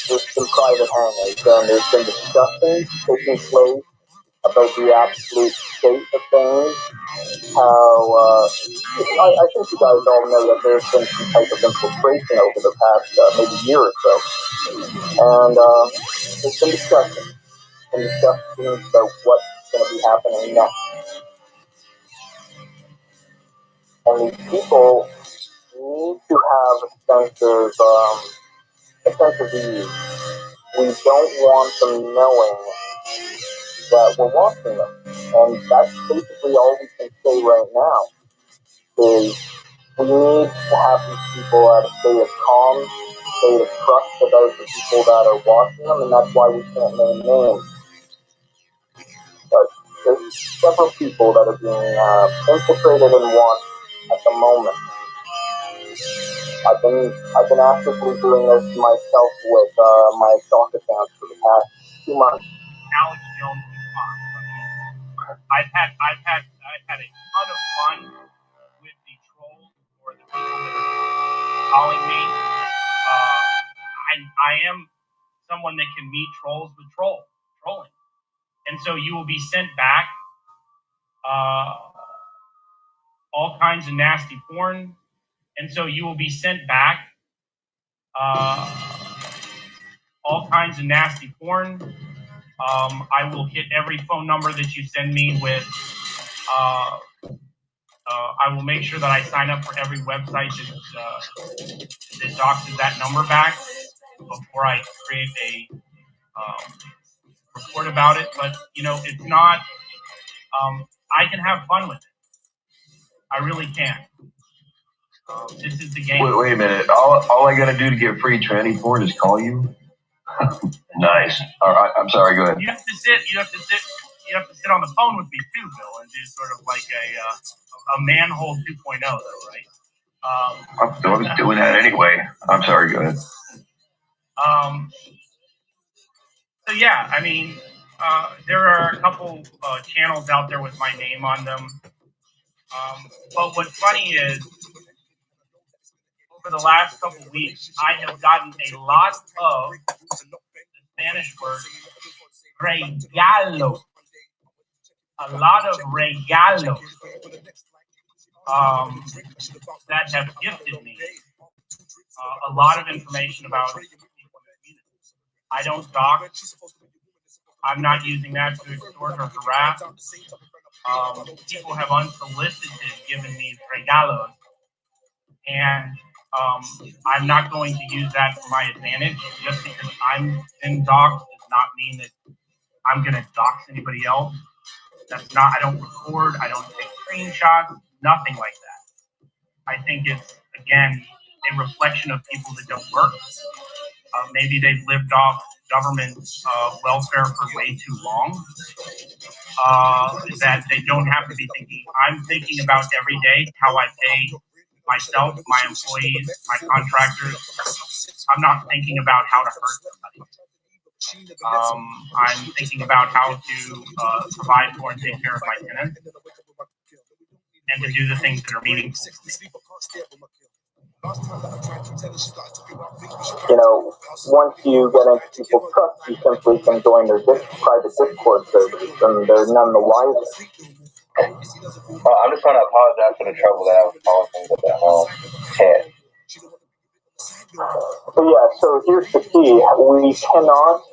there's been private hangouts, and there's been discussions taking place about the absolute state of things, how, I think you guys all know that there's been some type of infiltration over the past maybe year or so, and there's been discussions about what's going to be happening next. And these people need to have a sense of ease. We don't want them knowing that we're watching them. And that's basically all we can say right now, is we need to have these people at a state of calm, state of trust about the people that are watching them, and that's why we can't name names. But there's several people that are being infiltrated and watched at the moment. I've been actively doing this myself with my stock accounts for the past 2 months. Alex Jones response. I've had a ton of fun with the trolls or the people that are calling me. I am someone that can meet trolls with trolling, and so you will be sent back all kinds of nasty porn, and so you will be sent back all kinds of nasty porn. I will hit every phone number that you send me with. I will make sure that I sign up for every website that doxes that number back before I create a report about it. But it's not. I can have fun with it. I really can. This is the game. Wait a minute. All I gotta do to get free tranny porn is call you? Nice. All right. I'm sorry. Go ahead. You have to sit on the phone with me too, Bill, and do sort of like a manhole 2.0, though, right? I was doing that anyway. I'm sorry. Go ahead. So yeah, I mean, there are a couple channels out there with my name on them. But what's funny is, over the last couple weeks, I have gotten a lot of the Spanish word regalo. A lot of regalos that have gifted me a lot of information about people in the community. I don't dox. I'm not using that to extort or harass. People have unsolicited given me regalos, and I'm not going to use that for my advantage. Just because I'm in dox does not mean that I'm going to dox anybody else. That's not. I don't record. I don't take screenshots. Nothing like that. I think it's, again, a reflection of people that don't work. Maybe they've lived off government welfare for way too long. That they don't have to be thinking. I'm thinking about every day how I pay myself, my employees, my contractors. I'm not thinking about how to hurt somebody. I'm thinking about how to provide for and take care of my tenants and to do the things that are meaningful to me. Once you get into people's trust, you simply can join their private Discord servers, and they're none the wiser. I'm just trying to apologize for the trouble that I was causing with the chat. So here's the key. We cannot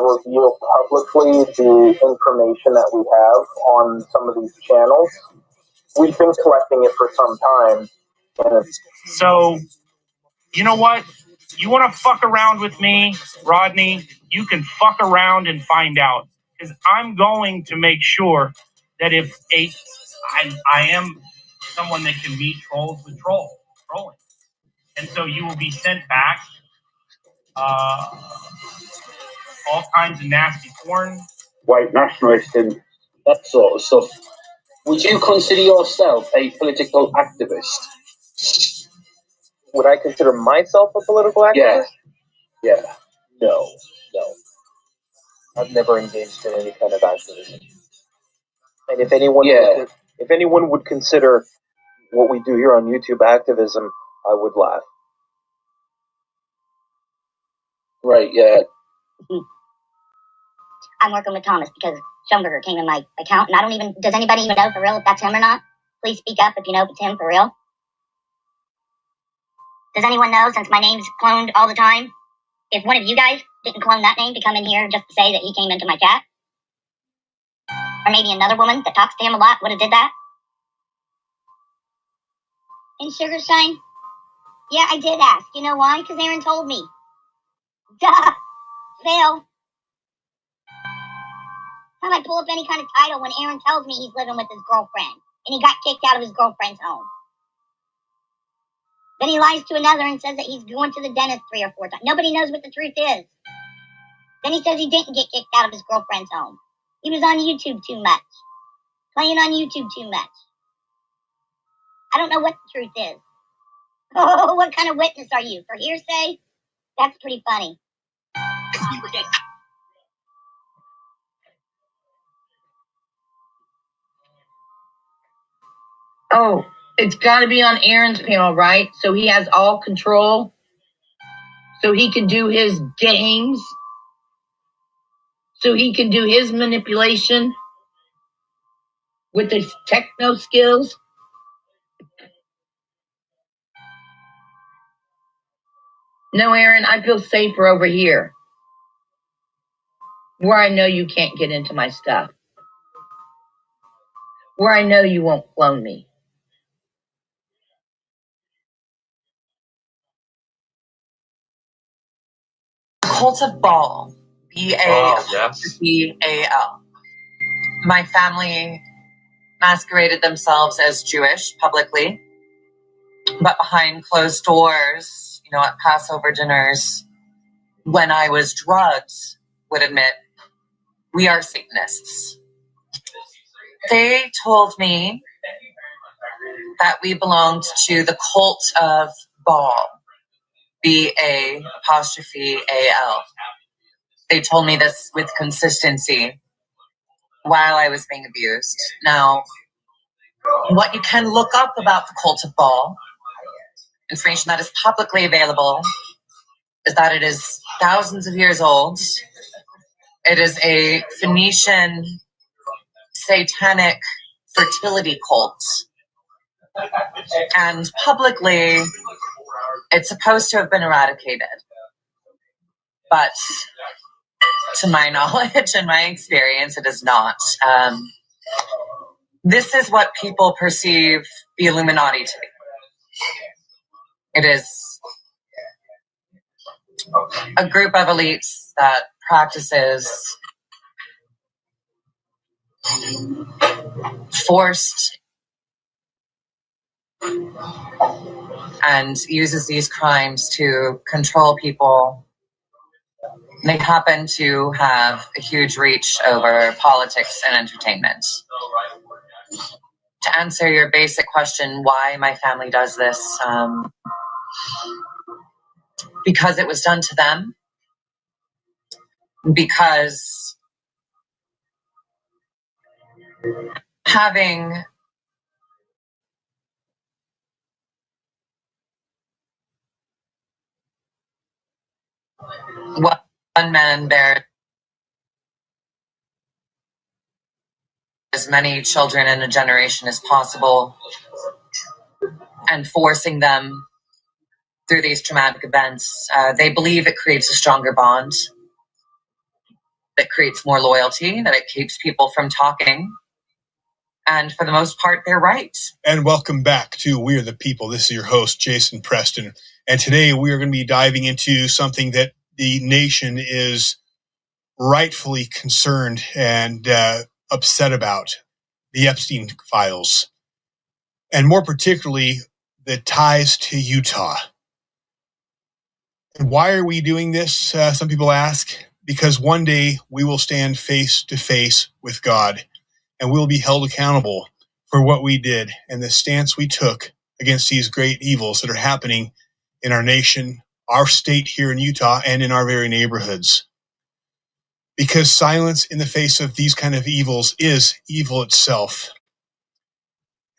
reveal publicly the information that we have on some of these channels. We've been collecting it for some time. So, you know what? You want to fuck around with me, Rodney? You can fuck around and find out. Because I'm going to make sure that if I am someone that can meet trolls with trolling. And so you will be sent back all kinds of nasty porn. White nationalist and that sort of stuff. Would you consider yourself a political activist? Would I consider myself a political activist? Yeah. No. I've never engaged in any kind of activism. And if anyone would consider what we do here on YouTube activism, I would laugh. Right, yeah. I'm working with Thomas because Schoenberger came in my account, and does anybody even know for real if that's him or not? Please speak up if you know if it's him for real. Does anyone know, since my name's cloned all the time, if one of you guys didn't clone that name to come in here just to say that he came into my chat? Or maybe another woman that talks to him a lot would have did that? In Sugarshine? Yeah, I did ask. You know why? Because Aaron told me. Duh! Phil. How do I pull up any kind of title when Aaron tells me he's living with his girlfriend and he got kicked out of his girlfriend's home? Then he lies to another and says that he's going to the dentist 3 or 4 times. Nobody knows what the truth is. Then he says he didn't get kicked out of his girlfriend's home. He was on YouTube too much. Playing on YouTube too much. I don't know what the truth is. Oh, what kind of witness are you? For hearsay? That's pretty funny. Oh, it's got to be on Aaron's panel, right? So he has all control. So he can do his games. So he can do his manipulation with his techno skills. No, Aaron, I feel safer over here, where I know you can't get into my stuff, where I know you won't clone me. Cult of Baal, B-A-L. My family masqueraded themselves as Jewish publicly, but behind closed doors, at Passover dinners, when I was drugged, would admit, we are Satanists. They told me that we belonged to the cult of Baal, B-A-apostrophe-A-L. They told me this with consistency while I was being abused. Now, what you can look up about the cult of Baal, information that is publicly available, is that it is thousands of years old. It is a Phoenician satanic fertility cult. And publicly, it's supposed to have been eradicated. But to my knowledge and my experience, it is not. This is what people perceive the Illuminati to be. It is a group of elites that practices forced and uses these crimes to control people. They happen to have a huge reach over politics and entertainment. To answer your basic question, why my family does this, because it was done to them, because having one man bear as many children in a generation as possible and forcing them through these traumatic events, they believe it creates a stronger bond, that creates more loyalty, that it keeps people from talking. And for the most part, they're right. And welcome back to We Are the People. This is your host, Jason Preston. And today we are going to be diving into something that the nation is rightfully concerned and upset about, the Epstein files. And more particularly, the ties to Utah. And why are we doing this? Some people ask. Because one day we will stand face to face with God and we'll be held accountable for what we did and the stance we took against these great evils that are happening in our nation, our state here in Utah, and in our very neighborhoods. Because silence in the face of these kind of evils is evil itself.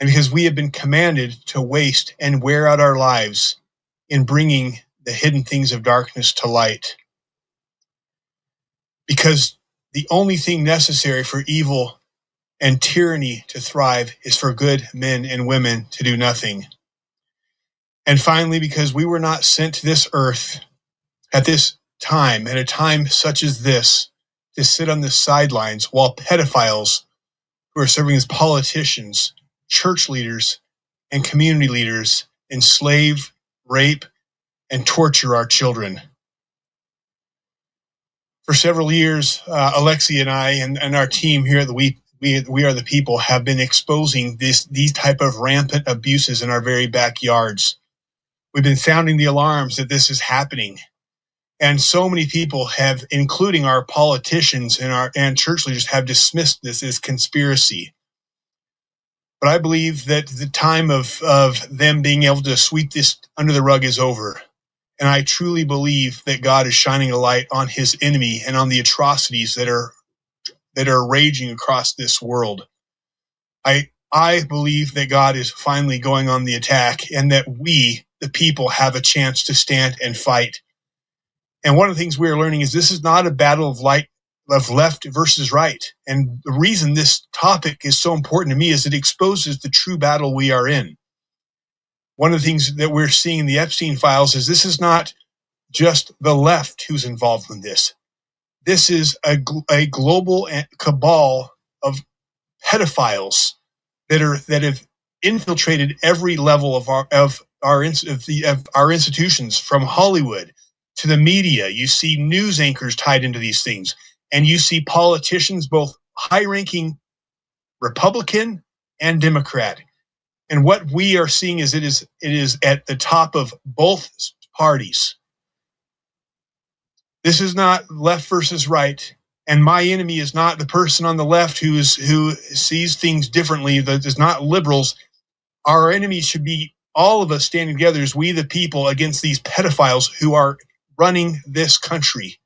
And because we have been commanded to waste and wear out our lives in bringing the hidden things of darkness to light. Because the only thing necessary for evil and tyranny to thrive is for good men and women to do nothing. And finally, because we were not sent to this earth at this time, at a time such as this, to sit on the sidelines while pedophiles who are serving as politicians, church leaders, and community leaders enslave, rape, and torture our children. For several years, Alexi and I and our team here at the We Are the People have been exposing these type of rampant abuses in our very backyards. We've been sounding the alarms that this is happening. And so many people have, including our politicians and church leaders, have dismissed this as conspiracy. But I believe that the time of them being able to sweep this under the rug is over. And I truly believe that God is shining a light on his enemy and on the atrocities that are raging across this world. I believe that God is finally going on the attack, and that we, the people, have a chance to stand and fight. And one of the things we are learning is this is not a battle of left versus right. And the reason this topic is so important to me is it exposes the true battle we are in. One of the things that we're seeing in the Epstein files is this is not just the left who's involved in this. This is a global cabal of pedophiles that have infiltrated every level of our institutions, from Hollywood to the media. You see news anchors tied into these things, and you see politicians, both high-ranking Republican and Democrat. And what we are seeing is it is at the top of both parties. This is not left versus right, and my enemy is not the person on the left who sees things differently. That is not liberals. Our enemy should be all of us standing together as we the people against these pedophiles who are running this country.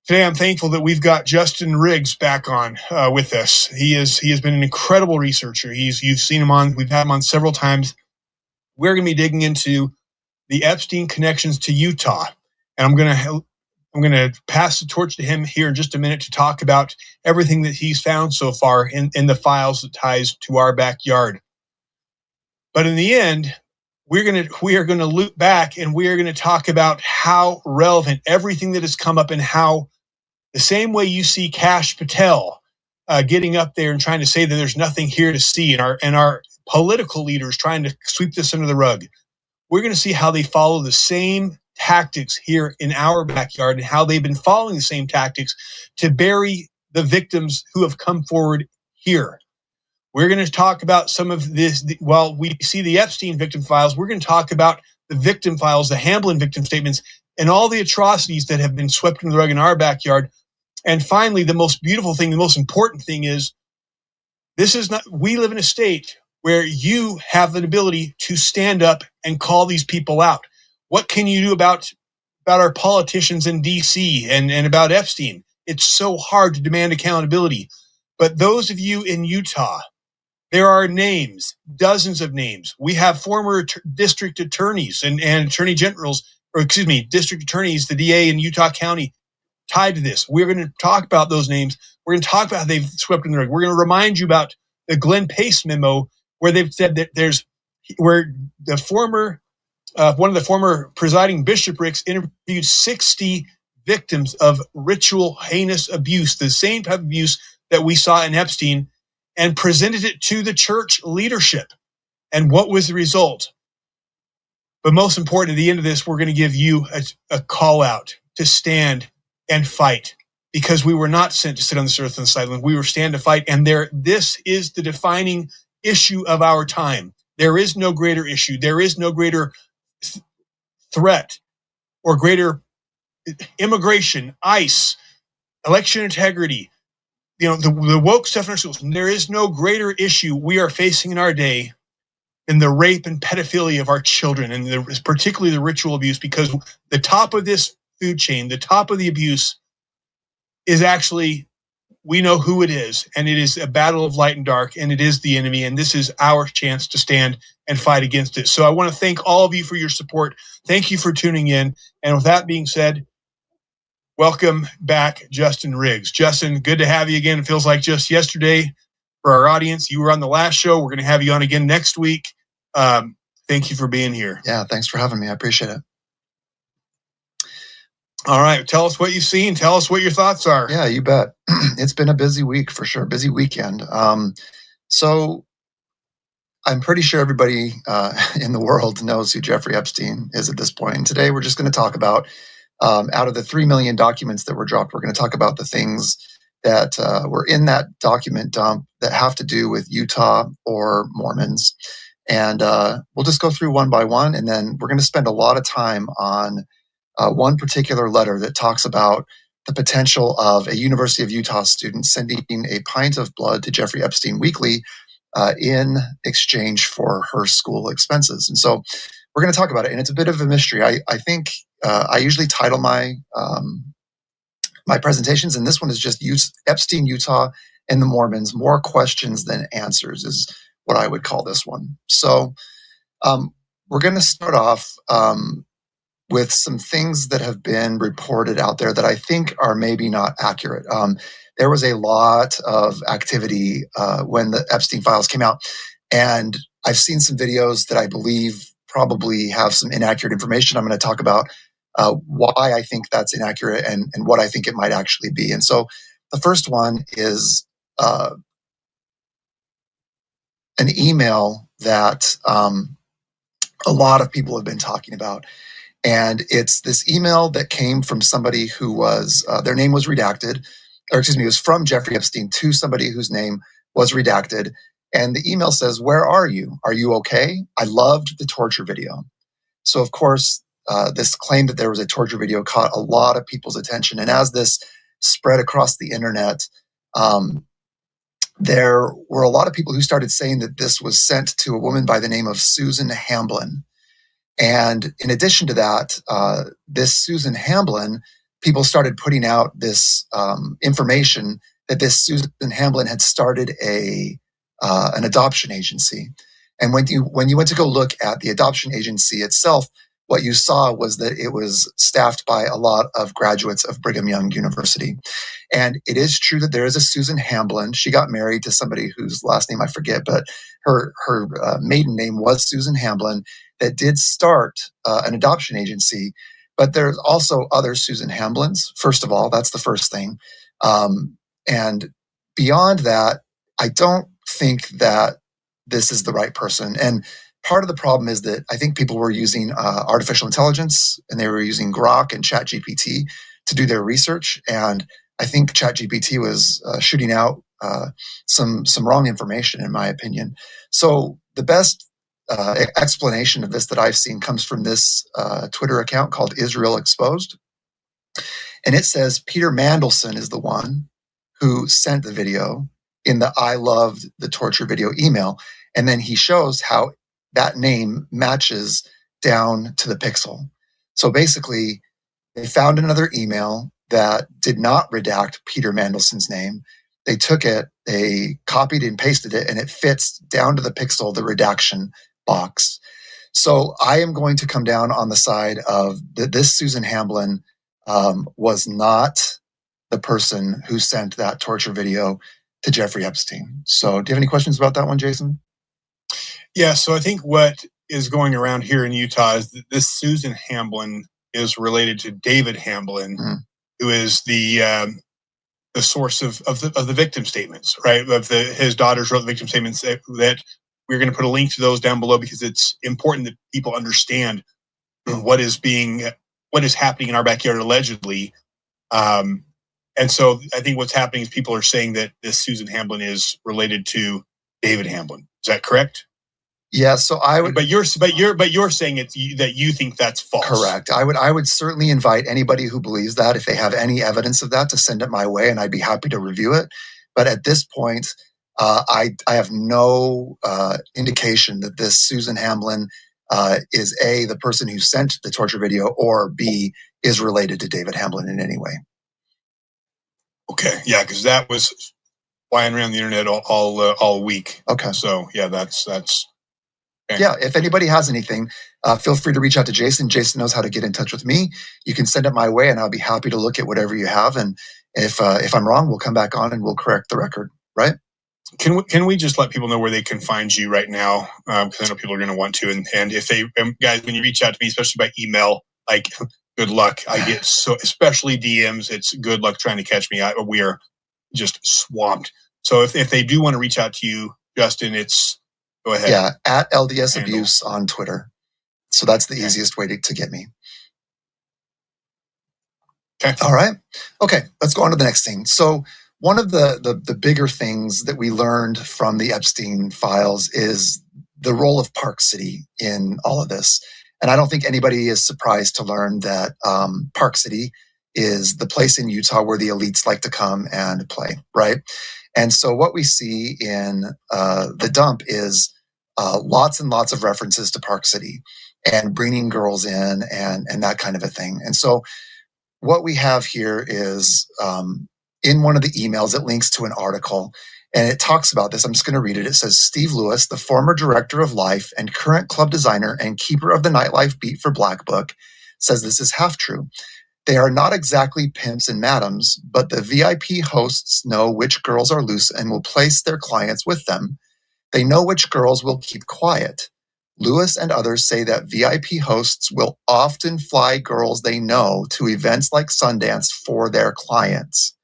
Today, I'm thankful that we've got Justin Riggs back on with us. He has been an incredible researcher. You've seen him on. We've had him on several times. We're going to be digging into the Epstein connections to Utah, and I'm going to pass the torch to him here in just a minute to talk about everything that he's found so far in the files that ties to our backyard. But in the end, we are going to loop back, and we are going to talk about how relevant everything that has come up, and how the same way you see Kash Patel getting up there and trying to say that there's nothing here to see, and our political leaders trying to sweep this under the rug, we're going to see how they follow the same tactics here in our backyard, and how they've been following the same tactics to bury the victims who have come forward here. We're going to talk about some of this. While we see the Epstein victim files, we're going to talk about the victim files, the Hamblin victim statements, and all the atrocities that have been swept under the rug in our backyard. And finally, the most beautiful thing, the most important thing is, we live in a state where you have the ability to stand up and call these people out. What can you do about our politicians in D.C. and about Epstein? It's so hard to demand accountability. But those of you in Utah, there are names, dozens of names. We have former district attorneys and attorney generals, district attorneys, the DA in Utah County, tied to this. We're going to talk about those names. We're going to talk about how they've swept in the rug. We're going to remind you about the Glenn Pace memo, where they've said that one of the former presiding bishoprics interviewed 60 victims of ritual heinous abuse, the same type of abuse that we saw in Epstein, and presented it to the church leadership. And what was the result? But most important, at the end of this, we're going to give you a call out to stand and fight, because we were not sent to sit on this earth on the sideline. We were stand to fight. And this is the defining issue of our time. There is no greater issue. There is no greater threat or greater immigration, ICE, election integrity, the woke stuff in our schools. There is no greater issue we are facing in our day than the rape and pedophilia of our children, and particularly the ritual abuse, because the top of this food chain, the top of the abuse, is actually, we know who it is, and it is a battle of light and dark, and it is the enemy, and this is our chance to stand and fight against it. So I want to thank all of you for your support. Thank you for tuning in. And with that being said, welcome back, Justin Riggs. Justin, good to have you again. It feels like just yesterday for our audience. You were on the last show. We're going to have you on again next week. Thank you for being here. Yeah, thanks for having me. I appreciate it. All right. Tell us what you've seen. Tell us what your thoughts are. Yeah, you bet. It's been a busy week for sure. Busy weekend. So I'm pretty sure everybody in the world knows who Jeffrey Epstein is at this point. And today we're just going to talk about Out of the 3 million documents that were dropped, we're going to talk about the things that were in that document dump that have to do with Utah or Mormons. And we'll just go through one by one, and then we're going to spend a lot of time on one particular letter that talks about the potential of a University of Utah student sending a pint of blood to Jeffrey Epstein weekly in exchange for her school expenses. And so we're going to talk about it, and it's a bit of a mystery. I think I usually title my my presentations, and this one is just Epstein, Utah, and the Mormons, more questions than answers is what I would call this one. So we're going to start off with some things that have been reported out there that I think are maybe not accurate. There was a lot of activity when the Epstein files came out, and I've seen some videos that I believe probably have some inaccurate information. I'm going to talk about why I think that's inaccurate and what I think it might actually be. And so the first one is an email that a lot of people have been talking about. And it's this email that came from somebody who was, their name was redacted, or excuse me, it was from Jeffrey Epstein to somebody whose name was redacted. And the email says, "Where are you? Are you okay? I loved the torture video." So, of course, this claim that there was a torture video caught a lot of people's attention. And as this spread across the internet, there were a lot of people who started saying that this was sent to a woman by the name of Susan Hamblin. And in addition to that, this Susan Hamblin, people started putting out this information that this Susan Hamblin had started an adoption agency. And when you went to go look at the adoption agency itself, what you saw was that it was staffed by a lot of graduates of Brigham Young University. And it is true that there is a Susan Hamblin. She got married to somebody whose last name I forget, but her maiden name was Susan Hamblin, that did start an adoption agency. But there's also other Susan Hamblins. First of all, that's the first thing. And beyond that, I don't think that this is the right person. And part of the problem is that I think people were using artificial intelligence, and they were using Grok and ChatGPT to do their research. And I think ChatGPT was shooting out some wrong information, in my opinion. So the best explanation of this that I've seen comes from this Twitter account called Israel Exposed. And it says Peter Mandelson is the one who sent the video in the "I loved the torture video" email. And then he shows how that name matches down to the pixel. So basically, they found another email that did not redact Peter Mandelson's name. They took it, they copied and pasted it, and it fits down to the pixel, the redaction box. So I am going to come down on the side of this Susan Hamblin was not the person who sent that torture video to Jeffrey Epstein. So do you have any questions about that one, Jason? Yeah, so I think what is going around here in Utah is that this Susan Hamblin is related to David Hamblin, who is the source of the victim statements, right? His daughters wrote the victim statements that we're going to put a link to those down below, because it's important that people understand what is happening in our backyard allegedly. And so I think what's happening is people are saying that this Susan Hamblin is related to David Hamblin. Is that correct? Yeah, so I would. But you're saying that you think that's false. Correct. I would certainly invite anybody who believes that, if they have any evidence of that, to send it my way, and I'd be happy to review it. But at this point, I have no indication that this Susan Hamblin is A, the person who sent the torture video, or B, is related to David Hamblin in any way. Okay, yeah, because that was flying around the internet all week. Okay. So yeah, that's. Okay. Yeah, if anybody has anything, feel free to reach out to Jason. Jason knows how to get in touch with me. You can send it my way, and I'll be happy to look at whatever you have. And if I'm wrong, we'll come back on and we'll correct the record. Right? Can we just let people know where they can find you right now? Because I know people are going to want to. And if they guys, when you reach out to me, especially by email, like, good luck. I get especially DMs. It's good luck trying to catch me. We are just swamped. So if they do want to reach out to you, Justin, go ahead. Yeah, at LDS Abuse on Twitter. So that's the easiest way to get me. Okay. All right. Okay, let's go on to the next thing. So one of the bigger things that we learned from the Epstein files is the role of Park City in all of this. And I don't think anybody is surprised to learn that Park City is the place in Utah where the elites like to come and play, right? And so what we see in the dump is lots and lots of references to Park City and bringing girls in and that kind of a thing. And so what we have here is in one of the emails, it links to an article and it talks about this. I'm just going to read it. It says, Steve Lewis, the former director of Life and current club designer and keeper of the nightlife beat for Black Book, says this is half true. They are not exactly pimps and madams, but the VIP hosts know which girls are loose and will place their clients with them. They know which girls will keep quiet. Lewis and others say that VIP hosts will often fly girls they know to events like Sundance for their clients.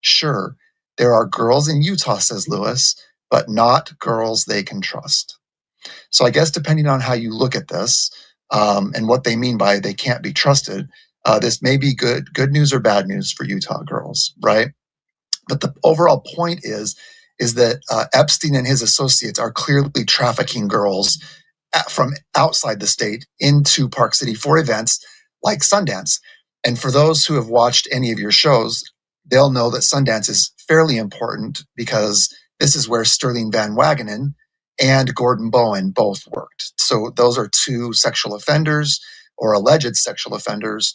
Sure, there are girls in Utah, says Lewis, but not girls they can trust. So I guess depending on how you look at this and what they mean by they can't be trusted, this may be good news or bad news for Utah girls, right? But the overall point is that Epstein and his associates are clearly trafficking girls from outside the state into Park City for events like Sundance. And for those who have watched any of your shows, they'll know that Sundance is fairly important because this is where Sterling Van Wagenen and Gordon Bowen both worked. So those are two sexual offenders or alleged sexual offenders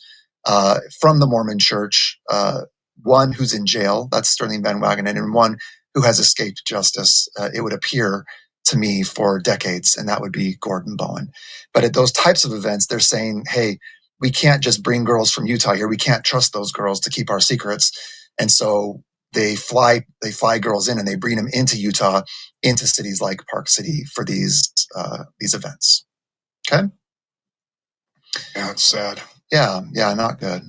from the Mormon Church, one who's in jail, that's Sterling Van Wagenen, and one who has escaped justice, it would appear to me, for decades, and that would be Gordon Bowen. But at those types of events, they're saying, hey, we can't just bring girls from Utah here. We can't trust those girls to keep our secrets. And so they fly girls in and they bring them into Utah, into cities like Park City for these events. Okay. Yeah, it's sad. Yeah, not good.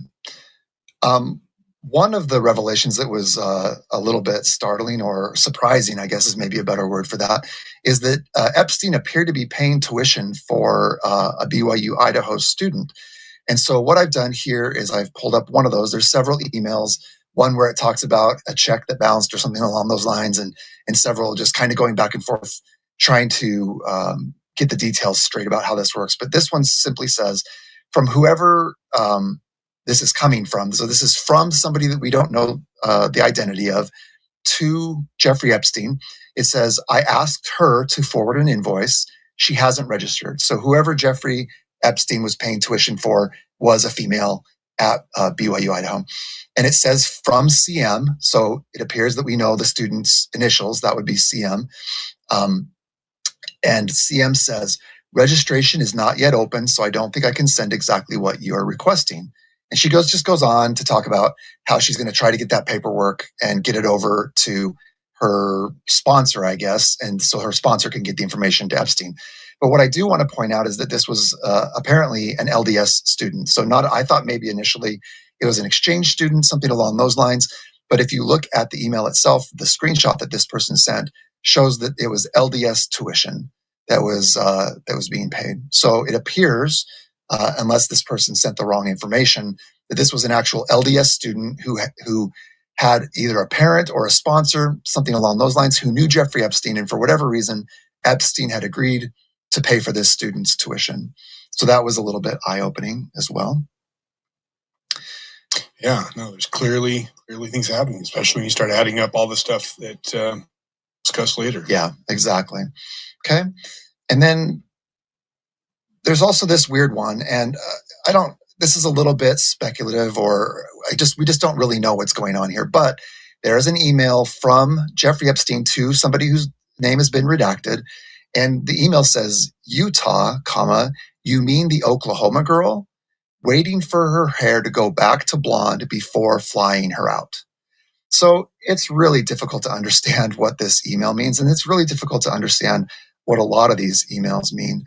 One of the revelations that was a little bit startling or surprising, I guess is maybe a better word for that, is that Epstein appeared to be paying tuition for a BYU Idaho student. And so what I've done here is I've pulled up one of those. There's several emails, one where it talks about a check that bounced or something along those lines, and several just kind of going back and forth, trying to get the details straight about how this works. But this one simply says, from whoever this is coming from. So this is from somebody that we don't know the identity of to Jeffrey Epstein. It says, I asked her to forward an invoice. She hasn't registered. So whoever Jeffrey Epstein was paying tuition for was a female at BYU Idaho. And it says from CM. So it appears that we know the student's initials. That would be CM. And CM says, registration is not yet open, so I don't think I can send exactly what you are requesting. And she just goes on to talk about how she's going to try to get that paperwork and get it over to her sponsor, I guess, and so her sponsor can get the information to Epstein. But what I do want to point out is that this was apparently an LDS student. So I thought maybe initially it was an exchange student, something along those lines. But if you look at the email itself, the screenshot that this person sent shows that it was LDS tuition that was being paid. So it appears, unless this person sent the wrong information, that this was an actual LDS student who had either a parent or a sponsor, something along those lines, who knew Jeffrey Epstein, and for whatever reason, Epstein had agreed to pay for this student's tuition. So that was a little bit eye-opening as well. Yeah, no, there's clearly things happening, especially when you start adding up all the stuff that discuss later. Yeah, exactly. Okay. And then there's also this weird one, and this is a little bit speculative, or we just don't really know what's going on here, but there's an email from Jeffrey Epstein to somebody whose name has been redacted. And the email says, Utah, you mean the Oklahoma girl? Waiting for her hair to go back to blonde before flying her out. So it's really difficult to understand what this email means, and it's really difficult to understand what a lot of these emails mean.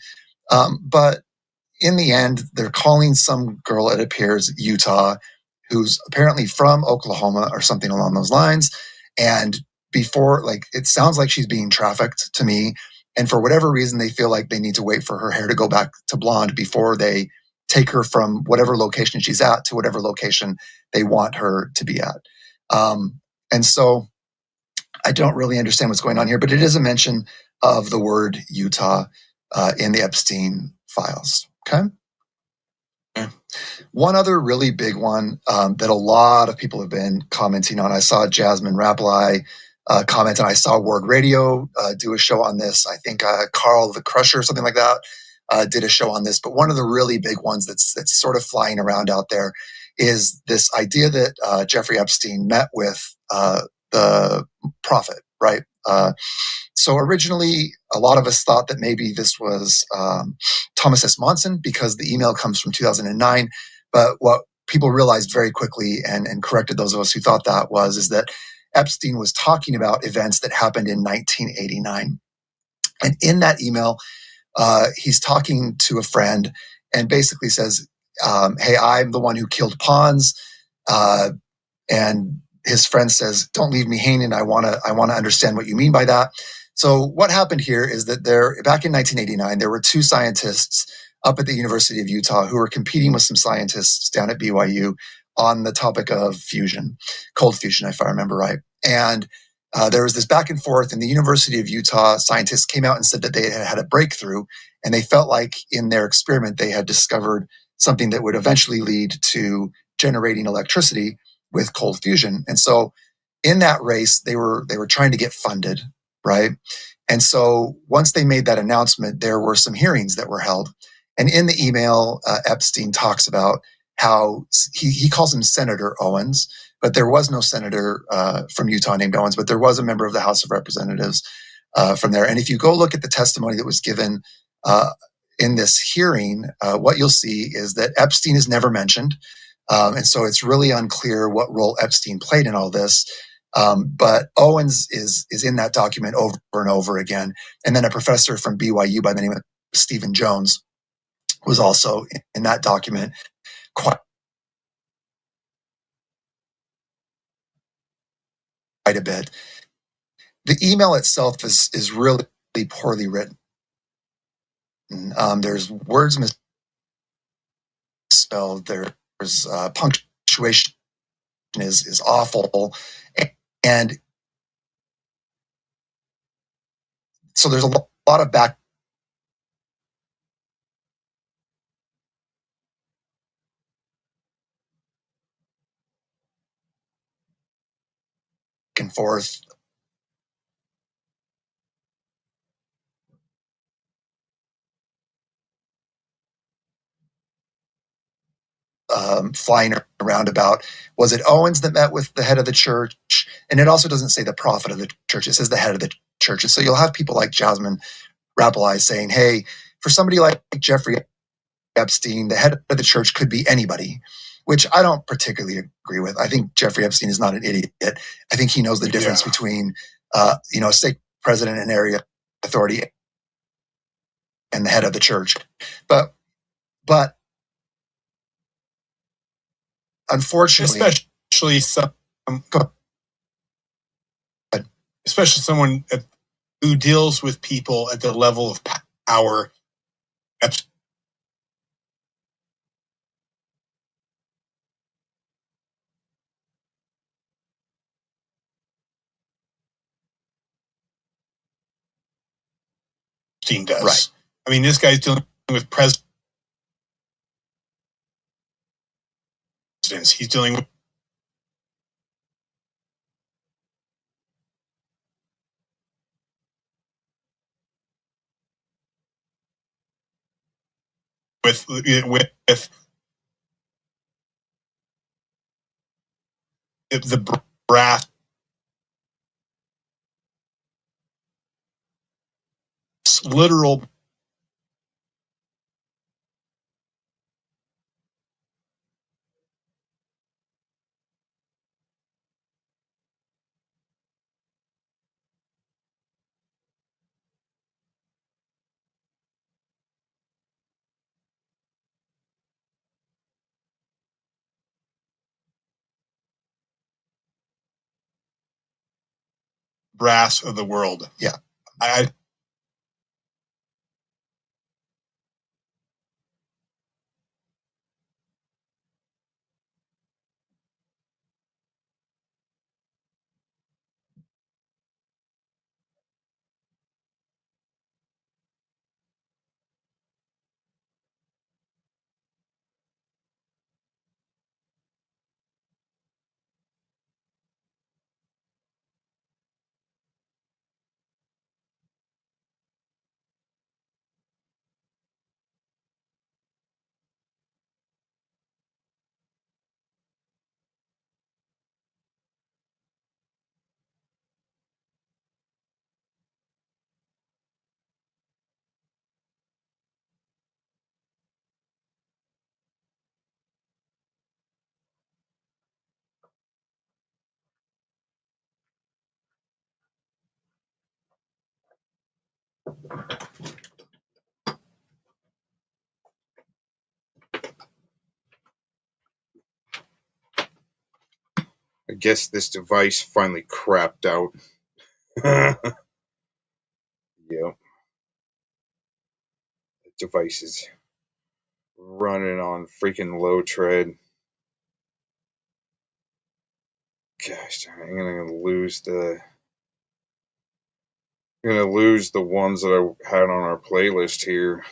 But in the end, they're calling some girl, it appears, Utah, who's apparently from Oklahoma or something along those lines. And it sounds like she's being trafficked to me. And for whatever reason, they feel like they need to wait for her hair to go back to blonde before they take her from whatever location she's at to whatever location they want her to be at. And so I don't really understand what's going on here, but it is a mention of the word Utah in the Epstein files. Okay. One other really big one that a lot of people have been commenting on. I saw Jasmine Rappleye comment, and I saw Ward Radio do a show on this. I think Carl the Crusher, something like that, did a show on this. But one of the really big ones that's sort of flying around out there is this idea that Jeffrey Epstein met with the prophet, right? So originally, a lot of us thought that maybe this was Thomas S. Monson because the email comes from 2009. But what people realized very quickly and corrected those of us who thought that is that Epstein was talking about events that happened in 1989. And in that email, he's talking to a friend and basically says, hey, I'm the one who killed Pons. And his friend says, don't leave me hanging. I want to understand what you mean by that. So what happened here is that back in 1989, there were two scientists up at the University of Utah who were competing with some scientists down at BYU on the topic of fusion, cold fusion, if I remember right. And there was this back and forth, and the University of Utah scientists came out and said that they had had a breakthrough, and they felt like in their experiment they had discovered something that would eventually lead to generating electricity with cold fusion. And so in that race, they were trying to get funded, right? And so once they made that announcement, there were some hearings that were held. And in the email, Epstein talks about how he calls him Senator Owens, but there was no senator from Utah named Owens, but there was a member of the House of Representatives from there. And if you go look at the testimony that was given in this hearing, what you'll see is that Epstein is never mentioned. And so it's really unclear what role Epstein played in all this. But Owens is in that document over and over again. And then a professor from BYU by the name of Stephen Jones was also in that document quite a bit. The email itself is really poorly written. There's words misspelled. There's punctuation is awful. And so there's a lot of back and forth. Flying around about, was it Owens that met with the head of the church? And it also doesn't say the prophet of the church. It says the head of the church. So you'll have people like Jasmine Rappleye saying, hey, for somebody like Jeffrey Epstein, the head of the church could be anybody, which I don't particularly agree with. I think Jeffrey Epstein is not an idiot. I think he knows the difference between, a state president and area authority and the head of the church. But unfortunately, especially someone who deals with people at the level of power. Epstein does. Right. I mean, this guy's dealing with presidents. He's dealing with the brass, literal brass of the world. Yeah. I guess this device finally crapped out. Yep. The device is running on freaking low tread. Gosh, I'm gonna lose the ones that I had on our playlist here.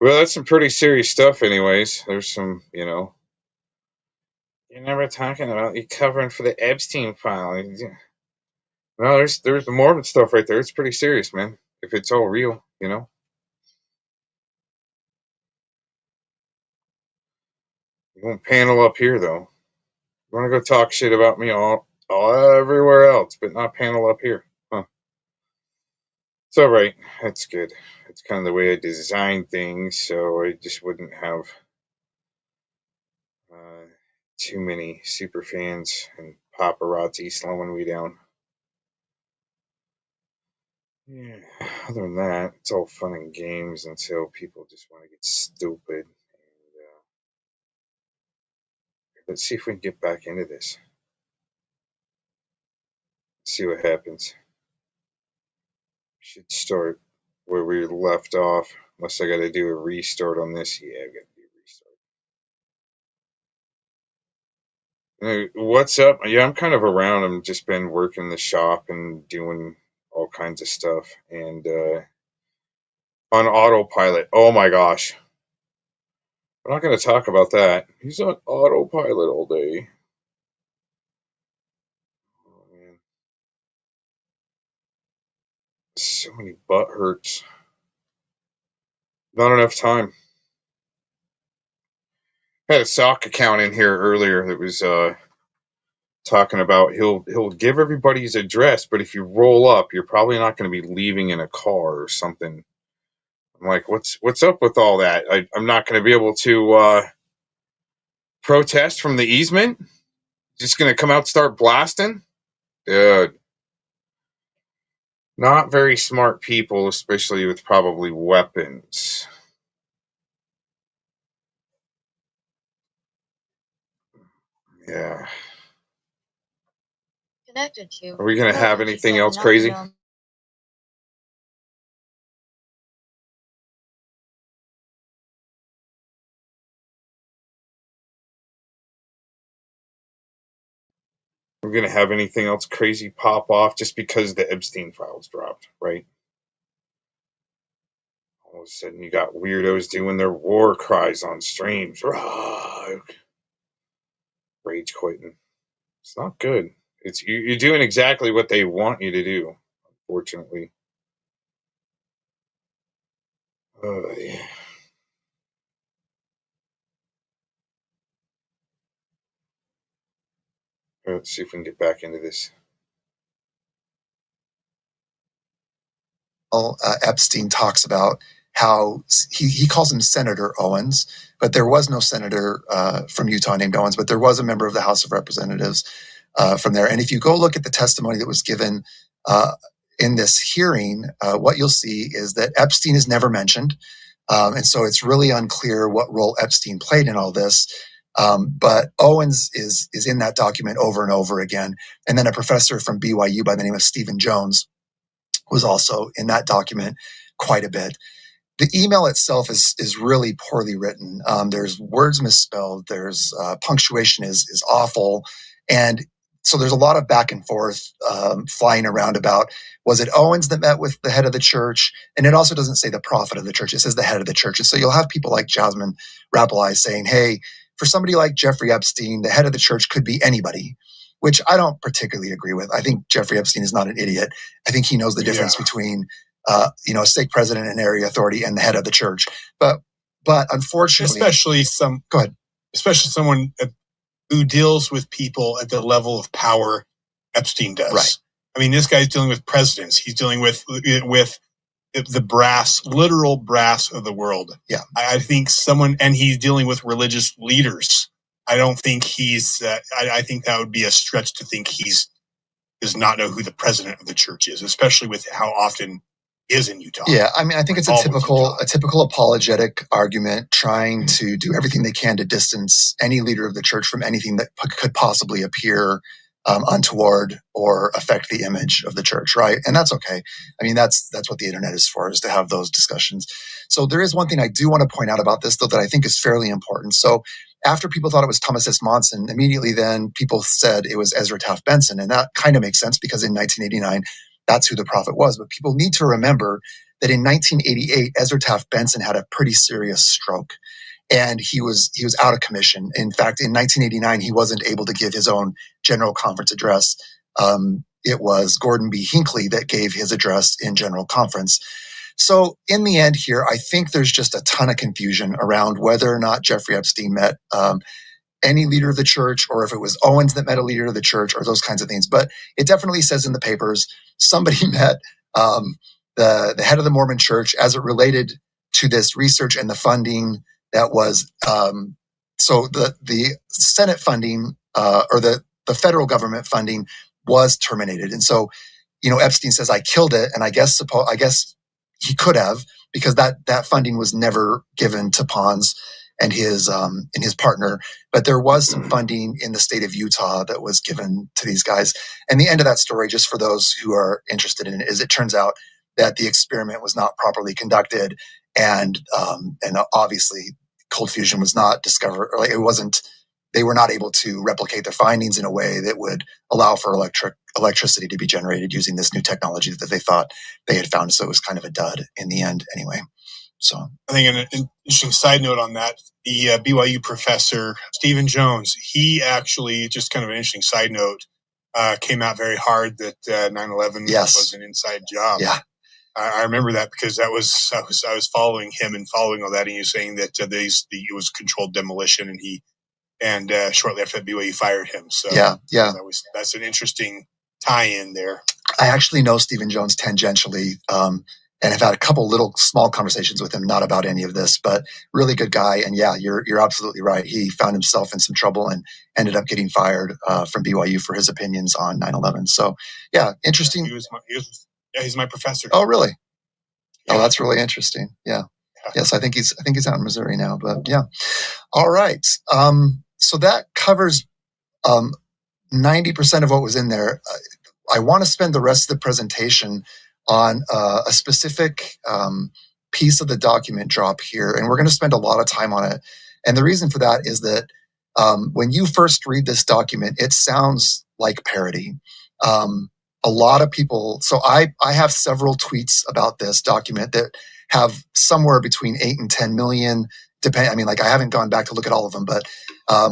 Well, that's some pretty serious stuff anyways. There's some, you're never talking about you covering for the Epstein file. No, there's the morbid stuff right there. It's pretty serious, man. If it's all real, You won't panel up here though. You want to go talk shit about me all everywhere else, but not panel up here. Huh. It's all right. That's good. It's kind of the way I design things, so I just wouldn't have too many super fans and paparazzi slowing me down. Yeah. Other than that, it's all fun and games until people just want to get stupid. And, let's see if we can get back into this. See what happens. Should start where we left off, unless I got to do a restart on this. Yeah, I got to do a restart. What's up? Yeah, I'm kind of around. I've just been working the shop and doing all kinds of stuff, and on autopilot. Oh my gosh. I'm not going to talk about that. He's on autopilot all day. Oh, man. So many butt hurts. Not enough time. I had a sock account in here earlier that was talking about he'll give everybody his address, but if you roll up, you're probably not going to be leaving in a car or something. I'm like, what's up with all that? I'm not going to be able to protest from the easement? Just going to come out and start blasting? Dude. Not very smart people, especially with probably weapons. Yeah. Connected to. Are we going to have anything else crazy? We're going to have anything else crazy pop off just because the Epstein files dropped, right? All of a sudden, you got weirdos doing their war cries on streams. Rage quitting. It's not good. It's you're doing exactly what they want you to do, unfortunately. Yeah. Let's see if we can get back into this. Epstein talks about how he calls him Senator Owens, but there was no senator from Utah named Owens, but there was a member of the House of Representatives from there. And if you go look at the testimony that was given in this hearing, what you'll see is that Epstein is never mentioned. And so it's really unclear what role Epstein played in all this. But Owens is in that document over and over again. And then a professor from BYU by the name of Stephen Jones was also in that document quite a bit. The email itself is really poorly written. There's words misspelled. There's punctuation is awful, and so there's a lot of back and forth flying around about was it Owens that met with the head of the church, and it also doesn't say the prophet of the church. It says the head of the church. And so you'll have people like Jasmine Rapalai saying, "Hey, for somebody like Jeffrey Epstein, the head of the church could be anybody." Which I don't particularly agree with. I think Jeffrey Epstein is not an idiot. I think he knows the difference between, a stake president and area authority and the head of the church. But unfortunately, especially someone who deals with people at the level of power Epstein does. Right. I mean, this guy's dealing with presidents. He's dealing with the brass, literal brass of the world. Yeah. I think and he's dealing with religious leaders. I don't think he's, I think that would be a stretch to think does not know who the president of the church is, especially with how often is in Utah. Yeah, I mean, I think it's a typical apologetic argument, trying to do everything they can to distance any leader of the church from anything that could possibly appear untoward or affect the image of the church, right? And that's okay. I mean, that's what the internet is for, is to have those discussions. So there is one thing I do want to point out about this, though, that I think is fairly important. So after people thought it was Thomas S. Monson, immediately then people said it was Ezra Taft Benson, and that kind of makes sense because in 1989, that's who the prophet was. But people need to remember that in 1988, Ezra Taft Benson had a pretty serious stroke, and he was out of commission. In fact, in 1989, he wasn't able to give his own general conference address. It was Gordon B. Hinckley that gave his address in general conference. So in the end here, I think there's just a ton of confusion around whether or not Jeffrey Epstein met any leader of the church, or if it was Owens that met a leader of the church, or those kinds of things. But it definitely says in the papers somebody met the head of the Mormon Church as it related to this research and the funding that was so the Senate funding or the federal government funding was terminated. And so, Epstein says, I killed it. And I guess he could have, because that funding was never given to Pons and his partner. But there was some funding in the state of Utah that was given to these guys. And the end of that story, just for those who are interested in it, is it turns out that the experiment was not properly conducted, and obviously cold fusion was not discovered. Like, it wasn't. They were not able to replicate their findings in a way that would allow for electricity to be generated using this new technology that they thought they had found. So it was kind of a dud in the end, anyway. So I think an interesting side note on that, the BYU professor, Stephen Jones, he actually, just kind of an interesting side note, came out very hard that 9/11 was an inside job. Yeah. I remember that because I was following him and following all that, and he was saying that it was controlled demolition, and shortly after that, BYU fired him. So that's an interesting tie-in there. I actually know Stephen Jones tangentially, and have had a couple little small conversations with him, not about any of this, but really good guy. And yeah, you're absolutely right. He found himself in some trouble and ended up getting fired from BYU for his opinions on 9/11. So yeah, interesting. He's my professor. Oh, really? Yeah. Oh, that's really interesting. Yeah. Yes, I think he's out in Missouri now, but yeah. All right. So that covers 90% of what was in there. I want to spend the rest of the presentation on a specific piece of the document drop here, and we're going to spend a lot of time on it. And the reason for that is that when you first read this document, it sounds like parody. A lot of people, so I have several tweets about this document that have somewhere between 8 and 10 million. I mean, like, I haven't gone back to look at all of them, but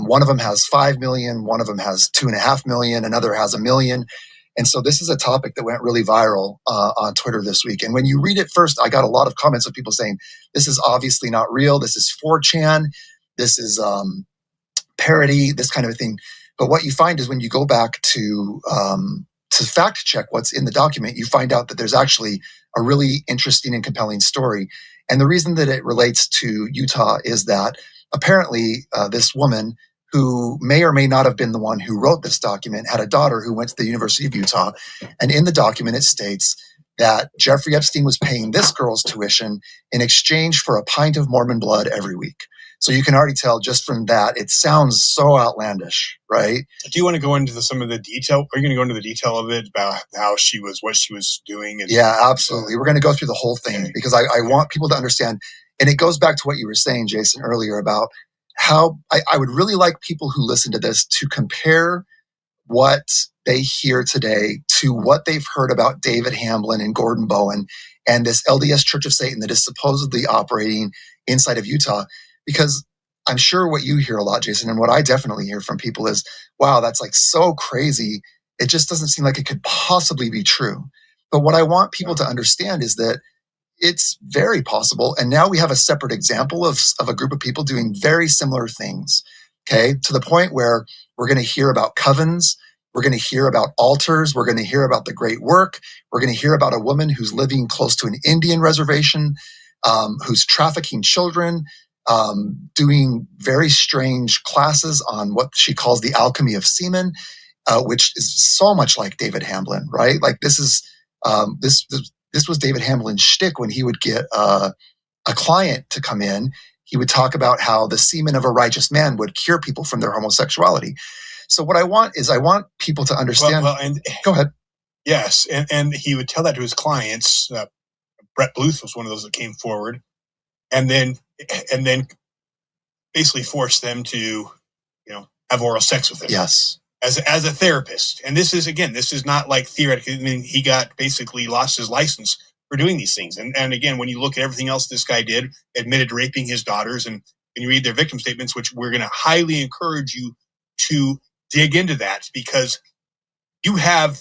one of them has 5 million, one of them has 2.5 million, another has 1 million. And so this is a topic that went really viral on Twitter this week. And when you read it first, I got a lot of comments of people saying, this is obviously not real. This is 4chan. This is parody, this kind of a thing. But what you find is when you go back to fact check what's in the document, you find out that there's actually a really interesting and compelling story. And the reason that it relates to Utah is that apparently this woman, who may or may not have been the one who wrote this document, had a daughter who went to the University of Utah. And in the document, it states that Jeffrey Epstein was paying this girl's tuition in exchange for a pint of Mormon blood every week. So you can already tell just from that, it sounds so outlandish, right? Do you want to go into some of the detail? Are you going to go into the detail of it about what she was doing? Yeah, absolutely. We're going to go through the whole thing because I want people to understand. And it goes back to what you were saying, Jason, earlier about how I would really like people who listen to this to compare what they hear today to what they've heard about David Hamblin and Gordon Bowen and this LDS Church of Satan that is supposedly operating inside of Utah. Because I'm sure what you hear a lot, Jason, and what I definitely hear from people is, wow, that's like so crazy. It just doesn't seem like it could possibly be true. But what I want people to understand is that it's very possible. And now we have a separate example of a group of people doing very similar things, okay, to the point where we're going to hear about covens. We're going to hear about altars. We're going to hear about the great work. We're going to hear about a woman who's living close to an Indian reservation, who's trafficking children, doing very strange classes on what she calls the alchemy of semen, which is so much like David Hamblin, right? Like this this was David Hamlin's shtick when he would get a client to come in. He would talk about how the semen of a righteous man would cure people from their homosexuality. So what I want people to understand. And go ahead. Yes, and he would tell that to his clients. Brett Bluth was one of those that came forward, and then basically forced them to, have oral sex with him. Yes. As a therapist. And this is not like theoretical. I mean, he got basically lost his license for doing these things. And again, when you look at everything else this guy did, admitted raping his daughters, and you read their victim statements, which we're going to highly encourage you to dig into that, because you have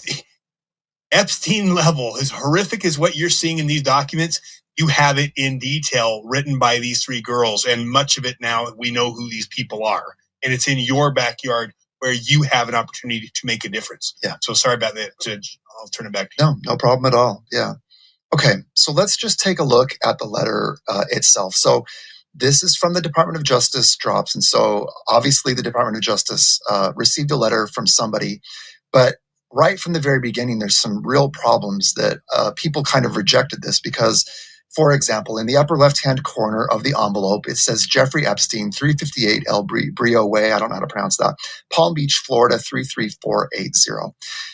Epstein level, as horrific as what you're seeing in these documents, you have it in detail written by these three girls. And much of it now, we know who these people are. And it's in your backyard where you have an opportunity to make a difference. Yeah. So sorry about that, Judge. I'll turn it back to you. No problem at all. Yeah. Okay. So let's just take a look at the letter itself. So this is from the Department of Justice drops. And so obviously the Department of Justice received a letter from somebody, but right from the very beginning, there's some real problems that people kind of rejected this because, for example, in the upper left-hand corner of the envelope, it says Jeffrey Epstein, 358 El Brio Way. I don't know how to pronounce that. Palm Beach, Florida, 33480.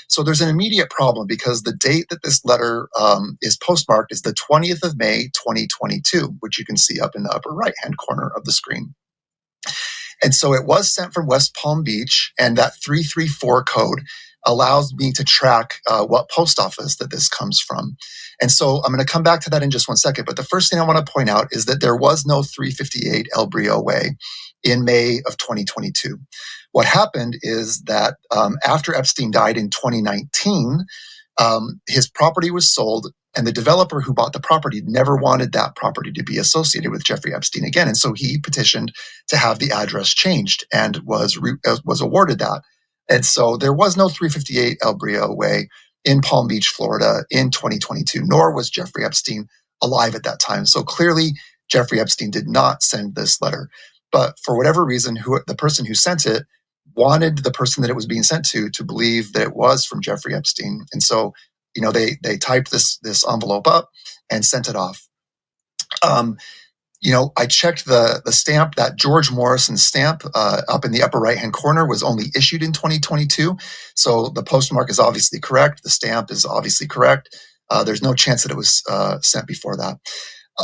So there's an immediate problem because the date that this letter is postmarked is the 20th of May, 2022, which you can see up in the upper right-hand corner of the screen. And so it was sent from West Palm Beach, and that 334 code allows me to track what post office that this comes from. And so I'm going to come back to that in just one second. But the first thing I want to point out is that there was no 358 El Brio Way in May of 2022. What happened is that after Epstein died in 2019, his property was sold, and the developer who bought the property never wanted that property to be associated with Jeffrey Epstein again. And so he petitioned to have the address changed and was awarded that. And so there was no 358 El Brio Way in Palm Beach, Florida in 2022, nor was Jeffrey Epstein alive at that time. So clearly, Jeffrey Epstein did not send this letter. But for whatever reason, the person who sent it wanted the person that it was being sent to believe that it was from Jeffrey Epstein. And so, they typed this envelope up and sent it off. I checked the stamp. That George Morrison stamp up in the upper right-hand corner was only issued in 2022. So the postmark is obviously correct. The stamp is obviously correct. There's no chance that it was sent before that.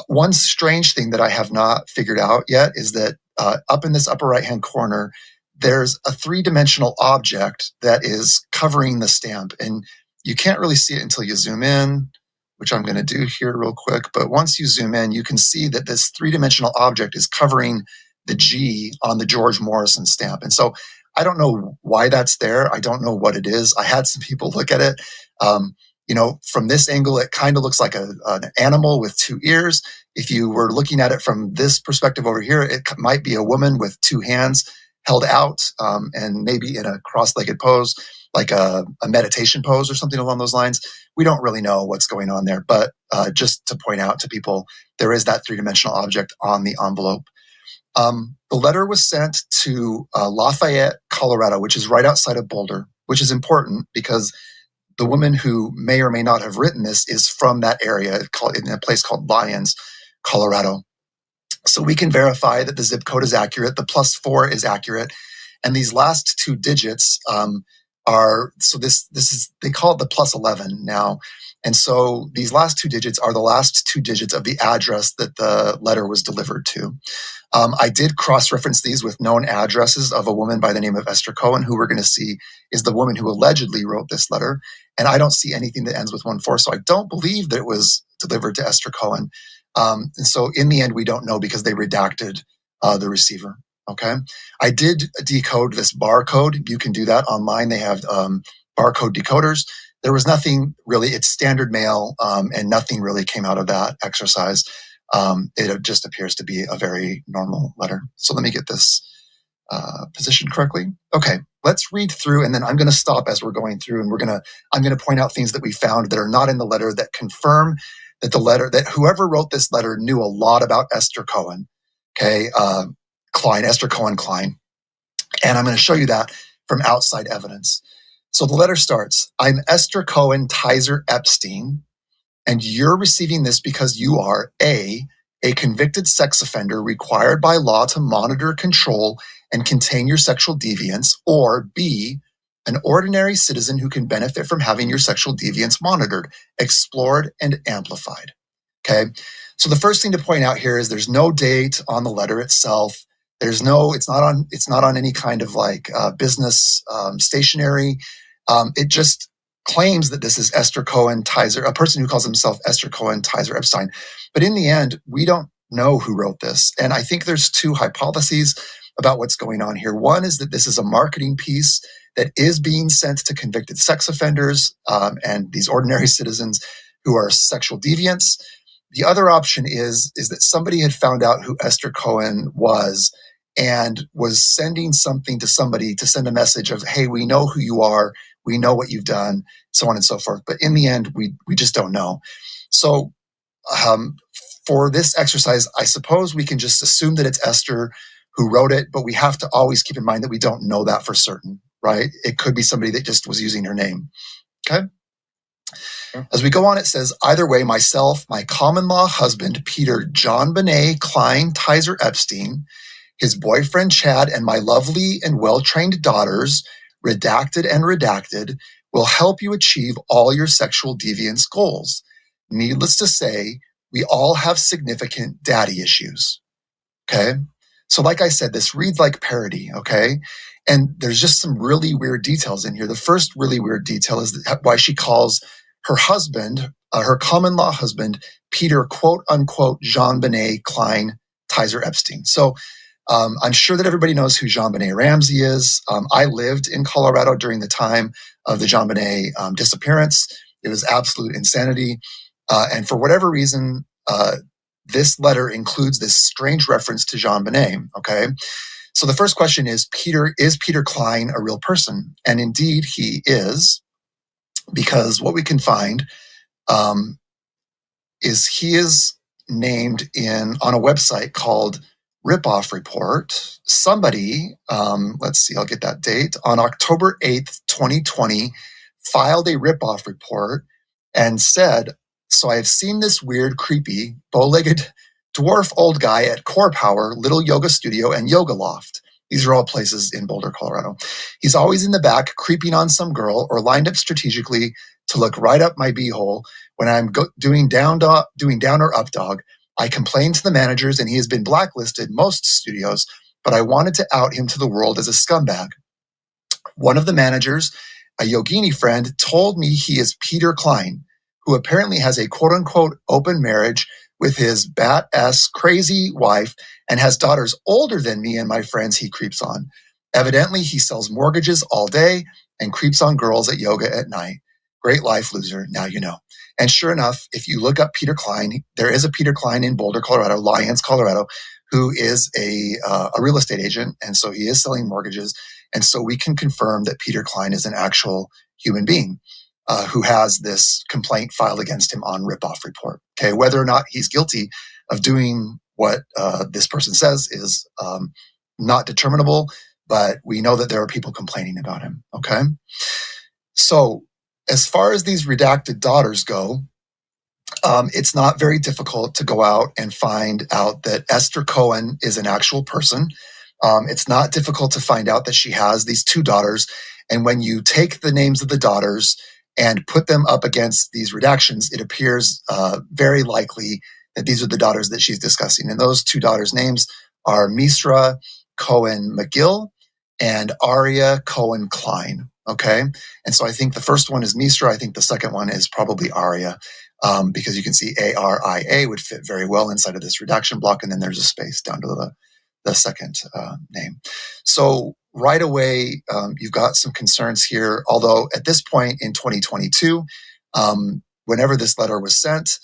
One strange thing that I have not figured out yet is that up in this upper right-hand corner, there's a three-dimensional object that is covering the stamp. And you can't really see it until you zoom in, which I'm going to do here real quick. But once you zoom in, you can see that this three-dimensional object is covering the G on the George Morrison stamp. And so I don't know why that's there. I don't know what it is. I had some people look at it. From this angle, it kind of looks like an animal with two ears. If you were looking at it from this perspective over here, it might be a woman with two hands held out and maybe in a cross-legged pose, like a meditation pose or something along those lines. We don't really know what's going on there, but just to point out to people, there is that three-dimensional object on the envelope. The letter was sent to Lafayette, Colorado, which is right outside of Boulder, which is important because the woman who may or may not have written this is from that area, in a place called Lyons, Colorado. So we can verify that the zip code is accurate, the +4 is accurate, and these last two digits they call it the +11 now. And so these last two digits are the last two digits of the address that the letter was delivered to. I did cross-reference these with known addresses of a woman by the name of Esther Cohen, who we're going to see is the woman who allegedly wrote this letter. And I don't see anything that ends with 14, so I don't believe that it was delivered to Esther Cohen. And so in the end, we don't know because they redacted the receiver. Okay. I did decode this barcode. You can do that online. They have barcode decoders. There was nothing really, it's standard mail, and nothing really came out of that exercise. It just appears to be a very normal letter. So let me get this positioned correctly. Okay, let's read through, and then I'm going to stop as we're going through, and I'm going to point out things that we found that are not in the letter that confirm that whoever wrote this letter knew a lot about Esther Cohen. Okay, Esther Cohen Klein, and I'm going to show you that from outside evidence. So the letter starts, I'm Esther Cohen Tizer Epstein, And you're receiving this because you are A, a convicted sex offender required by law to monitor, control, and contain your sexual deviance, or B, an ordinary citizen who can benefit from having your sexual deviance monitored, explored, and amplified. Okay. So the first thing to point out here is there's no date on the letter itself. It's not on any kind of like business stationery. It just claims that this is Esther Cohen Tizer, a person who calls himself Esther Cohen Tizer Epstein. But in the end, we don't know who wrote this. And I think there's two hypotheses about what's going on here. One is that this is a marketing piece that is being sent to convicted sex offenders and these ordinary citizens who are sexual deviants. The other option is that somebody had found out who Esther Cohen was and was sending something to somebody to send a message of, hey, we know who you are, we know what you've done, so on and so forth. But in the end, we just don't know. So for this exercise, I suppose we can just assume that it's Esther who wrote it, but we have to always keep in mind that we don't know that for certain, right? It could be somebody that just was using her name, okay? As we go on, it says, either way, myself, my common-law husband, Peter John Benet Klein Tizer Epstein, his boyfriend, Chad, and my lovely and well-trained daughters, redacted and redacted, will help you achieve all your sexual deviance goals. Needless to say, we all have significant daddy issues, okay? So like I said, this reads like parody, okay? And there's just some really weird details in here. The first really weird detail is why she calls her husband, her common-law husband, Peter, quote unquote, Jean Benet Klein Tizer Epstein. So I'm sure that everybody knows who JonBenet Ramsey is. I lived in Colorado during the time of the JonBenet disappearance. It was absolute insanity. And for whatever reason, this letter includes this strange reference to JonBenet, okay? So the first question is Peter Klein a real person? And indeed he is, because what we can find is he is named on a website called Ripoff Report. Somebody, let's see, I'll get that date, on October 8th, 2020, filed a ripoff report and said, so I have seen this weird, creepy, bow-legged dwarf old guy at Core Power, Little Yoga Studio, and Yoga Loft. These are all places in Boulder, Colorado. He's always in the back creeping on some girl or lined up strategically to look right up my beehole when I'm doing down or up dog. I complained to the managers and he has been blacklisted most studios, but I wanted to out him to the world as a scumbag. One of the managers, a yogini friend, told me he is Peter Klein, who apparently has a quote-unquote open marriage with his bat-ass crazy wife and has daughters older than me and my friends he creeps on. Evidently, he sells mortgages all day and creeps on girls at yoga at night. Great life, loser. Now you know. And sure enough, if you look up Peter Klein, there is a Peter Klein in Boulder, Colorado, Lyons, Colorado, who is a real estate agent. And so he is selling mortgages. And so we can confirm that Peter Klein is an actual human being who has this complaint filed against him on Ripoff Report. Okay, whether or not he's guilty of doing what this person says is not determinable, but we know that there are people complaining about him. Okay, so as far as these redacted daughters go, it's not very difficult to go out and find out that Esther Cohen is an actual person. It's not difficult to find out that she has these two daughters. And when you take the names of the daughters and put them up against these redactions, it appears very likely that these are the daughters that she's discussing. And those two daughters' names are Misra Cohen McGill and Aria Cohen Klein. Okay. And so I think the first one is Misra. I think the second one is probably Aria. Because you can see ARIA would fit very well inside of this redaction block, and then there's a space down to the second name. So right away, you've got some concerns here, although at this point in 2022, whenever this letter was sent,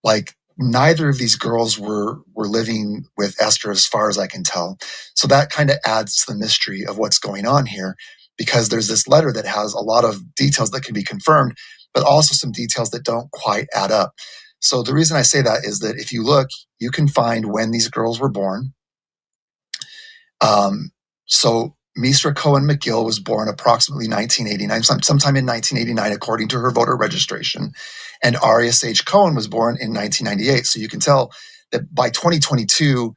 like neither of these girls were living with Esther as far as I can tell. So that kind of adds to the mystery of what's going on here, because there's this letter that has a lot of details that can be confirmed, but also some details that don't quite add up. So the reason I say that is that if you look, you can find when these girls were born. So Misra Cohen McGill was born approximately 1989, sometime in 1989, according to her voter registration. And Aria Sage Cohen was born in 1998. So you can tell that by 2022,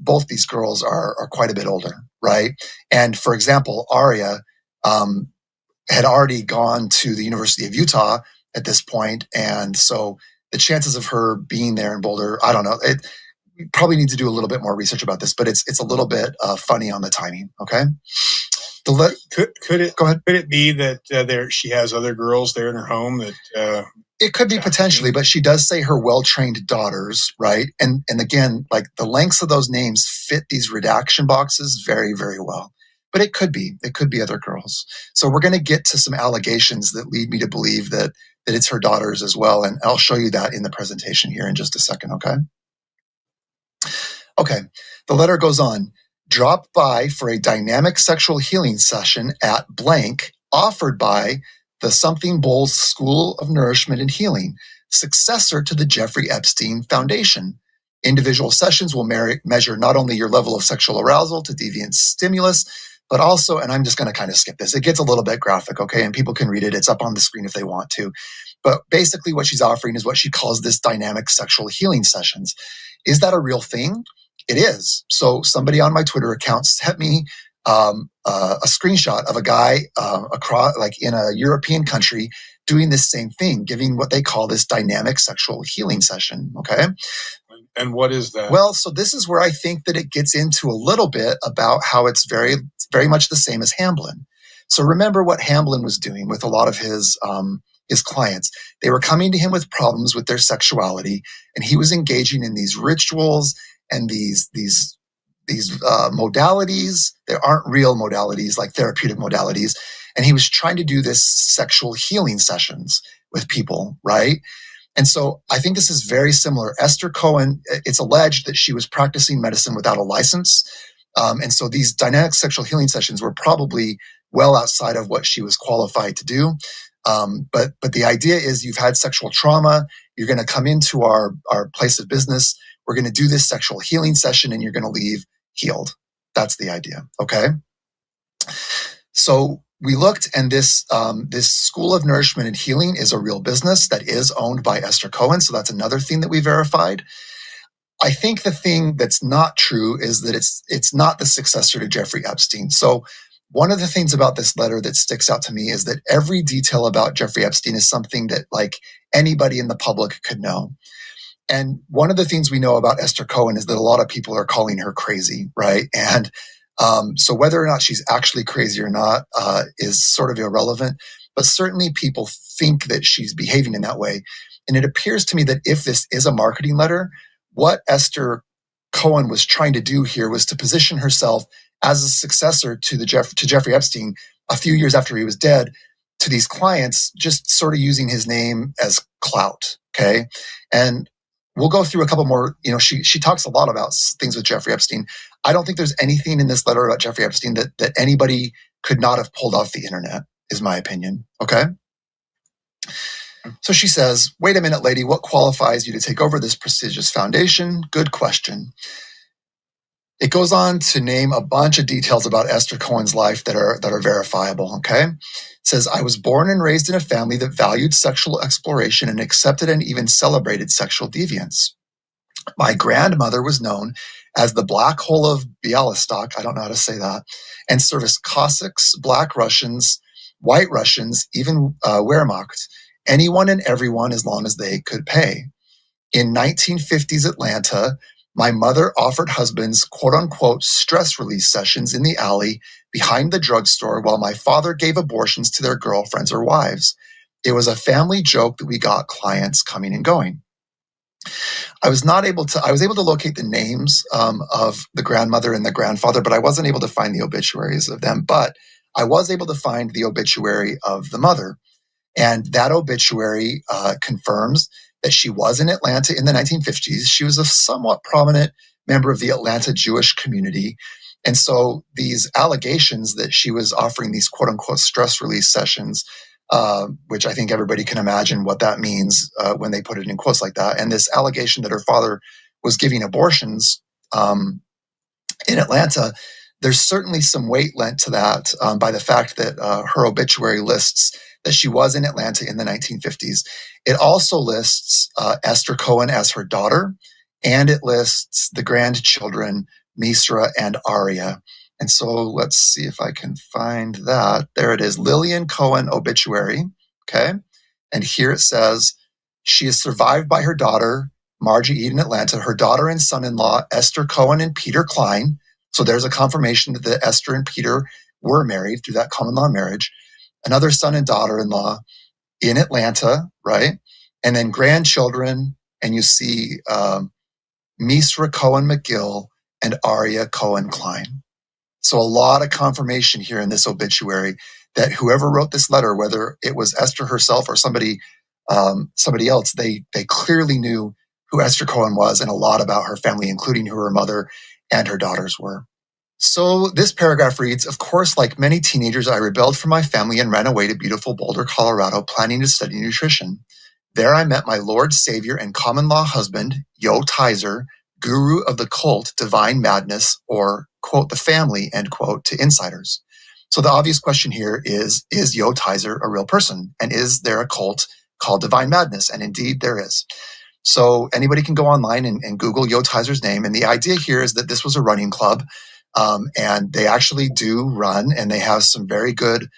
both these girls are quite a bit older, right? And for example, Aria had already gone to the University of Utah at this point, and so the chances of her being there in Boulder, I don't know. We probably need to do a little bit more research about this, but it's a little bit funny on the timing. Okay. Could it go ahead? Could it be that she has other girls there in her home that? It could be potentially, but she does say her well-trained daughters, right? And again, like the lengths of those names fit these redaction boxes very, very well. But it could be other girls. So we're going to get to some allegations that lead me to believe that it's her daughters as well, and I'll show you that in the presentation here in just a second. Okay. Okay. The letter goes on. Drop by for a dynamic sexual healing session at blank, offered by the Something Bowls School of Nourishment and Healing, successor to the Jeffrey Epstein Foundation. Individual sessions will measure not only your level of sexual arousal to deviant stimulus, but also, and I'm just going to kind of skip this. It gets a little bit graphic, okay? And people can read it. It's up on the screen if they want to. But basically what she's offering is what she calls this dynamic sexual healing sessions. Is that a real thing? It is. So somebody on my Twitter account sent me a screenshot of a guy across, like in a European country, doing this same thing, giving what they call this dynamic sexual healing session. Okay. And what is that? Well, so this is where I think that it gets into a little bit about how it's very, very much the same as Hamblin. So remember what Hamblin was doing with a lot of his clients. They were coming to him with problems with their sexuality, and he was engaging in these rituals and these modalities. There aren't real modalities like therapeutic modalities. And he was trying to do this sexual healing sessions with people, right? And so I think this is very similar. Esther Cohen, it's alleged that she was practicing medicine without a license. And so these dynamic sexual healing sessions were probably well outside of what she was qualified to do. But the idea is you've had sexual trauma. You're going to come into our place of business. We're going to do this sexual healing session and you're going to leave healed. That's the idea. Okay. So we looked, and this School of Nourishment and Healing is a real business that is owned by Esther Cohen. So that's another thing that we verified. I think the thing that's not true is that it's not the successor to Jeffrey Epstein. So one of the things about this letter that sticks out to me is that every detail about Jeffrey Epstein is something that like anybody in the public could know. And one of the things we know about Esther Cohen is that a lot of people are calling her crazy, right? And so whether or not she's actually crazy or not is sort of irrelevant, but certainly people think that she's behaving in that way. And it appears to me that if this is a marketing letter, what Esther Cohen was trying to do here was to position herself as a successor to Jeffrey Epstein a few years after he was dead to these clients, just sort of using his name as clout. Okay. And we'll go through a couple more. You know, she talks a lot about things with Jeffrey Epstein. I don't think there's anything in this letter about Jeffrey Epstein that anybody could not have pulled off the internet, is my opinion. Okay. So she says, wait a minute, lady, what qualifies you to take over this prestigious foundation? Good question. It goes on to name a bunch of details about Esther Cohen's life that are verifiable. Okay. It says, I was born and raised in a family that valued sexual exploration and accepted and even celebrated sexual deviance. My grandmother was known as the Black Hole of Bialystok, I don't know how to say that, and serviced Cossacks, Black Russians, White Russians, even Wehrmacht, anyone and everyone as long as they could pay. In 1950s Atlanta, my mother offered husbands quote-unquote stress release sessions in the alley behind the drugstore while my father gave abortions to their girlfriends or wives. It was a family joke that we got clients coming and going. I was able to locate the names of the grandmother and the grandfather, but I wasn't able to find the obituaries of them. But I was able to find the obituary of the mother. And that obituary confirms that she was in Atlanta in the 1950s. She was a somewhat prominent member of the Atlanta Jewish community. And so these allegations that she was offering these quote unquote stress release sessions, which I think everybody can imagine what that means when they put it in quotes like that. And this allegation that her father was giving abortions in Atlanta, there's certainly some weight lent to that by the fact that her obituary lists that she was in Atlanta in the 1950s. It also lists Esther Cohen as her daughter, and it lists the grandchildren, Misra and Aria. And so let's see if I can find that. There it is, Lillian Cohen obituary. Okay. And here it says, she is survived by her daughter, Margie Eden Atlanta, her daughter and son-in-law, Esther Cohen and Peter Klein. So there's a confirmation that the Esther and Peter were married through that common law marriage. Another son and daughter-in-law in Atlanta, right? And then grandchildren, and you see Misra Cohen McGill and Aria Cohen Klein. So a lot of confirmation here in this obituary that whoever wrote this letter, whether it was Esther herself or somebody else, they clearly knew who Esther Cohen was and a lot about her family, including who her mother and her daughters were. So this paragraph reads, of course, like many teenagers, I rebelled from my family and ran away to beautiful Boulder, Colorado, planning to study nutrition. There I met my Lord, Savior, and common-law husband, Yo Tizer, guru of the cult Divine Madness, or, quote, the family, end quote, to insiders. So the obvious question here is Yo Tizer a real person? And is there a cult called Divine Madness? And indeed there is. So anybody can go online and Google Yo Tizer's name. And the idea here is that this was a running club. And they actually do run, and they have some very good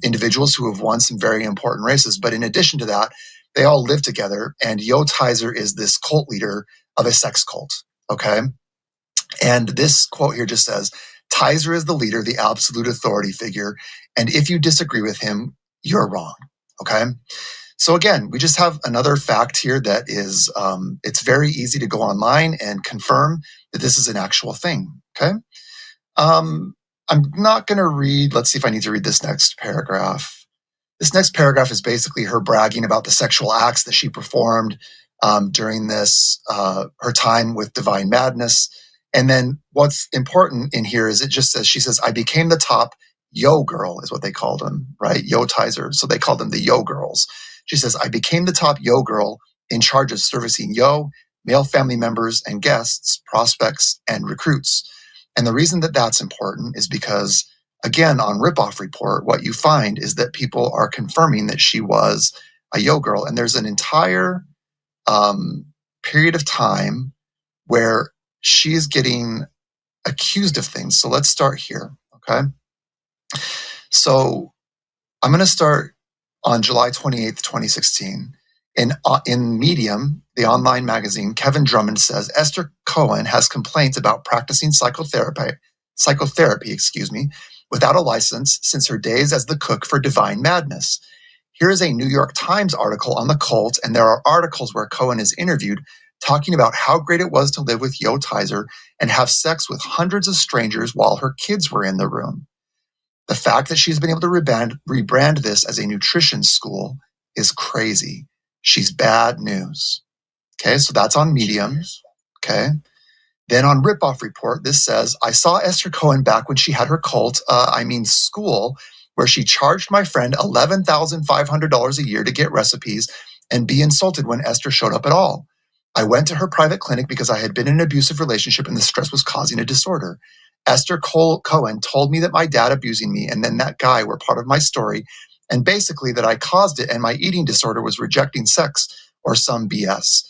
individuals who have won some very important races. But in addition to that, they all live together, and Yo Tizer is this cult leader of a sex cult, okay? And this quote here just says, Tizer is the leader, the absolute authority figure, and if you disagree with him, you're wrong, okay? So again, we just have another fact here that is, it's very easy to go online and confirm that this is an actual thing, okay? I'm not going to read, let's see if I need to read this next paragraph. This next paragraph is basically her bragging about the sexual acts that she performed during this, her time with Divine Madness. And then what's important in here is it just says, she says, I became the top yo girl is what they called them, right? Yo Tizer. So they called them the yo girls. She says, I became the top yo girl in charge of servicing yo, male family members and guests, prospects, and recruits. And the reason that that's important is because, again, on Ripoff Report, what you find is that people are confirming that she was a yo girl. And there's an entire period of time where she is getting accused of things. So let's start here, okay? So I'm going to start on July 28th, 2016. In Medium, the online magazine, Kevin Drummond says, Esther Cohen has complaints about practicing psychotherapy, without a license since her days as the cook for Divine Madness. Here is a New York Times article on the cult, and there are articles where Cohen is interviewed talking about how great it was to live with Yo Tizer and have sex with hundreds of strangers while her kids were in the room. The fact that she's been able to rebrand this as a nutrition school is crazy. She's bad news. Okay, so that's on Medium. Okay. Then on Ripoff Report, this says, I saw Esther Cohen back when she had her cult, school, where she charged my friend $11,500 a year to get recipes and be insulted when Esther showed up at all. I went to her private clinic because I had been in an abusive relationship and the stress was causing a disorder. Esther Cohen told me that my dad abusing me and then that guy were part of my story, and basically that I caused it and my eating disorder was rejecting sex or some BS.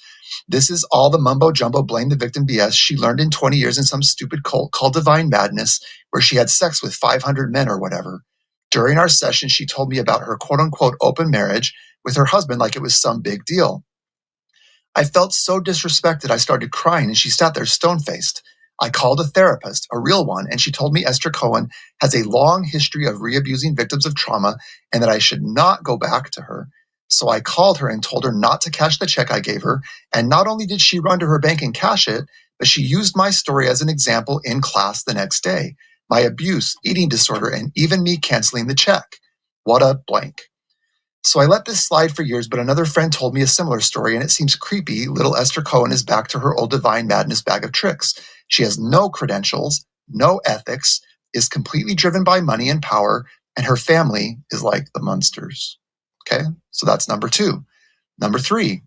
This is all the mumbo jumbo blame the victim BS she learned in 20 years in some stupid cult called Divine Madness, where she had sex with 500 men or whatever. During our session, she told me about her quote unquote open marriage with her husband like it was some big deal. I felt so disrespected I started crying and she sat there stone-faced. I called a therapist, a real one, and she told me Esther Cohen has a long history of re-abusing victims of trauma and that I should not go back to her. So I called her and told her not to cash the check I gave her, and not only did she run to her bank and cash it, but she used my story as an example in class the next day. My abuse, eating disorder, and even me canceling the check. What a blank. So I let this slide for years, but another friend told me a similar story, and it seems creepy. Little Esther Cohen is back to her old Divine Madness bag of tricks. She has no credentials, no ethics, is completely driven by money and power, and her family is like the Munsters. Okay, so that's number 2. Number 3,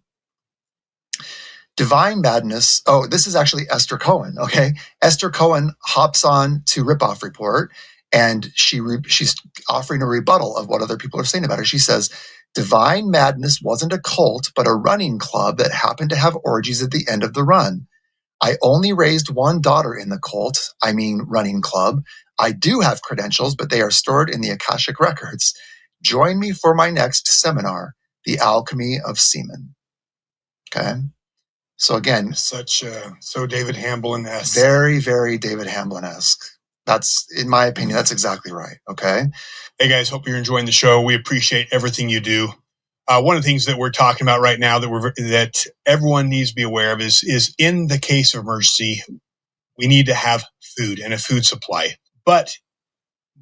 Divine Madness. Oh, this is actually Esther Cohen. Okay. Esther Cohen hops on to Ripoff Report, and she's offering a rebuttal of what other people are saying about her. She says, Divine Madness wasn't a cult, but a running club that happened to have orgies at the end of the run. I only raised one daughter in the cult, running club. I do have credentials, but they are stored in the Akashic Records. Join me for my next seminar, The Alchemy of Semen. Okay. So again, so David Hamblin-esque. Very, very David Hamblin-esque. That's, in my opinion, that's exactly right. Okay. Hey guys, hope you're enjoying the show. We appreciate everything you do. One of the things that we're talking about right now that everyone needs to be aware of is in the case of emergency, we need to have food and a food supply. But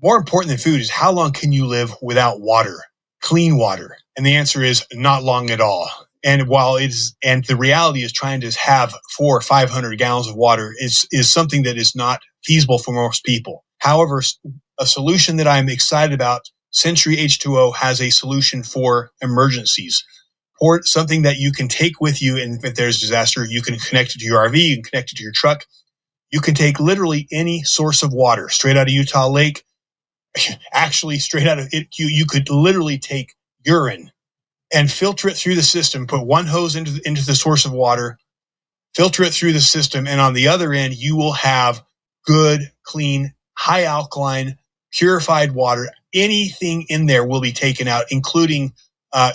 more important than food is how long can you live without water, clean water? And the answer is not long at all. And the reality is trying to have 400 or 500 gallons of water is something that is not feasible for most people. However, a solution that I'm excited about, Century H2O has a solution for emergencies. Or something that you can take with you, and if there's disaster, you can connect it to your RV, you can connect it to your truck. You can take literally any source of water straight out of Utah Lake. Actually, straight out of it, you could literally take urine and filter it through the system, put one hose into the source of water, filter it through the system, and on the other end, you will have good, clean, high alkaline, purified water. Anything in there will be taken out, including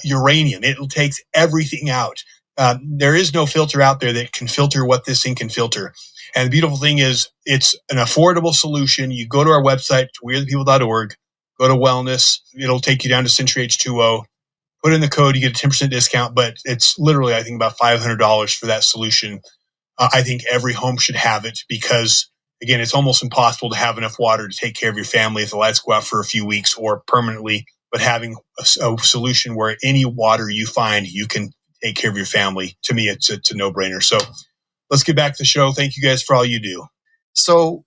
uranium. It takes everything out. There is no filter out there that can filter what this thing can filter. And the beautiful thing is it's an affordable solution. You go to our website, wearethepeople.org, go to wellness. It'll take you down to Century H2O. Put in the code, you get a 10% discount, but it's literally, I think, about $500 for that solution. I think every home should have it because, again, it's almost impossible to have enough water to take care of your family if the lights go out for a few weeks or permanently. But having a solution where any water you find, you can take care of your family, to me, it's a no-brainer. So let's get back to the show. Thank you guys for all you do. So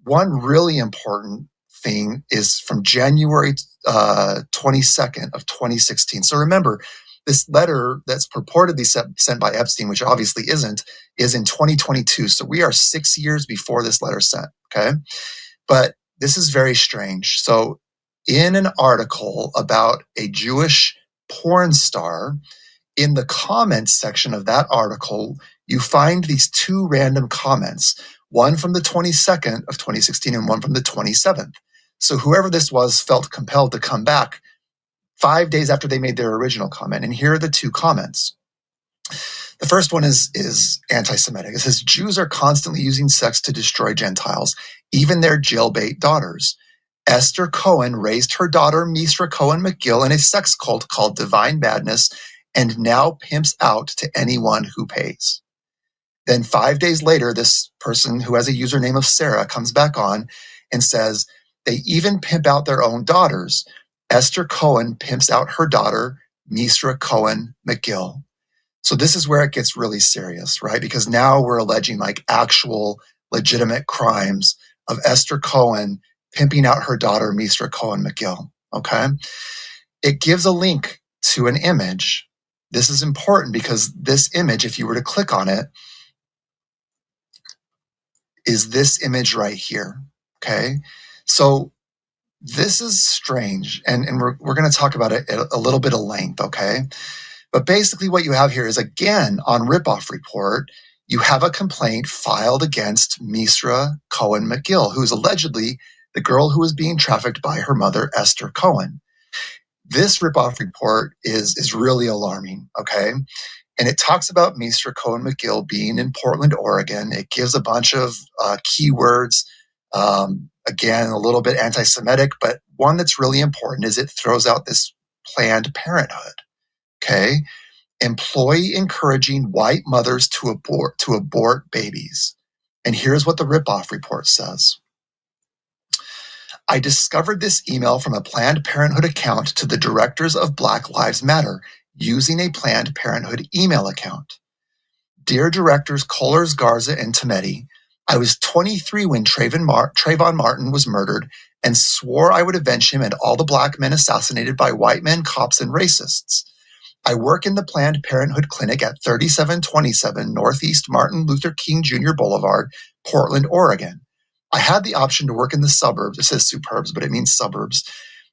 one really important thing is from January 22nd of 2016. So remember, this letter that's purportedly sent by Epstein, which obviously isn't, is in 2022. So we are 6 years before this letter sent. Okay. But this is very strange. So in an article about a Jewish porn star, in the comments section of that article, you find these two random comments, one from the 22nd of 2016 and one from the 27th. So whoever this was felt compelled to come back 5 days after they made their original comment. And here are the two comments. The first one is anti-Semitic. It says, Jews are constantly using sex to destroy Gentiles, even their jailbait daughters. Esther Cohen raised her daughter, Misra Cohen McGill, in a sex cult called Divine Madness, and now pimps out to anyone who pays. Then 5 days later, this person who has a username of Sarah comes back on and says, they even pimp out their own daughters. Esther Cohen pimps out her daughter, Misra Cohen McGill. So this is where it gets really serious, right? Because now we're alleging like actual legitimate crimes of Esther Cohen pimping out her daughter, Misra Cohen McGill. Okay. It gives a link to an image. This is important because this image, if you were to click on it, is this image right here. Okay. So this is strange. And we're going to talk about it at a little bit of length. Okay. But basically what you have here is, again, on Ripoff Report, you have a complaint filed against Misra Cohen McGill, who is allegedly the girl who was being trafficked by her mother, Esther Cohen. This Ripoff Report is really alarming, okay? And it talks about Misra Cohen McGill being in Portland, Oregon. It gives a bunch of keywords, again, a little bit anti-Semitic, but one that's really important is it throws out this Planned Parenthood. Okay, employee encouraging white mothers to abort babies. And here's what the Ripoff Report says. I discovered this email from a Planned Parenthood account to the directors of Black Lives Matter using a Planned Parenthood email account. Dear directors Kohlers, Garza, and Tometi, I was 23 when Trayvon Martin was murdered and swore I would avenge him and all the black men assassinated by white men, cops, and racists. I work in the Planned Parenthood clinic at 3727 Northeast Martin Luther King Jr. Boulevard, Portland, Oregon. I had the option to work in the suburbs. It says suburbs, but it means suburbs,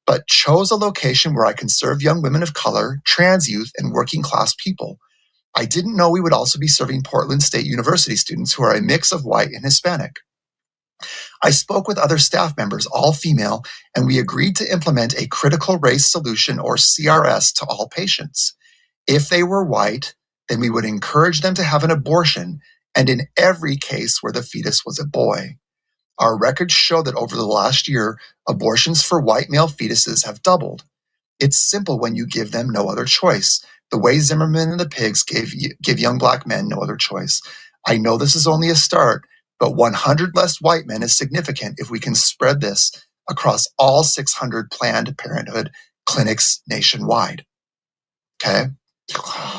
but chose a location where I can serve young women of color, trans youth, and working class people. I didn't know we would also be serving Portland State University students who are a mix of white and Hispanic. I spoke with other staff members, all female, and we agreed to implement a critical race solution or CRS to all patients. If they were white, then we would encourage them to have an abortion, and in every case where the fetus was a boy. Our records show that over the last year, abortions for white male fetuses have doubled. It's simple when you give them no other choice, the way Zimmerman and the pigs give young black men no other choice. I know this is only a start, but 100 less white men is significant if we can spread this across all 600 Planned Parenthood clinics nationwide. Okay?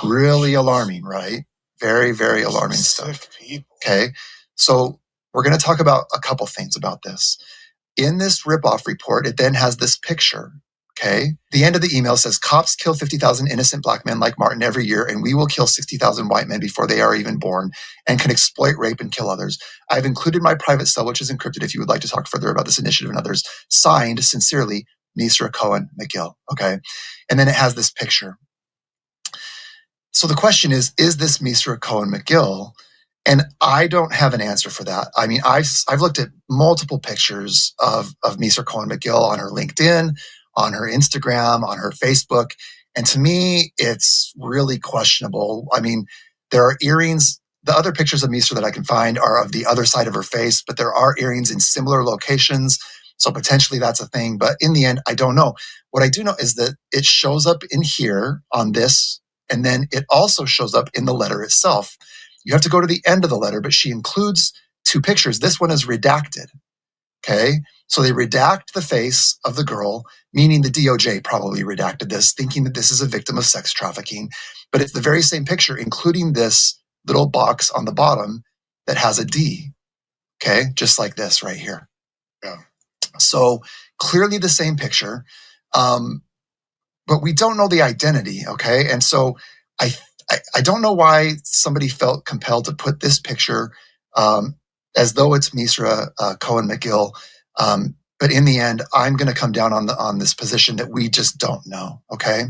Really alarming, right? Very, very alarming stuff. Okay? So we're going to talk about a couple things about this. In this ripoff report, it then has this picture. Okay. The end of the email says cops kill 50,000 innocent black men like Martin every year, and we will kill 60,000 white men before they are even born and can exploit, rape, and kill others. I've included my private cell, which is encrypted if you would like to talk further about this initiative and others. Signed, sincerely, Misra Cohen McGill. Okay. And then it has this picture. So the question is this Misra Cohen McGill? And I don't have an answer for that. I mean, I've looked at multiple pictures of Misra Cohen McGill on her LinkedIn, on her Instagram, on her Facebook. And to me, it's really questionable. I mean, there are earrings. The other pictures of Misra that I can find are of the other side of her face, but there are earrings in similar locations. So potentially that's a thing. But in the end, I don't know. What I do know is that it shows up in here on this, and then it also shows up in the letter itself. You have to go to the end of the letter, but she includes two pictures. This one is redacted. Okay. So they redact the face of the girl, meaning the DOJ probably redacted this, thinking that this is a victim of sex trafficking. But it's the very same picture, including this little box on the bottom that has a D. Okay. Just like this right here. Yeah. So clearly the same picture. But we don't know the identity. Okay. And so I don't know why somebody felt compelled to put this picture as though it's Misra Cohen McGill. But in the end, I'm going to come down on this position that we just don't know. Okay.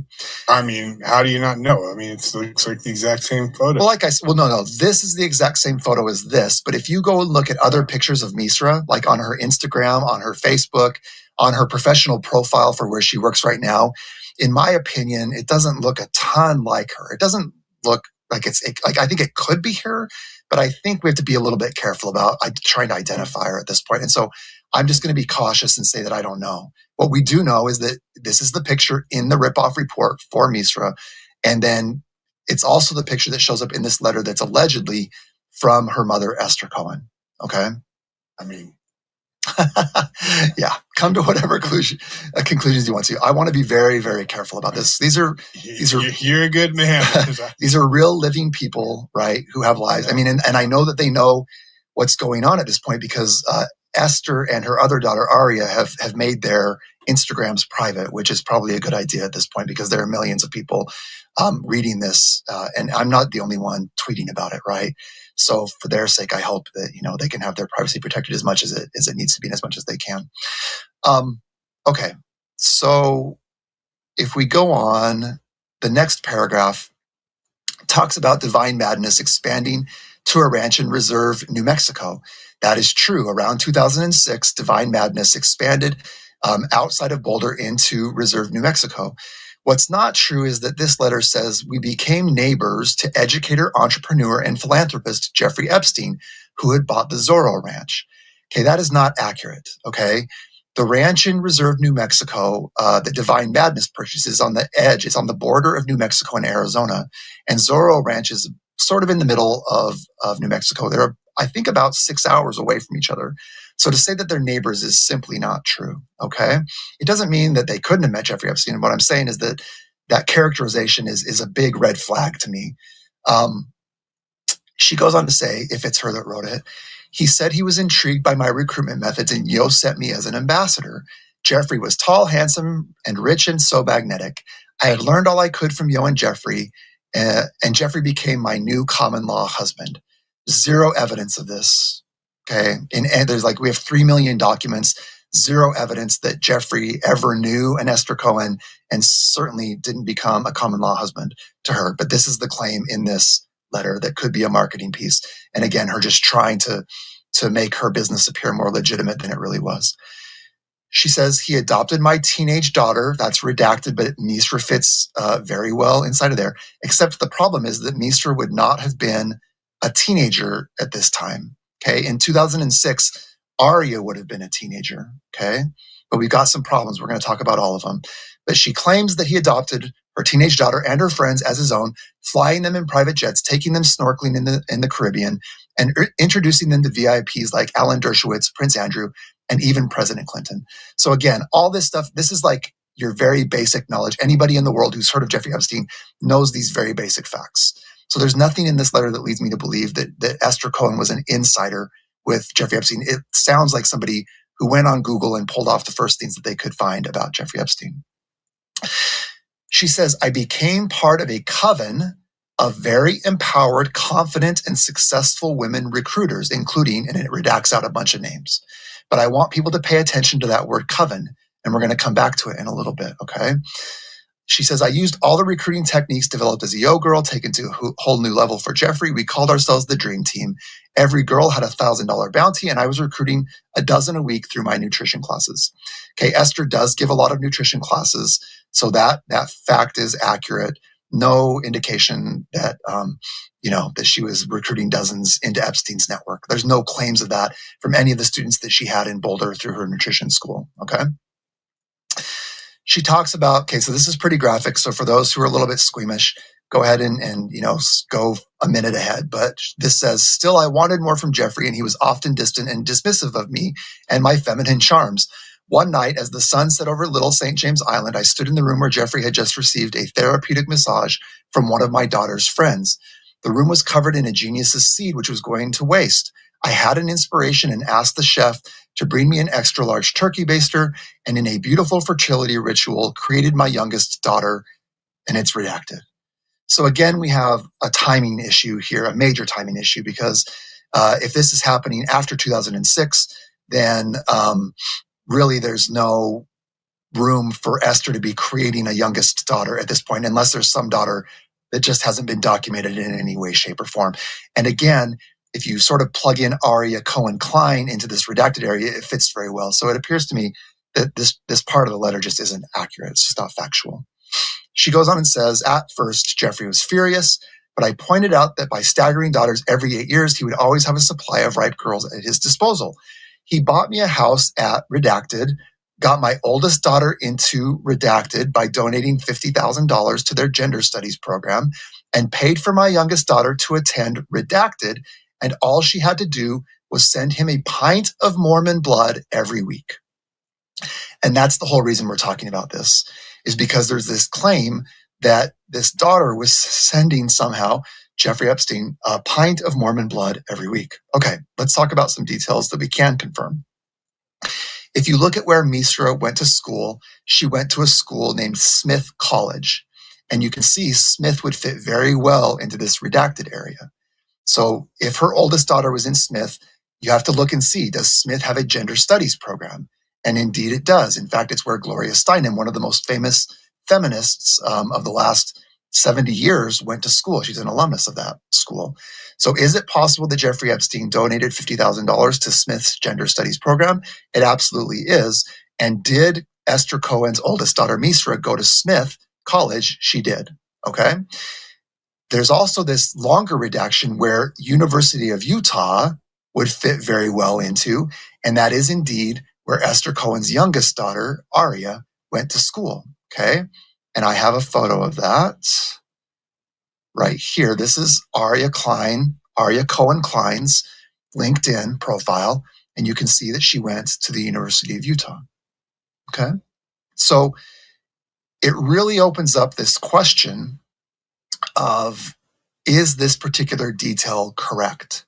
I mean, how do you not know? I mean, it looks like the exact same photo. Well, like I said, no. This is the exact same photo as this. But if you go and look at other pictures of Misra, like on her Instagram, on her Facebook, on her professional profile for where she works right now, in my opinion, it doesn't look a ton like her. It doesn't look like like I think it could be her, but I think we have to be a little bit careful about trying to identify her at this point. And so I'm just going to be cautious and say that I don't know. What we do know is that this is the picture in the ripoff report for Misra. And then it's also the picture that shows up in this letter that's allegedly from her mother, Esther Cohen. Okay. I mean, yeah, come to whatever conclusions you want to. I want to be very, very careful about this. These are you're a good man. These are real living people, right? Who have lives. I mean, and I know that they know what's going on at this point because Esther and her other daughter Aria have made their Instagrams private, which is probably a good idea at this point because there are millions of people reading this, and I'm not the only one tweeting about it, right? So for their sake, I hope that they can have their privacy protected as much as it needs to be and as much as they can. Okay, so if we go on, the next paragraph talks about Divine Madness expanding to a ranch in Reserve, New Mexico. That is true. Around 2006, Divine Madness expanded outside of Boulder into Reserve, New Mexico. What's not true is that this letter says we became neighbors to educator, entrepreneur, and philanthropist Jeffrey Epstein, who had bought the Zorro Ranch. Okay, that is not accurate. Okay, the ranch in Reserve, New Mexico, that Divine Madness purchases on the edge. It's on the border of New Mexico and Arizona, and Zorro Ranch is sort of in the middle of New Mexico. They're, I think, about 6 hours away from each other. So to say that they're neighbors is simply not true, okay? It doesn't mean that they couldn't have met Jeffrey Epstein. What I'm saying is that that characterization is a big red flag to me. She goes on to say, if it's her that wrote it, he said he was intrigued by my recruitment methods and Yo sent me as an ambassador. Jeffrey was tall, handsome, and rich and so magnetic. I had learned all I could from Yo and Jeffrey, and Jeffrey became my new common law husband. Zero evidence of this. Okay. And there's we have 3 million documents, zero evidence that Jeffrey ever knew an Esther Cohen and certainly didn't become a common law husband to her. But this is the claim in this letter that could be a marketing piece. And again, her just trying to make her business appear more legitimate than it really was. She says, he adopted my teenage daughter. That's redacted, but Misra fits very well inside of there. Except the problem is that Misra would not have been a teenager at this time. Okay. In 2006, Aria would have been a teenager. Okay. But we've got some problems. We're going to talk about all of them. But she claims that he adopted her teenage daughter and her friends as his own, flying them in private jets, taking them snorkeling in the Caribbean, and introducing them to VIPs like Alan Dershowitz, Prince Andrew, and even President Clinton. So again, all this stuff, this is like your very basic knowledge. Anybody in the world who's heard of Jeffrey Epstein knows these very basic facts. So there's nothing in this letter that leads me to believe that Esther Cohen was an insider with Jeffrey Epstein. It sounds like somebody who went on Google and pulled off the first things that they could find about Jeffrey Epstein. She says, I became part of a coven of very empowered, confident, and successful women recruiters, including, and it redacts out a bunch of names. But I want people to pay attention to that word coven, and we're going to come back to it in a little bit, okay? She says, I used all the recruiting techniques developed as a yo girl, taken to a whole new level for Jeffrey. We called ourselves the Dream Team. Every girl had $1,000 bounty, and I was recruiting a dozen a week through my nutrition classes. Okay, Esther does give a lot of nutrition classes, so that fact is accurate. No indication that that she was recruiting dozens into Epstein's network. There's no claims of that from any of the students that she had in Boulder through her nutrition school. Okay. She talks about, okay, so this is pretty graphic. So for those who are a little bit squeamish, go ahead and go a minute ahead. But this says, still, I wanted more from Jeffrey, and he was often distant and dismissive of me and my feminine charms. One night, as the sun set over Little St. James Island, I stood in the room where Jeffrey had just received a therapeutic massage from one of my daughter's friends. The room was covered in a genius's seed, which was going to waste. I had an inspiration and asked the chef to bring me an extra large turkey baster, and in a beautiful fertility ritual, created my youngest daughter, and it's redacted. So again, we have a timing issue here, a major timing issue, because if this is happening after 2006, then really there's no room for Esther to be creating a youngest daughter at this point, unless there's some daughter that just hasn't been documented in any way, shape, or form. And again, if you sort of plug in Aria Cohen Klein into this redacted area, it fits very well. So it appears to me that this part of the letter just isn't accurate. It's just not factual. She goes on and says, at first, Jeffrey was furious, but I pointed out that by staggering daughters every 8 years, he would always have a supply of ripe girls at his disposal. He bought me a house at redacted, got my oldest daughter into redacted by donating $50,000 to their gender studies program, and paid for my youngest daughter to attend redacted, and all she had to do was send him a pint of Mormon blood every week. And that's the whole reason we're talking about this, is because there's this claim that this daughter was sending somehow Jeffrey Epstein a pint of Mormon blood every week. Okay, let's talk about some details that we can confirm. If you look at where Misra went to school, she went to a school named Smith College. And you can see Smith would fit very well into this redacted area. So if her oldest daughter was in Smith, you have to look and see, does Smith have a gender studies program? And indeed it does. In fact, it's where Gloria Steinem, one of the most famous feminists of the last 70 years, went to school. She's an alumnus of that school. So is it possible that Jeffrey Epstein donated $50,000 to Smith's gender studies program? It absolutely is. And did Esther Cohen's oldest daughter, Misra, go to Smith College? She did. Okay. There's also this longer redaction where University of Utah would fit very well into, and that is indeed where Esther Cohen's youngest daughter, Aria, went to school. Okay. And I have a photo of that right here. This is Aria Cohen Klein's LinkedIn profile, and you can see that she went to the University of Utah. Okay. So it really opens up this question of, is this particular detail correct?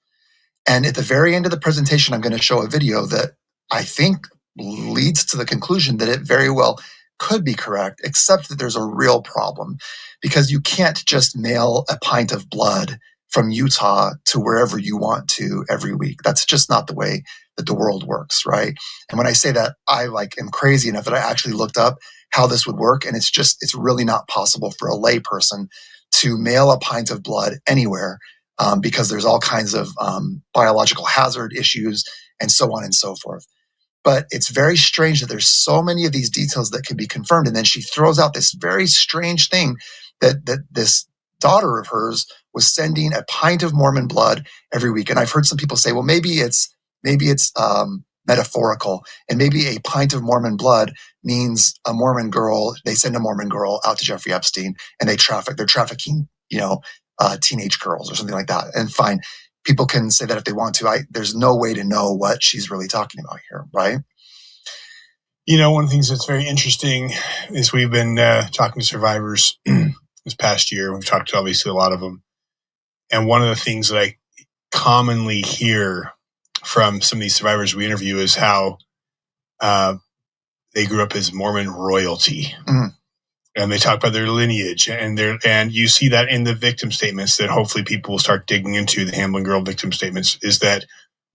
And at the very end of the presentation, I'm going to show a video that I think leads to the conclusion that it very well could be correct, except that there's a real problem, because you can't just mail a pint of blood from Utah to wherever you want to every week. That's just not the way that the world works, right? And when I say that, I am crazy enough that I actually looked up how this would work, and it's really not possible for a lay person to mail a pint of blood anywhere, because there's all kinds of biological hazard issues and so on and so forth. But it's very strange that there's so many of these details that can be confirmed. And then she throws out this very strange thing that this daughter of hers was sending a pint of Mormon blood every week. And I've heard some people say, well, maybe it's metaphorical, and maybe a pint of Mormon blood means a Mormon girl. They send a Mormon girl out to Jeffrey Epstein, and they're trafficking, teenage girls or something like that. And fine. People can say that if they want to. There's no way to know what she's really talking about here, right? One of the things that's very interesting is we've been talking to survivors this past year. We've talked to obviously a lot of them. And one of the things that I commonly hear from some of these survivors we interview is how they grew up as Mormon royalty. Mm-hmm. And they talk about their lineage, and you see that in the victim statements that hopefully people will start digging into. The Hamblin girl victim statements is that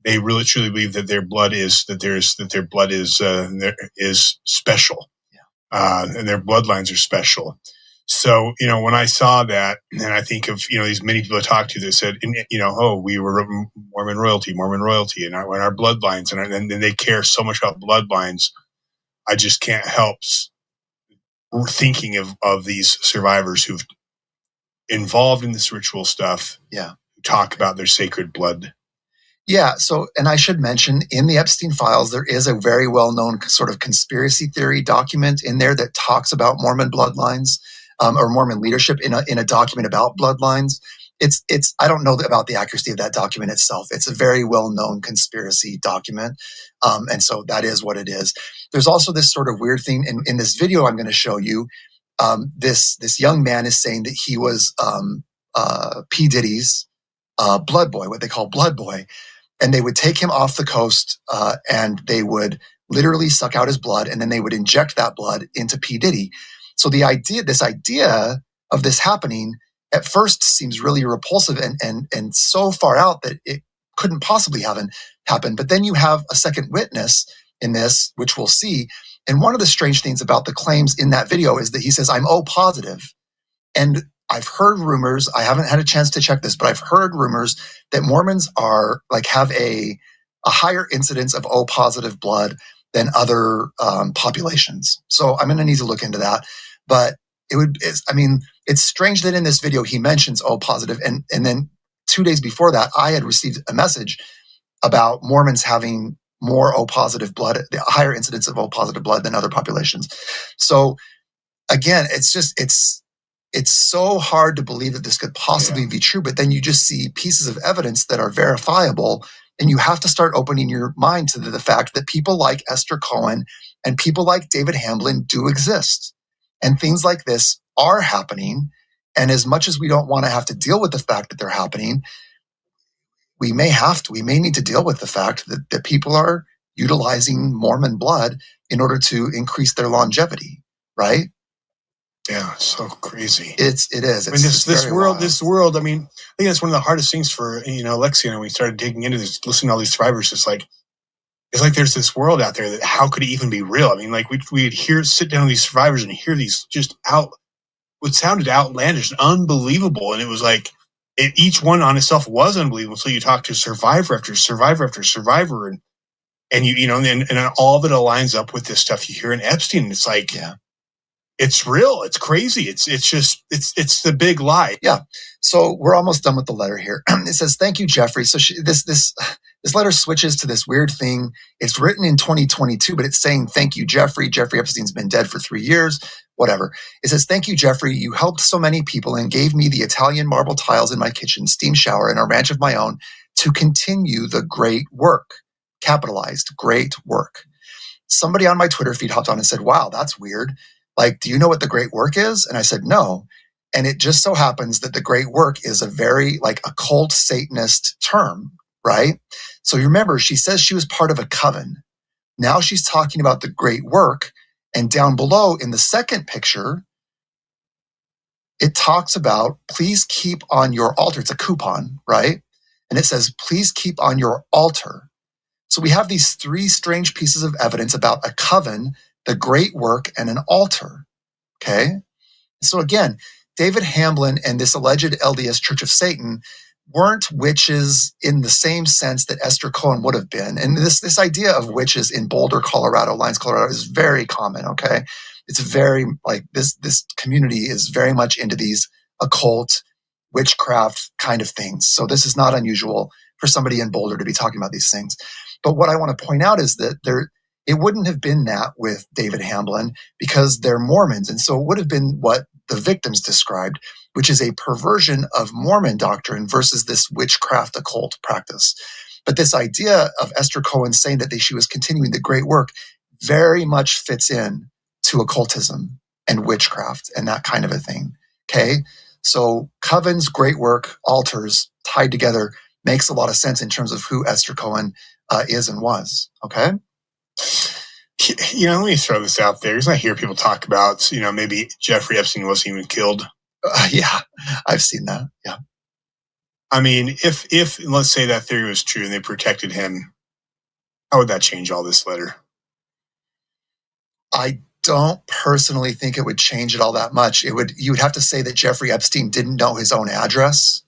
they really truly believe that their blood is special, and their bloodlines are special. So when I saw that, and I think of these many people I talked to that said, we were Mormon royalty, and our bloodlines, and they care so much about bloodlines. I just can't help thinking of these survivors who've involved in this ritual stuff, who talk about their sacred blood. Yeah. So, and I should mention, in the Epstein files, there is a very well-known sort of conspiracy theory document in there that talks about Mormon bloodlines, or Mormon leadership in a document about bloodlines. It's I don't know about the accuracy of that document itself. It's a very well-known conspiracy document. And so that is what it is. There's also this sort of weird thing in this video I'm going to show you. This young man is saying that he was P. Diddy's blood boy, what they call blood boy. And they would take him off the coast, and they would literally suck out his blood, and then they would inject that blood into P. Diddy. So this idea of this happening at first seems really repulsive and so far out that it couldn't possibly happen. But then you have a second witness in this, which we'll see. And one of the strange things about the claims in that video is that he says, I'm O positive. And I've heard rumors, I haven't had a chance to check this, but I've heard rumors that Mormons are have a higher incidence of O positive blood than other populations. So I'm going to need to look into that. But it's strange that in this video he mentions O positive, and then 2 days before that, I had received a message about Mormons having more O positive blood, the higher incidence of O positive blood than other populations. So again, it's so hard to believe that this could possibly be true, but then you just see pieces of evidence that are verifiable, and you have to start opening your mind to the fact that people like Esther Cohen and people like David Hamblin do exist. And things like this are happening. And as much as we don't want to have to deal with the fact that they're happening, we may need to deal with the fact that people are utilizing Mormon blood in order to increase their longevity, right? Yeah, it's so crazy. It is. This world. I mean, I think that's one of the hardest things for Lexi and I. When we started digging into this, listening to all these survivors. It's like there's this world out there that how could it even be real? I mean, we'd sit down with these survivors and hear these what sounded outlandish and unbelievable, and it was like each one on itself was unbelievable. So you talk to survivor after survivor after survivor, and and all of it aligns up with this stuff you hear in Epstein. And it's like, it's real. It's crazy. It's the big lie. Yeah. So we're almost done with the letter here. It says, "Thank you, Jeffrey." So this letter switches to this weird thing. It's written in 2022, but it's saying, "Thank you, Jeffrey. Jeffrey Epstein's been dead for 3 years." Whatever. It says, "Thank you, Jeffrey. You helped so many people and gave me the Italian marble tiles in my kitchen, steam shower, and a ranch of my own to continue the great work." Capitalized, great work. Somebody on my Twitter feed hopped on and said, "Wow, that's weird. Do you know what the great work is?" And I said, "No." And it just so happens that the great work is a very occult Satanist term, right? So you remember, she says she was part of a coven. Now she's talking about the great work. And down below in the second picture, it talks about, please keep on your altar. It's a coupon, right? And it says, please keep on your altar. So we have these three strange pieces of evidence about a coven, the great work, and an altar. Okay. So again, David Hamblin and this alleged LDS Church of Satan weren't witches in the same sense that Esther Cohen would have been. And this idea of witches in Boulder, Colorado, Lyons, Colorado is very common. Okay. It's very like this community is very much into these occult witchcraft kind of things. So this is not unusual for somebody in Boulder to be talking about these things. But what I want to point out is that it wouldn't have been that with David Hamblin because they're Mormons. And so it would have been what the victims described, which is a perversion of Mormon doctrine versus this witchcraft occult practice. But this idea of Esther Cohen saying that she was continuing the great work very much fits in to occultism and witchcraft and that kind of a thing. Okay. So covens, great work, altars tied together makes a lot of sense in terms of who Esther Cohen is and was. Okay. Let me throw this out there because I hear people talk about, maybe Jeffrey Epstein wasn't even killed. Yeah, I've seen that. Yeah. I mean, if let's say that theory was true and they protected him, how would that change all this letter? I don't personally think it would change it all that much. You would have to say that Jeffrey Epstein didn't know his own address.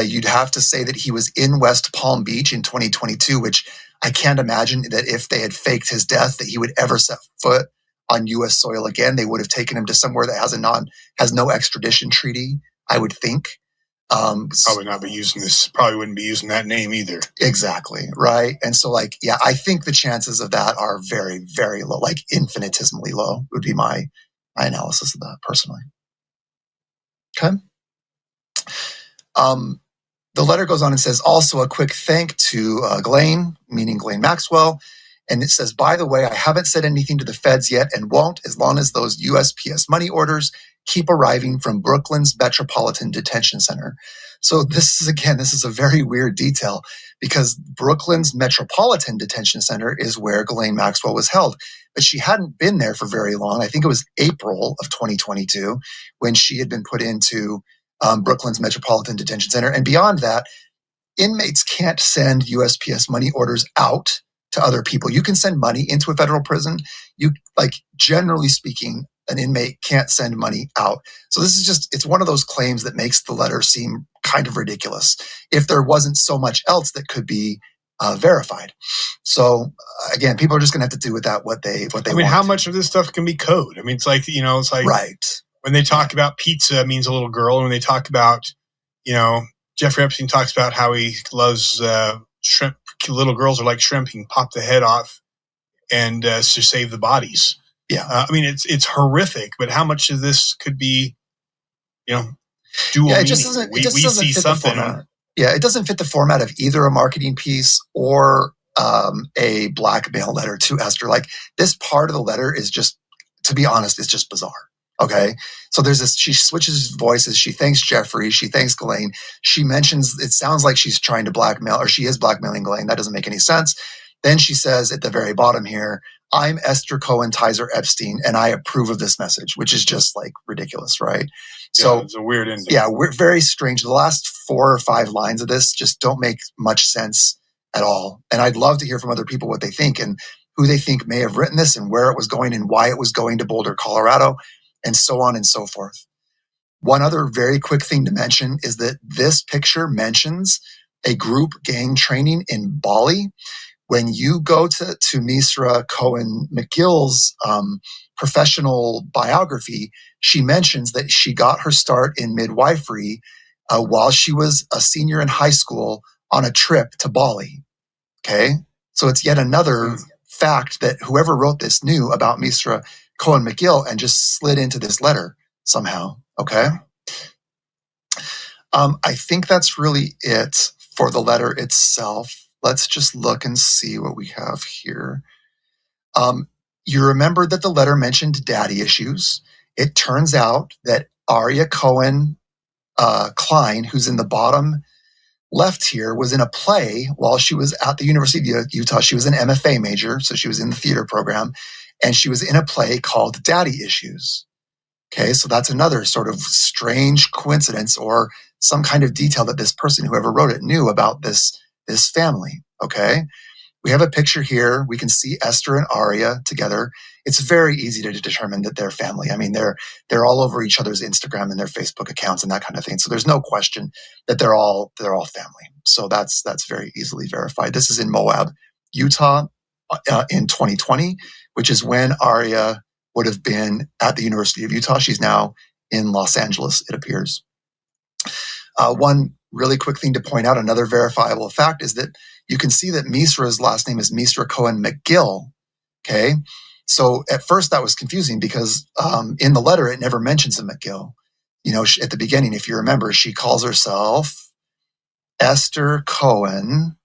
You'd have to say that he was in West Palm Beach in 2022, which I can't imagine that if they had faked his death, that he would ever set foot on U.S. soil again. They would have taken him to somewhere that has no extradition treaty, I would think. Probably wouldn't be using that name either. Exactly, right? And so, I think the chances of that are very, very low, like infinitesimally low would be my analysis of that personally. Okay. The letter goes on and says, also a quick thank to Ghislaine, meaning Ghislaine Maxwell. And it says, by the way, I haven't said anything to the feds yet and won't as long as those USPS money orders keep arriving from Brooklyn's Metropolitan Detention Center. So this is a very weird detail because Brooklyn's Metropolitan Detention Center is where Ghislaine Maxwell was held. But she hadn't been there for very long. I think it was April of 2022 when she had been put into Brooklyn's Metropolitan Detention Center. And beyond that, inmates can't send USPS money orders out to other people. You can send money into a federal prison. Generally speaking, an inmate can't send money out. So this is it's one of those claims that makes the letter seem kind of ridiculous if there wasn't so much else that could be verified. So again, people are just going to have to do with that what they want. How much of this stuff can be code? I mean, it's like right. When they talk about pizza, it means a little girl. And when they talk about, Jeffrey Epstein talks about how he loves shrimp. Little girls are like shrimp. He can pop the head off and to save the bodies. Yeah. It's horrific, but how much of this could be, dual meaning? It just doesn't see something. It doesn't fit the format of either a marketing piece or a blackmail letter to Esther. This part of the letter is just, to be honest, it's just bizarre. Okay. So there's this, she switches voices. She thanks Jeffrey. She thanks Ghislaine. She mentions, it sounds like she's trying to blackmail, or she is blackmailing Ghislaine. That doesn't make any sense. Then she says at the very bottom here, I'm Esther Cohen Tizer Epstein, and I approve of this message, which is just ridiculous, right? So it's a weird ending. Yeah, we're very strange. The last 4 or 5 lines of this just don't make much sense at all. And I'd love to hear from other people what they think and who they think may have written this and where it was going and why it was going to Boulder, Colorado, and so on and so forth. One other very quick thing to mention is that this picture mentions a group gang training in Bali. When you go to Misra Cohen McGill's professional biography, she mentions that she got her start in midwifery while she was a senior in high school on a trip to Bali. Okay, so it's yet another fact that whoever wrote this knew about Misra Cohen McGill and just slid into this letter somehow. Okay, I think that's really it for the letter itself. Let's just look and see what we have here. You remember that the letter mentioned daddy issues. It turns out that Aria Cohen Klein, who's in the bottom left here was in a play while she was at the University of Utah. She was an MFA major, so she was in the theater program, and she was in a play called Daddy Issues. Okay, so that's another sort of strange coincidence or some kind of detail that this person, whoever wrote it, knew about this family. Okay, we have a picture here. We can see Esther and Aria together. It's very easy to determine that they're family. I mean, they're all over each other's Instagram and their Facebook accounts and that kind of thing. So there's no question that they're all family. So that's very easily verified. This is in Moab, Utah, in 2020, which is when Aria would have been at the University of Utah. She's now in Los Angeles, it appears. One really quick thing to point out, another verifiable fact, is that you can see that Misra's last name is Misra Cohen McGill. Okay, so at first that was confusing because in the letter it never mentions a McGill. You know, at the beginning, if you remember, she calls herself Esther Cohen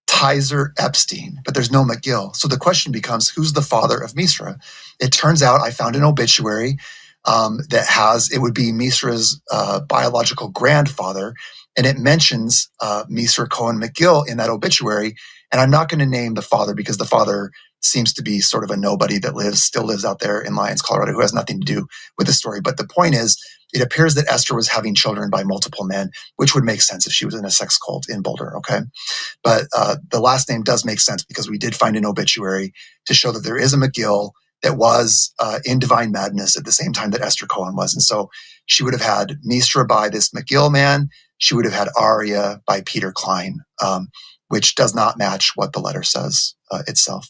Tizer Epstein, but there's no McGill. So the question becomes, who's the father of Misra? It turns out I found an obituary that has, it would be Misra's biological grandfather, and it mentions Misra Cohen McGill in that obituary. And I'm not going to name the father because the father seems to be sort of a nobody that still lives out there in Lyons, Colorado, who has nothing to do with the story. But the point is, it appears that Esther was having children by multiple men, which would make sense if she was in a sex cult in Boulder, okay? But the last name does make sense because we did find an obituary to show that there is a McGill that was in Divine Madness at the same time that Esther Cohen was. And so she would have had Misra by this McGill man. She would have had Aria by Peter Klein, which does not match what the letter says itself.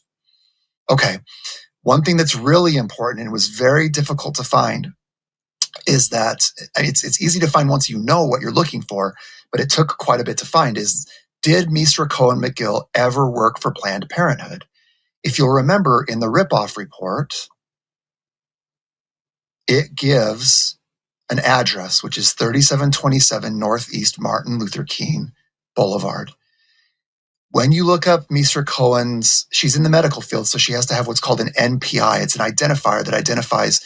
Okay, one thing that's really important and was very difficult to find is that it's easy to find once you know what you're looking for, but it took quite a bit to find, is did Misra Cohen McGill ever work for Planned Parenthood? If you'll remember in the ripoff report, it gives an address, which is 3727 Northeast Martin Luther King Boulevard. When you look up Misra Cohen's, she's in the medical field, so she has to have what's called an NPI. It's an identifier that identifies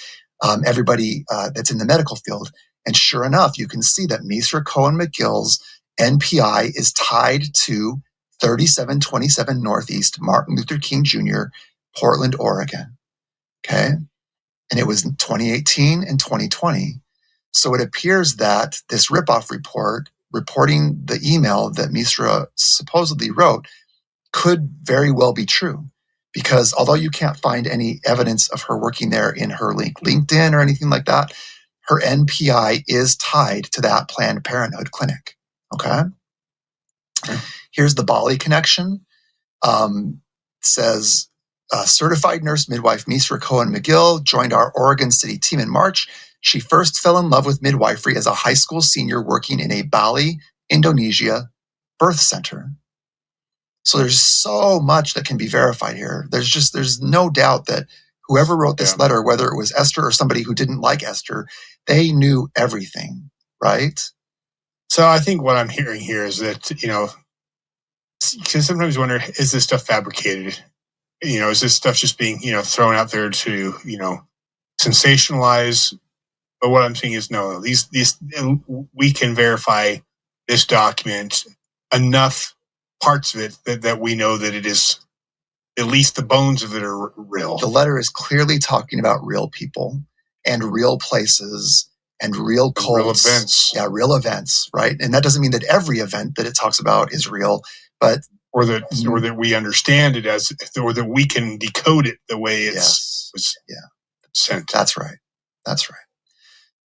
everybody that's in the medical field. And sure enough, you can see that Misra Cohen McGill's NPI is tied to 3727 Northeast Martin Luther King Jr., Portland, Oregon. Okay. And it was in 2018 and 2020. So it appears that this ripoff report reporting the email that Misra supposedly wrote could very well be true. Because although you can't find any evidence of her working there in her LinkedIn or anything like that, her NPI is tied to that Planned Parenthood clinic. Okay. Here's the Bali connection. Says, certified nurse midwife Misra Cohen McGill joined our Oregon City team in March. She first fell in love with midwifery as a high school senior working in a Bali, Indonesia birth center. So there's so much that can be verified here. There's no doubt that whoever wrote this letter, whether it was Esther or somebody who didn't like Esther, they knew everything, right? So I think what I'm hearing here is that, because sometimes you wonder, is this stuff fabricated? Is this stuff just being, thrown out there to, sensationalize? But what I'm saying is, no, these we can verify this document, enough parts of it that we know that it is, at least the bones of it are real. The letter is clearly talking about real people and real places and real cults. Real events. Yeah, real events, right? And that doesn't mean that every event that it talks about is real, but or that we understand it as, or that we can decode it the way it's was sent. That's right. That's right.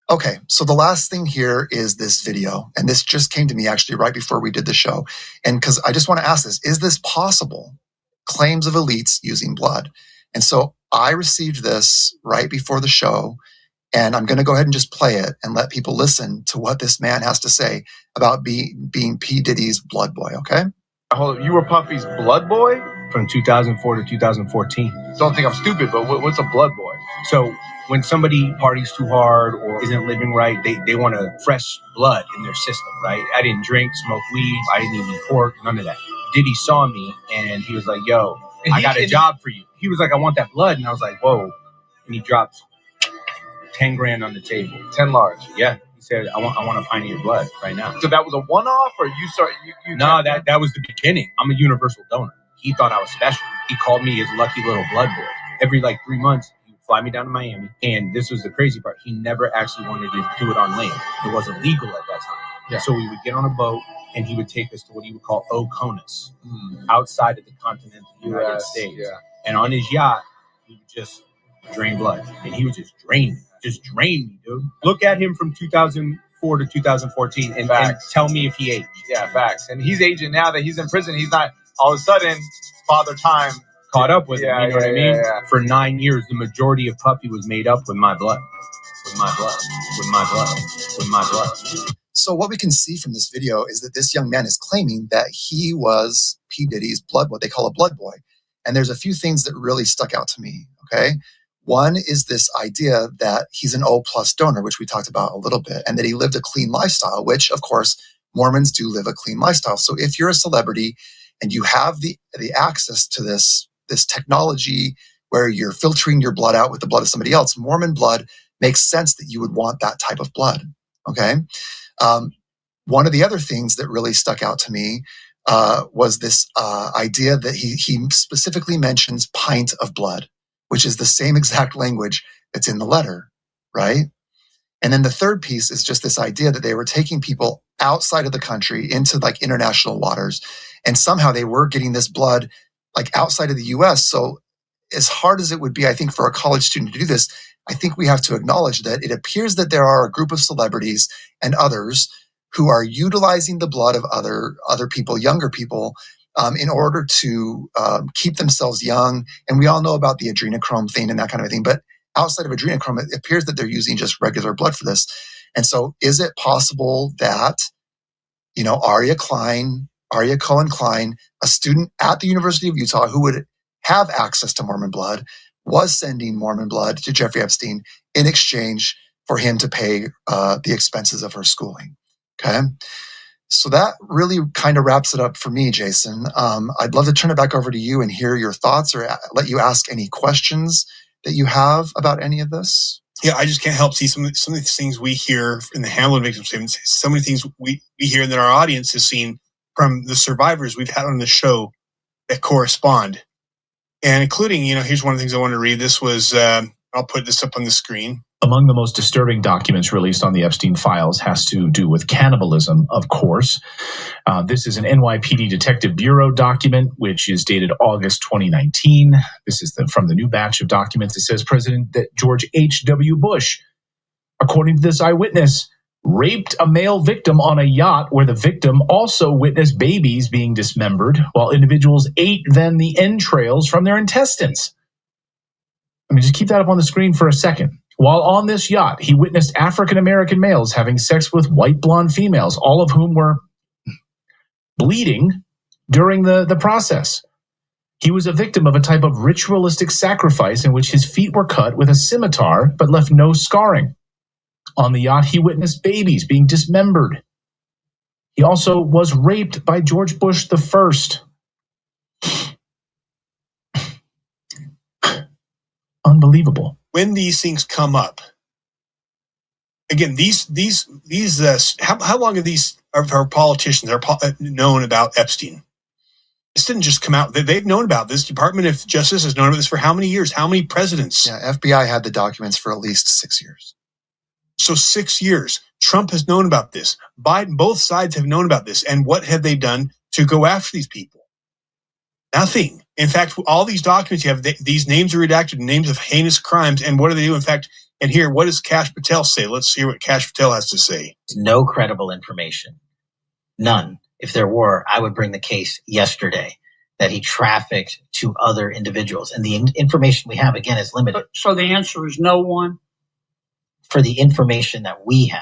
Okay, so the last thing here is this video, and this just came to me actually right before we did the show, and because I just want to ask this: is this possible? Claims of elites using blood. And so I received this right before the show, and I'm going to go ahead and just play it and let people listen to what this man has to say about being P. Diddy's blood boy, okay? Hold up, you were Puffy's blood boy? From 2004 to 2014. Don't think I'm stupid, but what's a blood boy? So when somebody parties too hard or isn't living right, they want a fresh blood in their system, right? I didn't drink, smoke weed, I didn't eat pork, none of that. Diddy saw me and he was like, yo, I got a job for you. He was like, I want that blood. And I was like, whoa. And he dropped 10 grand on the table. 10 large. Yeah. said, I want a pint of your blood right now. So that was a one-off, or you started? No, that was the beginning. I'm a universal donor. He thought I was special. He called me his lucky little blood boy. Every 3 months, he would fly me down to Miami. And this was the crazy part. He never actually wanted to do it on land. It wasn't legal at that time. Yeah. So we would get on a boat, and he would take us to what he would call Oconus, outside of the continental United States. Yeah. And on his yacht, he would just drain blood. And he would just drain me, dude. Look at him from 2004 to 2014 and tell me if he aged. Yeah, facts. And he's aging now that he's in prison. He's not all of a sudden Father Time caught up with him. You know what I mean? Yeah. For 9 years, the majority of Puppy was made up with my blood. With my blood. With my blood. With my blood. So what we can see from this video is that this young man is claiming that he was P. Diddy's blood, what they call a blood boy. And there's a few things that really stuck out to me, okay? One is this idea that he's an O+ donor, which we talked about a little bit, and that he lived a clean lifestyle, which, of course, Mormons do live a clean lifestyle. So if you're a celebrity and you have the access to this technology where you're filtering your blood out with the blood of somebody else, Mormon blood makes sense that you would want that type of blood, okay? One of the other things that really stuck out to me was this idea that he specifically mentions pint of blood, which is the same exact language that's in the letter, right? And then the third piece is just this idea that they were taking people outside of the country into international waters, and somehow they were getting this blood outside of the US. So as hard as it would be, I think, for a college student to do this, I think we have to acknowledge that it appears that there are a group of celebrities and others who are utilizing the blood of other people, younger people, in order to keep themselves young. And we all know about the adrenochrome thing and that kind of thing. But outside of adrenochrome, it appears that they're using just regular blood for this. And so is it possible that, Aria Cohen Klein, a student at the University of Utah who would have access to Mormon blood, was sending Mormon blood to Jeffrey Epstein in exchange for him to pay the expenses of her schooling? Okay. So that really kind of wraps it up for me, Jason. I'd love to turn it back over to you and hear your thoughts, or let you ask any questions that you have about any of this. Yeah, I just can't help see some of these things we hear in the Hamlin victim statements. So many things we hear that our audience has seen from the survivors we've had on the show that correspond. And including, here's one of the things I want to read. This was, I'll put this up on the screen. Among the most disturbing documents released on the Epstein files has to do with cannibalism, of course. This is an NYPD Detective Bureau document, which is dated August 2019. This is from the new batch of documents. It says President George H.W. Bush, according to this eyewitness, raped a male victim on a yacht where the victim also witnessed babies being dismembered while individuals ate then the entrails from their intestines. Let me just keep that up on the screen for a second. While on this yacht, he witnessed African-American males having sex with white blonde females, all of whom were bleeding during the process. He was a victim of a type of ritualistic sacrifice in which his feet were cut with a scimitar but left no scarring. On the yacht, he witnessed babies being dismembered. He also was raped by George Bush the First. Unbelievable. When these things come up, again, how long have these our politicians known about Epstein? This didn't just come out. They've known about this. Department of Justice has known about this for how many years? How many presidents? Yeah, FBI had the documents for at least 6 years. So 6 years. Trump has known about this. Biden, both sides have known about this. And what have they done to go after these people? Nothing. In fact, all these documents you have, these names are redacted, names of heinous crimes. And what do they do? In fact, and here, what does Kash Patel say? Let's hear what Kash Patel has to say. No credible information. None. If there were, I would bring the case yesterday that he trafficked to other individuals. And the information we have, again, is limited. So the answer is no one? For the information that we have.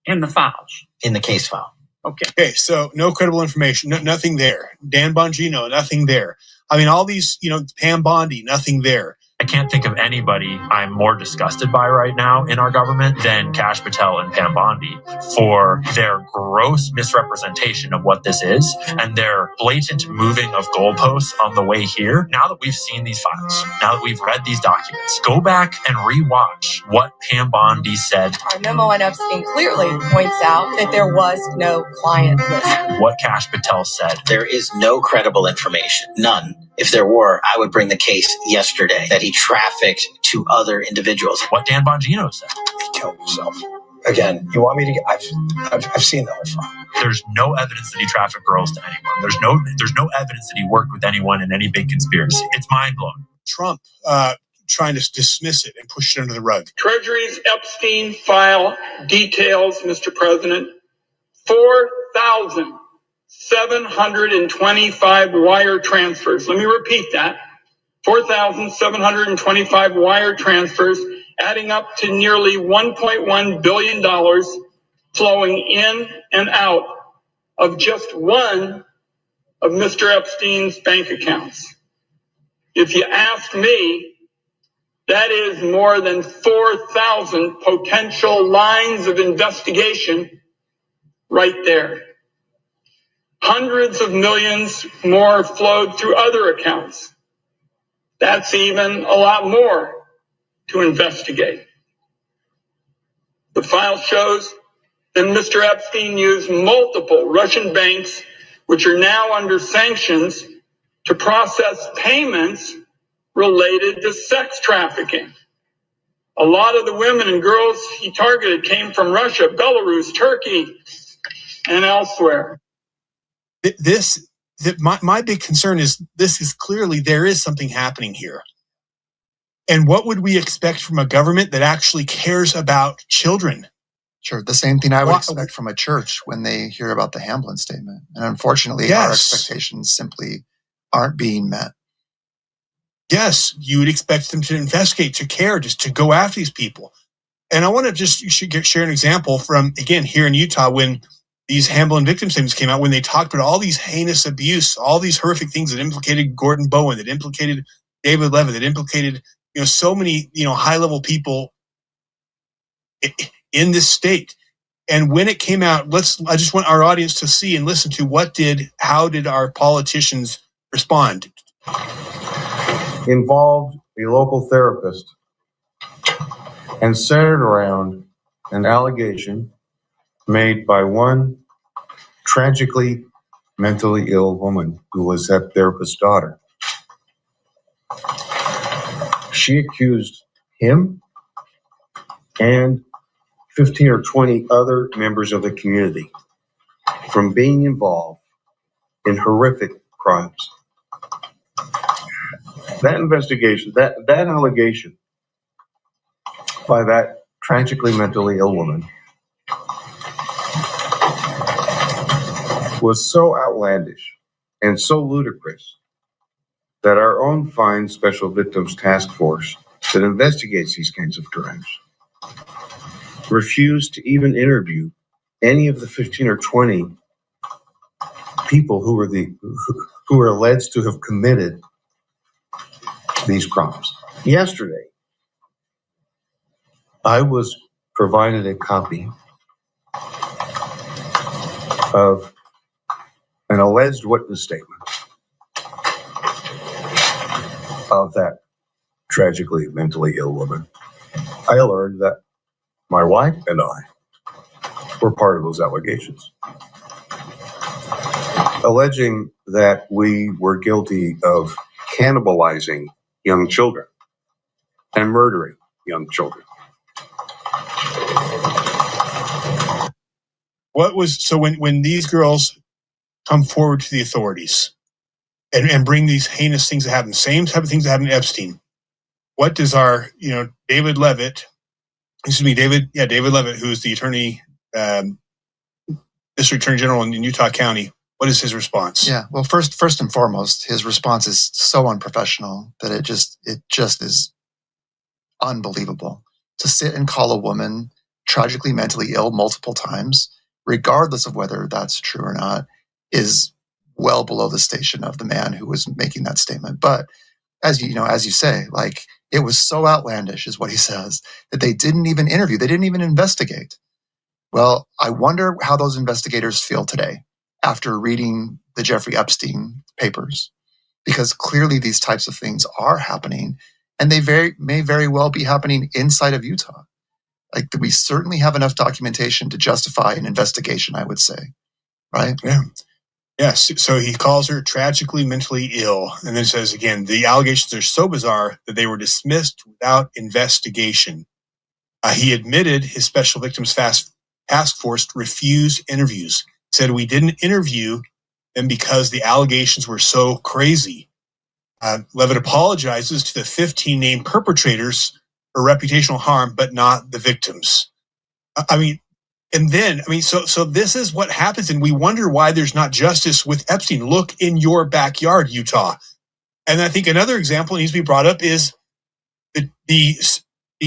In the files? In the case file. Okay, so no credible information, nothing there. Dan Bongino, nothing there. I mean, all these, Pam Bondi, nothing there. I can't think of anybody I'm more disgusted by right now in our government than Kash Patel and Pam Bondi for their gross misrepresentation of what this is and their blatant moving of goalposts on the way here. Now that we've seen these files, now that we've read these documents, go back and rewatch what Pam Bondi said. Our memo on Epstein clearly points out that there was no client list. What Kash Patel said. There is no credible information. None. If there were, I would bring the case yesterday that he trafficked to other individuals. What Dan Bongino said. He killed himself. Again, you want me to get... I've seen the whole file. There's no evidence that he trafficked girls to anyone. There's no evidence that he worked with anyone in any big conspiracy. It's mind-blowing. Trump trying to dismiss it and push it under the rug. Treasury's Epstein file details, Mr. President, 4,725 wire transfers. Let me repeat that. 4,725 wire transfers, adding up to nearly $1.1 billion flowing in and out of just one of Mr. Epstein's bank accounts. If you ask me, that is more than 4,000 potential lines of investigation right there. Hundreds of millions more flowed through other accounts. That's even a lot more to investigate. The file shows that Mr. Epstein used multiple Russian banks, which are now under sanctions, to process payments related to sex trafficking. A lot of the women and girls he targeted came from Russia, Belarus, Turkey, and elsewhere. My big concern is this is clearly there is something happening here. And what would we expect from a government that actually cares about children? Sure, the same thing I would expect from a church when they hear about the Hamblin statement. And unfortunately, our expectations simply aren't being met. Yes, you would expect them to investigate, to care, just to go after these people. And I want to share an example from, again, here in Utah, when these Hamblin victim statements came out, when they talked about all these heinous abuse, all these horrific things that implicated Gordon Bowen, that implicated David Levitt, that implicated, so many, high-level people in this state. And when it came out, I just want our audience to see and listen to how did our politicians respond? Involved a local therapist and centered around an allegation made by one tragically mentally ill woman who was that therapist's daughter. She accused him and 15 or 20 other members of the community from being involved in horrific crimes. That investigation, that allegation by that tragically mentally ill woman was so outlandish and so ludicrous that our own fine Special Victims Task Force that investigates these kinds of crimes refused to even interview any of the 15 or 20 people who were alleged to have committed these crimes. Yesterday, I was provided a copy of an alleged witness statement of that tragically mentally ill woman. I learned that my wife and I were part of those allegations, alleging that we were guilty of cannibalizing young children and murdering young children. When these girls come forward to the authorities and bring these heinous things that happen, same type of things that happened to Epstein, what does our, David Levitt, who's the attorney, district attorney general in Utah County, what is his response? Yeah, well, first and foremost, his response is so unprofessional that it just is unbelievable. To sit and call a woman tragically mentally ill multiple times, regardless of whether that's true or not, is well below the station of the man who was making that statement. But as you say, like, it was so outlandish, is what he says, that they didn't even interview. They didn't even investigate. Well, I wonder how those investigators feel today after reading the Jeffrey Epstein papers, because clearly these types of things are happening, and they may very well be happening inside of Utah. Like, we certainly have enough documentation to justify an investigation, I would say, right? Yeah. Yes. So he calls her tragically mentally ill, and then says again, the allegations are so bizarre that they were dismissed without investigation. He admitted his special victims task force refused interviews. Said, we didn't interview them because the allegations were so crazy. Levitt apologizes to the 15 named perpetrators for reputational harm, but not the victims. So this is what happens, and we wonder why there's not justice with Epstein. Look in your backyard, Utah. And I think another example that needs to be brought up is the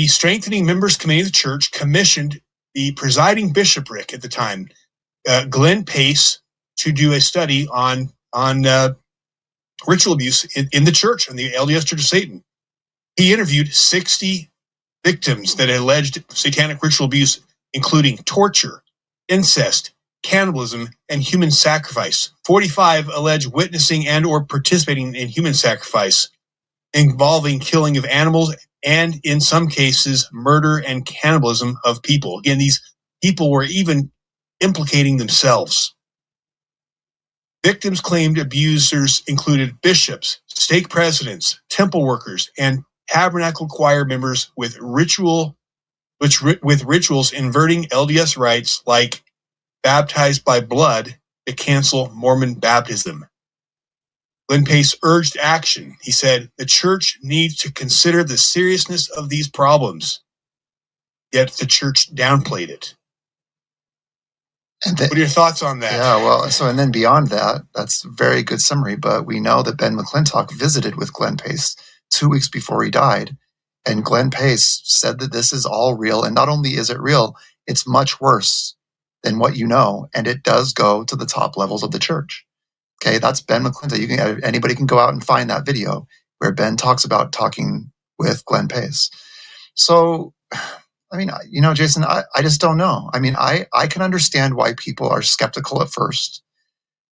Strengthening Members Committee of the Church commissioned the presiding bishopric at the time, Glenn Pace, to do a study on ritual abuse in the church, in the LDS Church of Satan. He interviewed 60 victims that alleged satanic ritual abuse, including torture, incest, cannibalism, and human sacrifice. 45 alleged witnessing and or participating in human sacrifice involving killing of animals and, in some cases, murder and cannibalism of people. Again, these people were even implicating themselves. Victims claimed abusers included bishops, stake presidents, temple workers, and tabernacle choir members with rituals inverting LDS rites like baptized by blood to cancel Mormon baptism. Glenn Pace urged action. He said, the church needs to consider the seriousness of these problems. Yet the church downplayed it. What are your thoughts on that? Yeah, well, and then beyond that, that's a very good summary, but we know that Ben McClintock visited with Glenn Pace 2 weeks before he died, and Glenn Pace said that this is all real, and not only is it real, it's much worse than what you know, and it does go to the top levels of the church. Okay, that's Ben McClintock. Anybody can go out and find that video where Ben talks about talking with Glenn Pace. So, Jason, I just don't know. I can understand why people are skeptical at first,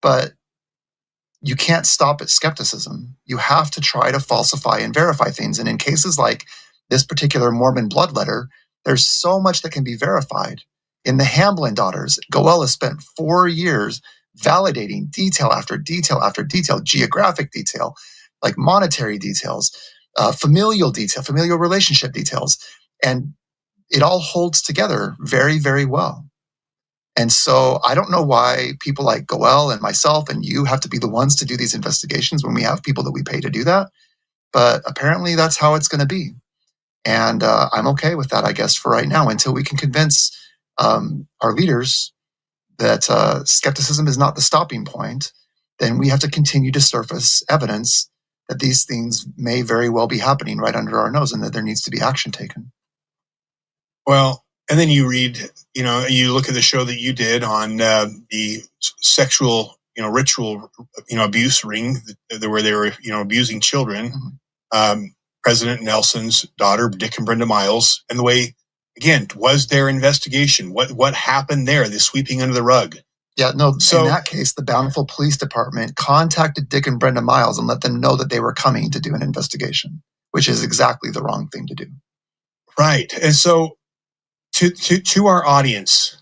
but you can't stop at skepticism. You have to try to falsify and verify things. And in cases like this particular Mormon blood letter, there's so much that can be verified. In the Hamblin daughters, Goel has spent 4 years validating detail after detail after detail, geographic detail, like monetary details, familial detail, familial relationship details. And it all holds together very, very well. And so I don't know why people like Goel and myself and you have to be the ones to do these investigations when we have people that we pay to do that. But apparently that's how it's going to be. And I'm okay with that, I guess, for right now, until we can convince our leaders that skepticism is not the stopping point. Then we have to continue to surface evidence that these things may very well be happening right under our nose and that there needs to be action taken. Well, and then you read, you look at the show that you did on the sexual, ritual, abuse ring where they were, abusing children. Mm-hmm. President Nelson's daughter, Dick and Brenda Miles, and the way, again, was there investigation? What happened there? The sweeping under the rug. Yeah, no. So, in that case, the Bountiful Police Department contacted Dick and Brenda Miles and let them know that they were coming to do an investigation, which is exactly the wrong thing to do. Right, and so to our audience,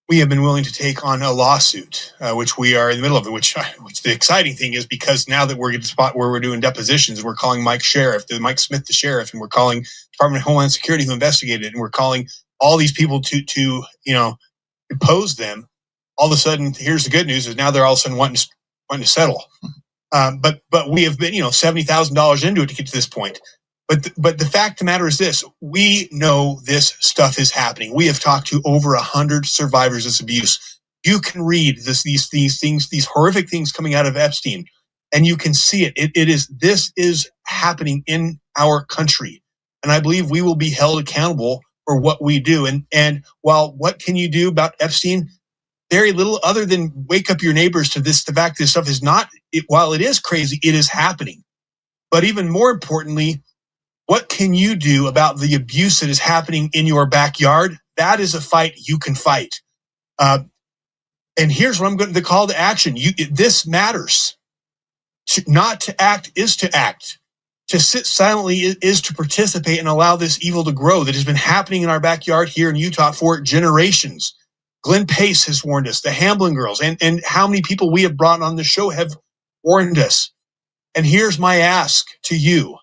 we have been willing to take on a lawsuit, which we are in the middle of. Which the exciting thing is, because now that we're at the spot where we're doing depositions, we're calling Mike Smith the sheriff, and we're calling Department of Homeland Security who investigated it, and we're calling all these people to depose them. All of a sudden, here's the good news: is now they're all of a sudden wanting to settle. But we have been $70,000 into it to get to this point. But the fact of the matter is this: we know this stuff is happening. We have talked to over 100 survivors of this abuse. You can read these things, these horrific things coming out of Epstein, and you can see it. This is happening in our country, and I believe we will be held accountable for what we do. And while what can you do about Epstein? very little other than wake up your neighbors to this. The fact this stuff is not, while it is crazy, it is happening. But even more importantly, what can you do about the abuse that is happening in your backyard? That is a fight you can fight. And here's what I'm going to, the call to action. This matters. Not to act is to act. To sit silently is to participate and allow this evil to grow that has been happening in our backyard here in Utah for generations. Glenn Pace has warned us, the Hamblin girls, and how many people we have brought on the show have warned us. And here's my ask to you.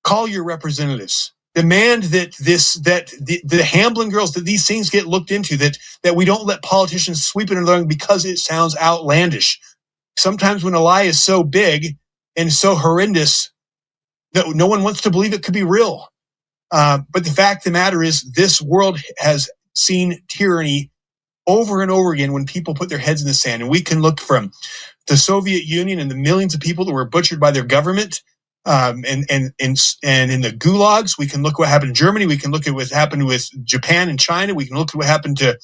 Call your representatives. Demand that the Hamblin girls, that these things get looked into, that we don't let politicians sweep it under the rug because it sounds outlandish. Sometimes when a lie is so big and so horrendous that no one wants to believe it could be real. But the fact of the matter is, this world has seen tyranny over and over again when people put their heads in the sand. And we can look from the Soviet Union and the millions of people that were butchered by their government, and in the gulags. We can look what happened in Germany. We can look at what happened with Japan and China. We can look at what happened to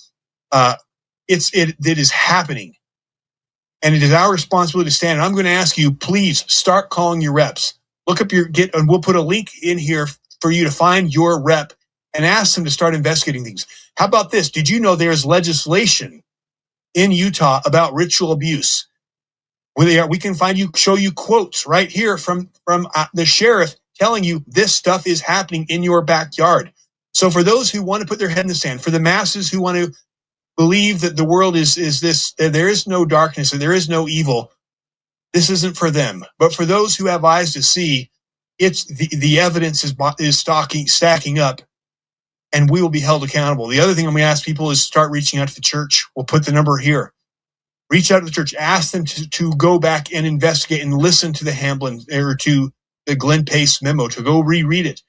it is happening. And it is our responsibility to stand. And I'm going to ask you, please start calling your reps. Look up and we'll put a link in here for you to find your rep and ask them to start investigating things. How about this? Did you know there's legislation in Utah about ritual abuse? We can show you quotes right here from the sheriff telling you this stuff is happening in your backyard. So for those who want to put their head in the sand, for the masses who want to believe that the world is this, there is no darkness and there is no evil, this isn't for them. But for those who have eyes to see, it's the evidence is stacking up, and we will be held accountable. The other thing I'm going to ask people is start reaching out to the church. We'll put the number here. Reach out to the church. Ask them to go back and investigate and listen to the Hamblin or to the Glenn Pace memo, to go reread it.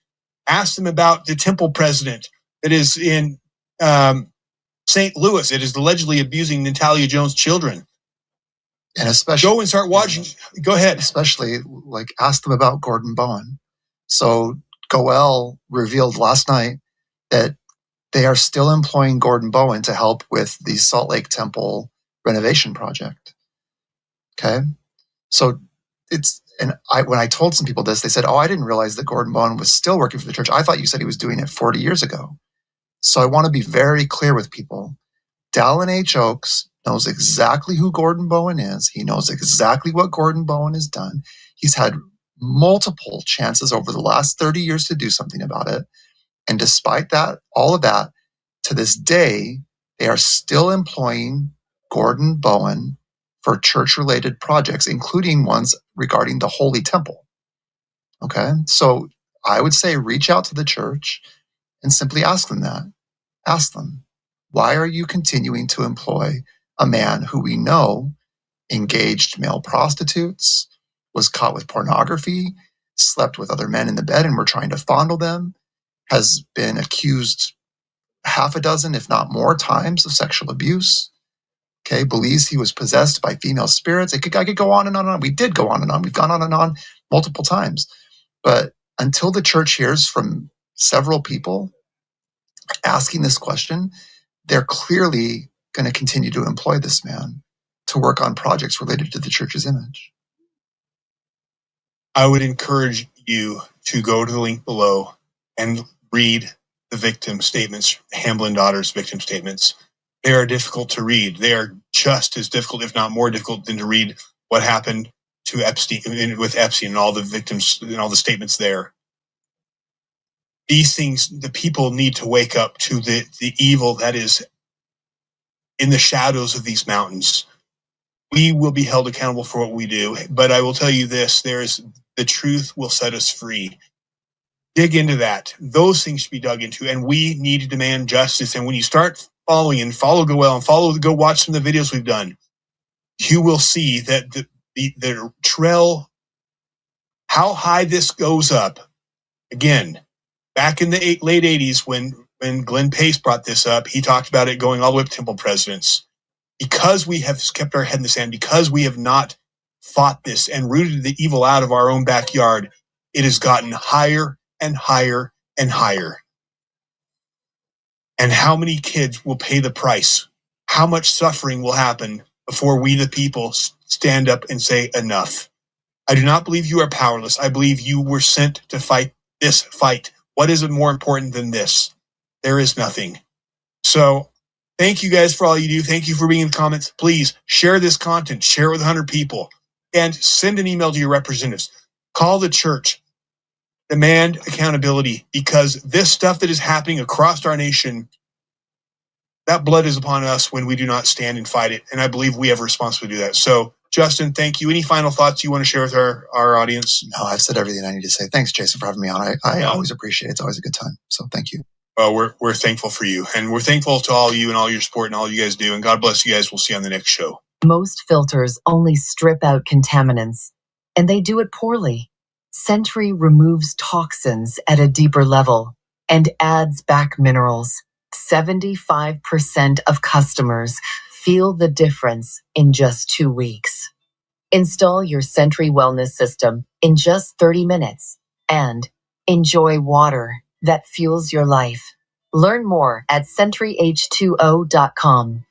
Ask them about the temple president that is in St. Louis. It is allegedly abusing Natalia Jones' children. And especially go and start watching. Go ahead. Especially ask them about Gordon Bowen. So Goel revealed last night that they are still employing Gordon Bowen to help with the Salt Lake Temple renovation project. Okay. So when I told some people this, they said, "Oh, I didn't realize that Gordon Bowen was still working for the church. I thought you said he was doing it 40 years ago." So I want to be very clear with people. Dallin H. Oaks knows exactly who Gordon Bowen is. He knows exactly what Gordon Bowen has done. He's had multiple chances over the last 30 years to do something about it. And despite that, all of that, to this day, they are still employing Gordon Bowen for church-related projects, including ones regarding the Holy Temple. Okay? So I would say reach out to the church and simply ask them that. Ask them, why are you continuing to employ a man who we know engaged male prostitutes, was caught with pornography, slept with other men in the bed and were trying to fondle them, has been accused half a dozen, if not more times of sexual abuse, okay, believes he was possessed by female spirits. I could go on and on and on. We did go on and on. We've gone on and on multiple times. But until the church hears from several people asking this question, they're clearly going to continue to employ this man to work on projects related to the church's image. I would encourage you to go to the link below and read the victim statements, Hamblin daughters' victim statements. They are difficult to read. They are just as difficult, if not more difficult, than to read what happened to Epstein, with Epstein and all the victims and all the statements there. These things, the people need to wake up to the evil that is in the shadows of these mountains. We will be held accountable for what we do, but I will tell you this, the truth will set us free. Dig into that. Those things should be dug into, and we need to demand justice. And when you start follow Goel and go watch some of the videos we've done, you will see that the trail, how high this goes up. Again, back in the late 80s when Glenn Pace brought this up, he talked about it going all the way up to temple presidents. Because we have kept our head in the sand, because we have not fought this and rooted the evil out of our own backyard, it has gotten higher and higher and higher. And how many kids will pay the price how much suffering will happen before we, the people, stand up and say enough. I do not believe you are powerless. I believe you were sent to fight this fight. What is more important than this? There is nothing. So thank you guys for all you do. Thank you for being in the comments. Please share this content. Share it with 100 people. And send an email to your representatives. Call the church. Demand accountability, because this stuff that is happening across our nation, that blood is upon us when we do not stand and fight it. And I believe we have a responsibility to do that. So, Justin, thank you. Any final thoughts you want to share with our audience? No, I've said everything I need to say. Thanks, Jason, for having me on. I always appreciate it. It's always a good time. So thank you. Well, we're thankful for you. And we're thankful to all of you and all your support and all you guys do. And God bless you guys. We'll see you on the next show. Most filters only strip out contaminants, and they do it poorly. Sentry removes toxins at a deeper level and adds back minerals. 75% of customers feel the difference in just 2 weeks. Install your Sentry Wellness System in just 30 minutes and enjoy water that fuels your life. Learn more at sentryh2o.com.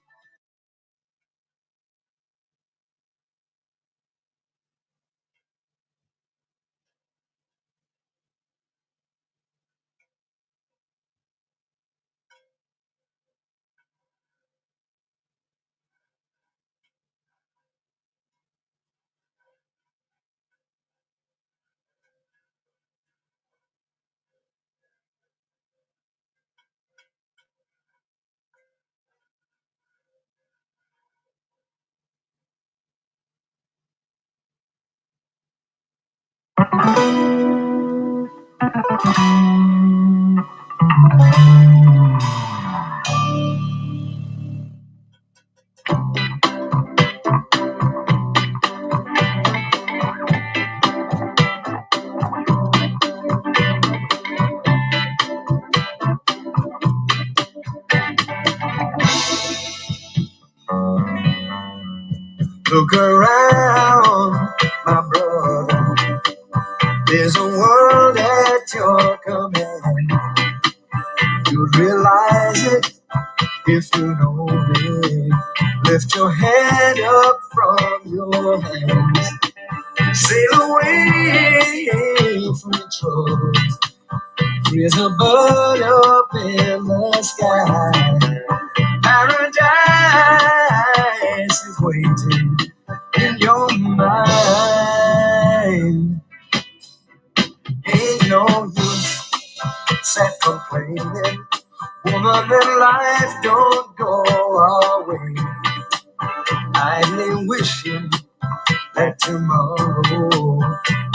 Look around, my brother. There's a world at your command. You'd realize it if you know it. Lift your head up from your hands. Sail away from your troubles. There's a bird up in the sky. Paradise is waiting in your mind. Ain't no use sat complaining. Woman, that life don't go our way. Idly wishing that tomorrow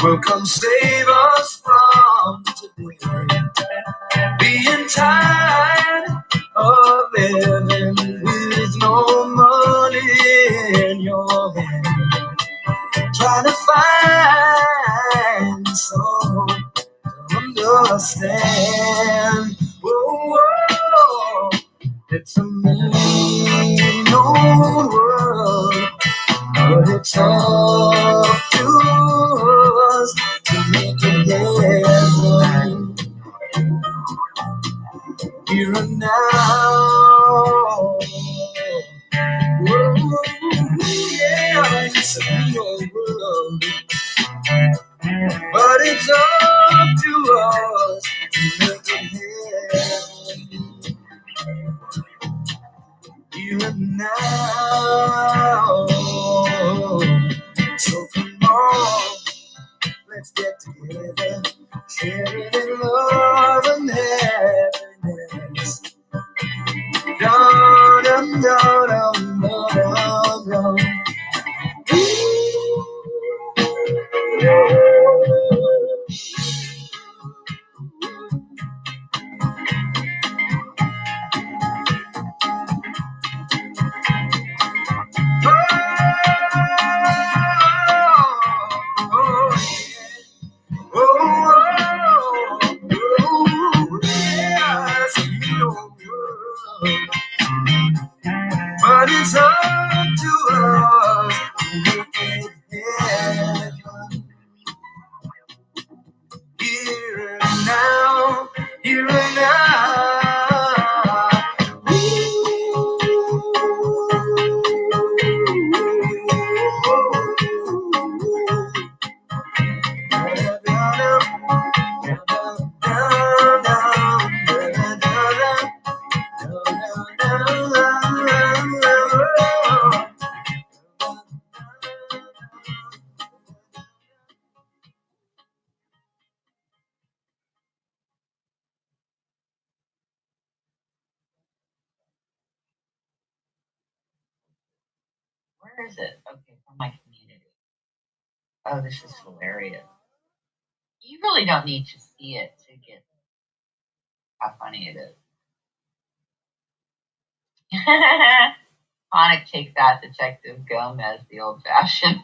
will come save us from today. Being tired of living with no money in your hand. Trying to find someone to understand. Oh, oh, it's a mean old world, but it's up to us to make it happen. Here and now. Oh, yeah, it's a mean old world, but it's up to us to make it happen. Here and now. So Where is it? Okay, from my community. Oh, this is hilarious. You really don't need to see it to get how funny it is. Conic takes out Detective Gomez the old-fashioned.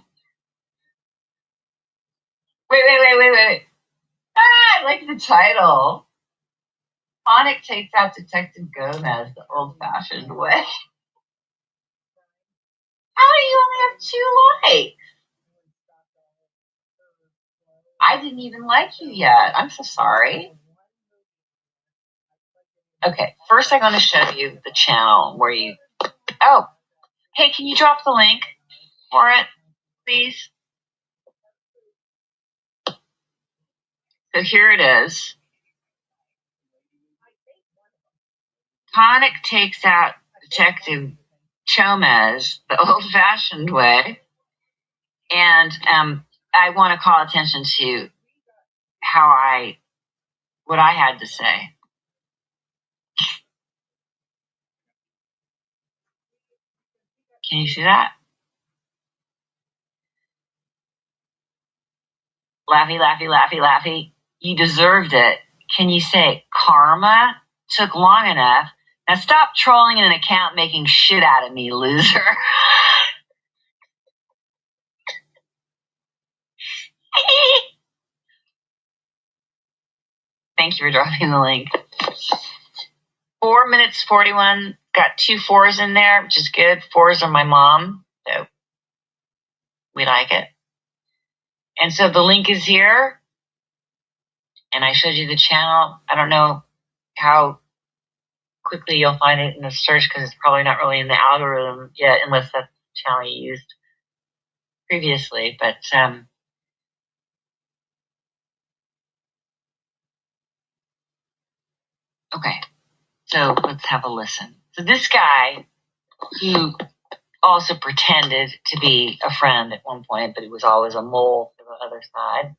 Wait. Ah, I like the title. Conic takes out Detective Gomez the old-fashioned way. How do you only have 2 likes? I didn't even like you yet. I'm so sorry. Okay, first I'm going to show you the channel where you... Oh, hey, can you drop the link for it, please? So here it is. Conic takes out Detective Chomez the old-fashioned way. And I want to call attention to what I had to say. Can you see that? Laughy, laughy, laughy, laughy. You deserved it. Can you say karma took long enough? Now stop trolling in an account making shit out of me, loser. Thank you for dropping the link. 4 minutes 41. Got 2 4s in there, which is good. 4s are my mom, so we like it. And so the link is here. And I showed you the channel. I don't know how quickly you'll find it in the search because it's probably not really in the algorithm yet, unless that's the channel you used previously. But okay, so let's have a listen. So this guy, who also pretended to be a friend at one point, but he was always a mole for the other side.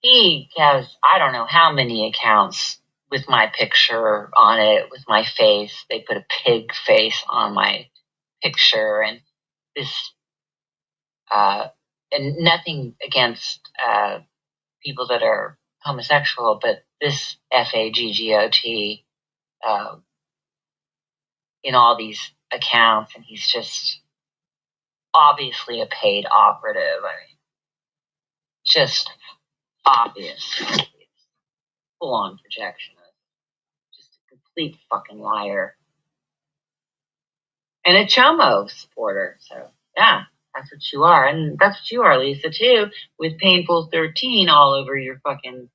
He has, I don't know how many accounts with my picture on it, with my face. They put a pig face on my picture, and this, and nothing against people that are homosexual, but this FAGGOT in all these accounts, and he's just obviously a paid operative. I mean, just obvious. Full on projectionist. Just a complete fucking liar. And a Chomo supporter. So, yeah, that's what you are. And that's what you are, Lisa, too, with Painful 13 all over your fucking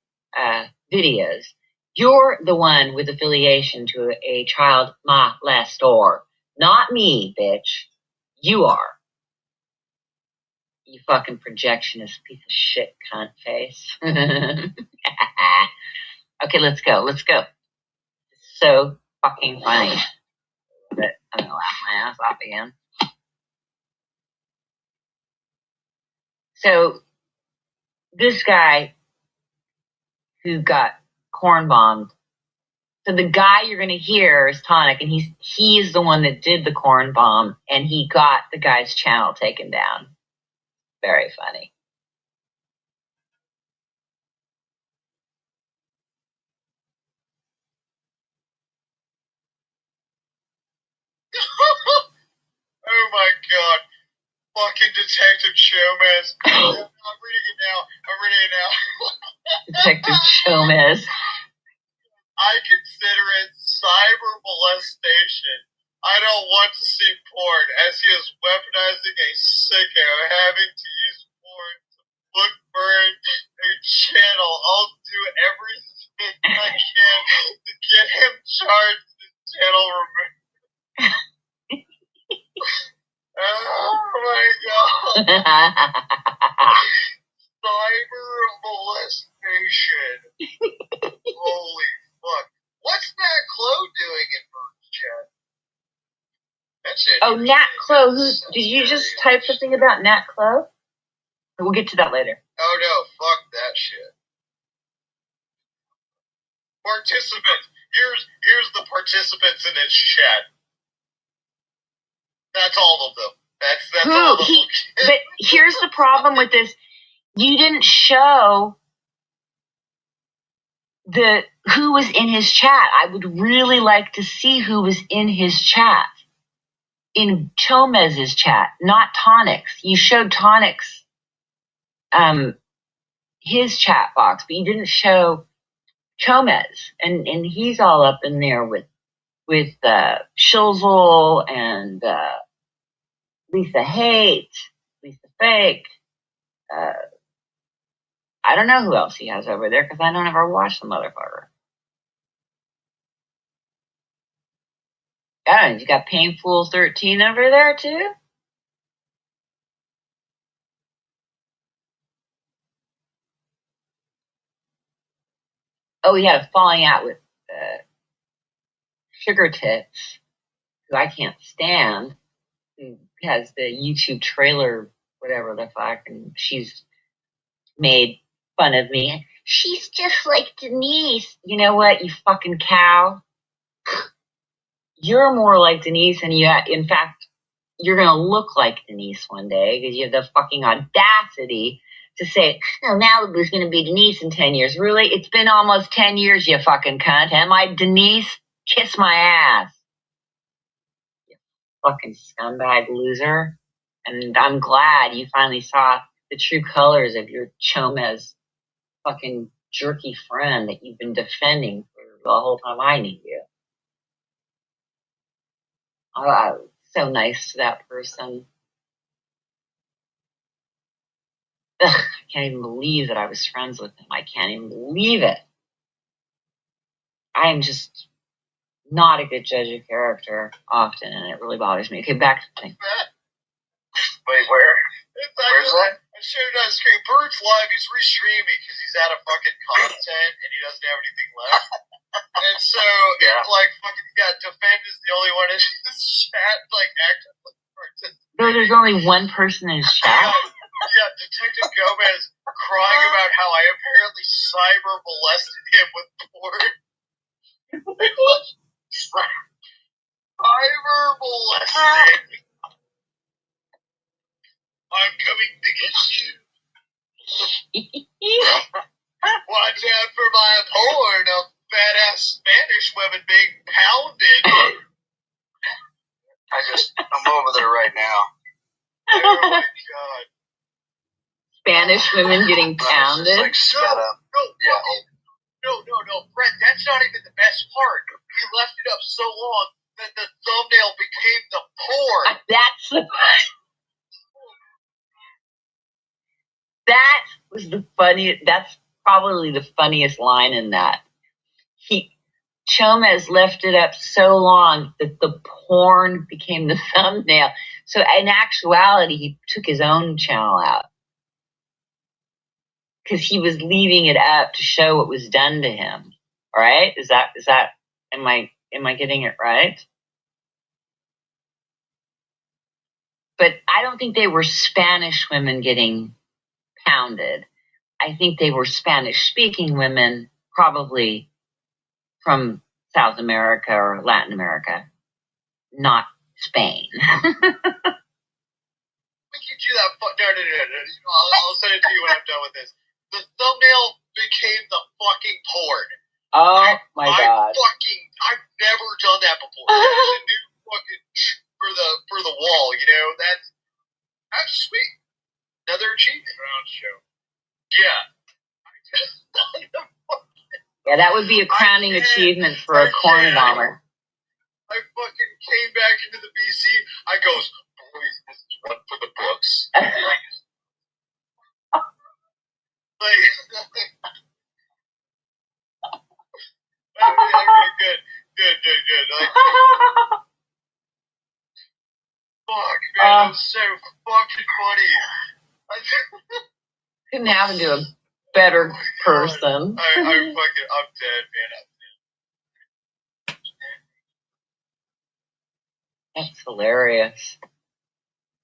videos. You're the one with affiliation to a child molestor. Not me, bitch. You are. You fucking projectionist piece of shit cunt face. Okay, let's go. So fucking funny. But I'm gonna laugh my ass off again. So this guy who got corn bombed. So the guy you're gonna hear is Tonic, and he is the one that did the corn bomb, and he got the guy's channel taken down. Very funny. Oh my god. Fucking Detective Chomez. I'm reading it now. Detective Chomez. I consider it cyber molestation. I don't want to see porn, as he is weaponizing a sicko having to use porn to book burn a channel. I'll do everything I can to get him charged and channel removed. Oh my god. Cyber molestation. Holy fuck. What's Nat Clo doing in Bird's chat? That's it. Oh, Nat Clo. Did you just type something about Nat Clo? We'll get to that later. Oh no, fuck that shit. Participants. Here's the participants in his chat. That's all of them. That's all of them. But here's the problem with this. You didn't show who was in his chat. I would really like to see who was in his chat. In Chomez's chat, not Tonic's. You showed Tonic's his chat box, but you didn't show Chomez. And he's all up in there with Shilzel and Lisa Haight, Lisa Fake. I don't know who else he has over there because I don't ever watch the motherfucker. Yeah, you got Painful 13 over there too? Oh, he had a falling out with Sugar Tits, who I can't stand, who has the YouTube trailer, whatever the fuck, and she's made fun of me. She's just like Denise. You know what, you fucking cow? You're more like Denise, and in fact, you're going to look like Denise one day because you have the fucking audacity to say, oh, Malibu's going to be Denise in 10 years. Really? It's been almost 10 years, you fucking cunt. Am I Denise? Kiss my ass. You fucking scumbag loser. And I'm glad you finally saw the true colors of your Chomez fucking jerky friend that you've been defending for the whole time I knew you. I was so nice to that person. Ugh, I can't even believe that I was friends with him. I can't even believe it. I am just not a good judge of character often, and it really bothers me. Okay, back to the thing. Wait, where? Where's that? I showed it on screen. Bert's live. He's restreaming because he's out of fucking content and he doesn't have anything left. And so, it's like fucking Defend is the only one in his chat, like actively. No, there's only one person in his chat? Yeah, Detective Gomez crying about how I apparently cyber molested him with porn. Cyber molested. I'm coming to get you. Watch out for my porn of fat-ass Spanish women being pounded. I'm over there right now. Oh my god. Spanish women getting pounded? Like, no, Brett, that's not even the best part. He left it up so long that the thumbnail became the porn. That's the That was the funniest. That's probably the funniest line in that. Chomez left it up so long that the porn became the thumbnail. So in actuality, he took his own channel out because he was leaving it up to show what was done to him. Right? Is that? Am I getting it right? But I don't think they were Spanish women getting pounded. I think they were Spanish-speaking women, probably from South America or Latin America, not Spain. We can do that. No. I'll send it to you when I'm done with this. The thumbnail became the fucking porn. Oh my god! I've never done that before. There's a new fucking for the wall. You know that's sweet. Another achievement round show. Yeah. Yeah, that would be a crowning achievement for a corn bomber. I fucking came back into the BC. I goes, boys, this is one for the books. Good. Like, fuck, man, that was so fucking funny. Couldn't happen to a better person. I'm dead, man. That's hilarious.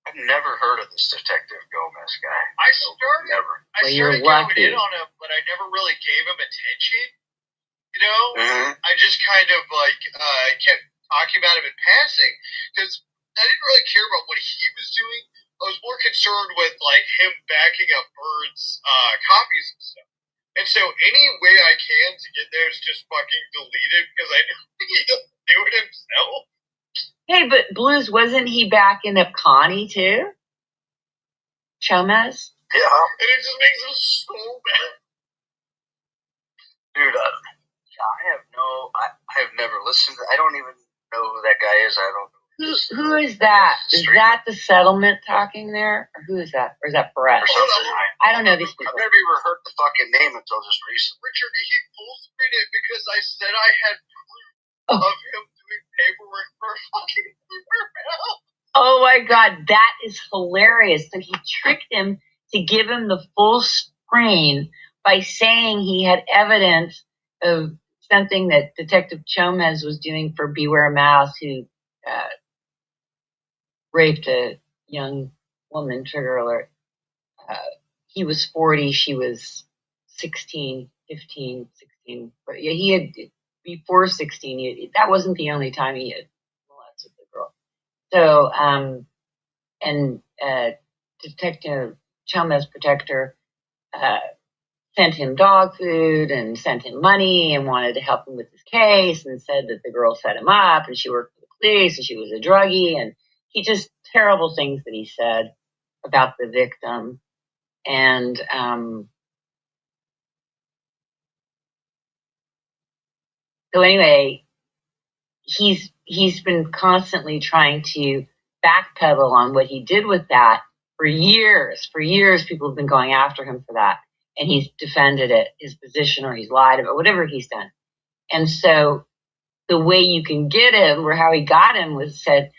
I've never heard of this Detective Gomez guy. I started going in on him, but I never really gave him attention. You know, I just kind of kept talking about him in passing because I didn't really care about what he was doing. I was more concerned with like him backing up Bird's copies and stuff. And so any way I can to get there is just fucking delete it because I know he doesn't do it himself. Hey, but Blues, wasn't he backing up Connie too? Chomez? Yeah. And it just makes him so bad. Dude, I have never listened. I don't even know who that guy is. I don't know. Who is that? Is that the settlement talking there? Or who is that? Or is that Brett? I don't know these people. I've never even heard the fucking name until just recently. Richard, he full screened it because I said I had proof of him doing paperwork for fucking Uber. Oh my God, that is hilarious. So he tricked him to give him the full screen by saying he had evidence of something that Detective Chomez was doing for Beware Mouse, who raped a young woman, trigger alert. He was 40, she was 16, 15, 16. But yeah, he had, before 16, that wasn't the only time he had molested the girl. So, Detective Chomez Protector sent him dog food and sent him money and wanted to help him with his case and said that the girl set him up and she worked for the police and she was a druggie, and he just terrible things that he said about the victim. And so anyway, he's been constantly trying to backpedal on what he did with that for years. For years, people have been going after him for that, and he's defended it, his position, or he's lied about whatever he's done. And so the way you can get him, or how he got him, was said,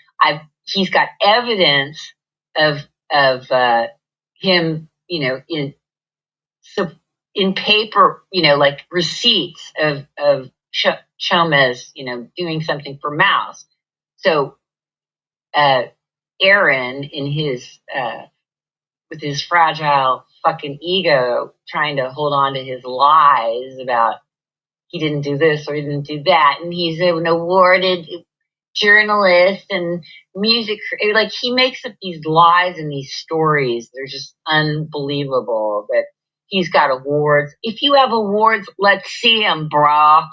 he's got evidence of him, in paper, like receipts of Chomez, doing something for Mouse. So Aaron, in his with his fragile fucking ego, trying to hold on to his lies about he didn't do this or he didn't do that, and he's an awarded journalist and music, like he makes up these lies and these stories. They're just unbelievable that he's got awards. If you have awards, let's see them, brah.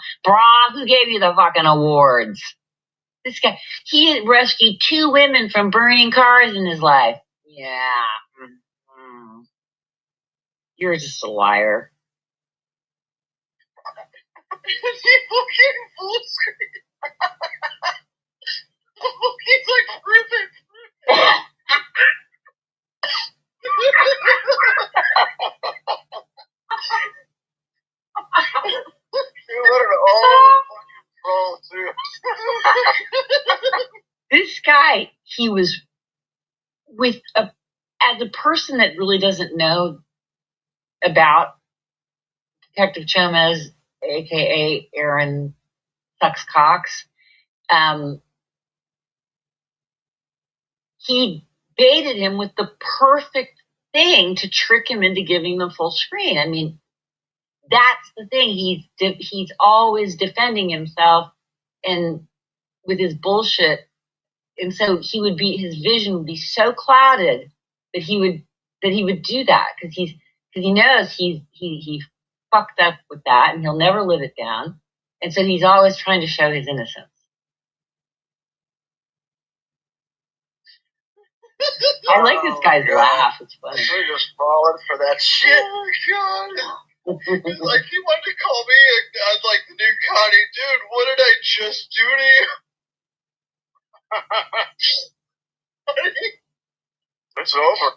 Who gave you the fucking awards? This guy, he rescued 2 women from burning cars in his life. Yeah. Mm-hmm. You're just a liar. He fucking full screen. He's like ripping. You let it all fucking roll too. This guy, he was with as a person that really doesn't know about Detective Chomez, aka Aaron Sucks Cox, he baited him with the perfect thing to trick him into giving the full screen. I mean, that's the thing. He's always defending himself and with his bullshit, and so his vision would be so clouded that he would do that because he knows he fucked up with that and he'll never live it down, and so he's always trying to show his innocence. I like this guy's laugh. It's funny. They're just falling for that shit. Oh God. Like he wanted to call me like the new Connie. Dude, what did I just do to you? It's over.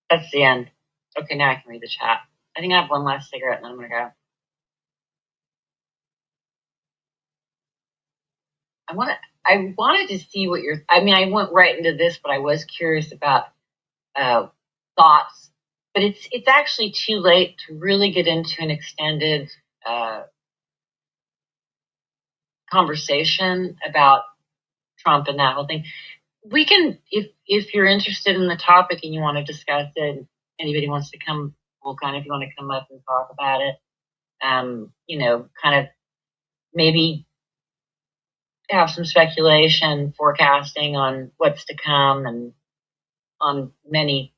That's the end. Okay, now I can read the chat. I think I have one last cigarette and then I'm gonna go. I wanted to see what I went right into this, but I was curious about thoughts. But it's actually too late to really get into an extended conversation about Trump and that whole thing. We can, if you're interested in the topic and you want to discuss it, anybody wants to come, if you want to come up and talk about it, kind of maybe have some speculation, forecasting on what's to come and on many.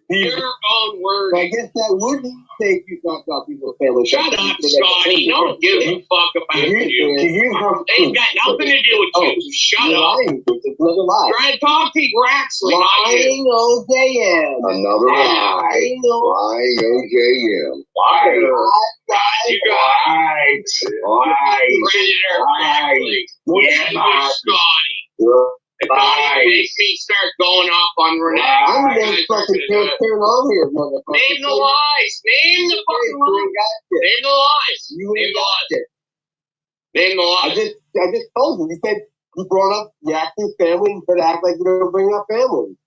Your own words. I guess that wouldn't take you talk about people's family. Shut up, Scotty. No one gives a fuck about you. They've got nothing to do with you. Shut up. It's another lie. Try to talk to Raxley. Lying OJM. Another lie. Lying OJM. Liar. You guys. Predator Raxley. Yeah, Scotty. It don't make me start going off on Renee. I'm gonna fucking turn on here, motherfucker. Name the lies. Name the fucking lies. Name the lies. Name the lies. Name the lies. I just told you. You said you brought up the actor's family and said act like you don't bring up family.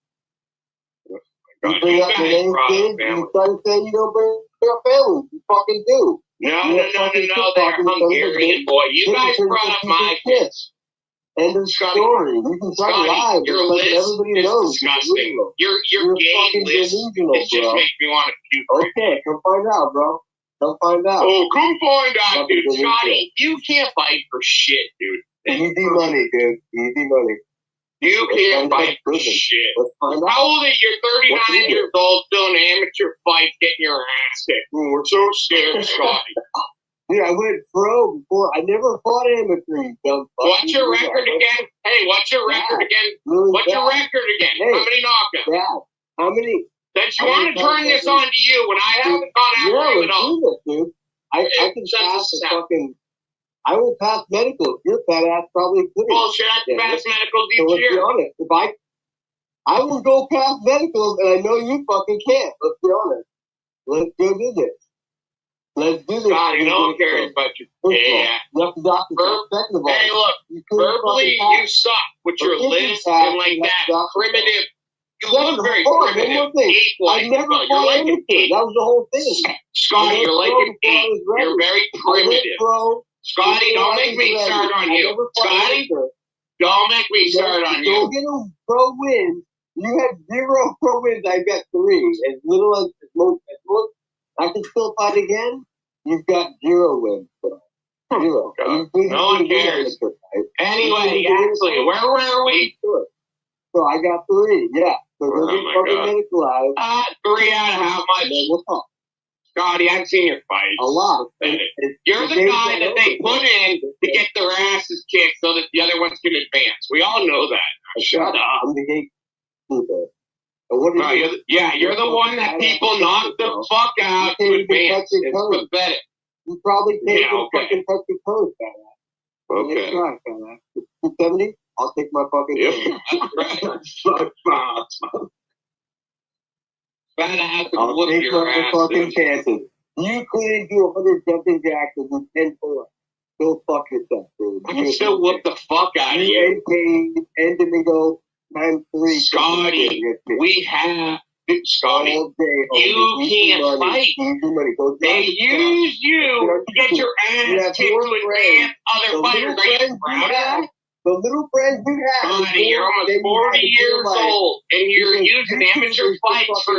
You bring up the name kids and you try to say you don't bring up family. You fucking do. No. They're Hungarian, boy. You guys brought up my kids. End of story. You can try to lie, your list everybody knows. Disgusting. Your game list just makes me want to puke. Okay, come find out, bro. Come find out. Oh, come find out, dude. Scotty, you can't fight for shit, dude. Easy money, dude. Easy money. You can't fight for shit. How old are you? You're 39 years old, still in amateur fight, getting your ass kicked. We're so scared, Scotty. Dude, I went pro before. I never fought amateur. What's your record again? Hey, what's your record again? Really what's your record again? Hey, how many knockouts? Yeah. How many? Since you want to turn this on to you, when I haven't gone after you at all. Dude. I can pass a fucking. I will pass medical. Your fat ass probably couldn't. Bullshit, I pass medicals each year. Let's be honest. If I will go past medicals, and I know you fucking can't. Let's be honest. Let's go do this. Let's do this. Scotty, no one cares about you. Yeah. Hey, look, verbally you suck with your list and like that primitive. You look very primitive. I never fought like an ape. That was the whole thing. Scotty, you're like an ape. You're very primitive. Scotty, don't make me start on you. Scotty, don't make me start on you. Go get a pro win. You had 0 pro wins. I got 3. As little as most. I can still fight again. You've got 0 wins. 0. No one cares. Anyway, actually, where were we? So I got 3. Yeah. So we're getting fucking medicalized. 3 out of how much? Scotty, I've seen you fight. A lot. You're the guy that they put in to get their asses kicked so that the other ones can advance. We all know that. Shut up. I'm the gatekeeper. You're the one that people knock the fuck out to advance. It's pathetic. You probably can't even fucking touch your toes, fat ass. Okay. 270? I'll take my fucking I'll take my fucking chances. You couldn't do 100 jumping jacks and do 10-4. Go fuck yourself, dude. I can still whoop the fuck out of you. And Domingo times 3. Scotty, we have... Scotty, you can't fight. They use you to get your ass kicked to advance other fighters. Are you proud of that? The little friends you have. Scotty, you're almost 40 years old, and you're using amateur fights for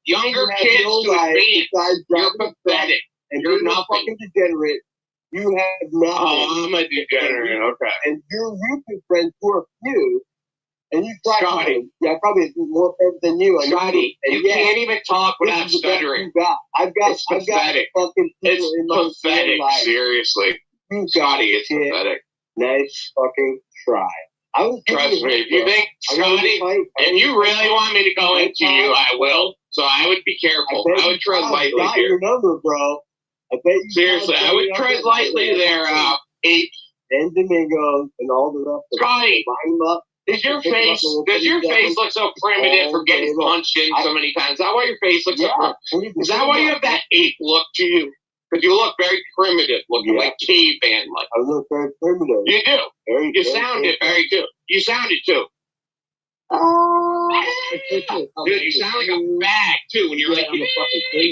younger kids to advance. You're pathetic. You're nothing. Fucking degenerate. You have nothing. Oh, I'm a degenerate. Okay. And your YouTube friends who are few. And you Scotty, probably more friends than you. Scotty, you can't even talk without stuttering. It's pathetic. It's pathetic. Seriously, Scotty, it's pathetic. Nice fucking try. Trust me. If you think, Scotty, if you really want me to go into you, I will. So I would be careful. I would tread lightly here. Your number, bro. I bet you. Seriously, I would tread lightly there. 8 and Domingos and all the rest. Scotty. Does your face look so primitive for getting punched in so many times? Is that why your face looks so primitive? Is that why you have that ape look to you? Because you look very primitive, looking like caveman-like. I look very primitive. You do. You sounded very good. You sounded too. Dude, you sound like a bag too when you're like,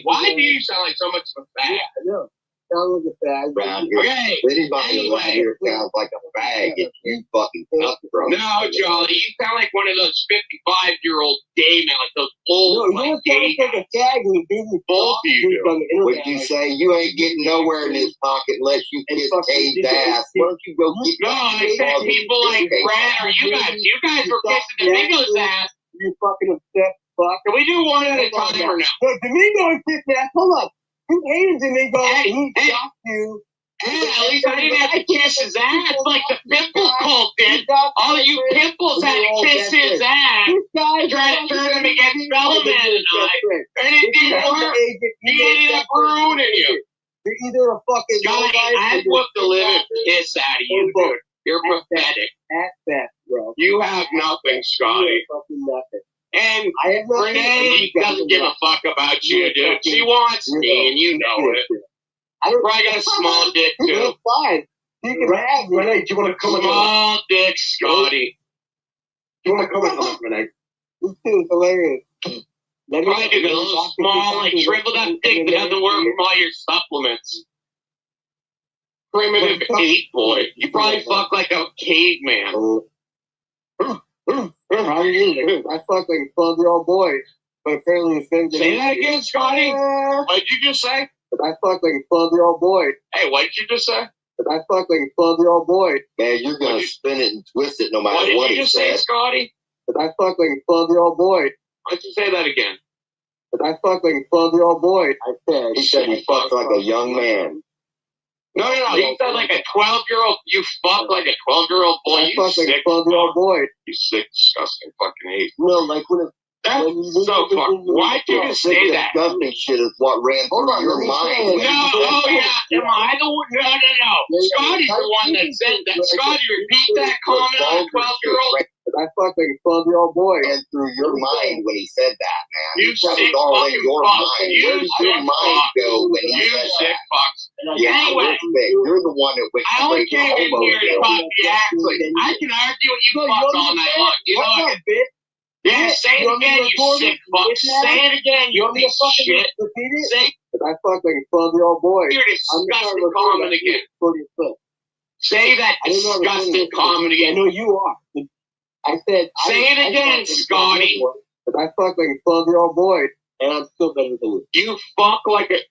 why do you sound like so much of a bag? I know. Sound like a bag. Okay. Anybody here sounds like a bag. If you fucking up, bro. No, Jolly, you sound like one of those 55-year-old gay men, like those old like gay guys. Both of you do. What you say? You ain't getting nowhere in his pocket unless you kiss Kane's ass. Why don't you go get No, I said people like Brad or you guys. You guys were kissing Domingo's ass. You fucking upset fuck. Can we do one at a time or no? Look, Domingo is kissing ass. Hold up. You hated Domingo and he shocked you. Hey, at least I didn't have to kiss his ass like the pimple cult did. All of you pimples had to kiss his ass. Try to turn him against Bellman and I. And it didn't work. He ended up ruining you. You're either a fucking Scotty, I'd whoop the living piss out of you, dude. You're pathetic. At best, bro. You have nothing, Scotty. Fucking nothing. And Renee doesn't give a fuck about you, dude. She wants me, and you know it. I probably got a small dick, too. Fine. You can have me. Renee, do you want to come Small dick, Scotty. Do you want to come in, Renee? This is hilarious. Probably do a little small, like, shriveled up dick that doesn't work from all your supplements. Primitive ape boy. You probably fuck like a caveman. I fucked like a 12-year-old boy, but apparently the same. Say that again, Scotty. What'd you just say? I fucked like a 12-year-old boy. Hey, what did you just say? But I fuck like a 12-year-old boy. Man, you're gonna spin it and twist it no matter what he said. Scotty? But I fuck like a 12-year-old boy. Why'd you say that again? But I fuck like a 12-year-old boy. I said. He said he fucked like a young man. No. You said like a 12-year-old. You fuck like a 12-year-old boy. I You fuck like sick a 12-year-old boy. You sick, disgusting fucking hate. No, like when it's. That's so fucked. Why'd you just say that? Disgusting shit is what ran through your mind. Am I the one? No. Scotty's the one that said that. Scotty, repeat that comment on a 12-year-old. I fucked like a 12-year-old boy. Ran through your mind when he said that, man. You sick fucking fuck. You sick fucks. Anyway, you're the one that went I only came in here to talk actually. I can argue with you fucks all night long. You know it, bitch. Yeah, say it again, you sick fuck. Say it again, you piece of shit. Say it. I fucked like a 12-year-old boy. You're disgusting comment again. Say that disgusting comment again. No, you are. I said. Say it again, Scotty. I fucked like a 12-year-old boy, and I'm still better than you. You fuck like a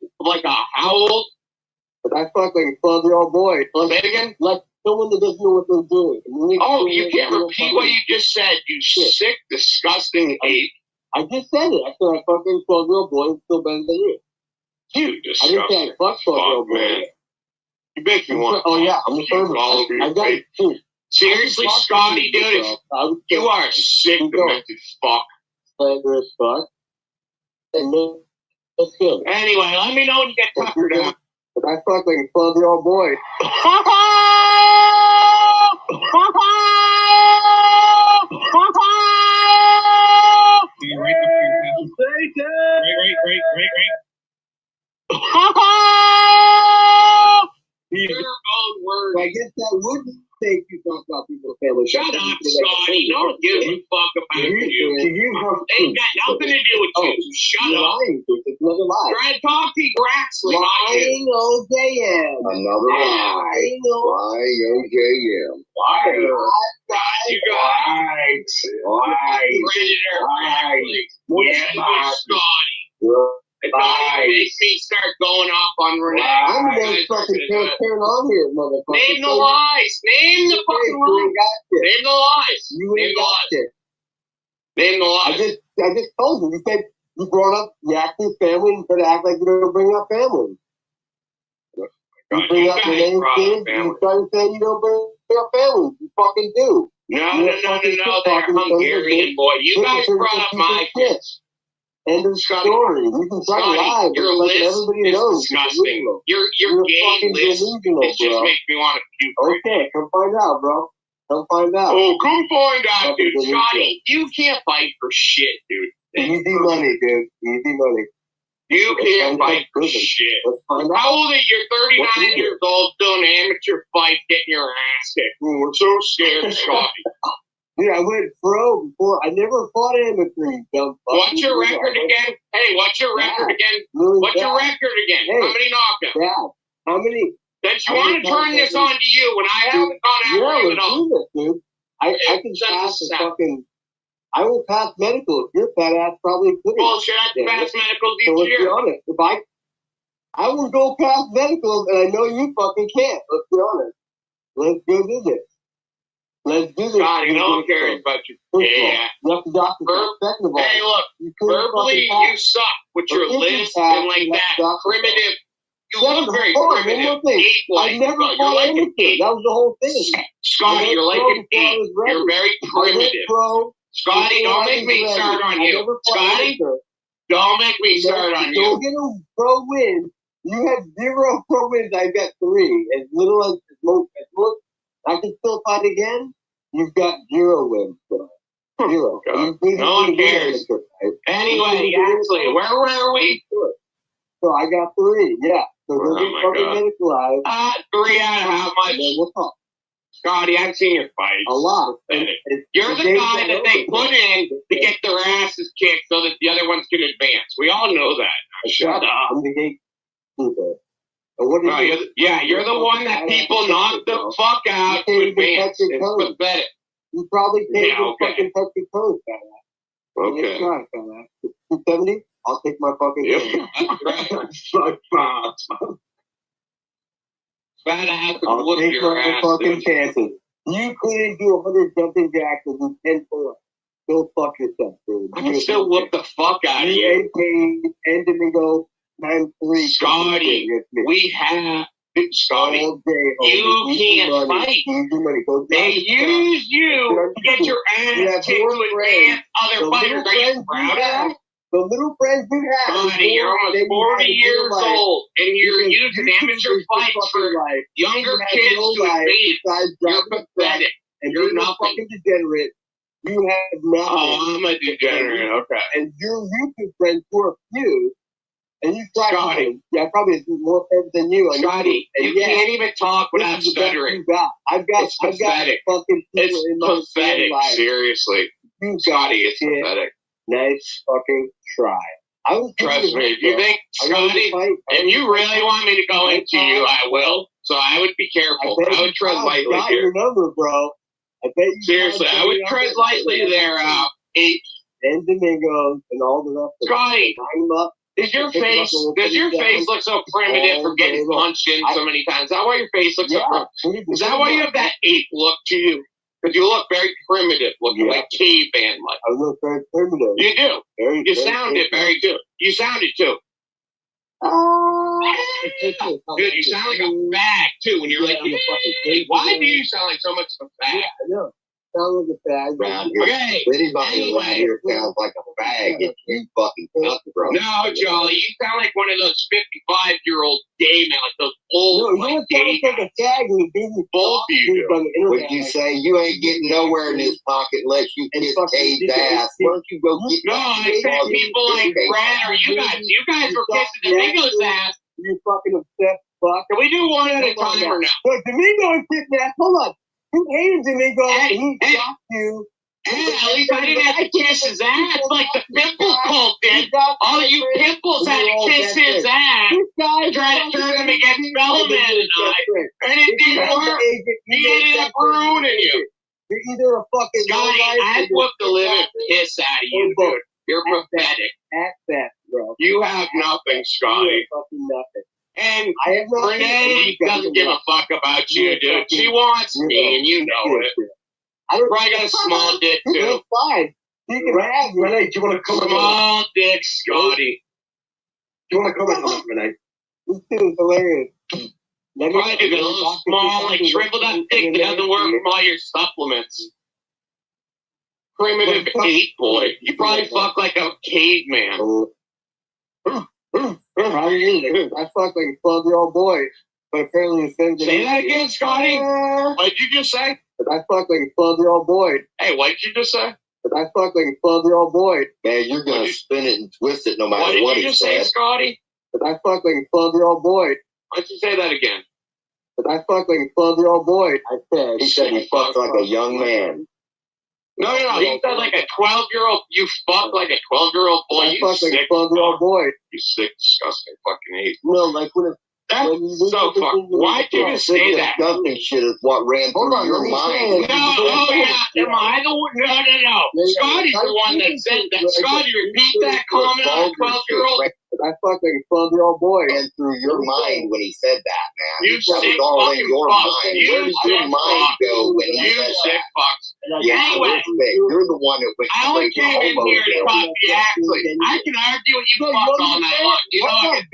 how old? But I fucked like a 12-year-old boy. Say it again. Like someone that doesn't know what they're doing. Oh, you can't repeat what you just said. You sick, disgusting ape. I just said it. I said I fucked a 12-year-old boy and still better than you. You disgusting. I didn't say I fucked 12-year-old boy. Man. You make me want. Oh yeah, I'm a pervert. I got it too. Seriously, Scotty, dude, you are a sick, demented fuck. Slanderous fuck. That's good. Anyway, let me know when you get tuckered out. But I fucked like a 12-year-old boy. Your own words. I guess that would make you talk about people's family. Shut up, Scotty. Don't give a fuck about you. Ain't got nothing to do with you. Shut up. It's another lie. Try to talk to Braxley. Lying OJM. Another lie. Lying OJM. You guys. Predator Braxley. Yeah, Scotty. It makes me start going off on Renee. I'm the most fucking transparent on here, motherfucker. Name the lies. Name the fucking lies. Name the lies. Name the lies. Name the lies. I just told you. You said you brought up the active family and try to act like you don't bring up family. You bring up your name, kids. You try to say you don't bring up family. You fucking do. No. They're Hungarian, boy. You guys brought up my kids. End of story. You can try to lie, but like everybody knows. Disgusting. Your gay list. It just makes me want to puke. Okay, come find out, bro. Come find out. Oh, come find out, dude. Scotty, you can't fight for shit, dude. Easy money, dude. Easy money. You can't fight for shit. How old are you? 39 years old, doing amateur fight, getting your ass kicked. We're so scared, Scotty. Dude, I went pro before. I never fought amateur, you dumb fuck. What's your record again? Hey, what's your record again? What's your record again? Hey, how many knockouts? Yeah. How many? Then you want to turn this on to you when I haven't gone out with it all. Dude. I can pass a fucking. I will pass medical. If your fat ass probably couldn't. Bullshit, I can pass medicals each year. Let's be honest. If I will go past medicals, and I know you fucking can't. Let's be honest. Let's go do this. Let's do this. Scotty, no one cares about you. Yeah. You have to doctor. Second of all, hey, look, verbally, you suck with your list and like that primitive. You look very primitive. I never fought like anything. That was the whole thing. Scotty, you're like an ape. You're very primitive. Scotty, don't make me start on you. Scotty, don't make me start on you. Don't get a pro win. You had 0 pro wins. I got 3. As little as most. I can still fight again. You've got 0 wins. 0. No one cares. Anyway, actually, where were we? So I got 3. Yeah. So we'll get fucking medicalized. 3 out of how much? We'll talk. Scotty, I've seen your fights. A lot. You're the guy that they put in to get their asses kicked so that the other ones can advance. We all know that. Shut up. I'm the gatekeeper. You're the one that people knock the fuck out to advance. It's pathetic. You probably can't even fucking touch your toes, fat ass. Okay. 270? I'll take my fucking I'll take my fucking chances. You couldn't do 100 jumping jacks and do 10 pull-ups. Go fuck yourself, dude. I can still whoop the fuck out of you. You ain't and Domingo times 3. Scotty, we have... Scotty, you can't fight. They use you to get your ass kicked with other fighters. Are you proud of that? The little friends you have. Scotty, you're almost 40 years old, and you're using amateur fights for younger kids to advance. You're pathetic. And you're nothing. Fucking degenerate. You have nothing. Oh, I'm a degenerate. Okay. And your YouTube friends who are few. And you Scotty, yeah, probably more friends than you. Scotty, you can't even talk without stuttering. I've got fucking it's pathetic. Seriously, Scotty, it's pathetic. Nice fucking try. Trust me. If you think, Scotty, if you really want me to go into you, I will. So I would be careful. I would tread lightly here. Your number, bro. I bet you. Seriously, I would tread lightly there. 8 and Domingos and all the rest. Scotty. Does your face look so primitive from getting punched in so many times? Is that why your face looks so primitive? Is that why you have that ape look to you? Because you look very primitive, looking like caveman-like. I look very primitive. You do. You sounded very good. You sounded too. Good. You sound like a bag too when you're like, hey, why do you sound like so much of a bag? Yeah, I know. Sound like a bag. Okay. Anybody around here sounds like a bag. You fucking nuts, bro. No, Jolly, you sound like one of those 55-year-old gay men, like those old. No, you don't sound like a gag when you both you do. What you say? You ain't getting nowhere in his pocket unless you kiss Kate's ass. Why don't you go get? No, I said people like Brad or you guys. You guys were kissing Domingo's ass. You fucking obsessed fuck. Can we do one at a time or no? Look, Domingo is kissing ass. Hold on. You hated Domingo and he shocked you. At least I didn't have to kiss his ass like the pimple cult did. All you pimples had to kiss his ass. Try to turn him against Bellman and I. And it didn't work. He ended up ruining you. You're either a fucking Scotty, I'd whoop the living piss out of you, dude. You're pathetic. At that, bro. You have nothing, Scotty. Fucking nothing. And Renee doesn't give a fuck about you, dude. She wants me, and you know it. I probably got a small dick, too. That's fine. You can have Renee. Do you want to come small dick, Scotty. Do you want to come with Renee? This dude is hilarious. Probably a little small, like shriveled up dick that doesn't work from all your supplements. Primitive ape boy. You probably fuck like a caveman. I fucked like a 12-year-old boy, but apparently it's been. Say that again, Scotty. What'd you just say? But I fucked like a 12-year-old boy. Hey, what'd you just say? But I fucked like a 12-year-old boy. Man, you're gonna spin it and twist it no matter what he said. What did you just say, Scotty? But I fucked like a 12-year-old boy. Why'd you say that again? But I fucked like a 12-year-old boy. He said he fucked like a young man. No. He said like a 12-year-old. You fucked like a 12-year-old boy. I fucked like a 12-year-old boy. You sick, disgusting fucking ape. No, like when that's so fucked. Why'd you just say that? Disgusting shit is what ran through your mind. Am I the one? No. Scotty's the one that said that. Scotty, repeat that comment on a 12-year-old. I fucked like a 12-year-old boy. Ran through your mind when he said that, man. You sick fucking fucks. Where did your mind go when he said that? You sick fucks. Anyway, you're the one that went. I only came in here to talk to you. Actually, I can argue with you fucks all night long. You know it.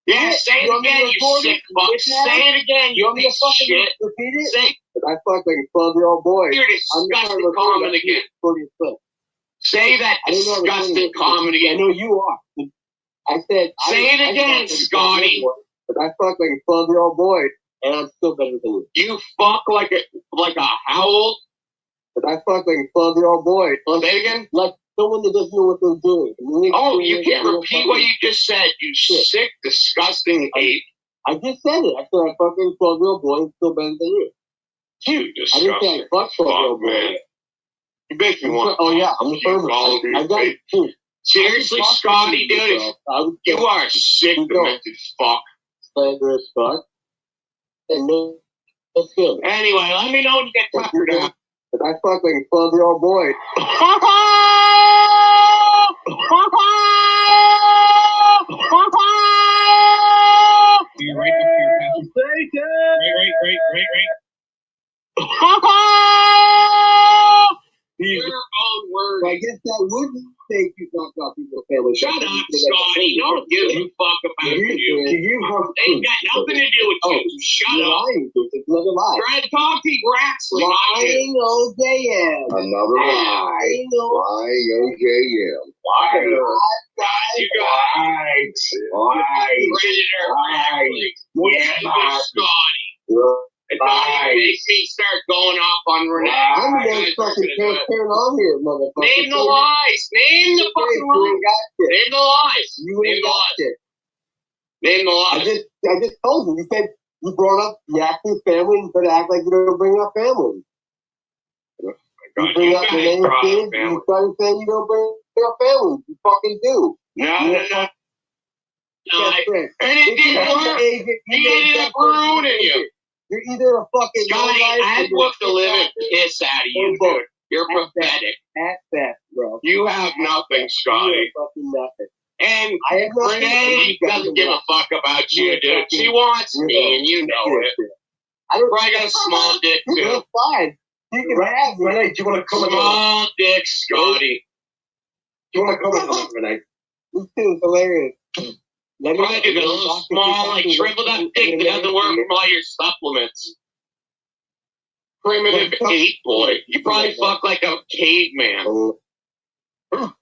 Yeah, say it again, you sick fuck. Say it again, you piece of shit. Repeat it. Say, I fucked like a 12-year-old boy. You're disgusting comment again. Say that disgusting comment again. I know you are. I said. Say it again, Scotty. But I fucked like a 12-year-old boy, and I'm still better than you. You fuck like a how old? But I fucked like a 12-year-old boy. Say it again. Like someone that doesn't know what they're doing. Oh, you can't repeat what you just said, you sick, disgusting ape. I just said it. I said I fucked like a 12-year-old boy and still better than you. You disgusting. I didn't say I fucked 12-year-old boy. You make me want. Oh yeah, I'm a pervert. I got it too. Seriously, Scotty, dude, you are a sick, demented fuck. Slanderous fuck. And that's good. Anyway, let me know when you get tuckered out. But I fucked like a 12-year-old boy. You right up to your pastor. Your own words. I guess that wouldn't make you talk about people's family. Shut up, Scotty. Don't give a fuck about you. Ain't got nothing to do with you. Shut up. It's another lie. Try to talk to you, Braxley. Lying OJM. Another lie. Y-O-J-M. Why? You guys. Yeah, Scotty. It makes me start going off on Renee. I'm the most fucking transparent on here, motherfucker. Name the lies. Name the fucking lies. Name the lies. Name the lies. Name the lies. I just told you. You said you brought up the active family and started to act like you don't bring up family. You bring up your name kids, you started saying you don't bring up family. You fucking do. No. And it didn't work. He ended up ruining you. You're either a fucking Scotty, I'd look the living piss out of you, dude. You're pathetic. At best, bro. You have nothing, Scotty. Fucking nothing. And Renee doesn't give a fuck about you, dude. She wants me, and you know it. I probably got a small dick, too. You're fine. You can have Renee. Do you want to come small dick, Scotty. Do you want to come with Renee? This is hilarious. Probably a little small, like shriveled up dick that doesn't work from all your supplements. Primitive ape boy. You probably fuck like a caveman. How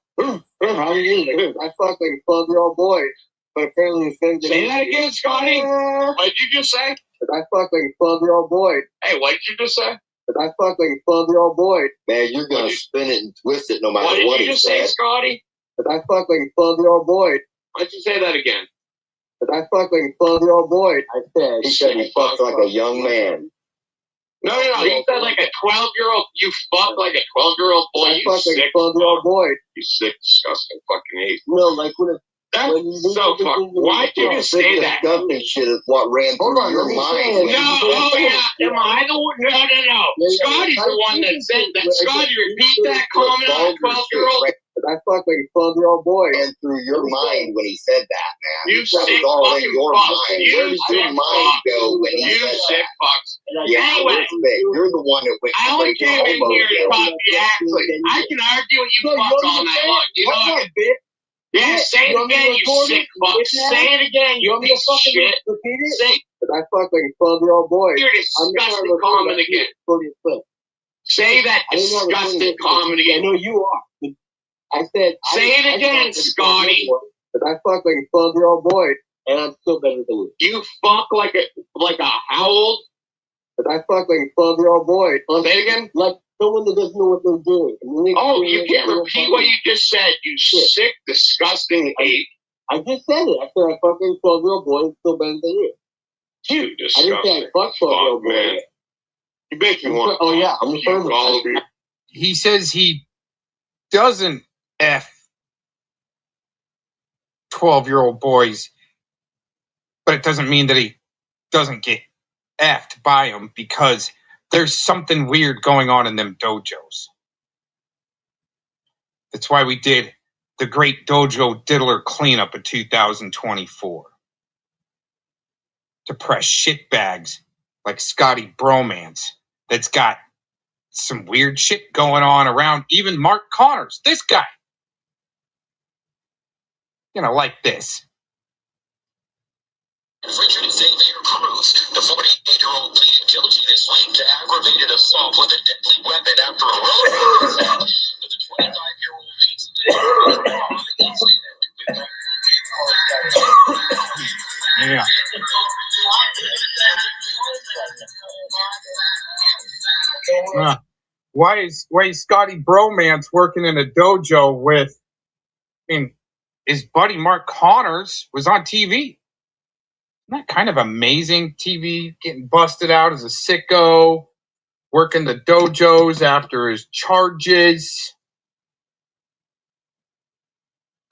are you? I fuck like a 12-year-old boy, but apparently the same thing. Say that again, Scotty. What'd you just say? I fuck like a 12-year-old boy. Hey, what'd you just say? I fuck like a 12-year-old boy. Man, you're gonna spin it and twist it no matter what. What did you just say, Scotty? I fuck like a 12-year-old boy. Why'd you say that again? I fuck like a 12-year-old boy. I said he said he fucked like a young man. No. He said like a 12-year-old. You fuck like a 12-year-old boy. You sick, like a 12-year-old boy. You sick, disgusting fucking ape. No, like when that's so fuck. Why'd you just say that? Disgusting shit is what ran through your mind. No, am I the one? No. Scotty's the one that said that. Scotty, repeat that comment on a 12-year-old. I fucked like a 12-year-old boy. And through your mind when he said that, man. You sick fucking fucks. Where did your mind go when he said that? You sick fucks. Anyway, you're the one that went. I only came in here to talk to you actually. I can argue with you fucks all night long. You know what? Yeah, say it again, you sick fuck. Say it again, you piece of shit. Say I fucked like a 12-year-old boy. You're disgusting comment again. Say that disgusting comment again. I know you are. I said, say it again, Scotty. I fuck like a 12-year-old boy, and I'm still better than you. You fuck like a how old? I fuck like a 12-year-old boy. Say it again. Like someone that doesn't know what they're doing. Oh, you can't repeat what you just said. You sick, disgusting ape. I just said it. I said I fuck like a 12-year-old boy, and still better than you. You disgusting. I didn't say I fuck 12-year-old boy. Man. You make me want. Oh yeah, I'm affirmative. He says he doesn't F 12-year-old boys, but it doesn't mean that he doesn't get effed by them because there's something weird going on in them dojos. That's why we did the Great Dojo Diddler Cleanup of 2024. To press shitbags like Scotty Bromance that's got some weird shit going on around even Mark Connors. This guy. Like this. Richard Xavier Cruz, the 48-year-old pleaded guilty this week to aggravated assault with a deadly weapon after a road rage attack. But the 25-year-old Yeah. Why is Scotty Bromance working in a dojo with? His buddy Mark Connors was on TV. Isn't that kind of amazing? TV getting busted out as a sicko, working the dojos after his charges.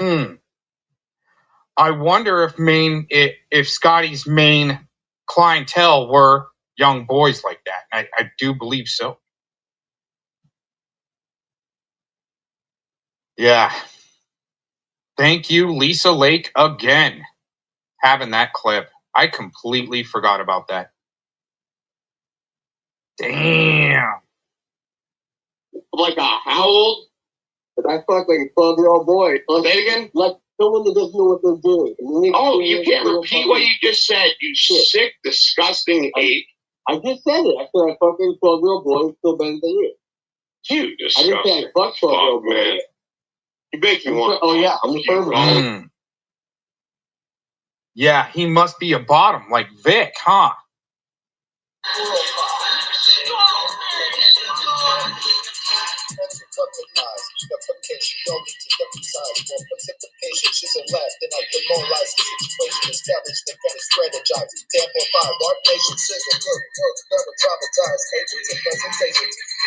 I wonder if Scotty's main clientele were young boys like that. I do believe so. Yeah. Thank you, Lisa Lake, again, having that clip. I completely forgot about that. Damn. Like how old? But I fuck like a 12-year-old boy. Say it again? Like someone that doesn't know what they're doing. Oh, you can't repeat what you just said, you sick, disgusting ape. I just said it. I said I fuck like a 12-year-old boy and still better than you. You disgusting. I didn't say I fuck 12-year-old boy. You make me want. Oh yeah, I'm a pervert. Yeah, he must be a bottom, like Vic, huh?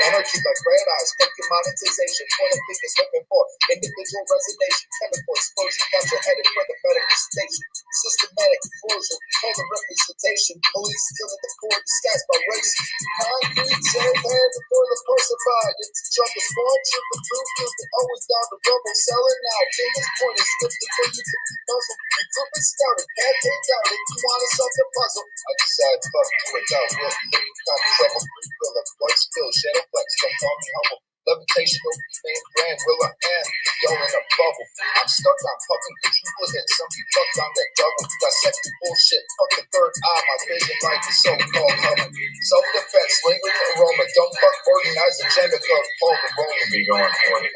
Anarchy like red eyes, fucking monetization, point of fingers looking for individual resignation, chemical explosion, got your headed for the medical station, systematic explosion, total representation, police killing the poor disguised by race, concrete, save hands before the crucified, it's a chunk of small, chip of truth, always down the rubble, selling out, fingers pointing, slipped the fingers to be muzzled, recruitment started, can't take out if you want to solve the puzzle, I decide fuck you without will, not trouble, free will, of blood spill, shadow flex, don't call me humble. Levitation over man, brand, will I am, yo in a bubble. I'm stuck on fucking quadruple hit. Some be fucked on that double. Dissecting bullshit, fuck the third eye. My vision like the so-called humming. Self-defense, lingering aroma. Dumb fuck organized agenda code. Paul the Roman. Be going for it.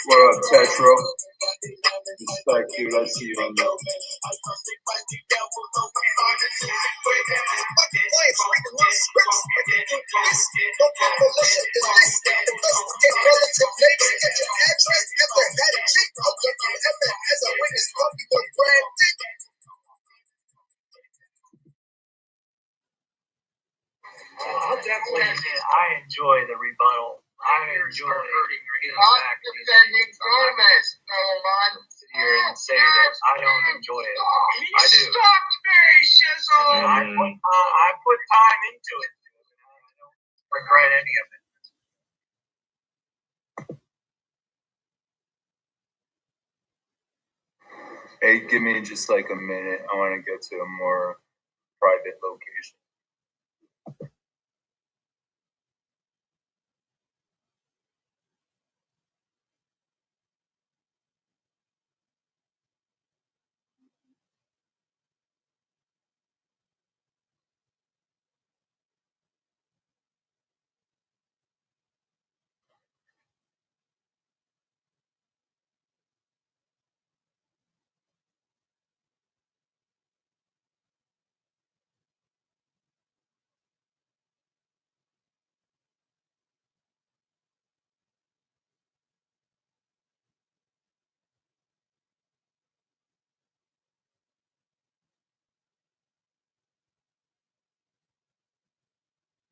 What up, Tetro? Respect, dude. I see you on that. I'll definitely admit I enjoy the rebuttal. I enjoy getting back defending Gomez, sit here and say that I don't enjoy it. I do. I put time into it. I don't regret any of it. Hey, give me just like a minute. I want to get to a more private location.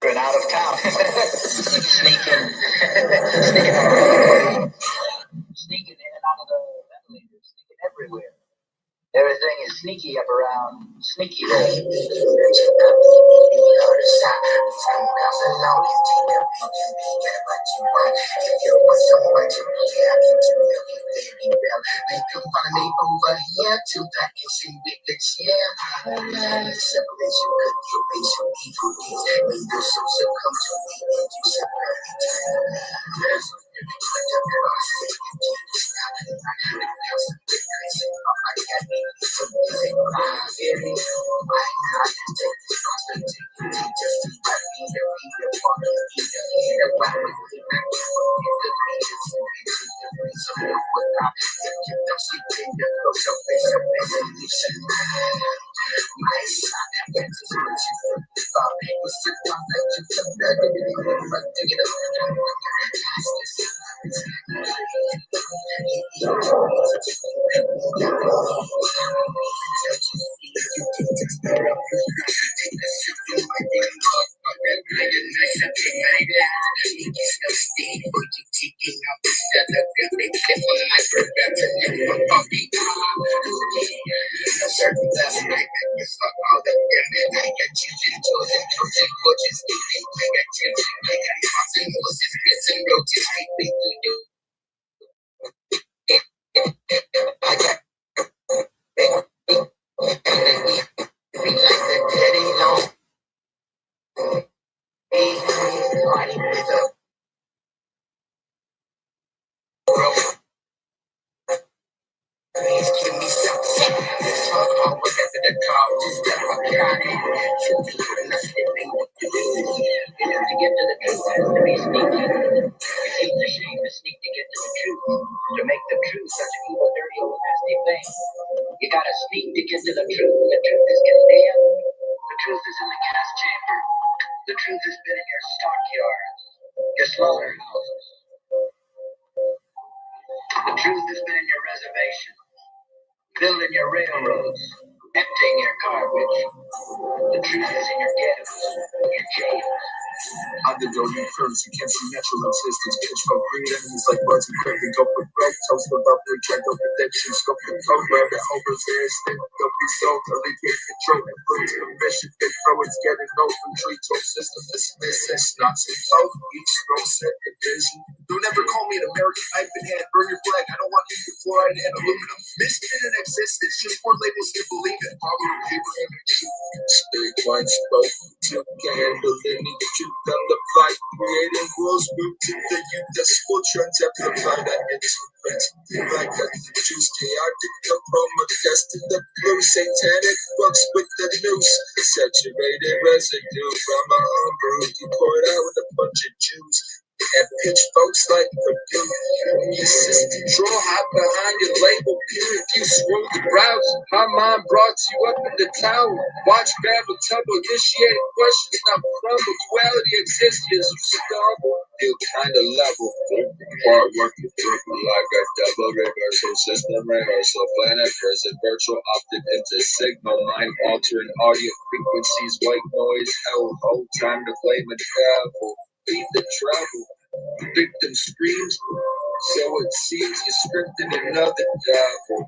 Been out of town. Sneaking in and out of the ventilator, sneaking everywhere. Everything is sneaky up around sneaky. They come find me over here to the issue with the chair. Separate you, good you, base you, evil deeds. When your social come to me, and you separate. To make the truth such an evil, dirty, old, nasty thing. You gotta sneak to get to the truth. The truth is condemned. The truth is in the gas chamber. The truth has been in your stockyards, your slaughterhouses. The truth has been in your reservation, building your railroads, emptying your garbage. The truth is in your ghettos, your jails. Underdog curves, you can't see natural existence. Pitchfork breed enemies like birds and craving. Go for broke, toast the love, they drag up addiction. Scope the code, where the hopers there is thin. Don't be so alleviate control and brings the mission. Big throw, it's getting low from tree top system. Dismiss, not so low. Each row set a vision. Don't ever call me an American knife in hand. Burn your flag, I don't want you to fluoride and aluminum. Misfit in existence, just more labels to believe it. Follow the paper and spirit wine spoke. You can handle any truth on the flight. Creating worlds rooted in the youth. That's full trends amplify that instrument. Like a juice, chaotic, the chroma, destined the blue. Satanic fucks with the noose. Saturated residue from my own brew. You pour it out with a bunch of Jews. And pitchforks like Purdue. Your system draw hide behind your label. Peer review, scroll the browse. My mind brought you up in the tower. Watch battle tumble, initiate questions, now crumble. Duality exists, yes, you stumble. Feel kind of level. Hard work with purple like a double reversal system rehearsal. PlanetX and virtual optic into signal. Mind altering audio frequencies, white noise. Hell, whole time to play the devil. Beat the travel. The victim screams, so it seems you're scripting another devil.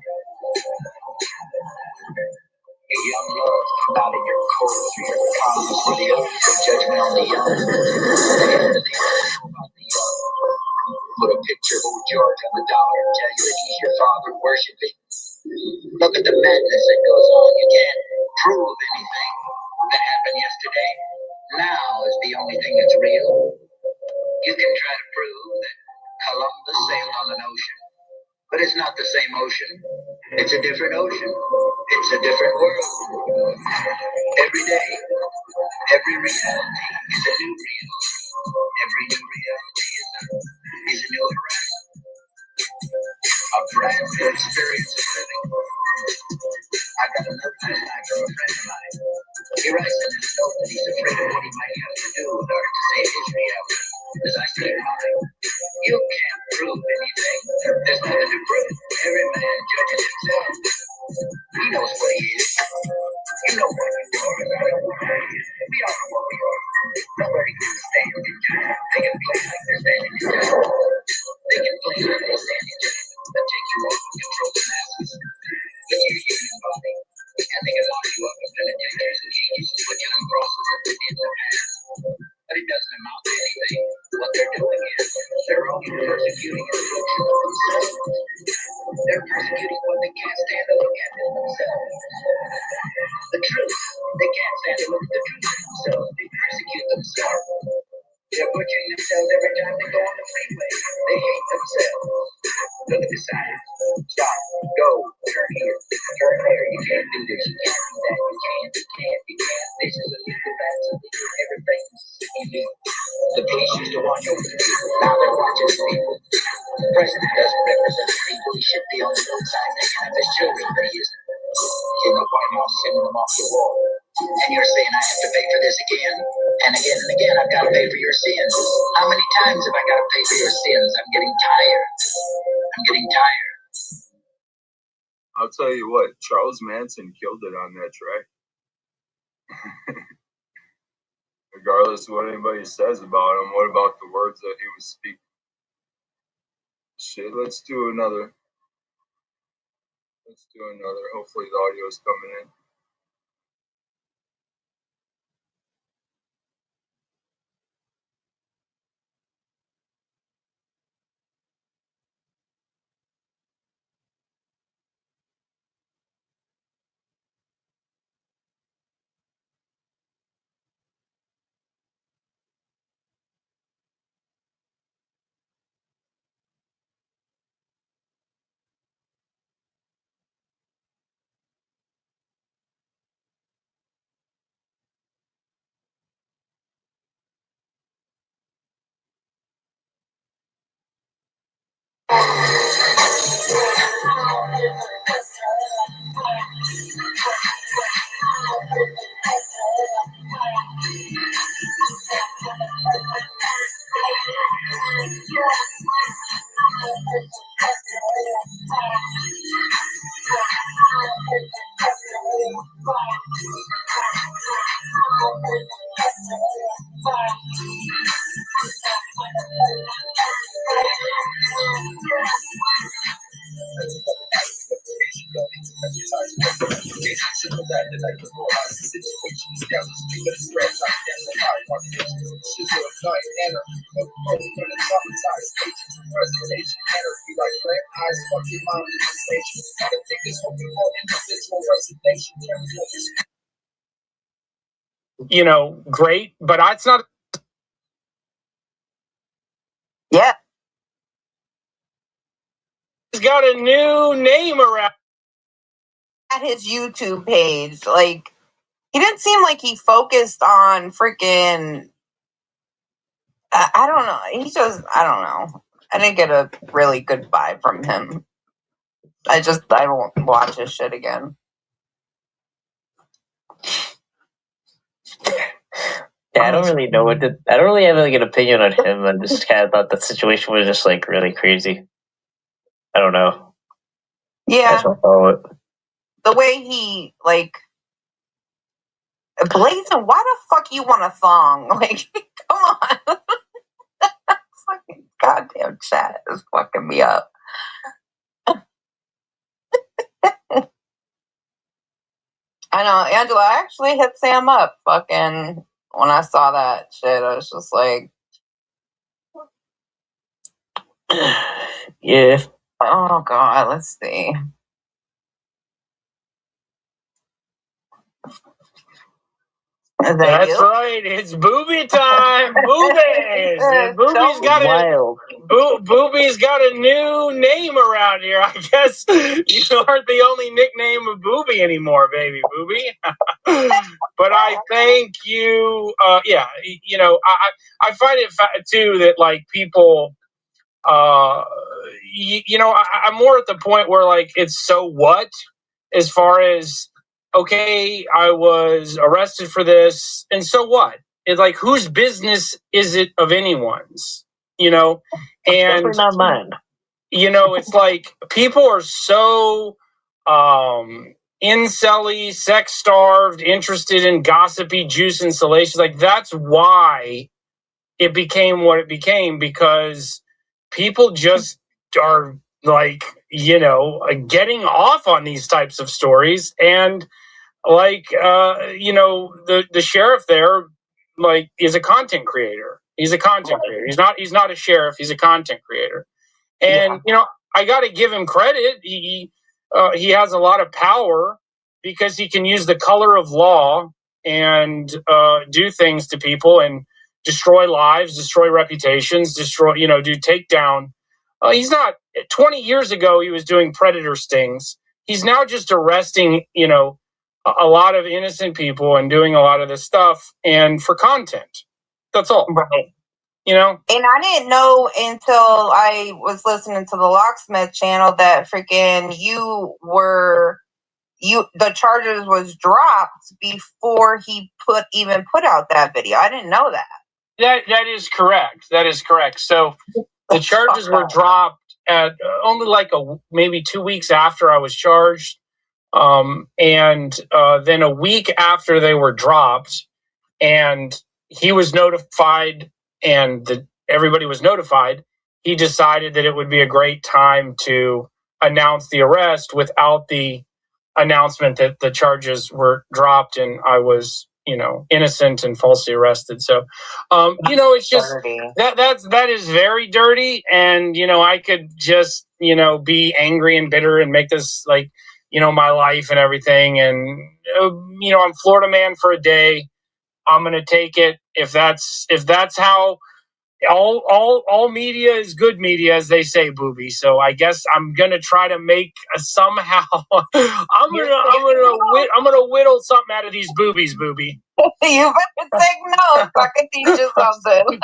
A young love come out of your cold through your columns for the old judgment on the young. Put a picture of old George on the dollar and tell you that he's your father worshiping. Look at the madness that goes on. You can't prove anything that happened yesterday. Now is the only thing that's real. You can try to prove that Columbus sailed on an ocean, but it's not the same ocean. It's a different ocean. It's a different world. Every day, every reality is a new reality. Every new reality is a new horizon. A brand new experience of living. I got another highlight from a friend of mine. He writes in his note that he's afraid of what he might have to do in order to save his reality. As I say mine, you can't prove anything. There's nothing to prove. Every man judges himself. He knows what he is. You know what you are, and I know what I am. We all know what we are. Nobody can stand in judgment. They can play like they're standing in judgment. They can play like they're standing in judgment, but take you off and control the masses. he isn't. You know, why not sending them off the wall? And you're saying I have to pay for this again and again and again. I've got to pay for your sins. How many times have I got to pay for your sins? I'm getting tired. I'm getting tired. I'll tell you what, Charles Manson killed it on that track. Regardless of what anybody says about him, what about the words that he was speaking? Shit, let's do another. Hopefully the audio is coming in. You know, great, but it's not. Yeah. He's got a new name around At his YouTube page, like, he didn't seem like he focused on freaking. I don't know. I don't know. I didn't get a really good vibe from him. I won't watch his shit again. Yeah, I don't really know I don't really have like an opinion on him. I just kind of thought the situation was just like really crazy. I don't know. Yeah. The way he, like, Blazing, why the fuck you want a thong? Like, come on. Fucking goddamn chat is fucking me up. I know, Angela, I actually hit Sam up fucking when I saw that shit. I was just like, yeah. Oh god, let's see. That's right. It's booby time. Boobies. Booby's got Booby's got a new name around here. I guess you aren't the only nickname of Booby anymore, baby Booby. But I thank you. Yeah, you know, I find it too that like people. You know, I'm more at the point where like it's so what, as far as okay, I was arrested for this, and so what? It's like whose business is it of anyone's? You know, and definitely not mine. You know, it's like people are so incelly, sex starved, interested in gossipy juice and salacious. Like that's why it became what it became, because people just are like, you know, getting off on these types of stories. And like, you know, the sheriff there, like, is a content creator. He's a content creator. He's not a sheriff. He's a content creator. And, you know, I got to give him credit. He has a lot of power because he can use the color of law and do things to people and destroy lives, destroy reputations, destroy, you know, do takedown. He's not, 20 years ago, he was doing predator stings. He's now just arresting, you know, a lot of innocent people and doing a lot of this stuff and for content. That's all. Right. You know? And I didn't know until I was listening to the Locksmith channel that freaking you were the charges was dropped before he put out that video. I didn't know that. That is correct. That is correct. So the charges were dropped at only like maybe 2 weeks after I was charged. And then a week after they were dropped, and he was notified, and everybody was notified, he decided that it would be a great time to announce the arrest without the announcement that the charges were dropped and I was, innocent and falsely arrested. So, it's just that is very dirty. And, I could just, be angry and bitter and make this like, my life and everything. And, I'm Florida man for a day. I'm going to take it. If that's how all media is good media, as they say, Booby. So I guess I'm going to try to make somehow, I'm going to whittle something out of these boobies, Booby. You better take notes. I can teach you something.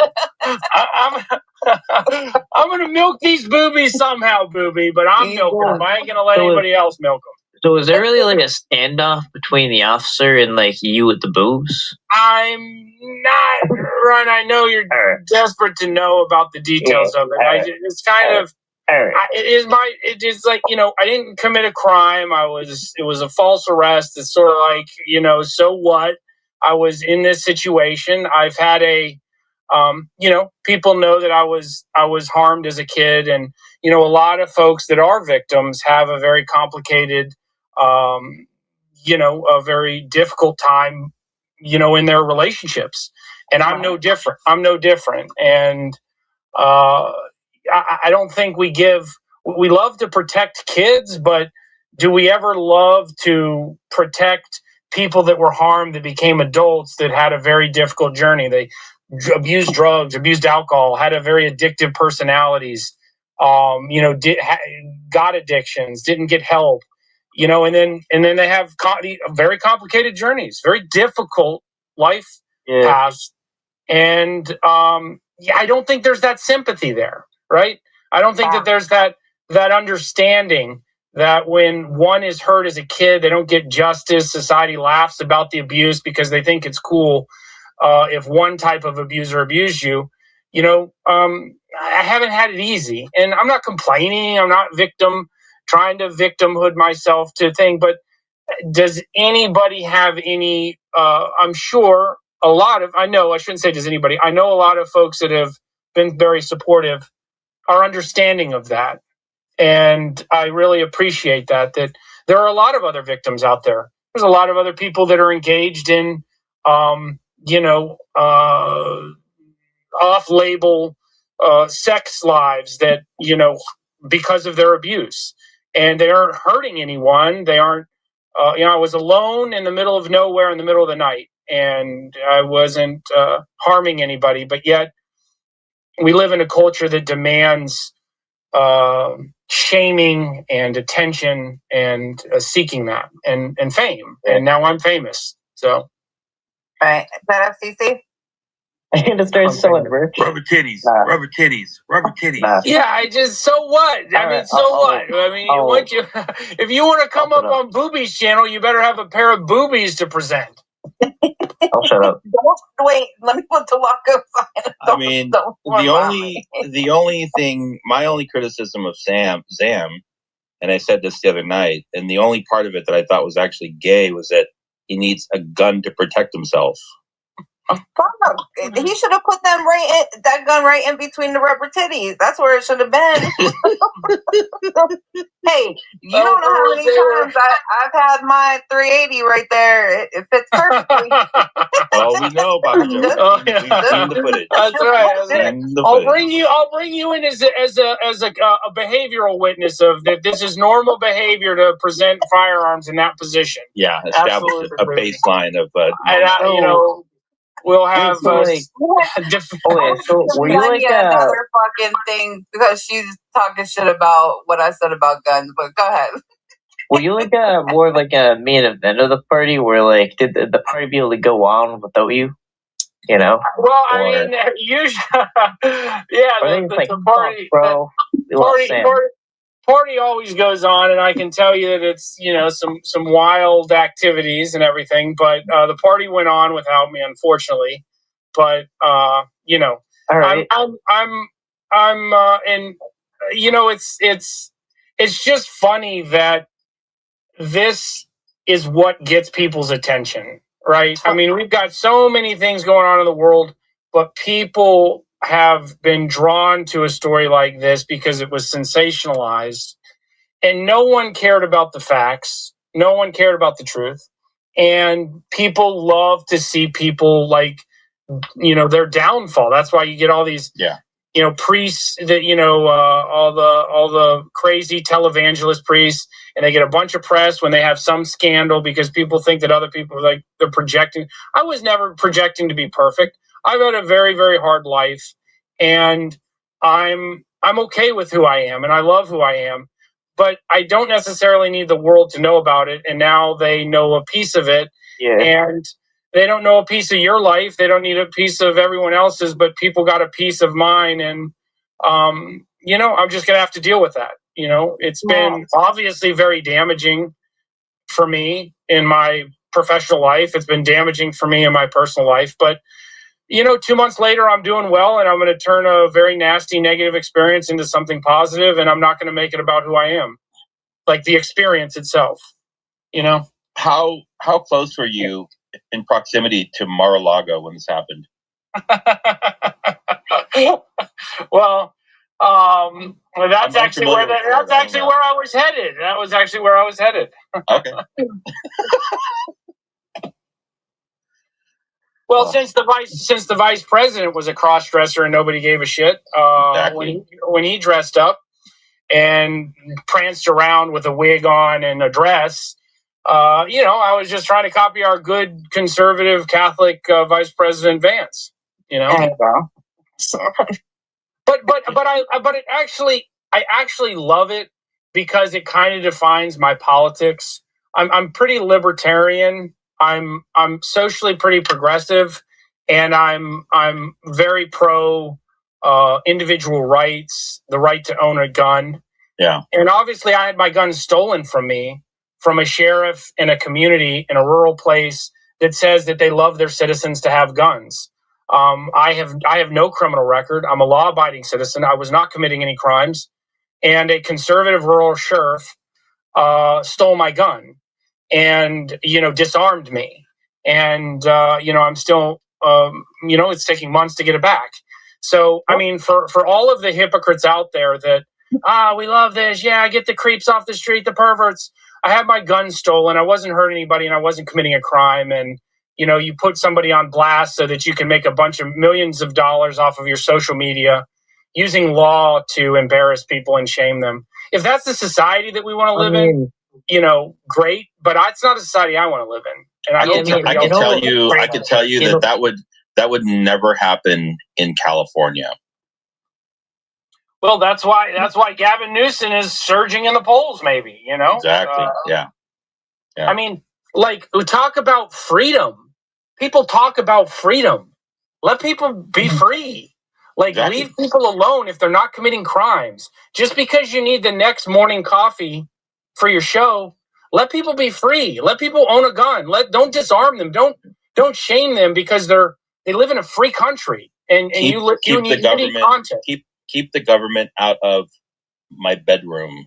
I'm going to milk these boobies somehow, Booby, but I'm milking them. I ain't going to let anybody else milk them. So was there really like a standoff between the officer and like you with the boobs? I'm not, Ron. I know you're desperate to know about the details of it. It's kind of, it is like, I didn't commit a crime. It was a false arrest. It's sort of like, so what? I was in this situation. I've had people know that I was harmed as a kid, and, a lot of folks that are victims have a very complicated, a very difficult time, in their relationships. And I'm no different. And I don't think we love to protect kids, but do we ever love to protect people that were harmed, that became adults, that had a very difficult journey? They abused drugs, abused alcohol, had a very addictive personalities, got addictions, didn't get help. And then they have very complicated journeys, very difficult life paths. And I don't think there's that sympathy there, right? I don't think that there's that understanding that when one is hurt as a kid, they don't get justice. Society laughs about the abuse because they think it's cool if one type of abuser abused you. I haven't had it easy, and I'm not complaining. I'm not trying to victimhood myself to thing, but does anybody have any, I'm sure I shouldn't say does anybody, I know a lot of folks that have been very supportive are understanding of that. And I really appreciate that there are a lot of other victims out there. There's a lot of other people that are engaged in, off-label sex lives that, because of their abuse, and they aren't hurting anyone. They aren't, I was alone in the middle of nowhere in the middle of the night, and I wasn't harming anybody, but yet we live in a culture that demands shaming and attention and seeking that and fame. And now I'm famous. So. Right. Is that FCC? I'm gonna start selling merch. Rubber titties. Yeah, so what? If you want to come up on Booby's channel, you better have a pair of boobies to present. I'll shut up. Wait, let me put the lock sign. I mean, the only thing, my only criticism of Zam, and I said this the other night, and the only part of it that I thought was actually gay was that he needs a gun to protect himself. He should have put that gun right in between the rubber titties. That's where it should have been. Hey, you don't know how many times I've had my 380 right there. It fits perfectly. Oh, we know about Joe. We've seen the footage. That's right. I'll bring you in as a behavioral witness of that. This is normal behavior to present firearms in that position. Yeah, establish a baseline of. We'll have. So were you like another fucking thing because she's talking shit about what I said about guns? But go ahead. Were you like more like a main event of the party, where like did the party be able to go on without you? Well, I mean, usually, yeah. The party, bro. party always goes on, and I can tell you that it's, some wild activities and everything. But the party went on without me, unfortunately. But All right. and it's just funny that this is what gets people's attention, right? I mean, we've got so many things going on in the world, but people have been drawn to a story like this because it was sensationalized, and no one cared about the facts. No one cared about the truth. And people love to see people their downfall. That's why you get all these priests that all the crazy televangelist priests, and they get a bunch of press when they have some scandal because people think that other people they're projecting. I was never projecting to be perfect. I've had a very, very hard life, and I'm okay with who I am, and I love who I am, but I don't necessarily need the world to know about it. And now they know a piece of it, and they don't know a piece of your life. They don't need a piece of everyone else's, but people got a piece of mine. And, I'm just going to have to deal with that. It's been obviously very damaging for me in my professional life. It's been damaging for me in my personal life. But, 2 months later, I'm doing well, and I'm going to turn a very nasty negative experience into something positive, and I'm not going to make it about who I am, like the experience itself, How close were you in proximity to Mar-a-Lago when this happened? Well, that's actually where I was headed. That was actually where I was headed. Okay. Well, since the vice president was a cross-dresser and nobody gave a shit, Exactly. when he dressed up and pranced around with a wig on and a dress, I was just trying to copy our good conservative Catholic Vice President Vance. But I actually love it because it kind of defines my politics. I'm pretty libertarian. I'm socially pretty progressive, and I'm very pro individual rights, the right to own a gun. Yeah. And obviously, I had my gun stolen from me from a sheriff in a community in a rural place that says that they love their citizens to have guns. I have no criminal record. I'm a law-abiding citizen. I was not committing any crimes, and a conservative rural sheriff stole my gun and disarmed me. And I'm still it's taking months to get it back. So I mean, for all of the hypocrites out there that we love this, get the creeps off the street, the perverts. I had my gun stolen. I wasn't hurting anybody, and I wasn't committing a crime. And you put somebody on blast so that you can make a bunch of millions of dollars off of your social media using law to embarrass people and shame them. If that's the society that we want to live in, great. But it's not a society I want to live in. And I could tell you that would never happen in California. Well, that's why Gavin Newsom is surging in the polls. Maybe Exactly. Yeah. I mean, we talk about freedom. People talk about freedom. Let people be free. Leave people alone if they're not committing crimes. Just because you need the next morning coffee for your show, let people be free. Let people own a gun. Don't disarm them. Don't shame them because they live in a free country. And keep the government out of my bedroom.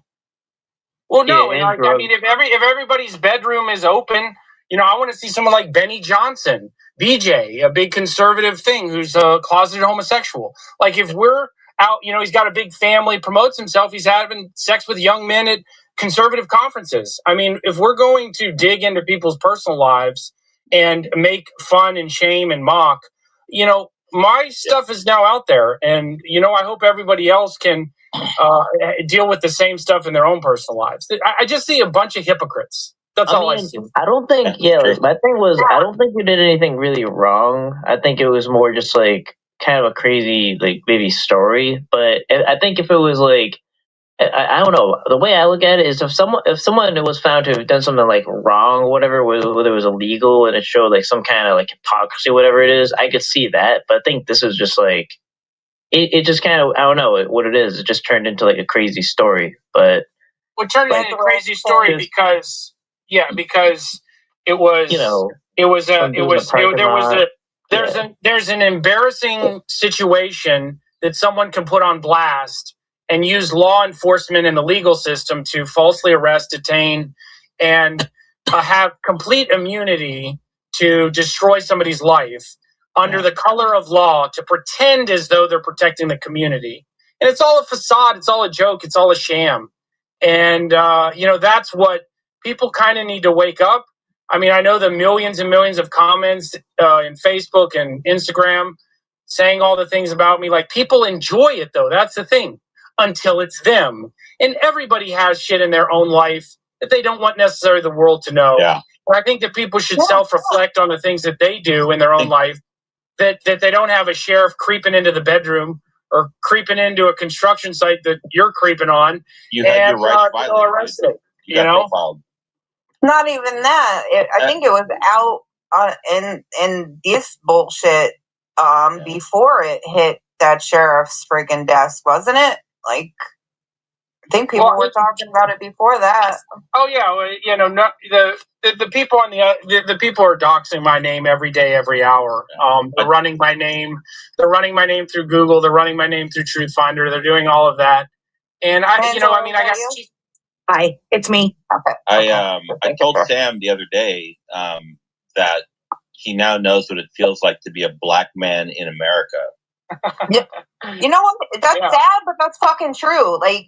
Well, no, I mean, if everybody's bedroom is open, I want to see someone like Benny Johnson, BJ, a big conservative thing who's a closeted homosexual. If we're out, he's got a big family, promotes himself, he's having sex with young men at conservative conferences. I mean, if we're going to dig into people's personal lives and make fun and shame and mock, my stuff is now out there, and I hope everybody else can deal with the same stuff in their own personal lives. I just see a bunch of hypocrites. That's all I see. I don't think, my thing was, I don't think you did anything really wrong. I think it was more just kind of a crazy, maybe story. But I think if it was I don't know. The way I look at it is if someone was found to have done something wrong or whatever, whether it was illegal and it showed some kind of hypocrisy, whatever it is, I could see that. But I think this was just it just kind of, I don't know what it is. It just turned into like a crazy story, but it turned into a crazy story because it was, there's an embarrassing situation that someone can put on blast and use law enforcement and the legal system to falsely arrest, detain, and have complete immunity to destroy somebody's life under the color of law, to pretend as though they're protecting the community. And it's all a facade. It's all a joke. It's all a sham. And, that's what people kind of need to wake up. I mean, I know the millions and millions of comments in Facebook and Instagram saying all the things about me. Like, people enjoy it, though. That's the thing, until it's them. And everybody has shit in their own life that they don't want necessarily the world to know. Yeah. And I think that people should self-reflect on the things that they do in their own life, that they don't have a sheriff creeping into the bedroom or creeping into a construction site that you're creeping on. You had your rights violated. Arrested, you know? Profiled. Not even that. I think it was out in this bullshit before it hit that sheriff's freaking desk, wasn't it? Like, I think people were talking about it before that. Oh yeah, the people on the people are doxing my name every day, every hour. They're running my name. They're running my name through Google. They're running my name through Truthfinder. They're doing all of that. And I got. Hi, it's me. Okay. I told Sam the other day that he now knows what it feels like to be a black man in America. Yeah. You know what? That's sad, but that's fucking true. Like,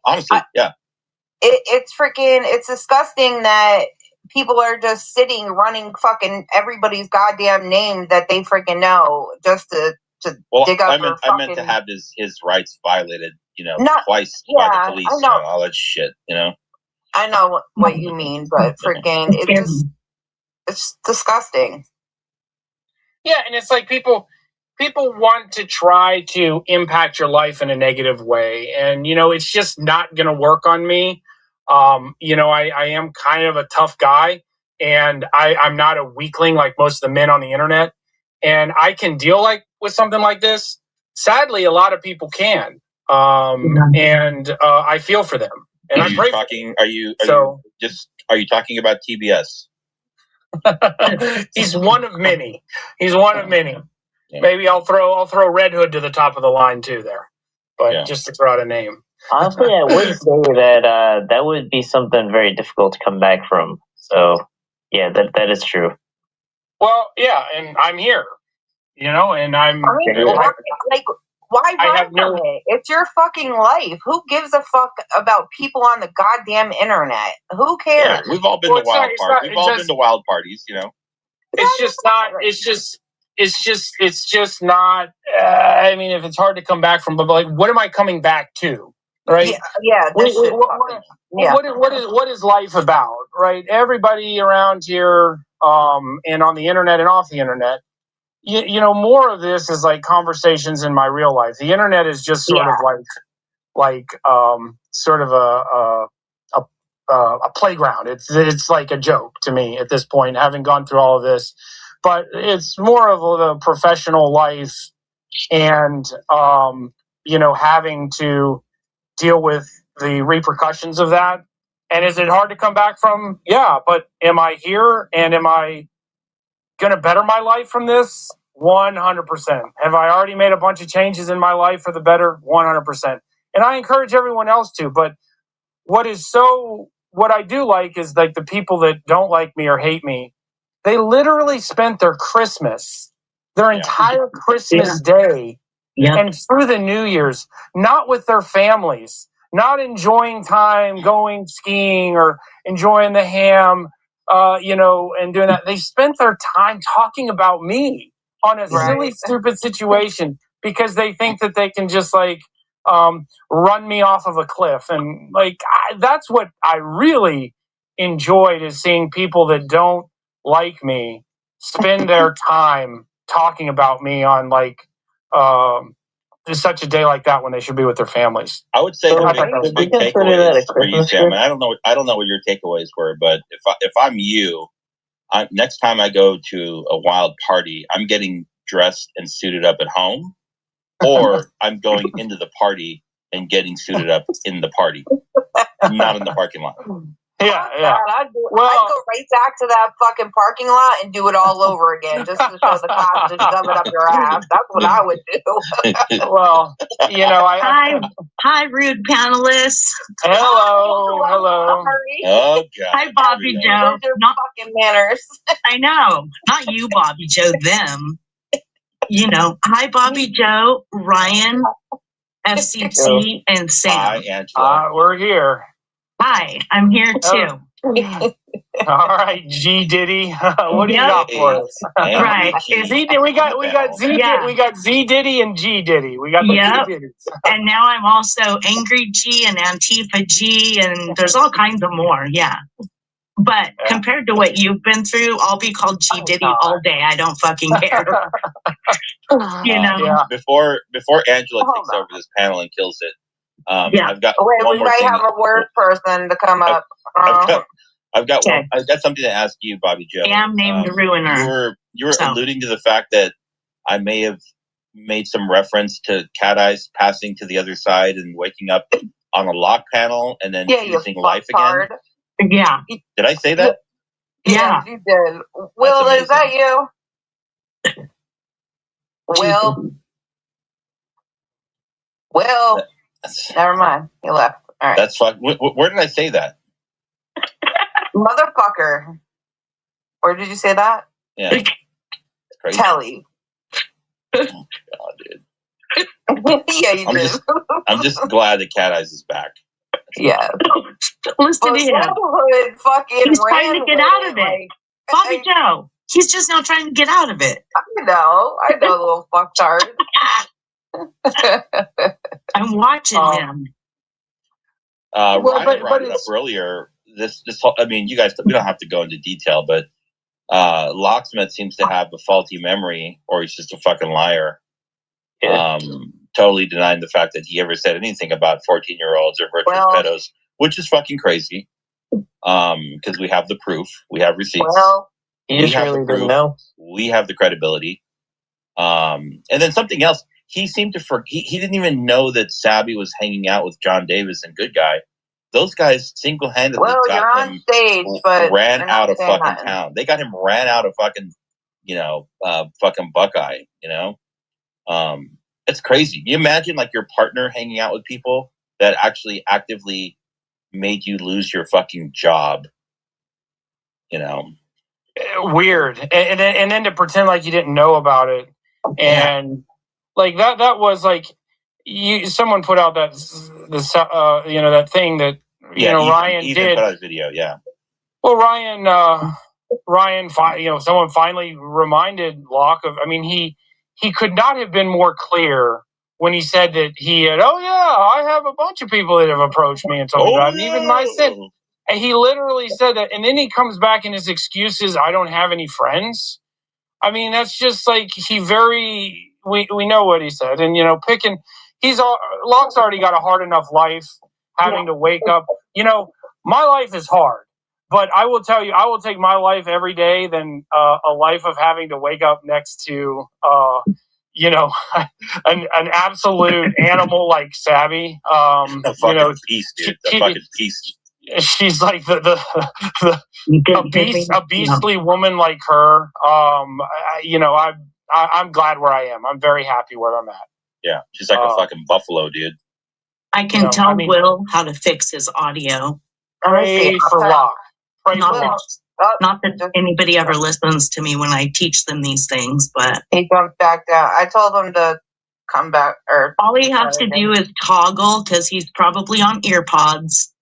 honestly, it's disgusting that people are just sitting running fucking everybody's goddamn name that they freaking know just to dig up. I meant to have his rights violated, twice by the police and all that shit, I know what you mean, but freaking, it's disgusting. Yeah, and it's like people want to try to impact your life in a negative way, and it's just not going to work on me. I am kind of a tough guy, and I'm not a weakling like most of the men on the internet, and I can deal with something like this. Sadly, a lot of people can, and I feel for them. And I'm talking. Are you talking about TBS? He's one of many. Yeah. Maybe I'll throw Red Hood to the top of the line too there, but just to throw out a name. Honestly, I would say that that would be something very difficult to come back from. So yeah, that is true. Well, yeah, and I'm here, and I'm. Why run from it? It's your fucking life. Who gives a fuck about people on the goddamn internet? Who cares? Yeah, we've all been to wild parties. We've all been to wild parties, It's just not. It's just not. I mean, if it's hard to come back from, but what am I coming back to? Right? Yeah. What is life about? Right? Everybody around here, and on the internet and off the internet. More of this is like conversations in my real life. The internet is just sort of sort of a playground. It's like a joke to me at this point, having gone through all of this. But it's more of the professional life, and having to deal with the repercussions of that. And is it hard to come back from? Yeah, but am I here, and am I going to better my life from this? 100%. Have I already made a bunch of changes in my life for the better? 100%. And I encourage everyone else to. But what I do like is like the people that don't like me or hate me, they literally spent their entire Christmas day and through the New Year's, not with their families, not enjoying time going skiing or enjoying the ham, and doing that. They spent their time talking about me on a silly, stupid situation because they think that they can just run me off of a cliff. And that's what I really enjoyed, is seeing people that don't like me spend their time talking about me on just such a day like that when they should be with their families. I would say the big takeaways for you, Sam, and I don't know what your takeaways were, but if I'm you, next time I go to a wild party, I'm getting dressed and suited up at home, or I'm going into the party and getting suited up in the party, not in the parking lot. Yeah, yeah. I'd go right back to that fucking parking lot and do it all over again, just to show the cops to shove it up your ass. That's what I would do. Well, you know, Hi, rude panelists. Hello. Oh God. Hi, Bobby Joe. Not fucking manners. I know, not you, Bobby Joe. Them. You know. Hi, Bobby Joe, Ryan, FCT, and Sam. Hi, Angela. We're here. Hi, I'm here too. All right, G Diddy. What do you got for us? Right. Z, we got Z Diddy and G Diddy. We got the two Diddies. And now I'm also Angry G and Antifa G, and there's all kinds of more. Yeah. But compared to what you've been through, I'll be called G Diddy all day. I don't fucking care. You know. Before Angela takes over this panel and kills it, I've got Wait, one we more might thing. have a word person to come up. I've got something to ask you, Bobby Joe. I am named the Ruiner. You were alluding to the fact that I may have made some reference to Cat Eyes passing to the other side and waking up on a lock panel and then choosing life again. Yeah. Did I say that? Yeah, you did. Will, is that you? Will. Never mind. He left. All right. That's fine. Where did I say that? Motherfucker. Where did you say that? Yeah. Telly. Oh, God, dude. Yeah, you did. I'm just glad that Cat Eyes is back. Yeah. Listen to him. He's trying to get out of it. Bobby Joe. He's just now trying to get out of it. I know, little fucktard. I'm watching him. Ryan brought it up earlier. This whole, I mean, you guys, we don't have to go into detail, but Locksmith seems to have a faulty memory, or he's just a fucking liar. Totally denying the fact that he ever said anything about 14-year-olds or virtual pedos, which is fucking crazy. Because we have the proof, we have receipts. Well, you just really didn't know. We have the credibility. And then something else. He seemed to he didn't even know that Sabby was hanging out with John Davis and Good Guy. Those guys single-handedly got him stage, but ran out of fucking town. They got him ran out of fucking, fucking Buckeye, It's crazy. You imagine like your partner hanging out with people that actually actively made you lose your fucking job, Weird. And then to pretend like you didn't know about it. And like that was like someone put out that that thing that Ryan Ethan did. Put out a video, yeah. Well, Ryan, someone finally reminded Locke of. I mean, he could not have been more clear when he said that he had. Oh yeah, I have a bunch of people that have approached me and told me about it. And even I said, and he literally said that, and then he comes back and his excuse is, I don't have any friends. I mean, that's just like we know what he said, and Locke's already got a hard enough life having to wake up. My life is hard, but I will tell you, I will take my life every day than a life of having to wake up next to an absolute animal like Sabby. A fucking beast, dude. A fucking beast. She's like a beastly woman like her. I'm glad where I am. I'm very happy where I'm at. Yeah, she's like a fucking buffalo, dude. I can tell Will how to fix his audio. Pray for Locke. Not that anybody ever listens to me when I teach them these things, but he jumped back down. I told him to come back. All he has to do is toggle, because he's probably on ear pods.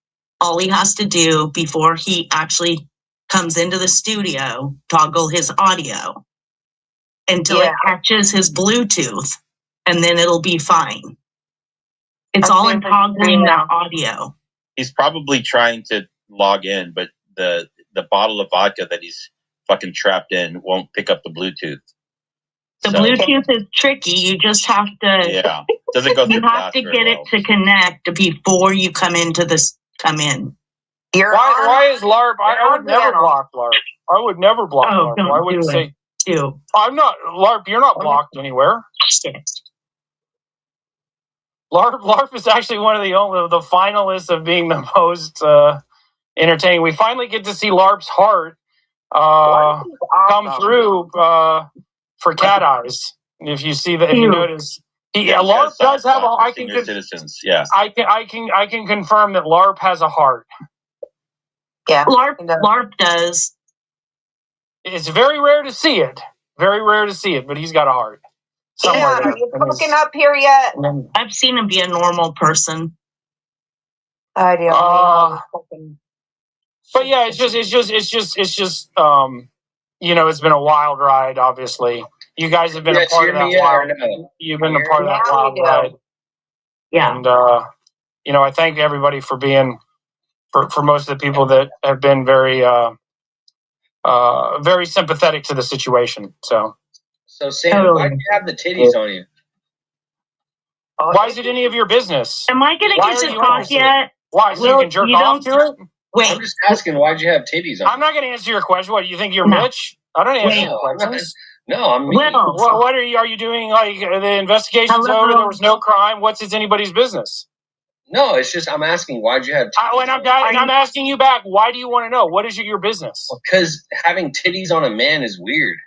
All he has to do before he actually comes into the studio, toggle his audio until it catches his Bluetooth, and then it'll be fine. It's all in toggling that audio. He's probably trying to log in, but the bottle of vodka that he's fucking trapped in won't pick up the Bluetooth. The Bluetooth is tricky. You just have to. Yeah, doesn't go through. You have to get it to connect before you come in. Why is LARP? I would never block LARP. I would never block LARP. I wouldn't say. Do. I'm not LARP. You're not blocked anywhere. Shit. LARP is actually one of the finalists of being the most entertaining. We finally get to see LARP's heart come through for Cat Eyes. If you see that, if you notice, LARP does have a. I can citizens. Yeah, I can confirm that LARP has a heart. Yeah, LARP does. It's very rare to see it. Very rare to see it, but he's got a heart. Somewhere Ian, there. are you cooking up here yet? I've seen him be a normal person. I don't But yeah, it's just it's been a wild ride, obviously. You guys have been a part of that wild. You've been a part of that wild ride. Yeah. And I thank everybody for being for most of the people that have been very very sympathetic to the situation. So Sam, why do you have the titties on you? Why is it any of your business? Am I gonna get to talk yet? Why? So you can jerk off to it? Wait. I'm just asking, why'd you have titties on? I'm not going to answer your question. What, do you think you're Mitch? I don't answer your questions. No, I'm me. What are you doing? Like, the investigation's over, there was no crime. What's anybody's business? No, it's just, I'm asking, why'd you have titties I'm asking you back, why do you want to know? What is your business? Because having titties on a man is weird.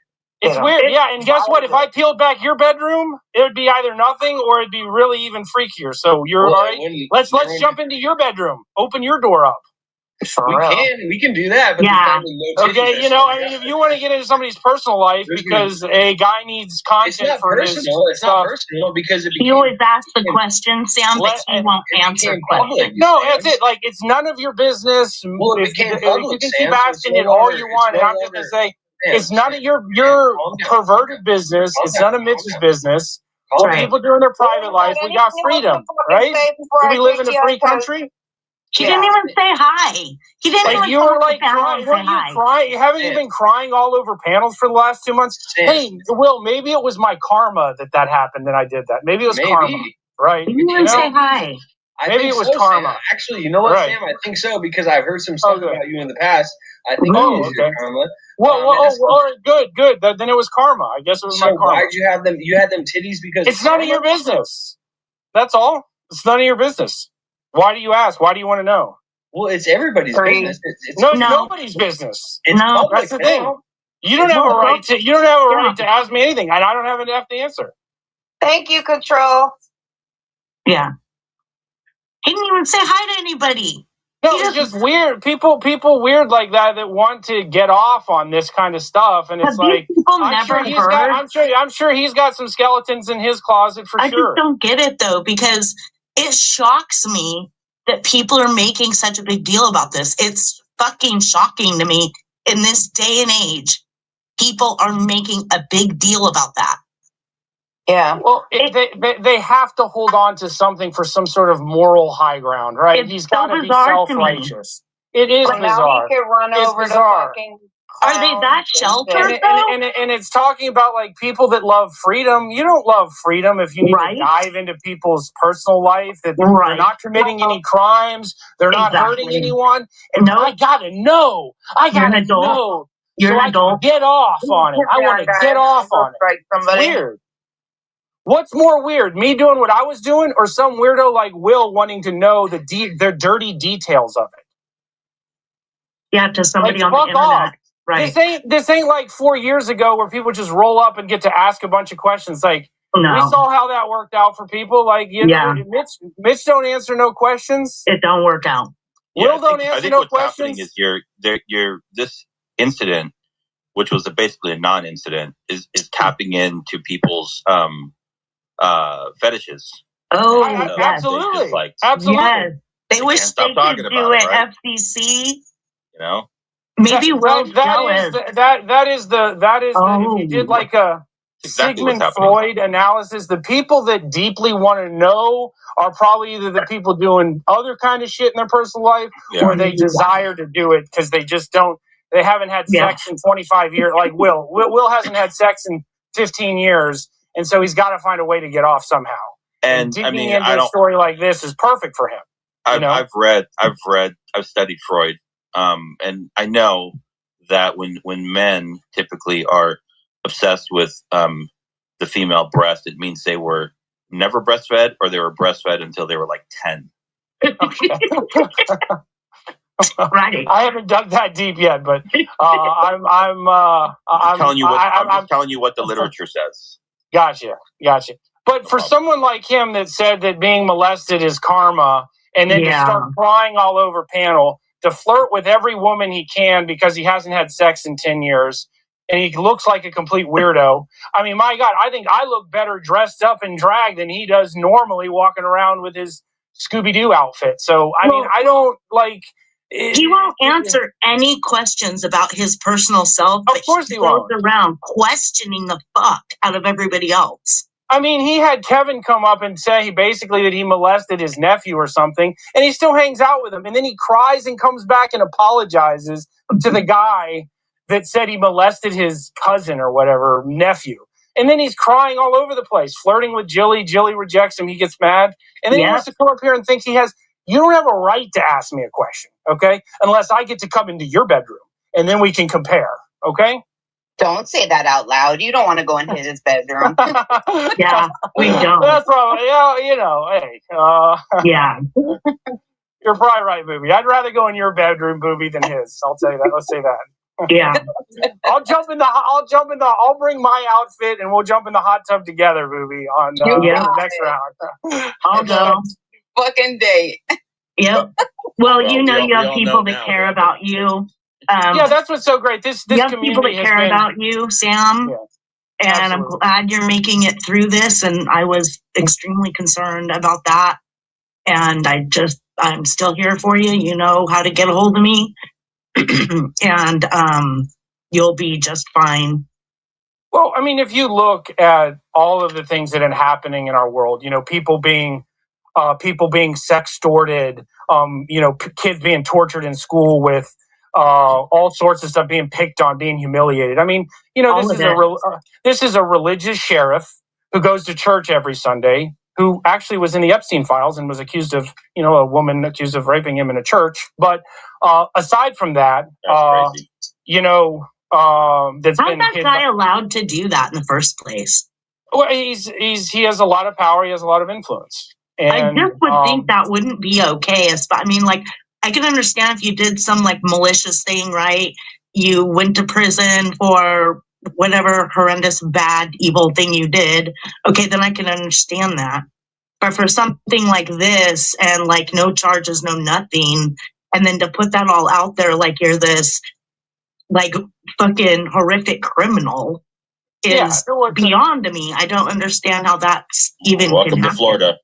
It's weird, yeah. And guess what? If I peeled back your bedroom, it would be either nothing or it'd be really even freakier. So you're all right. Let's jump into your bedroom. Open your door up. We can do that. But okay, if you want to get into somebody's personal life because a guy needs content for his stuff. It's not personal because he always asks the question, Sam, but he won't answer questions. No, that's it. Like, it's none of your business. Well, if you can keep asking it all you want, and I'm just gonna say it's none of your perverted business. It's none of Mitch's business. What people do in their private lives, we got freedom, right? Do we live in a free country? She didn't even say hi. He didn't even you were like crying. Weren't you crying? Haven't you been crying all over panels for the last 2 months? Hey, Will, maybe it was my karma that happened and I did that. Maybe it was karma, right? You didn't even say hi. Maybe it was karma. Sam. Actually, you know what, Sam? I think so because I've heard some stuff about you in the past. I think it is your karma. Well, good. Then it was karma. I guess it was my karma. Why'd you have them? You had them titties because it's none of your business. That's all. It's none of your business. Why do you ask? Why do you want to know? Well, it's everybody's business. It's nobody's business. It's public. That's the thing. You don't have a right to. You don't have a right to ask me anything, and I don't have to answer. Thank you, Control. Yeah. He didn't even say hi to anybody. No, it's just weird. People weird like that want to get off on this kind of stuff, and it's like I'm sure he's got some skeletons in his closet for sure. I just don't get it though, because it shocks me that people are making such a big deal about this. It's fucking shocking to me in this day and age. People are making a big deal about that. Yeah. Well, they have to hold on to something for some sort of moral high ground, right? He's got to be self-righteous. It is bizarre. Now he can run over the fucking. Are they that sheltered though? And it's talking about like people that love freedom. You don't love freedom if you need to dive into people's personal life. That they're not committing any crimes. They're not hurting anyone. And I gotta know. I gotta know. You're an adult. Get off on it. I want to get off on it. It's weird. What's more weird, me doing what I was doing, or some weirdo like Will wanting to know the dirty details of it? Yeah, to somebody on the internet. Right. This ain't like 4 years ago where people just roll up and get to ask a bunch of questions. Like, we saw how that worked out for people. Like, Mitch don't answer no questions. It don't work out. Will don't answer no questions. I think what's happening is this incident, which was basically a non-incident, is tapping into people's fetishes. Oh, absolutely. Absolutely. Yes. They wish they could do it, right? FCC. You know? Maybe Will's jealous. That is if you did like a Sigmund Freud analysis, the people that deeply want to know are probably either the people doing other kind of shit in their personal life, or they desire to do it because they just don't. They haven't had sex in 25 years. Like Will. Will hasn't had sex in 15 years, and so he's got to find a way to get off somehow. And digging into a story like this is perfect for him. I've studied Freud, and I know that when men typically are obsessed with the female breast, it means they were never breastfed or they were breastfed until they were like 10. Right. I haven't dug that deep yet, but I'm telling you what the literature says. Gotcha. But for someone like him that said that being molested is karma, and then to start crying all over panel, to flirt with every woman he can because he hasn't had sex in 10 years, and he looks like a complete weirdo. I mean, my God, I think I look better dressed up in drag than he does normally walking around with his Scooby-Doo outfit. So, I mean, I don't like... He won't answer any questions about his personal self. Of course he won't. Goes around questioning the fuck out of everybody else. I mean, he had Kevin come up and say basically that he molested his nephew or something, and he still hangs out with him. And then he cries and comes back and apologizes to the guy that said he molested his cousin or whatever, nephew. And then he's crying all over the place, flirting with Jilly. Jilly rejects him. He gets mad. And then he wants to come up here and thinks he has... You don't have a right to ask me a question, okay? Unless I get to come into your bedroom, and then we can compare, okay? Don't say that out loud. You don't want to go into his bedroom. Yeah, we don't. That's probably, you know, hey. Yeah. You're probably right, Booby. I'd rather go in your bedroom, Booby, than his. I'll tell you that. Let's say that. Yeah. I'll bring my outfit, and we'll jump in the hot tub together, Booby, on the next round. I'll go. Fucking date. Yep. Well, you have people that care about you. Yeah, that's what's so great. This you have community people that care about you, Sam. Yeah, and absolutely. I'm glad you're making it through this. And I was extremely concerned about that. And I'm still here for you. You know how to get a hold of me. And you'll be just fine. Well, I mean, if you look at all of the things that are happening in our world, you know, people being sextorted, kids being tortured in school with all sorts of stuff, being picked on, being humiliated. I mean, you know, this is a religious sheriff who goes to church every Sunday, who actually was in the Epstein files and was accused of, a woman accused of raping him in a church. But aside from that, that's crazy. That's how's that guy allowed to do that in the first place? Well, he has a lot of power. He has a lot of influence. And, I just would think that wouldn't be okay. I mean, like, I can understand if you did some like malicious thing, right? You went to prison for whatever horrendous, bad, evil thing you did. Okay, then I can understand that. But for something like this and like no charges, no nothing, and then to put that all out there like you're this like fucking horrific criminal is beyond to me. I don't understand how that's even Welcome can to happen. Florida.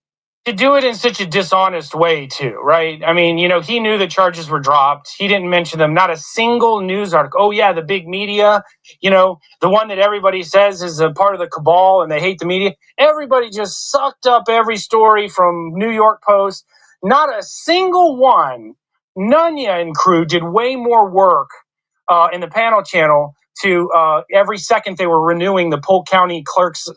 To do it in such a dishonest way too, right? I mean, he knew the charges were dropped. He didn't mention them. Not a single news article. Oh yeah, the big media, the one that everybody says is a part of the cabal and they hate the media. Everybody just sucked up every story from New York Post. Not a single one. Nunya and crew did way more work in the panel channel to every second they were renewing the Polk County Clerk's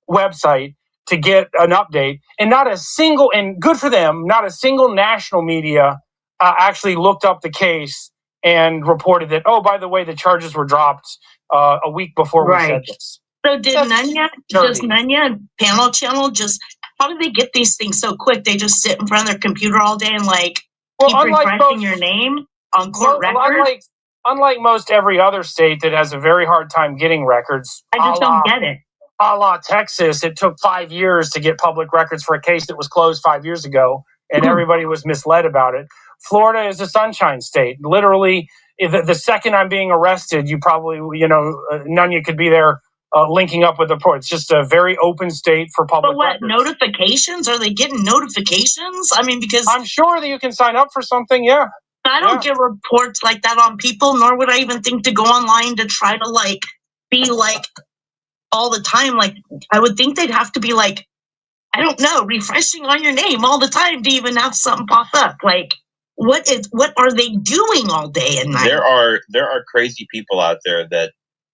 website to get an update, and not a single, and good for them, not a single national media actually looked up the case and reported that, oh, by the way, the charges were dropped a week before we said this. So does Nunya panel channel how do they get these things so quick? They just sit in front of their computer all day and keep refreshing your name on court records? Unlike most every other state that has a very hard time getting records. I just don't get it. A la Texas, it took 5 years to get public records for a case that was closed 5 years ago, and everybody was misled about it. Florida is a sunshine state. Literally, the second I'm being arrested, you probably, Nunya could be there linking up with the report. It's just a very open state for public records. But what, notifications? Are they getting notifications? I mean, because... I'm sure that you can sign up for something, yeah. I don't get reports like that on people, nor would I even think to go online to try to, be all the time. I would think they'd have to be I don't know, refreshing on your name all the time to even have something pop up. What are they doing all day and night? There are crazy people out there that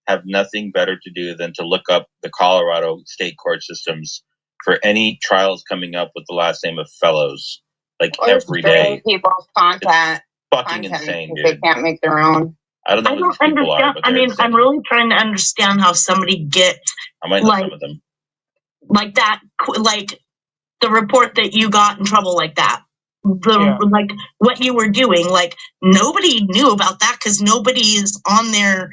have nothing better to do than to look up the Colorado state court systems for any trials coming up with the last name of Fellows, every day. People's content. It's fucking insane, dude. They can't make their own. I don't know who these people are, but I'm really trying to understand how somebody gets. I might know some of them. like that, like the report that you got in trouble like that. Like what you were doing, like nobody knew about that because nobody is on there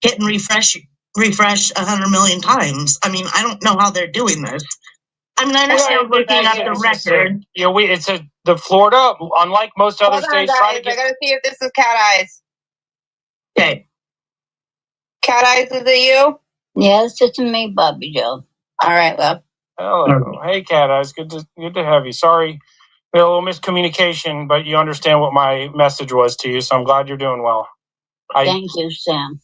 hitting refresh 100 million times. I mean, I don't know how they're doing this. I mean, I understand looking up the record. It's the Florida, unlike most other states. Guys, I gotta see if this is Cat Eyes. Okay. Cat Eyes, is it you? Yes, it's me, Bobby Joe. All right, love. Hello. Hey, Cat Eyes. Good to have you. Sorry, we had a little miscommunication, but you understand what my message was to you, so I'm glad you're doing well. Thank you, Sam.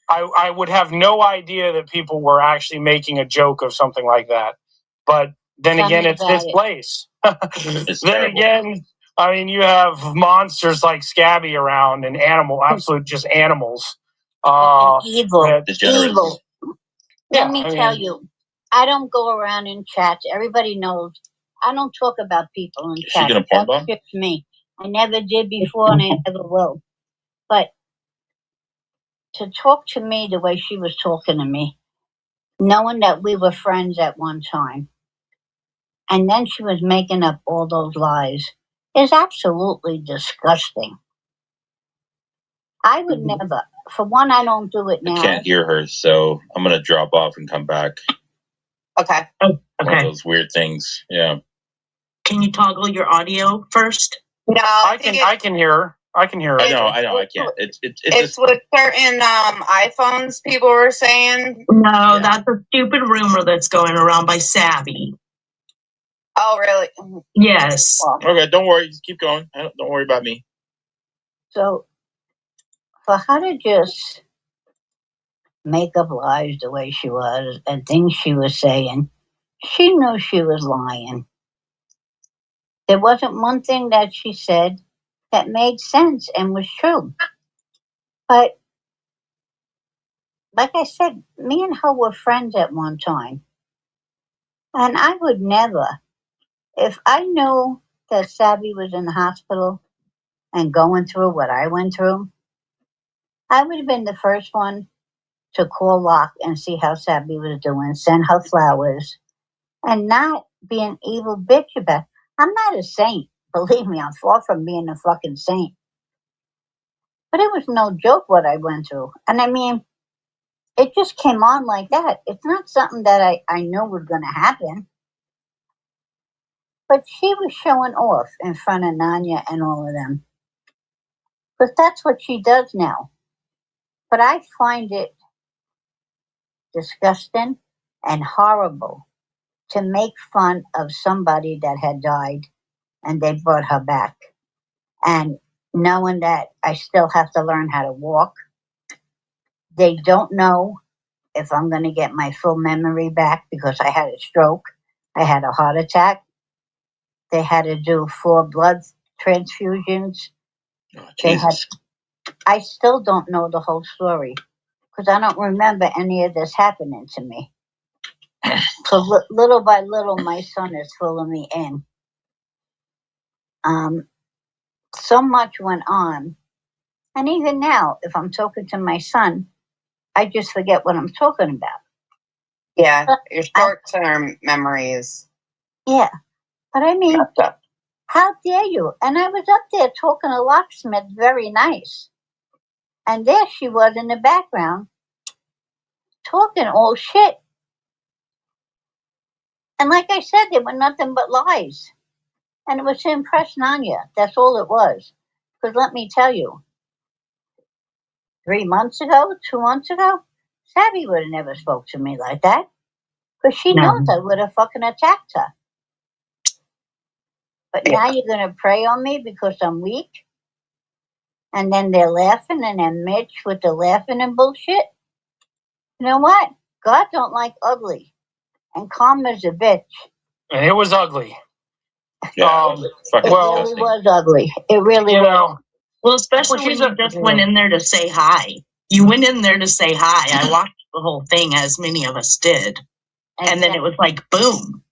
I would have no idea that people were actually making a joke of something like that. But then again, it's this place. Then again, I mean, you have monsters like Scabby around and absolute just animals. Evil. Evil. Let me tell you, I don't go around in chats. Everybody knows I don't talk about people in chats. That's just me. I never did before and I never will. But to talk to me the way she was talking to me, knowing that we were friends at one time, and then she was making up all those lies, is absolutely disgusting. I would never. For one, I don't do it now. I can't hear her, so I'm going to drop off and come back. Okay. Oh, okay. One of those weird things. Yeah. Can you toggle your audio first? No, I can hear her. I can hear her. I know. I can't. It's just with certain iPhones. People were saying. No, that's a stupid rumor that's going around by Savvy. Oh, really? Yes. Okay, don't worry. Just keep going. Don't worry about me. So, for her to just make up lies the way she was and things she was saying, she knew she was lying. There wasn't one thing that she said that made sense and was true. But, like I said, me and her were friends at one time. And I would never, if I knew that Savvy was in the hospital and going through what I went through, I would have been the first one to call Locke and see how Savvy was doing, send her flowers, and not be an evil bitch about it. I'm not a saint. Believe me, I'm far from being a fucking saint. But it was no joke what I went through. And I mean, it just came on like that. It's not something that I knew was going to happen. But she was showing off in front of Nanya and all of them. Because that's what she does now. But I find it disgusting and horrible to make fun of somebody that had died and they brought her back. And knowing that I still have to learn how to walk, they don't know if I'm going to get my full memory back because I had a stroke, I had a heart attack. They had to do 4 blood transfusions. I still don't know the whole story because I don't remember any of this happening to me. So little by little, my son is filling me in. So much went on. And even now, if I'm talking to my son, I just forget what I'm talking about. Yeah, your short-term memories. Yeah, but I mean, how dare you? And I was up there talking to Locksmith, very nice. And there she was in the background, talking all shit. And like I said, they were nothing but lies. And it was to impress Nanya. That's all it was. Because let me tell you, 3 months ago, 2 months ago, Savvy would have never spoke to me like that. Because she knows I would have fucking attacked her. But now you're going to prey on me because I'm weak? And then they're laughing, and then Mitch with the laughing and bullshit? You know what? God don't like ugly. And Karma's a bitch. And it was ugly. Yeah, it really was ugly. It really was. Well, especially when you just went in there to say hi. You went in there to say hi. I watched the whole thing, as many of us did. And then it was like, boom.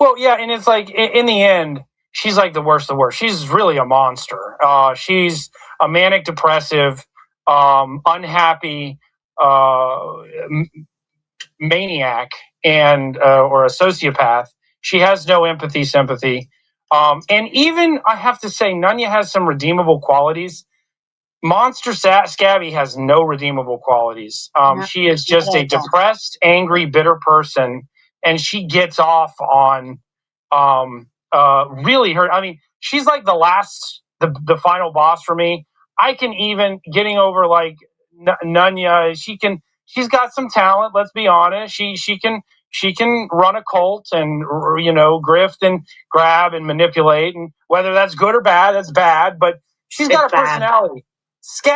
Well, yeah, and it's like, in the end, she's like the worst of the worst. She's really a monster. She's a manic depressive, unhappy, maniac and or a sociopath. She has no empathy, sympathy. And even, I have to say, Nunya has some redeemable qualities. Monster Scabby has no redeemable qualities. She is just a depressed, angry, bitter person, and she gets off on really her. I mean, she's like the final boss for me. I can even getting over like Nunya. She's got some talent. Let's be honest. She can run a cult and grift and grab and manipulate, and whether that's good or bad, that's bad. But she's got a personality. Scabby